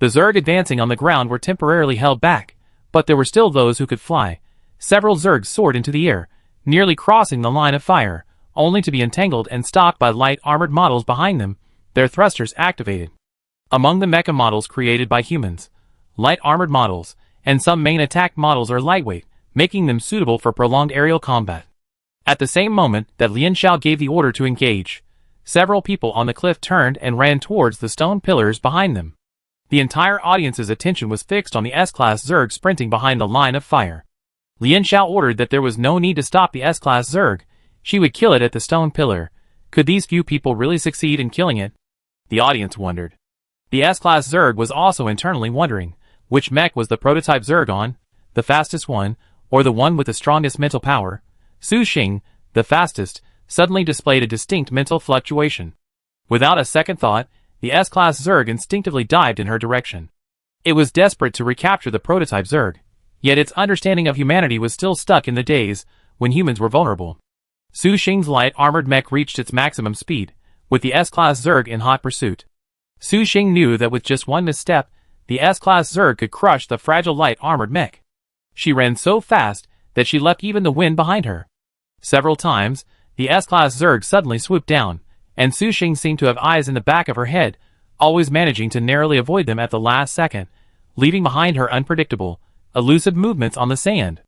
The Zerg advancing on the ground were temporarily held back, but there were still those who could fly. Several Zergs soared into the air, nearly crossing the line of fire, only to be entangled and stopped by light armored models behind them, their thrusters activated. Among the mecha models created by humans, light armored models, and some main attack models are lightweight, making them suitable for prolonged aerial combat. At the same moment that Lian Xiao gave the order to engage, several people on the cliff turned and ran towards the stone pillars behind them. The entire audience's attention was fixed on the S-Class Zerg sprinting behind the line of fire. Lian Xiao ordered that there was no need to stop the S-Class Zerg. She would kill it at the stone pillar. Could these few people really succeed in killing it? The audience wondered. The S-Class Zerg was also internally wondering, which mech was the prototype Zerg on, the fastest one, or the one with the strongest mental power? Su Xing, the fastest, suddenly displayed a distinct mental fluctuation. Without a second thought, the S-Class Zerg instinctively dived in her direction. It was desperate to recapture the prototype Zerg, yet its understanding of humanity was still stuck in the days when humans were vulnerable. Su Xing's light armored mech reached its maximum speed, with the S-Class Zerg in hot pursuit. Su Xing knew that with just one misstep, the S-Class Zerg could crush the fragile light armored mech. She ran so fast that she left even the wind behind her. Several times, the S-Class Zerg suddenly swooped down, and Su Xing seemed to have eyes in the back of her head, always managing to narrowly avoid them at the last second, leaving behind her unpredictable, elusive movements on the sand.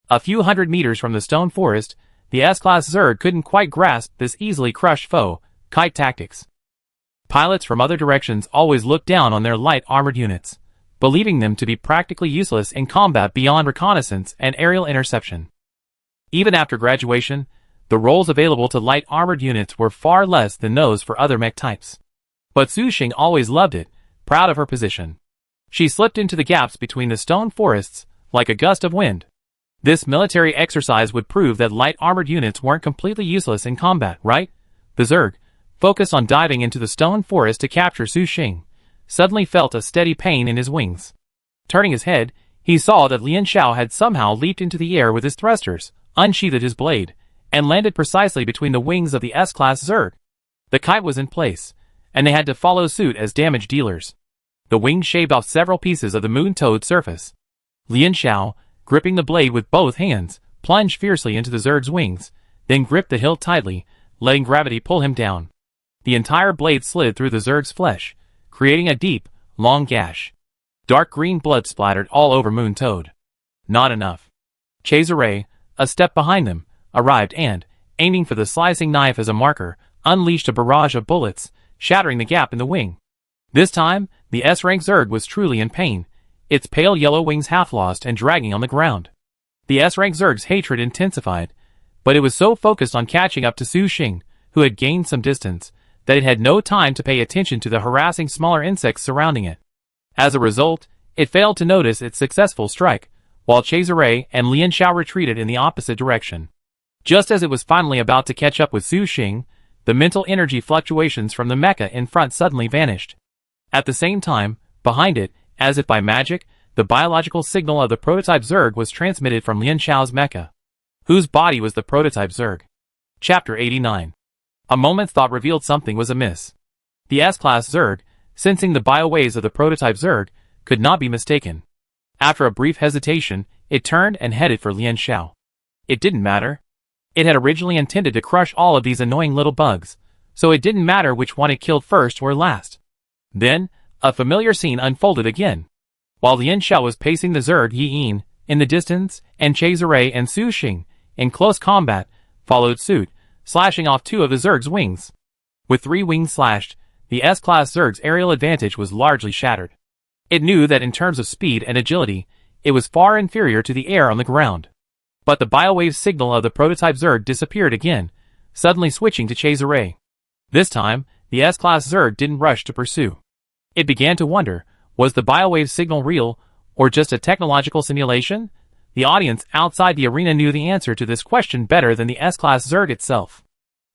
A few hundred meters from the stone forest, the S-Class Zerg couldn't quite grasp this easily crushed foe, kite tactics. Pilots from other directions always looked down on their light armored units, believing them to be practically useless in combat beyond reconnaissance and aerial interception. Even after graduation, the roles available to light armored units were far less than those for other mech types. But Su Xing always loved it, proud of her position. She slipped into the gaps between the stone forests, like a gust of wind. This military exercise would prove that light armored units weren't completely useless in combat, right? The Zerg, focused on diving into the stone forest to capture Su Xing, suddenly felt a steady pain in his wings. Turning his head, he saw that Lian Xiao had somehow leaped into the air with his thrusters, unsheathed his blade, and landed precisely between the wings of the S-Class Zerg. The kite was in place, and they had to follow suit as damage dealers. The wings shaved off several pieces of the Moon Toad's surface. Lian Xiao, gripping the blade with both hands, plunged fiercely into the Zerg's wings, then gripped the hilt tightly, letting gravity pull him down. The entire blade slid through the Zerg's flesh, creating a deep, long gash. Dark green blood splattered all over Moon Toad. Not enough. Cesare, a step behind them, arrived and, aiming for the slicing knife as a marker, unleashed a barrage of bullets, shattering the gap in the wing. This time, the S-rank Zerg was truly in pain, its pale yellow wings half lost and dragging on the ground. The S-rank Zerg's hatred intensified, but it was so focused on catching up to Su Xing, who had gained some distance, that it had no time to pay attention to the harassing smaller insects surrounding it. As a result, it failed to notice its successful strike, while Cesare and Lian Xiao retreated in the opposite direction. Just as it was finally about to catch up with Su Xing, the mental energy fluctuations from the mecha in front suddenly vanished. At the same time, behind it, as if by magic, the biological signal of the prototype Zerg was transmitted from Lian Xiao's mecha. Whose body was the prototype Zerg? Chapter 89. A moment's thought revealed something was amiss. The S-class Zerg, sensing the biowaves of the prototype Zerg, could not be mistaken. After a brief hesitation, it turned and headed for Lian Xiao. It didn't matter. It had originally intended to crush all of these annoying little bugs, so it didn't matter which one it killed first or last. Then, a familiar scene unfolded again. While Lian Xiao was pacing the Zerg Yi in the distance, and Cesare and Su Xing, in close combat, followed suit, slashing off 2 of the Zerg's wings. With 3 wings slashed, the S-class Zerg's aerial advantage was largely shattered. It knew that in terms of speed and agility, it was far inferior to the air on the ground. But the biowave signal of the prototype Zerg disappeared again, suddenly switching to Cesare. This time, the S-class Zerg didn't rush to pursue. It began to wonder, was the biowave signal real, or just a technological simulation? The audience outside the arena knew the answer to this question better than the S-class Zerg itself.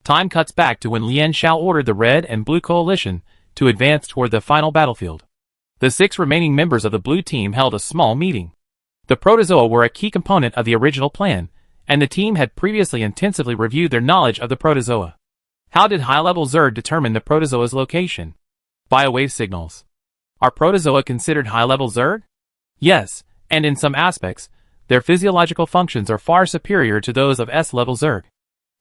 Time cuts back to when Lian Xiao ordered the Red and Blue Coalition to advance toward the final battlefield. The 6 remaining members of the Blue team held a small meeting. The protozoa were a key component of the original plan, and the team had previously intensively reviewed their knowledge of the protozoa. How did high-level Zerg determine the protozoa's location? Biowave signals. Are protozoa considered high-level Zerg? Yes, and in some aspects, their physiological functions are far superior to those of S-level Zerg.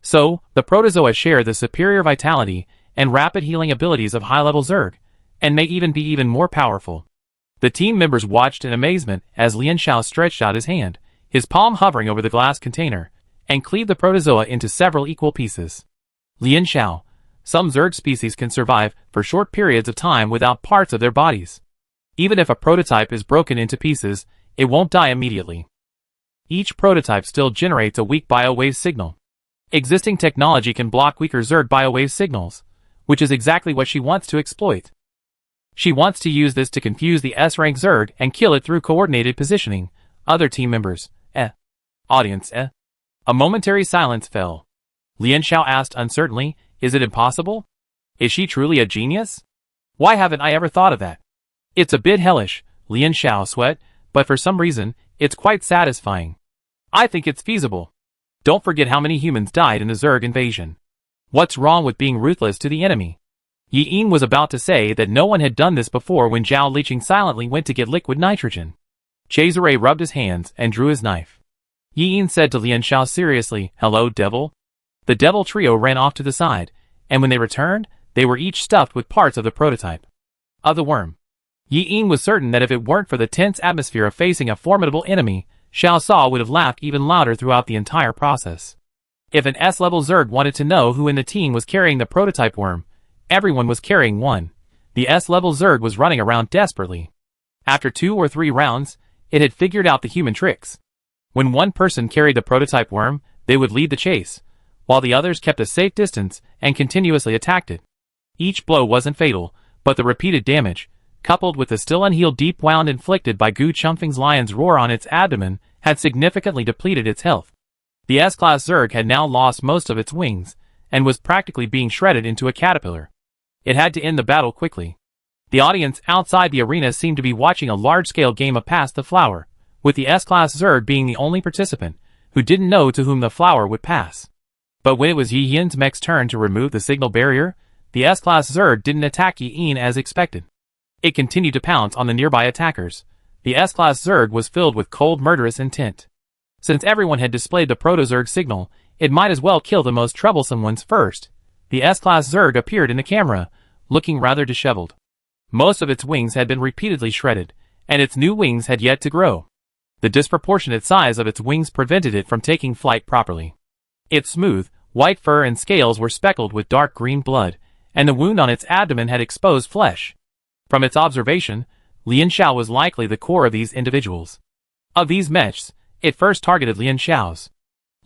So, the protozoa share the superior vitality and rapid healing abilities of high-level Zerg, and may even be even more powerful. The team members watched in amazement as Lian Xiao stretched out his hand, his palm hovering over the glass container, and cleaved the protozoa into several equal pieces. Lian Xiao, some Zerg species can survive for short periods of time without parts of their bodies. Even if a prototype is broken into pieces, it won't die immediately. Each prototype still generates a weak biowave signal. Existing technology can block weaker Zerg biowave signals, which is exactly what she wants to exploit. She wants to use this to confuse the S-rank Zerg and kill it through coordinated positioning. Other team members, Audience, A momentary silence fell. Lian Xiao asked uncertainly, is it impossible? Is she truly a genius? Why haven't I ever thought of that? It's a bit hellish, Lian Xiao sweat, but for some reason, it's quite satisfying. I think it's feasible. Don't forget how many humans died in the Zerg invasion. What's wrong with being ruthless to the enemy? Yi was about to say that no one had done this before when Zhao Liqing silently went to get liquid nitrogen. Cesare rubbed his hands and drew his knife. Yi said to Lian Xiao seriously, hello, devil? The devil trio ran off to the side, and when they returned, they were each stuffed with parts of the prototype. Of the worm. Yi was certain that if it weren't for the tense atmosphere of facing a formidable enemy, Xiao Sa would have laughed even louder throughout the entire process. If an S-level Zerg wanted to know who in the team was carrying the prototype worm, everyone was carrying one. The S-level Zerg was running around desperately. After 2 or 3 rounds, it had figured out the human tricks. When one person carried the prototype worm, they would lead the chase, while the others kept a safe distance and continuously attacked it. Each blow wasn't fatal, but the repeated damage, coupled with the still unhealed deep wound inflicted by Gu Chengfeng's lion's roar on its abdomen, had significantly depleted its health. The S-class Zerg had now lost most of its wings, and was practically being shredded into a caterpillar. It had to end the battle quickly. The audience outside the arena seemed to be watching a large-scale game of Pass the Flower, with the S-class Zerg being the only participant who didn't know to whom the flower would pass. But when it was Yi Yin's mech's turn to remove the signal barrier, the S-class Zerg didn't attack Yi Yin as expected. It continued to pounce on the nearby attackers. The S-class Zerg was filled with cold murderous intent. Since everyone had displayed the Proto-Zerg signal, it might as well kill the most troublesome ones first. The S-Class Zerg appeared in the camera, looking rather disheveled. Most of its wings had been repeatedly shredded, and its new wings had yet to grow. The disproportionate size of its wings prevented it from taking flight properly. Its smooth, white fur and scales were speckled with dark green blood, and the wound on its abdomen had exposed flesh. From its observation, Lian Xiao was likely the core of these individuals. Of these mechs, it first targeted Lian Xiao's.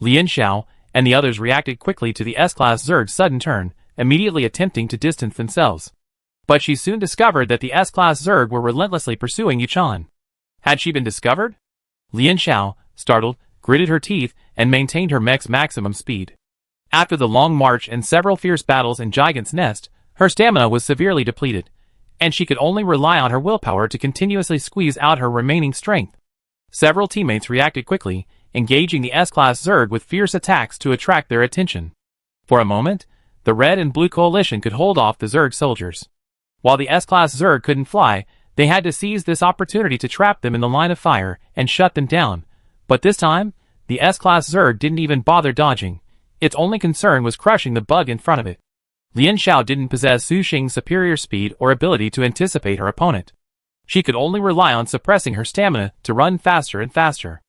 Lian Xiao and the others reacted quickly to the S-Class Zerg's sudden turn, immediately attempting to distance themselves. But she soon discovered that the S-Class Zerg were relentlessly pursuing Yuchan. Had she been discovered? Lian Xiao, startled, gritted her teeth and maintained her mech's maximum speed. After the long march and several fierce battles in Gigant's Nest, her stamina was severely depleted, and she could only rely on her willpower to continuously squeeze out her remaining strength. Several teammates reacted quickly, engaging the S-Class Zerg with fierce attacks to attract their attention. For a moment, the Red and Blue Coalition could hold off the Zerg soldiers. While the S-Class Zerg couldn't fly, they had to seize this opportunity to trap them in the line of fire and shut them down. But this time, the S-Class Zerg didn't even bother dodging. Its only concern was crushing the bug in front of it. Lian Xiao didn't possess Su Xing's superior speed or ability to anticipate her opponent. She could only rely on suppressing her stamina to run faster and faster.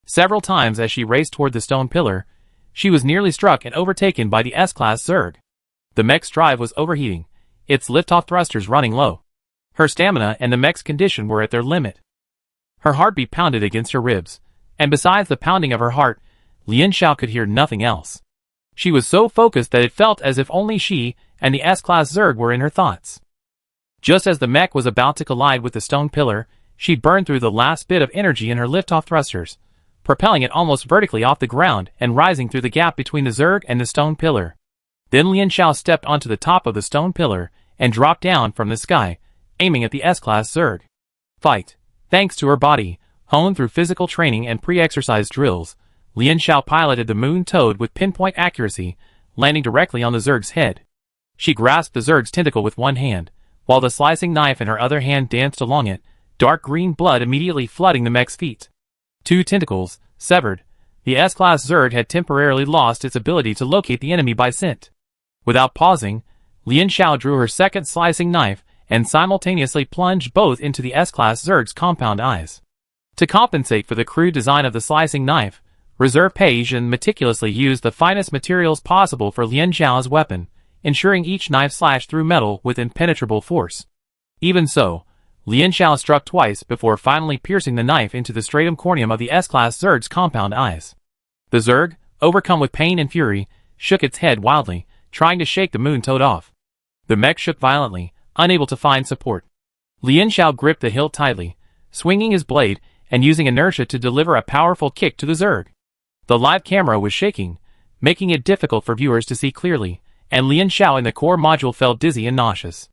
Several times as she raced toward the stone pillar, she was nearly struck and overtaken by the S-Class Zerg. The mech's drive was overheating, its liftoff thrusters running low. Her stamina and the mech's condition were at their limit. Her heartbeat pounded against her ribs, and besides the pounding of her heart, Lian Xiao could hear nothing else. She was so focused that it felt as if only she and the S-Class Zerg were in her thoughts. Just as the mech was about to collide with the stone pillar, she burned through the last bit of energy in her liftoff thrusters, propelling it almost vertically off the ground and rising through the gap between the Zerg and the stone pillar. Then Lian Xiao stepped onto the top of the stone pillar and dropped down from the sky, aiming at the S-Class Zerg. Fight. Thanks to her body, honed through physical training and pre-exercise drills, Lian Xiao piloted the Moon Toad with pinpoint accuracy, landing directly on the Zerg's head. She grasped the Zerg's tentacle with one hand, while the slicing knife in her other hand danced along it, dark green blood immediately flooding the mech's feet. Two tentacles, severed, the S-Class Zerg had temporarily lost its ability to locate the enemy by scent. Without pausing, Lian Xiao drew her second slicing knife and simultaneously plunged both into the S-Class Zerg's compound eyes. To compensate for the crude design of the slicing knife, Reserve Peijin meticulously used the finest materials possible for Lian Xiao's weapon, ensuring each knife slashed through metal with impenetrable force. Even so, Lian Xiao struck twice before finally piercing the knife into the stratum corneum of the S-Class Zerg's compound eyes. The Zerg, overcome with pain and fury, shook its head wildly, trying to shake the Moon Toad off. The mech shook violently, unable to find support. Lian Xiao gripped the hilt tightly, swinging his blade and using inertia to deliver a powerful kick to the Zerg. The live camera was shaking, making it difficult for viewers to see clearly, and Lian Xiao in the core module felt dizzy and nauseous.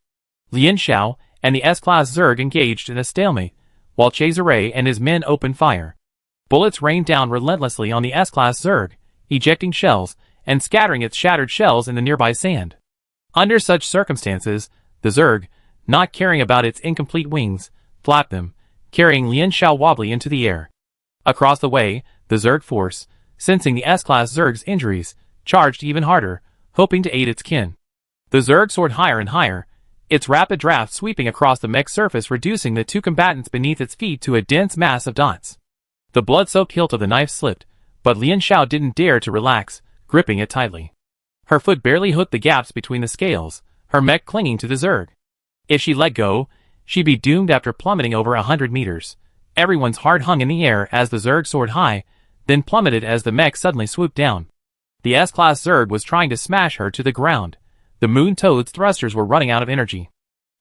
Lian Xiao and the S-Class Zerg engaged in a stalemate, while Cesare and his men opened fire. Bullets rained down relentlessly on the S-Class Zerg, ejecting shells and scattering its shattered shells in the nearby sand. Under such circumstances, the Zerg, not caring about its incomplete wings, flapped them, carrying Lian Xiao wobbly into the air. Across the way, the Zerg force, sensing the S-Class Zerg's injuries, charged even harder, hoping to aid its kin. The Zerg soared higher and higher, its rapid draft sweeping across the mech's surface, reducing the two combatants beneath its feet to a dense mass of dots. The blood-soaked hilt of the knife slipped, but Lian Xiao didn't dare to relax, gripping it tightly. Her foot barely hooked the gaps between the scales, her mech clinging to the Zerg. If she let go, she'd be doomed after plummeting over 100 meters. Everyone's heart hung in the air as the Zerg soared high, then plummeted as the mech suddenly swooped down. The S-Class Zerg was trying to smash her to the ground. The Moon Toad's thrusters were running out of energy.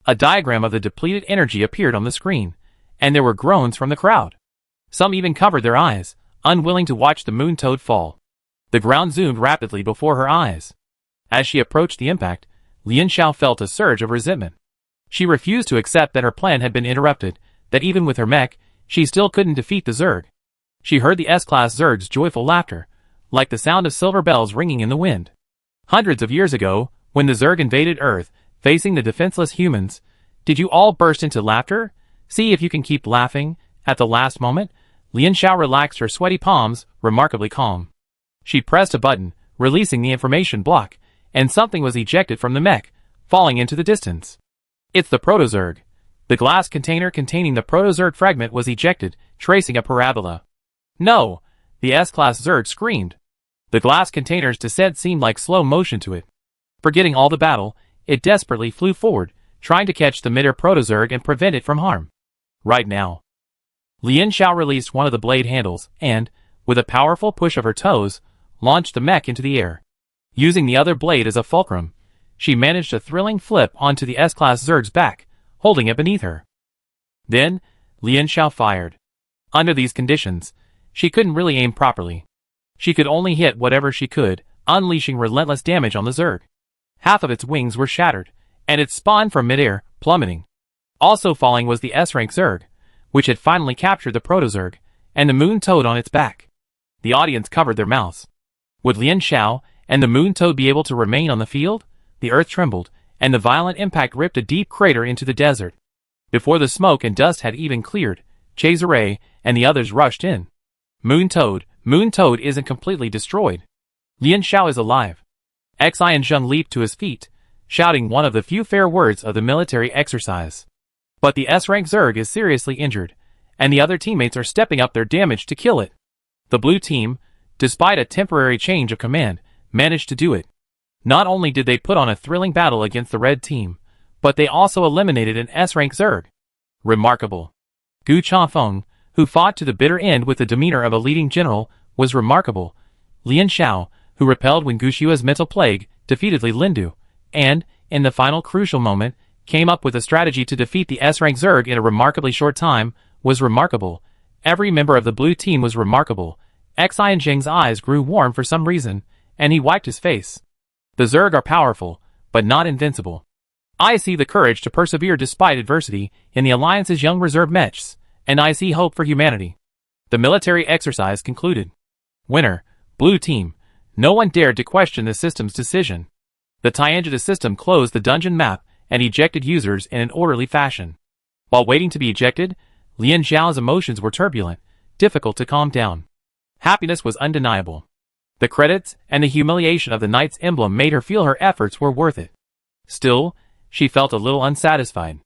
A diagram of the depleted energy appeared on the screen, and there were groans from the crowd. Some even covered their eyes, unwilling to watch the Moon Toad fall. The ground zoomed rapidly before her eyes. As she approached the impact, Lian Xiao felt a surge of resentment. She refused to accept that her plan had been interrupted, that even with her mech, she still couldn't defeat the Zerg. She heard the S-Class Zerg's joyful laughter, like the sound of silver bells ringing in the wind. Hundreds of years ago, when the Zerg invaded Earth, facing the defenseless humans, did you all burst into laughter? See if you can keep laughing. At the last moment, Lian Xiao relaxed her sweaty palms, remarkably calm. She pressed a button, releasing the information block, and something was ejected from the mech, falling into the distance. It's the protozerg. The glass container containing the protozerg fragment was ejected, tracing a parabola. No! The S-class Zerg screamed. The glass container's descent seemed like slow motion to it. Forgetting all the battle, it desperately flew forward, trying to catch the mid-air protozerg and prevent it from harm. Right now. Lian Xiao released one of the blade handles and, with a powerful push of her toes, launched the mech into the air. Using the other blade as a fulcrum, she managed a thrilling flip onto the S-class Zerg's back, holding it beneath her. Then, Lian Xiao fired. Under these conditions, she couldn't really aim properly. She could only hit whatever she could, unleashing relentless damage on the Zerg. Half of its wings were shattered, and it spawned from midair, plummeting. Also falling was the S-rank Zerg, which had finally captured the Protozerg, and the Moon Toad on its back. The audience covered their mouths. Would Lian Xiao and the Moon Toad be able to remain on the field? The earth trembled, and the violent impact ripped a deep crater into the desert. Before the smoke and dust had even cleared, Chazare and the others rushed in. Moon Toad isn't completely destroyed. Lian Xiao is alive. Xian Zheng leaped to his feet, shouting one of the few fair words of the military exercise. But the S-rank Zerg is seriously injured, and the other teammates are stepping up their damage to kill it. The blue team, despite a temporary change of command, managed to do it. Not only did they put on a thrilling battle against the red team, but they also eliminated an S-rank Zerg. Remarkable. Gu Changfeng, who fought to the bitter end with the demeanor of a leading general, was remarkable. Lian Xiao, who repelled when Gushua's mental plague, defeated Li Lindu, and, in the final crucial moment, came up with a strategy to defeat the S-rank Zerg in a remarkably short time, was remarkable. Every member of the blue team was remarkable. Xian Zheng's eyes grew warm for some reason, and he wiped his face. The Zerg are powerful, but not invincible. I see the courage to persevere despite adversity in the Alliance's young reserve mechs, and I see hope for humanity. The military exercise concluded. Winner, Blue Team. No one dared to question the system's decision. The Tiangita system closed the dungeon map and ejected users in an orderly fashion. While waiting to be ejected, Lian Xiao's emotions were turbulent, difficult to calm down. Happiness was undeniable. The credits and the humiliation of the Knight's emblem made her feel her efforts were worth it. Still, she felt a little unsatisfied.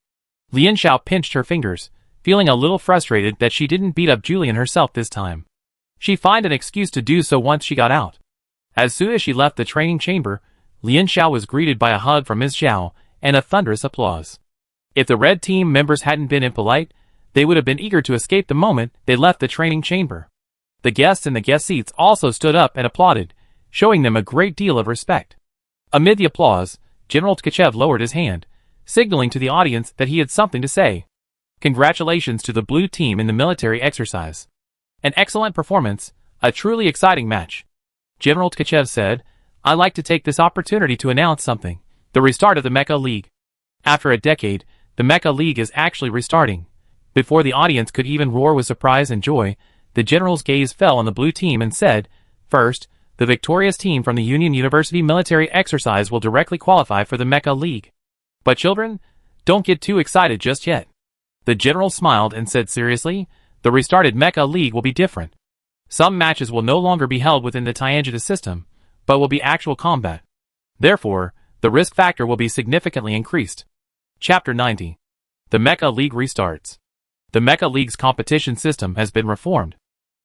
Lian Xiao pinched her fingers, feeling a little frustrated that she didn't beat up Julian herself this time. She'd find an excuse to do so once she got out. As soon as she left the training chamber, Lian Xiao was greeted by a hug from Ms. Zhao and a thunderous applause. If the red team members hadn't been impolite, they would have been eager to escape the moment they left the training chamber. The guests in the guest seats also stood up and applauded, showing them a great deal of respect. Amid the applause, General Tkachev lowered his hand, signaling to the audience that he had something to say. Congratulations to the blue team in the military exercise. An excellent performance, a truly exciting match. General Tkachev said, I'd like to take this opportunity to announce something, the restart of the Mecha League. After a decade, the Mecha League is actually restarting. Before the audience could even roar with surprise and joy, the general's gaze fell on the blue team and said, First, the victorious team from the Union University military exercise will directly qualify for the Mecha League. But children, don't get too excited just yet. The general smiled and said seriously, the restarted Mecha League will be different. Some matches will no longer be held within the Tiangita system, but will be actual combat. Therefore, the risk factor will be significantly increased. Chapter 90. The Mecha League restarts. The Mecha League's competition system has been reformed.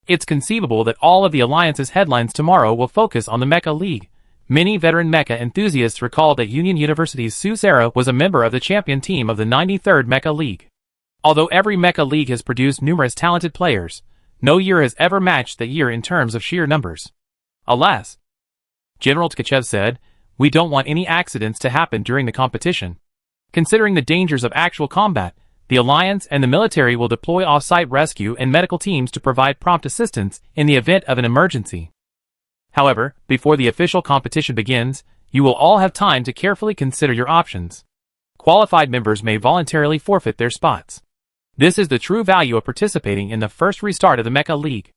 It's conceivable that all of the Alliance's headlines tomorrow will focus on the Mecha League. Many veteran mecha enthusiasts recall that Union University's Su Serra was a member of the champion team of the 93rd Mecha League. Although every Mecha League has produced numerous talented players, no year has ever matched that year in terms of sheer numbers. Alas, General Tkachev said, we don't want any accidents to happen during the competition. Considering the dangers of actual combat, the Alliance and the military will deploy off-site rescue and medical teams to provide prompt assistance in the event of an emergency. However, before the official competition begins, you will all have time to carefully consider your options. Qualified members may voluntarily forfeit their spots. This is the true value of participating in the first restart of the Mecha League,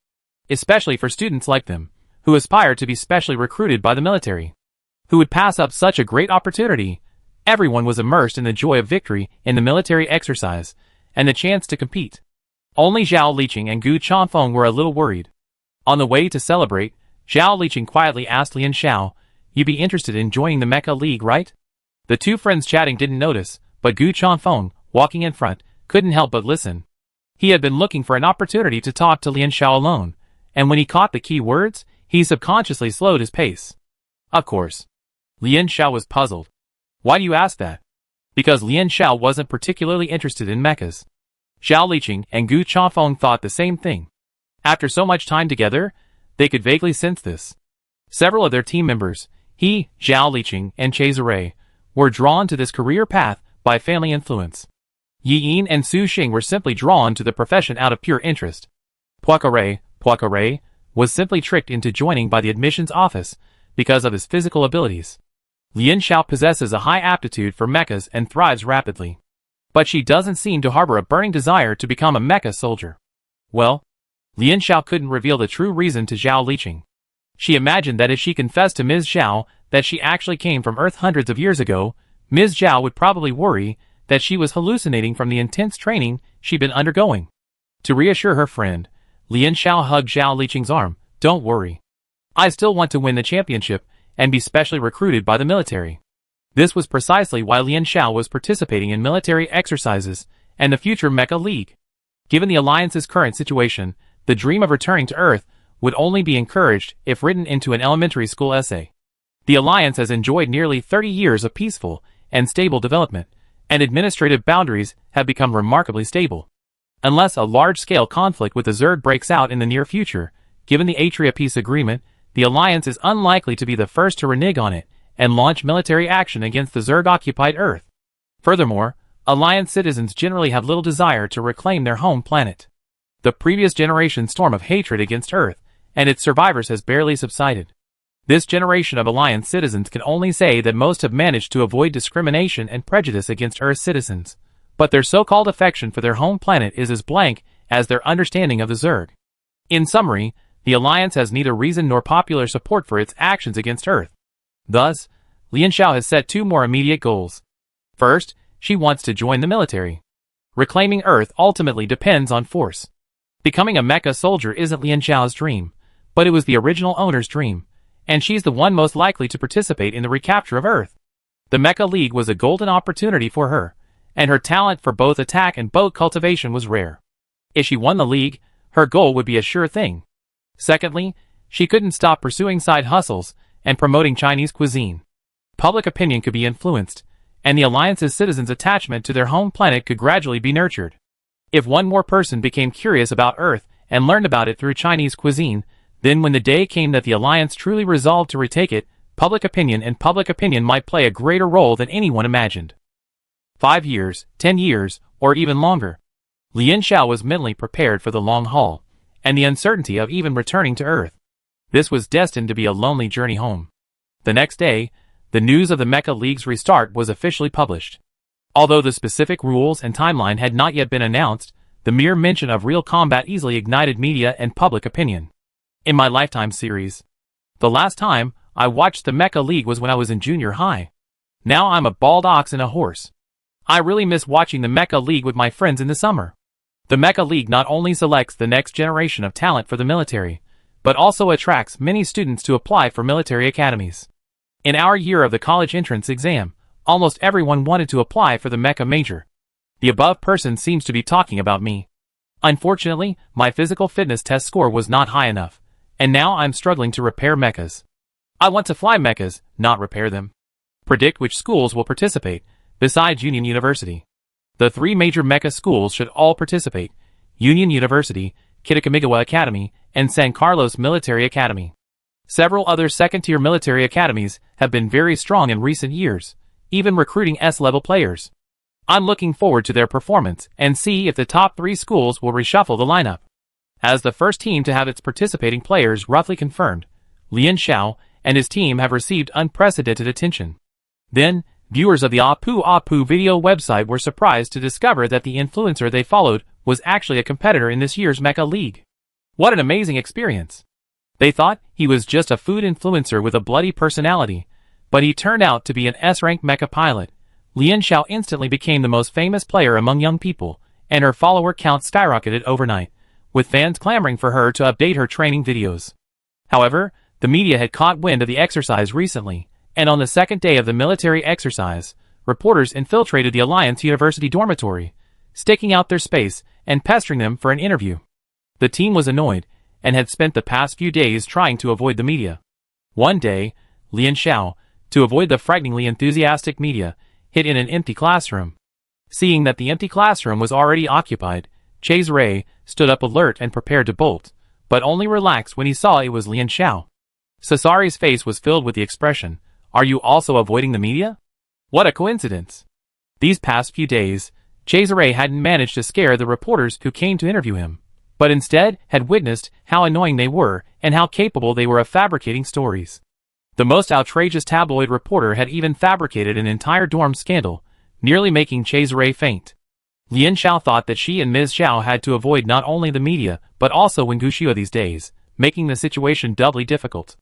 especially for students like them, who aspire to be specially recruited by the military. Who would pass up such a great opportunity? Everyone was immersed in the joy of victory in the military exercise, and the chance to compete. Only Zhao Liqing and Gu Changfeng were a little worried. On the way to celebrate, Zhao Liqing quietly asked Lian Xiao, "You'd be interested in joining the Mecha League, right?" The two friends chatting didn't notice, but Gu Chanfeng, walking in front, couldn't help but listen. He had been looking for an opportunity to talk to Lian Xiao alone, and when he caught the key words, he subconsciously slowed his pace. Of course. Lian Xiao was puzzled. Why do you ask that? Because Lian Xiao wasn't particularly interested in mechas. Zhao Liqing and Gu Chanfeng thought the same thing. After so much time together, they could vaguely sense this. Several of their team members, he, Zhao Liqing, and Cesare, were drawn to this career path by family influence. Yi Yin and Su Xing were simply drawn to the profession out of pure interest. Poicaré was simply tricked into joining by the admissions office because of his physical abilities. Lian Xiao possesses a high aptitude for mechas and thrives rapidly. But she doesn't seem to harbor a burning desire to become a mecha soldier. Well, Lian Xiao couldn't reveal the true reason to Zhao Liqing. She imagined that if she confessed to Ms. Zhao that she actually came from Earth hundreds of years ago, Ms. Zhao would probably worry that she was hallucinating from the intense training she'd been undergoing. To reassure her friend, Lian Xiao hugged Zhao Liqing's arm. "Don't worry. I still want to win the championship and be specially recruited by the military." This was precisely why Lian Xiao was participating in military exercises and the future Mecha League. Given the Alliance's current situation, the dream of returning to Earth would only be encouraged if written into an elementary school essay. The Alliance has enjoyed nearly 30 years of peaceful and stable development, and administrative boundaries have become remarkably stable. Unless a large-scale conflict with the Zerg breaks out in the near future, given the Atria peace agreement, the Alliance is unlikely to be the first to renege on it and launch military action against the Zerg-occupied Earth. Furthermore, Alliance citizens generally have little desire to reclaim their home planet. The previous generation's storm of hatred against Earth and its survivors has barely subsided. This generation of Alliance citizens can only say that most have managed to avoid discrimination and prejudice against Earth citizens, but their so-called affection for their home planet is as blank as their understanding of the Zerg. In summary, the Alliance has neither reason nor popular support for its actions against Earth. Thus, Lian Xiao has set two more immediate goals. First, she wants to join the military. Reclaiming Earth ultimately depends on force. Becoming a mecha soldier isn't Lian Xiao's dream, but it was the original owner's dream, and she's the one most likely to participate in the recapture of Earth. The Mecha League was a golden opportunity for her, and her talent for both attack and boat cultivation was rare. If she won the league, her goal would be a sure thing. Secondly, she couldn't stop pursuing side hustles and promoting Chinese cuisine. Public opinion could be influenced, and the Alliance's citizens' attachment to their home planet could gradually be nurtured. If one more person became curious about Earth and learned about it through Chinese cuisine, then when the day came that the Alliance truly resolved to retake it, public opinion might play a greater role than anyone imagined. 5 years, 10 years, or even longer. Lian Xiao was mentally prepared for the long haul, and the uncertainty of even returning to Earth. This was destined to be a lonely journey home. The next day, the news of the Mecha League's restart was officially published. Although the specific rules and timeline had not yet been announced, the mere mention of real combat easily ignited media and public opinion. In my Lifetime series, the last time I watched the Mecha League was when I was in junior high. Now I'm a bald ox and a horse. I really miss watching the Mecha League with my friends in the summer. The Mecha League not only selects the next generation of talent for the military, but also attracts many students to apply for military academies. In our year of the college entrance exam, almost everyone wanted to apply for the Mecha major. The above person seems to be talking about me. Unfortunately, my physical fitness test score was not high enough, and now I'm struggling to repair mechas. I want to fly mechas, not repair them. Predict which schools will participate, besides Union University. The 3 major mecha schools should all participate: Union University, Kitakamigawa Academy, and San Carlos Military Academy. Several other second-tier military academies have been very strong in recent years, even recruiting S-level players. I'm looking forward to their performance and see if the top 3 schools will reshuffle the lineup. As the first team to have its participating players roughly confirmed, Lian Xiao and his team have received unprecedented attention. Then, viewers of the Apu video website were surprised to discover that the influencer they followed was actually a competitor in this year's Mecha League. What an amazing experience! They thought he was just a food influencer with a bloody personality, but he turned out to be an S-rank mecha pilot. Lian Xiao instantly became the most famous player among young people, and her follower count skyrocketed overnight, with fans clamoring for her to update her training videos. However, the media had caught wind of the exercise recently, and on the second day of the military exercise, reporters infiltrated the Alliance University dormitory, staking out their space and pestering them for an interview. The team was annoyed, and had spent the past few days trying to avoid the media. One day, Lian Xiao, to avoid the frighteningly enthusiastic media, hid in an empty classroom. Seeing that the empty classroom was already occupied, Cesare stood up alert and prepared to bolt, but only relaxed when he saw it was Lian Xiao. Cesare's face was filled with the expression, "Are you also avoiding the media?" What a coincidence! These past few days, Cesare hadn't managed to scare the reporters who came to interview him, but instead had witnessed how annoying they were and how capable they were of fabricating stories. The most outrageous tabloid reporter had even fabricated an entire dorm scandal, nearly making Cesare faint. Lian Xiao thought that she and Ms. Xiao had to avoid not only the media but also Wenguxia these days, making the situation doubly difficult.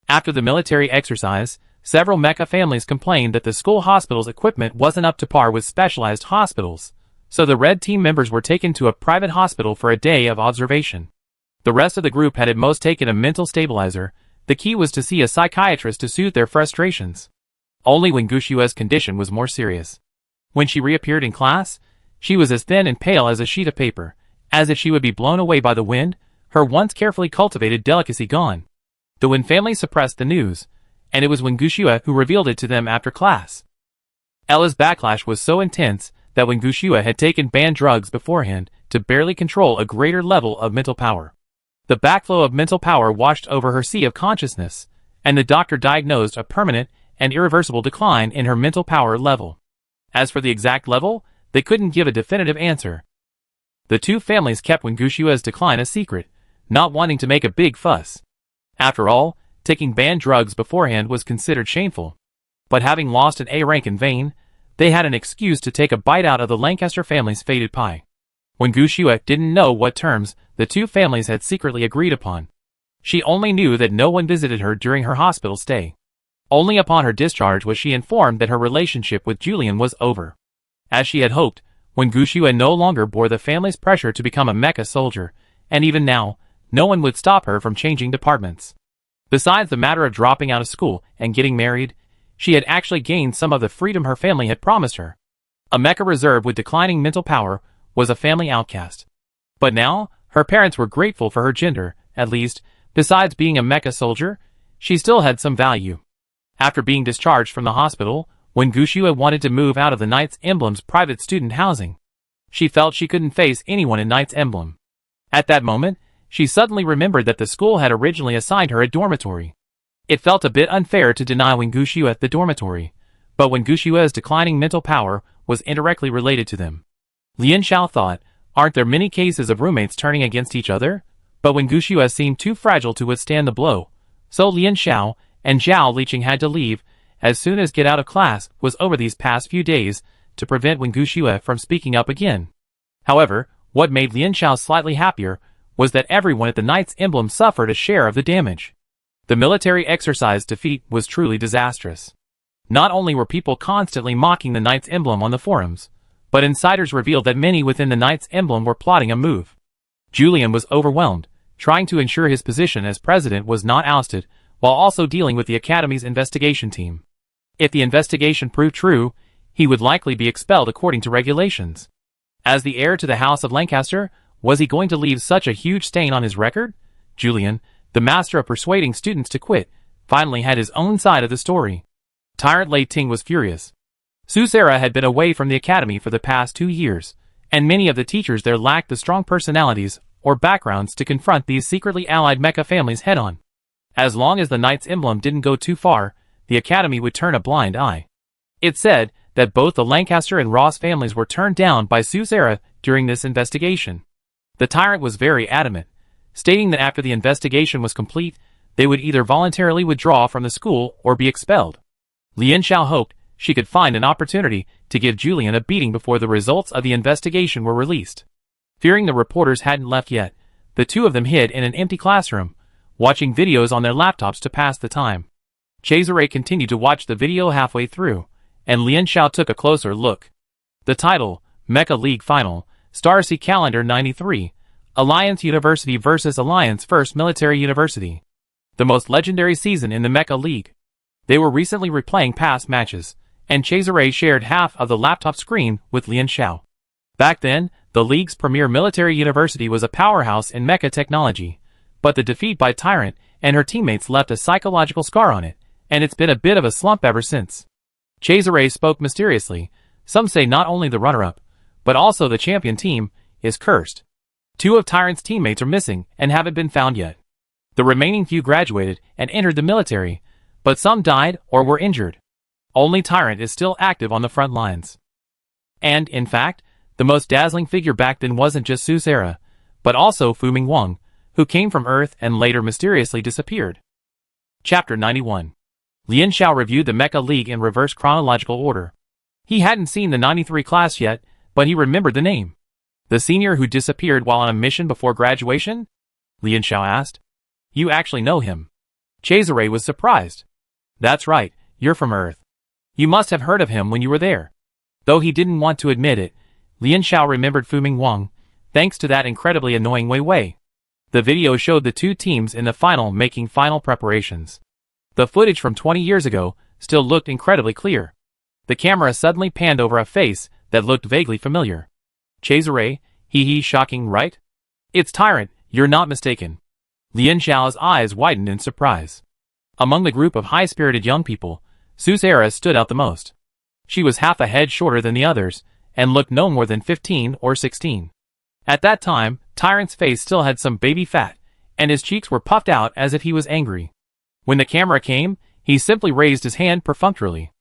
After the military exercise, several Mecha families complained that the school hospital's equipment wasn't up to par with specialized hospitals, so the Red Team members were taken to a private hospital for a day of observation. The rest of the group had at most taken a mental stabilizer. The key was to see a psychiatrist to soothe their frustrations. Only Wenguxia's condition was more serious. When she reappeared in class, she was as thin and pale as a sheet of paper, as if she would be blown away by the wind, her once carefully cultivated delicacy gone. The Wen family suppressed the news, and it was Wenguxia who revealed it to them after class. Ella's backlash was so intense that Wenguxia had taken banned drugs beforehand to barely control a greater level of mental power. The backflow of mental power washed over her sea of consciousness, and the doctor diagnosed a permanent and irreversible decline in her mental power level. As for the exact level, they couldn't give a definitive answer. The two families kept Wenguxia's decline a secret, not wanting to make a big fuss. After all, taking banned drugs beforehand was considered shameful. But having lost an A rank in vain, they had an excuse to take a bite out of the Lancaster family's fated pie. Wenguxia didn't know what terms the two families had secretly agreed upon. She only knew that no one visited her during her hospital stay. Only upon her discharge was she informed that her relationship with Julian was over. As she had hoped, Wenguxia no longer bore the family's pressure to become a Mecha soldier, and even now, no one would stop her from changing departments. Besides the matter of dropping out of school and getting married, she had actually gained some of the freedom her family had promised her. A Mecha reserve with declining mental power was a family outcast. But now, her parents were grateful for her gender, at least, besides being a Mecha soldier, she still had some value. After being discharged from the hospital, Wenguxia wanted to move out of the Knights Emblem's private student housing. She felt she couldn't face anyone in Knights Emblem. At that moment, she suddenly remembered that the school had originally assigned her a dormitory. It felt a bit unfair to deny Wenguxia the dormitory, but Wenguxia's declining mental power was indirectly related to them. Lian Xiao thought, aren't there many cases of roommates turning against each other? But Wenguxia seemed too fragile to withstand the blow, so Lian Xiao and Zhao Liqing had to leave as soon as get out of class was over these past few days to prevent Wenguxia from speaking up again. However, what made Lian Xiao slightly happier was that everyone at the Knights Emblem suffered a share of the damage. The military exercise defeat was truly disastrous. Not only were people constantly mocking the Knights Emblem on the forums, but insiders revealed that many within the Knights Emblem were plotting a move. Julian was overwhelmed, trying to ensure his position as president was not ousted, while also dealing with the Academy's investigation team. If the investigation proved true, he would likely be expelled according to regulations. As the heir to the House of Lancaster, was he going to leave such a huge stain on his record? Julian, the master of persuading students to quit, finally had his own side of the story. Tyrant Lei Ting was furious. Susera had been away from the academy for the past 2 years, and many of the teachers there lacked the strong personalities or backgrounds to confront these secretly allied Mecha families head-on. As long as the Knights Emblem didn't go too far, the academy would turn a blind eye. It said that both the Lancaster and Ross families were turned down by Susera during this investigation. The tyrant was very adamant, stating that after the investigation was complete, they would either voluntarily withdraw from the school or be expelled. Lian Xiao hoped she could find an opportunity to give Julian a beating before the results of the investigation were released. Fearing the reporters hadn't left yet, the two of them hid in an empty classroom, watching videos on their laptops to pass the time. Cesare continued to watch the video halfway through, and Lian Xiao took a closer look. The title, Mecha League Final, Star Sea Calendar 93, Alliance University vs. Alliance First Military University. The most legendary season in the Mecha League. They were recently replaying past matches, and Cesare shared half of the laptop screen with Lian Xiao. Back then, the league's premier military university was a powerhouse in mecha technology, but the defeat by Tyrant and her teammates left a psychological scar on it, and it's been a bit of a slump ever since. Cesare spoke mysteriously. Some say not only the runner-up, but also the champion team, is cursed. 2 of Tyrant's teammates are missing and haven't been found yet. The remaining few graduated and entered the military, but some died or were injured. Only Tyrant is still active on the front lines. And, in fact, the most dazzling figure back then wasn't just Susera, but also Fuming Wang, who came from Earth and later mysteriously disappeared. Chapter 91. Lian Xiao reviewed the Mecha League in reverse chronological order. He hadn't seen the 93 class yet, but he remembered the name. The senior who disappeared while on a mission before graduation? Lian Xiao asked. You actually know him. Cesare was surprised. That's right, you're from Earth. You must have heard of him when you were there. Though he didn't want to admit it, Lian Xiao remembered Fuming Wang, thanks to that incredibly annoying Wei Wei. The video showed the 2 teams in the final making final preparations. The footage from 20 years ago still looked incredibly clear. The camera suddenly panned over a face that looked vaguely familiar. Cesare, hee, shocking, right? It's Tyrant, you're not mistaken. Lian Xiao's eyes widened in surprise. Among the group of high-spirited young people, Susera stood out the most. She was half a head shorter than the others, and looked no more than 15 or 16. At that time, Tyrant's face still had some baby fat, and his cheeks were puffed out as if he was angry. When the camera came, he simply raised his hand perfunctorily.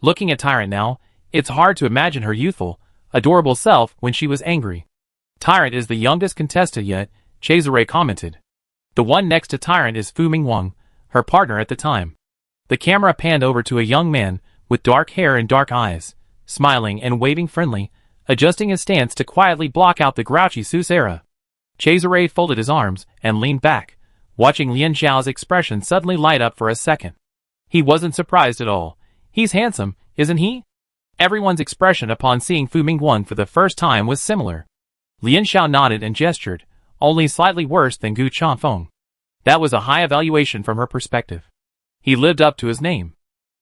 Looking at Tyrant now, it's hard to imagine her youthful, adorable self when she was angry. Tyrant is the youngest contestant yet, Cesare commented. The one next to Tyrant is Fuming Wang, her partner at the time. The camera panned over to a young man with dark hair and dark eyes, smiling and waving friendly, adjusting his stance to quietly block out the grouchy Susera. Cesare folded his arms and leaned back, watching Lian Xiao's expression suddenly light up for a second. He wasn't surprised at all. He's handsome, isn't he? Everyone's expression upon seeing Fuming Wang for the first time was similar. Lian Xiao nodded and gestured, only slightly worse than Gu Chanfeng. That was a high evaluation from her perspective. He lived up to his name.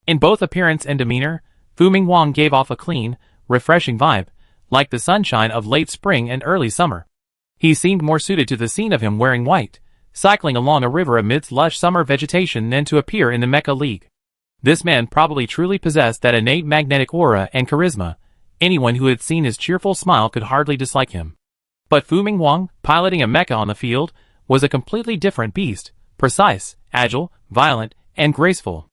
In both appearance and demeanor, Fuming Wang gave off a clean, refreshing vibe, like the sunshine of late spring and early summer. He seemed more suited to the scene of him wearing white, cycling along a river amidst lush summer vegetation than to appear in the Mecha League. This man probably truly possessed that innate magnetic aura and charisma. Anyone who had seen his cheerful smile could hardly dislike him. But Fuming Wang, piloting a mecha on the field, was a completely different beast, precise, agile, violent, and graceful.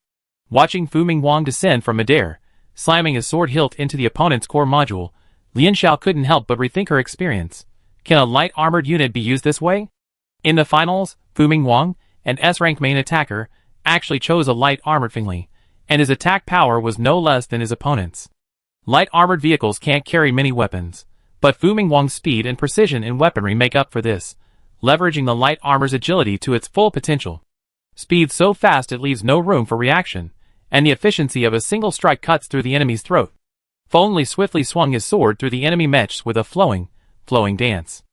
Watching Fuming Wang descend from midair, slamming his sword hilt into the opponent's core module, Lian Xiao couldn't help but rethink her experience. Can a light armored unit be used this way? In the finals, Fuming Wang, an S-rank main attacker, actually chose a light armored Fingli, and his attack power was no less than his opponent's. Light armored vehicles can't carry many weapons, but Fuming Wang's speed and precision in weaponry make up for this, leveraging the light armor's agility to its full potential. Speed so fast it leaves no room for reaction, and the efficiency of a single strike cuts through the enemy's throat. Fengli swiftly swung his sword through the enemy mechs with a flowing dance.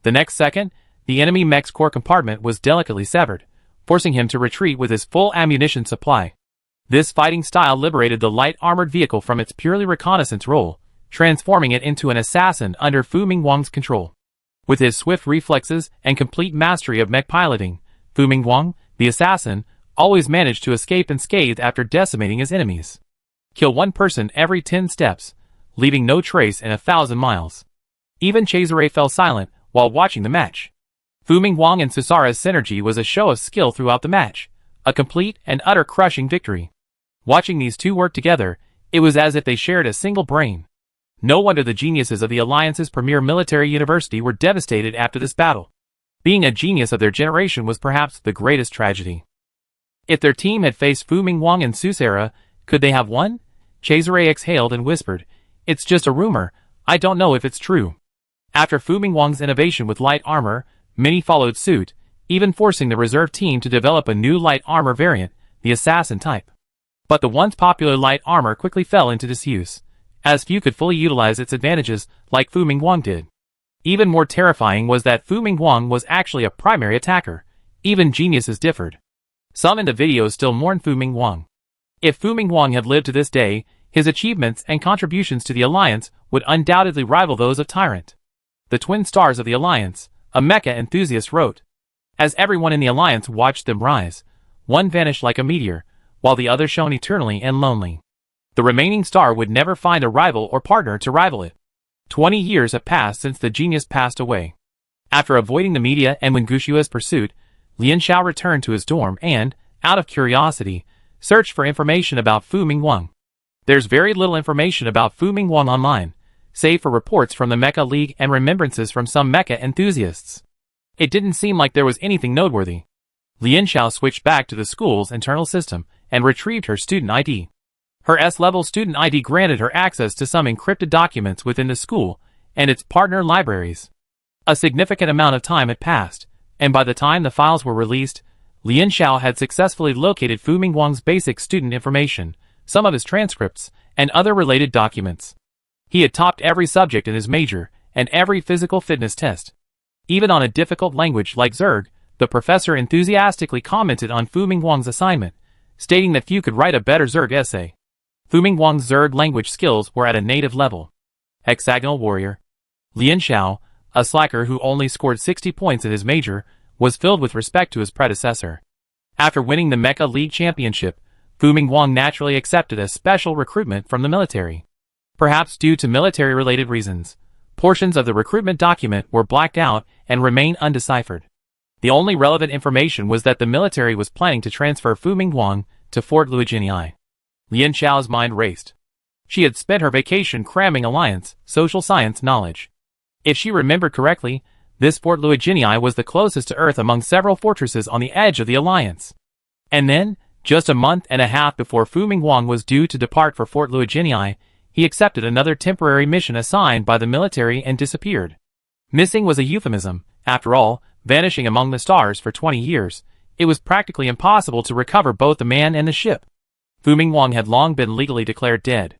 The next second, the enemy mech's core compartment was delicately severed, forcing him to retreat with his full ammunition supply. This fighting style liberated the light armored vehicle from its purely reconnaissance role, transforming it into an assassin under Fuming Wang's control. With his swift reflexes and complete mastery of mech piloting, Fuming Wang, the assassin, always managed to escape unscathed after decimating his enemies. Kill one person every 10 steps, leaving no trace in 1,000 miles. Even Cesare fell silent while watching the match. Fuming Wang and Susara's synergy was a show of skill throughout the match, a complete and utter crushing victory. Watching these two work together, it was as if they shared a single brain. No wonder the geniuses of the Alliance's premier military university were devastated after this battle. Being a genius of their generation was perhaps the greatest tragedy. If their team had faced Fuming Wang and Susera, could they have won? Cesare exhaled and whispered, "It's just a rumor, I don't know if it's true." After Fuming Wang's innovation with light armor, many followed suit, even forcing the reserve team to develop a new light armor variant, the assassin type. But the once popular light armor quickly fell into disuse, as few could fully utilize its advantages like Fuming Wang did. Even more terrifying was that Fu Mingguang was actually a primary attacker. Even geniuses differed. Some in the videos still mourn Fu Mingguang. If Fu Mingguang had lived to this day, his achievements and contributions to the Alliance would undoubtedly rival those of Tyrant. The twin stars of the Alliance, a Mecha enthusiast wrote. As everyone in the Alliance watched them rise, one vanished like a meteor, while the other shone eternally and lonely. The remaining star would never find a rival or partner to rival it. 20 years have passed since the genius passed away. After avoiding the media and when Gushua's pursuit, Lian Xiao returned to his dorm and, out of curiosity, searched for information about Fu Mingguang. There's very little information about Fu Mingguang online, save for reports from the Mecha League and remembrances from some Mecha enthusiasts. It didn't seem like there was anything noteworthy. Lian Xiao switched back to the school's internal system and retrieved her student ID. Her S-level student ID granted her access to some encrypted documents within the school and its partner libraries. A significant amount of time had passed, and by the time the files were released, Lian Xiao had successfully located Fu Mingguang's basic student information, some of his transcripts, and other related documents. He had topped every subject in his major and every physical fitness test. Even on a difficult language like Zerg, the professor enthusiastically commented on Fu Mingguang's assignment, stating that few could write a better Zerg essay. Fu Mingguang's Zerg language skills were at a native level. Hexagonal warrior. Lian Xiao, a slacker who only scored 60 points in his major, was filled with respect to his predecessor. After winning the Mecha League Championship, Fu Mingguang naturally accepted a special recruitment from the military. Perhaps due to military-related reasons, portions of the recruitment document were blacked out and remain undeciphered. The only relevant information was that the military was planning to transfer Fu Mingguang to Fort Luojianyi. Lian Xiao's mind raced. She had spent her vacation cramming Alliance, social science knowledge. If she remembered correctly, this Fort Luojianyi was the closest to Earth among several fortresses on the edge of the Alliance. And then, just a month and a half before Fu Mingguang was due to depart for Fort Luojianyi, he accepted another temporary mission assigned by the military and disappeared. Missing was a euphemism. After all, vanishing among the stars for 20 years, it was practically impossible to recover both the man and the ship. Fu Mingguang had long been legally declared dead.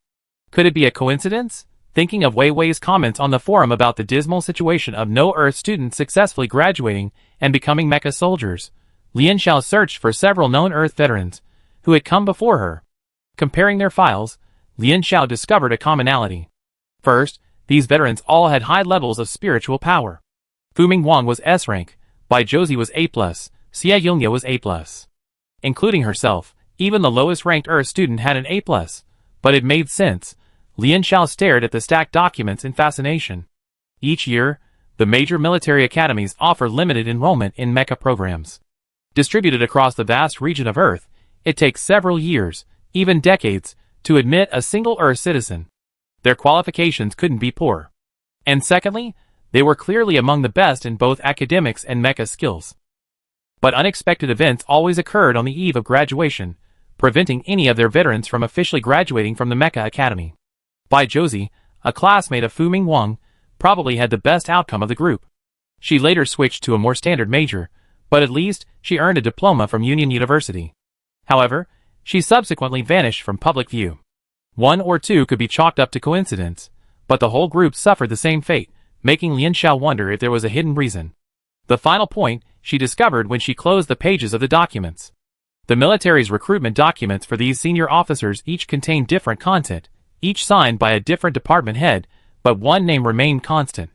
Could it be a coincidence? Thinking of Wei Wei's comments on the forum about the dismal situation of no Earth students successfully graduating and becoming Mecha soldiers, Lian Xiao searched for several known Earth veterans who had come before her. Comparing their files, Lian Xiao discovered a commonality. First, these veterans all had high levels of spiritual power. Fu Mingguang was S rank, Bai Josie was A+, Xie Yongye was A+. Including herself, even the lowest ranked Earth student had an A+, but it made sense. Lian Xiao stared at the stacked documents in fascination. Each year, the major military academies offer limited enrollment in Mecha programs. Distributed across the vast region of Earth, it takes several years, even decades, to admit a single Earth citizen. Their qualifications couldn't be poor. And secondly, they were clearly among the best in both academics and Mecha skills. But unexpected events always occurred on the eve of graduation, preventing any of their veterans from officially graduating from the Mecha Academy. Bai Josie, a classmate of Fu Mingguang, probably had the best outcome of the group. She later switched to a more standard major, but at least she earned a diploma from Union University. However, she subsequently vanished from public view. One or two could be chalked up to coincidence, but the whole group suffered the same fate, making Lian Xiao wonder if there was a hidden reason. The final point she discovered when she closed the pages of the documents. The military's recruitment documents for these senior officers each contained different content, each signed by a different department head, but one name remained constant.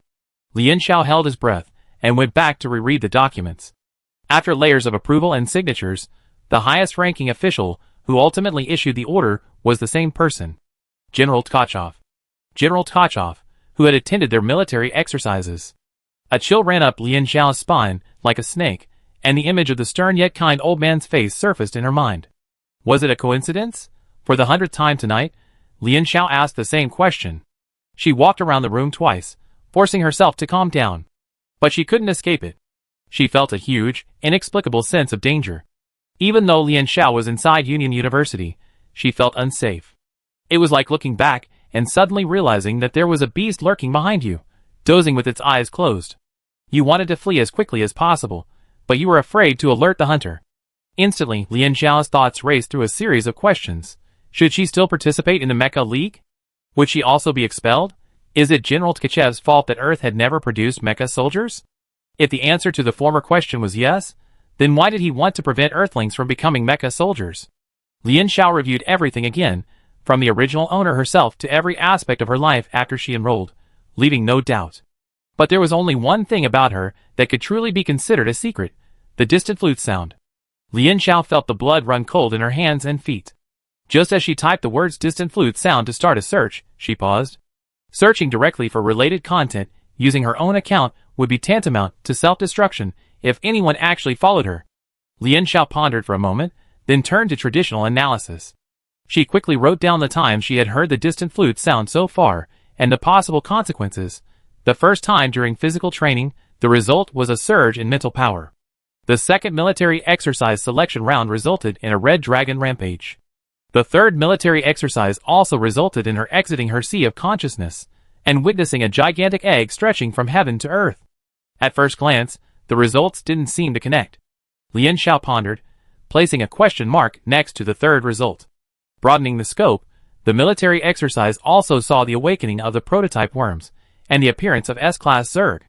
Lian Xiao held his breath and went back to reread the documents. After layers of approval and signatures, the highest-ranking official who ultimately issued the order was the same person. General Tkachov. General Tkachov, who had attended their military exercises. A chill ran up Lian Xiao's spine, like a snake, and the image of the stern yet kind old man's face surfaced in her mind. Was it a coincidence? For the 100th time tonight, Lian Xiao asked the same question. She walked around the room twice, forcing herself to calm down. But she couldn't escape it. She felt a huge, inexplicable sense of danger. Even though Lian Xiao was inside Union University, she felt unsafe. It was like looking back and suddenly realizing that there was a beast lurking behind you, dozing with its eyes closed. You wanted to flee as quickly as possible, but you were afraid to alert the hunter. Instantly, Lian Xiao's thoughts raced through a series of questions. Should she still participate in the Mecha League? Would she also be expelled? Is it General Tkachev's fault that Earth had never produced mecha soldiers? If the answer to the former question was yes, then why did he want to prevent Earthlings from becoming mecha soldiers? Lian Xiao reviewed everything again, from the original owner herself to every aspect of her life after she enrolled, leaving no doubt. But there was only one thing about her that could truly be considered a secret: the distant flute sound. Lian Xiao felt the blood run cold in her hands and feet. Just as she typed the words distant flute sound to start a search, she paused. Searching directly for related content using her own account would be tantamount to self-destruction if anyone actually followed her. Lian Xiao pondered for a moment, then turned to traditional analysis. She quickly wrote down the times she had heard the distant flute sound so far, and the possible consequences. The first time during physical training, the result was a surge in mental power. The second military exercise selection round resulted in a red dragon rampage. The third military exercise also resulted in her exiting her sea of consciousness, and witnessing a gigantic egg stretching from heaven to earth. At first glance, the results didn't seem to connect. Lian Xiao pondered, placing a question mark next to the third result. Broadening the scope, the military exercise also saw the awakening of the prototype worms, and the appearance of S-Class Zerg.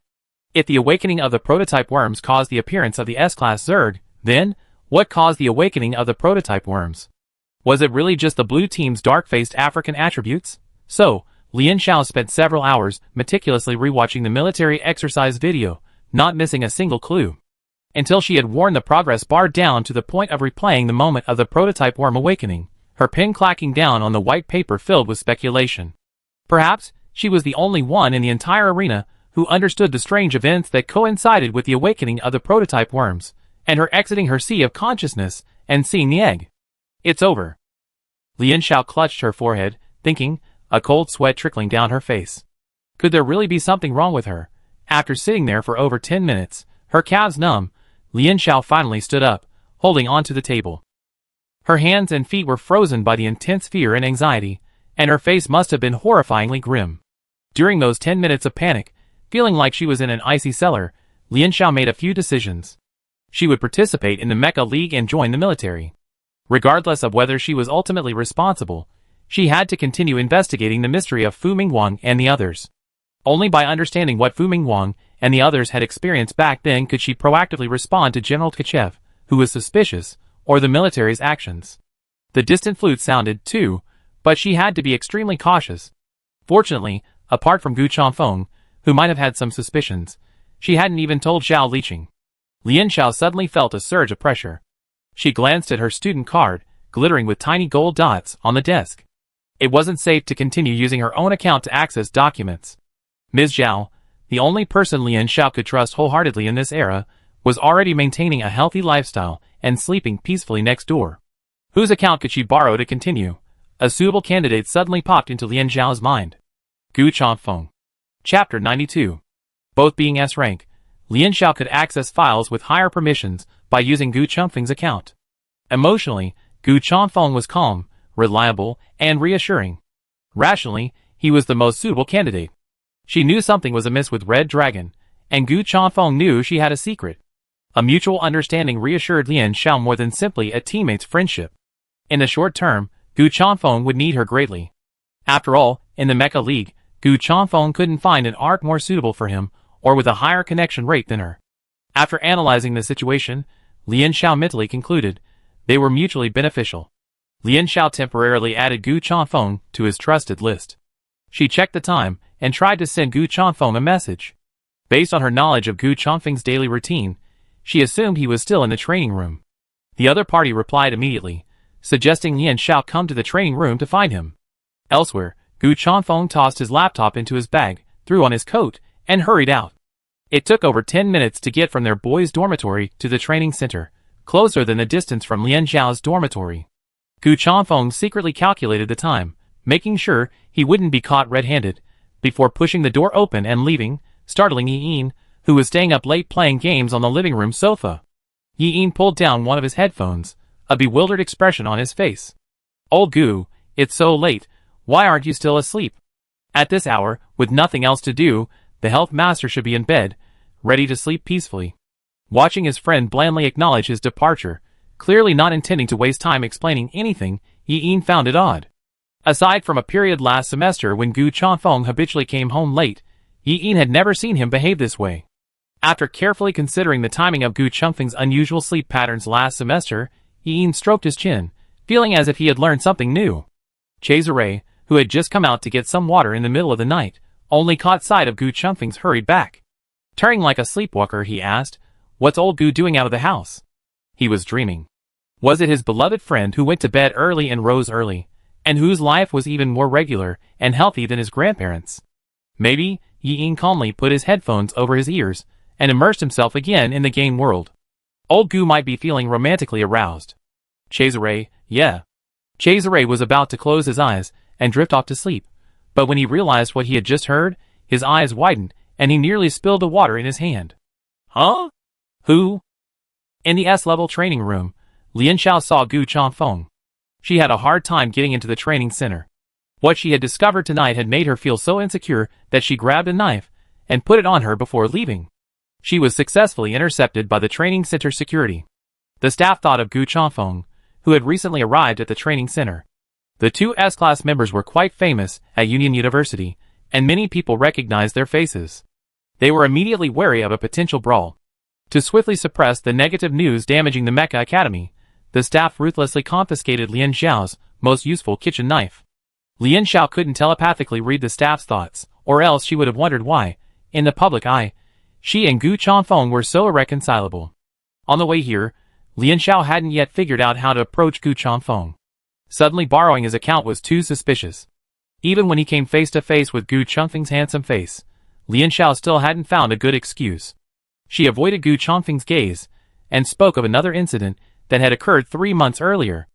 If the awakening of the prototype worms caused the appearance of the S-Class Zerg, then, what caused the awakening of the prototype worms? Was it really just the blue team's dark-faced African attributes? So, Lian Xiao spent several hours meticulously rewatching the military exercise video, not missing a single clue. Until she had worn the progress bar down to the point of replaying the moment of the prototype worm awakening, her pen clacking down on the white paper filled with speculation. Perhaps, she was the only one in the entire arena who understood the strange events that coincided with the awakening of the prototype worms, and her exiting her sea of consciousness and seeing the egg. It's over. Lian Xiao clutched her forehead, thinking, a cold sweat trickling down her face. Could there really be something wrong with her? After sitting there for over 10 minutes, her calves numb, Lian Xiao finally stood up, holding onto the table. Her hands and feet were frozen by the intense fear and anxiety, and her face must have been horrifyingly grim. During those 10 minutes of panic, feeling like she was in an icy cellar, Lian Xiao made a few decisions. She would participate in the Mecha League and join the military. Regardless of whether she was ultimately responsible, she had to continue investigating the mystery of Fu Mingwang and the others. Only by understanding what Fu Mingwang and the others had experienced back then could she proactively respond to General Tkachev, who was suspicious, or the military's actions. The distant flute sounded, too, but she had to be extremely cautious. Fortunately, apart from Gu Chongfeng, who might have had some suspicions, she hadn't even told Zhao Liqing. Lian Xiao suddenly felt a surge of pressure. She glanced at her student card, glittering with tiny gold dots, on the desk. It wasn't safe to continue using her own account to access documents. Ms. Zhao, the only person Lian Xiao could trust wholeheartedly in this era, was already maintaining a healthy lifestyle and sleeping peacefully next door. Whose account could she borrow to continue? A suitable candidate suddenly popped into Lian Zhao's mind. Gu Chongfeng. Chapter 92. Both being S-rank, Lian Xiao could access files with higher permissions by using Gu Chongfeng's account. Emotionally, Gu Chongfeng was calm, reliable, and reassuring. Rationally, he was the most suitable candidate. She knew something was amiss with Red Dragon, and Gu Chongfeng knew she had a secret. A mutual understanding reassured Lian Xiao more than simply a teammate's friendship. In the short term, Gu Chongfeng would need her greatly. After all, in the Mecha League, Gu Chongfeng couldn't find an arc more suitable for him, or with a higher connection rate than her. After analyzing the situation, Lian Xiao mentally concluded they were mutually beneficial. Lian Xiao temporarily added Gu Chongfeng to his trusted list. She checked the time and tried to send Gu Chongfeng a message. Based on her knowledge of Gu Chongfeng's daily routine, she assumed he was still in the training room. The other party replied immediately, suggesting Lian Xiao come to the training room to find him. Elsewhere, Gu Chongfeng tossed his laptop into his bag, threw on his coat, and hurried out. It took over 10 minutes to get from their boys' dormitory to the training center, closer than the distance from Lian Zhao's dormitory. Gu Chongfeng secretly calculated the time, making sure he wouldn't be caught red-handed, before pushing the door open and leaving, startling Yi-In, who was staying up late playing games on the living room sofa. Yi-In pulled down one of his headphones, a bewildered expression on his face. "Old Gu, it's so late, why aren't you still asleep?" At this hour, with nothing else to do, the health master should be in bed, ready to sleep peacefully. Watching his friend blandly acknowledge his departure, clearly not intending to waste time explaining anything, Yi-In found it odd. Aside from a period last semester when Gu Chanfeng habitually came home late, Yi Yin had never seen him behave this way. After carefully considering the timing of Gu Chengfeng's unusual sleep patterns last semester, Yi Yin stroked his chin, feeling as if he had learned something new. Cesare, who had just come out to get some water in the middle of the night, only caught sight of Gu Chengfeng's hurried back. Turning like a sleepwalker, he asked, "What's old Gu doing out of the house?" He was dreaming. Was it his beloved friend who went to bed early and rose early, and whose life was even more regular and healthy than his grandparents'? Maybe. Yi Yin calmly put his headphones over his ears and immersed himself again in the game world. Old Gu might be feeling romantically aroused. Cesare, yeah. Cesare was about to close his eyes and drift off to sleep, but when he realized what he had just heard, his eyes widened and he nearly spilled the water in his hand. Huh? Who? In the S-level training room, Lian Xiao saw Gu Chanfeng. She had a hard time getting into the training center. What she had discovered tonight had made her feel so insecure that she grabbed a knife and put it on her before leaving. She was successfully intercepted by the training center security. The staff thought of Gu Chanfeng, who had recently arrived at the training center. The two S-class members were quite famous at Union University, and many people recognized their faces. They were immediately wary of a potential brawl. To swiftly suppress the negative news damaging the Mecha Academy, the staff ruthlessly confiscated Lian Xiao's most useful kitchen knife. Lian Xiao couldn't telepathically read the staff's thoughts, or else she would have wondered why, in the public eye, she and Gu Chanfeng were so irreconcilable. On the way here, Lian Xiao hadn't yet figured out how to approach Gu Chanfeng. Suddenly borrowing his account was too suspicious. Even when he came face to face with Gu Chengfeng's handsome face, Lian Xiao still hadn't found a good excuse. She avoided Gu Chengfeng's gaze, and spoke of another incident that had occurred 3 months earlier.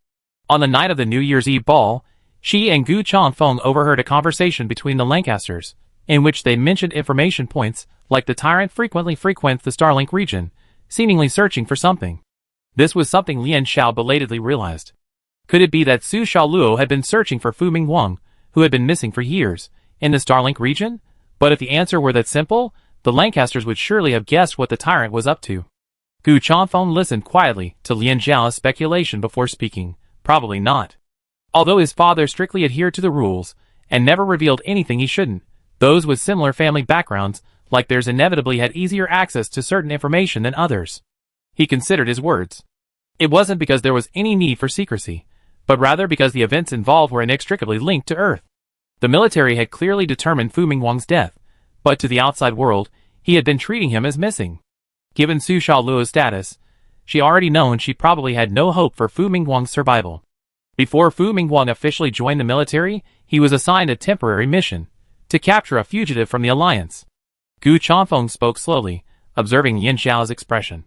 On the night of the New Year's Eve ball, she and Gu Chanfeng overheard a conversation between the Lancasters, in which they mentioned information points like the tyrant frequently frequents the Starlink region, seemingly searching for something. This was something Lian Xiao belatedly realized. Could it be that Su Xiaoluo had been searching for Fu Mingwang, who had been missing for years, in the Starlink region? But if the answer were that simple, the Lancasters would surely have guessed what the tyrant was up to. Gu Chanfeng listened quietly to Lian Xiao's speculation before speaking. Probably not. Although his father strictly adhered to the rules, and never revealed anything he shouldn't, those with similar family backgrounds, like theirs, inevitably had easier access to certain information than others. He considered his words. It wasn't because there was any need for secrecy, but rather because the events involved were inextricably linked to Earth. The military had clearly determined Fu Mingwang's death, but to the outside world, he had been treating him as missing. Given Su Xiaoluo's status, she already known she probably had no hope for Fu Mingwang's survival. Before Fu Mingwang officially joined the military, he was assigned a temporary mission, to capture a fugitive from the Alliance. Gu Chanfeng spoke slowly, observing Yin Xiao's expression.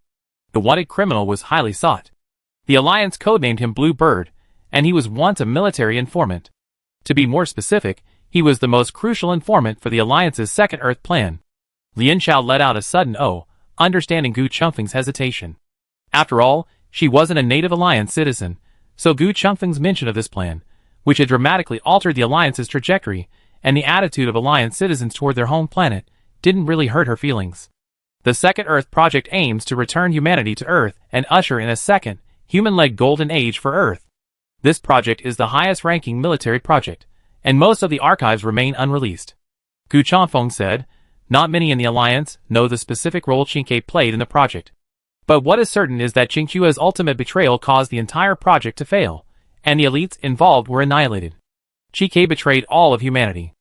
The wanted criminal was highly sought. The Alliance codenamed him Blue Bird, and he was once a military informant. To be more specific, he was the most crucial informant for the Alliance's Second Earth plan. Lian Xiao let out a sudden "oh," understanding Gu Chengfeng's hesitation. After all, she wasn't a native Alliance citizen, so Gu Chengfeng's mention of this plan, which had dramatically altered the Alliance's trajectory and the attitude of Alliance citizens toward their home planet, didn't really hurt her feelings. The Second Earth Project aims to return humanity to Earth and usher in a second, human-led golden age for Earth. This project is the highest-ranking military project, and most of the archives remain unreleased. Gu Chanfeng said, "Not many in the Alliance know the specific role Qingke played in the project. But what is certain is that Qingqua's ultimate betrayal caused the entire project to fail, and the elites involved were annihilated. Qingke betrayed all of humanity.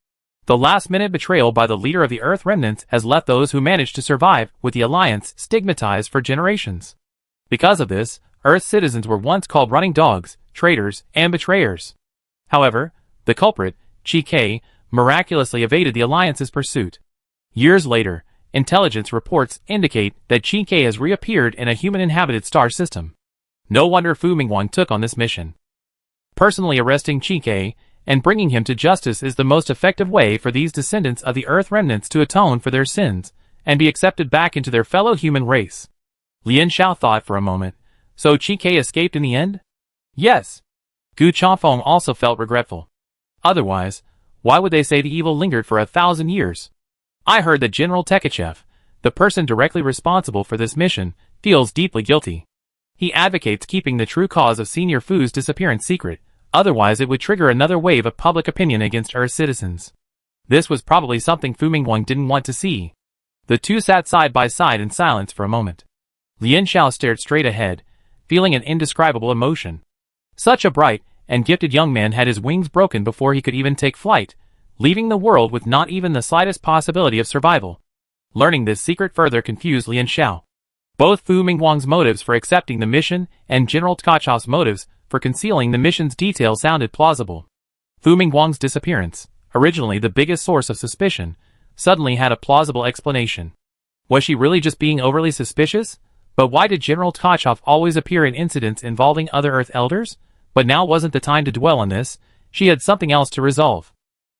The last-minute betrayal by the leader of the Earth remnants has left those who managed to survive with the Alliance stigmatized for generations. Because of this, Earth citizens were once called running dogs, traitors, and betrayers. However, the culprit, Qingke, miraculously evaded the Alliance's pursuit. Years later, intelligence reports indicate that Qingke has reappeared in a human-inhabited star system. No wonder Fu Mingwang took on this mission. Personally arresting Qingke and bringing him to justice is the most effective way for these descendants of the Earth remnants to atone for their sins and be accepted back into their fellow human race." Lian Xiao thought for a moment. So Qingke escaped in the end? Yes. Gu Chanfeng also felt regretful. Otherwise, why would they say the evil lingered for 1,000 years? I heard that General Tekachev, the person directly responsible for this mission, feels deeply guilty. He advocates keeping the true cause of Senior Fu's disappearance secret, Otherwise it would trigger another wave of public opinion against Earth citizens. This was probably something Fu Mingguang didn't want to see. The two sat side by side in silence for a moment. Lian Xiao stared straight ahead, feeling an indescribable emotion. Such a bright and gifted young man had his wings broken before he could even take flight, leaving the world with not even the slightest possibility of survival. Learning this secret further confused Lian Xiao. Both Fu Mingguang's motives for accepting the mission and General Tkachov's motives for concealing the mission's details sounded plausible. Fu Mingguang's disappearance, originally the biggest source of suspicion, suddenly had a plausible explanation. Was she really just being overly suspicious? But why did General Tkachov always appear in incidents involving other Earth elders? But now wasn't the time to dwell on this. She had something else to resolve.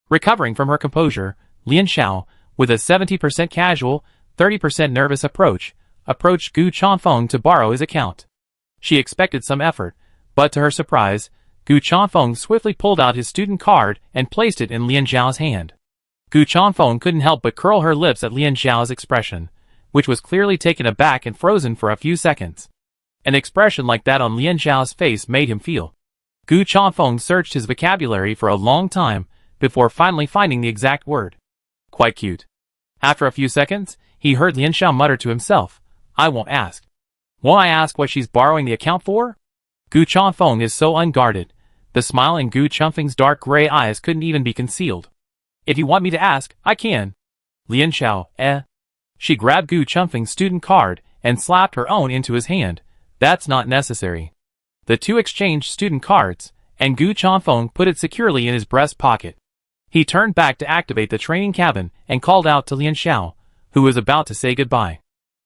Recovering from her composure, Lian Xiao, with a 70% casual, 30% nervous approach, approached Gu Chanfeng to borrow his account. She expected some effort, but to her surprise, Gu Chanfeng swiftly pulled out his student card and placed it in Lian Xiao's hand. Gu Chanfeng couldn't help but curl her lips at Lian Xiao's expression, which was clearly taken aback and frozen for a few seconds. An expression like that on Lian Xiao's face made him feel. Gu Chanfeng searched his vocabulary for a long time before finally finding the exact word. Quite cute. After a few seconds, he heard Lian Xiao mutter to himself, I won't ask. Won't I ask what she's borrowing the account for? Gu Chanfeng is so unguarded. The smile in Gu Chanfeng's dark gray eyes couldn't even be concealed. If you want me to ask, I can. Lian Xiao, She grabbed Gu Chanfeng's student card and slapped her own into his hand. That's not necessary. The two exchanged student cards, and Gu Chanfeng put it securely in his breast pocket. He turned back to activate the training cabin and called out to Lian Xiao, who was about to say goodbye.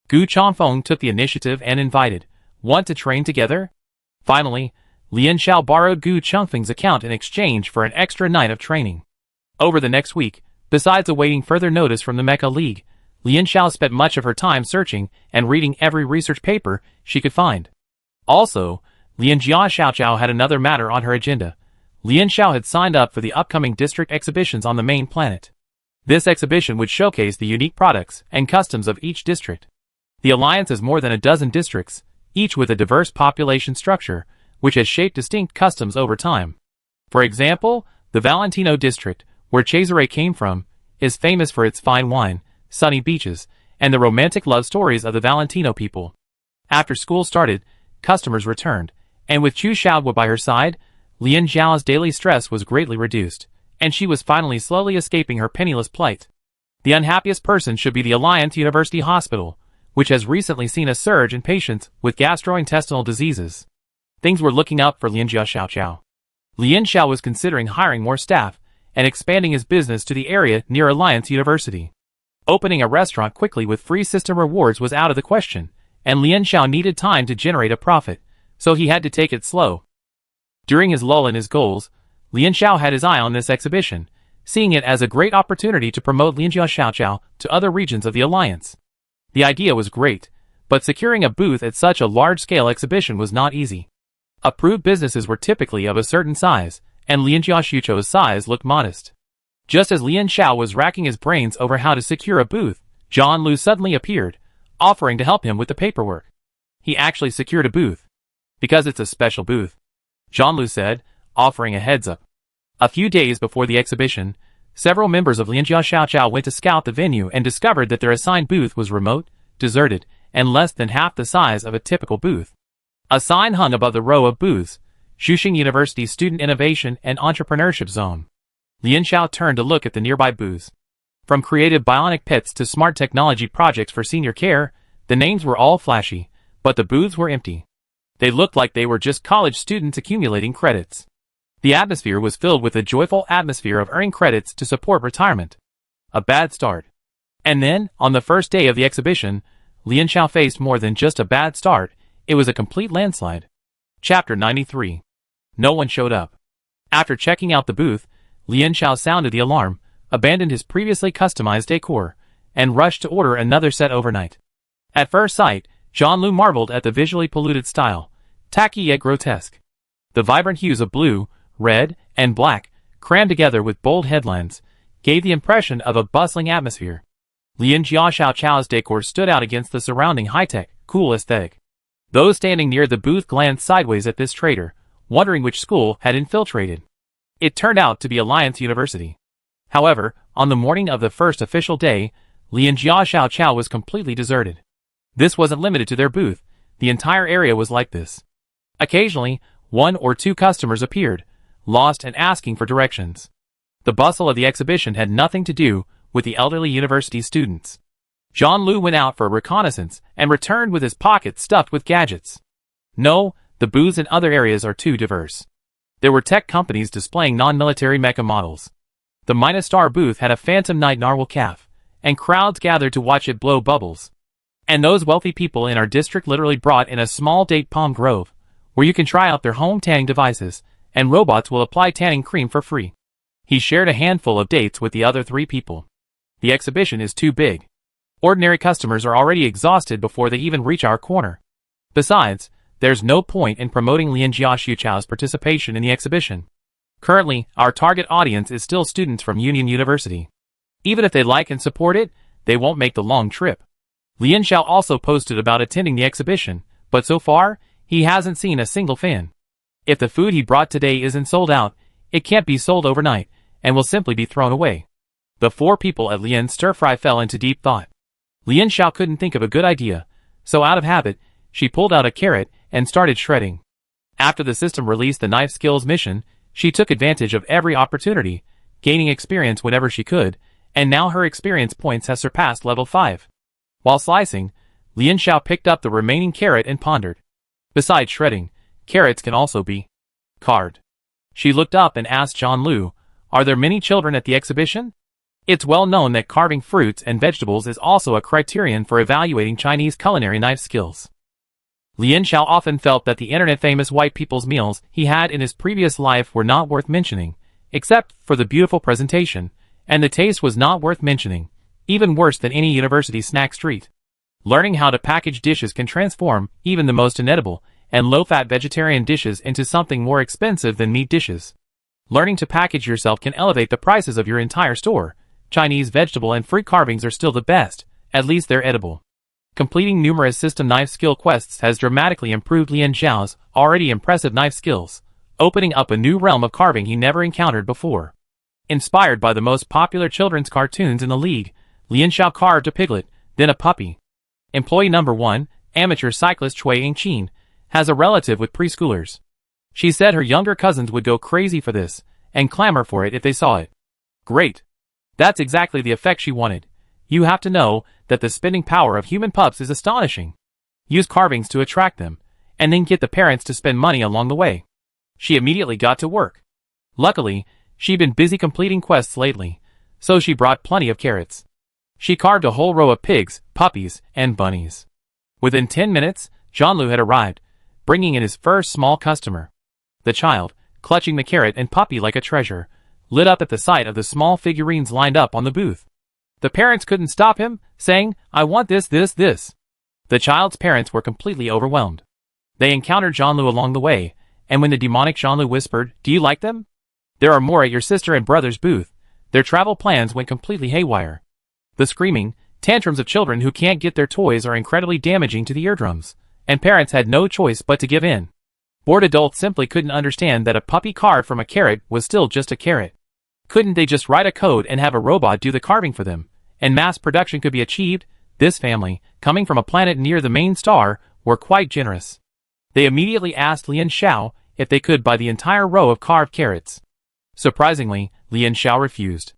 Gu Chanfeng took the initiative and invited, Want to train together? Finally, Lian Xiao borrowed Gu Chanfeng's account in exchange for an extra night of training. Over the next week, besides awaiting further notice from the Mecha League, Lian Xiao spent much of her time searching and reading every research paper she could find. Also, Lian Jia Xiaoqiao had another matter on her agenda. Lian Xiao had signed up for the upcoming district exhibitions on the main planet. This exhibition would showcase the unique products and customs of each district. The Alliance has more than a dozen districts, each with a diverse population structure, which has shaped distinct customs over time. For example, the Valentino district, where Cesare came from, is famous for its fine wine, sunny beaches, and the romantic love stories of the Valentino people. After school started, customers returned, and with Chu Xiaohua by her side, Lian Xiao's daily stress was greatly reduced, and she was finally slowly escaping her penniless plight. The unhappiest person should be the Alliance University Hospital, which has recently seen a surge in patients with gastrointestinal diseases. Things were looking up for Lian Jia Xiaoqiao. Lian Xiao was considering hiring more staff and expanding his business to the area near Alliance University. Opening a restaurant quickly with free system rewards was out of the question, and Lian Xiao needed time to generate a profit, so he had to take it slow. During his lull in his goals, Lian Xiao had his eye on this exhibition, seeing it as a great opportunity to promote Lian Jia Xiaoqiao to other regions of the Alliance. The idea was great, but securing a booth at such a large-scale exhibition was not easy. Approved businesses were typically of a certain size, and Lian Jia Xiaoqiao's size looked modest. Just as Lian Xiao was racking his brains over how to secure a booth, John Lu suddenly appeared, offering to help him with the paperwork. He actually secured a booth. Because it's a special booth, John Lu said, offering a heads-up. A few days before the exhibition, several members of Lian Jia Xiaoqiao went to scout the venue and discovered that their assigned booth was remote, deserted, and less than half the size of a typical booth. A sign hung above the row of booths, Shuxing University Student Innovation and Entrepreneurship Zone. Lian Xiao turned to look at the nearby booths. From creative bionic pets to smart technology projects for senior care, the names were all flashy, but the booths were empty. They looked like they were just college students accumulating credits. The atmosphere was filled with a joyful atmosphere of earning credits to support retirement. A bad start. And then, on the first day of the exhibition, Lian Xiao faced more than just a bad start, it was a complete landslide. Chapter 93. No one showed up. After checking out the booth, Lian Xiao sounded the alarm, abandoned his previously customized decor, and rushed to order another set overnight. At first sight, John Lu marveled at the visually polluted style, tacky yet grotesque. The vibrant hues of blue, red, and black, crammed together with bold headlines, gave the impression of a bustling atmosphere. Lian Jia Xiaoqiao's decor stood out against the surrounding high-tech, cool aesthetic. Those standing near the booth glanced sideways at this trader, wondering which school had infiltrated. It turned out to be Alliance University. However, on the morning of the first official day, Lianjia Xiaoqiao was completely deserted. This wasn't limited to their booth, the entire area was like this. Occasionally, 1 or 2 customers appeared, lost and asking for directions. The bustle of the exhibition had nothing to do with the elderly university students. John Lu went out for a reconnaissance and returned with his pockets stuffed with gadgets. No, the booths in other areas are too diverse. There were tech companies displaying non-military mecha models. The Minastar booth had a phantom night narwhal calf, and crowds gathered to watch it blow bubbles. And those wealthy people in our district literally brought in a small date palm grove, where you can try out their home tanning devices, and robots will apply tanning cream for free. He shared a handful of dates with the other 3 people. The exhibition is too big. Ordinary customers are already exhausted before they even reach our corner. Besides, there's no point in promoting Lianjia Xiaoqiao's participation in the exhibition. Currently, our target audience is still students from Union University. Even if they like and support it, they won't make the long trip. Lian Xiao also posted about attending the exhibition, but so far, he hasn't seen a single fan. If the food he brought today isn't sold out, it can't be sold overnight, and will simply be thrown away. The 4 people at Lian's stir-fry fell into deep thought. Lian Xiao couldn't think of a good idea, so out of habit, she pulled out a carrot and started shredding. After the system released the knife skills mission, she took advantage of every opportunity, gaining experience whenever she could, and now her experience points has surpassed level 5. While slicing, Lian Xiao picked up the remaining carrot and pondered. Besides shredding, carrots can also be carved. She looked up and asked John Lu, "Are there many children at the exhibition?" It's well known that carving fruits and vegetables is also a criterion for evaluating Chinese culinary knife skills. Lian Xiao often felt that the internet-famous white people's meals he had in his previous life were not worth mentioning, except for the beautiful presentation, and the taste was not worth mentioning, even worse than any university snack street. Learning how to package dishes can transform even the most inedible and low-fat vegetarian dishes into something more expensive than meat dishes. Learning to package yourself can elevate the prices of your entire store. Chinese vegetable and fruit carvings are still the best, at least they're edible. Completing numerous system knife skill quests has dramatically improved Lian Xiao's already impressive knife skills, opening up a new realm of carving he never encountered before. Inspired by the most popular children's cartoons in the league, Lian Xiao carved a piglet, then a puppy. Employee number 1, amateur cyclist Cui Yingqin, has a relative with preschoolers. She said her younger cousins would go crazy for this, and clamor for it if they saw it. Great. That's exactly the effect she wanted. You have to know that the spending power of human pups is astonishing. Use carvings to attract them, and then get the parents to spend money along the way. She immediately got to work. Luckily, she'd been busy completing quests lately, so she brought plenty of carrots. She carved a whole row of pigs, puppies, and bunnies. Within 10 minutes, Zhanlu had arrived, bringing in his first small customer. The child, clutching the carrot and puppy like a treasure, lit up at the sight of the small figurines lined up on the booth. The parents couldn't stop him, saying, "I want this, this, this." The child's parents were completely overwhelmed. They encountered Zhanlu along the way, and when the demonic Zhanlu whispered, "Do you like them? There are more at your sister and brother's booth," their travel plans went completely haywire. The screaming, tantrums of children who can't get their toys are incredibly damaging to the eardrums, and parents had no choice but to give in. Bored adults simply couldn't understand that a puppy carved from a carrot was still just a carrot. Couldn't they just write a code and have a robot do the carving for them, and mass production could be achieved? This family, coming from a planet near the main star, were quite generous. They immediately asked Lian Xiao if they could buy the entire row of carved carrots. Surprisingly, Lian Xiao refused.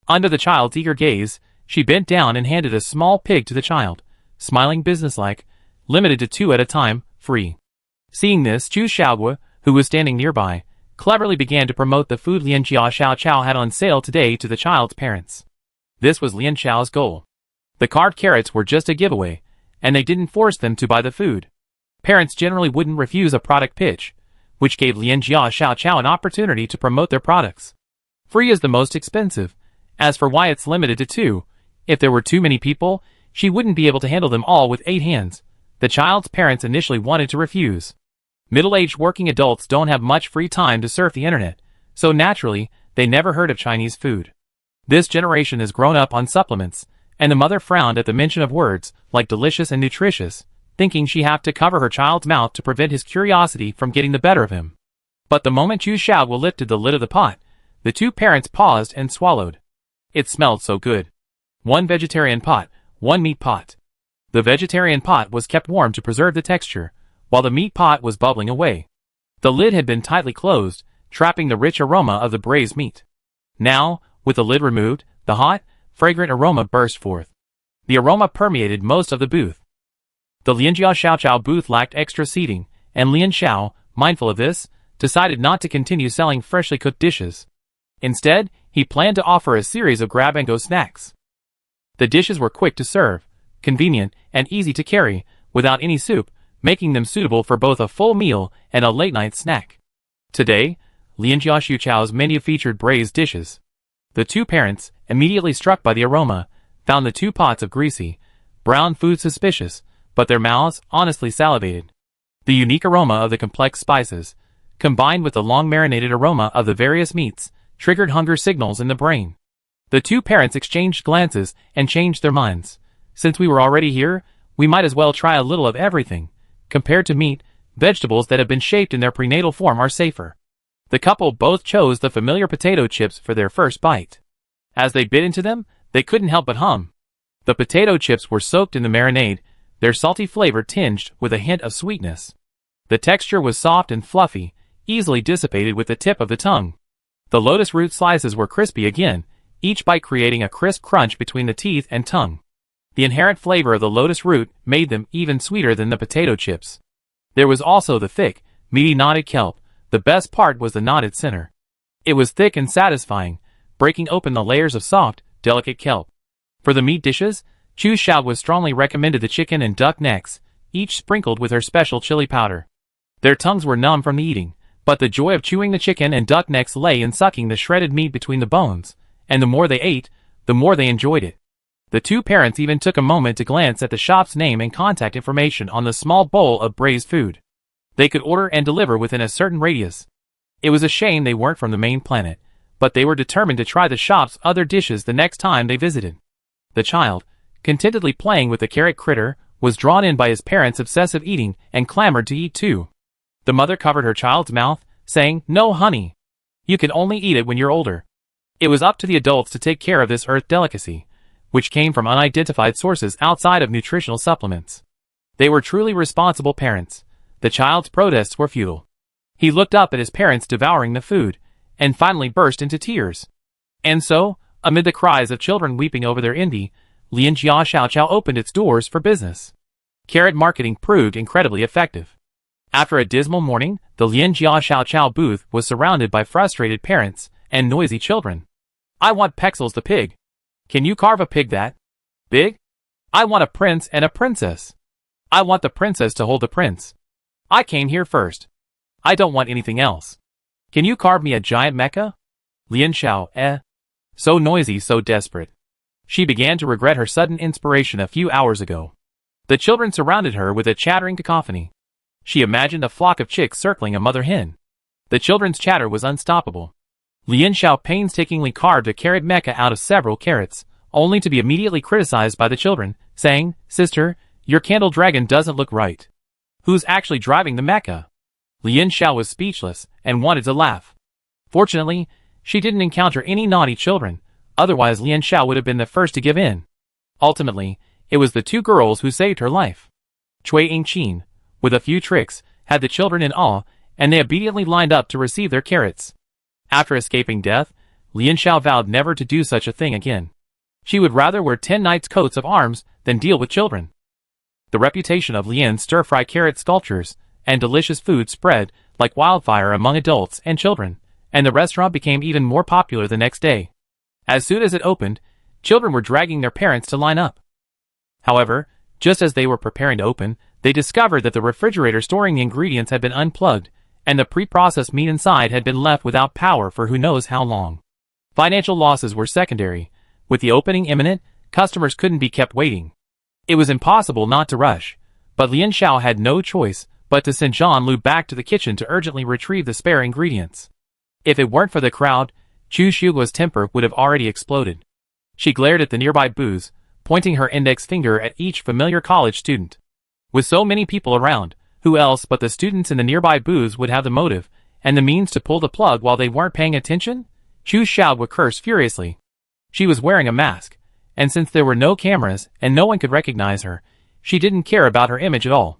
Under the child's eager gaze, she bent down and handed a small pig to the child, smiling businesslike, limited to 2 at a time, free. Seeing this, Zhu Xiaogui, who was standing nearby, cleverly began to promote the food Lianjia Xiaoqiao had on sale today to the child's parents. This was Lian Xiao's goal. The carved carrots were just a giveaway, and they didn't force them to buy the food. Parents generally wouldn't refuse a product pitch, which gave Lianjia Xiaoqiao an opportunity to promote their products. Free is the most expensive. As for why it's limited to 2, if there were too many people, she wouldn't be able to handle them all with 8 hands. The child's parents initially wanted to refuse. Middle-aged working adults don't have much free time to surf the internet, so naturally, they never heard of Chinese food. This generation has grown up on supplements, and the mother frowned at the mention of words like delicious and nutritious, thinking she had to cover her child's mouth to prevent his curiosity from getting the better of him. But the moment Chu Xiaoguo lifted the lid of the pot, the two parents paused and swallowed. It smelled so good. One vegetarian pot, one meat pot. The vegetarian pot was kept warm to preserve the texture, while the meat pot was bubbling away. The lid had been tightly closed, trapping the rich aroma of the braised meat. Now, with the lid removed, the hot, fragrant aroma burst forth. The aroma permeated most of the booth. The Lianjia Xiaoqiao booth lacked extra seating, and Lian Xiao, mindful of this, decided not to continue selling freshly cooked dishes. Instead, he planned to offer a series of grab-and-go snacks. The dishes were quick to serve, convenient, and easy to carry, without any soup, making them suitable for both a full meal and a late-night snack. Today, Lianjia Xiaoqiao's menu featured braised dishes. The two parents, immediately struck by the aroma, found the two pots of greasy, brown food suspicious, but their mouths honestly salivated. The unique aroma of the complex spices, combined with the long-marinated aroma of the various meats, triggered hunger signals in the brain. The two parents exchanged glances and changed their minds. Since we were already here, we might as well try a little of everything. Compared to meat, vegetables that have been shaped in their prenatal form are safer. The couple both chose the familiar potato chips for their first bite. As they bit into them, they couldn't help but hum. The potato chips were soaked in the marinade, their salty flavor tinged with a hint of sweetness. The texture was soft and fluffy, easily dissipated with the tip of the tongue. The lotus root slices were crispy again, each bite creating a crisp crunch between the teeth and tongue. The inherent flavor of the lotus root made them even sweeter than the potato chips. There was also the thick, meaty knotted kelp. The best part was the knotted center. It was thick and satisfying, breaking open the layers of soft, delicate kelp. For the meat dishes, Chu Xiaoguo strongly recommended the chicken and duck necks, each sprinkled with her special chili powder. Their tongues were numb from the eating, but the joy of chewing the chicken and duck necks lay in sucking the shredded meat between the bones, and the more they ate, the more they enjoyed it. The two parents even took a moment to glance at the shop's name and contact information on the small bowl of braised food. They could order and deliver within a certain radius. It was a shame they weren't from the main planet, but they were determined to try the shop's other dishes the next time they visited. The child, contentedly playing with the carrot critter, was drawn in by his parents' obsessive eating and clamored to eat too. The mother covered her child's mouth, saying, "No, honey. You can only eat it when you're older." It was up to the adults to take care of this earth delicacy, which came from unidentified sources outside of nutritional supplements. They were truly responsible parents. The child's protests were futile. He looked up at his parents devouring the food, and finally burst into tears. And so, amid the cries of children weeping over their envy, Lianjia Xiaoqiao opened its doors for business. Carrot marketing proved incredibly effective. After a dismal morning, the Lianjia Xiaoqiao booth was surrounded by frustrated parents and noisy children. "I want Pexels the pig. Can you carve a pig that big? I want a prince and a princess. I want the princess to hold the prince. I came here first. I don't want anything else. Can you carve me a giant mecha?" Lian Xiao, So noisy, so desperate. She began to regret her sudden inspiration a few hours ago. The children surrounded her with a chattering cacophony. She imagined a flock of chicks circling a mother hen. The children's chatter was unstoppable. Lian Xiao painstakingly carved a carrot mecha out of several carrots, only to be immediately criticized by the children, saying, "Sister, your candle dragon doesn't look right. Who's actually driving the mecha?" Lian Xiao was speechless and wanted to laugh. Fortunately, she didn't encounter any naughty children, otherwise Lian Xiao would have been the first to give in. Ultimately, it was the two girls who saved her life. Cui Yingqin, with a few tricks, had the children in awe, and they obediently lined up to receive their carrots. After escaping death, Lian Xiao vowed never to do such a thing again. She would rather wear 10 knights' coats of arms than deal with children. The reputation of Lian's stir-fry carrot sculptures and delicious food spread like wildfire among adults and children, and the restaurant became even more popular the next day. As soon as it opened, children were dragging their parents to line up. However, just as they were preparing to open, they discovered that the refrigerator storing the ingredients had been unplugged, and the pre-processed meat inside had been left without power for who knows how long. Financial losses were secondary. With the opening imminent, customers couldn't be kept waiting. It was impossible not to rush, but Lian Xiao had no choice but to send Zhang Lu back to the kitchen to urgently retrieve the spare ingredients. If it weren't for the crowd, Chu Xiaoguo's temper would have already exploded. She glared at the nearby booths, pointing her index finger at each familiar college student. With so many people around, who else but the students in the nearby booths would have the motive, and the means to pull the plug while they weren't paying attention? Chu Xiaohui cursed furiously. She was wearing a mask, and since there were no cameras and no one could recognize her, she didn't care about her image at all.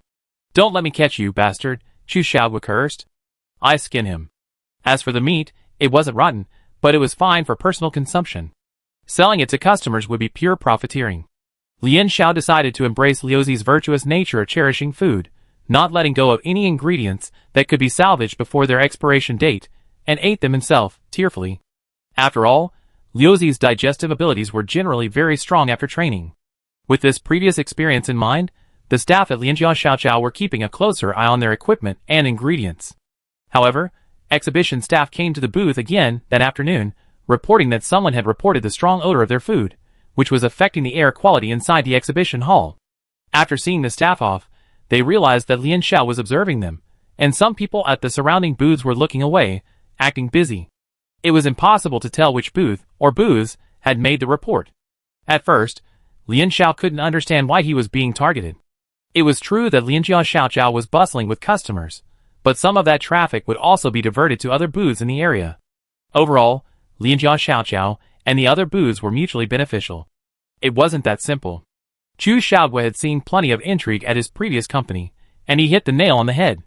Don't let me catch you, bastard, Chu Xiaohui cursed. I skin him. As for the meat, it wasn't rotten, but it was fine for personal consumption. Selling it to customers would be pure profiteering. Lian Xiao decided to embrace Liu Zi's virtuous nature of cherishing food, not letting go of any ingredients that could be salvaged before their expiration date, and ate them himself, tearfully. After all, Liu Zi's digestive abilities were generally very strong after training. With this previous experience in mind, the staff at Lianjia Xiaoqiao were keeping a closer eye on their equipment and ingredients. However, exhibition staff came to the booth again that afternoon, reporting that someone had reported the strong odor of their food, which was affecting the air quality inside the exhibition hall. After seeing the staff off, they realized that Lian Xiao was observing them, and some people at the surrounding booths were looking away, acting busy. It was impossible to tell which booth, or booths, had made the report. At first, Lian Xiao couldn't understand why he was being targeted. It was true that Lianjia Xiaoqiao was bustling with customers, but some of that traffic would also be diverted to other booths in the area. Overall, Lianjia Xiaoqiao and the other booths were mutually beneficial. It wasn't that simple. Chu Xiaohui had seen plenty of intrigue at his previous company, and he hit the nail on the head.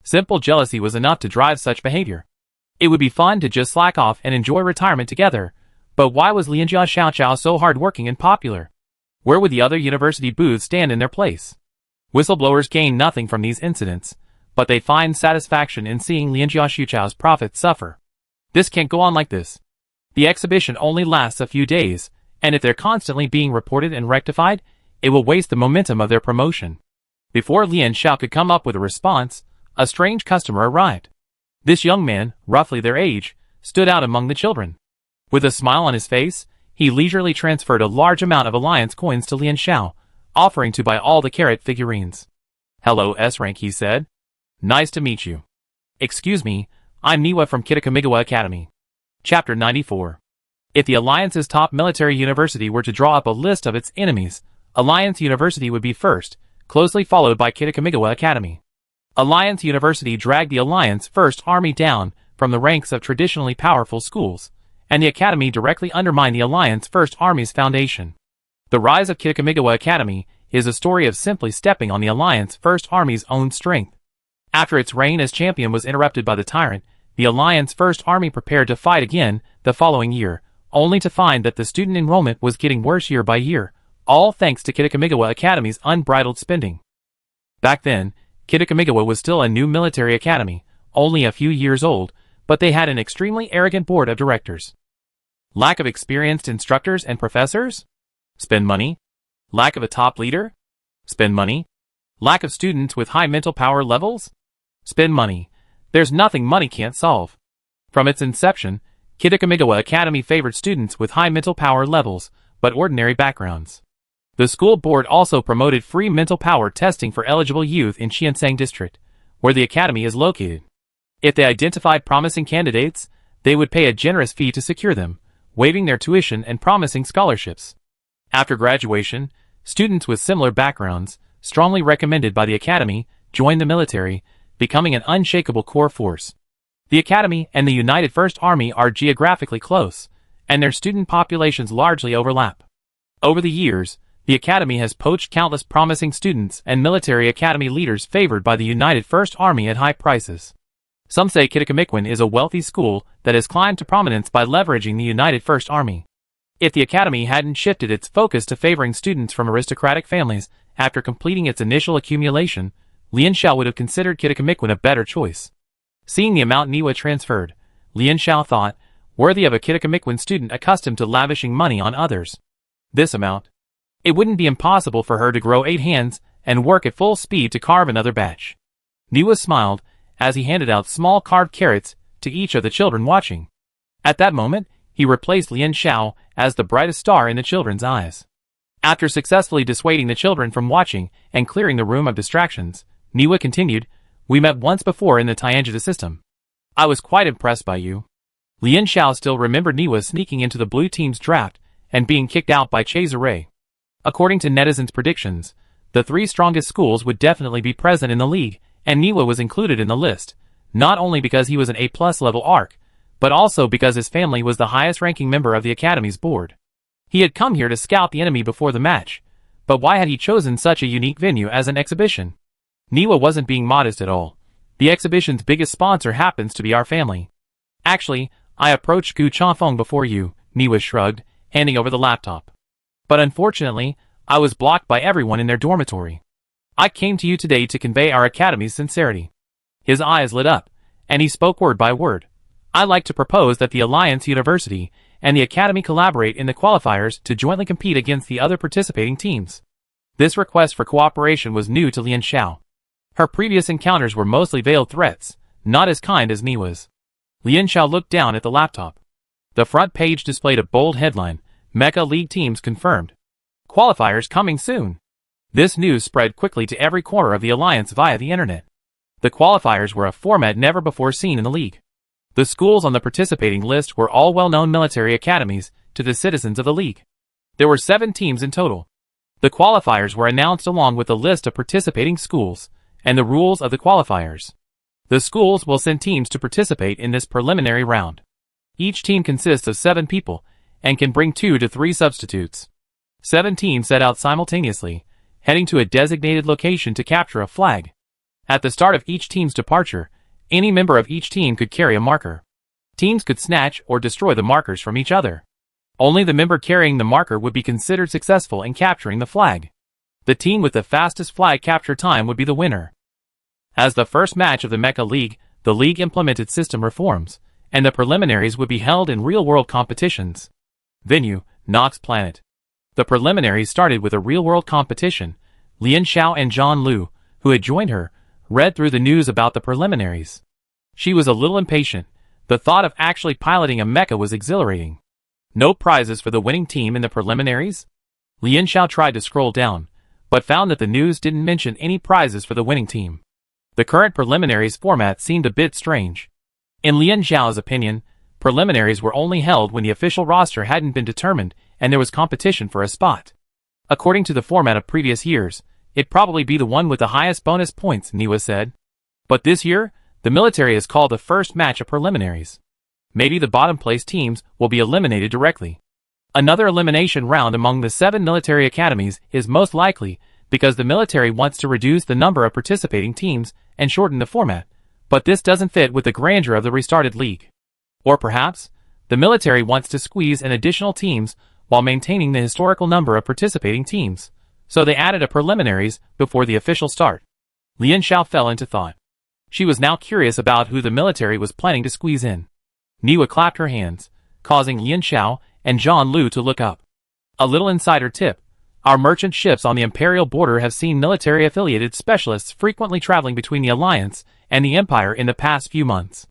Simple jealousy was enough to drive such behavior. It would be fun to just slack off and enjoy retirement together, but why was Lianjia Xiaoqiao so hardworking and popular? Where would the other university booths stand in their place? Whistleblowers gain nothing from these incidents, but they find satisfaction in seeing Lianjia Xiaoqiao's profits suffer. This can't go on like this. The exhibition only lasts a few days, and if they're constantly being reported and rectified, it will waste the momentum of their promotion. Before Lian Xiao could come up with a response, a strange customer arrived. This young man, roughly their age, stood out among the children. With a smile on his face, he leisurely transferred a large amount of alliance coins to Lian Xiao, offering to buy all the carrot figurines. "Hello, S-Rank," he said. "Nice to meet you. Excuse me, I'm Niwa from Kitakamigawa Academy." Chapter 94. If the Alliance's top military university were to draw up a list of its enemies, Alliance University would be first, closely followed by Kitakamigawa Academy. Alliance University dragged the Alliance First Army down from the ranks of traditionally powerful schools, and the Academy directly undermined the Alliance First Army's foundation. The rise of Kitakamigawa Academy is a story of simply stepping on the Alliance First Army's own strength. After its reign as champion was interrupted by the tyrant, the Alliance First Army prepared to fight again the following year, only to find that the student enrollment was getting worse year by year, all thanks to Kitakamigawa Academy's unbridled spending. Back then, Kitakamigawa was still a new military academy, only a few years old, but they had an extremely arrogant board of directors. Lack of experienced instructors and professors? Spend money. Lack of a top leader? Spend money. Lack of students with high mental power levels? Spend money. There's nothing money can't solve. From its inception, Kitakamigawa Academy favored students with high mental power levels, but ordinary backgrounds. The school board also promoted free mental power testing for eligible youth in Qiansang District, where the academy is located. If they identified promising candidates, they would pay a generous fee to secure them, waiving their tuition and promising scholarships. After graduation, students with similar backgrounds, strongly recommended by the academy, joined the military, becoming an unshakable core force. The academy and the United First Army are geographically close, and their student populations largely overlap. Over the years, the academy has poached countless promising students and military academy leaders favored by the United First Army at high prices. Some say Kitakamiquan is a wealthy school that has climbed to prominence by leveraging the United First Army. If the academy hadn't shifted its focus to favoring students from aristocratic families after completing its initial accumulation, Lian Xiao would have considered Kitakamiquan a better choice. Seeing the amount Niwa transferred, Lian Xiao thought, worthy of a Kitakamiquan student accustomed to lavishing money on others. This amount. It wouldn't be impossible for her to grow 8 hands and work at full speed to carve another batch. Niwa smiled as he handed out small carved carrots to each of the children watching. At that moment, he replaced Lian Xiao as the brightest star in the children's eyes. After successfully dissuading the children from watching and clearing the room of distractions, Niwa continued, "We met once before in the Tianjita system. I was quite impressed by you." Lian Xiao still remembered Niwa sneaking into the blue team's draft and being kicked out by Cesare. According to netizens' predictions, the 3 strongest schools would definitely be present in the league, and Niwa was included in the list, not only because he was an A+ level ARC, but also because his family was the highest-ranking member of the Academy's board. He had come here to scout the enemy before the match, but why had he chosen such a unique venue as an exhibition? Niwa wasn't being modest at all. The exhibition's biggest sponsor happens to be our family. Actually, I approached Gu Chanfeng before you, Niwa shrugged, handing over the laptop. But unfortunately, I was blocked by everyone in their dormitory. I came to you today to convey our Academy's sincerity. His eyes lit up, and he spoke word by word. I'd like to propose that the Alliance University and the Academy collaborate in the qualifiers to jointly compete against the other participating teams. This request for cooperation was new to Lian Xiao. Her previous encounters were mostly veiled threats, not as kind as Niwa's. Lian Xiao looked down at the laptop. The front page displayed a bold headline, Mecha League teams confirmed. Qualifiers coming soon. This news spread quickly to every corner of the Alliance via the internet. The qualifiers were a format never before seen in the league. The schools on the participating list were all well-known military academies to the citizens of the league. There were 7 teams in total. The qualifiers were announced along with a list of participating schools and the rules of the qualifiers. The schools will send teams to participate in this preliminary round. Each team consists of 7 people and can bring 2 to 3 substitutes. 7 teams set out simultaneously, heading to a designated location to capture a flag. At the start of each team's departure, any member of each team could carry a marker. Teams could snatch or destroy the markers from each other. Only the member carrying the marker would be considered successful in capturing the flag. The team with the fastest flag capture time would be the winner. As the first match of the Mecha League, the league implemented system reforms, and the preliminaries would be held in real-world competitions. Venue, Nox Planet. The preliminaries started with a real-world competition. Lian Xiao and John Liu, who had joined her, read through the news about the preliminaries. She was a little impatient. The thought of actually piloting a mecha was exhilarating. No prizes for the winning team in the preliminaries? Lian Xiao tried to scroll down, but found that the news didn't mention any prizes for the winning team. The current preliminaries format seemed a bit strange. In Lian Xiao's opinion, preliminaries were only held when the official roster hadn't been determined and there was competition for a spot. According to the format of previous years, it'd probably be the one with the highest bonus points, Niwa said. But this year, the military has called the first match of preliminaries. Maybe the bottom-place teams will be eliminated directly. Another elimination round among the 7 military academies is most likely because the military wants to reduce the number of participating teams and shorten the format, but this doesn't fit with the grandeur of the restarted league. Or perhaps, the military wants to squeeze in additional teams while maintaining the historical number of participating teams, so they added a preliminaries before the official start. Lian Xiao fell into thought. She was now curious about who the military was planning to squeeze in. Niwa clapped her hands, causing Lian Xiao and John Liu to look up. A little insider tip. Our merchant ships on the Imperial border have seen military-affiliated specialists frequently traveling between the Alliance and the Empire in the past few months.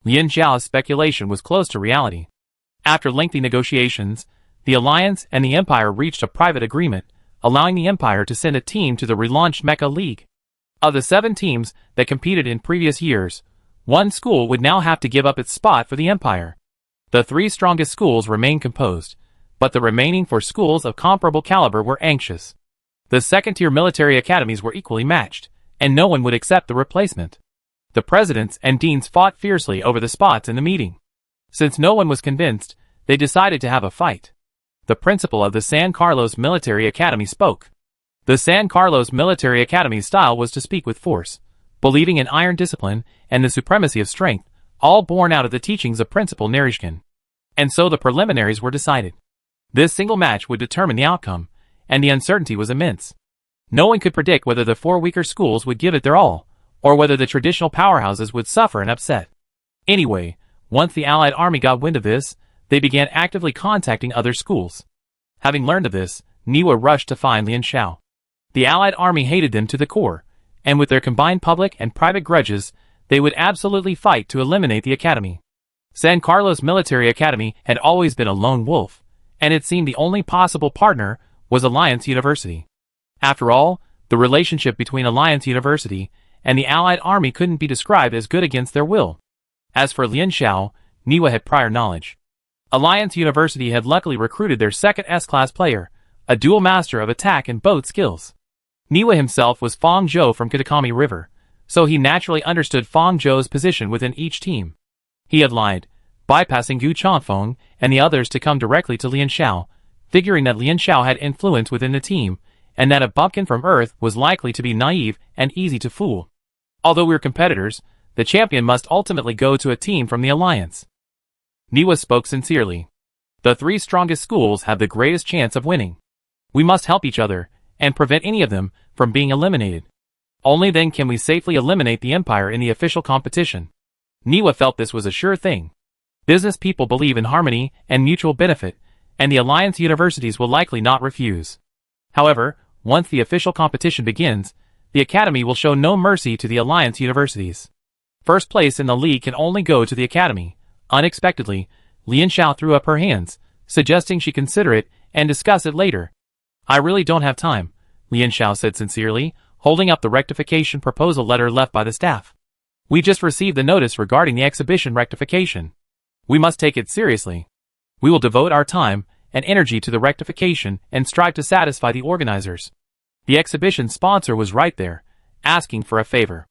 Lian Xiao's speculation was close to reality. After lengthy negotiations, the Alliance and the Empire reached a private agreement, allowing the Empire to send a team to the relaunched Mecha League. Of the 7 teams that competed in previous years, 1 school would now have to give up its spot for the Empire. The 3 strongest schools remained composed, but the remaining 4 schools of comparable caliber were anxious. The second-tier military academies were equally matched, and no one would accept the replacement. The presidents and deans fought fiercely over the spots in the meeting. Since no one was convinced, they decided to have a fight. The principal of the San Carlos Military Academy spoke. The San Carlos Military Academy's style was to speak with force, believing in iron discipline and the supremacy of strength, all born out of the teachings of Principal Narishkin. And so the preliminaries were decided. This single match would determine the outcome, and the uncertainty was immense. No one could predict whether the 4 weaker schools would give it their all, or whether the traditional powerhouses would suffer an upset. Anyway, once the Allied army got wind of this, they began actively contacting other schools. Having learned of this, Niwa rushed to find Lian Xiao. The Allied army hated them to the core, and with their combined public and private grudges, they would absolutely fight to eliminate the academy. San Carlos Military Academy had always been a lone wolf, and it seemed the only possible partner was Alliance University. After all, the relationship between Alliance University and the Allied army couldn't be described as good against their will. As for Lian Xiao, Niwa had prior knowledge. Alliance University had luckily recruited their second S-class player, a dual master of attack and boat skills. Niwa himself was Fong Zhou from Kitakami River, so he naturally understood Fang Zhou's position within each team. He had lied, bypassing Gu Chanfeng and the others to come directly to Lian Xiao, figuring that Lian Xiao had influence within the team, and that a bumpkin from Earth was likely to be naive and easy to fool. Although we're competitors, the champion must ultimately go to a team from the alliance. Niwa spoke sincerely. The three strongest schools have the greatest chance of winning. We must help each other, and prevent any of them from being eliminated. Only then can we safely eliminate the Empire in the official competition. Niwa felt this was a sure thing. Business people believe in harmony and mutual benefit, and the alliance universities will likely not refuse. However, once the official competition begins, the academy will show no mercy to the alliance universities. First place in the league can only go to the academy. Unexpectedly, Lian Xiao threw up her hands, suggesting she consider it and discuss it later. I really don't have time, Lian Xiao said sincerely, holding up the rectification proposal letter left by the staff. We just received the notice regarding the exhibition rectification. We must take it seriously. We will devote our time and energy to the rectification and strive to satisfy the organizers. The exhibition sponsor was right there, asking for a favor.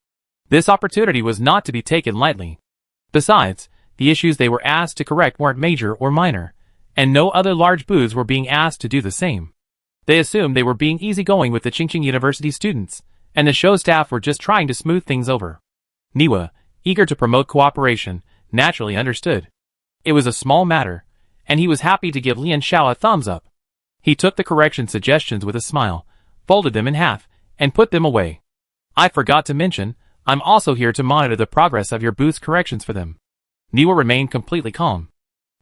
This opportunity was not to be taken lightly. Besides, the issues they were asked to correct weren't major or minor, and no other large booths were being asked to do the same. They assumed they were being easygoing with the Qingqing University students, and the show staff were just trying to smooth things over. Niwa, eager to promote cooperation, naturally understood. It was a small matter, and he was happy to give Lian Xiao a thumbs up. He took the correction suggestions with a smile, folded them in half, and put them away. I forgot to mention, I'm also here to monitor the progress of your booth's corrections for them. Niwa remained completely calm.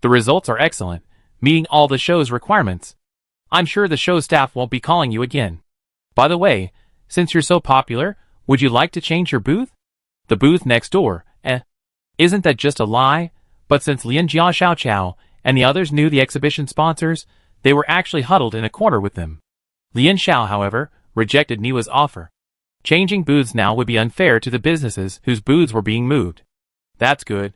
The results are excellent, meeting all the show's requirements. I'm sure the show staff won't be calling you again. By the way, since you're so popular, would you like to change your booth? The booth next door, Isn't that just a lie? But since Lian Jia Xiaoqiao and the others knew the exhibition sponsors, they were actually huddled in a corner with them. Lian Xiao, however, rejected Niwa's offer. Changing booths now would be unfair to the businesses whose booths were being moved. That's good.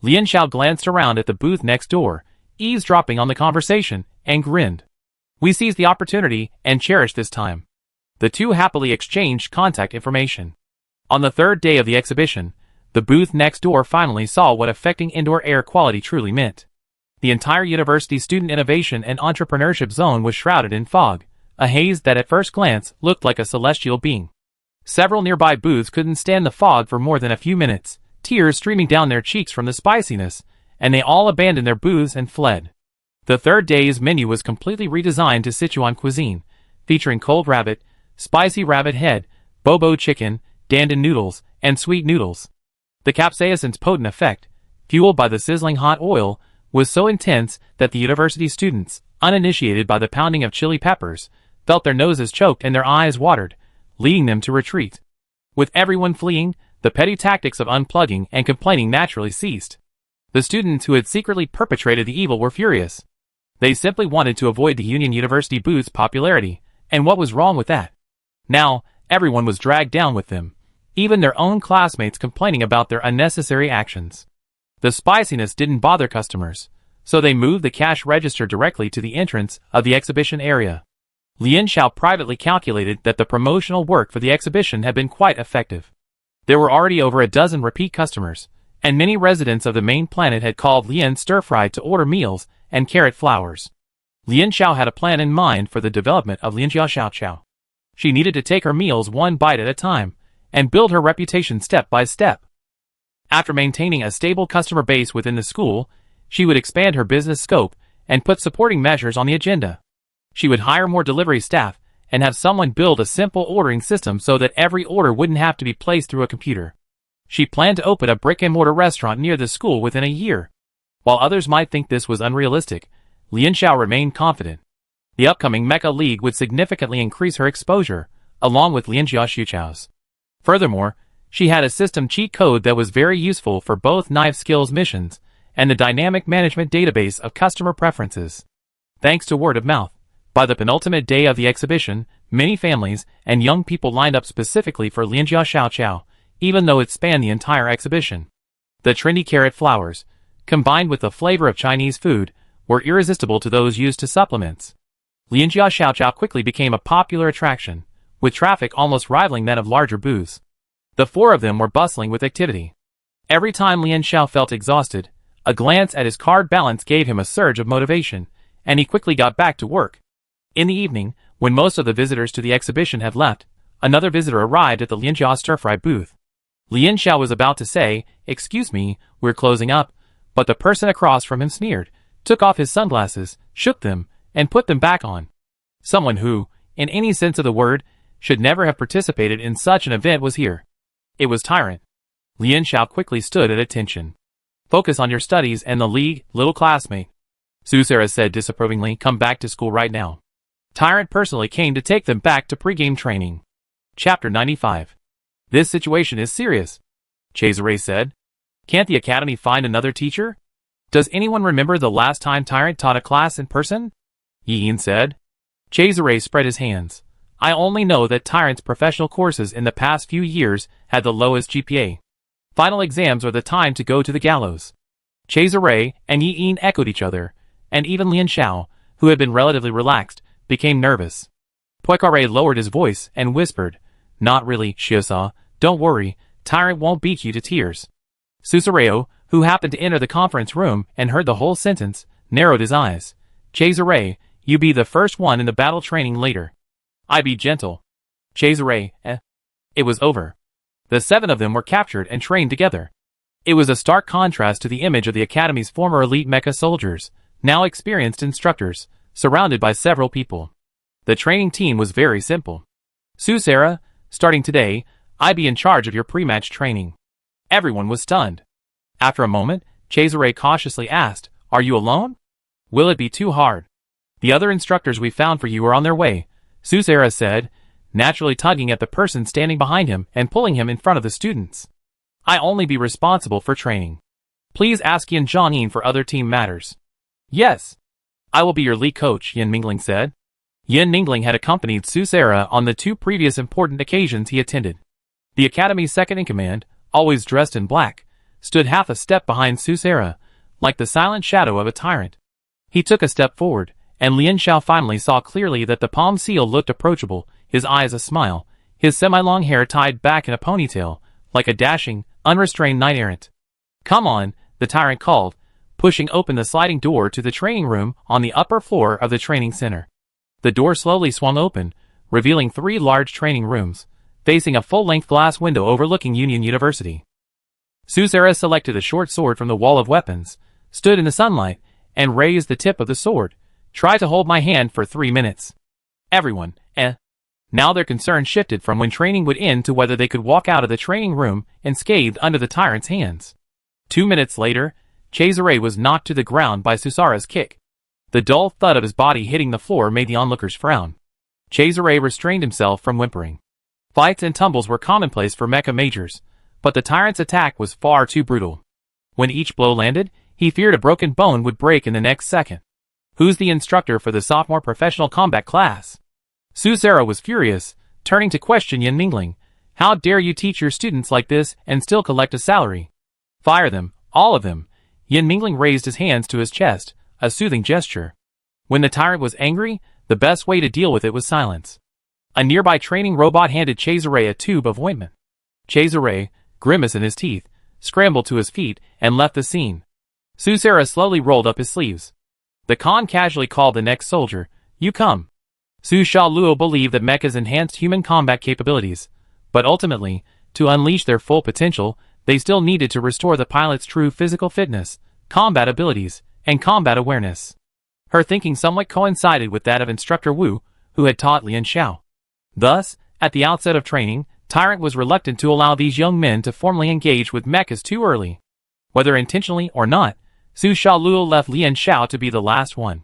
Lian Xiao glanced around at the booth next door, eavesdropping on the conversation, and grinned. We seized the opportunity and cherished this time. The two happily exchanged contact information. On the third day of the exhibition, the booth next door finally saw what affecting indoor air quality truly meant. The entire university student innovation and entrepreneurship zone was shrouded in fog, a haze that at first glance looked like a celestial being. Several nearby booths couldn't stand the fog for more than a few minutes, tears streaming down their cheeks from the spiciness, and they all abandoned their booths and fled. The third day's menu was completely redesigned to Sichuan cuisine, featuring cold rabbit, spicy rabbit head, bobo chicken, dandan noodles, and sweet noodles. The capsaicin's potent effect, fueled by the sizzling hot oil, was so intense that the university students, uninitiated by the pounding of chili peppers, felt their noses choked and their eyes watered, leading them to retreat. With everyone fleeing, the petty tactics of unplugging and complaining naturally ceased. The students who had secretly perpetrated the evil were furious. They simply wanted to avoid the Union University booth's popularity, and what was wrong with that? Now, everyone was dragged down with them, even their own classmates complaining about their unnecessary actions. The spiciness didn't bother customers, so they moved the cash register directly to the entrance of the exhibition area. Lian Xiao privately calculated that the promotional work for the exhibition had been quite effective. There were already over a dozen repeat customers, and many residents of the main planet had called Lian stir-fried to order meals and carrot flowers. Lian Xiao had a plan in mind for the development of Lian Jia Xiaoqiao. She needed to take her meals one bite at a time, and build her reputation step by step. After maintaining a stable customer base within the school, she would expand her business scope and put supporting measures on the agenda. She would hire more delivery staff and have someone build a simple ordering system so that every order wouldn't have to be placed through a computer. She planned to open a brick-and-mortar restaurant near the school within a year. While others might think this was unrealistic, Lian Xiao remained confident. The upcoming Mecha League would significantly increase her exposure, along with Lian Jia Xiaoqiao's. Furthermore, she had a system cheat code that was very useful for both knife skills missions and the dynamic management database of customer preferences. Thanks to word of mouth, by the penultimate day of the exhibition, many families and young people lined up specifically for Lian Jia Xiaoqiao, even though it spanned the entire exhibition. The trendy carrot flowers, combined with the flavor of Chinese food, were irresistible to those used to supplements. Lian Jia Xiaoqiao quickly became a popular attraction, with traffic almost rivaling that of larger booths. The four of them were bustling with activity. Every time Lian Xiao felt exhausted, a glance at his card balance gave him a surge of motivation, and he quickly got back to work. In the evening, when most of the visitors to the exhibition had left, another visitor arrived at the Lianjia stir-fry booth. Lian Xiao was about to say, "Excuse me, we're closing up," but the person across from him sneered, took off his sunglasses, shook them, and put them back on. Someone who, in any sense of the word, should never have participated in such an event was here. It was Tyrant. Lian Xiao quickly stood at attention. "Focus on your studies and the league, little classmate," Susara said disapprovingly. "Come back to school right now." Tyrant personally came to take them back to pre-game training. Chapter 95. "This situation is serious," Cesare said. "Can't the academy find another teacher? Does anyone remember the last time Tyrant taught a class in person?" Yin said. Cesare spread his hands. "I only know that Tyrant's professional courses in the past few years had the lowest GPA. Final exams are the time to go to the gallows." Cesare and Yin echoed each other, and even Lian Xiao, who had been relatively relaxed, became nervous. Poincaré lowered his voice and whispered, "Not really, Shiasa, don't worry, Tyrant won't beat you to tears." Susureo, who happened to enter the conference room and heard the whole sentence, narrowed his eyes. "Cesare, you be the first one in the battle training later." "I be gentle." Cesare, It was over. The seven of them were captured and trained together. It was a stark contrast to the image of the Academy's former elite mecha soldiers, now experienced instructors, surrounded by several people. The training team was very simple. "Susara, starting today, I be in charge of your pre-match training." Everyone was stunned. After a moment, Cesare cautiously asked, "Are you alone? Will it be too hard?" "The other instructors we found for you are on their way," Susara said, naturally tugging at the person standing behind him and pulling him in front of the students. "I only be responsible for training. Please ask Yin Zhangyin for other team matters." "Yes. I will be your lead coach," Yin Mingling said. Yin Mingling had accompanied Susara on the two previous important occasions he attended. The Academy's second-in-command, always dressed in black, stood half a step behind Susara, like the silent shadow of a tyrant. He took a step forward, and Lian Xiao finally saw clearly that the palm seal looked approachable, his eyes a smile, his semi-long hair tied back in a ponytail, like a dashing, unrestrained knight-errant. "Come on," the tyrant called, pushing open the sliding door to the training room on the upper floor of the training center. The door slowly swung open, revealing 3 large training rooms, facing a full-length glass window overlooking Union University. Susara selected a short sword from the wall of weapons, stood in the sunlight, and raised the tip of the sword. "Try to hold my hand for 3 minutes." Everyone, Now their concern shifted from when training would end to whether they could walk out of the training room unscathed under the tyrant's hands. 2 minutes later, Cesare was knocked to the ground by Susara's kick. The dull thud of his body hitting the floor made the onlookers frown. Cesare restrained himself from whimpering. Fights and tumbles were commonplace for mecha majors, but the tyrant's attack was far too brutal. When each blow landed, he feared a broken bone would break in the next second. "Who's the instructor for the sophomore professional combat class?" Susara was furious, turning to question Yin Mingling. "How dare you teach your students like this and still collect a salary? Fire them, all of them." Yin Mingling raised his hands to his chest, a soothing gesture. When the tyrant was angry, the best way to deal with it was silence. A nearby training robot handed Cesare a tube of ointment. Cesare, grimace in his teeth, scrambled to his feet and left the scene. Susara slowly rolled up his sleeves. The Khan casually called the next soldier, "You come." Su Shaoluo believed that mechas enhanced human combat capabilities, but ultimately, to unleash their full potential, they still needed to restore the pilot's true physical fitness, combat abilities, and combat awareness. Her thinking somewhat coincided with that of Instructor Wu, who had taught Lian Xiao. Thus, at the outset of training, Tyrant was reluctant to allow these young men to formally engage with mechas too early. Whether intentionally or not, Su Shaoluo left Lian Xiao to be the last one.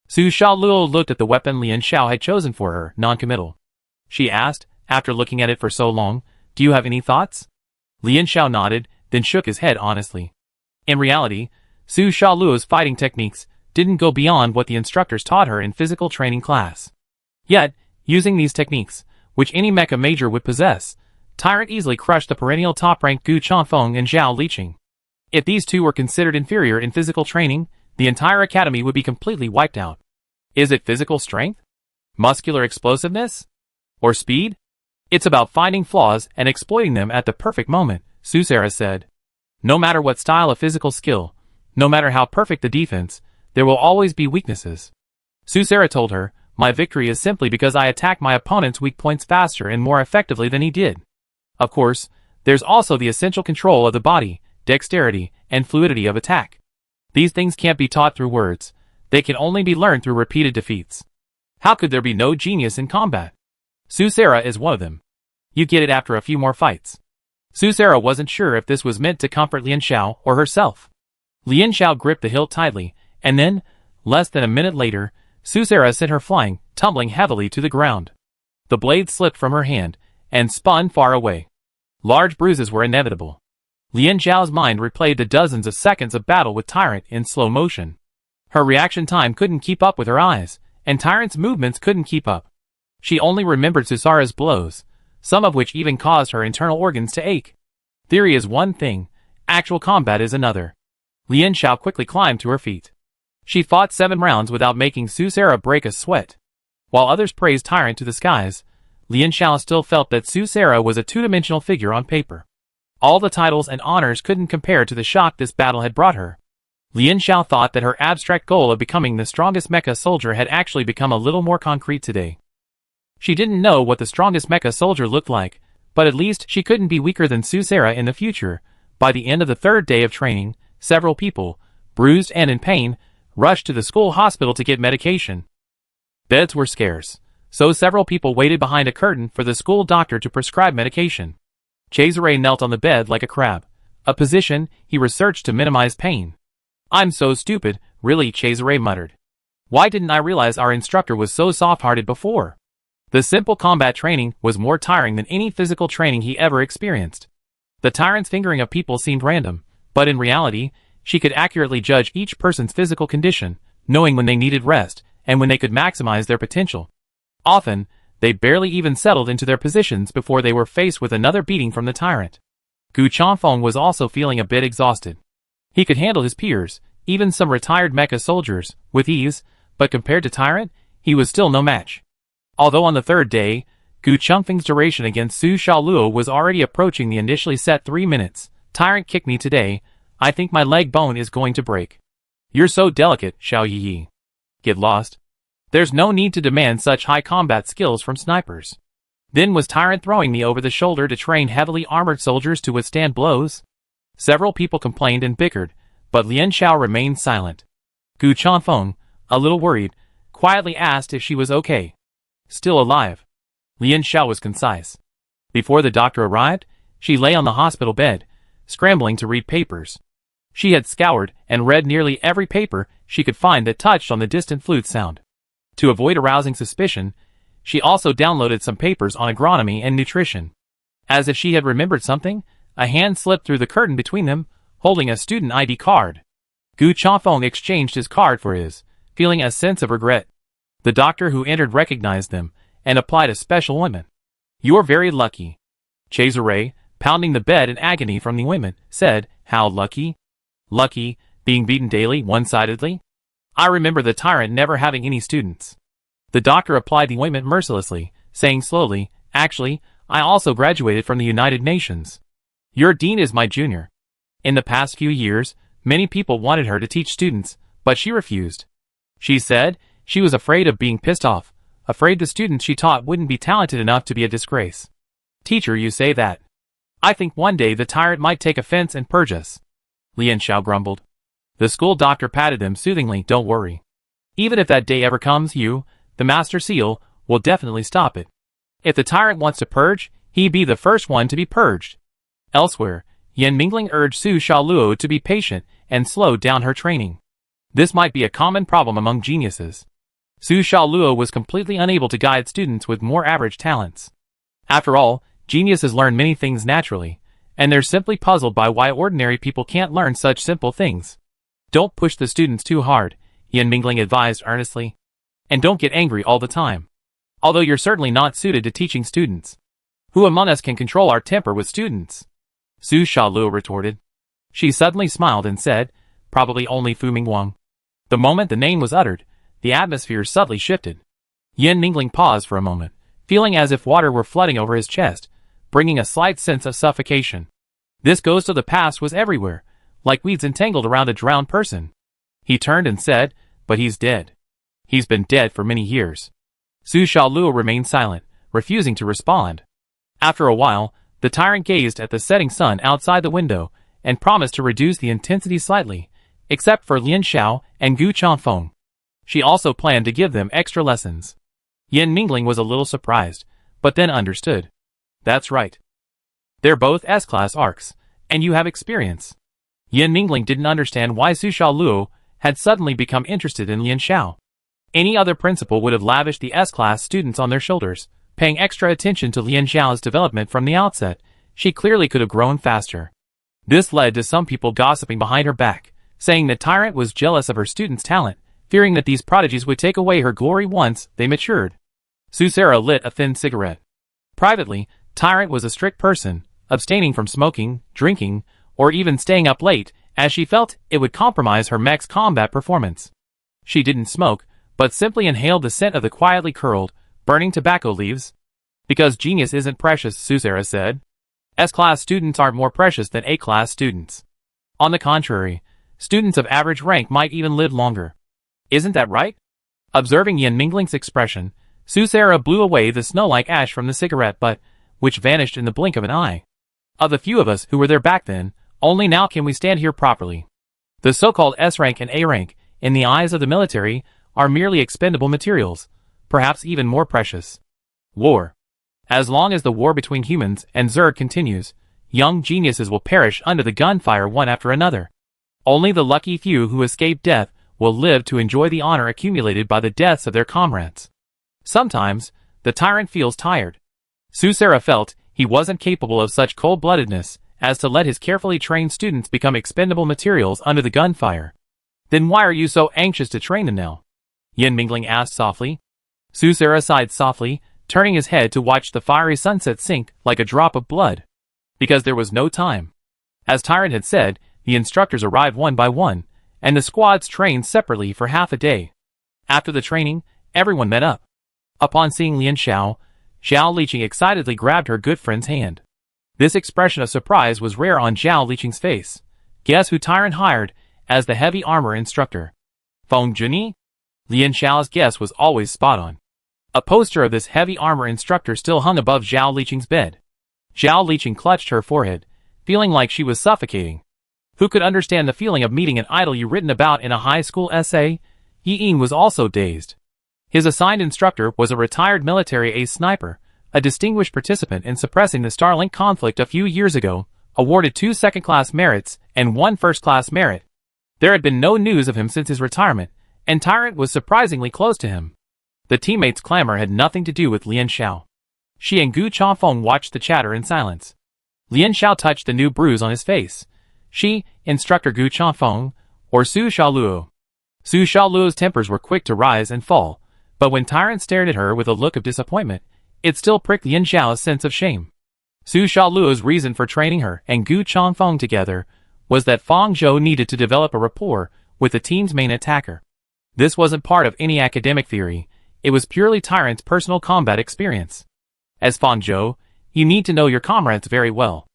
Su Shaoluo looked at the weapon Lian Xiao had chosen for her, non-committal. She asked, after looking at it for so long, "Do you have any thoughts?" Lian Xiao nodded, then shook his head honestly. In reality, Su Shaoluo's fighting techniques didn't go beyond what the instructors taught her in physical training class. Yet, using these techniques, which any mecha major would possess, Tyrant easily crushed the perennial top-ranked Gu Chanfeng and Zhao Liqing. If these two were considered inferior in physical training, the entire academy would be completely wiped out. Is it physical strength? Muscular explosiveness? Or speed? It's about finding flaws and exploiting them at the perfect moment, Susera said. No matter what style of physical skill, no matter how perfect the defense, there will always be weaknesses. Susera told her, my victory is simply because I attack my opponent's weak points faster and more effectively than he did. Of course, there's also the essential control of the body, dexterity, and fluidity of attack. These things can't be taught through words. They can only be learned through repeated defeats. How could there be no genius in combat? Susera is one of them. You get it after a few more fights. Susera wasn't sure if this was meant to comfort Lian Xiao or herself. Lian Xiao gripped the hilt tightly, and then, less than a minute later, Susera sent her flying, tumbling heavily to the ground. The blade slipped from her hand, and spun far away. Large bruises were inevitable. Lian Xiao's mind replayed the dozens of seconds of battle with Tyrant in slow motion. Her reaction time couldn't keep up with her eyes, and Tyrant's movements couldn't keep up. She only remembered Susera's blows, some of which even caused her internal organs to ache. Theory is one thing, actual combat is another. Lian Xiao quickly climbed to her feet. She fought 7 rounds without making Susera break a sweat. While others praised Tyrant to the skies, Lian Xiao still felt that Susera was a two-dimensional figure on paper. All the titles and honors couldn't compare to the shock this battle had brought her. Lian Xiao thought that her abstract goal of becoming the strongest mecha soldier had actually become a little more concrete today. She didn't know what the strongest mecha soldier looked like, but at least she couldn't be weaker than Susera in the future. By the end of the 3rd day of training, several people, bruised and in pain, rushed to the school hospital to get medication. Beds were scarce, so several people waited behind a curtain for the school doctor to prescribe medication. Cesare knelt on the bed like a crab, a position he researched to minimize pain. I'm so stupid, really, Cesare muttered. Why didn't I realize our instructor was so soft-hearted before? The simple combat training was more tiring than any physical training he ever experienced. The Tyrant's fingering of people seemed random, but in reality, she could accurately judge each person's physical condition, knowing when they needed rest and when they could maximize their potential. Often, they barely even settled into their positions before they were faced with another beating from the Tyrant. Gu Chanfeng was also feeling a bit exhausted. He could handle his peers, even some retired mecha soldiers, with ease, but compared to Tyrant, he was still no match. Although on the 3rd day, Gu Chengfeng's duration against Su Shaoluo was already approaching the initially set 3 minutes. Tyrant kicked me today. I think my leg bone is going to break. You're so delicate, Xiao Yi. Get lost. There's no need to demand such high combat skills from snipers. Then was Tyrant throwing me over the shoulder to train heavily armored soldiers to withstand blows? Several people complained and bickered, but Lian Xiao remained silent. Gu Chanfeng, a little worried, quietly asked if she was okay. Still alive. Lian Xiao was concise. Before the doctor arrived, she lay on the hospital bed, scrambling to read papers. She had scoured and read nearly every paper she could find that touched on the distant flute sound. To avoid arousing suspicion, she also downloaded some papers on agronomy and nutrition. As if she had remembered something, a hand slipped through the curtain between them, holding a student ID card. Gu Chanfeng exchanged his card for his, feeling a sense of regret. The doctor who entered recognized them, and applied a special ointment. You're very lucky. Cesare, pounding the bed in agony from the ointment, said, How lucky? Lucky, being beaten daily, one-sidedly? I remember the Tyrant never having any students. The doctor applied the ointment mercilessly, saying slowly, Actually, I also graduated from the United Nations. Your dean is my junior. In the past few years, many people wanted her to teach students, but she refused. She said she was afraid of being pissed off, afraid the students she taught wouldn't be talented enough to be a disgrace. Teacher, you say that. I think one day the Tyrant might take offense and purge us. Lian Xiao grumbled. The school doctor patted them soothingly. Don't worry. Even if that day ever comes, you, the Master Seal, will definitely stop it. If the Tyrant wants to purge, he be the first one to be purged. Elsewhere, Yan Mingling urged Su Shaoluo to be patient and slow down her training. This might be a common problem among geniuses. Su Shaoluo was completely unable to guide students with more average talents. After all, geniuses learn many things naturally, and they're simply puzzled by why ordinary people can't learn such simple things. Don't push the students too hard, Yan Mingling advised earnestly. And don't get angry all the time. Although you're certainly not suited to teaching students. Who among us can control our temper with students? Su Shaoluo retorted. She suddenly smiled and said, Probably only Fu Mingwang. The moment the name was uttered, the atmosphere subtly shifted. Yan Mingling paused for a moment, feeling as if water were flooding over his chest, bringing a slight sense of suffocation. This ghost of the past was everywhere, like weeds entangled around a drowned person. He turned and said, "But he's dead. He's been dead for many years." Su Xiaoluo remained silent, refusing to respond. After a while, the tyrant gazed at the setting sun outside the window and promised to reduce the intensity slightly, except for Lian Xiao and Gu Chanfeng. She also planned to give them extra lessons. Yan Mingling was a little surprised, but then understood. That's right. They're both S-class arcs, and you have experience. Yan Mingling didn't understand why Su Xiaoluo had suddenly become interested in Lian Xiao. Any other principal would have lavished the S-class students on their shoulders, paying extra attention to Lian Xiao's development from the outset. She clearly could have grown faster. This led to some people gossiping behind her back, saying that Tyrant was jealous of her students' talent, fearing that these prodigies would take away her glory once they matured. Susera lit a thin cigarette. Privately, Tyrant was a strict person, abstaining from smoking, drinking, or even staying up late, as she felt it would compromise her mech's combat performance. She didn't smoke, but simply inhaled the scent of the quietly curled, burning tobacco leaves. Because genius isn't precious, Susera said. S-class students aren't more precious than A-class students. On the contrary, students of average rank might even live longer. Isn't that right? Observing Yan Mingling's expression, Susera blew away the snow-like ash from the cigarette butt, which vanished in the blink of an eye. Of the few of us who were there back then, only now can we stand here properly. The so-called S-rank and A-rank, in the eyes of the military, are merely expendable materials, perhaps even more precious. War. As long as the war between humans and Zerg continues, young geniuses will perish under the gunfire one after another. Only the lucky few who escape death will live to enjoy the honor accumulated by the deaths of their comrades. Sometimes, the tyrant feels tired. Susera felt he wasn't capable of such cold-bloodedness as to let his carefully trained students become expendable materials under the gunfire. Then why are you so anxious to train them now? Yan Mingling asked softly. Susera sighed softly, turning his head to watch the fiery sunset sink like a drop of blood. Because there was no time. As Tyrant had said, the instructors arrived one by one, and the squads trained separately for half a day. After the training, everyone met up. Upon seeing Lian Xiao, Zhao Liqing excitedly grabbed her good friend's hand. This expression of surprise was rare on Zhao Liqing's face. Guess who Tyrant hired as the heavy armor instructor? Feng Juni? Lian Xiao's guess was always spot on. A poster of this heavy armor instructor still hung above Zhao Liqing's bed. Zhao Liqing clutched her forehead, feeling like she was suffocating. Who could understand the feeling of meeting an idol you written about in a high school essay? Yi Yin was also dazed. His assigned instructor was a retired military ace sniper, a distinguished participant in suppressing the Starlink conflict a few years ago, awarded 2 second-class merits and 1 first-class merit. There had been no news of him since his retirement, and Tyrant was surprisingly close to him. The teammates' clamor had nothing to do with Lian Xiao. She and Gu Chanfeng watched the chatter in silence. Lian Xiao touched the new bruise on his face. She, Instructor Gu Chanfeng, or Su Xiaoluo. Su Xiaoluo's tempers were quick to rise and fall, but when Tyrant stared at her with a look of disappointment, it still pricked Lian Xiao's sense of shame. Su Xiaoluo's reason for training her and Gu Chanfeng together was that Fang Zhou needed to develop a rapport with the team's main attacker. This wasn't part of any academic theory, it was purely Tyrant's personal combat experience. As Fang Zhou, you need to know your comrades very well.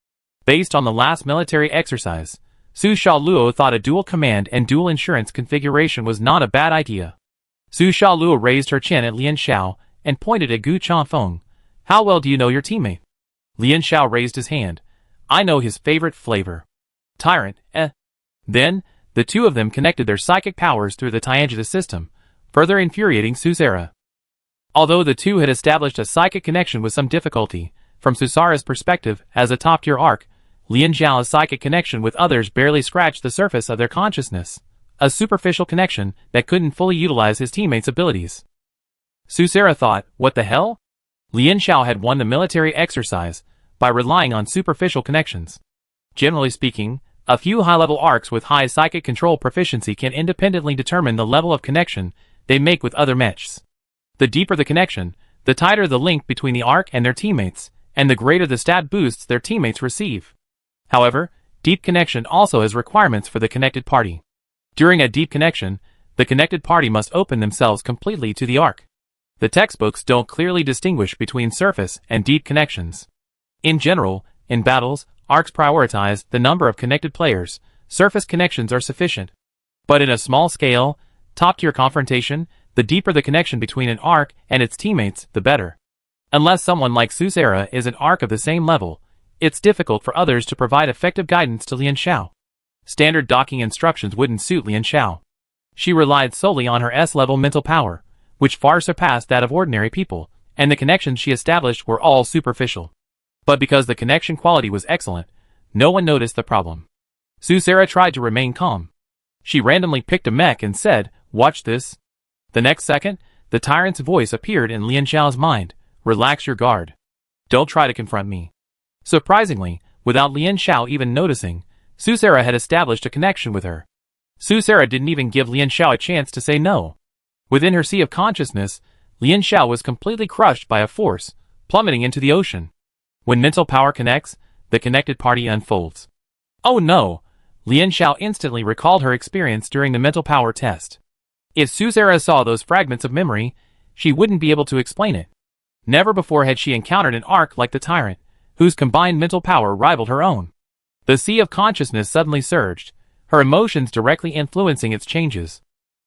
Based on the last military exercise, Su Xiaoluo thought a dual command and dual insurance configuration was not a bad idea. Su Xiaoluo raised her chin at Lian Xiao and pointed at Gu Chanfeng. How well do you know your teammate? Lian Xiao raised his hand. I know his favorite flavor. Tyrant, Then, the two of them connected their psychic powers through the Tiangita system, further infuriating Susera. Although the two had established a psychic connection with some difficulty, from Susera's perspective as a top-tier arc, Lian Xiao's psychic connection with others barely scratched the surface of their consciousness, a superficial connection that couldn't fully utilize his teammates' abilities. Susera thought, what the hell? Lian Xiao had won the military exercise by relying on superficial connections. Generally speaking, a few high-level arcs with high psychic control proficiency can independently determine the level of connection they make with other mechs. The deeper the connection, the tighter the link between the arc and their teammates, and the greater the stat boosts their teammates receive. However, deep connection also has requirements for the connected party. During a deep connection, the connected party must open themselves completely to the arc. The textbooks don't clearly distinguish between surface and deep connections. In general, in battles, arcs prioritize the number of connected players. Surface connections are sufficient. But in a small-scale, top-tier confrontation, the deeper the connection between an arc and its teammates, the better. Unless someone like Susera is an arc of the same level, it's difficult for others to provide effective guidance to Lian Xiao. Standard docking instructions wouldn't suit Lian Xiao. She relied solely on her S-level mental power, which far surpassed that of ordinary people, and the connections she established were all superficial. But because the connection quality was excellent, no one noticed the problem. Susera tried to remain calm. She randomly picked a mech and said, "Watch this." The next second, the tyrant's voice appeared in Lian Xiao's mind, "Relax your guard. Don't try to confront me." Surprisingly, without Lian Xiao even noticing, Susera had established a connection with her. Susera didn't even give Lian Xiao a chance to say no. Within her sea of consciousness, Lian Xiao was completely crushed by a force, plummeting into the ocean. When mental power connects, the connected party unfolds. Oh no! Lian Xiao instantly recalled her experience during the mental power test. If Susera saw those fragments of memory, she wouldn't be able to explain it. Never before had she encountered an arc like the tyrant, whose combined mental power rivaled her own. The sea of consciousness suddenly surged, her emotions directly influencing its changes.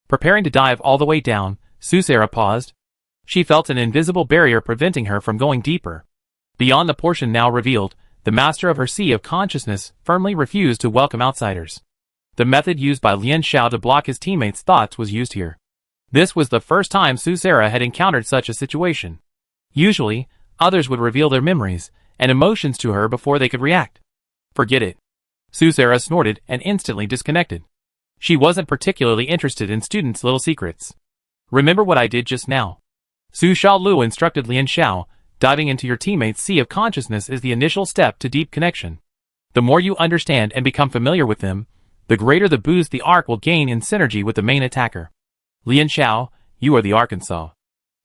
Preparing to dive all the way down, Susera paused. She felt an invisible barrier preventing her from going deeper. Beyond the portion now revealed, the master of her sea of consciousness firmly refused to welcome outsiders. The method used by Lian Xiao to block his teammates' thoughts was used here. This was the first time Susera had encountered such a situation. Usually, others would reveal their memories and emotions to her before they could react. Forget it. Susera snorted and instantly disconnected. She wasn't particularly interested in students' little secrets. Remember what I did just now. Su Xiaolu instructed Lian Xiao, diving into your teammates' sea of consciousness is the initial step to deep connection. The more you understand and become familiar with them, the greater the boost the arc will gain in synergy with the main attacker. Lian Xiao, you are the Arkansas.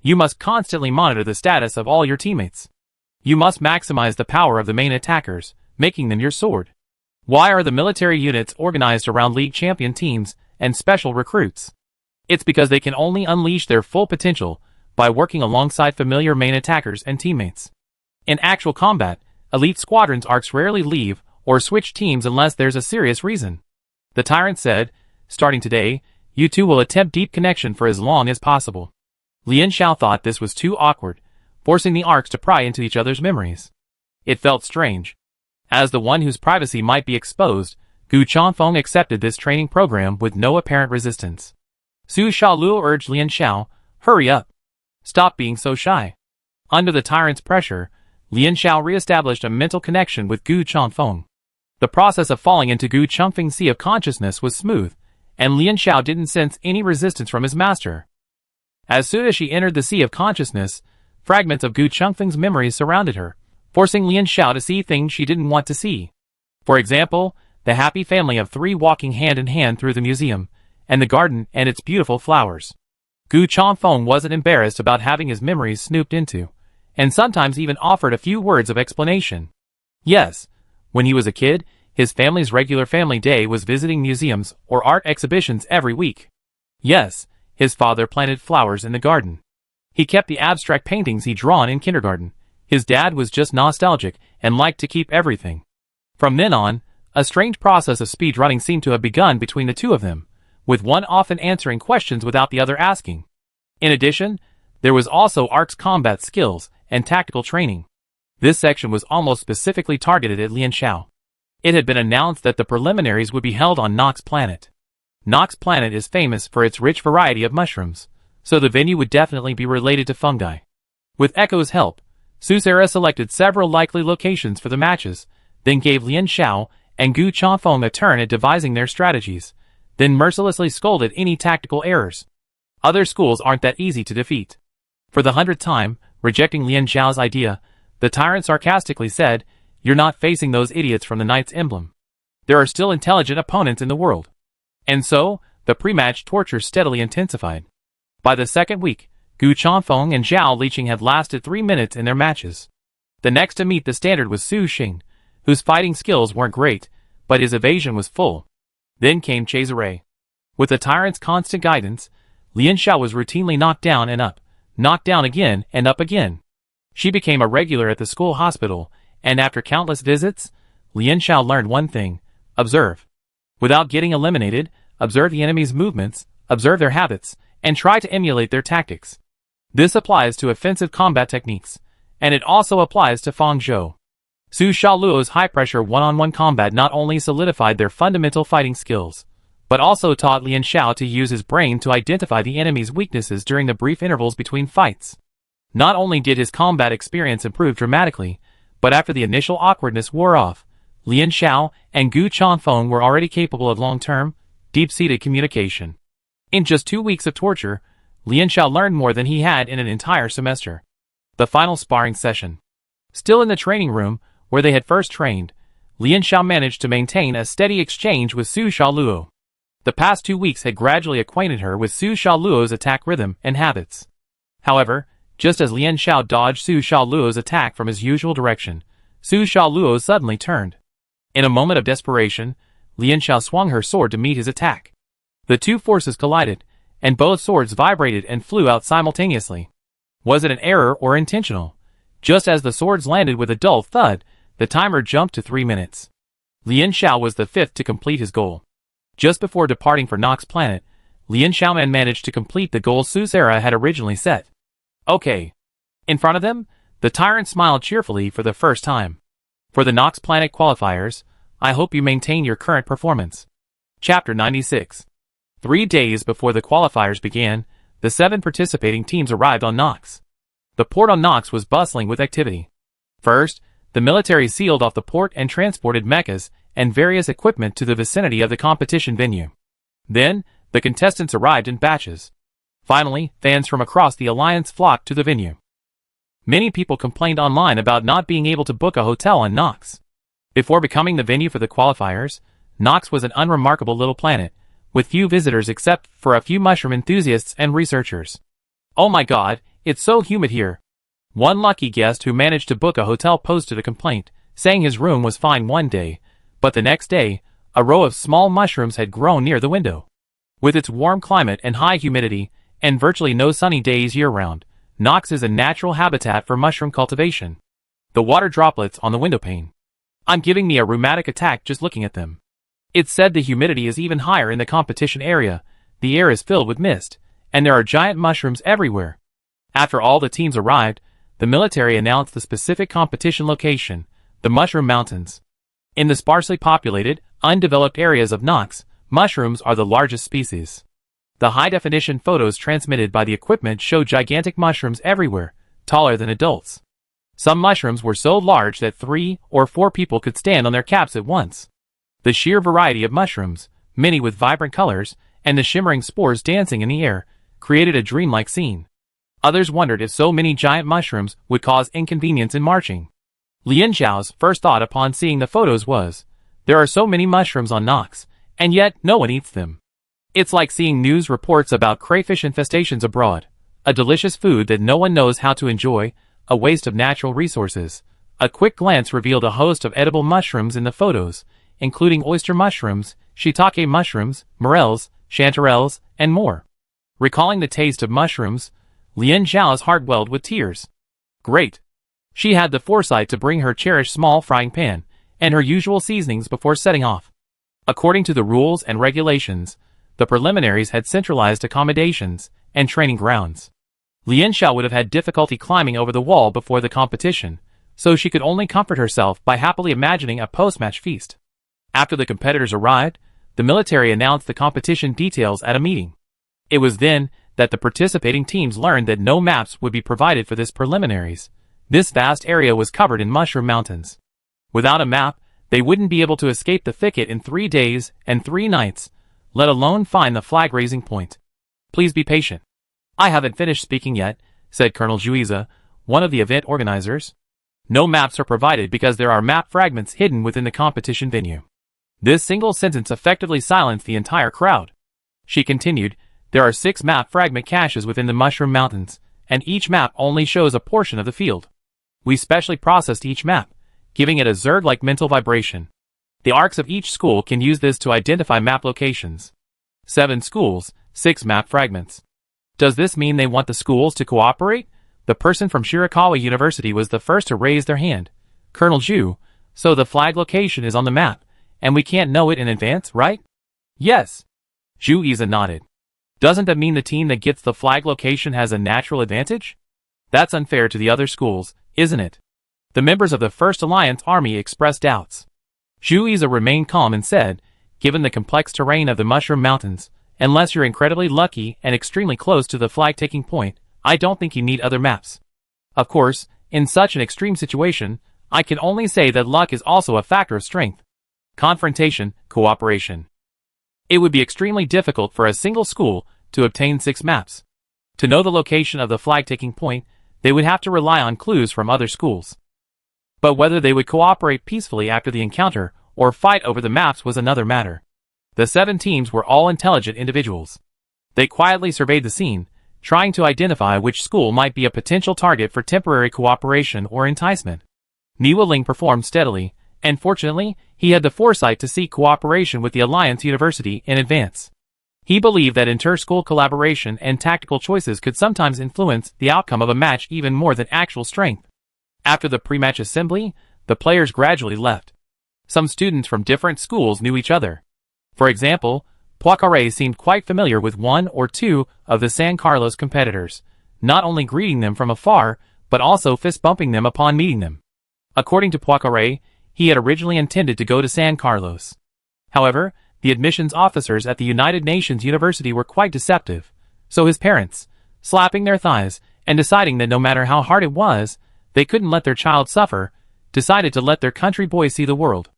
You must constantly monitor the status of all your teammates. You must maximize the power of the main attackers, making them your sword. Why are the military units organized around league champion teams and special recruits? It's because they can only unleash their full potential by working alongside familiar main attackers and teammates. In actual combat, elite squadrons arcs rarely leave or switch teams unless there's a serious reason. The tyrant said, "Starting today, you two will attempt deep connection for as long as possible." Lian Xiao thought this was too awkward, forcing the arcs to pry into each other's memories. It felt strange. As the one whose privacy might be exposed, Gu Changfeng accepted this training program with no apparent resistance. Su Xiaolu urged Lian Xiao, "Hurry up. Stop being so shy." Under the tyrant's pressure, Lian Xiao re-established a mental connection with Gu Changfeng. The process of falling into Gu Changfeng's sea of consciousness was smooth, and Lian Xiao didn't sense any resistance from his master. As soon as she entered the sea of consciousness, fragments of Gu Changfeng's memories surrounded her, forcing Lian Xiao to see things she didn't want to see. For example, the happy family of three walking hand in hand through the museum, and the garden and its beautiful flowers. Gu Changfeng wasn't embarrassed about having his memories snooped into, and sometimes even offered a few words of explanation. Yes, when he was a kid, his family's regular family day was visiting museums or art exhibitions every week. Yes, his father planted flowers in the garden. He kept the abstract paintings he'd drawn in kindergarten. His dad was just nostalgic and liked to keep everything. From then on, a strange process of speed running seemed to have begun between the two of them, with one often answering questions without the other asking. In addition, there was also Arc's combat skills and tactical training. This section was almost specifically targeted at Lian Xiao. It had been announced that the preliminaries would be held on Nox Planet. Nox Planet is famous for its rich variety of mushrooms, so the venue would definitely be related to fungi. With Echo's help, Susera selected several likely locations for the matches, then gave Lian Xiao and Gu Changfeng a turn at devising their strategies, then mercilessly scolded any tactical errors. Other schools aren't that easy to defeat. For the 100th time, rejecting Lian Xiao's idea, the tyrant sarcastically said, "You're not facing those idiots from the Knight's Emblem. There are still intelligent opponents in the world." And so, the pre-match torture steadily intensified. By the second week, Gu Changfeng and Zhao Liqing had lasted 3 minutes in their matches. The next to meet the standard was Su Xing, whose fighting skills weren't great, but his evasion was full. Then came Cesare. With the tyrant's constant guidance, Lian Xiao was routinely knocked down and up, knocked down again and up again. She became a regular at the school hospital, and after countless visits, Lian Xiao learned one thing: observe. Without getting eliminated, observe the enemy's movements, observe their habits, and try to emulate their tactics. This applies to offensive combat techniques, and it also applies to Feng Zhou. Su Xiaoluo's high-pressure one-on-one combat not only solidified their fundamental fighting skills, but also taught Lian Xiao to use his brain to identify the enemy's weaknesses during the brief intervals between fights. Not only did his combat experience improve dramatically, but after the initial awkwardness wore off, Lian Xiao and Gu Changfeng were already capable of long-term, deep-seated communication. In just 2 weeks of torture, Lian Xiao learned more than he had in an entire semester. The final sparring session. Still in the training room, where they had first trained, Lian Xiao managed to maintain a steady exchange with Su Xiaoluo. The past 2 weeks had gradually acquainted her with Su Xiaoluo's attack rhythm and habits. However, just as Lian Xiao dodged Su Xiaoluo's attack from his usual direction, Su Xiaoluo suddenly turned. In a moment of desperation, Lian Xiao swung her sword to meet his attack. The two forces collided, and both swords vibrated and flew out simultaneously. Was it an error or intentional? Just as the swords landed with a dull thud, the timer jumped to 3 minutes. Lian Xiao was the fifth to complete his goal. Just before departing for Nox Planet, Lian Xiaoman managed to complete the goal Su Sera had originally set. Okay. In front of them, the tyrant smiled cheerfully for the first time. For the Nox Planet qualifiers, I hope you maintain your current performance. Chapter 96. 3 days before the qualifiers began, the 7 participating teams arrived on Nox. The port on Nox was bustling with activity. First, the military sealed off the port and transported mechas and various equipment to the vicinity of the competition venue. Then, the contestants arrived in batches. Finally, fans from across the alliance flocked to the venue. Many people complained online about not being able to book a hotel on Nox. Before becoming the venue for the qualifiers, Nox was an unremarkable little planet, with few visitors except for a few mushroom enthusiasts and researchers. Oh my god, it's so humid here. One lucky guest who managed to book a hotel posted a complaint, saying his room was fine one day, but the next day, a row of small mushrooms had grown near the window. With its warm climate and high humidity, and virtually no sunny days year-round, Nox is a natural habitat for mushroom cultivation. The water droplets on the windowpane. I'm giving me a rheumatic attack just looking at them. It's said the humidity is even higher in the competition area, the air is filled with mist, and there are giant mushrooms everywhere. After all the teams arrived, the military announced the specific competition location, the Mushroom Mountains. In the sparsely populated, undeveloped areas of Nox, mushrooms are the largest species. The high-definition photos transmitted by the equipment show gigantic mushrooms everywhere, taller than adults. Some mushrooms were so large that 3 or 4 people could stand on their caps at once. The sheer variety of mushrooms, many with vibrant colors, and the shimmering spores dancing in the air, created a dreamlike scene. Others wondered if so many giant mushrooms would cause inconvenience in marching. Lian Xiao's first thought upon seeing the photos was, there are so many mushrooms on Nox, and yet no one eats them. It's like seeing news reports about crayfish infestations abroad, a delicious food that no one knows how to enjoy, a waste of natural resources. A quick glance revealed a host of edible mushrooms in the photos, including oyster mushrooms, shiitake mushrooms, morels, chanterelles, and more. Recalling the taste of mushrooms, Lian Xiao's heart welled with tears. Great! She had the foresight to bring her cherished small frying pan and her usual seasonings before setting off. According to the rules and regulations, the preliminaries had centralized accommodations and training grounds. Lian Xiao would have had difficulty climbing over the wall before the competition, so she could only comfort herself by happily imagining a post-match feast. After the competitors arrived, the military announced the competition details at a meeting. It was then that the participating teams learned that no maps would be provided for this preliminaries. This vast area was covered in mushroom mountains. Without a map, they wouldn't be able to escape the thicket in 3 days and 3 nights, let alone find the flag-raising point. Please be patient. I haven't finished speaking yet, said Colonel Juiza, one of the event organizers. No maps are provided because there are map fragments hidden within the competition venue. This single sentence effectively silenced the entire crowd. She continued, there are 6 map fragment caches within the Mushroom Mountains, and each map only shows a portion of the field. We specially processed each map, giving it a Zerg-like mental vibration. The arcs of each school can use this to identify map locations. 7 schools, 6 map fragments. Does this mean they want the schools to cooperate? The person from Shirakawa University was the first to raise their hand. Colonel Ju, so the flag location is on the map, and we can't know it in advance, right? Yes. Ju Iza nodded. Doesn't that mean the team that gets the flag location has a natural advantage? That's unfair to the other schools, isn't it? The members of the First Alliance Army expressed doubts. Ju Iza remained calm and said, given the complex terrain of the Mushroom Mountains, unless you're incredibly lucky and extremely close to the flag-taking point, I don't think you need other maps. Of course, in such an extreme situation, I can only say that luck is also a factor of strength. Confrontation, cooperation. It would be extremely difficult for a single school to obtain 6 maps. To know the location of the flag-taking point, they would have to rely on clues from other schools. But whether they would cooperate peacefully after the encounter or fight over the maps was another matter. The 7 teams were all intelligent individuals. They quietly surveyed the scene, trying to identify which school might be a potential target for temporary cooperation or enticement. Niwa Ling performed steadily, and fortunately, he had the foresight to seek cooperation with the Alliance University in advance. He believed that inter-school collaboration and tactical choices could sometimes influence the outcome of a match even more than actual strength. After the pre-match assembly, the players gradually left. Some students from different schools knew each other. For example, Poincaré seemed quite familiar with 1 or 2 of the San Carlos competitors, not only greeting them from afar, but also fist-bumping them upon meeting them. According to Poincaré, he had originally intended to go to San Carlos. However, the admissions officers at the United Nations University were quite deceptive, so his parents, slapping their thighs and deciding that no matter how hard it was, they couldn't let their child suffer, decided to let their country boy see the world.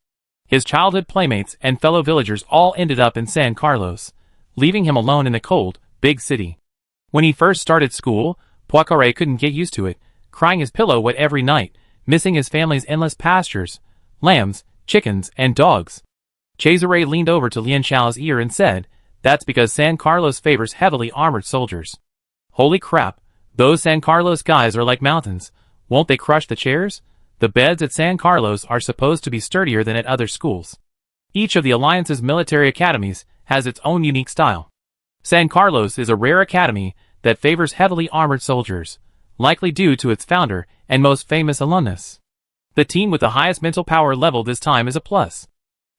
His childhood playmates and fellow villagers all ended up in San Carlos, leaving him alone in the cold, big city. When he first started school, Poincaré couldn't get used to it, crying his pillow wet every night, missing his family's endless pastures, lambs, chickens, and dogs. Cesare leaned over to Lian Xiao's ear and said, that's because San Carlos favors heavily armored soldiers. Holy crap, those San Carlos guys are like mountains. Won't they crush the chairs? The beds at San Carlos are supposed to be sturdier than at other schools. Each of the Alliance's military academies has its own unique style. San Carlos is a rare academy that favors heavily armored soldiers, likely due to its founder and most famous alumnus. The team with the highest mental power level this time is a plus.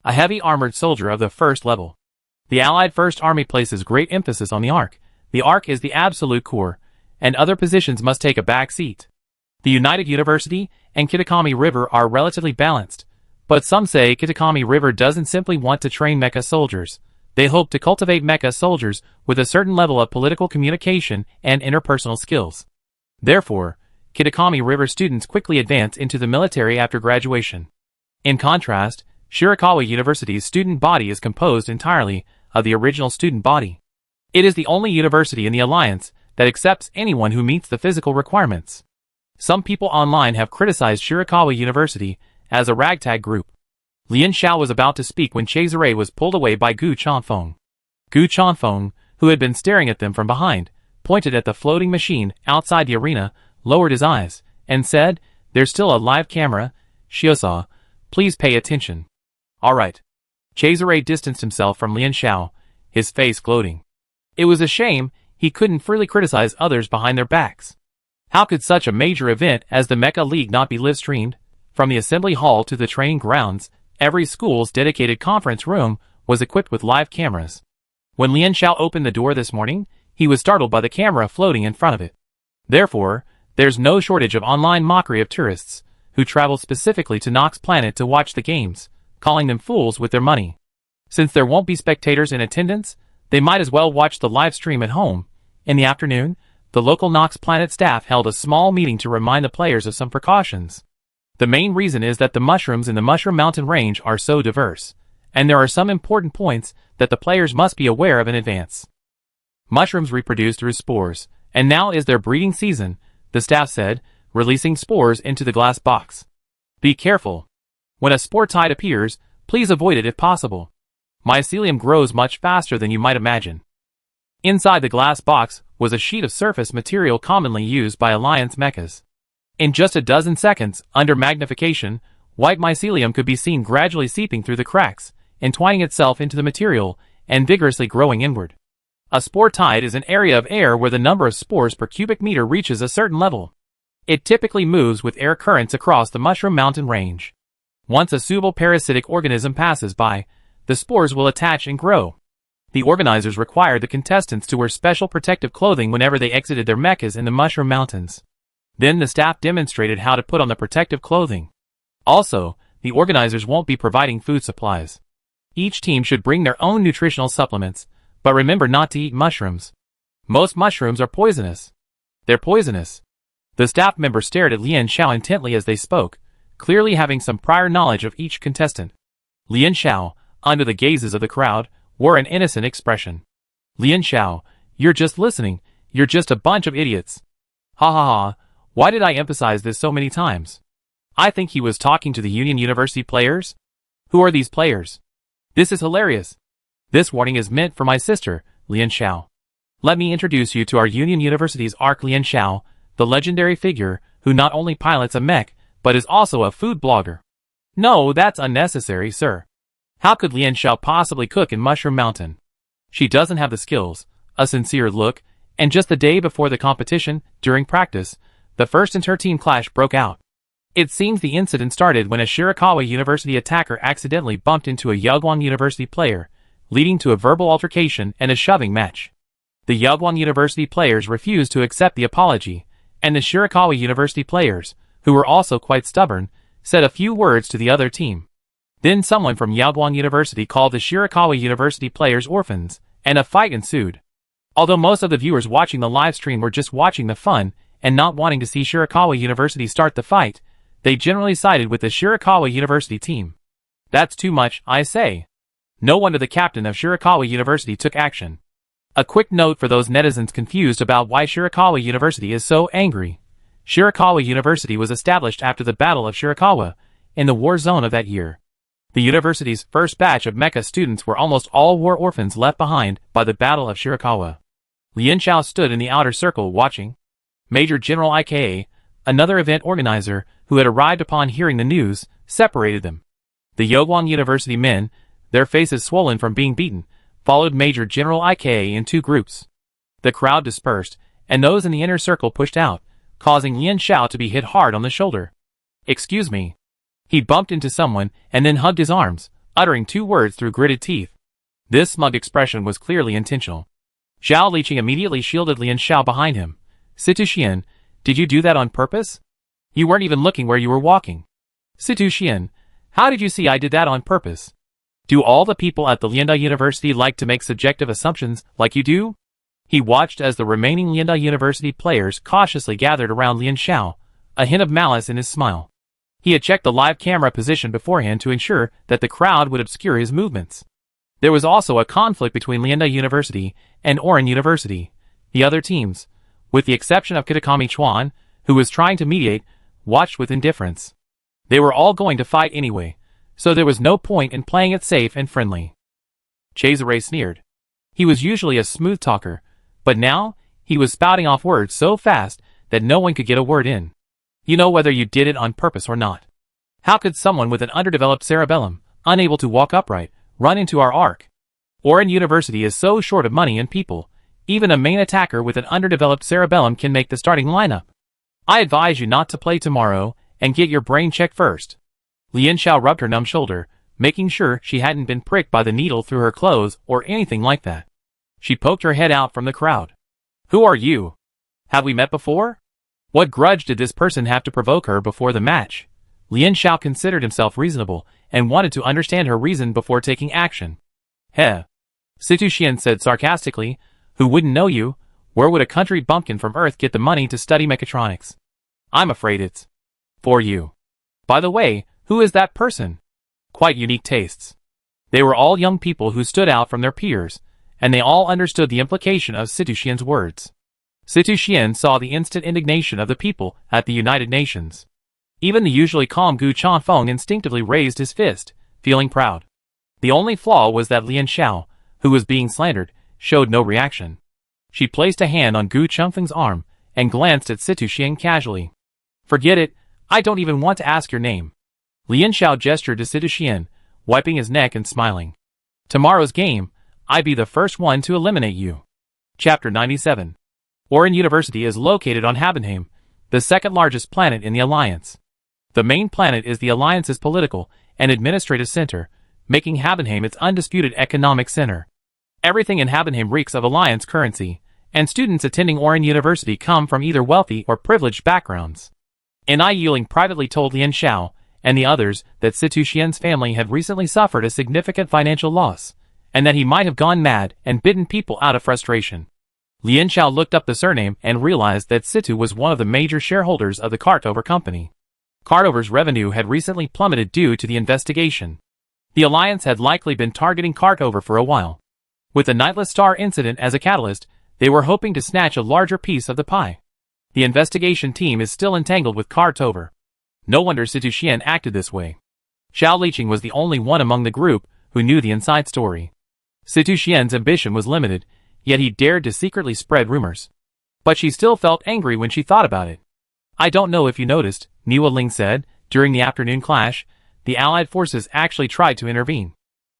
A heavy armored soldier of the first level. The Allied First Army places great emphasis on the arc. The arc is the absolute core, and other positions must take a back seat. The United University and Kitakami River are relatively balanced, but some say Kitakami River doesn't simply want to train mecha soldiers. They hope to cultivate mecha soldiers with a certain level of political communication and interpersonal skills. Therefore, Kitakami River students quickly advance into the military after graduation. In contrast, Shirakawa University's student body is composed entirely of the original student body. It is the only university in the Alliance that accepts anyone who meets the physical requirements. Some people online have criticized Shirakawa University as a ragtag group. Lian Xiao was about to speak when Cesare was pulled away by Gu Chanfeng. Gu Chanfeng, who had been staring at them from behind, pointed at the floating machine outside the arena, lowered his eyes, and said, there's still a live camera, Shiosa, please pay attention. Alright. Cesare distanced himself from Lian Xiao, his face gloating. It was a shame he couldn't freely criticize others behind their backs. How could such a major event as the Mecha League not be live-streamed? From the assembly hall to the training grounds, every school's dedicated conference room was equipped with live cameras. When Lian Xiao opened the door this morning, he was startled by the camera floating in front of it. Therefore, there's no shortage of online mockery of tourists, who travel specifically to Nox Planet to watch the games, calling them fools with their money. Since there won't be spectators in attendance, they might as well watch the live stream at home. In the afternoon, the local Nox Planet staff held a small meeting to remind the players of some precautions. The main reason is that the mushrooms in the Mushroom Mountain range are so diverse, and there are some important points that the players must be aware of in advance. Mushrooms reproduce through spores, and now is their breeding season, the staff said, releasing spores into the glass box. Be careful. When a spore tide appears, please avoid it if possible. Mycelium grows much faster than you might imagine. Inside the glass box was a sheet of surface material commonly used by Alliance mechas. In just a dozen seconds, under magnification, white mycelium could be seen gradually seeping through the cracks, entwining itself into the material, and vigorously growing inward. A spore tide is an area of air where the number of spores per cubic meter reaches a certain level. It typically moves with air currents across the mushroom mountain range. Once a suitable parasitic organism passes by, the spores will attach and grow. The organizers required the contestants to wear special protective clothing whenever they exited their mechas in the mushroom mountains. Then the staff demonstrated how to put on the protective clothing. Also, the organizers won't be providing food supplies. Each team should bring their own nutritional supplements, but remember not to eat mushrooms. Most mushrooms are poisonous. They're poisonous. The staff members stared at Lian Xiao intently as they spoke, clearly having some prior knowledge of each contestant. Lian Xiao, under the gazes of the crowd, wore an innocent expression. Lian Xiao, you're just listening, you're just a bunch of idiots. Ha ha ha, why did I emphasize this so many times? I think he was talking to the Union University players? Who are these players? This is hilarious. This warning is meant for my sister, Lian Xiao. Let me introduce you to our Union University's Arc Lian Xiao, the legendary figure who not only pilots a mech, but is also a food blogger. No, that's unnecessary, sir. How could Lian Xiao possibly cook in Mushroom Mountain? She doesn't have the skills, a sincere look, and just the day before the competition, during practice, the first inter-team clash broke out. It seems the incident started when a Shirakawa University attacker accidentally bumped into a Yagwon University player, leading to a verbal altercation and a shoving match. The Yagwon University players refused to accept the apology, and the Shirakawa University players, who were also quite stubborn, said a few words to the other team. Then someone from Yagwon University called the Shirakawa University players orphans, and a fight ensued. Although most of the viewers watching the live stream were just watching the fun and not wanting to see Shirakawa University start the fight, they generally sided with the Shirakawa University team. That's too much, I say. No wonder the captain of Shirakawa University took action. A quick note for those netizens confused about why Shirakawa University is so angry. Shirakawa University was established after the Battle of Shirakawa, in the war zone of that year. The university's first batch of Mecha students were almost all war orphans left behind by the Battle of Shirakawa. Lian Xiao stood in the outer circle watching. Major General Ika, another event organizer, who had arrived upon hearing the news, separated them. The Yogwon University men, their faces swollen from being beaten, followed Major General Ika in two groups. The crowd dispersed, and those in the inner circle pushed out, causing Lian Xiao to be hit hard on the shoulder. Excuse me. He bumped into someone and then hugged his arms, uttering two words through gritted teeth. This smug expression was clearly intentional. Zhao Liqing immediately shielded Lian Xiao behind him. Situ Xian, did you do that on purpose? You weren't even looking where you were walking. Situ Xian, how did you see I did that on purpose? Do all the people at the Lianda University like to make subjective assumptions like you do? He watched as the remaining Lianda University players cautiously gathered around Lian Xiao, a hint of malice in his smile. He had checked the live camera position beforehand to ensure that the crowd would obscure his movements. There was also a conflict between Lianda University and Oran University. The other teams, with the exception of Kitakami Chuan, who was trying to mediate, watched with indifference. They were all going to fight anyway, so there was no point in playing it safe and friendly. Cesare sneered. He was usually a smooth talker, but now, he was spouting off words so fast that no one could get a word in. You know whether you did it on purpose or not. How could someone with an underdeveloped cerebellum, unable to walk upright, run into our arc? Oran University is so short of money and people, even a main attacker with an underdeveloped cerebellum can make the starting lineup. I advise you not to play tomorrow, and get your brain checked first. Lian Xiao rubbed her numb shoulder, making sure she hadn't been pricked by the needle through her clothes or anything like that. She poked her head out from the crowd. Who are you? Have we met before? What grudge did this person have to provoke her before the match? Lian Xiao considered himself reasonable, and wanted to understand her reason before taking action. Heh. Situ Xian said sarcastically, who wouldn't know you? Where would a country bumpkin from Earth get the money to study mechatronics? I'm afraid it's for you. By the way, who is that person? Quite unique tastes. They were all young people who stood out from their peers, and they all understood the implication of Situ Xian's words. Situ Xian saw the instant indignation of the people at the United Nations. Even the usually calm Gu Chanfeng instinctively raised his fist, feeling proud. The only flaw was that Lian Xiao, who was being slandered, showed no reaction. She placed a hand on Gu Chanfeng's arm, and glanced at Situ Xian casually. Forget it, I don't even want to ask your name. Lian Xiao gestured to Situ Xian, wiping his neck and smiling. Tomorrow's game, I'd be the first one to eliminate you. Chapter 97. Oran University is located on Habenheim, the second largest planet in the Alliance. The main planet is the Alliance's political and administrative center, making Habenheim its undisputed economic center. Everything in Habenheim reeks of Alliance currency, and students attending Oran University come from either wealthy or privileged backgrounds. Ai Yuling privately told Lian Xiao and the others that Situ Xian's family had recently suffered a significant financial loss, and that he might have gone mad and bitten people out of frustration. Lian Xiao looked up the surname and realized that Situ was one of the major shareholders of the Cartover company. Cartover's revenue had recently plummeted due to the investigation. The Alliance had likely been targeting Cartover for a while. With the Nightless Star incident as a catalyst, they were hoping to snatch a larger piece of the pie. The investigation team is still entangled with Cartover. No wonder Situ Xian acted this way. Xiao Liqing was the only one among the group who knew the inside story. Situ Xian's ambition was limited, yet he dared to secretly spread rumors. But she still felt angry when she thought about it. I don't know if you noticed, Niwa Ling said, during the afternoon clash, the Allied forces actually tried to intervene.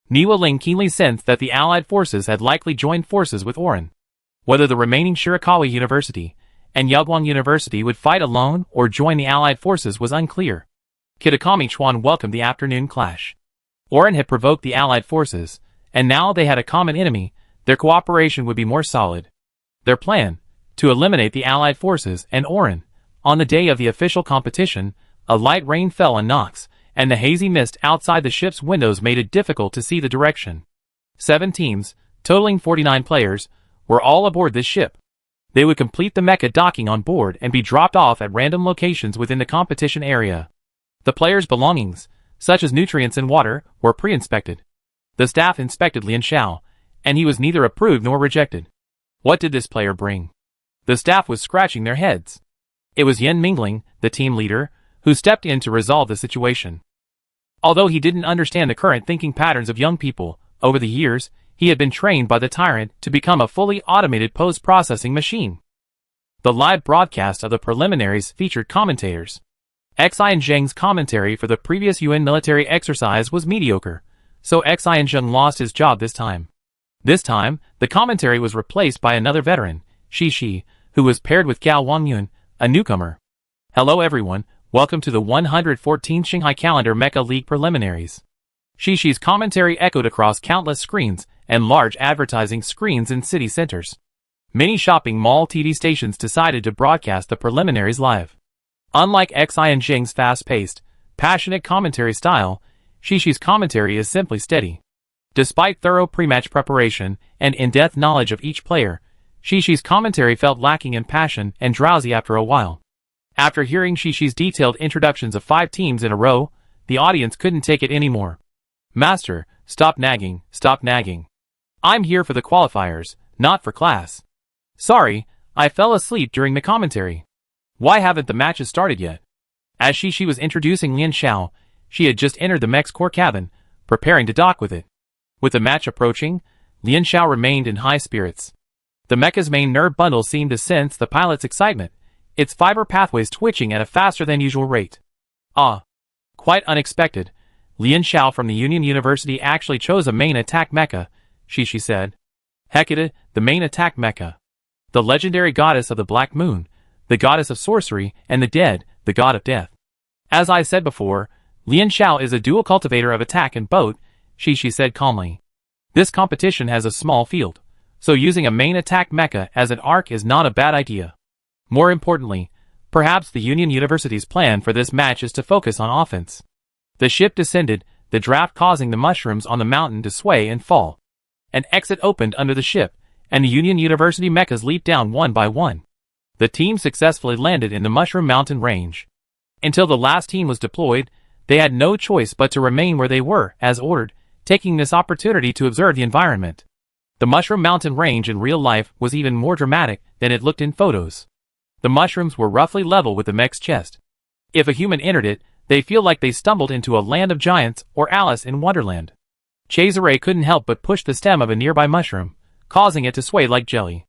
Niwa Ling keenly sensed that the Allied forces had likely joined forces with Oran. Whether the remaining Shirakawa University and Yaguang University would fight alone or join the Allied forces was unclear. Kitakami Chuan welcomed the afternoon clash. Oran had provoked the Allied forces, and now they had a common enemy. Their cooperation would be more solid. Their plan, to eliminate the Allied forces and Oran. On the day of the official competition, a light rain fell on Nox, and the hazy mist outside the ship's windows made it difficult to see the direction. 7 teams, totaling 49 players, were all aboard this ship. They would complete the mecha docking on board and be dropped off at random locations within the competition area. The players' belongings, such as nutrients and water, were pre-inspected. The staff inspected Lian Xiao, and he was neither approved nor rejected. What did this player bring? The staff was scratching their heads. It was Yen Mingling, the team leader, who stepped in to resolve the situation. Although he didn't understand the current thinking patterns of young people, over the years, he had been trained by the tyrant to become a fully automated post-processing machine. The live broadcast of the preliminaries featured commentators. Xi and Zheng's commentary for the previous UN military exercise was mediocre, so Xi and Zheng lost his job this time. This time, the commentary was replaced by another veteran, Shi, who was paired with Gao Wangyun, a newcomer. Hello everyone, welcome to the 114th Shanghai Calendar Mecha League preliminaries. Shi's commentary echoed across countless screens and large advertising screens in city centers. Many shopping mall TV stations decided to broadcast the preliminaries live. Unlike Xi and Zheng's fast-paced, passionate commentary style, Shi's commentary is simply steady. Despite thorough pre-match preparation and in-depth knowledge of each player, Shi's commentary felt lacking in passion and drowsy after a while. After hearing Shi's detailed introductions of 5 teams in a row, the audience couldn't take it anymore. Master, stop nagging, stop nagging. I'm here for the qualifiers, not for class. Sorry, I fell asleep during the commentary. Why haven't the matches started yet? As Shi was introducing Lian Xiao, she had just entered the mech's core cabin, preparing to dock with it. With the match approaching, Lian Xiao remained in high spirits. The mecha's main nerve bundle seemed to sense the pilot's excitement, its fiber pathways twitching at a faster than usual rate. Quite unexpected, Lian Xiao from the Union University actually chose a main attack mecha, Shi said. Hecate, the main attack mecha. The legendary goddess of the Black Moon, the goddess of sorcery, and the dead, the god of death. As I said before, Lian Xiao is a dual cultivator of attack and boat, Shi said calmly. This competition has a small field, so using a main attack mecha as an arc is not a bad idea. More importantly, perhaps the Union University's plan for this match is to focus on offense. The ship descended, the draft causing the mushrooms on the mountain to sway and fall. An exit opened under the ship, and the Union University mechas leaped down one by one. The team successfully landed in the Mushroom Mountain range. Until the last team was deployed, they had no choice but to remain where they were, as ordered, taking this opportunity to observe the environment. The Mushroom Mountain range in real life was even more dramatic than it looked in photos. The mushrooms were roughly level with the mech's chest. If a human entered it, they feel like they stumbled into a land of giants or Alice in Wonderland. Cesare couldn't help but push the stem of a nearby mushroom, causing it to sway like jelly.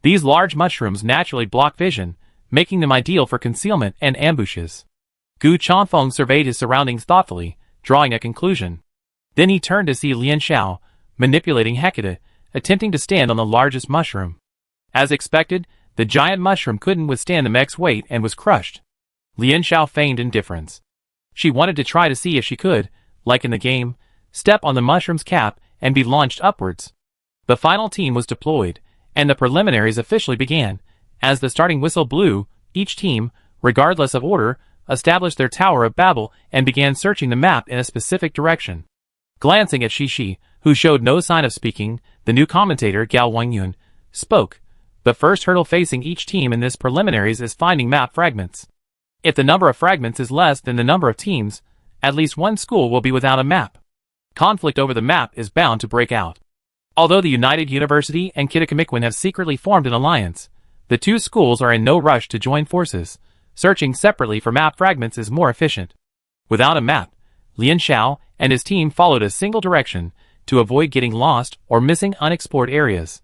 These large mushrooms naturally block vision, making them ideal for concealment and ambushes. Gu Chanfeng surveyed his surroundings thoughtfully, drawing a conclusion. Then he turned to see Lian Xiao, manipulating Hecate, attempting to stand on the largest mushroom. As expected, the giant mushroom couldn't withstand the mech's weight and was crushed. Lian Xiao feigned indifference. She wanted to try to see if she could, like in the game, step on the mushroom's cap and be launched upwards. The final team was deployed, and the preliminaries officially began. As the starting whistle blew, each team, regardless of order, established their Tower of Babel and began searching the map in a specific direction. Glancing at Shishi, who showed no sign of speaking, the new commentator Gao Wangyun spoke. The first hurdle facing each team in this preliminaries is finding map fragments. If the number of fragments is less than the number of teams, at least one school will be without a map. Conflict over the map is bound to break out. Although the United University and Kitakamiquan have secretly formed an alliance, the two schools are in no rush to join forces. Searching separately for map fragments is more efficient. Without a map, Lian Xiao and his team followed a single direction to avoid getting lost or missing unexplored areas.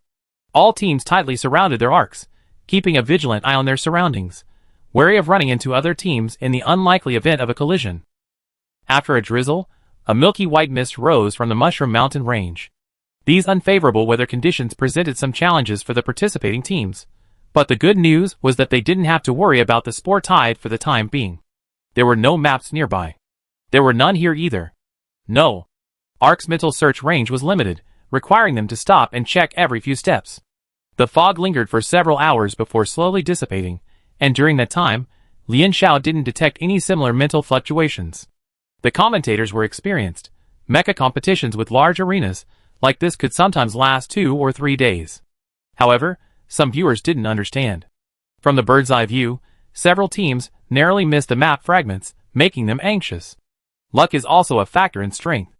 All teams tightly surrounded their arcs, keeping a vigilant eye on their surroundings, wary of running into other teams in the unlikely event of a collision. After a drizzle, a milky white mist rose from the Mushroom Mountain range. These unfavorable weather conditions presented some challenges for the participating teams, but the good news was that they didn't have to worry about the spore tide for the time being. There were no maps nearby. There were none here either. No. Ark's mental search range was limited, requiring them to stop and check every few steps. The fog lingered for several hours before slowly dissipating, and during that time, Lian Xiao didn't detect any similar mental fluctuations. The commentators were experienced. Mecha competitions with large arenas like this could sometimes last 2 or 3 days. However, some viewers didn't understand. From the bird's eye view, several teams narrowly missed the map fragments, making them anxious. Luck is also a factor in strength.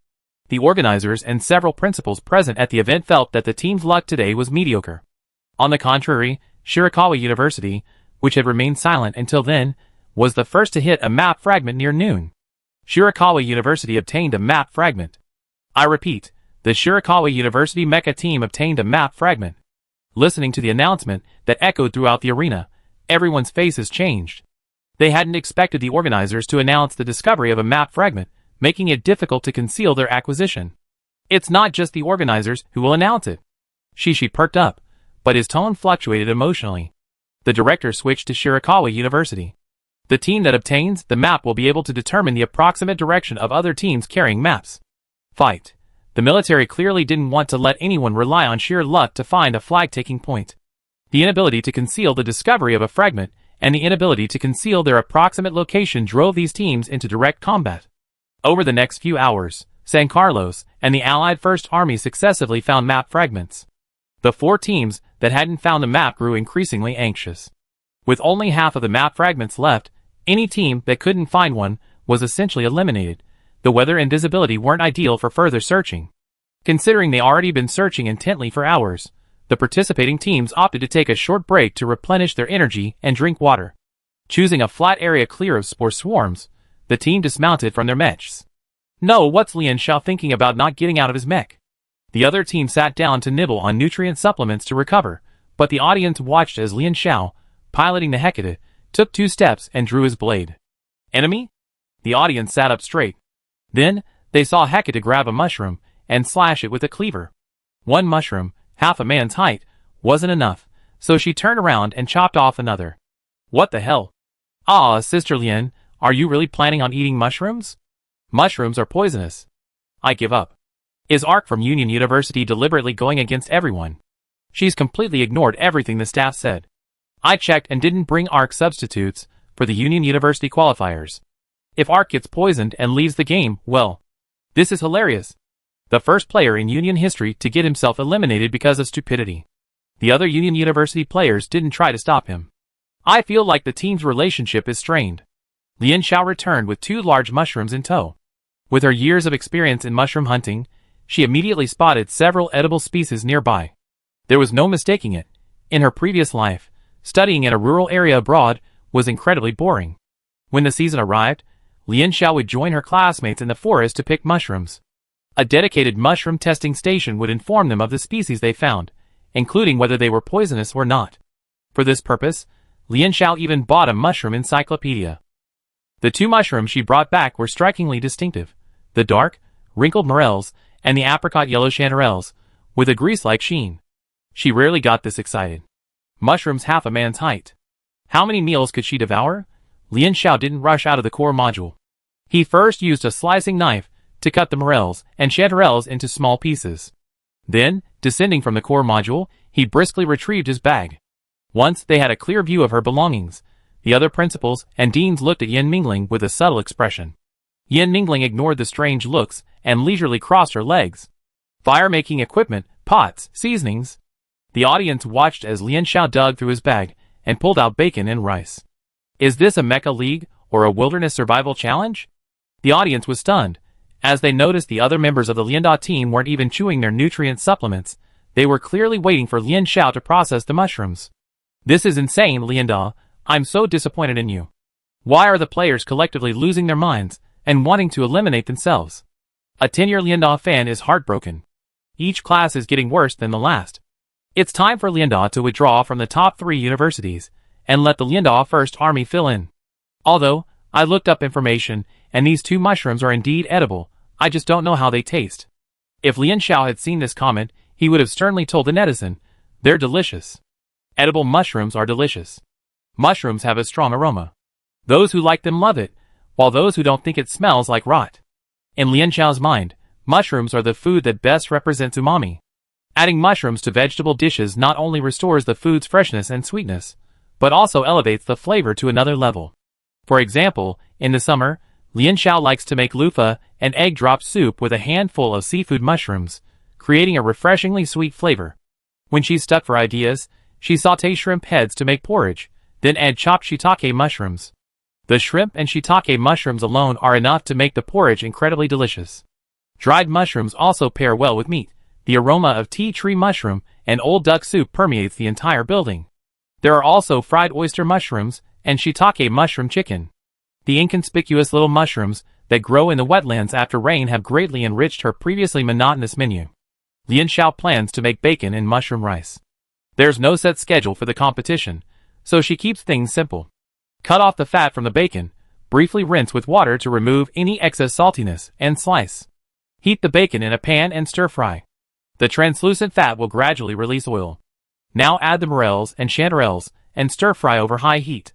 The organizers and several principals present at the event felt that the team's luck today was mediocre. On the contrary, Shirakawa University, which had remained silent until then, was the first to hit a map fragment near noon. Shirakawa University obtained a map fragment. I repeat, the Shirakawa University Mecha team obtained a map fragment. Listening to the announcement that echoed throughout the arena, everyone's faces changed. They hadn't expected the organizers to announce the discovery of a map fragment, making it difficult to conceal their acquisition. It's not just the organizers who will announce it. Shishi perked up, but his tone fluctuated emotionally. The director switched to Shirakawa University. The team that obtains the map will be able to determine the approximate direction of other teams carrying maps. Fight. The military clearly didn't want to let anyone rely on sheer luck to find a flag-taking point. The inability to conceal the discovery of a fragment and the inability to conceal their approximate location drove these teams into direct combat. Over the next few hours, San Carlos and the Allied First Army successively found map fragments. The 4 teams that hadn't found a map grew increasingly anxious. With only half of the map fragments left, any team that couldn't find one was essentially eliminated. The weather and visibility weren't ideal for further searching. Considering they already been searching intently for hours, the participating teams opted to take a short break to replenish their energy and drink water. Choosing a flat area clear of spore swarms, the team dismounted from their mechs. No, what's Lian Xiao thinking about not getting out of his mech? The other team sat down to nibble on nutrient supplements to recover, but the audience watched as Lian Xiao, piloting the Hecate, took 2 steps and drew his blade. Enemy? The audience sat up straight. Then, they saw Hecate grab a mushroom and slash it with a cleaver. One mushroom, half a man's height, wasn't enough, so she turned around and chopped off another. What the hell? Ah, Sister Lian, are you really planning on eating mushrooms? Mushrooms are poisonous. I give up. Is Ark from Union University deliberately going against everyone? She's completely ignored everything the staff said. I checked and didn't bring Ark substitutes for the Union University qualifiers. If Ark gets poisoned and leaves the game, well, this is hilarious. The first player in Union history to get himself eliminated because of stupidity. The other Union University players didn't try to stop him. I feel like the team's relationship is strained. Lian Xiao returned with 2 large mushrooms in tow. With her years of experience in mushroom hunting, she immediately spotted several edible species nearby. There was no mistaking it. In her previous life, studying in a rural area abroad was incredibly boring. When the season arrived, Lian Xiao would join her classmates in the forest to pick mushrooms. A dedicated mushroom testing station would inform them of the species they found, including whether they were poisonous or not. For this purpose, Lian Xiao even bought a mushroom encyclopedia. The 2 mushrooms she brought back were strikingly distinctive: the dark, wrinkled morels and the apricot yellow chanterelles, with a grease-like sheen. She rarely got this excited. Mushrooms half a man's height. How many meals could she devour? Lian Xiao didn't rush out of the core module. He first used a slicing knife to cut the morels and chanterelles into small pieces. Then, descending from the core module, he briskly retrieved his bag. Once they had a clear view of her belongings, the other principals and deans looked at Yin Mingling with a subtle expression. Yin Mingling ignored the strange looks and leisurely crossed her legs. Fire-making equipment, pots, seasonings. The audience watched as Lian Xiao dug through his bag and pulled out bacon and rice. Is this a Mecha League or a wilderness survival challenge? The audience was stunned. As they noticed the other members of the Lianda team weren't even chewing their nutrient supplements, they were clearly waiting for Lian Xiao to process the mushrooms. This is insane, Lianda. I'm so disappointed in you. Why are the players collectively losing their minds and wanting to eliminate themselves? A 10-year Lianda fan is heartbroken. Each class is getting worse than the last. It's time for Lianda to withdraw from the top 3 universities and let the Lianda First Army fill in. Although, I looked up information and these 2 mushrooms are indeed edible, I just don't know how they taste. If Lian Xiao had seen this comment, he would have sternly told the netizen, they're delicious. Edible mushrooms are delicious. Mushrooms have a strong aroma. Those who like them love it, while those who don't think it smells like rot. In Lian Xiao's mind, mushrooms are the food that best represents umami. Adding mushrooms to vegetable dishes not only restores the food's freshness and sweetness, but also elevates the flavor to another level. For example, in the summer, Lian Xiao likes to make loofah and egg drop soup with a handful of seafood mushrooms, creating a refreshingly sweet flavor. When she's stuck for ideas, she sautés shrimp heads to make porridge, then add chopped shiitake mushrooms. The shrimp and shiitake mushrooms alone are enough to make the porridge incredibly delicious. Dried mushrooms also pair well with meat. The aroma of tea tree mushroom and old duck soup permeates the entire building. There are also fried oyster mushrooms and shiitake mushroom chicken. The inconspicuous little mushrooms that grow in the wetlands after rain have greatly enriched her previously monotonous menu. Lian Xiao plans to make bacon and mushroom rice. There's no set schedule for the competition, so she keeps things simple. Cut off the fat from the bacon, briefly rinse with water to remove any excess saltiness, and slice. Heat the bacon in a pan and stir fry. The translucent fat will gradually release oil. Now add the morels and chanterelles and stir fry over high heat.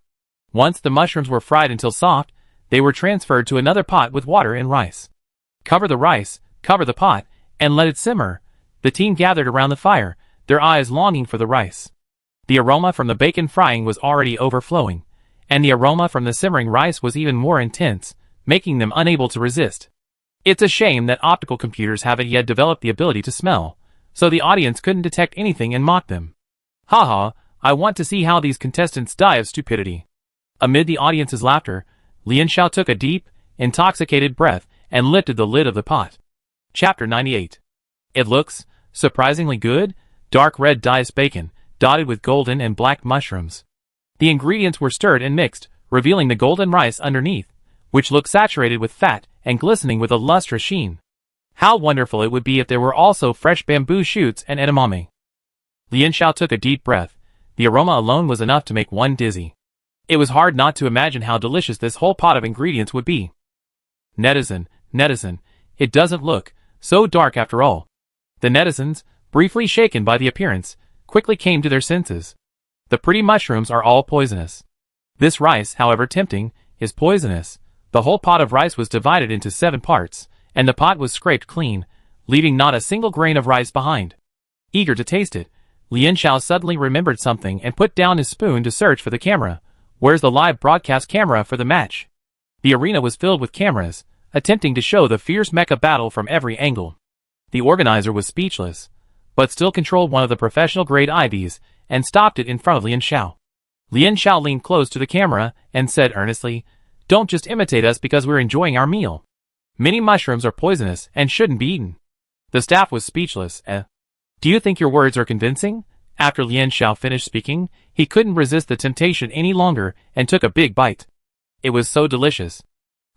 Once the mushrooms were fried until soft, they were transferred to another pot with water and rice. Cover the rice, cover the pot, and let it simmer. The team gathered around the fire, their eyes longing for the rice. The aroma from the bacon frying was already overflowing, and the aroma from the simmering rice was even more intense, making them unable to resist. It's a shame that optical computers haven't yet developed the ability to smell, so the audience couldn't detect anything and mock them. Haha, I want to see how these contestants die of stupidity. Amid the audience's laughter, Lian Xiao took a deep, intoxicated breath and lifted the lid of the pot. Chapter 98. It looks surprisingly good, dark red diced bacon, dotted with golden and black mushrooms. The ingredients were stirred and mixed, revealing the golden rice underneath, which looked saturated with fat and glistening with a lustrous sheen. How wonderful it would be if there were also fresh bamboo shoots and edamame. Lian Xiao took a deep breath. The aroma alone was enough to make one dizzy. It was hard not to imagine how delicious this whole pot of ingredients would be. Netizen, it doesn't look so dark after all. The netizens, briefly shaken by the appearance, quickly came to their senses. The pretty mushrooms are all poisonous. This rice, however tempting, is poisonous. The whole pot of rice was divided into 7 parts, and the pot was scraped clean, leaving not a single grain of rice behind. Eager to taste it, Lian Xiao suddenly remembered something and put down his spoon to search for the camera. Where's the live broadcast camera for the match? The arena was filled with cameras, attempting to show the fierce mecha battle from every angle. The organizer was speechless, but still controlled one of the professional-grade IVs and stopped it in front of Lian Xiao. Lian Xiao leaned close to the camera and said earnestly, "Don't just imitate us because we're enjoying our meal. Many mushrooms are poisonous and shouldn't be eaten." The staff was speechless. Do you think your words are convincing? After Lian Xiao finished speaking, he couldn't resist the temptation any longer and took a big bite. It was so delicious.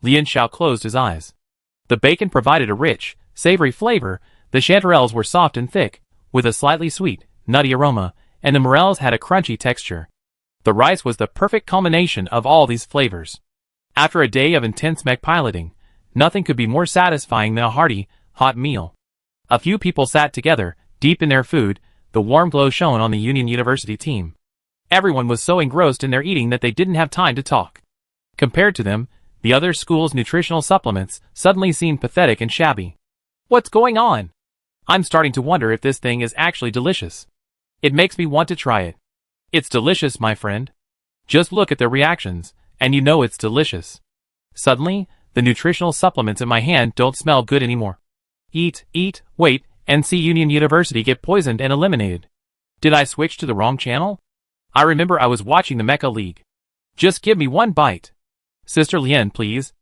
Lian Xiao closed his eyes. The bacon provided a rich, savory flavor, the chanterelles were soft and thick, with a slightly sweet, nutty aroma, and the morels had a crunchy texture. The rice was the perfect culmination of all these flavors. After a day of intense mech piloting, nothing could be more satisfying than a hearty, hot meal. A few people sat together, deep in their food, the warm glow shone on the Union University team. Everyone was so engrossed in their eating that they didn't have time to talk. Compared to them, the other school's nutritional supplements suddenly seemed pathetic and shabby. What's going on? I'm starting to wonder if this thing is actually delicious. It makes me want to try it. It's delicious, my friend. Just look at their reactions, and you know it's delicious. Suddenly, the nutritional supplements in my hand don't smell good anymore. Eat, wait, and see Union University get poisoned and eliminated. Did I switch to the wrong channel? I remember I was watching the Mecha League. Just give me one bite. Sister Lien, please.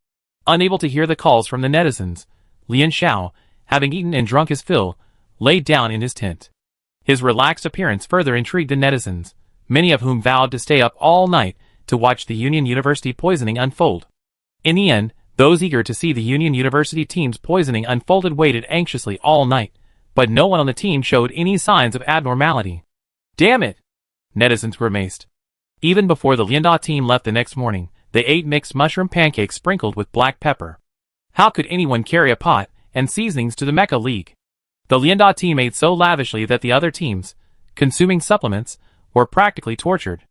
Unable to hear the calls from the netizens, Lien Xiao, having eaten and drunk his fill, laid down in his tent. His relaxed appearance further intrigued the netizens, many of whom vowed to stay up all night to watch the Union University poisoning unfold. In the end, those eager to see the Union University team's poisoning unfolded waited anxiously all night, but no one on the team showed any signs of abnormality. Damn it! Netizens were amazed. Even before the Lianda team left the next morning, they ate mixed mushroom pancakes sprinkled with black pepper. How could anyone carry a pot and seasonings to the Mecha League? The Lianda team ate so lavishly that the other teams, consuming supplements, were practically tortured.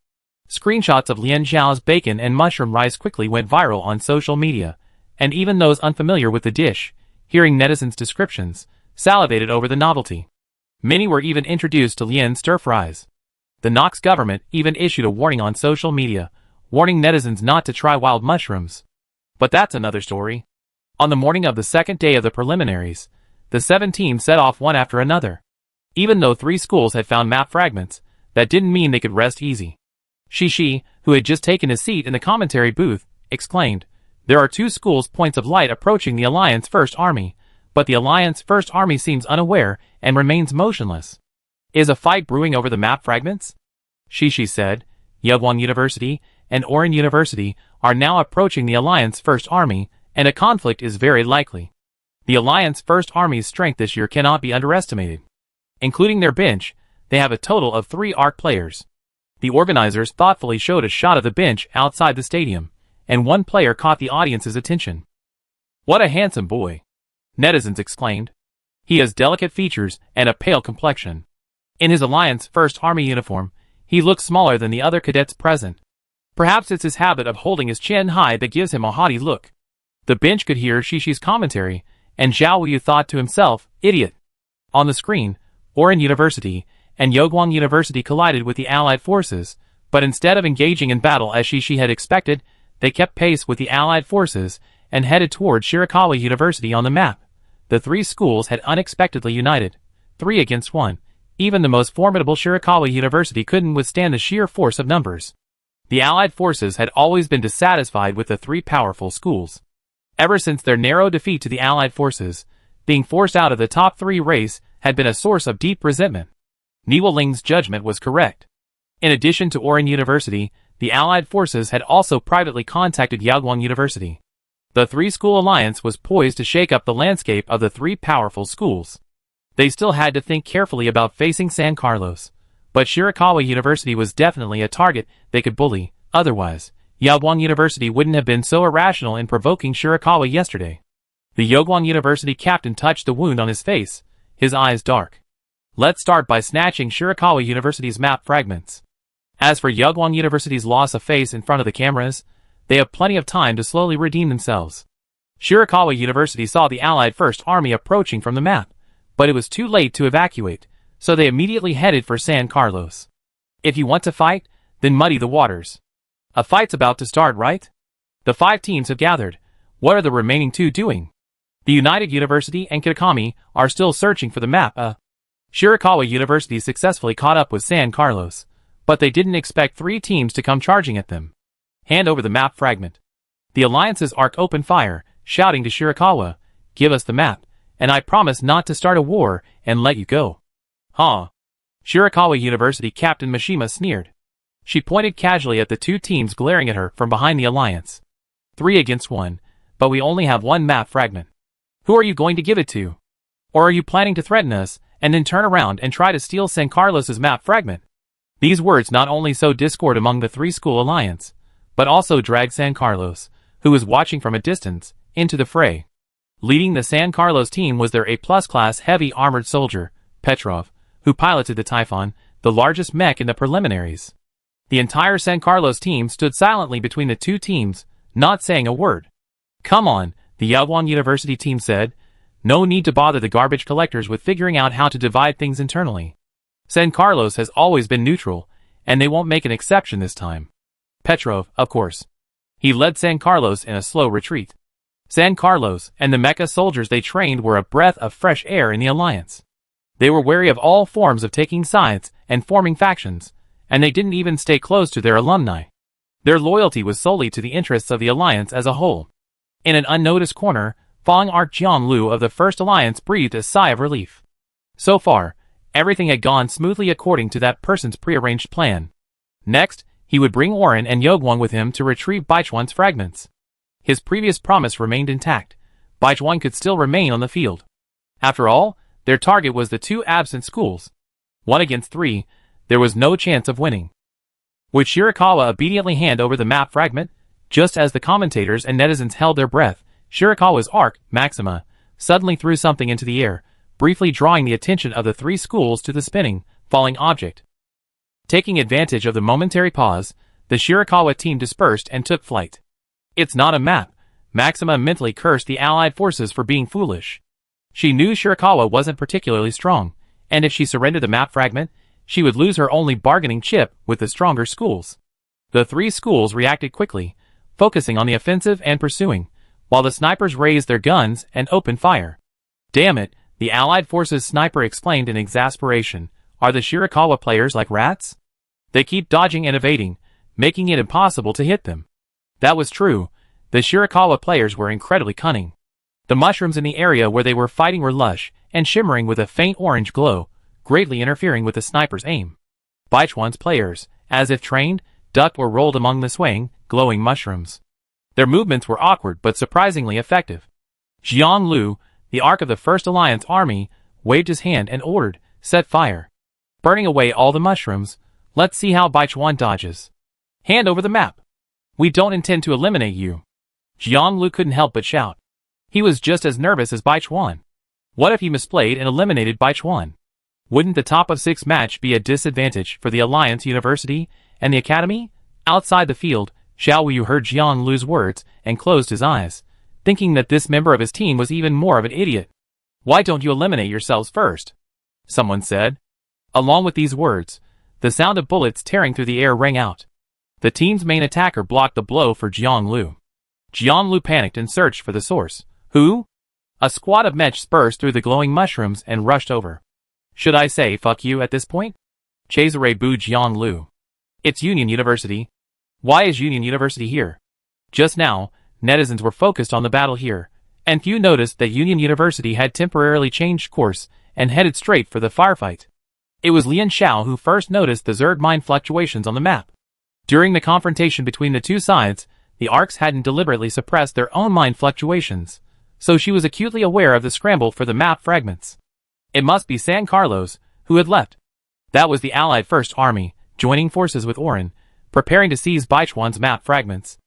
Screenshots of Lien Xiao's bacon and mushroom rice quickly went viral on social media, and even those unfamiliar with the dish, hearing netizens' descriptions, salivated over the novelty. Many were even introduced to Lien's stir-fries. The Nox government even issued a warning on social media, warning netizens not to try wild mushrooms. But that's another story. On the morning of the second day of the preliminaries, the 7 teams set off one after another. Even though 3 schools had found map fragments, that didn't mean they could rest easy. Shishi, who had just taken a seat in the commentary booth, exclaimed, "There are 2 schools' points of light approaching the Alliance First Army, but the Alliance First Army seems unaware and remains motionless. Is a fight brewing over the map fragments?" Shishi said, "Yagwang University and Orin University are now approaching the Alliance First Army, and a conflict is very likely. The Alliance First Army's strength this year cannot be underestimated. Including their bench, they have a total of 3 ARC players." The organizers thoughtfully showed a shot of the bench outside the stadium, and one player caught the audience's attention. "What a handsome boy!" netizens exclaimed. "He has delicate features and a pale complexion. In his Alliance First Army uniform, he looks smaller than the other cadets present. Perhaps it's his habit of holding his chin high that gives him a haughty look." The bench could hear Shishi's commentary, and Zhao Yu thought to himself, "Idiot." On the screen, Orin University and Yogwang University collided with the Allied forces, but instead of engaging in battle as Shishi had expected, they kept pace with the Allied forces and headed toward Shirakawa University on the map. The 3 schools had unexpectedly united, 3 against 1. Even the most formidable Shirakawa University couldn't withstand the sheer force of numbers. The Allied forces had always been dissatisfied with the 3 powerful schools. Ever since their narrow defeat to the Allied forces, being forced out of the top 3 race had been a source of deep resentment. Niwa Ling's judgment was correct. In addition to Orin University, the Allied forces had also privately contacted Yagwang University. The 3-school alliance was poised to shake up the landscape of the 3 powerful schools. They still had to think carefully about facing San Carlos, but Shirakawa University was definitely a target they could bully. Otherwise, Yagwang University wouldn't have been so irrational in provoking Shirakawa yesterday. The Yagwang University captain touched the wound on his face, his eyes dark. "Let's start by snatching Shirakawa University's map fragments. As for Yagwang University's loss of face in front of the cameras, they have plenty of time to slowly redeem themselves." Shirakawa University saw the Allied First Army approaching from the map, but it was too late to evacuate, so they immediately headed for San Carlos. "If you want to fight, then muddy the waters. A fight's about to start, right? The 5 teams have gathered. What are the remaining 2 doing? The United University and Kitakami are still searching for the map. Shirakawa University successfully caught up with San Carlos, but they didn't expect 3 teams to come charging at them. Hand over the map fragment." The Alliance's ARC opened fire, shouting to Shirakawa, "Give us the map, and I promise not to start a war and let you go." "Huh?" Shirakawa University Captain Mishima sneered. She pointed casually at the 2 teams glaring at her from behind the Alliance. 3 against 1, but we only have 1 map fragment. Who are you going to give it to? Or are you planning to threaten us, and then turn around and try to steal San Carlos's map fragment?" These words not only sowed discord among the 3-school alliance, but also dragged San Carlos, who was watching from a distance, into the fray. Leading the San Carlos team was their A+ class heavy armored soldier, Petrov, who piloted the Typhon, the largest mech in the preliminaries. The entire San Carlos team stood silently between the two teams, not saying a word. Come on, the Yaoguang University team said. No need to bother the garbage collectors with figuring out how to divide things internally. San Carlos has always been neutral, and they won't make an exception this time. Petrov, of course. He led San Carlos in a slow retreat. San Carlos and the Mecha soldiers they trained were a breath of fresh air in the alliance. They were wary of all forms of taking sides and forming factions, and they didn't even stay close to their alumni. Their loyalty was solely to the interests of the alliance as a whole. In an unnoticed corner, Fong Art Jianlu of the First Alliance breathed a sigh of relief. So far, everything had gone smoothly according to that person's prearranged plan. Next, he would bring Oren and Yaoguang with him to retrieve Baichuan's fragments. His previous promise remained intact. Baichuan could still remain on the field. After all, their target was the two absent schools. 1 against 3, there was no chance of winning. Would Shirakawa obediently hand over the map fragment? Just as the commentators and netizens held their breath, Shirakawa's arc, Maxima, suddenly threw something into the air, briefly drawing the attention of the 3 schools to the spinning, falling object. Taking advantage of the momentary pause, the Shirakawa team dispersed and took flight. It's not a map. Maxima mentally cursed the allied forces for being foolish. She knew Shirakawa wasn't particularly strong, and if she surrendered the map fragment, she would lose her only bargaining chip with the stronger schools. The 3 schools reacted quickly, focusing on the offensive and pursuing, while the snipers raised their guns and opened fire. Damn it, the allied forces sniper explained in exasperation. Are the Shirakawa players like rats? They keep dodging and evading, making it impossible to hit them. That was true. The Shirakawa players were incredibly cunning. The mushrooms in the area where they were fighting were lush and shimmering with a faint orange glow, greatly interfering with the sniper's aim. Baichuan's players, as if trained, ducked or rolled among the swaying, glowing mushrooms. Their movements were awkward but surprisingly effective. Jiang Lu, the arc of the First Alliance army, waved his hand and ordered, set fire. Burning away all the mushrooms, let's see how Baichuan dodges. Hand over the map. We don't intend to eliminate you. Jiang Lu couldn't help but shout. He was just as nervous as Baichuan. What if he misplayed and eliminated Baichuan? Wouldn't the top of 6 match be a disadvantage for the Alliance University and the Academy? Outside the field, Xiao Wu heard Jiang Lu's words and closed his eyes, thinking that this member of his team was even more of an idiot. Why don't you eliminate yourselves first? Someone said. Along with these words, the sound of bullets tearing through the air rang out. The team's main attacker blocked the blow for Jiang Lu. Jiang Lu panicked and searched for the source. Who? A squad of mech burst through the glowing mushrooms and rushed over. Should I say fuck you at this point? Cesare booed Jiang Lu. It's Union University. Why is Union University here? Just now, netizens were focused on the battle here, and few noticed that Union University had temporarily changed course and headed straight for the firefight. It was Lian Xiao who first noticed the Zerd mine fluctuations on the map. During the confrontation between the two sides, the arcs hadn't deliberately suppressed their own mine fluctuations, so she was acutely aware of the scramble for the map fragments. It must be San Carlos, who had left. That was the Allied First Army, joining forces with Oren, preparing to seize Baichuan's map fragments.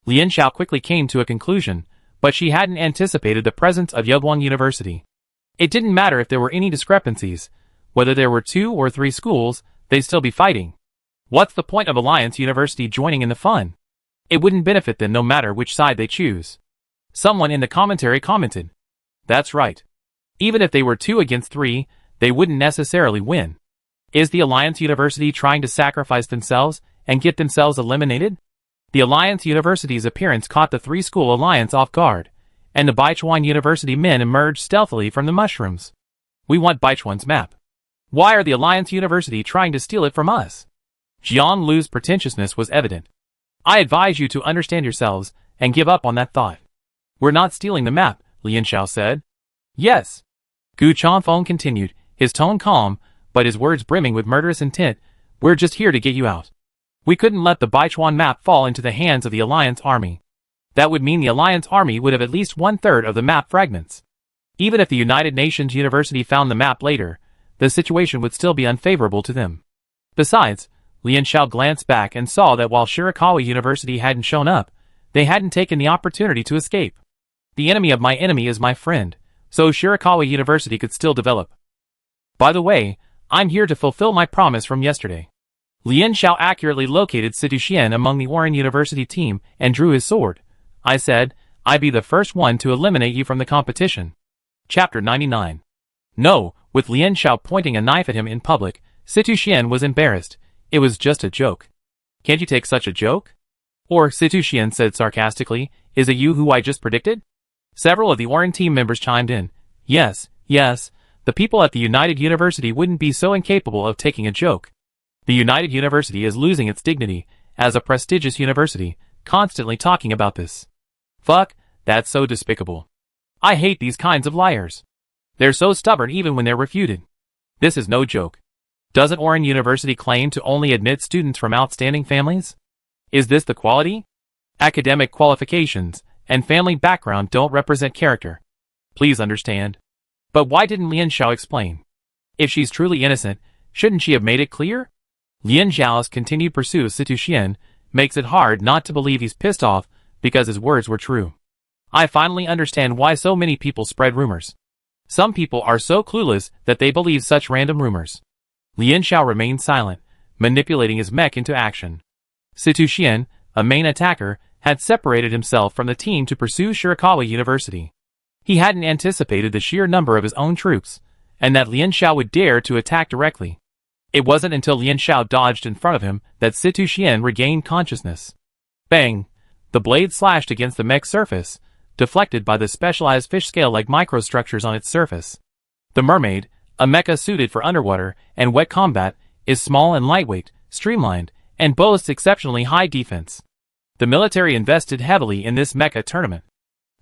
Lian Xiao quickly came to a conclusion, but she hadn't anticipated the presence of Yaoguang University. It didn't matter if there were any discrepancies. Whether there were 2 or 3 schools, they'd still be fighting. What's the point of Alliance University joining in the fun? It wouldn't benefit them no matter which side they choose. Someone in the commentary commented. That's right. Even if they were 2 against 3, they wouldn't necessarily win. Is the Alliance University trying to sacrifice themselves and get themselves eliminated? The Alliance University's appearance caught the 3-school alliance off guard, and the Baichuan University men emerged stealthily from the mushrooms. We want Baichuan's map. Why are the Alliance University trying to steal it from us? Jiang Lu's pretentiousness was evident. I advise you to understand yourselves and give up on that thought. We're not stealing the map, Lian Xiao said. Yes. Gu Changfeng continued, his tone calm, but his words brimming with murderous intent. We're just here to get you out. We couldn't let the Baichuan map fall into the hands of the Alliance Army. That would mean the Alliance Army would have at least 1/3 of the map fragments. Even if the United Nations University found the map later, the situation would still be unfavorable to them. Besides, Lian Xiao glanced back and saw that while Shirakawa University hadn't shown up, they hadn't taken the opportunity to escape. The enemy of my enemy is my friend, so Shirakawa University could still develop. By the way, I'm here to fulfill my promise from yesterday. Lian Xiao accurately located Situ Xian among the Oran University team and drew his sword. I said, I'd be the first one to eliminate you from the competition. Chapter 99. No, with Lian Xiao pointing a knife at him in public, Situ Xian was embarrassed. It was just a joke. Can't you take such a joke? Or, Situ Xian said sarcastically, is it you who I just predicted? Several of the Oran team members chimed in. Yes, the people at the United University wouldn't be so incapable of taking a joke. The United University is losing its dignity as a prestigious university, constantly talking about this. Fuck, that's so despicable. I hate these kinds of liars. They're so stubborn even when they're refuted. This is no joke. Doesn't Oran University claim to only admit students from outstanding families? Is this the quality? Academic qualifications and family background don't represent character. Please understand. But why didn't Lian Xiao explain? If she's truly innocent, shouldn't she have made it clear? Lian Xiao's continued pursuit of Situ Xian makes it hard not to believe he's pissed off because his words were true. I finally understand why so many people spread rumors. Some people are so clueless that they believe such random rumors. Lian Xiao remained silent, manipulating his mech into action. Situ Xian, a main attacker, had separated himself from the team to pursue Shirakawa University. He hadn't anticipated the sheer number of his own troops, and that Lian Xiao would dare to attack directly. It wasn't until Lian Xiao dodged in front of him that Situ Xian regained consciousness. Bang! The blade slashed against the mech's surface, deflected by the specialized fish scale-like microstructures on its surface. The mermaid, a mecha suited for underwater and wet combat, is small and lightweight, streamlined, and boasts exceptionally high defense. The military invested heavily in this mecha tournament.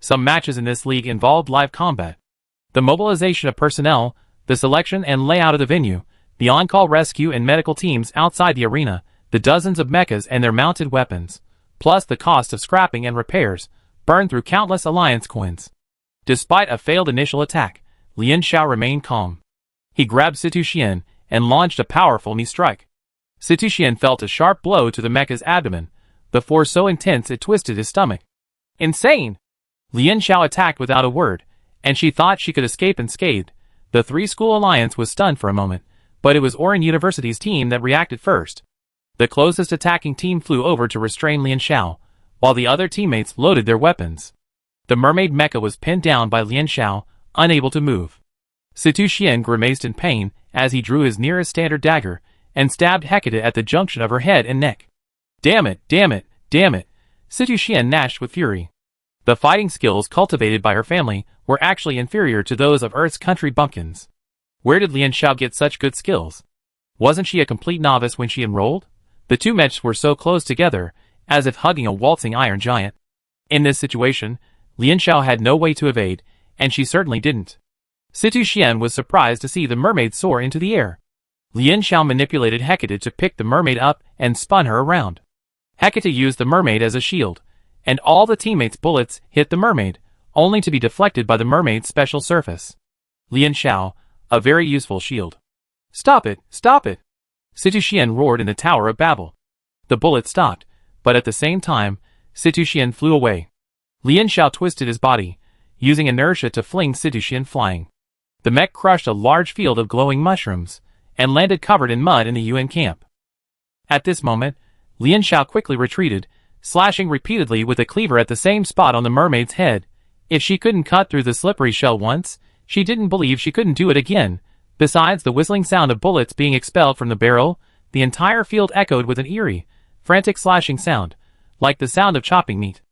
Some matches in this league involved live combat. The mobilization of personnel, the selection and layout of the venue, the on-call rescue and medical teams outside the arena, the dozens of mechas and their mounted weapons, plus the cost of scrapping and repairs, burned through countless alliance coins. Despite a failed initial attack, Lian Xiao remained calm. He grabbed Situ Xian and launched a powerful knee strike. Situ Xian felt a sharp blow to the mecha's abdomen, the force so intense it twisted his stomach. Insane! Lian Xiao attacked without a word, and she thought she could escape unscathed. The three-school alliance was stunned for a moment, but it was Oran University's team that reacted first. The closest attacking team flew over to restrain Lian Xiao, while the other teammates loaded their weapons. The mermaid mecha was pinned down by Lian Xiao, unable to move. Situ Xian grimaced in pain as he drew his nearest standard dagger and stabbed Hecate at the junction of her head and neck. Damn it! Situ Xian gnashed with fury. The fighting skills cultivated by her family were actually inferior to those of Earth's country bumpkins. Where did Lian Xiao get such good skills? Wasn't she a complete novice when she enrolled? The two mechs were so close together, as if hugging a waltzing iron giant. In this situation, Lian Xiao had no way to evade, and she certainly didn't. Situ Xian was surprised to see the mermaid soar into the air. Lian Xiao manipulated Hecate to pick the mermaid up and spun her around. Hecate used the mermaid as a shield, and all the teammates' bullets hit the mermaid, only to be deflected by the mermaid's special surface. Lian Xiao, a very useful shield. Stop it! Situ Xian roared in the Tower of Babel. The bullet stopped, but at the same time, Situ Xian flew away. Lian Xiao twisted his body, using inertia to fling Situ Xian flying. The mech crushed a large field of glowing mushrooms, and landed covered in mud in the UN camp. At this moment, Lian Xiao quickly retreated, slashing repeatedly with a cleaver at the same spot on the mermaid's head. If she couldn't cut through the slippery shell once, she didn't believe she couldn't do it again. Besides the whistling sound of bullets being expelled from the barrel, the entire field echoed with an eerie, frantic slashing sound, like the sound of chopping meat.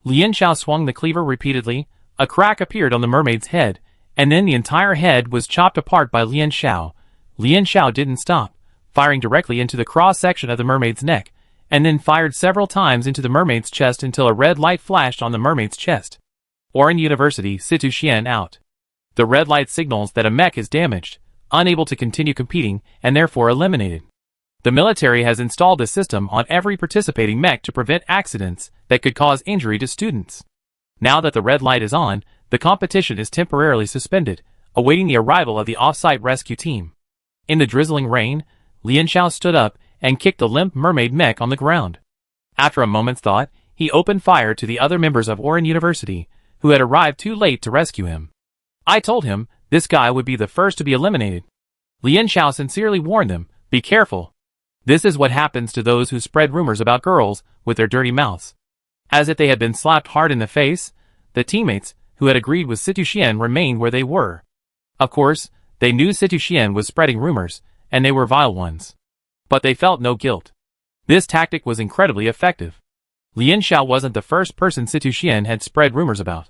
Lian Xiao swung the cleaver repeatedly, a crack appeared on the mermaid's head, and then the entire head was chopped apart by Lian Xiao. Lian Xiao didn't stop, firing directly into the cross-section of the mermaid's neck, and then fired several times into the mermaid's chest until a red light flashed on the mermaid's chest. Oran University, Situ Xian out. The red light signals that a mech is damaged, unable to continue competing, and therefore eliminated. The military has installed a system on every participating mech to prevent accidents that could cause injury to students. Now that the red light is on, the competition is temporarily suspended, awaiting the arrival of the off-site rescue team. In the drizzling rain, Lian Xiao stood up and kicked the limp mermaid mech on the ground. After a moment's thought, he opened fire to the other members of Oran University, who had arrived too late to rescue him. I told him, this guy would be the first to be eliminated. Lian Xiao sincerely warned them, be careful. This is what happens to those who spread rumors about girls with their dirty mouths. As if they had been slapped hard in the face, the teammates, who had agreed with Situ Xian, remained where they were. Of course, they knew Situ Xian was spreading rumors, and they were vile ones. But they felt no guilt. This tactic was incredibly effective. Lian Xiao wasn't the first person Situ Xian had spread rumors about.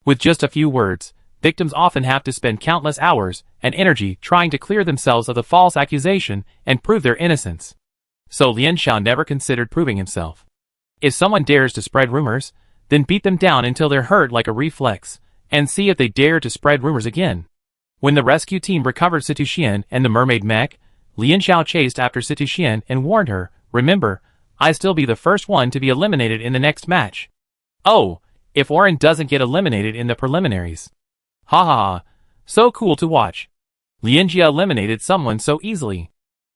With just a few words, victims often have to spend countless hours and energy trying to clear themselves of the false accusation and prove their innocence. So Lian Xiao never considered proving himself. If someone dares to spread rumors, then beat them down until they're hurt like a reflex, and see if they dare to spread rumors again. When the rescue team recovered Situ Xian and the mermaid mech, Lian Xiao chased after Situ Xian and warned her, "Remember, I still be the first one to be eliminated in the next match. Oh, if Oren doesn't get eliminated in the preliminaries. Ha ha ha, so cool to watch. Lianjia eliminated someone so easily.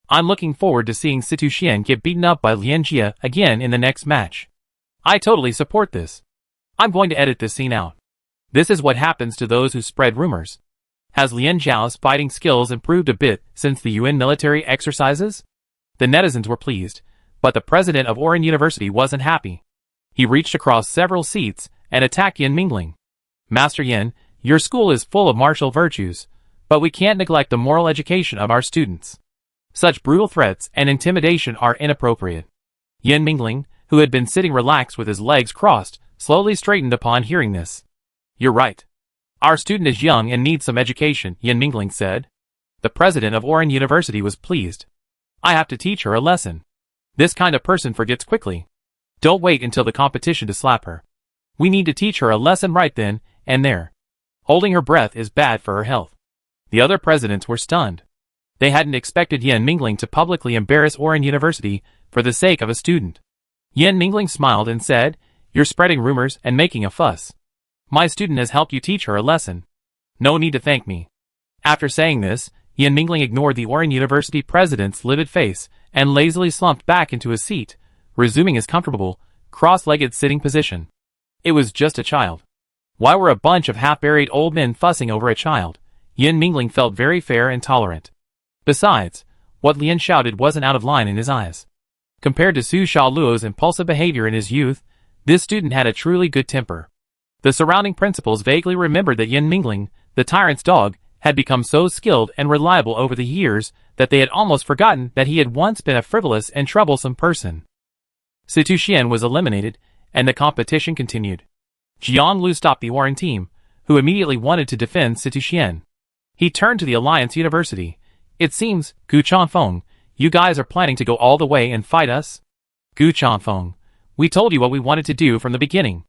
I'm looking forward to seeing Situ Xian get beaten up by Lianjia again in the next match. I totally support this. I'm going to edit this scene out. This is what happens to those who spread rumors. Has Lian Zhao's fighting skills improved a bit since the UN military exercises?" The netizens were pleased, but the president of Oren University wasn't happy. He reached across several seats and attacked Yan Mingling. "Master Yan, your school is full of martial virtues, but we can't neglect the moral education of our students. Such brutal threats and intimidation are inappropriate." Yan Mingling, who had been sitting relaxed with his legs crossed, slowly straightened upon hearing this. "You're right. Our student is young and needs some education," Yan Mingling said. The president of Oren University was pleased. "I have to teach her a lesson. This kind of person forgets quickly. Don't wait until the competition to slap her. We need to teach her a lesson right then and there. Holding her breath is bad for her health." The other presidents were stunned. They hadn't expected Yan Mingling to publicly embarrass Oren University for the sake of a student. Yan Mingling smiled and said, "You're spreading rumors and making a fuss. My student has helped you teach her a lesson. No need to thank me." After saying this, Yan Mingling ignored the Oren University president's livid face and lazily slumped back into his seat, resuming his comfortable, cross-legged sitting position. It was just a child. Why were a bunch of half-buried old men fussing over a child? Yan Mingling felt very fair and tolerant. Besides, what Lian shouted wasn't out of line in his eyes. Compared to Su Xiaoluo's impulsive behavior in his youth, this student had a truly good temper. The surrounding principals vaguely remembered that Yan Mingling, the tyrant's dog, had become so skilled and reliable over the years that they had almost forgotten that he had once been a frivolous and troublesome person. Situ Xian was eliminated, and the competition continued. Jiang Lu stopped the Oren team, who immediately wanted to defend Situ Xian. He turned to the Alliance University. "It seems, Gu Chanfeng, you guys are planning to go all the way and fight us? Gu Chanfeng, we told you what we wanted to do from the beginning."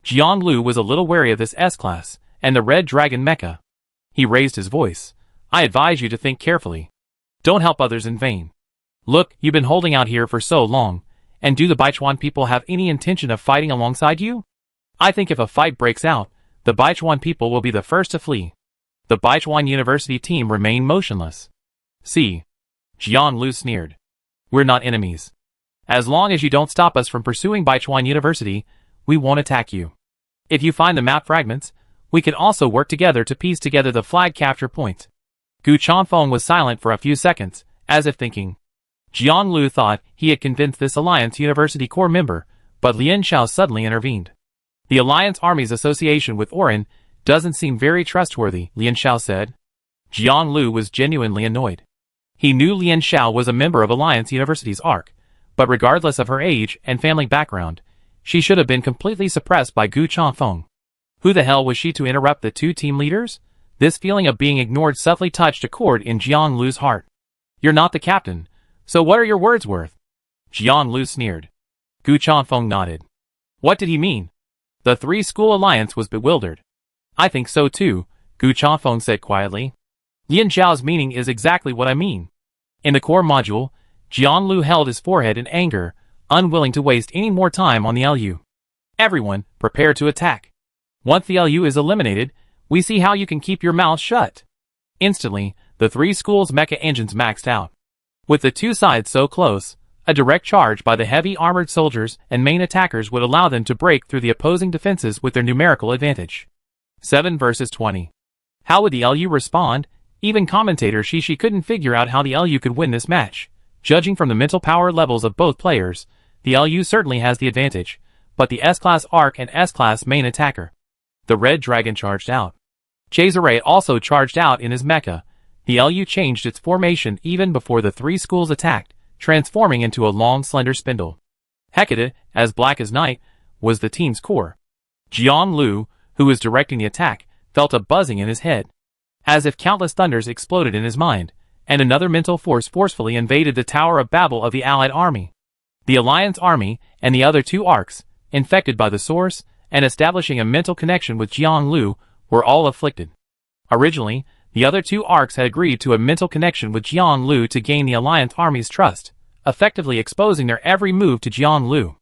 Jiang Lu was a little wary of this S-class, and the Red Dragon Mecha. He raised his voice. "I advise you to think carefully. Don't help others in vain. Look, you've been holding out here for so long, and do the Baichuan people have any intention of fighting alongside you? I think if a fight breaks out, the Baichuan people will be the first to flee." The Baichuan University team remained motionless. "See," Jiang Lu sneered. "We're not enemies. As long as you don't stop us from pursuing Baichuan University, we won't attack you. If you find the map fragments, we can also work together to piece together the flag capture point." Gu Chanfeng was silent for a few seconds, as if thinking. Jiang Lu thought he had convinced this Alliance University core member, but Lian Xiao suddenly intervened. "The Alliance Army's association with Oren doesn't seem very trustworthy," Lian Xiao said. Jiang Lu was genuinely annoyed. He knew Lian Xiao was a member of Alliance University's ARC, but regardless of her age and family background, she should have been completely suppressed by Gu Chanfeng. Who the hell was she to interrupt the two team leaders? This feeling of being ignored subtly touched a chord in Jiang Lu's heart. "You're not the captain, so what are your words worth?" Jiang Lu sneered. Gu Chanfeng nodded. What did he mean? The three-school alliance was bewildered. "I think so too," Gu Chanfeng said quietly. "Lian Zhao's meaning is exactly what I mean." In the core module, Jiang Lu held his forehead in anger, unwilling to waste any more time on the LU. "Everyone, prepare to attack. Once the LU is eliminated, we see how you can keep your mouth shut." Instantly, the three schools' mecha engines maxed out. With the two sides so close, a direct charge by the heavy armored soldiers and main attackers would allow them to break through the opposing defenses with their numerical advantage. 7 versus 20. How would the LU respond? Even commentator Shishi couldn't figure out how the LU could win this match. Judging from the mental power levels of both players, the LU certainly has the advantage, but the S-Class Arc and S-Class main attacker. The Red Dragon charged out. Cesare also charged out in his mecha. The LU changed its formation even before the three schools attacked, transforming into a long slender spindle. Hecate, as black as night, was the team's core. Jiang Lu, who was directing the attack, felt a buzzing in his head, as if countless thunders exploded in his mind, and another mental force forcefully invaded the Tower of Babel of the Allied army. The Alliance army and the other two arcs, infected by the source and establishing a mental connection with Jiang Lu, were all afflicted. Originally, the other two arcs had agreed to a mental connection with Jiang Lu to gain the Alliance army's trust, effectively exposing their every move to Jiang Lu.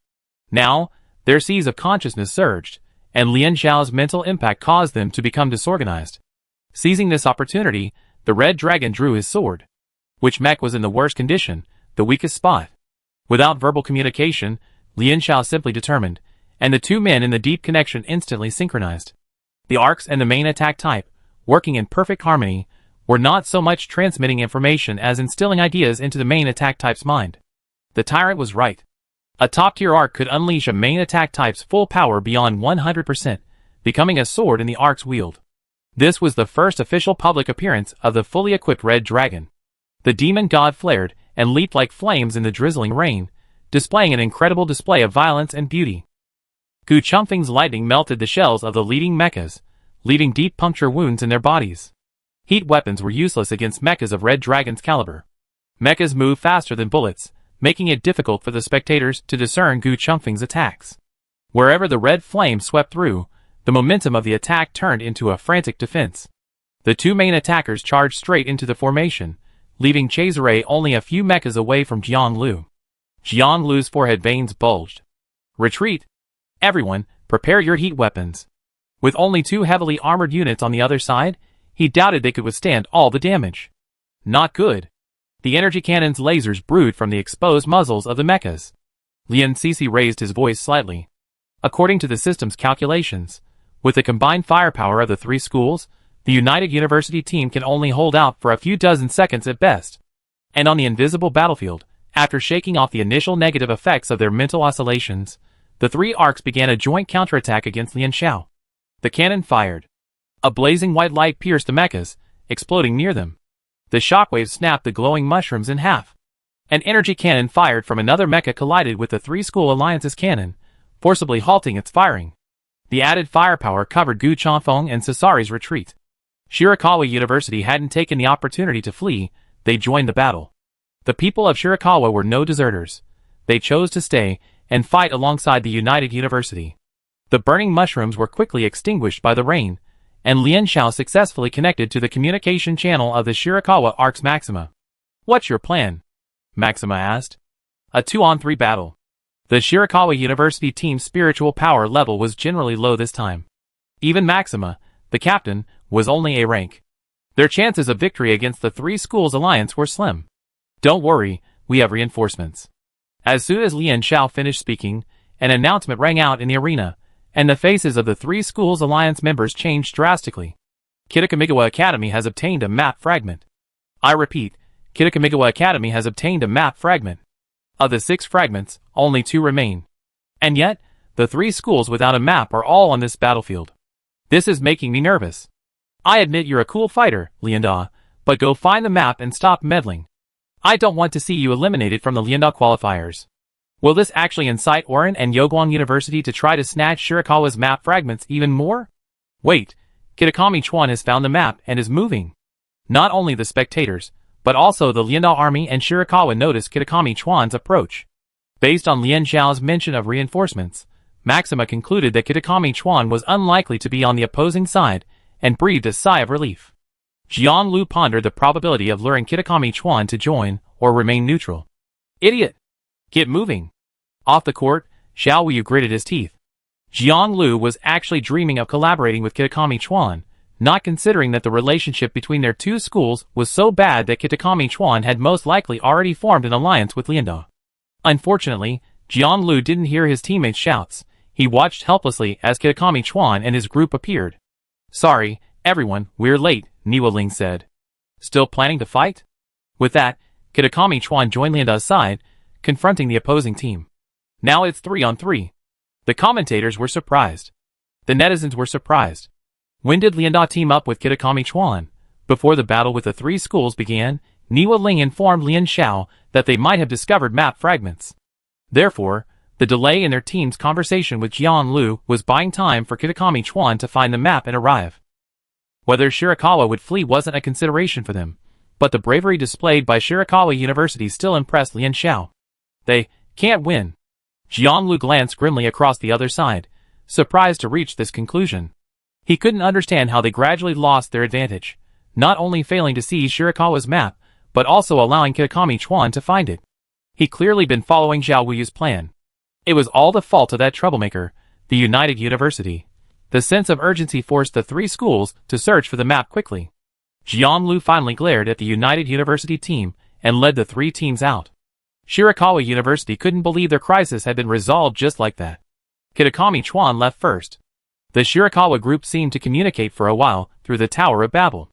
Now, their seas of consciousness surged, and Lian Xiao's mental impact caused them to become disorganized. Seizing this opportunity, the Red Dragon drew his sword. Which mech was in the worst condition, the weakest spot? Without verbal communication, Lian Xiao simply determined, and the two men in the deep connection instantly synchronized. The arcs and the main attack type, working in perfect harmony, were not so much transmitting information as instilling ideas into the main attack type's mind. The tyrant was right. A top-tier arc could unleash a main attack type's full power beyond 100%, becoming a sword in the arc's wield. This was the first official public appearance of the fully equipped Red Dragon. The demon god flared and leaped like flames in the drizzling rain, displaying an incredible display of violence and beauty. Gu Chongfeng's lightning melted the shells of the leading mechas, leaving deep puncture wounds in their bodies. Heat weapons were useless against mechas of Red Dragon's caliber. Mechas move faster than bullets, making it difficult for the spectators to discern Gu Chongfeng's attacks. Wherever the red flame swept through, the momentum of the attack turned into a frantic defense. The two main attackers charged straight into the formation, leaving Cesare only a few mechas away from Jiang Lu. Jiang Lu's forehead veins bulged. Retreat! Everyone, prepare your heat weapons. With only two heavily armored units on the other side, he doubted they could withstand all the damage. Not good. The energy cannon's lasers brewed from the exposed muzzles of the mechas. Lian Sisi raised his voice slightly. According to the system's calculations, with the combined firepower of the three schools, the United University team can only hold out for a few dozen seconds at best. And on the invisible battlefield, after shaking off the initial negative effects of their mental oscillations, the three arcs began a joint counterattack against Lian Xiao. The cannon fired. A blazing white light pierced the mechas, exploding near them. The shockwaves snapped the glowing mushrooms in half. An energy cannon fired from another mecha collided with the three-school alliance's cannon, forcibly halting its firing. The added firepower covered Gu Chongfeng and Sasare's retreat. Shirakawa University hadn't taken the opportunity to flee, they joined the battle. The people of Shirakawa were no deserters. They chose to stay and fight alongside the United University. The burning mushrooms were quickly extinguished by the rain, and Lian Xiao successfully connected to the communication channel of the Shirakawa Arcs Maxima. "What's your plan?" Maxima asked. "A 2-on-3 battle." The Shirakawa University team's spiritual power level was generally low this time. Even Maxima, the captain, was only A rank. Their chances of victory against the three schools alliance were slim. "Don't worry, we have reinforcements." As soon as Lian Xiao finished speaking, an announcement rang out in the arena, and the faces of the three schools alliance members changed drastically. Kitakamigawa Academy has obtained a map fragment. I repeat, Kitakamigawa Academy has obtained a map fragment. Of the 6 fragments, only 2 remain. And yet, the 3 schools without a map are all on this battlefield. This is making me nervous. I admit you're a cool fighter, Lianda, but go find the map and stop meddling. I don't want to see you eliminated from the Lianda qualifiers. Will this actually incite Oren and Yoguang University to try to snatch Shirakawa's map fragments even more? Wait, Kitakami Chuan has found the map and is moving. Not only the spectators, but also the Lianda army and Shirakawa noticed Kitakami Chuan's approach. Based on Lian Xiao's mention of reinforcements, Maxima concluded that Kitakami Chuan was unlikely to be on the opposing side, and breathed a sigh of relief. Jiang Lu pondered the probability of luring Kitakami Chuan to join or remain neutral. Idiot! Get moving! Off the court, Xiao Wuyu gritted his teeth. Jiang Lu was actually dreaming of collaborating with Kitakami Chuan, not considering that the relationship between their two schools was so bad that Kitakami Chuan had most likely already formed an alliance with Lianda. Unfortunately, Jiang Lu didn't hear his teammates' shouts. He watched helplessly as Kitakami Chuan and his group appeared. Sorry, everyone, we're late, Niwa Ling said. Still planning to fight? With that, Kitakami Chuan joined Lianda's side, confronting the opposing team. Now it's 3-on-3. The commentators were surprised. The netizens were surprised. When did Lianda team up with Kitakami Chuan? Before the battle with the three schools began, Niwa Ling informed Lian Xiao that they might have discovered map fragments. Therefore, the delay in their team's conversation with Jian Lu was buying time for Kitakami Chuan to find the map and arrive. Whether Shirakawa would flee wasn't a consideration for them, but the bravery displayed by Shirakawa University still impressed Lian Xiao. They can't win. Jian Lu glanced grimly across the other side, surprised to reach this conclusion. He couldn't understand how they gradually lost their advantage, not only failing to see Shirakawa's map, but also allowing Kitakami Chuan to find it. He'd clearly been following Zhao Wuyu's plan. It was all the fault of that troublemaker, the United University. The sense of urgency forced the three schools to search for the map quickly. Jian Lu finally glared at the United University team and led the three teams out. Shirakawa University couldn't believe their crisis had been resolved just like that. Kitakami Chuan left first. The Shirakawa group seemed to communicate for a while through the Tower of Babel.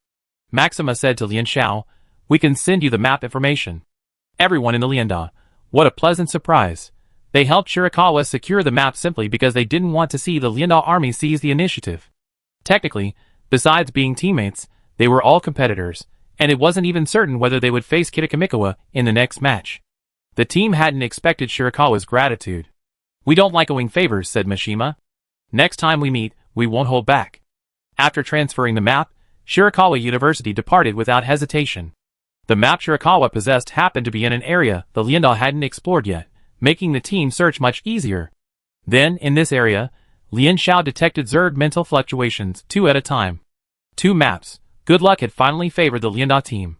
Maxima said to Lian Xiao, "We can send you the map information." Everyone in the Lianda, what a pleasant surprise. They helped Shirakawa secure the map simply because they didn't want to see the Lianda army seize the initiative. Technically, besides being teammates, they were all competitors, and it wasn't even certain whether they would face Kitakamikawa in the next match. The team hadn't expected Shirakawa's gratitude. "We don't like owing favors," said Mishima. "Next time we meet, we won't hold back." After transferring the map, Shirakawa University departed without hesitation. The map Shirakawa possessed happened to be in an area the Lianda hadn't explored yet, making the team search much easier. Then, in this area, Lian Xiao detected Zerg mental fluctuations, 2 at a time. 2 maps. Good luck had finally favored the Lianda team.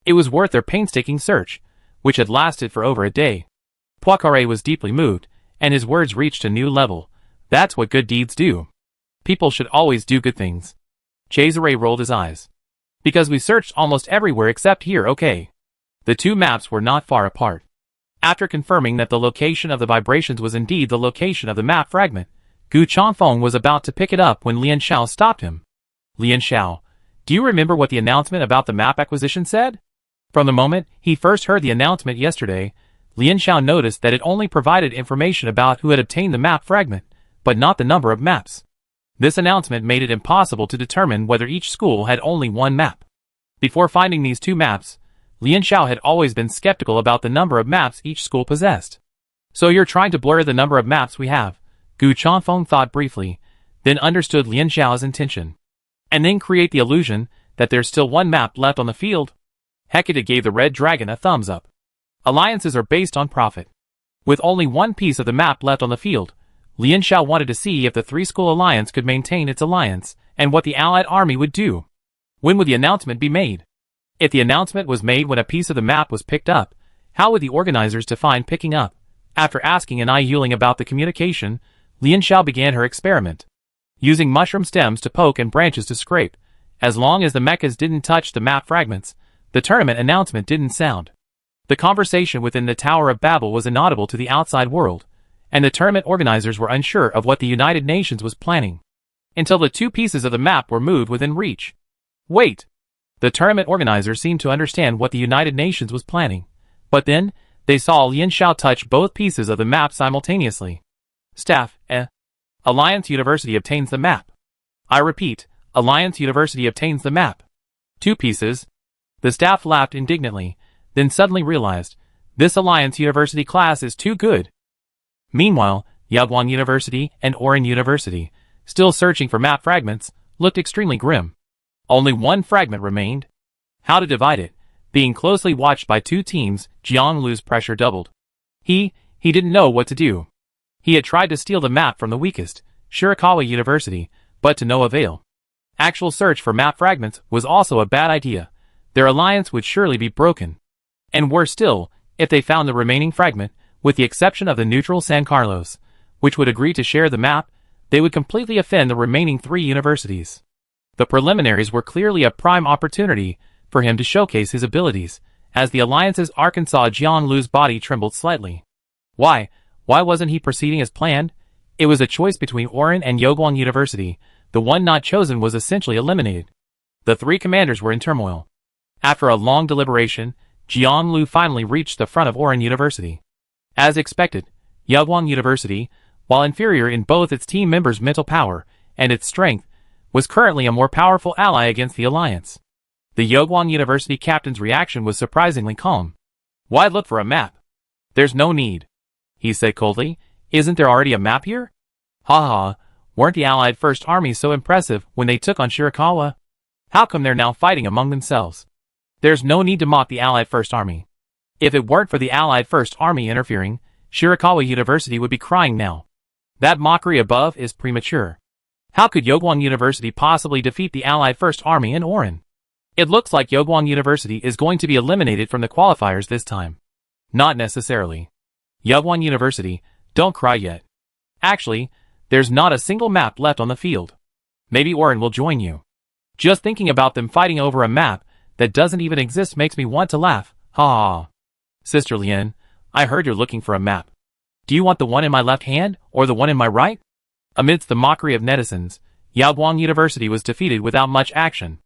It was worth their painstaking search, which had lasted for over a day. Poincaré was deeply moved, and his words reached a new level. That's what good deeds do. People should always do good things. Cesare rolled his eyes. Because we searched almost everywhere except here, okay. The 2 maps were not far apart. After confirming that the location of the vibrations was indeed the location of the map fragment, Gu Changfeng was about to pick it up when Lian Xiao stopped him. "Lian Xiao, do you remember what the announcement about the map acquisition said?" From the moment he first heard the announcement yesterday, Lian Xiao noticed that it only provided information about who had obtained the map fragment, but not the number of maps. This announcement made it impossible to determine whether each school had only 1 map. Before finding these 2 maps, Lian Xiao had always been skeptical about the number of maps each school possessed. "So you're trying to blur the number of maps we have," Gu Changfeng thought briefly, then understood Lian Xiao's intention. "And then create the illusion that there's still 1 map left on the field?" Hecate gave the Red Dragon a thumbs up. Alliances are based on profit. With only 1 piece of the map left on the field, Lian Xiao wanted to see if the 3-school alliance could maintain its alliance, and what the allied army would do. When would the announcement be made? If the announcement was made when a piece of the map was picked up, how would the organizers define picking up? After asking an Yuling about the communication, Lian Xiao began her experiment. Using mushroom stems to poke and branches to scrape, as long as the mechas didn't touch the map fragments, the tournament announcement didn't sound. The conversation within the Tower of Babel was inaudible to the outside world, and the tournament organizers were unsure of what the United Nations was planning. Until the 2 pieces of the map were moved within reach. Wait! The tournament organizers seemed to understand what the United Nations was planning, but then, they saw Lian Xiao touch both pieces of the map simultaneously. Staff, Alliance University obtains the map. I repeat, Alliance University obtains the map. 2 pieces. The staff laughed indignantly, then suddenly realized, this Alliance University class is too good. Meanwhile, Yaguang University and Oran University, still searching for map fragments, looked extremely grim. Only 1 fragment remained. How to divide it? Being closely watched by 2 teams, Jiang Lu's pressure doubled. He didn't know what to do. He had tried to steal the map from the weakest, Shirakawa University, but to no avail. Actual search for map fragments was also a bad idea. Their alliance would surely be broken. And worse still, if they found the remaining fragment, with the exception of the neutral San Carlos, which would agree to share the map, they would completely offend the remaining 3 universities. The preliminaries were clearly a prime opportunity for him to showcase his abilities. As the Alliance's Arkansas Jian Lu's body trembled slightly. Why wasn't he proceeding as planned? It was a choice between Oran and Yaguang University. The one not chosen was essentially eliminated. The 3 commanders were in turmoil. After a long deliberation, Jiang finally reached the front of Oran University. As expected, Yewguang University, while inferior in both its team members' mental power and its strength, was currently a more powerful ally against the Alliance. The Yewguang University captain's reaction was surprisingly calm. "Why look for a map? There's no need," he said coldly. "Isn't there already a map here? Ha ha, weren't the Allied First Army so impressive when they took on Shirakawa? How come they're now fighting among themselves? There's no need to mock the Allied First Army. If it weren't for the Allied First Army interfering, Shirakawa University would be crying now. That mockery above is premature. How could Yewguang University possibly defeat the Allied First Army in Oran? It looks like Yewguang University is going to be eliminated from the qualifiers this time." "Not necessarily. Yewguang University, don't cry yet. Actually, there's not a single map left on the field. Maybe Oran will join you. Just thinking about them fighting over a map that doesn't even exist makes me want to laugh. Ha ha. Sister Lien, I heard you're looking for a map. Do you want the one in my left hand or the one in my right?" Amidst the mockery of netizens, Yewguang University was defeated without much action.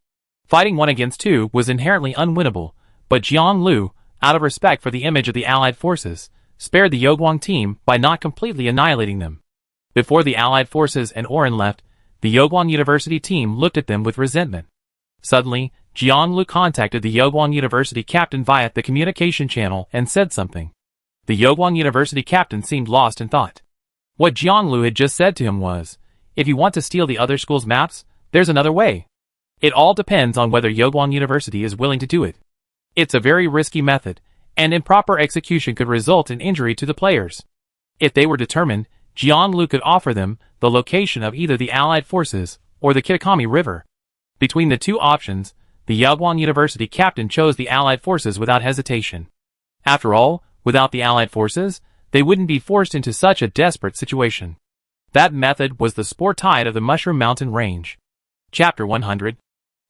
Fighting 1 against 2 was inherently unwinnable, but Jiang Lu, out of respect for the image of the Allied forces, spared the Yewguang team by not completely annihilating them. Before the Allied forces and Oran left, the Yewguang University team looked at them with resentment. Suddenly, Jiang Lu contacted the Yewguang University captain via the communication channel and said something. The Yewguang University captain seemed lost in thought. What Jiang Lu had just said to him was, "If you want to steal the other school's maps, there's another way. It all depends on whether Yewguang University is willing to do it. It's a very risky method, and improper execution could result in injury to the players. If they were determined, Jiang Lu could offer them the location of either the Allied forces or the Kitakami River." Between the two options, the Yewguang University captain chose the Allied forces without hesitation. After all, without the Allied forces, they wouldn't be forced into such a desperate situation. That method was the spore tide of the Mushroom Mountain Range. Chapter 100.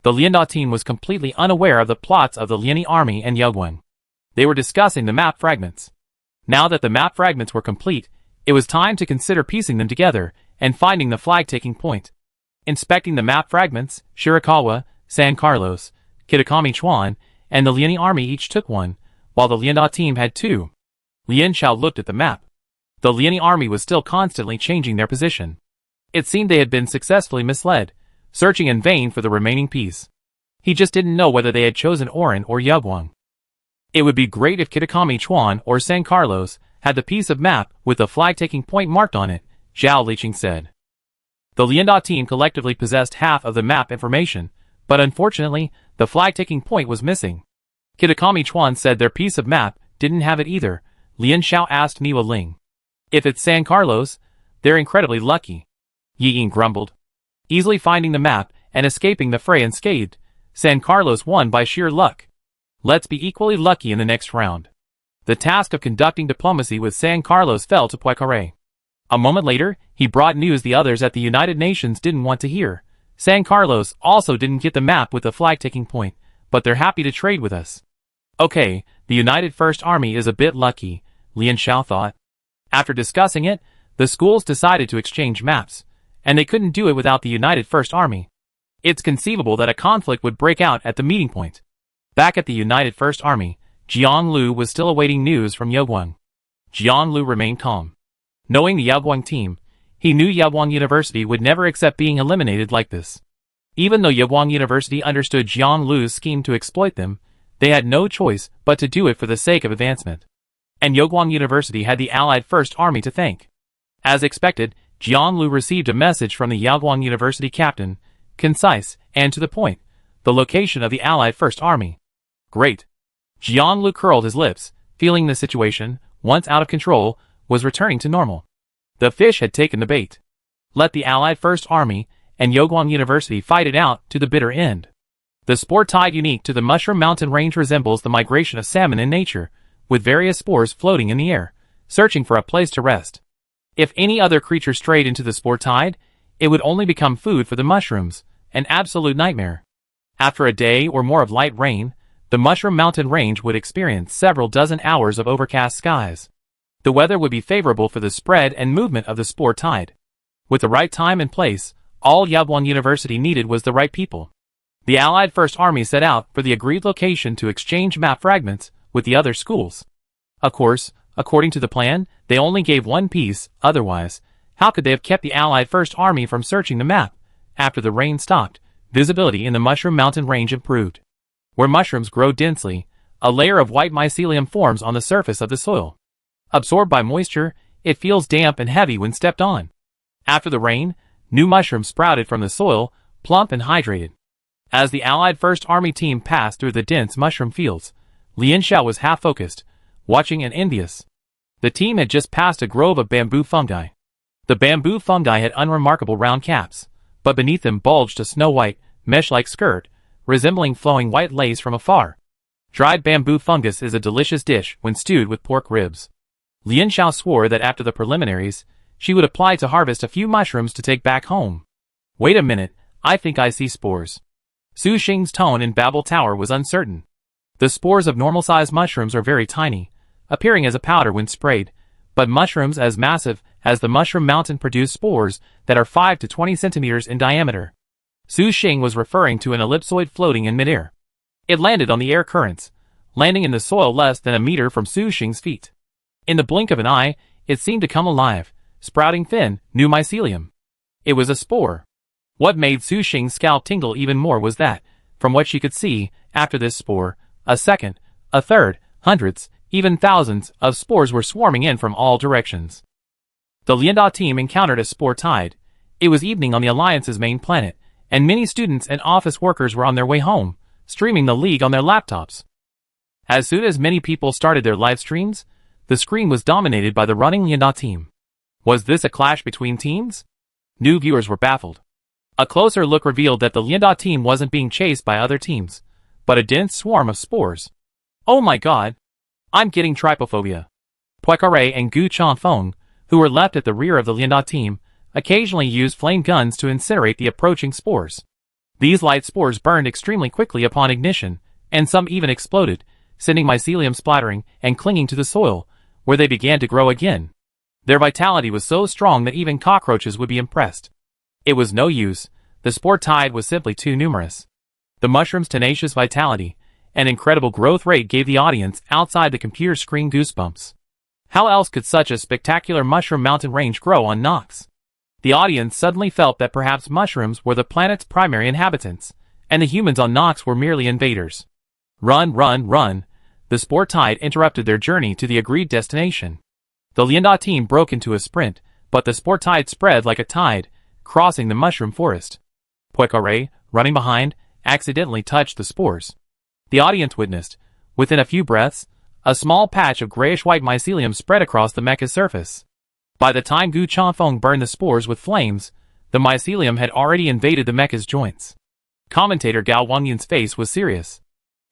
The Lianda team was completely unaware of the plots of the Liani army and Yewguang. They were discussing the map fragments. Now that the map fragments were complete, it was time to consider piecing them together and finding the flag-taking point. Inspecting the map fragments, Shirakawa, San Carlos, Kitakami Chuan, and the Liani army each took one, while the Lianda team had 2. Lien Xiao looked at the map. The Liani army was still constantly changing their position. It seemed they had been successfully misled, searching in vain for the remaining piece. He just didn't know whether they had chosen Oran or Yewguang. It would be great if Kitakami Chuan or San Carlos had the piece of map with the flag-taking point marked on it, Zhao Liqing said. The Lianda team collectively possessed half of the map information, but unfortunately, the flag-taking point was missing. Kitakami Chuan said their piece of map didn't have it either. Lien Xiao asked Miwa Ling. "If it's San Carlos, they're incredibly lucky," Yi Ying grumbled. Easily finding the map and escaping the fray unscathed, San Carlos won by sheer luck. Let's be equally lucky in the next round. The task of conducting diplomacy with San Carlos fell to Poincaré. A moment later, he brought news the others at the United Nations didn't want to hear. San Carlos also didn't get the map with the flag-taking point, but they're happy to trade with us. Okay, the United First Army is a bit lucky, Lien Xiao thought. After discussing it, the schools decided to exchange maps, and they couldn't do it without the United First Army. It's conceivable that a conflict would break out at the meeting point. Back at the United First Army, Jiang Lu was still awaiting news from Yewguang. Jiang Lu remained calm. Knowing the Yewguang team, he knew Yewguang University would never accept being eliminated like this. Even though Yewguang University understood Jiang Lu's scheme to exploit them, they had no choice but to do it for the sake of advancement. And Yewguang University had the Allied First Army to thank. As expected, Jiang Lu received a message from the Yewguang University captain, concise and to the point, the location of the Allied First Army. Great. Jiang Lu curled his lips, feeling the situation, once out of control, was returning to normal. The fish had taken the bait. Let the Allied First Army and Yewguang University fight it out to the bitter end. The spore tide unique to the Mushroom Mountain Range resembles the migration of salmon in nature, with various spores floating in the air, searching for a place to rest. If any other creature strayed into the spore tide, it would only become food for the mushrooms, an absolute nightmare. After a day or more of light rain, the Mushroom Mountain Range would experience several dozen hours of overcast skies. The weather would be favorable for the spread and movement of the spore tide. With the right time and place, all Yewguang University needed was the right people. The Allied First Army set out for the agreed location to exchange map fragments, with the other schools. Of course, according to the plan, they only gave one piece, otherwise, how could they have kept the Allied First Army from searching the map? After the rain stopped, visibility in the Mushroom Mountain range improved. Where mushrooms grow densely, a layer of white mycelium forms on the surface of the soil. Absorbed by moisture, it feels damp and heavy when stepped on. After the rain, new mushrooms sprouted from the soil, plump and hydrated. As the Allied First Army team passed through the dense mushroom fields, Lian Xiao was half-focused, watching and envious. The team had just passed a grove of bamboo fungi. The bamboo fungi had unremarkable round caps, but beneath them bulged a snow-white, mesh-like skirt, resembling flowing white lace from afar. Dried bamboo fungus is a delicious dish when stewed with pork ribs. Lian Xiao swore that after the preliminaries, she would apply to harvest a few mushrooms to take back home. Wait a minute, I think I see spores. Su Xing's tone in Babel Tower was uncertain. The spores of normal-sized mushrooms are very tiny, appearing as a powder when sprayed, but mushrooms as massive as the Mushroom Mountain produce spores that are 5 to 20 centimeters in diameter. Su Xing was referring to an ellipsoid floating in midair. It landed on the air currents, landing in the soil less than a meter from Su Xing's feet. In the blink of an eye, it seemed to come alive, sprouting thin, new mycelium. It was a spore. What made Su Xing's scalp tingle even more was that, from what she could see, after this spore, a second, a third, hundreds, even thousands of spores were swarming in from all directions. The Lianda team encountered a spore tide. It was evening on the Alliance's main planet, and many students and office workers were on their way home, streaming the league on their laptops. As soon as many people started their live streams, the screen was dominated by the running Lianda team. Was this a clash between teams? New viewers were baffled. A closer look revealed that the Lianda team wasn't being chased by other teams, but a dense swarm of spores. Oh my god! I'm getting trypophobia. Poikare and Gu Chanfeng, who were left at the rear of the Lianda team, occasionally used flame guns to incinerate the approaching spores. These light spores burned extremely quickly upon ignition, and some even exploded, sending mycelium splattering and clinging to the soil, where they began to grow again. Their vitality was so strong that even cockroaches would be impressed. It was no use, the spore tide was simply too numerous. The mushroom's tenacious vitality and incredible growth rate gave the audience outside the computer screen goosebumps. How else could such a spectacular mushroom mountain range grow on Nox? The audience suddenly felt that perhaps mushrooms were the planet's primary inhabitants, and the humans on Nox were merely invaders. Run, run, run! The spore tide interrupted their journey to the agreed destination. The Lianda team broke into a sprint, but the spore tide spread like a tide, crossing the mushroom forest. Poikare, running behind, accidentally touched the spores. The audience witnessed, within a few breaths, a small patch of grayish-white mycelium spread across the mecha's surface. By the time Gu Chanfeng burned the spores with flames, the mycelium had already invaded the mecha's joints. Commentator Gao Wangyun's face was serious.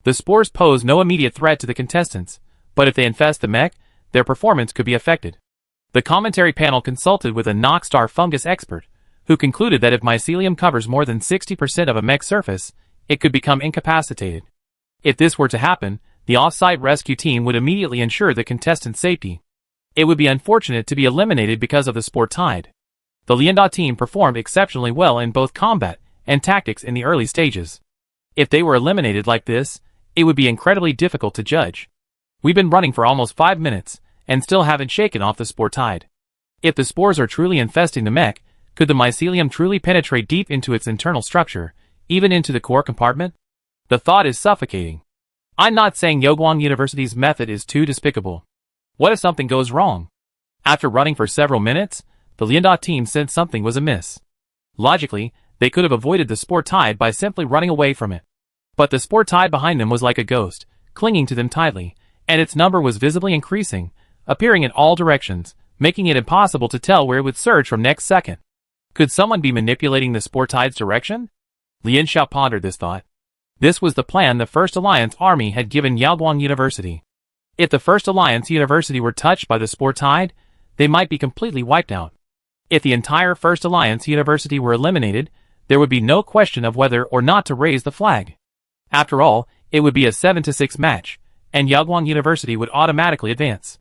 The spores pose no immediate threat to the contestants, but if they infest the mech, their performance could be affected. The commentary panel consulted with a Noxstar fungus expert, who concluded that if mycelium covers more than 60% of a mech surface, it could become incapacitated. If this were to happen, the off-site rescue team would immediately ensure the contestant's safety. It would be unfortunate to be eliminated because of the spore tide. The Lianda team performed exceptionally well in both combat and tactics in the early stages. If they were eliminated like this, it would be incredibly difficult to judge. We've been running for almost 5 minutes, and still haven't shaken off the spore tide. If the spores are truly infesting the mech, could the mycelium truly penetrate deep into its internal structure, even into the core compartment? The thought is suffocating. I'm not saying Yoguang University's method is too despicable. What if something goes wrong? After running for several minutes, the Lianda team sensed something was amiss. Logically, they could have avoided the spore tide by simply running away from it. But the spore tide behind them was like a ghost, clinging to them tightly, and its number was visibly increasing, appearing in all directions, making it impossible to tell where it would surge from next second. Could someone be manipulating the spore tide's direction? Lian Xiao pondered this thought. This was the plan the First Alliance Army had given Yaoguang University. If the First Alliance University were touched by the spore tide, they might be completely wiped out. If the entire First Alliance University were eliminated, there would be no question of whether or not to raise the flag. After all, it would be a 7-6 match, and Yaoguang University would automatically advance.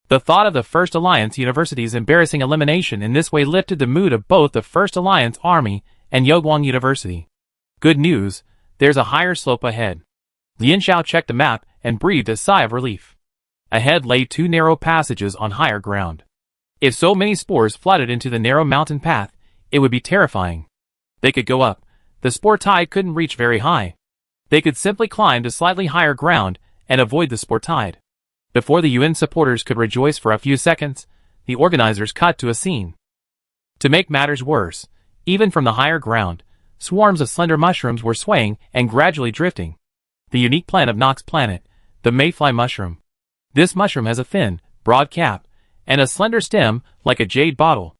The thought of the First Alliance University's embarrassing elimination in this way lifted the mood of both the First Alliance Army and Yaoguang University. Good news, there's a higher slope ahead. Lian Xiao checked the map and breathed a sigh of relief. Ahead lay 2 narrow passages on higher ground. If so many spores flooded into the narrow mountain path, it would be terrifying. They could go up. The spore tide couldn't reach very high. They could simply climb to slightly higher ground and avoid the spore tide. Before the UN supporters could rejoice for a few seconds, the organizers cut to a scene. To make matters worse, even from the higher ground, swarms of slender mushrooms were swaying and gradually drifting. The unique plant of Nox planet, the mayfly mushroom. This mushroom has a thin, broad cap, and a slender stem like a jade bottle.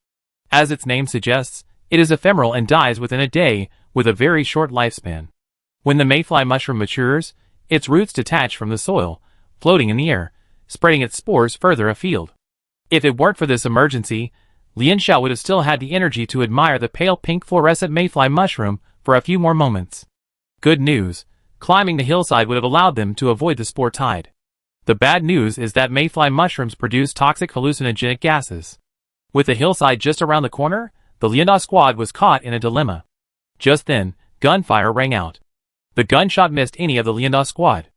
As its name suggests, it is ephemeral and dies within a day with a very short lifespan. When the mayfly mushroom matures, its roots detach from the soil, floating in the air, spreading its spores further afield. If it weren't for this emergency, Lian Xiao would have still had the energy to admire the pale pink fluorescent mayfly mushroom for a few more moments. Good news, climbing the hillside would have allowed them to avoid the spore tide. The bad news is that mayfly mushrooms produce toxic hallucinogenic gases. With the hillside just around the corner, the Lianda squad was caught in a dilemma. Just then, gunfire rang out. The gunshot missed any of the Lianda squad.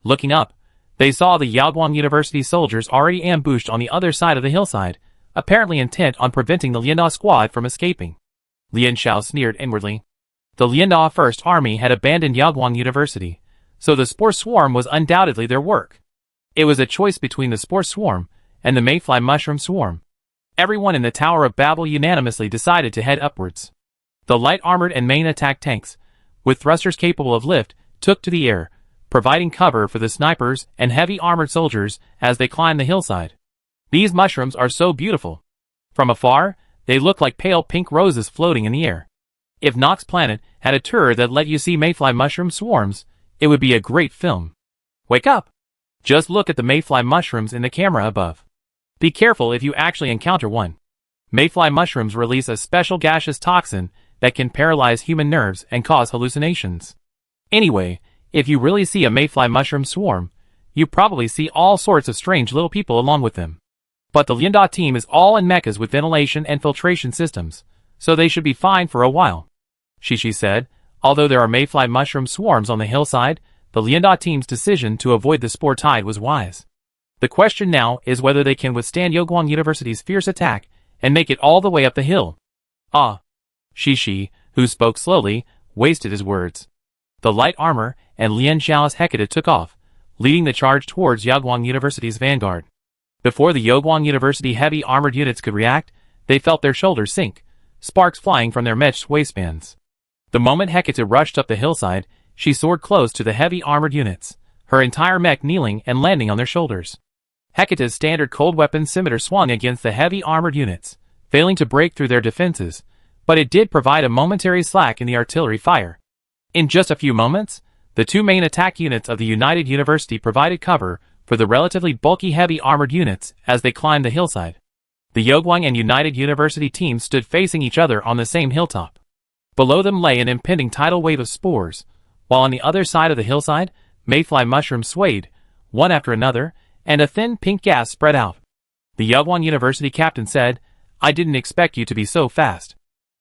Looking up, they saw the Yaoguang University soldiers already ambushed on the other side of the hillside, apparently intent on preventing the Lianda squad from escaping. Lian Xiao sneered inwardly. The Lianda First Army had abandoned Yaoguang University, so the spore swarm was undoubtedly their work. It was a choice between the spore swarm and the mayfly mushroom swarm. Everyone in the Tower of Babel unanimously decided to head upwards. The light armored and main attack tanks, with thrusters capable of lift, took to the air, providing cover for the snipers and heavy armored soldiers as they climbed the hillside. These mushrooms are so beautiful. From afar, they look like pale pink roses floating in the air. If Nox Planet had a tour that let you see mayfly mushroom swarms, it would be a great film. Wake up! Just look at the mayfly mushrooms in the camera above. Be careful if you actually encounter one. Mayfly mushrooms release a special gaseous toxin that can paralyze human nerves and cause hallucinations. Anyway, if you really see a mayfly mushroom swarm, you probably see all sorts of strange little people along with them. But the Lianda team is all in mechas with ventilation and filtration systems, so they should be fine for a while. Shishi said, although there are mayfly mushroom swarms on the hillside, the Lianda team's decision to avoid the spore tide was wise. The question now is whether they can withstand Yaoguang University's fierce attack and make it all the way up the hill. Ah. Shishi, who spoke slowly, wasted his words. The light armor and Lian Xiao's Hecate took off, leading the charge towards Yaoguang University's vanguard. Before the Yaoguang University heavy armored units could react, they felt their shoulders sink, sparks flying from their meshed waistbands. The moment Hecate rushed up the hillside, she soared close to the heavy armored units, her entire mech kneeling and landing on their shoulders. Hecate's standard cold weapon scimitar swung against the heavy armored units, failing to break through their defenses, but it did provide a momentary slack in the artillery fire. In just a few moments, the 2 main attack units of the United University provided cover for the relatively bulky heavy armored units as they climbed the hillside. The Yaoguang and United University teams stood facing each other on the same hilltop. Below them lay an impending tidal wave of spores, while on the other side of the hillside, mayfly mushrooms swayed, one after another, and a thin pink gas spread out. The Yaoguang University captain said, "I didn't expect you to be so fast."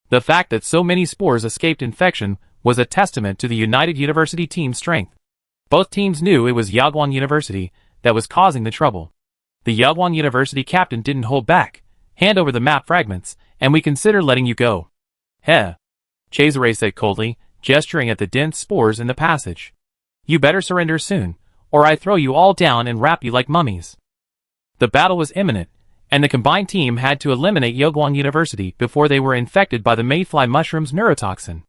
The fact that so many spores escaped infection was a testament to the United University team's strength. Both teams knew it was Yaoguang University that was causing the trouble. The Yaoguang University captain didn't hold back. "Hand over the map fragments, and we consider letting you go." "Heh," Cesare said coldly, gesturing at the dense spores in the passage. "You better surrender soon, or I throw you all down and wrap you like mummies." The battle was imminent, and the combined team had to eliminate Yaoguang University before they were infected by the mayfly mushroom's neurotoxin.